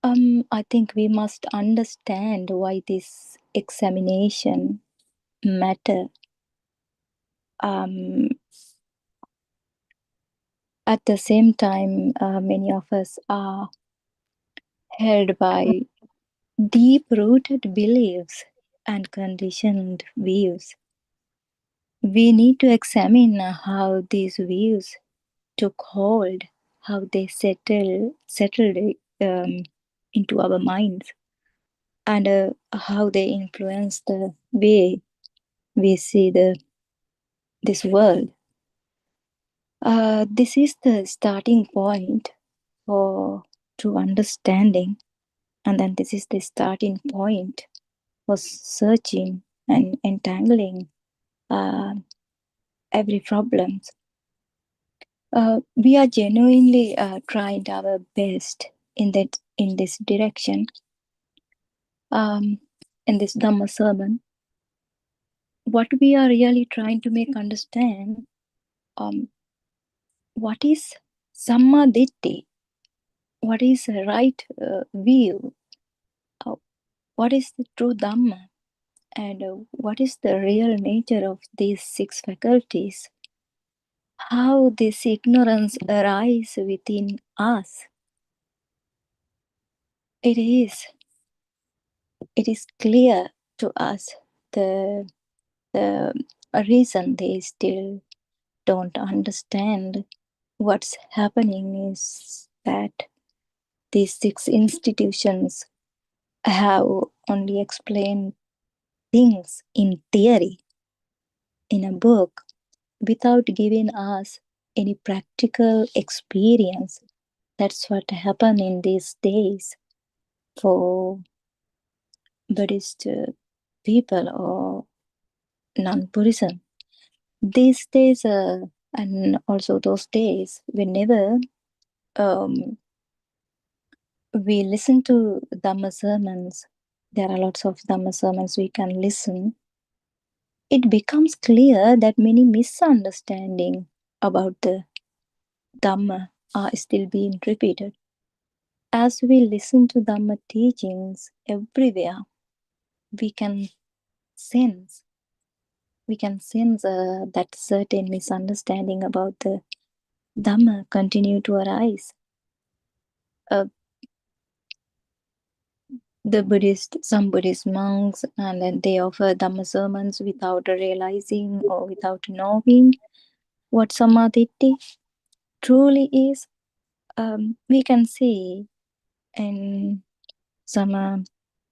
I think we must understand why this examination matter. At the same time, many of us are held by deep-rooted beliefs and conditioned views. We need to examine how these views took hold, how they settled into our minds, and how they influence the way we see this world. This is the starting point for true understanding, and then this is the starting point for searching and entangling every problem. We are genuinely trying our best in this direction. In this Dhamma sermon, what we are really trying to make understand, what is Samma Ditti, what is a right view, what is the true Dhamma, and what is the real nature of these 6 faculties, how this ignorance arises within us. It is clear to us the reason they still don't understand what's happening is that these 6 institutions have only explained things in theory, in a book, without giving us any practical experience. That's what happened in these days for Buddhist people or non-Buddhism. These days, and also those days, whenever we listen to Dhamma sermons, there are lots of Dhamma sermons we can listen. It becomes clear that many misunderstandings about the Dhamma are still being repeated. As we listen to Dhamma teachings everywhere, we can sense that certain misunderstanding about the Dhamma continue to arise. Some Buddhist monks, and then they offer Dhamma sermons without realizing or without knowing what Samadhi truly is. We can see in some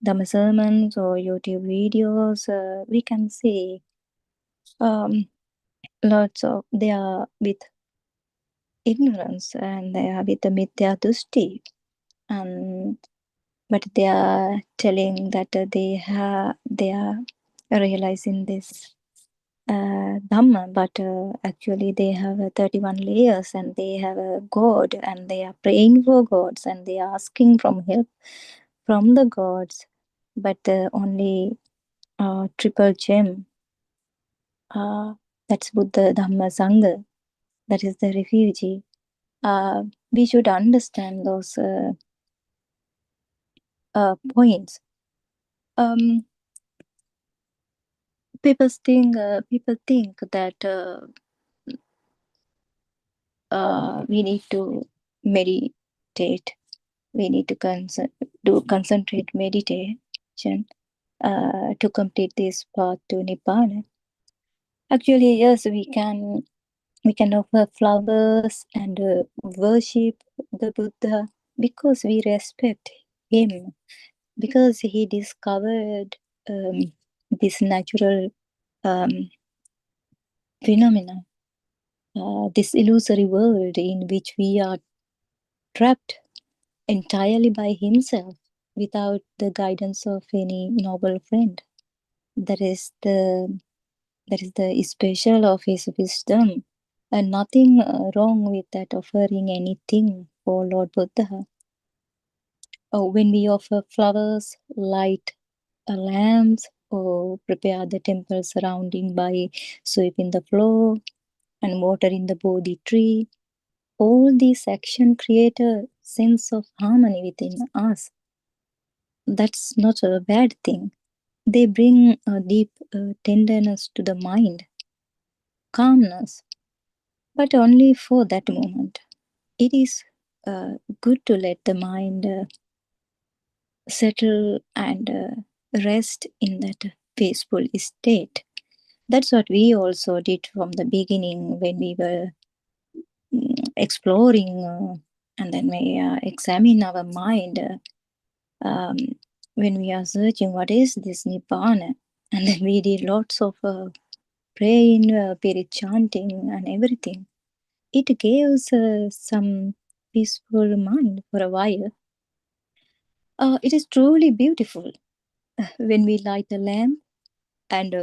Dhamma sermons or YouTube videos, we can see lots of, they are with ignorance and they are with the Mithya Dushti, but they are telling that they are realizing this Dhamma, but actually they have 31 layers and they have a God and they are praying for gods and they are asking from help from the gods, but only Triple Gem, that's Buddha, Dhamma, Sangha, that is the refugee. We should understand those points. people think that we need to meditate. We need to concentrate meditation to complete this path to Nibbana. Actually, yes, we can offer flowers and worship the Buddha because we respect him, because he discovered this natural phenomena, this illusory world in which we are trapped entirely by himself without the guidance of any noble friend. That is the special of his wisdom, and nothing wrong with that offering anything for Lord Buddha. When we offer flowers, light lamps, or prepare the temple surrounding by sweeping the floor and watering the Bodhi tree, all these actions create a sense of harmony within us. That's not a bad thing. They bring a deep tenderness to the mind, calmness, but only for that moment. It is good to let the mind settle and rest in that peaceful state. That's what we also did from the beginning when we were exploring and then we examine our mind when we are searching what is this Nibbana, and then we did lots of praying, spirit chanting and everything. It gave us some peaceful mind for a while. It is truly beautiful when we light a lamp and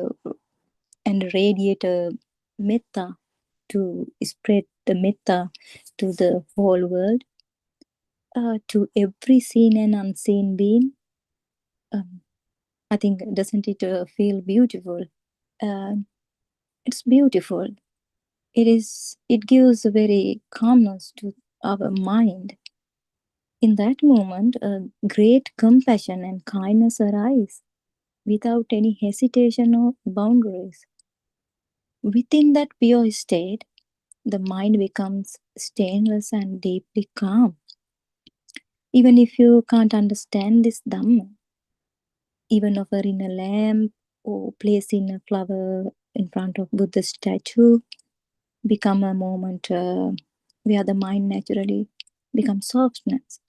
radiate a metta to spread the metta to the whole world, to every seen and unseen being. I think, doesn't it feel beautiful? It's beautiful. It gives a very calmness to our mind. In that moment, a great compassion and kindness arise without any hesitation or boundaries. Within that pure state, the mind becomes stainless and deeply calm. Even if you can't understand this Dhamma, even offering a lamp or placing a flower in front of Buddha's statue become a moment where the mind naturally becomes softness.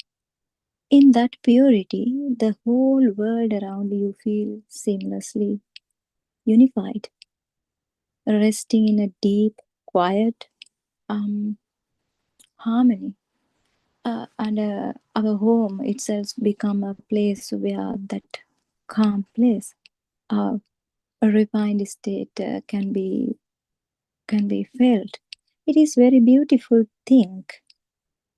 In that purity, the whole world around you feels seamlessly unified, resting in a deep, quiet harmony. And our home itself become a place where that calm place, a refined state can be felt. It is very beautiful thing.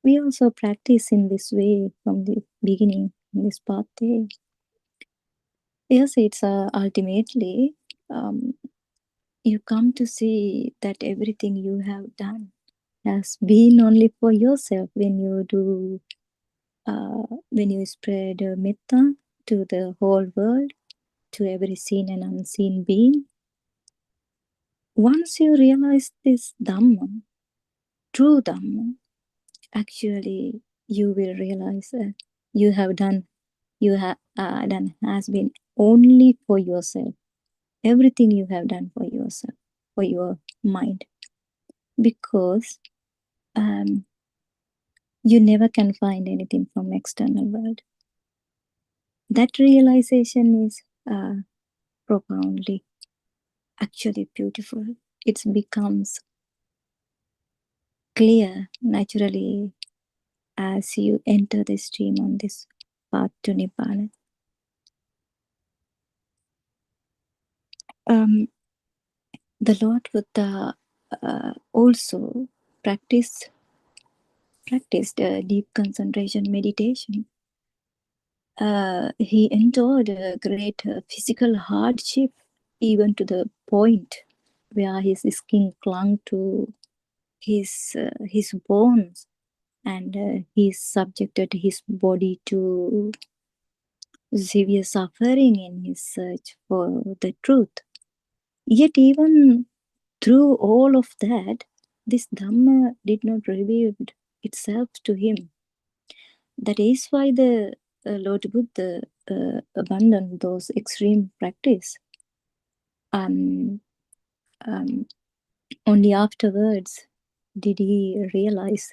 We also practice in this way from the beginning in this path. Yes, it's ultimately you come to see that everything you have done has been only for yourself when you do when you spread metta to the whole world, to every seen and unseen being. Once you realize this Dhamma, true Dhamma, actually you will realize you have done has been only for yourself. Everything you have done for yourself, for your mind, because you never can find anything from external world. That realization is profoundly, actually beautiful. It becomes clear naturally as you enter the stream on this path to Nibbana. The Lord Buddha also practiced deep concentration meditation. He endured a great physical hardship, even to the point where his skin clung to his bones, and he subjected his body to severe suffering in his search for the truth. Yet even through all of that, this Dhamma did not reveal itself to him. That is why the Lord Buddha abandoned those extreme practice. Only afterwards did he realize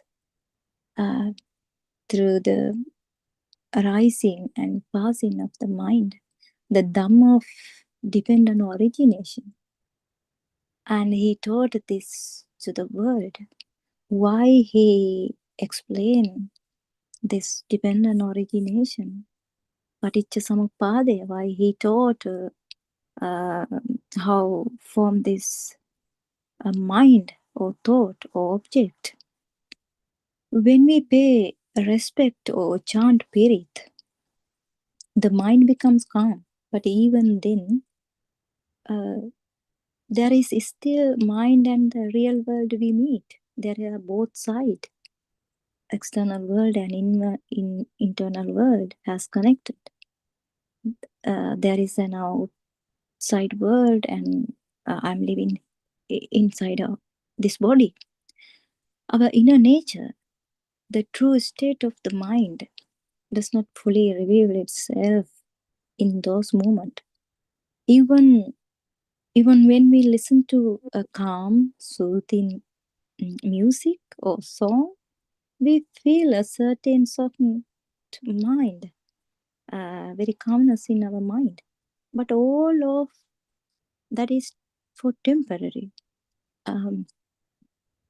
through the arising and passing of the mind, the Dhamma of dependent origination. And he taught this to the world. Why he explained this dependent origination, Paticca Samuppada, why he taught how form this mind or thought or object. When we pay respect or chant Pirit, the mind becomes calm. But even then, there is still mind and the real world we meet. There are both sides. External world and internal world has connected. There is an outside world and I'm living inside of this body. Our inner nature, the true state of the mind, does not fully reveal itself in those moments. Even when we listen to a calm, soothing music or song, we feel a certain softened mind, very calmness in our mind. But all of that is for temporary.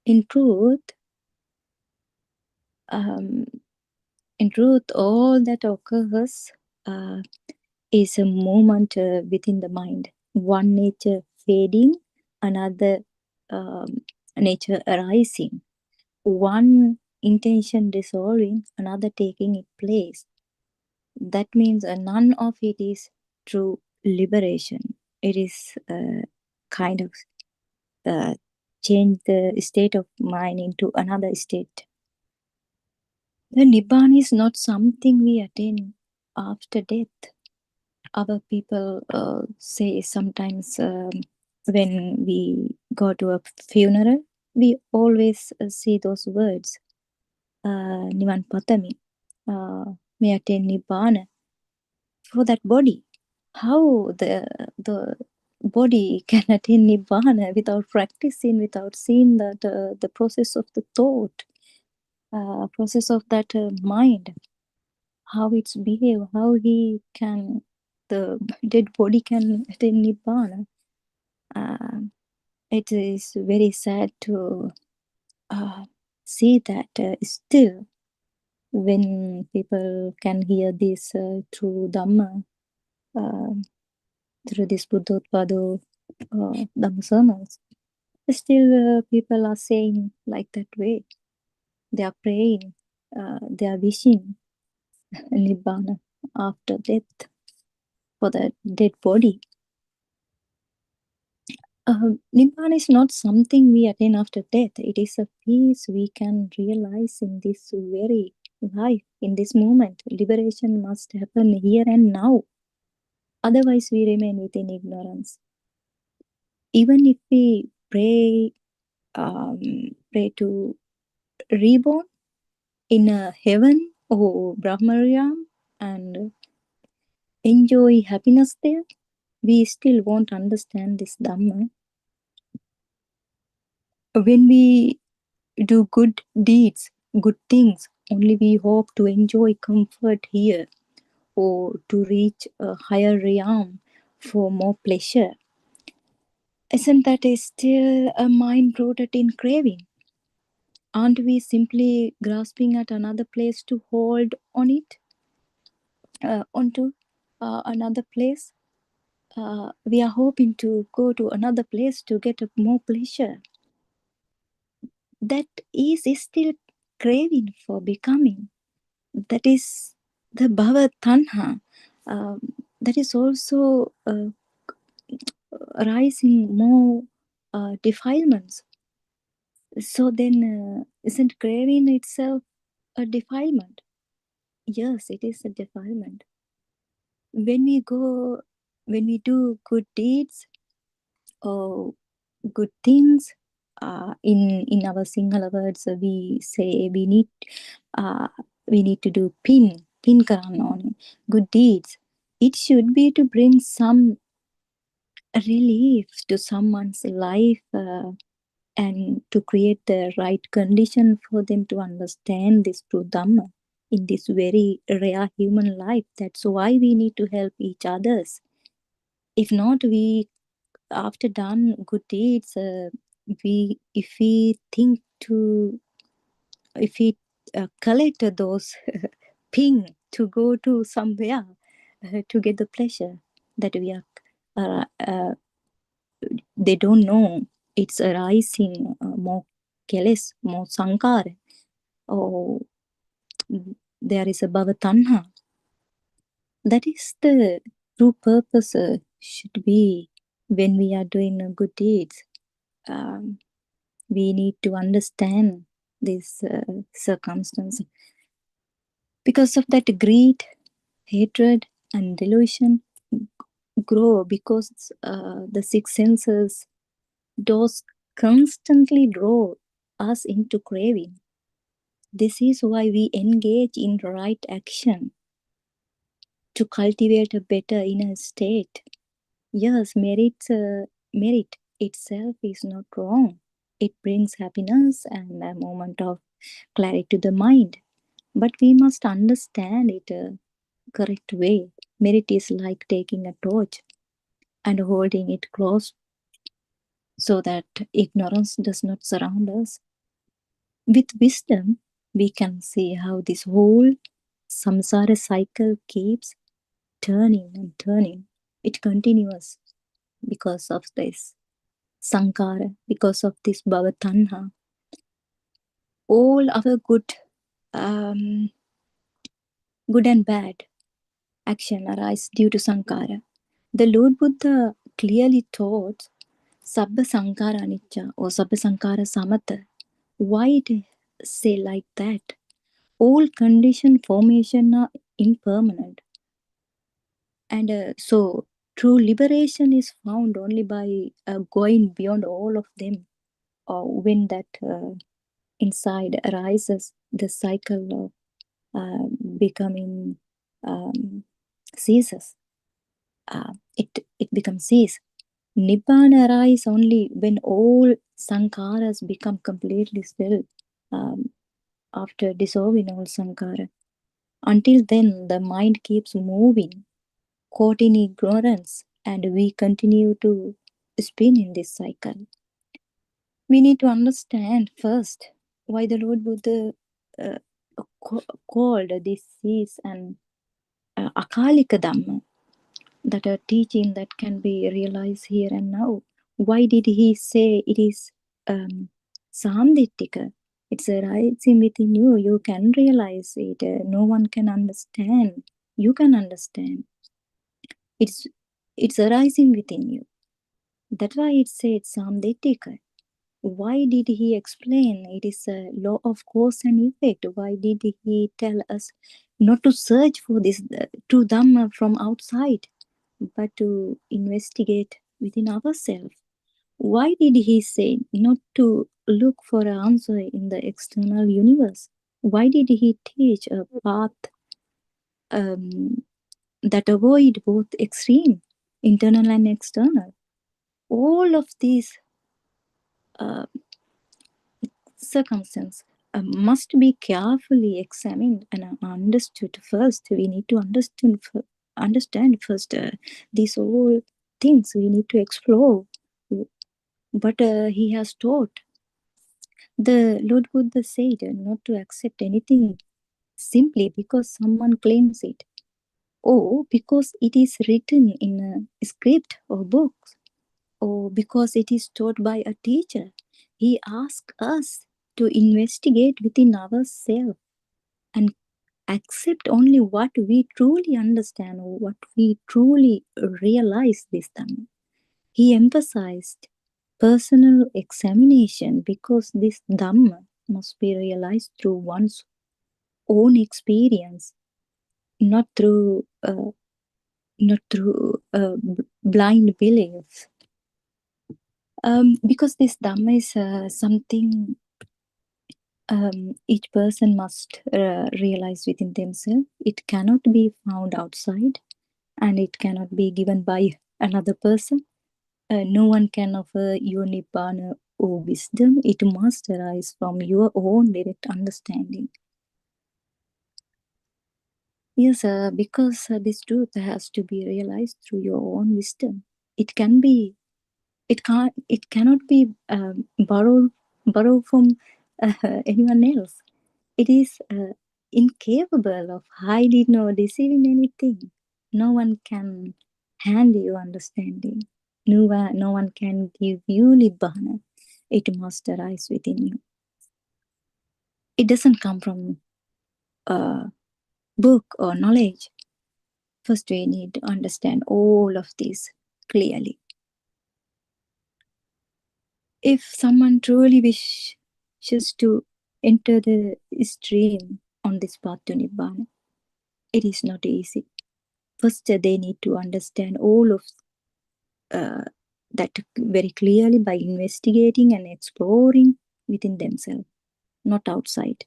In truth, all that occurs is a moment within the mind. One nature fading, another nature arising. One intention dissolving, another taking its place. That means none of it is true liberation. It is kind of change the state of mind into another state. The Nibbana is not something we attain after death. Other people say sometimes when we go to a funeral, we always see those words, Nivan Patami, may attain Nibbana, for that body. How the body can attain Nibbana without practicing, without seeing that the process of the thought, process of that mind, how it's behave, how the dead body can attain Nibbana. It is very sad to see that still when people can hear this through Dhamma, through this Buddothpado Dhamma sermons, still people are saying like that way. They are praying, they are wishing Nibbana after death for the dead body. Nibbana is not something we attain after death. It is a peace we can realize in this very life, in this moment. Liberation must happen here and now. Otherwise, we remain within ignorance. Even if we pray to reborn in a heaven or Brahmaryam and enjoy happiness there, we still won't understand this Dhamma. When we do good deeds, good things, only we hope to enjoy comfort here or to reach a higher realm for more pleasure. Isn't that still a mind rooted in craving? Aren't we simply grasping at another place to hold on it, onto another place? We are hoping to go to another place to get more pleasure. That is still craving for becoming. That is the bhava tanha. That is also arising more defilements. So then, isn't craving itself a defilement? Yes, it is a defilement. When we do good deeds, good things. In our Sinhala words, we say we need to do pin karanna ඕනේ. Good deeds. It should be to bring some relief to someone's life and to create the right condition for them to understand this true Dhamma in this very rare human life. That's why we need to help each others. If not, we after done good deeds, if we collect those ping to go to somewhere to get the pleasure that we are, they don't know it's arising more keles, more sankara, or there is a bhava tanha. That is the true purpose should be when we are doing good deeds. We need to understand this circumstance. Because of that, greed, hatred, and delusion grow because the six senses, those constantly draw us into craving. This is why we engage in right action to cultivate a better inner state. Yes, merit itself is not wrong. It brings happiness and a moment of clarity to the mind. But we must understand it a correct way. Merit is like taking a torch and holding it close so that ignorance does not surround us. With wisdom, we can see how this whole samsara cycle keeps turning and turning. It continues because of this sankara, because of this bhava tanha. All our good and bad action arise due to sankara. The Lord Buddha clearly taught sabba sankara anicca or sabba sankara samatha. Why it say like that? All condition formation are impermanent. And so true liberation is found only by going beyond all of them. Or when that inside arises, the cycle of becoming ceases. It becomes cease. Nibbana arises only when all sankharas become completely still after dissolving all sankhara. Until then, the mind keeps moving, caught in ignorance, and we continue to spin in this cycle. We need to understand first why the Lord Buddha called this is an akalika dhamma, that a teaching that can be realized here and now. Why did he say it is samdittika? It's arising within you. You can realize it. No one can understand. You can understand. It's arising within you. That's why it said samdittika. Why did he explain it is a law of cause and effect? Why did he tell us not to search for this true Dhamma from outside, but to investigate within ourselves? Why did he say not to look for an answer in the external universe? Why did he teach a path that avoid both extreme, internal and external? All of these circumstances must be carefully examined and understood first. We need to understand first these all things. We need to explore. But he has taught. The Lord Buddha said not to accept anything simply because someone claims it, or because it is written in a script or books, or because it is taught by a teacher. He asks us to investigate within ourselves and accept only what we truly understand or what we truly realize this time. He emphasized personal examination because this Dhamma must be realized through one's own experience, not through blind belief. Because this Dhamma is something each person must realize within themselves. It cannot be found outside, and it cannot be given by another person. No one can offer you Nibbana or wisdom. It must arise from your own direct understanding. Yes, because this truth has to be realized through your own wisdom. It cannot be borrowed from anyone else. It is incapable of hiding or deceiving anything. No one can hand you understanding. No one can give you Nibbana. It must arise within you. It doesn't come from a book or knowledge. First, we need to understand all of this clearly. If someone truly wishes to enter the stream on this path to Nibbana, it is not easy. First, they need to understand all of that very clearly by investigating and exploring within themselves, not outside.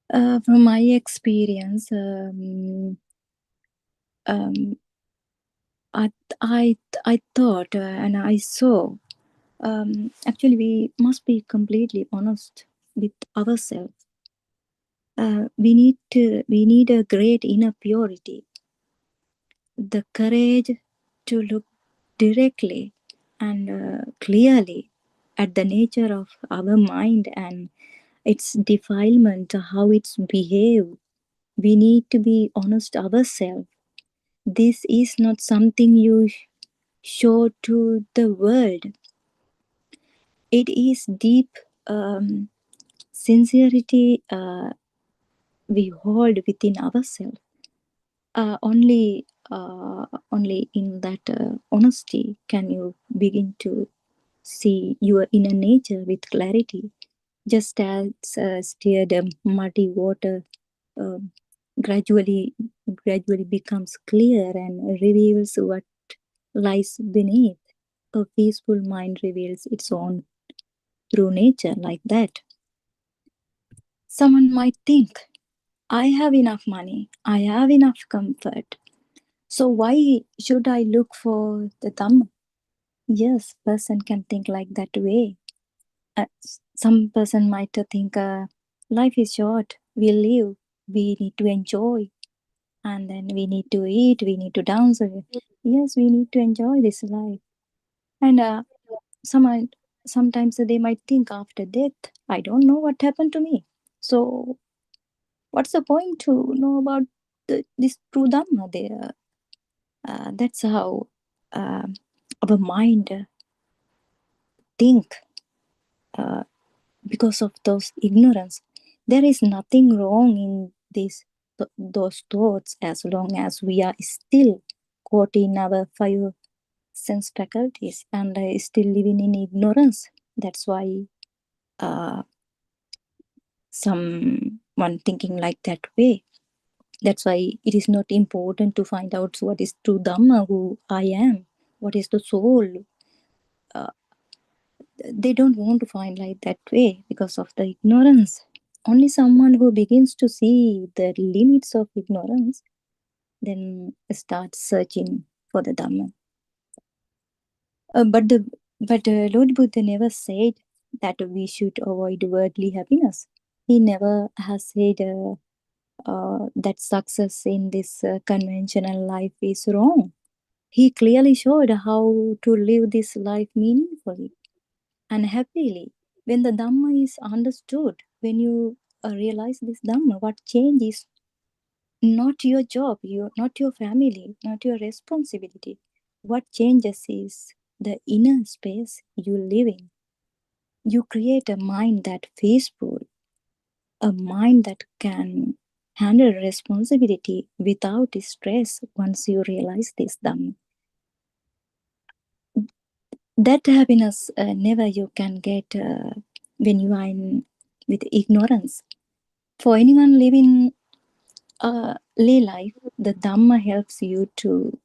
From my experience, I thought and I saw. Actually, we must be completely honest with ourselves. We need a great inner purity, the courage to look directly and clearly at the nature of our mind and its defilement, how it's behave. We need to be honest ourselves. This is not something you show to the world. It is deep sincerity we hold within ourselves. Only in that honesty can you begin to see your inner nature with clarity. Just as stirred muddy water gradually becomes clear and reveals what lies beneath, a peaceful mind reveals its own true nature like that. Someone might think, I have enough money, I have enough comfort, so why should I look for the Dhamma? Yes, person can think like that way. Some person might think life is short, we live, we need to enjoy, and then we need to eat, we need to dance. Yes, we need to enjoy this life. And sometimes they might think after death, I don't know what happened to me. So what's the point to know about this true Dhamma there? That's how our mind think because of those ignorance. There is nothing wrong in those thoughts as long as we are still caught in our five sense faculties and still living in ignorance. That's why someone thinking like that way. That's why it is not important to find out what is true Dhamma, who I am, what is the soul. They don't want to find like that way because of the ignorance. Only someone who begins to see the limits of ignorance then starts searching for the Dhamma. But Lord Buddha never said that we should avoid worldly happiness. He never has said that success in this conventional life is wrong. He clearly showed how to live this life meaningfully and happily. When the Dhamma is understood, when you realize this Dhamma, what changes not your job, not your family, not your responsibility. What changes is the inner space you live in. You create a mind that peaceful, a mind that can handle responsibility without stress once you realize this Dhamma. That happiness never you can get when you are with ignorance. For anyone living lay life, the Dhamma helps you to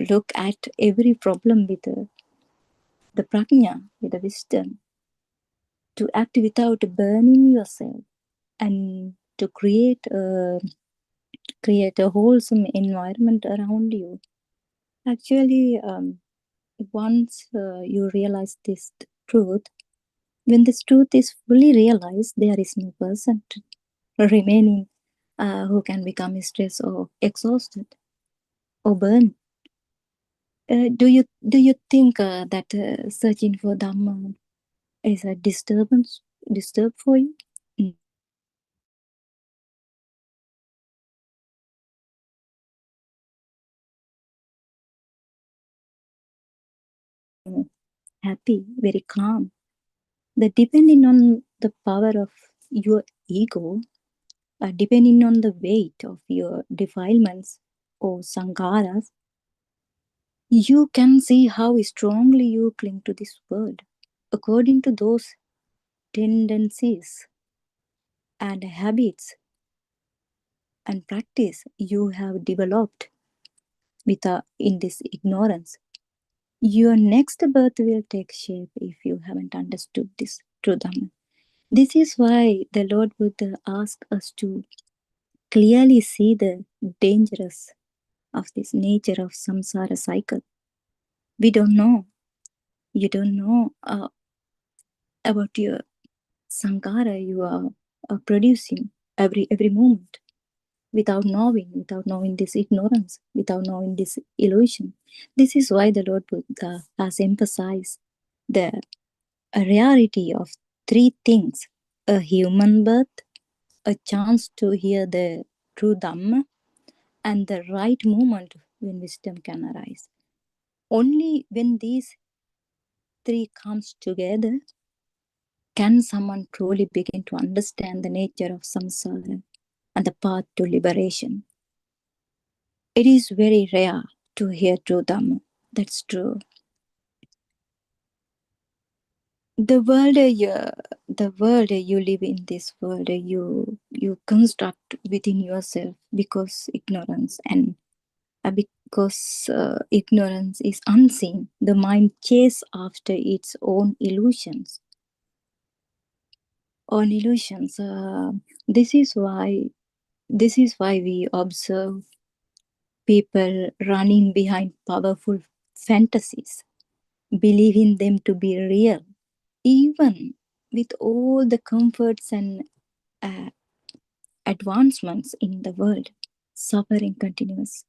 look at every problem with the prajna, with the wisdom, to act without burning yourself, and to create a wholesome environment around you. Actually, once you realize this truth, when this truth is fully realized, there is no person remaining who can become stressed or exhausted or burned. Do you think that searching for Dhamma is a disturb for you? Happy, very calm. The depending on the power of your ego, depending on the weight of your defilements or sankaras, you can see how strongly you cling to this world. According to those tendencies and habits and practice you have developed in this ignorance, your next birth will take shape if you haven't understood this true Dhamma. This is why the Lord Buddha asked us to clearly see the dangers of this nature of samsara cycle. We don't know. You don't know about your sankara you are producing every moment without knowing this ignorance, without knowing this illusion. This is why the Lord Buddha has emphasized the rarity of three things: a human birth, a chance to hear the true Dhamma, and the right moment when wisdom can arise. Only when these three comes together can someone truly begin to understand the nature of samsara and the path to liberation. It is very rare to hear true Dhamma. That's true. The world you live in, this world you construct within yourself because ignorance, and because ignorance is unseen, the mind chases after its own illusions. This is why we observe people running behind powerful fantasies, believing them to be real, even with all the comforts and advancements in the world. Suffering continues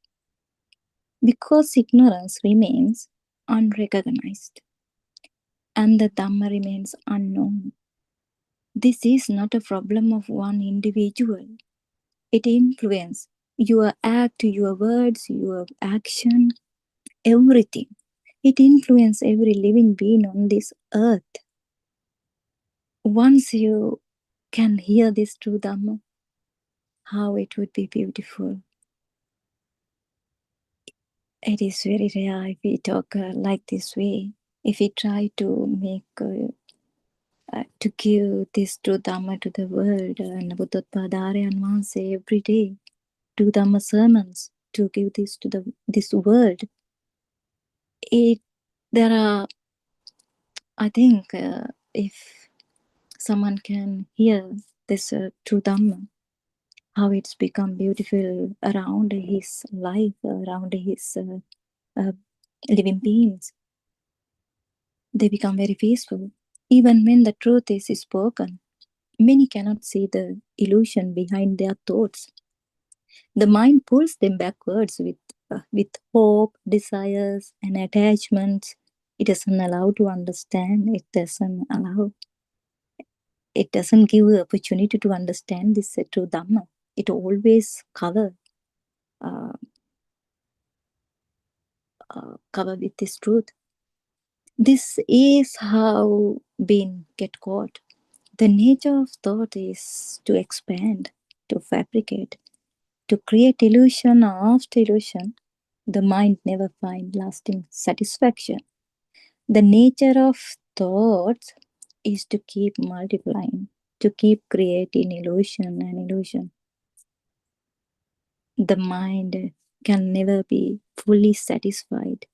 because ignorance remains unrecognized and the Dhamma remains unknown. This is not a problem of one individual. It influences your act, your words, your action, everything. It influences every living being on this earth. Once you can hear this true Dhamma, how it would be beautiful. It is very rare if we talk like this way. If we try to make to give this true Dhamma to the world, and Buddothpada and say every day, do Dhamma sermons to give this to this world. There are, I think, if someone can hear this true Dhamma, how it's become beautiful around his life, around his living beings. They become very peaceful. Even when the truth is spoken, many cannot see the illusion behind their thoughts. The mind pulls them backwards with hope, desires, and attachments. It doesn't allow to understand. It doesn't give the opportunity to understand this true Dhamma. It always cover with this truth. This is how being get caught. The nature of thought is to expand, to fabricate, to create illusion after illusion. The mind never finds lasting satisfaction. The nature of thoughts is to keep multiplying, to keep creating illusion and illusion. The mind can never be fully satisfied.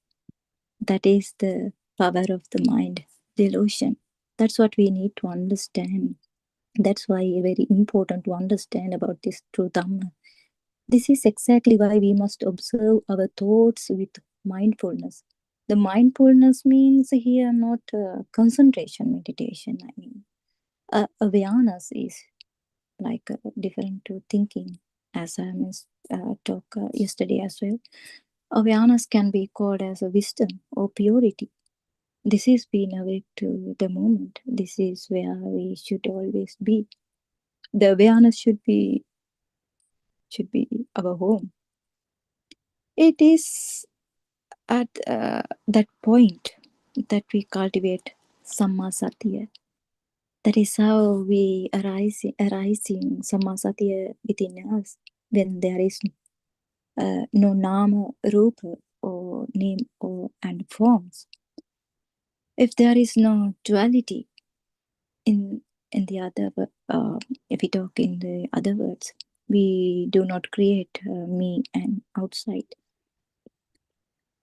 That is the power of the mind, delusion. That's what we need to understand. That's why very important to understand about this true Dhamma. This is exactly why we must observe our thoughts with mindfulness. The mindfulness means here not concentration meditation. I mean, awareness is like different to thinking, as I talked yesterday as well. Awareness can be called as a wisdom or purity. This is being awake to the moment. This is where we should always be. The awareness should be our home. It is at that point that we cultivate Samma Satya. That is how we arising Samma Satya within us when there is no Nama, Rupa, or name and forms. If there is no duality in the other, if we talk in the other words, we do not create me and outside.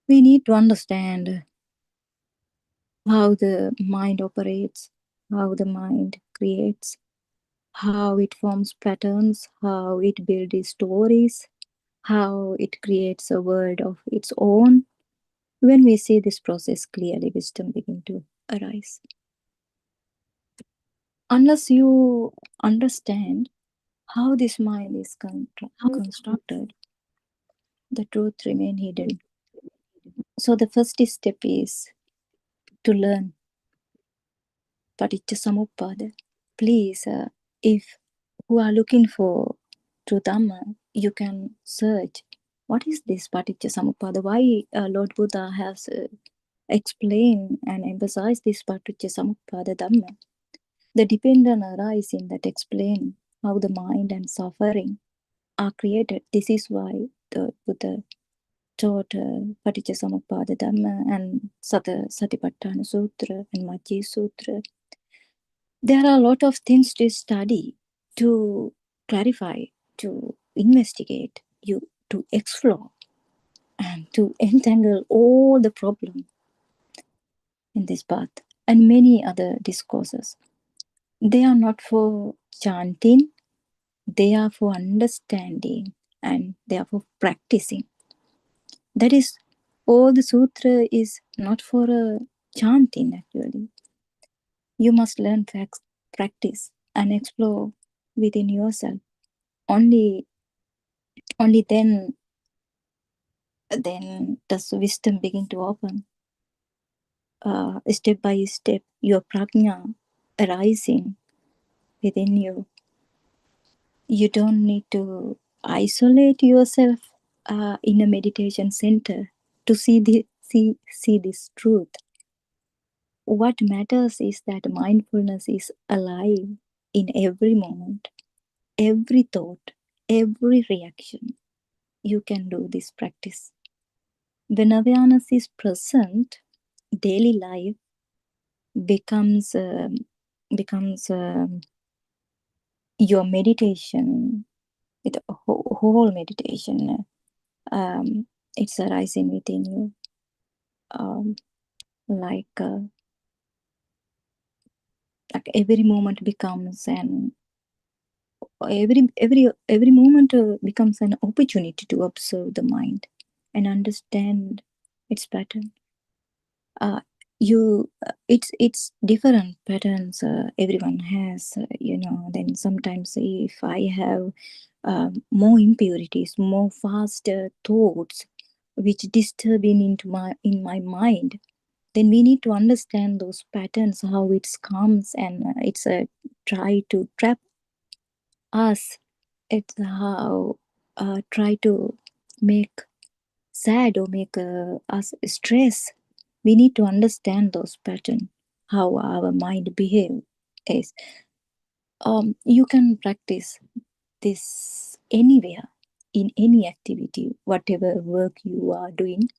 We need to understand how the mind operates, how the mind creates, how it forms patterns, how it builds stories, how it creates a world of its own. When we see this process clearly, wisdom begins to arise. Unless you understand how this mind is constructed, the truth remains hidden. So the first step is to learn Paticcasamuppada. Please, if who are looking for true Dhamma, you can search what is this Paticcasamuppada. Why Lord Buddha has explained and emphasized this Paticcasamuppada Dhamma. The dependent arising that explain how the mind and suffering are created. This is why the Buddha taught Paticcasamuppada Dhamma and Satipatthana Sutra and Majji Sutra. There are a lot of things to study, to clarify, to investigate, to explore, and to entangle all the problem in this path and many other discourses. They are not for chanting, they are for understanding and they are for practicing. That is, all the sutra is not for chanting actually. You must learn facts, practice and explore within yourself. Only then does wisdom begin to open. Step by step, your prajna arising within you. You don't need to isolate yourself in a meditation center to see this truth. What matters is that mindfulness is alive in every moment, every thought, every reaction. You can do this practice. When awareness is present, daily life becomes your meditation, with a whole meditation. It's arising within you, like every moment becomes every moment becomes an opportunity to observe the mind and understand its pattern. It's different patterns everyone has, then sometimes if I have more impurities, more faster thoughts which disturbing in my mind, then we need to understand those patterns, how it comes, and it's a try to trap us. It's how try to make sad or make us stress. We need to understand those patterns, how our mind behave is. You can practice this anywhere, in any activity, whatever work you are doing.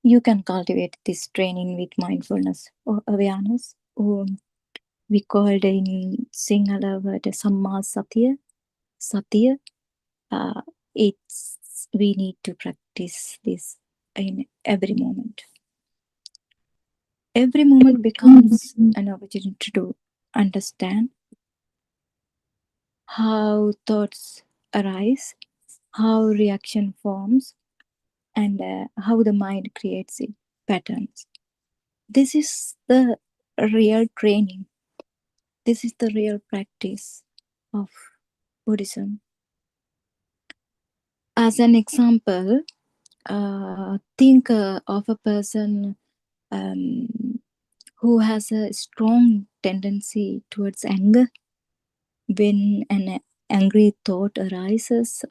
You can cultivate this training with mindfulness or awareness. We called in Sinhala word Samma Satya. Satya. We need to practice this in every moment. Every moment becomes an opportunity to understand how thoughts arise, how reaction forms, and how the mind creates it, patterns. This is the real training. This is the real practice of Buddhism. As an example, think of a person who has a strong tendency towards anger. When an angry thought arises,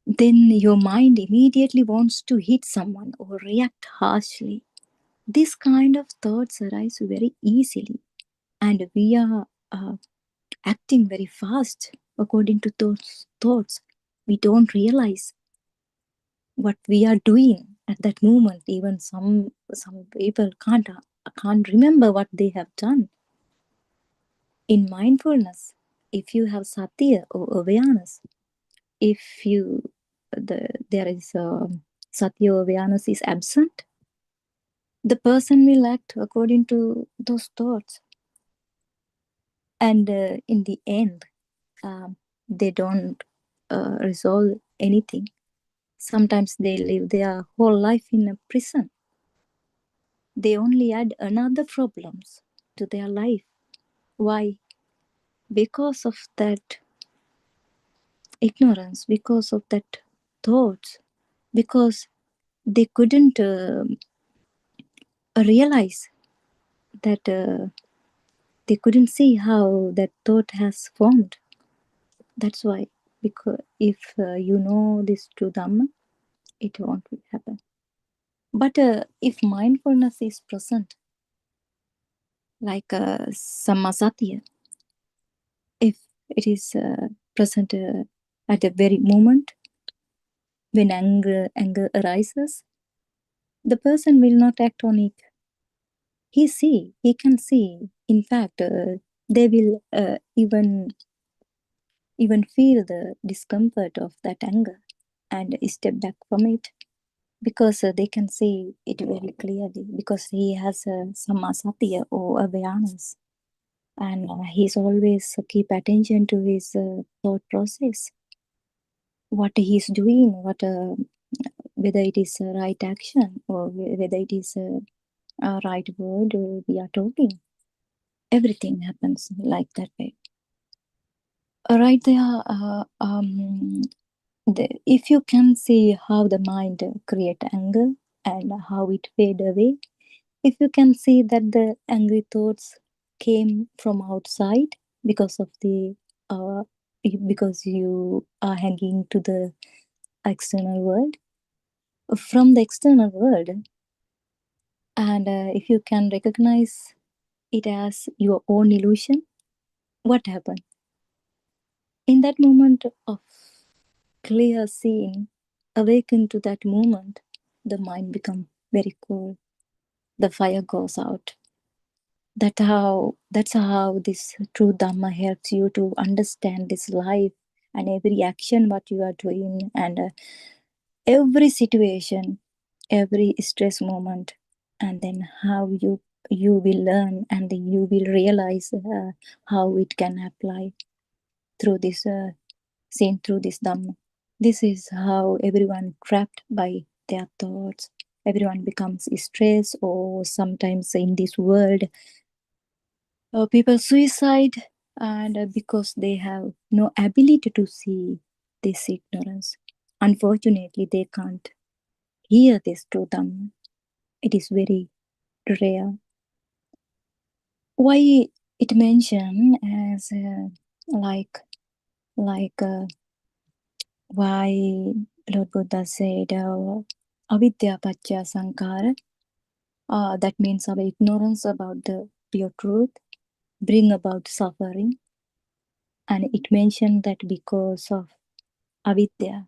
then your mind immediately wants to hit someone or react harshly. This kind of thoughts arise very easily, and we are acting very fast according to those thoughts. We don't realize what we are doing at that moment. Even some people can't remember what they have done. In mindfulness, if you have satya or awareness, if there is satya or awareness is absent, the person will act according to those thoughts, and in the end, they don't resolve anything. Sometimes they live their whole life in a prison. They only add another problems to their life. Why? Because of that ignorance, because of that thoughts, because they couldn't realize that they couldn't see how that thought has formed. That's why, because if you know this true Dhamma, it won't happen. But if mindfulness is present, like samasatya, if it is present at the very moment when anger arises, the person will not act on it. He can see. In fact, they will even feel the discomfort of that anger and step back from it, because they can see it very clearly, because he has samasatya or awareness, and he's always keep attention to his thought process, what he's doing, whether it is a right action or whether it is a right word we are talking. Everything happens like that way. Right there, if you can see how the mind create anger and how it fade away, if you can see that the angry thoughts came from outside because of because you are hanging to the external world, from the external world, and if you can recognize it as your own illusion, what happened? In that moment of clear seeing, awaken to that moment, the mind becomes very cool. The fire goes out. That's how this true Dhamma helps you to understand this life and every action what you are doing, and every situation, every stress moment, and then how you will learn and you will realize how it can apply through this seen through this Dhamma. This is how everyone trapped by their thoughts. Everyone becomes stressed, or sometimes in this world, people suicide, and because they have no ability to see this ignorance. Unfortunately, they can't hear this true Dhamma. It is very rare. Why it mentioned as why Lord Buddha said avidya paccaya sankhara, that means our ignorance about the pure truth bring about suffering, and it mentioned that because of avidya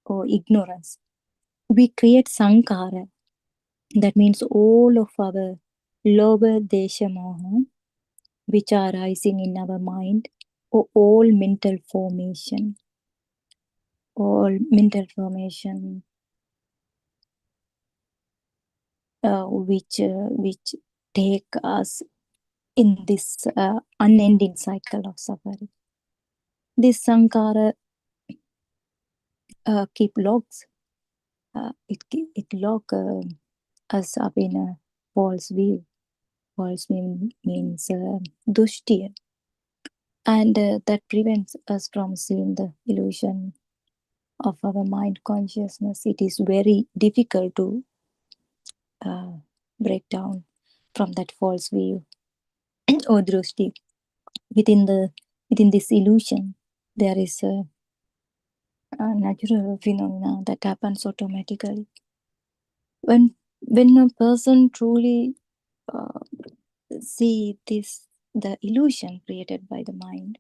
or ignorance we create sankhara, that means all of our lower desha moha which are rising in our mind, or all mental formation which take us in this unending cycle of suffering. This sankara keep logs. It lock us up in a false view. False means dushtiya, and that prevents us from seeing the illusion of our mind consciousness. It is very difficult to break down from that false view or drushti. Within this illusion, there is a natural phenomena that happens automatically. When a person truly see the illusion created by the mind,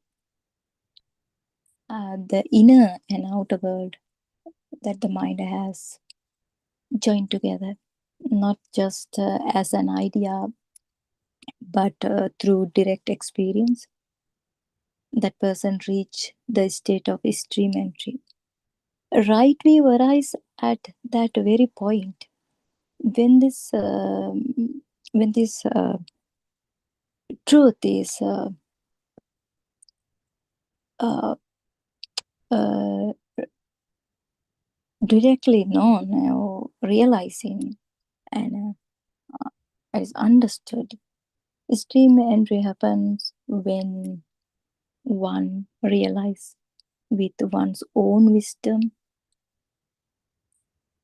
the inner and outer world that the mind has joined together, not just as an idea, but through direct experience, that person reach the state of extreme entry. Right view arises at that very point. When this truth is directly known or realizing and is understood, extreme entry happens when one realizes with one's own wisdom.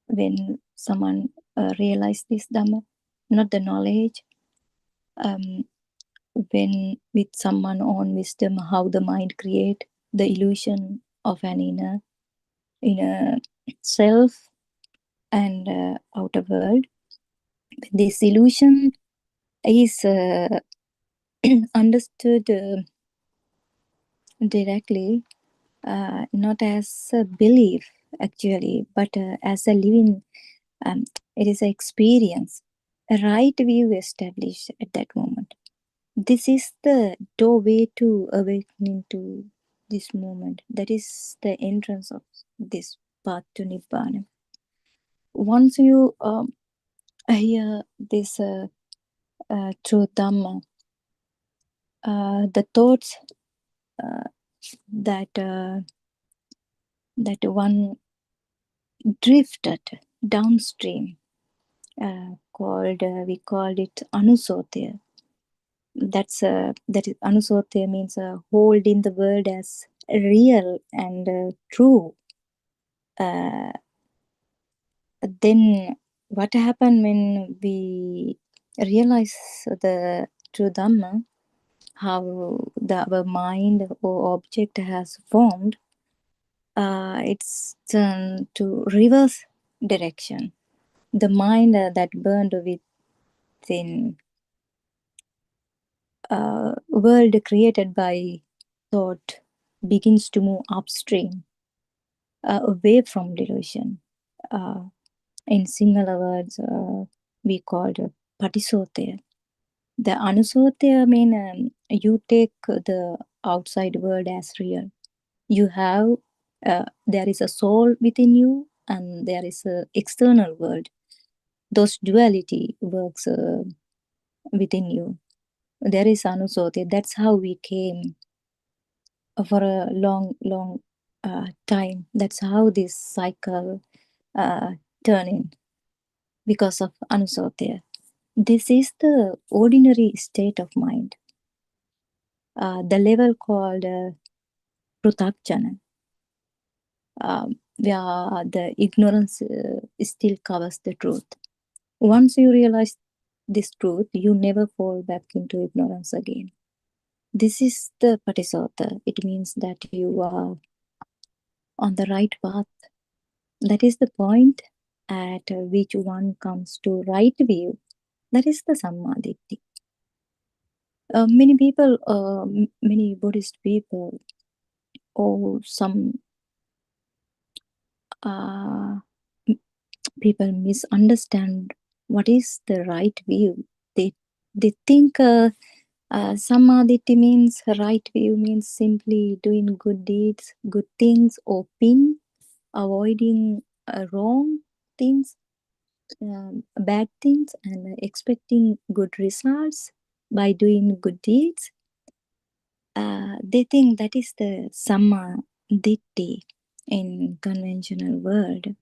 When someone realizes this Dhamma, not the knowledge, when with someone own wisdom, how the mind create the illusion of an inner self and outer world. This illusion is understood directly, not as a belief actually, but as a living. It is an experience, a right view established at that moment. This is the doorway to awakening to this moment. That is the entrance of this path to Nibbana. Once you hear this true Dhamma, the thoughts that one drifted downstream, we called it anusotya. That is anusotya means holding the world as real and true. Then what happened when we realize the true Dhamma, how our mind or object has formed, it's turned to reverse direction. The mind that burned within world created by thought begins to move upstream, away from delusion. In singular words, we called patisotya. The anusotya mean you take the outside world as real. You have there is a soul within you, and there is a external world. Those duality works within you. There is anusotya. That's how we came for a long time. That's how this cycle turning because of anusotya. This is the ordinary state of mind. The level called pruthakjana, where the ignorance still covers the truth. Once you realize this truth, you never fall back into ignorance again. This is the patisotya. It means that you are on the right path. That is the point at which one comes to right view. That is the sammaditthi. Many people, many Buddhist people, or some people misunderstand what is the right view. They think sammaditthi means right view means simply doing good deeds, good things, or avoiding wrong things. bad things and expecting good results by doing good deeds. They think that is the samma ditti in conventional world.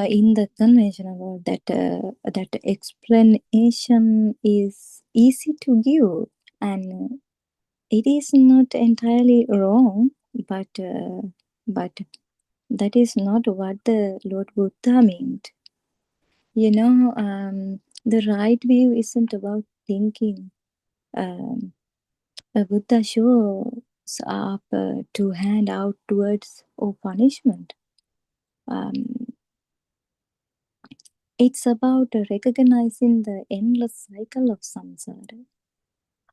In the conventional world, that explanation is easy to give, and it is not entirely wrong, but that is not what the Lord Buddha meant. You know, the right view isn't about thinking. Buddha shows up to hand out words or punishment. It's about recognizing the endless cycle of samsara,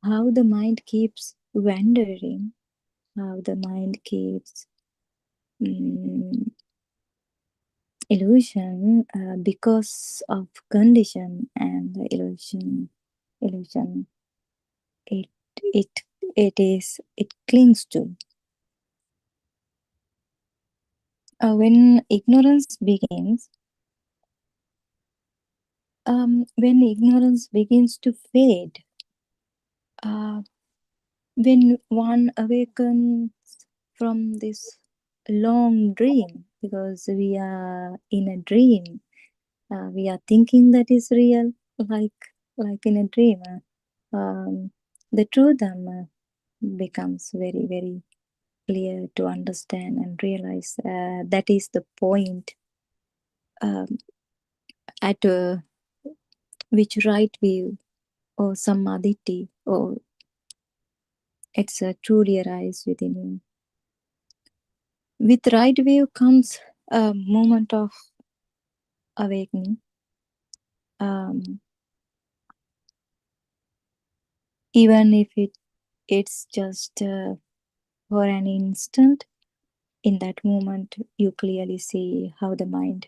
how the mind keeps wandering, how the mind keeps illusion because of condition, and the illusion it clings to. When ignorance begins to fade, when one awakens from this long dream, because we are in a dream, we are thinking that is real, like in a dream. The true Dhamma becomes very, very clear to understand and realize. That is the point at which right view or samadhi or it's truly arise within you. With right view comes a moment of awakening. Even if it's just for an instant, in that moment you clearly see how the mind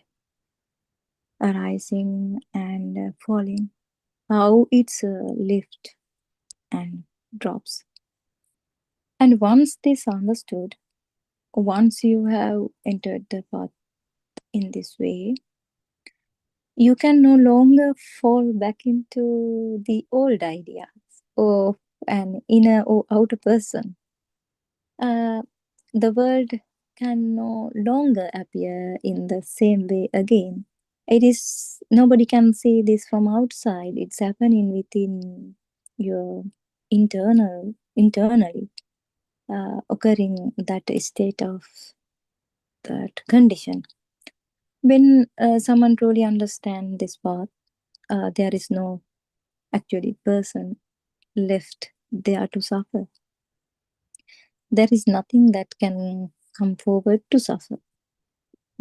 arising and falling, how it's lift and drops. And once this understood, once you have entered the path in this way, you can no longer fall back into the old ideas of an inner or outer person. The world can no longer appear in the same way again. It is, nobody can see this from outside. It's happening within your internally, occurring that state of that condition. When someone truly understands this path, there is no actually person left there to suffer. There is nothing that can come forward to suffer,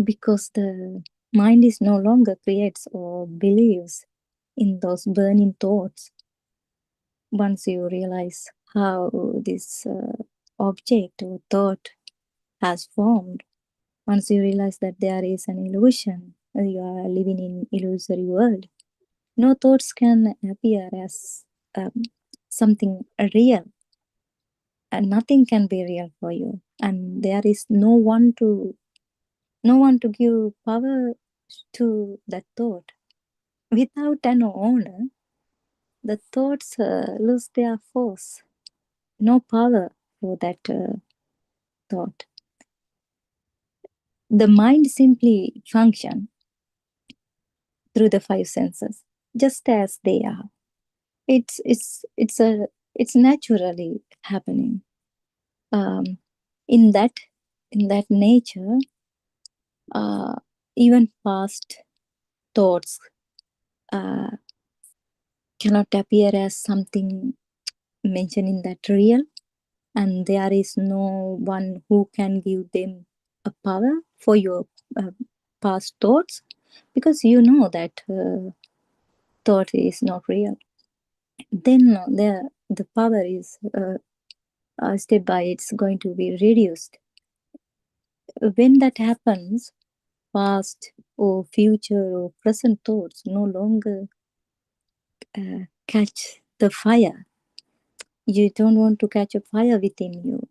because the mind is no longer creates or believes in those burning thoughts. Once you realize how this object or thought has formed, once you realize that there is an illusion, you are living in illusory world, no thoughts can appear as something real, and nothing can be real for you, and there is no one to give power to that thought. Without an owner, the thoughts lose their force, no power for that thought. The mind simply function through the five senses, just as they are. It's naturally happening. In that nature, even past thoughts cannot appear as something mentioned in that real, and there is no one who can give them a power for your past thoughts, because you know that thought is not real. Then the power is step by it's going to be reduced. When that happens, past or future or present thoughts no longer catch the fire. You don't want to catch a fire within you.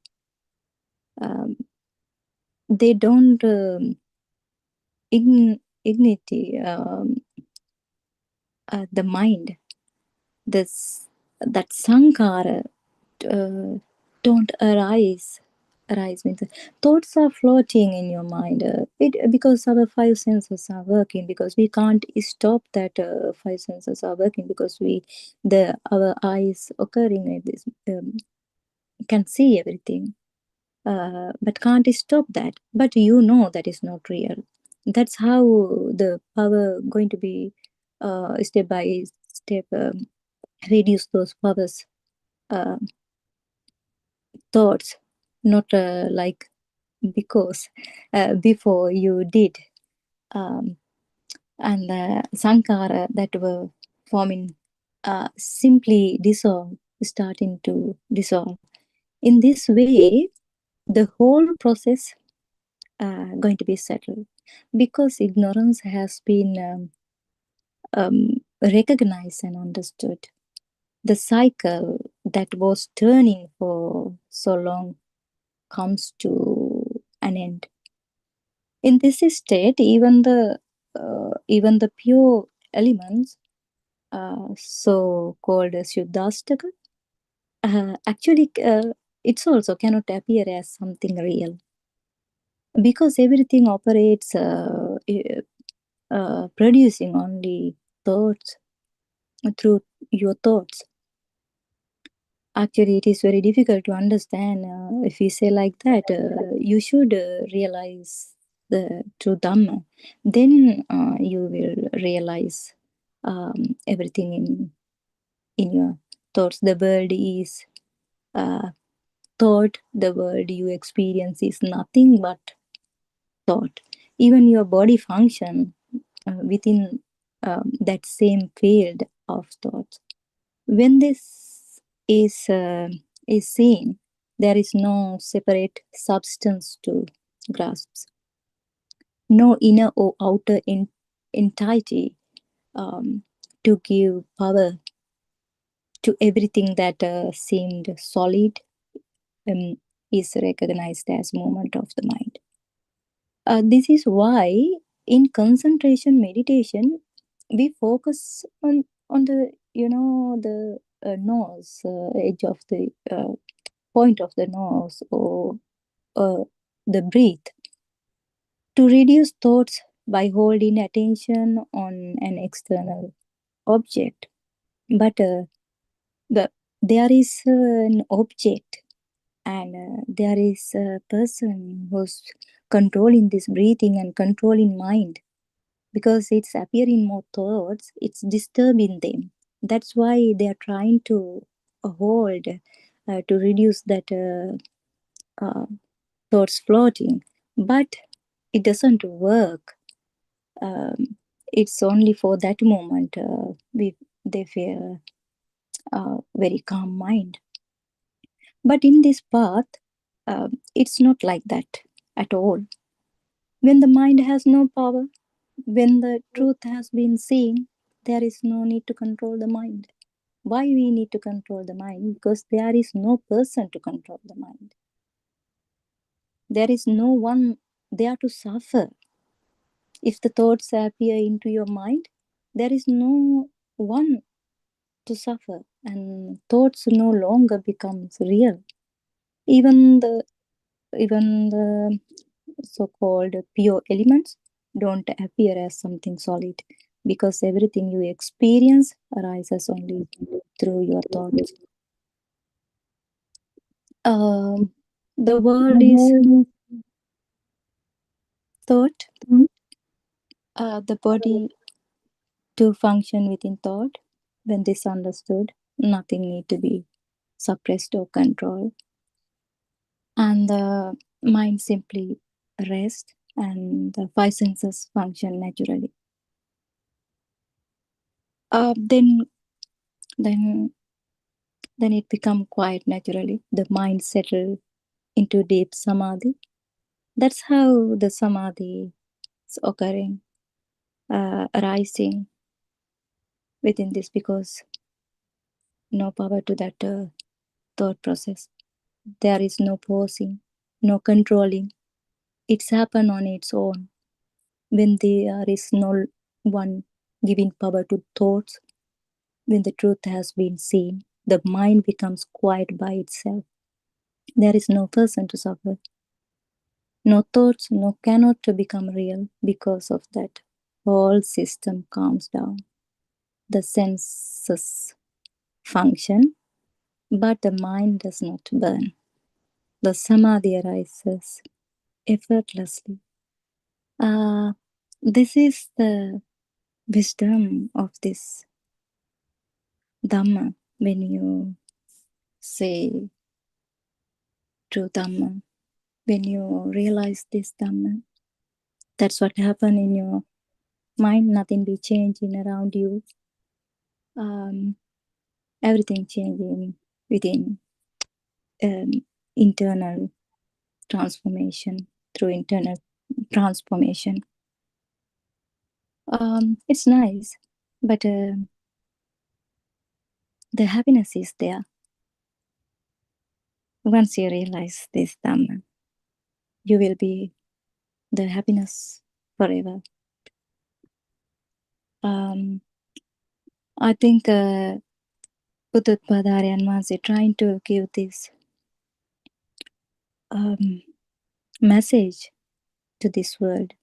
they don't ignite the mind. That sankara don't arise. Arise means thoughts are floating in your mind. Because our five senses are working. Because we can't stop that five senses are working. Because our eyes occurring at this can see everything. But can't stop that. But you know that is not real. That's how the power going to be step by step reduce those powers thoughts, not like because before you did, and the sankara that were forming simply dissolve, starting to dissolve. In this way, the whole process going to be settled, because ignorance has been recognized and understood. The cycle that was turning for so long comes to an end. In this state, even the pure elements, so called Shuddhastaka, actually it's also cannot appear as something real, because everything operates producing only thoughts through your thoughts. Actually, it is very difficult to understand. If we say like that, you should realize the true Dhamma. Then you will realize everything in your thoughts. The world is thought. The world you experience is nothing but thought. Even your body function within that same field of thought. When this is seen, there is no separate substance to grasp, no inner or outer entity to give power to everything that seemed solid is recognized as movement of the mind. This is why in concentration meditation we focus on the the nose, edge of the point of the nose, or the breath, to reduce thoughts by holding attention on an external object. But there is an object, and there is a person who's controlling this breathing and controlling mind, because it's appearing more thoughts, it's disturbing them. That's why they are trying to hold to reduce that thoughts floating, but it doesn't work. It's only for that moment they feel very calm mind. But in this path, it's not like that at all. When the mind has no power, when the truth has been seen, there is no need to control the mind. Why we need to control the mind? Because there is no person to control the mind. There is no one there to suffer. If the thoughts appear into your mind, there is no one to suffer, and thoughts no longer becomes real. Even the so-called pure elements don't appear as something solid, because everything you experience arises only through your thoughts. The world is thought. The body to function within thought. When this understood, nothing need to be suppressed or controlled, and the mind simply rest, and the five senses function naturally. Then it become quiet naturally. The mind settle into deep samadhi. That's how the samadhi is occurring, arising within this, because no power to that thought process. There is no pausing, no controlling. It's happened on its own. When there is no one giving power to thoughts, when the truth has been seen, the mind becomes quiet by itself. There is no person to suffer. No thoughts, no cannot to become real. Because of that, whole system calms down. The senses function, but the mind does not burn. The samadhi arises effortlessly. This is the wisdom of this Dhamma. When you say true Dhamma, when you realize this Dhamma, that's what happened in your mind. Nothing be changing around you. Everything changing within internal transformation, through internal transformation. It's nice, but the happiness is there. Once you realize this Dhamma, you will be the happiness forever. I think Buddothpada was trying to give this message to this world.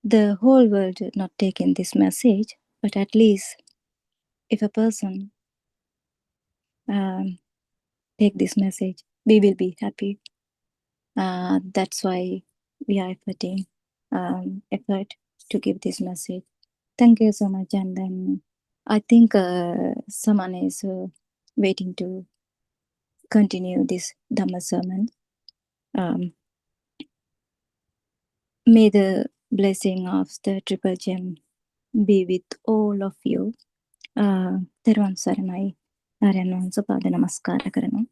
The whole world not taking this message, but at least if a person take this message, we will be happy. That's why we are putting effort to give this message. Thank you so much. And then I think someone is waiting to continue this Dhamma sermon. May the blessing of the Triple Gem be with all of you. තෙරුවන් සරණයි. ආර්යයන් වහන්සේ පාද නමස්කාර කරනවා.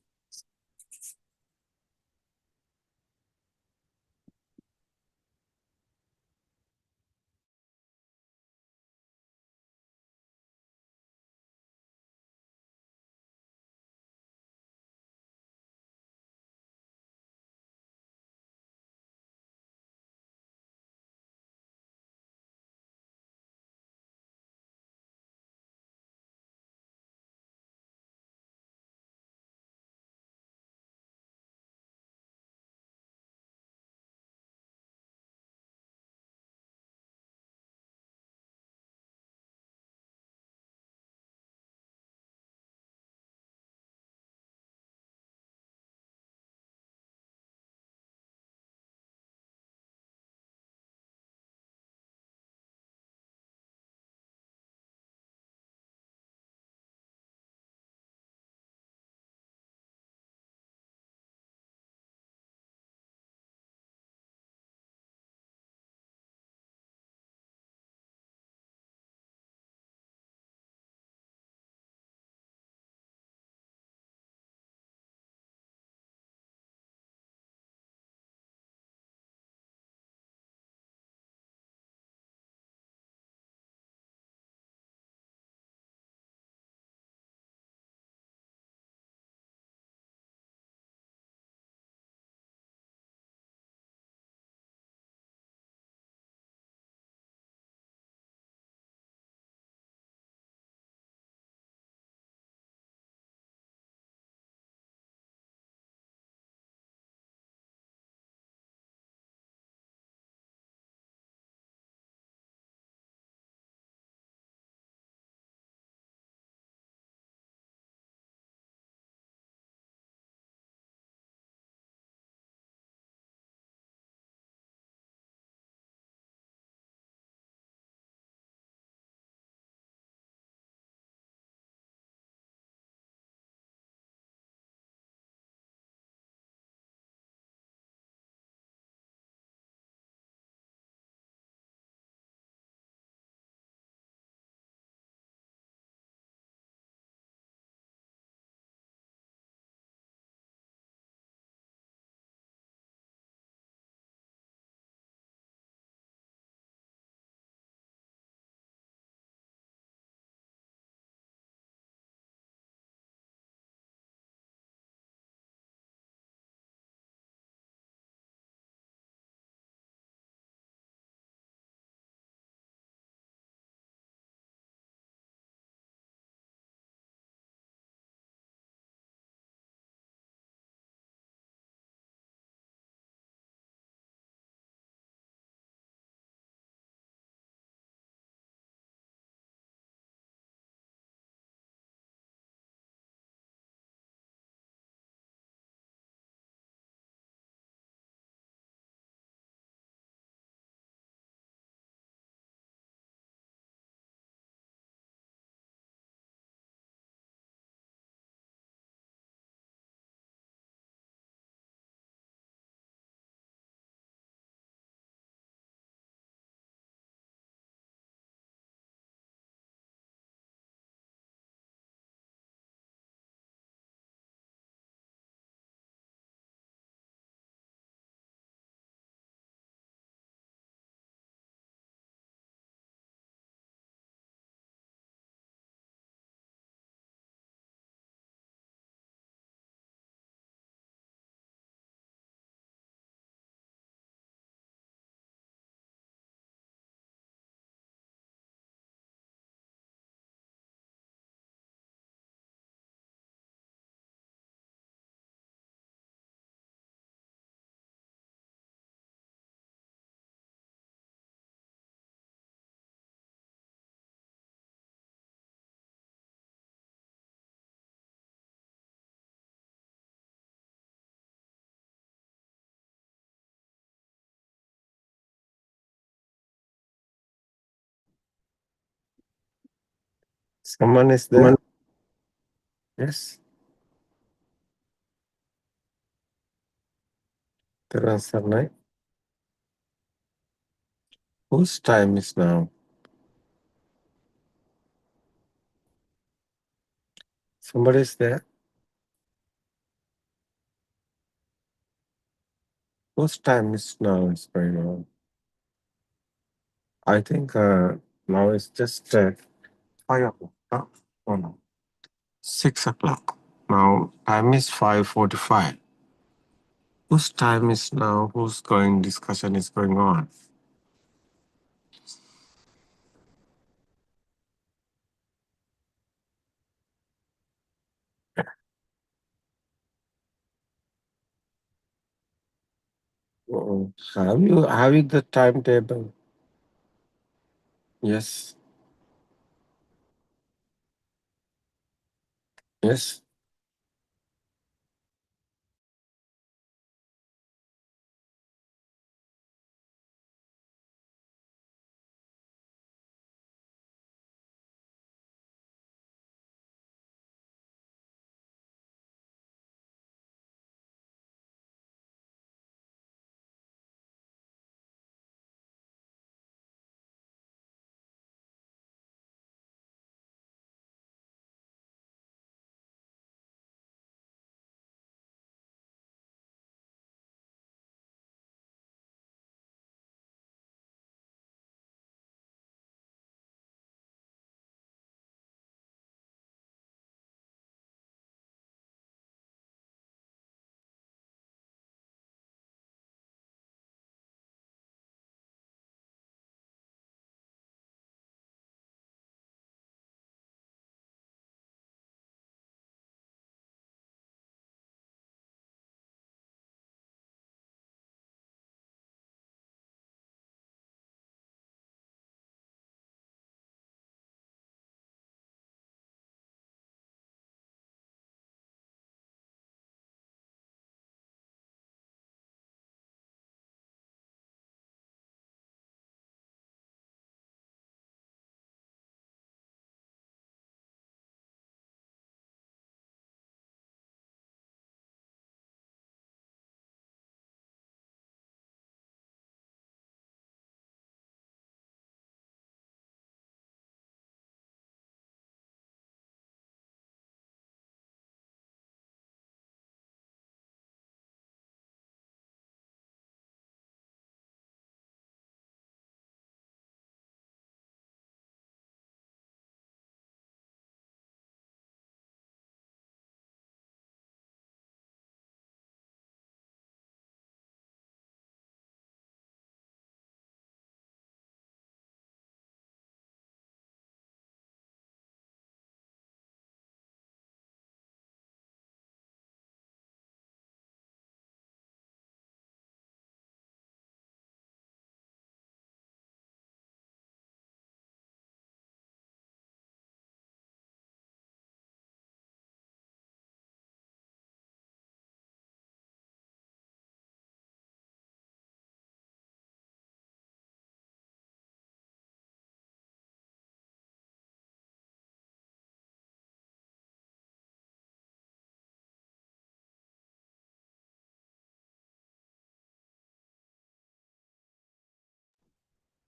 Someone is there? Yes. Therwan Saranai. Whose time is now? Somebody is there? Whose time is now is going on? I think now it's just 5 o'clock. Huh? Oh no. 6 o'clock. Now time is 5:45. Whose time is now? Whose going discussion is going on? Have you the timetable? Yes. Yes.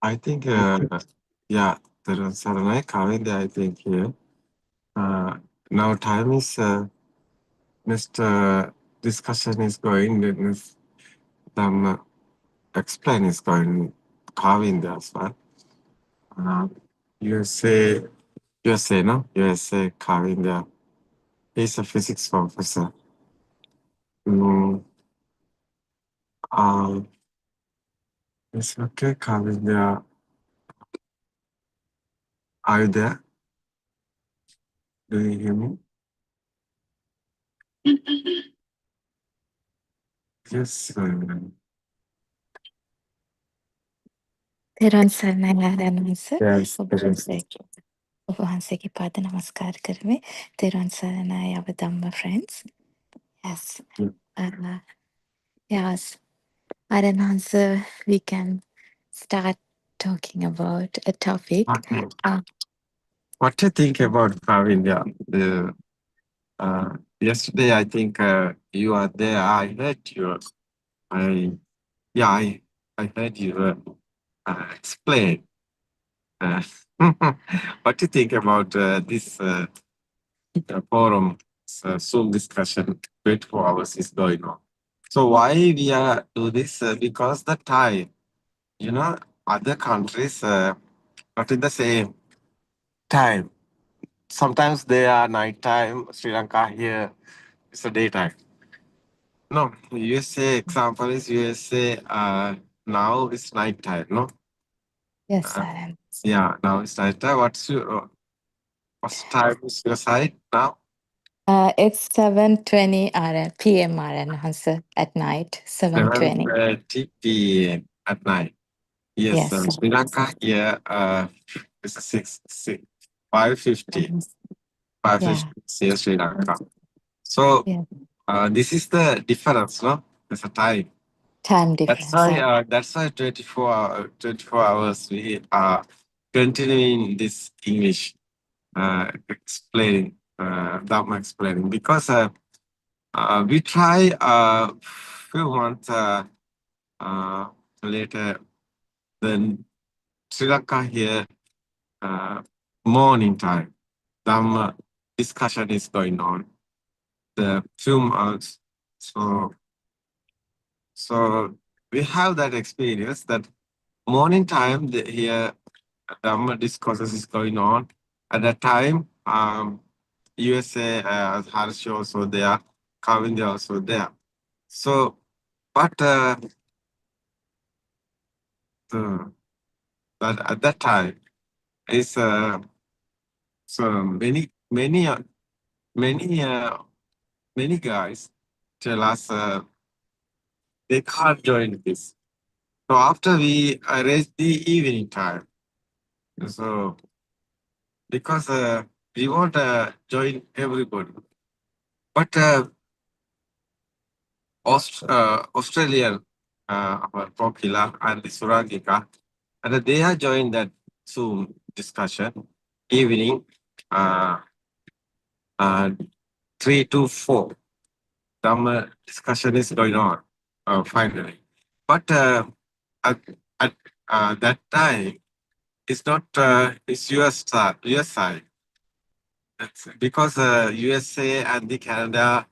I think, yeah, Therwan Saranai, Kavindya, I think here. Now time is, Mr. Discussion is going, the explain is going, Kavindya as well. USA, no? USA, Kavindya. He's a physics professor. It's okay, Kavindya. Are you there? Do you hear me? Yes. තෙරුවන් සරණයි ආරණස Yes, ඔබ there is. වහන්සේගේ පාද නමස්කාර කරමි. තෙරුවන් සරණයි our Dhamma friends. Yes. Yes. ආරණස, we can start talking about a topic. What do you think about India? Yesterday, I think you are there. I heard you. I yeah, I heard you explain. Uh, what do you think about this forum Zoom discussion? 24 hours is going on. So why we are do this? Because the time, other countries not in the same time. Sometimes they are night time. Sri Lanka here it's a daytime. No, USA example is USA. Now it's night time. No. Yes, Uh, sir. yeah, now it's night time. What's time is your side now? It's 7:20 p.m. sir, at night. 7:20. 7:30 p.m. at night. Yes, Yes, sir. Sri Lanka here. It's a 5:50. 5:50 here, Sri Lanka. So Yeah. this is the difference, no? There's a time. Time That's difference. why. That's why 24 hours we are continuing this English explaining, Dharma explaining, because we try few months later. Then Sri Lanka here morning time. Dhamma discussion is going on. The few months. So we have that experience that morning time here Dhamma discourses is going on. At that time, USA, Harsh also there, Kavind also there. So, but but at that time, is so many guys tell us they can't join this. So after we arrange the evening time, so because we want to join everybody, but Australian Kokila and the Surangika, and they are joined that Zoom discussion evening 3 to 4. Dhamma discussion is going on finally. But at that time, it's not, it's US side. Because USA and the Canada,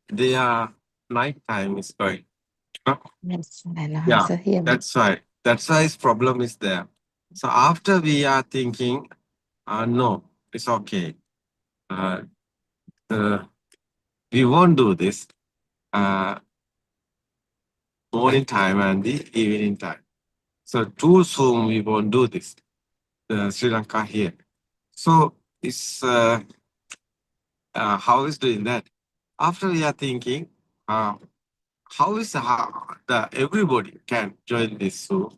their night time is going. Yes, I know, Yeah, sir. Yeah. that's why. That's why his problem is there. So after we are thinking, no, it's okay. We won't do this morning time and the evening time. So too soon we won't do this. Sri Lanka here. So it's how is doing that? After we are thinking, how is the everybody can join this Zoom?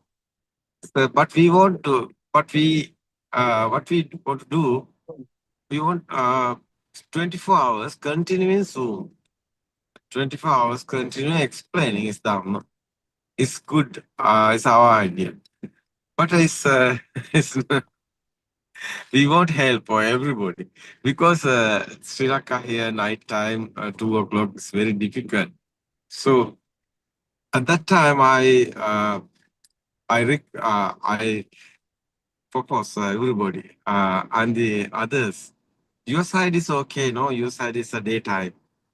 But we want to, what we want to do, we want 24 hours continuing Zoom. 24 hours continuing explaining is Dhamma. It's good. It's our idea. But it's we won't help for everybody because Sri Lanka here night time 2 o'clock is very difficult. So at that time I propose everybody and the others. Your side is okay, no? Your side is a daytime.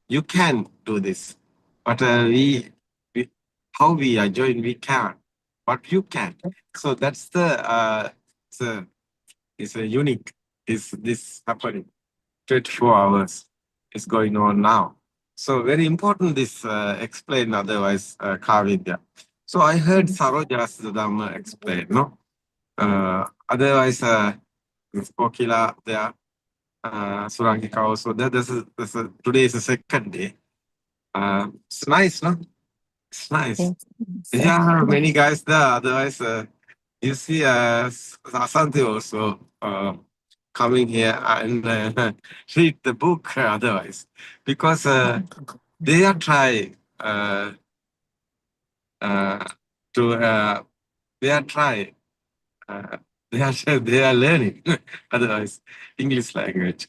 You can do this, but we how we are joined, we can't, but you can. So that's it's a unique. Is this happening? 24 hours is going on now. So very important this explain, otherwise Kavidya. So I heard Sarojas Dhamma explain, no? Otherwise Kokila there, Surangika also there. Today is the second day. It's nice, no? It's nice. Yeah, many guys there. Otherwise, you see Asante also coming here and read the book otherwise. Because they are trying to, they are trying they are learning. Otherwise, English language.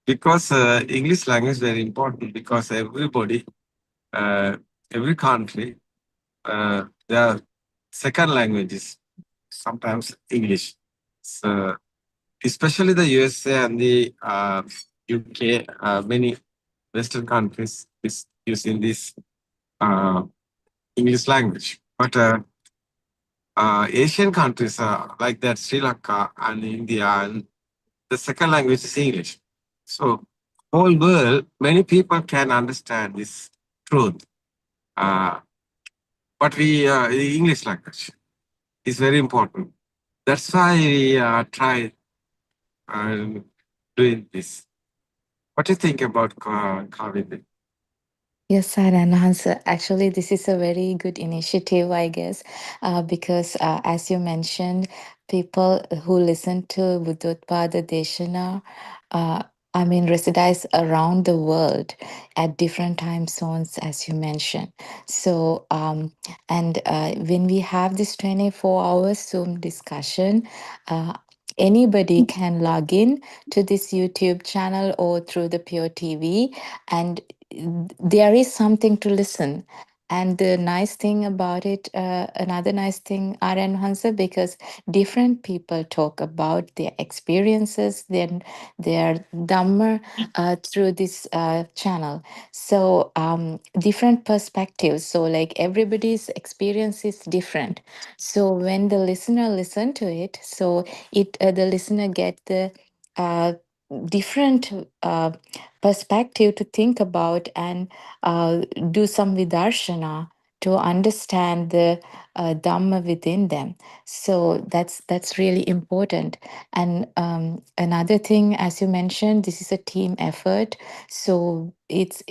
Because English language is very important because everybody, every country, their second language is sometimes English. So especially the USA and the UK, many Western countries is using this uh, English language. But Asian countries like that, Sri Lanka and India, and the second language is English. So whole world, many people can understand this truth. But the English language is very important. That's why we try doing this. What do you think about Kavit? Yes, Saran Hans. Actually, this is a very good initiative, I guess, because as you mentioned, people who listen to Buddothpada Deshana, I mean, resides around the world at different time zones, as you mentioned. So, and when we have this 24-hour Zoom discussion, anybody can log in to this YouTube channel or through the PeoTV, and there is something to listen. And the nice thing about it, another nice thing, RN Hansa, because different people talk about their experiences, their Dhamma through this channel. So different perspectives. So like everybody's experience is different. So when the listener listen to it, so it the listener get the different perspective to think about and do some vidarshana to understand the dhamma within them. So that's really important. And another thing, as you mentioned, this is a team effort. So it's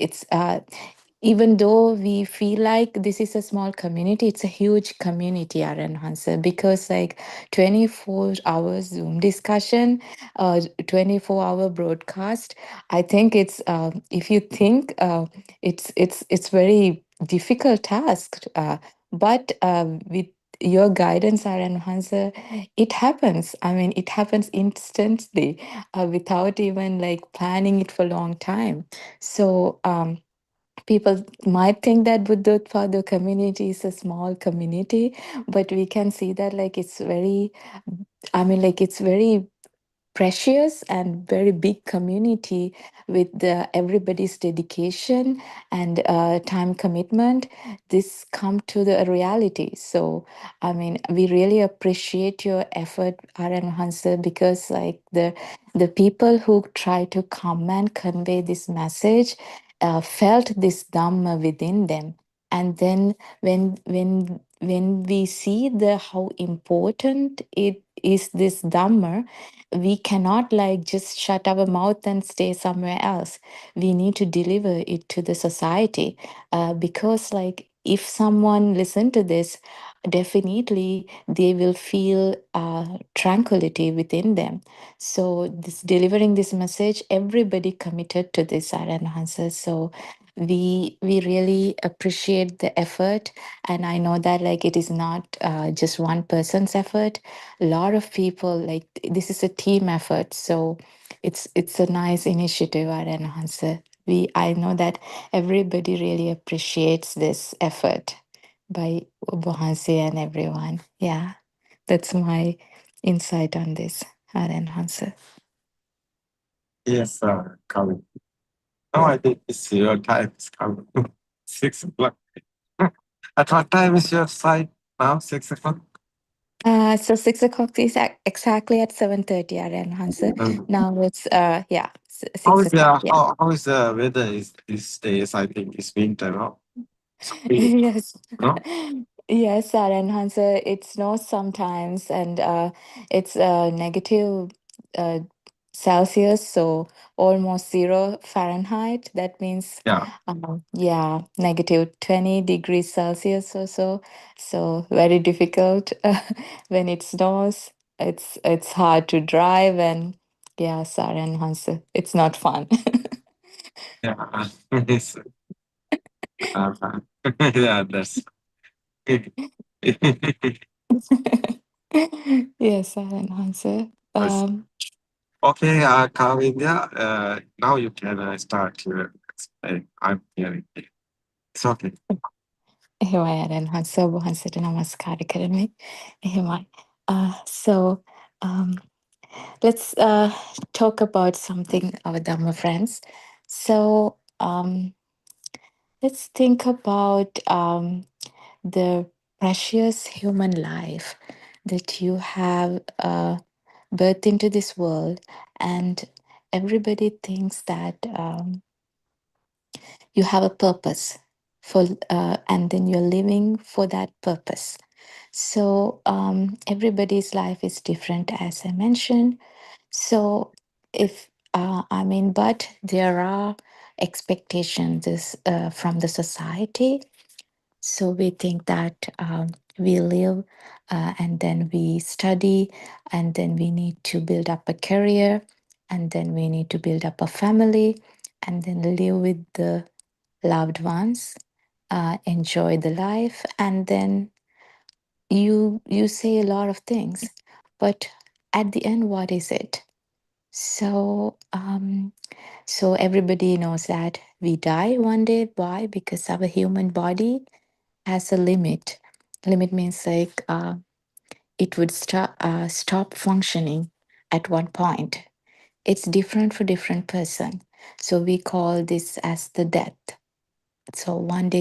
even though we feel like this is a small community, it's a huge community, Aaron Hansa, because like 24 hours Zoom discussion, 24-hour broadcast. I think it's if you think it's very difficult task, but with your guidance, Aaron Hansa, it happens. I mean, it happens instantly without even like planning it for a long time. So. People might think that Buddothpado community is a small community, but we can see that like it's very, I mean, like it's very precious and very big community with everybody's dedication and time commitment. This come to the reality. So I mean, we really appreciate your effort, Aaron Hansa, because like the people who try to come and convey this message felt this dhamma within them. And then when we see the how important it is, this dhamma, we cannot like just shut our mouth and stay somewhere else. We need to deliver it to the society, because like if someone listen to this, definitely they will feel tranquility within them. So this delivering this message, everybody committed to this, Aaron Hansa. So we really appreciate the effort, and I know that like it is not just one person's effort. A lot of people, like this is a team effort. So it's a nice initiative at Enhancer. I know that everybody really appreciates this effort by Bohansi and everyone. Yeah, that's my insight on this at Enhancer. Yes, Kavit. No, I think it's your time is coming. 6 o'clock. At what time is your site now? 6 o'clock? So 6 o'clock is exactly at 7:30 at Enhancer. Now it's yeah, 6 o'clock. Yeah. How is the weather is these days? I think it's winter, no? Yes. No? Yes, our enhancer, it snows sometimes, and it's negative uh, Celsius, so almost 0 Fahrenheit. That means, Yeah. yeah, negative 20 degrees Celsius or so. So very difficult when it snows. It's hard to drive, and yeah, our enhancer, it's not fun. Yeah. Yes. Yeah, that's Yes, I'll answer. Yes. Okay, Kavindya, now you can start your explain. I'm hearing it. It's okay. එහෙමයි අරන් හංස ඔබ වහන්සේට නමස්කාර කරමි. එහෙමයි. So let's talk about something, our Dhamma friends. So let's think about the precious human life that you have birthed into this world, and everybody thinks that you have a purpose for, and then you're living for that purpose. So everybody's life is different, as I mentioned. So if but there are expectations from the society. So we think that we live and then we study, and then we need to build up a career, and then we need to build up a family, and then live with the loved ones, enjoy the life, and then you say a lot of things, but at the end, what is it? So so everybody knows that we die one day. Why? Because our human body has a limit. Limit means like it would stop functioning at one point. It's different for different person. So we call this as the death. So one day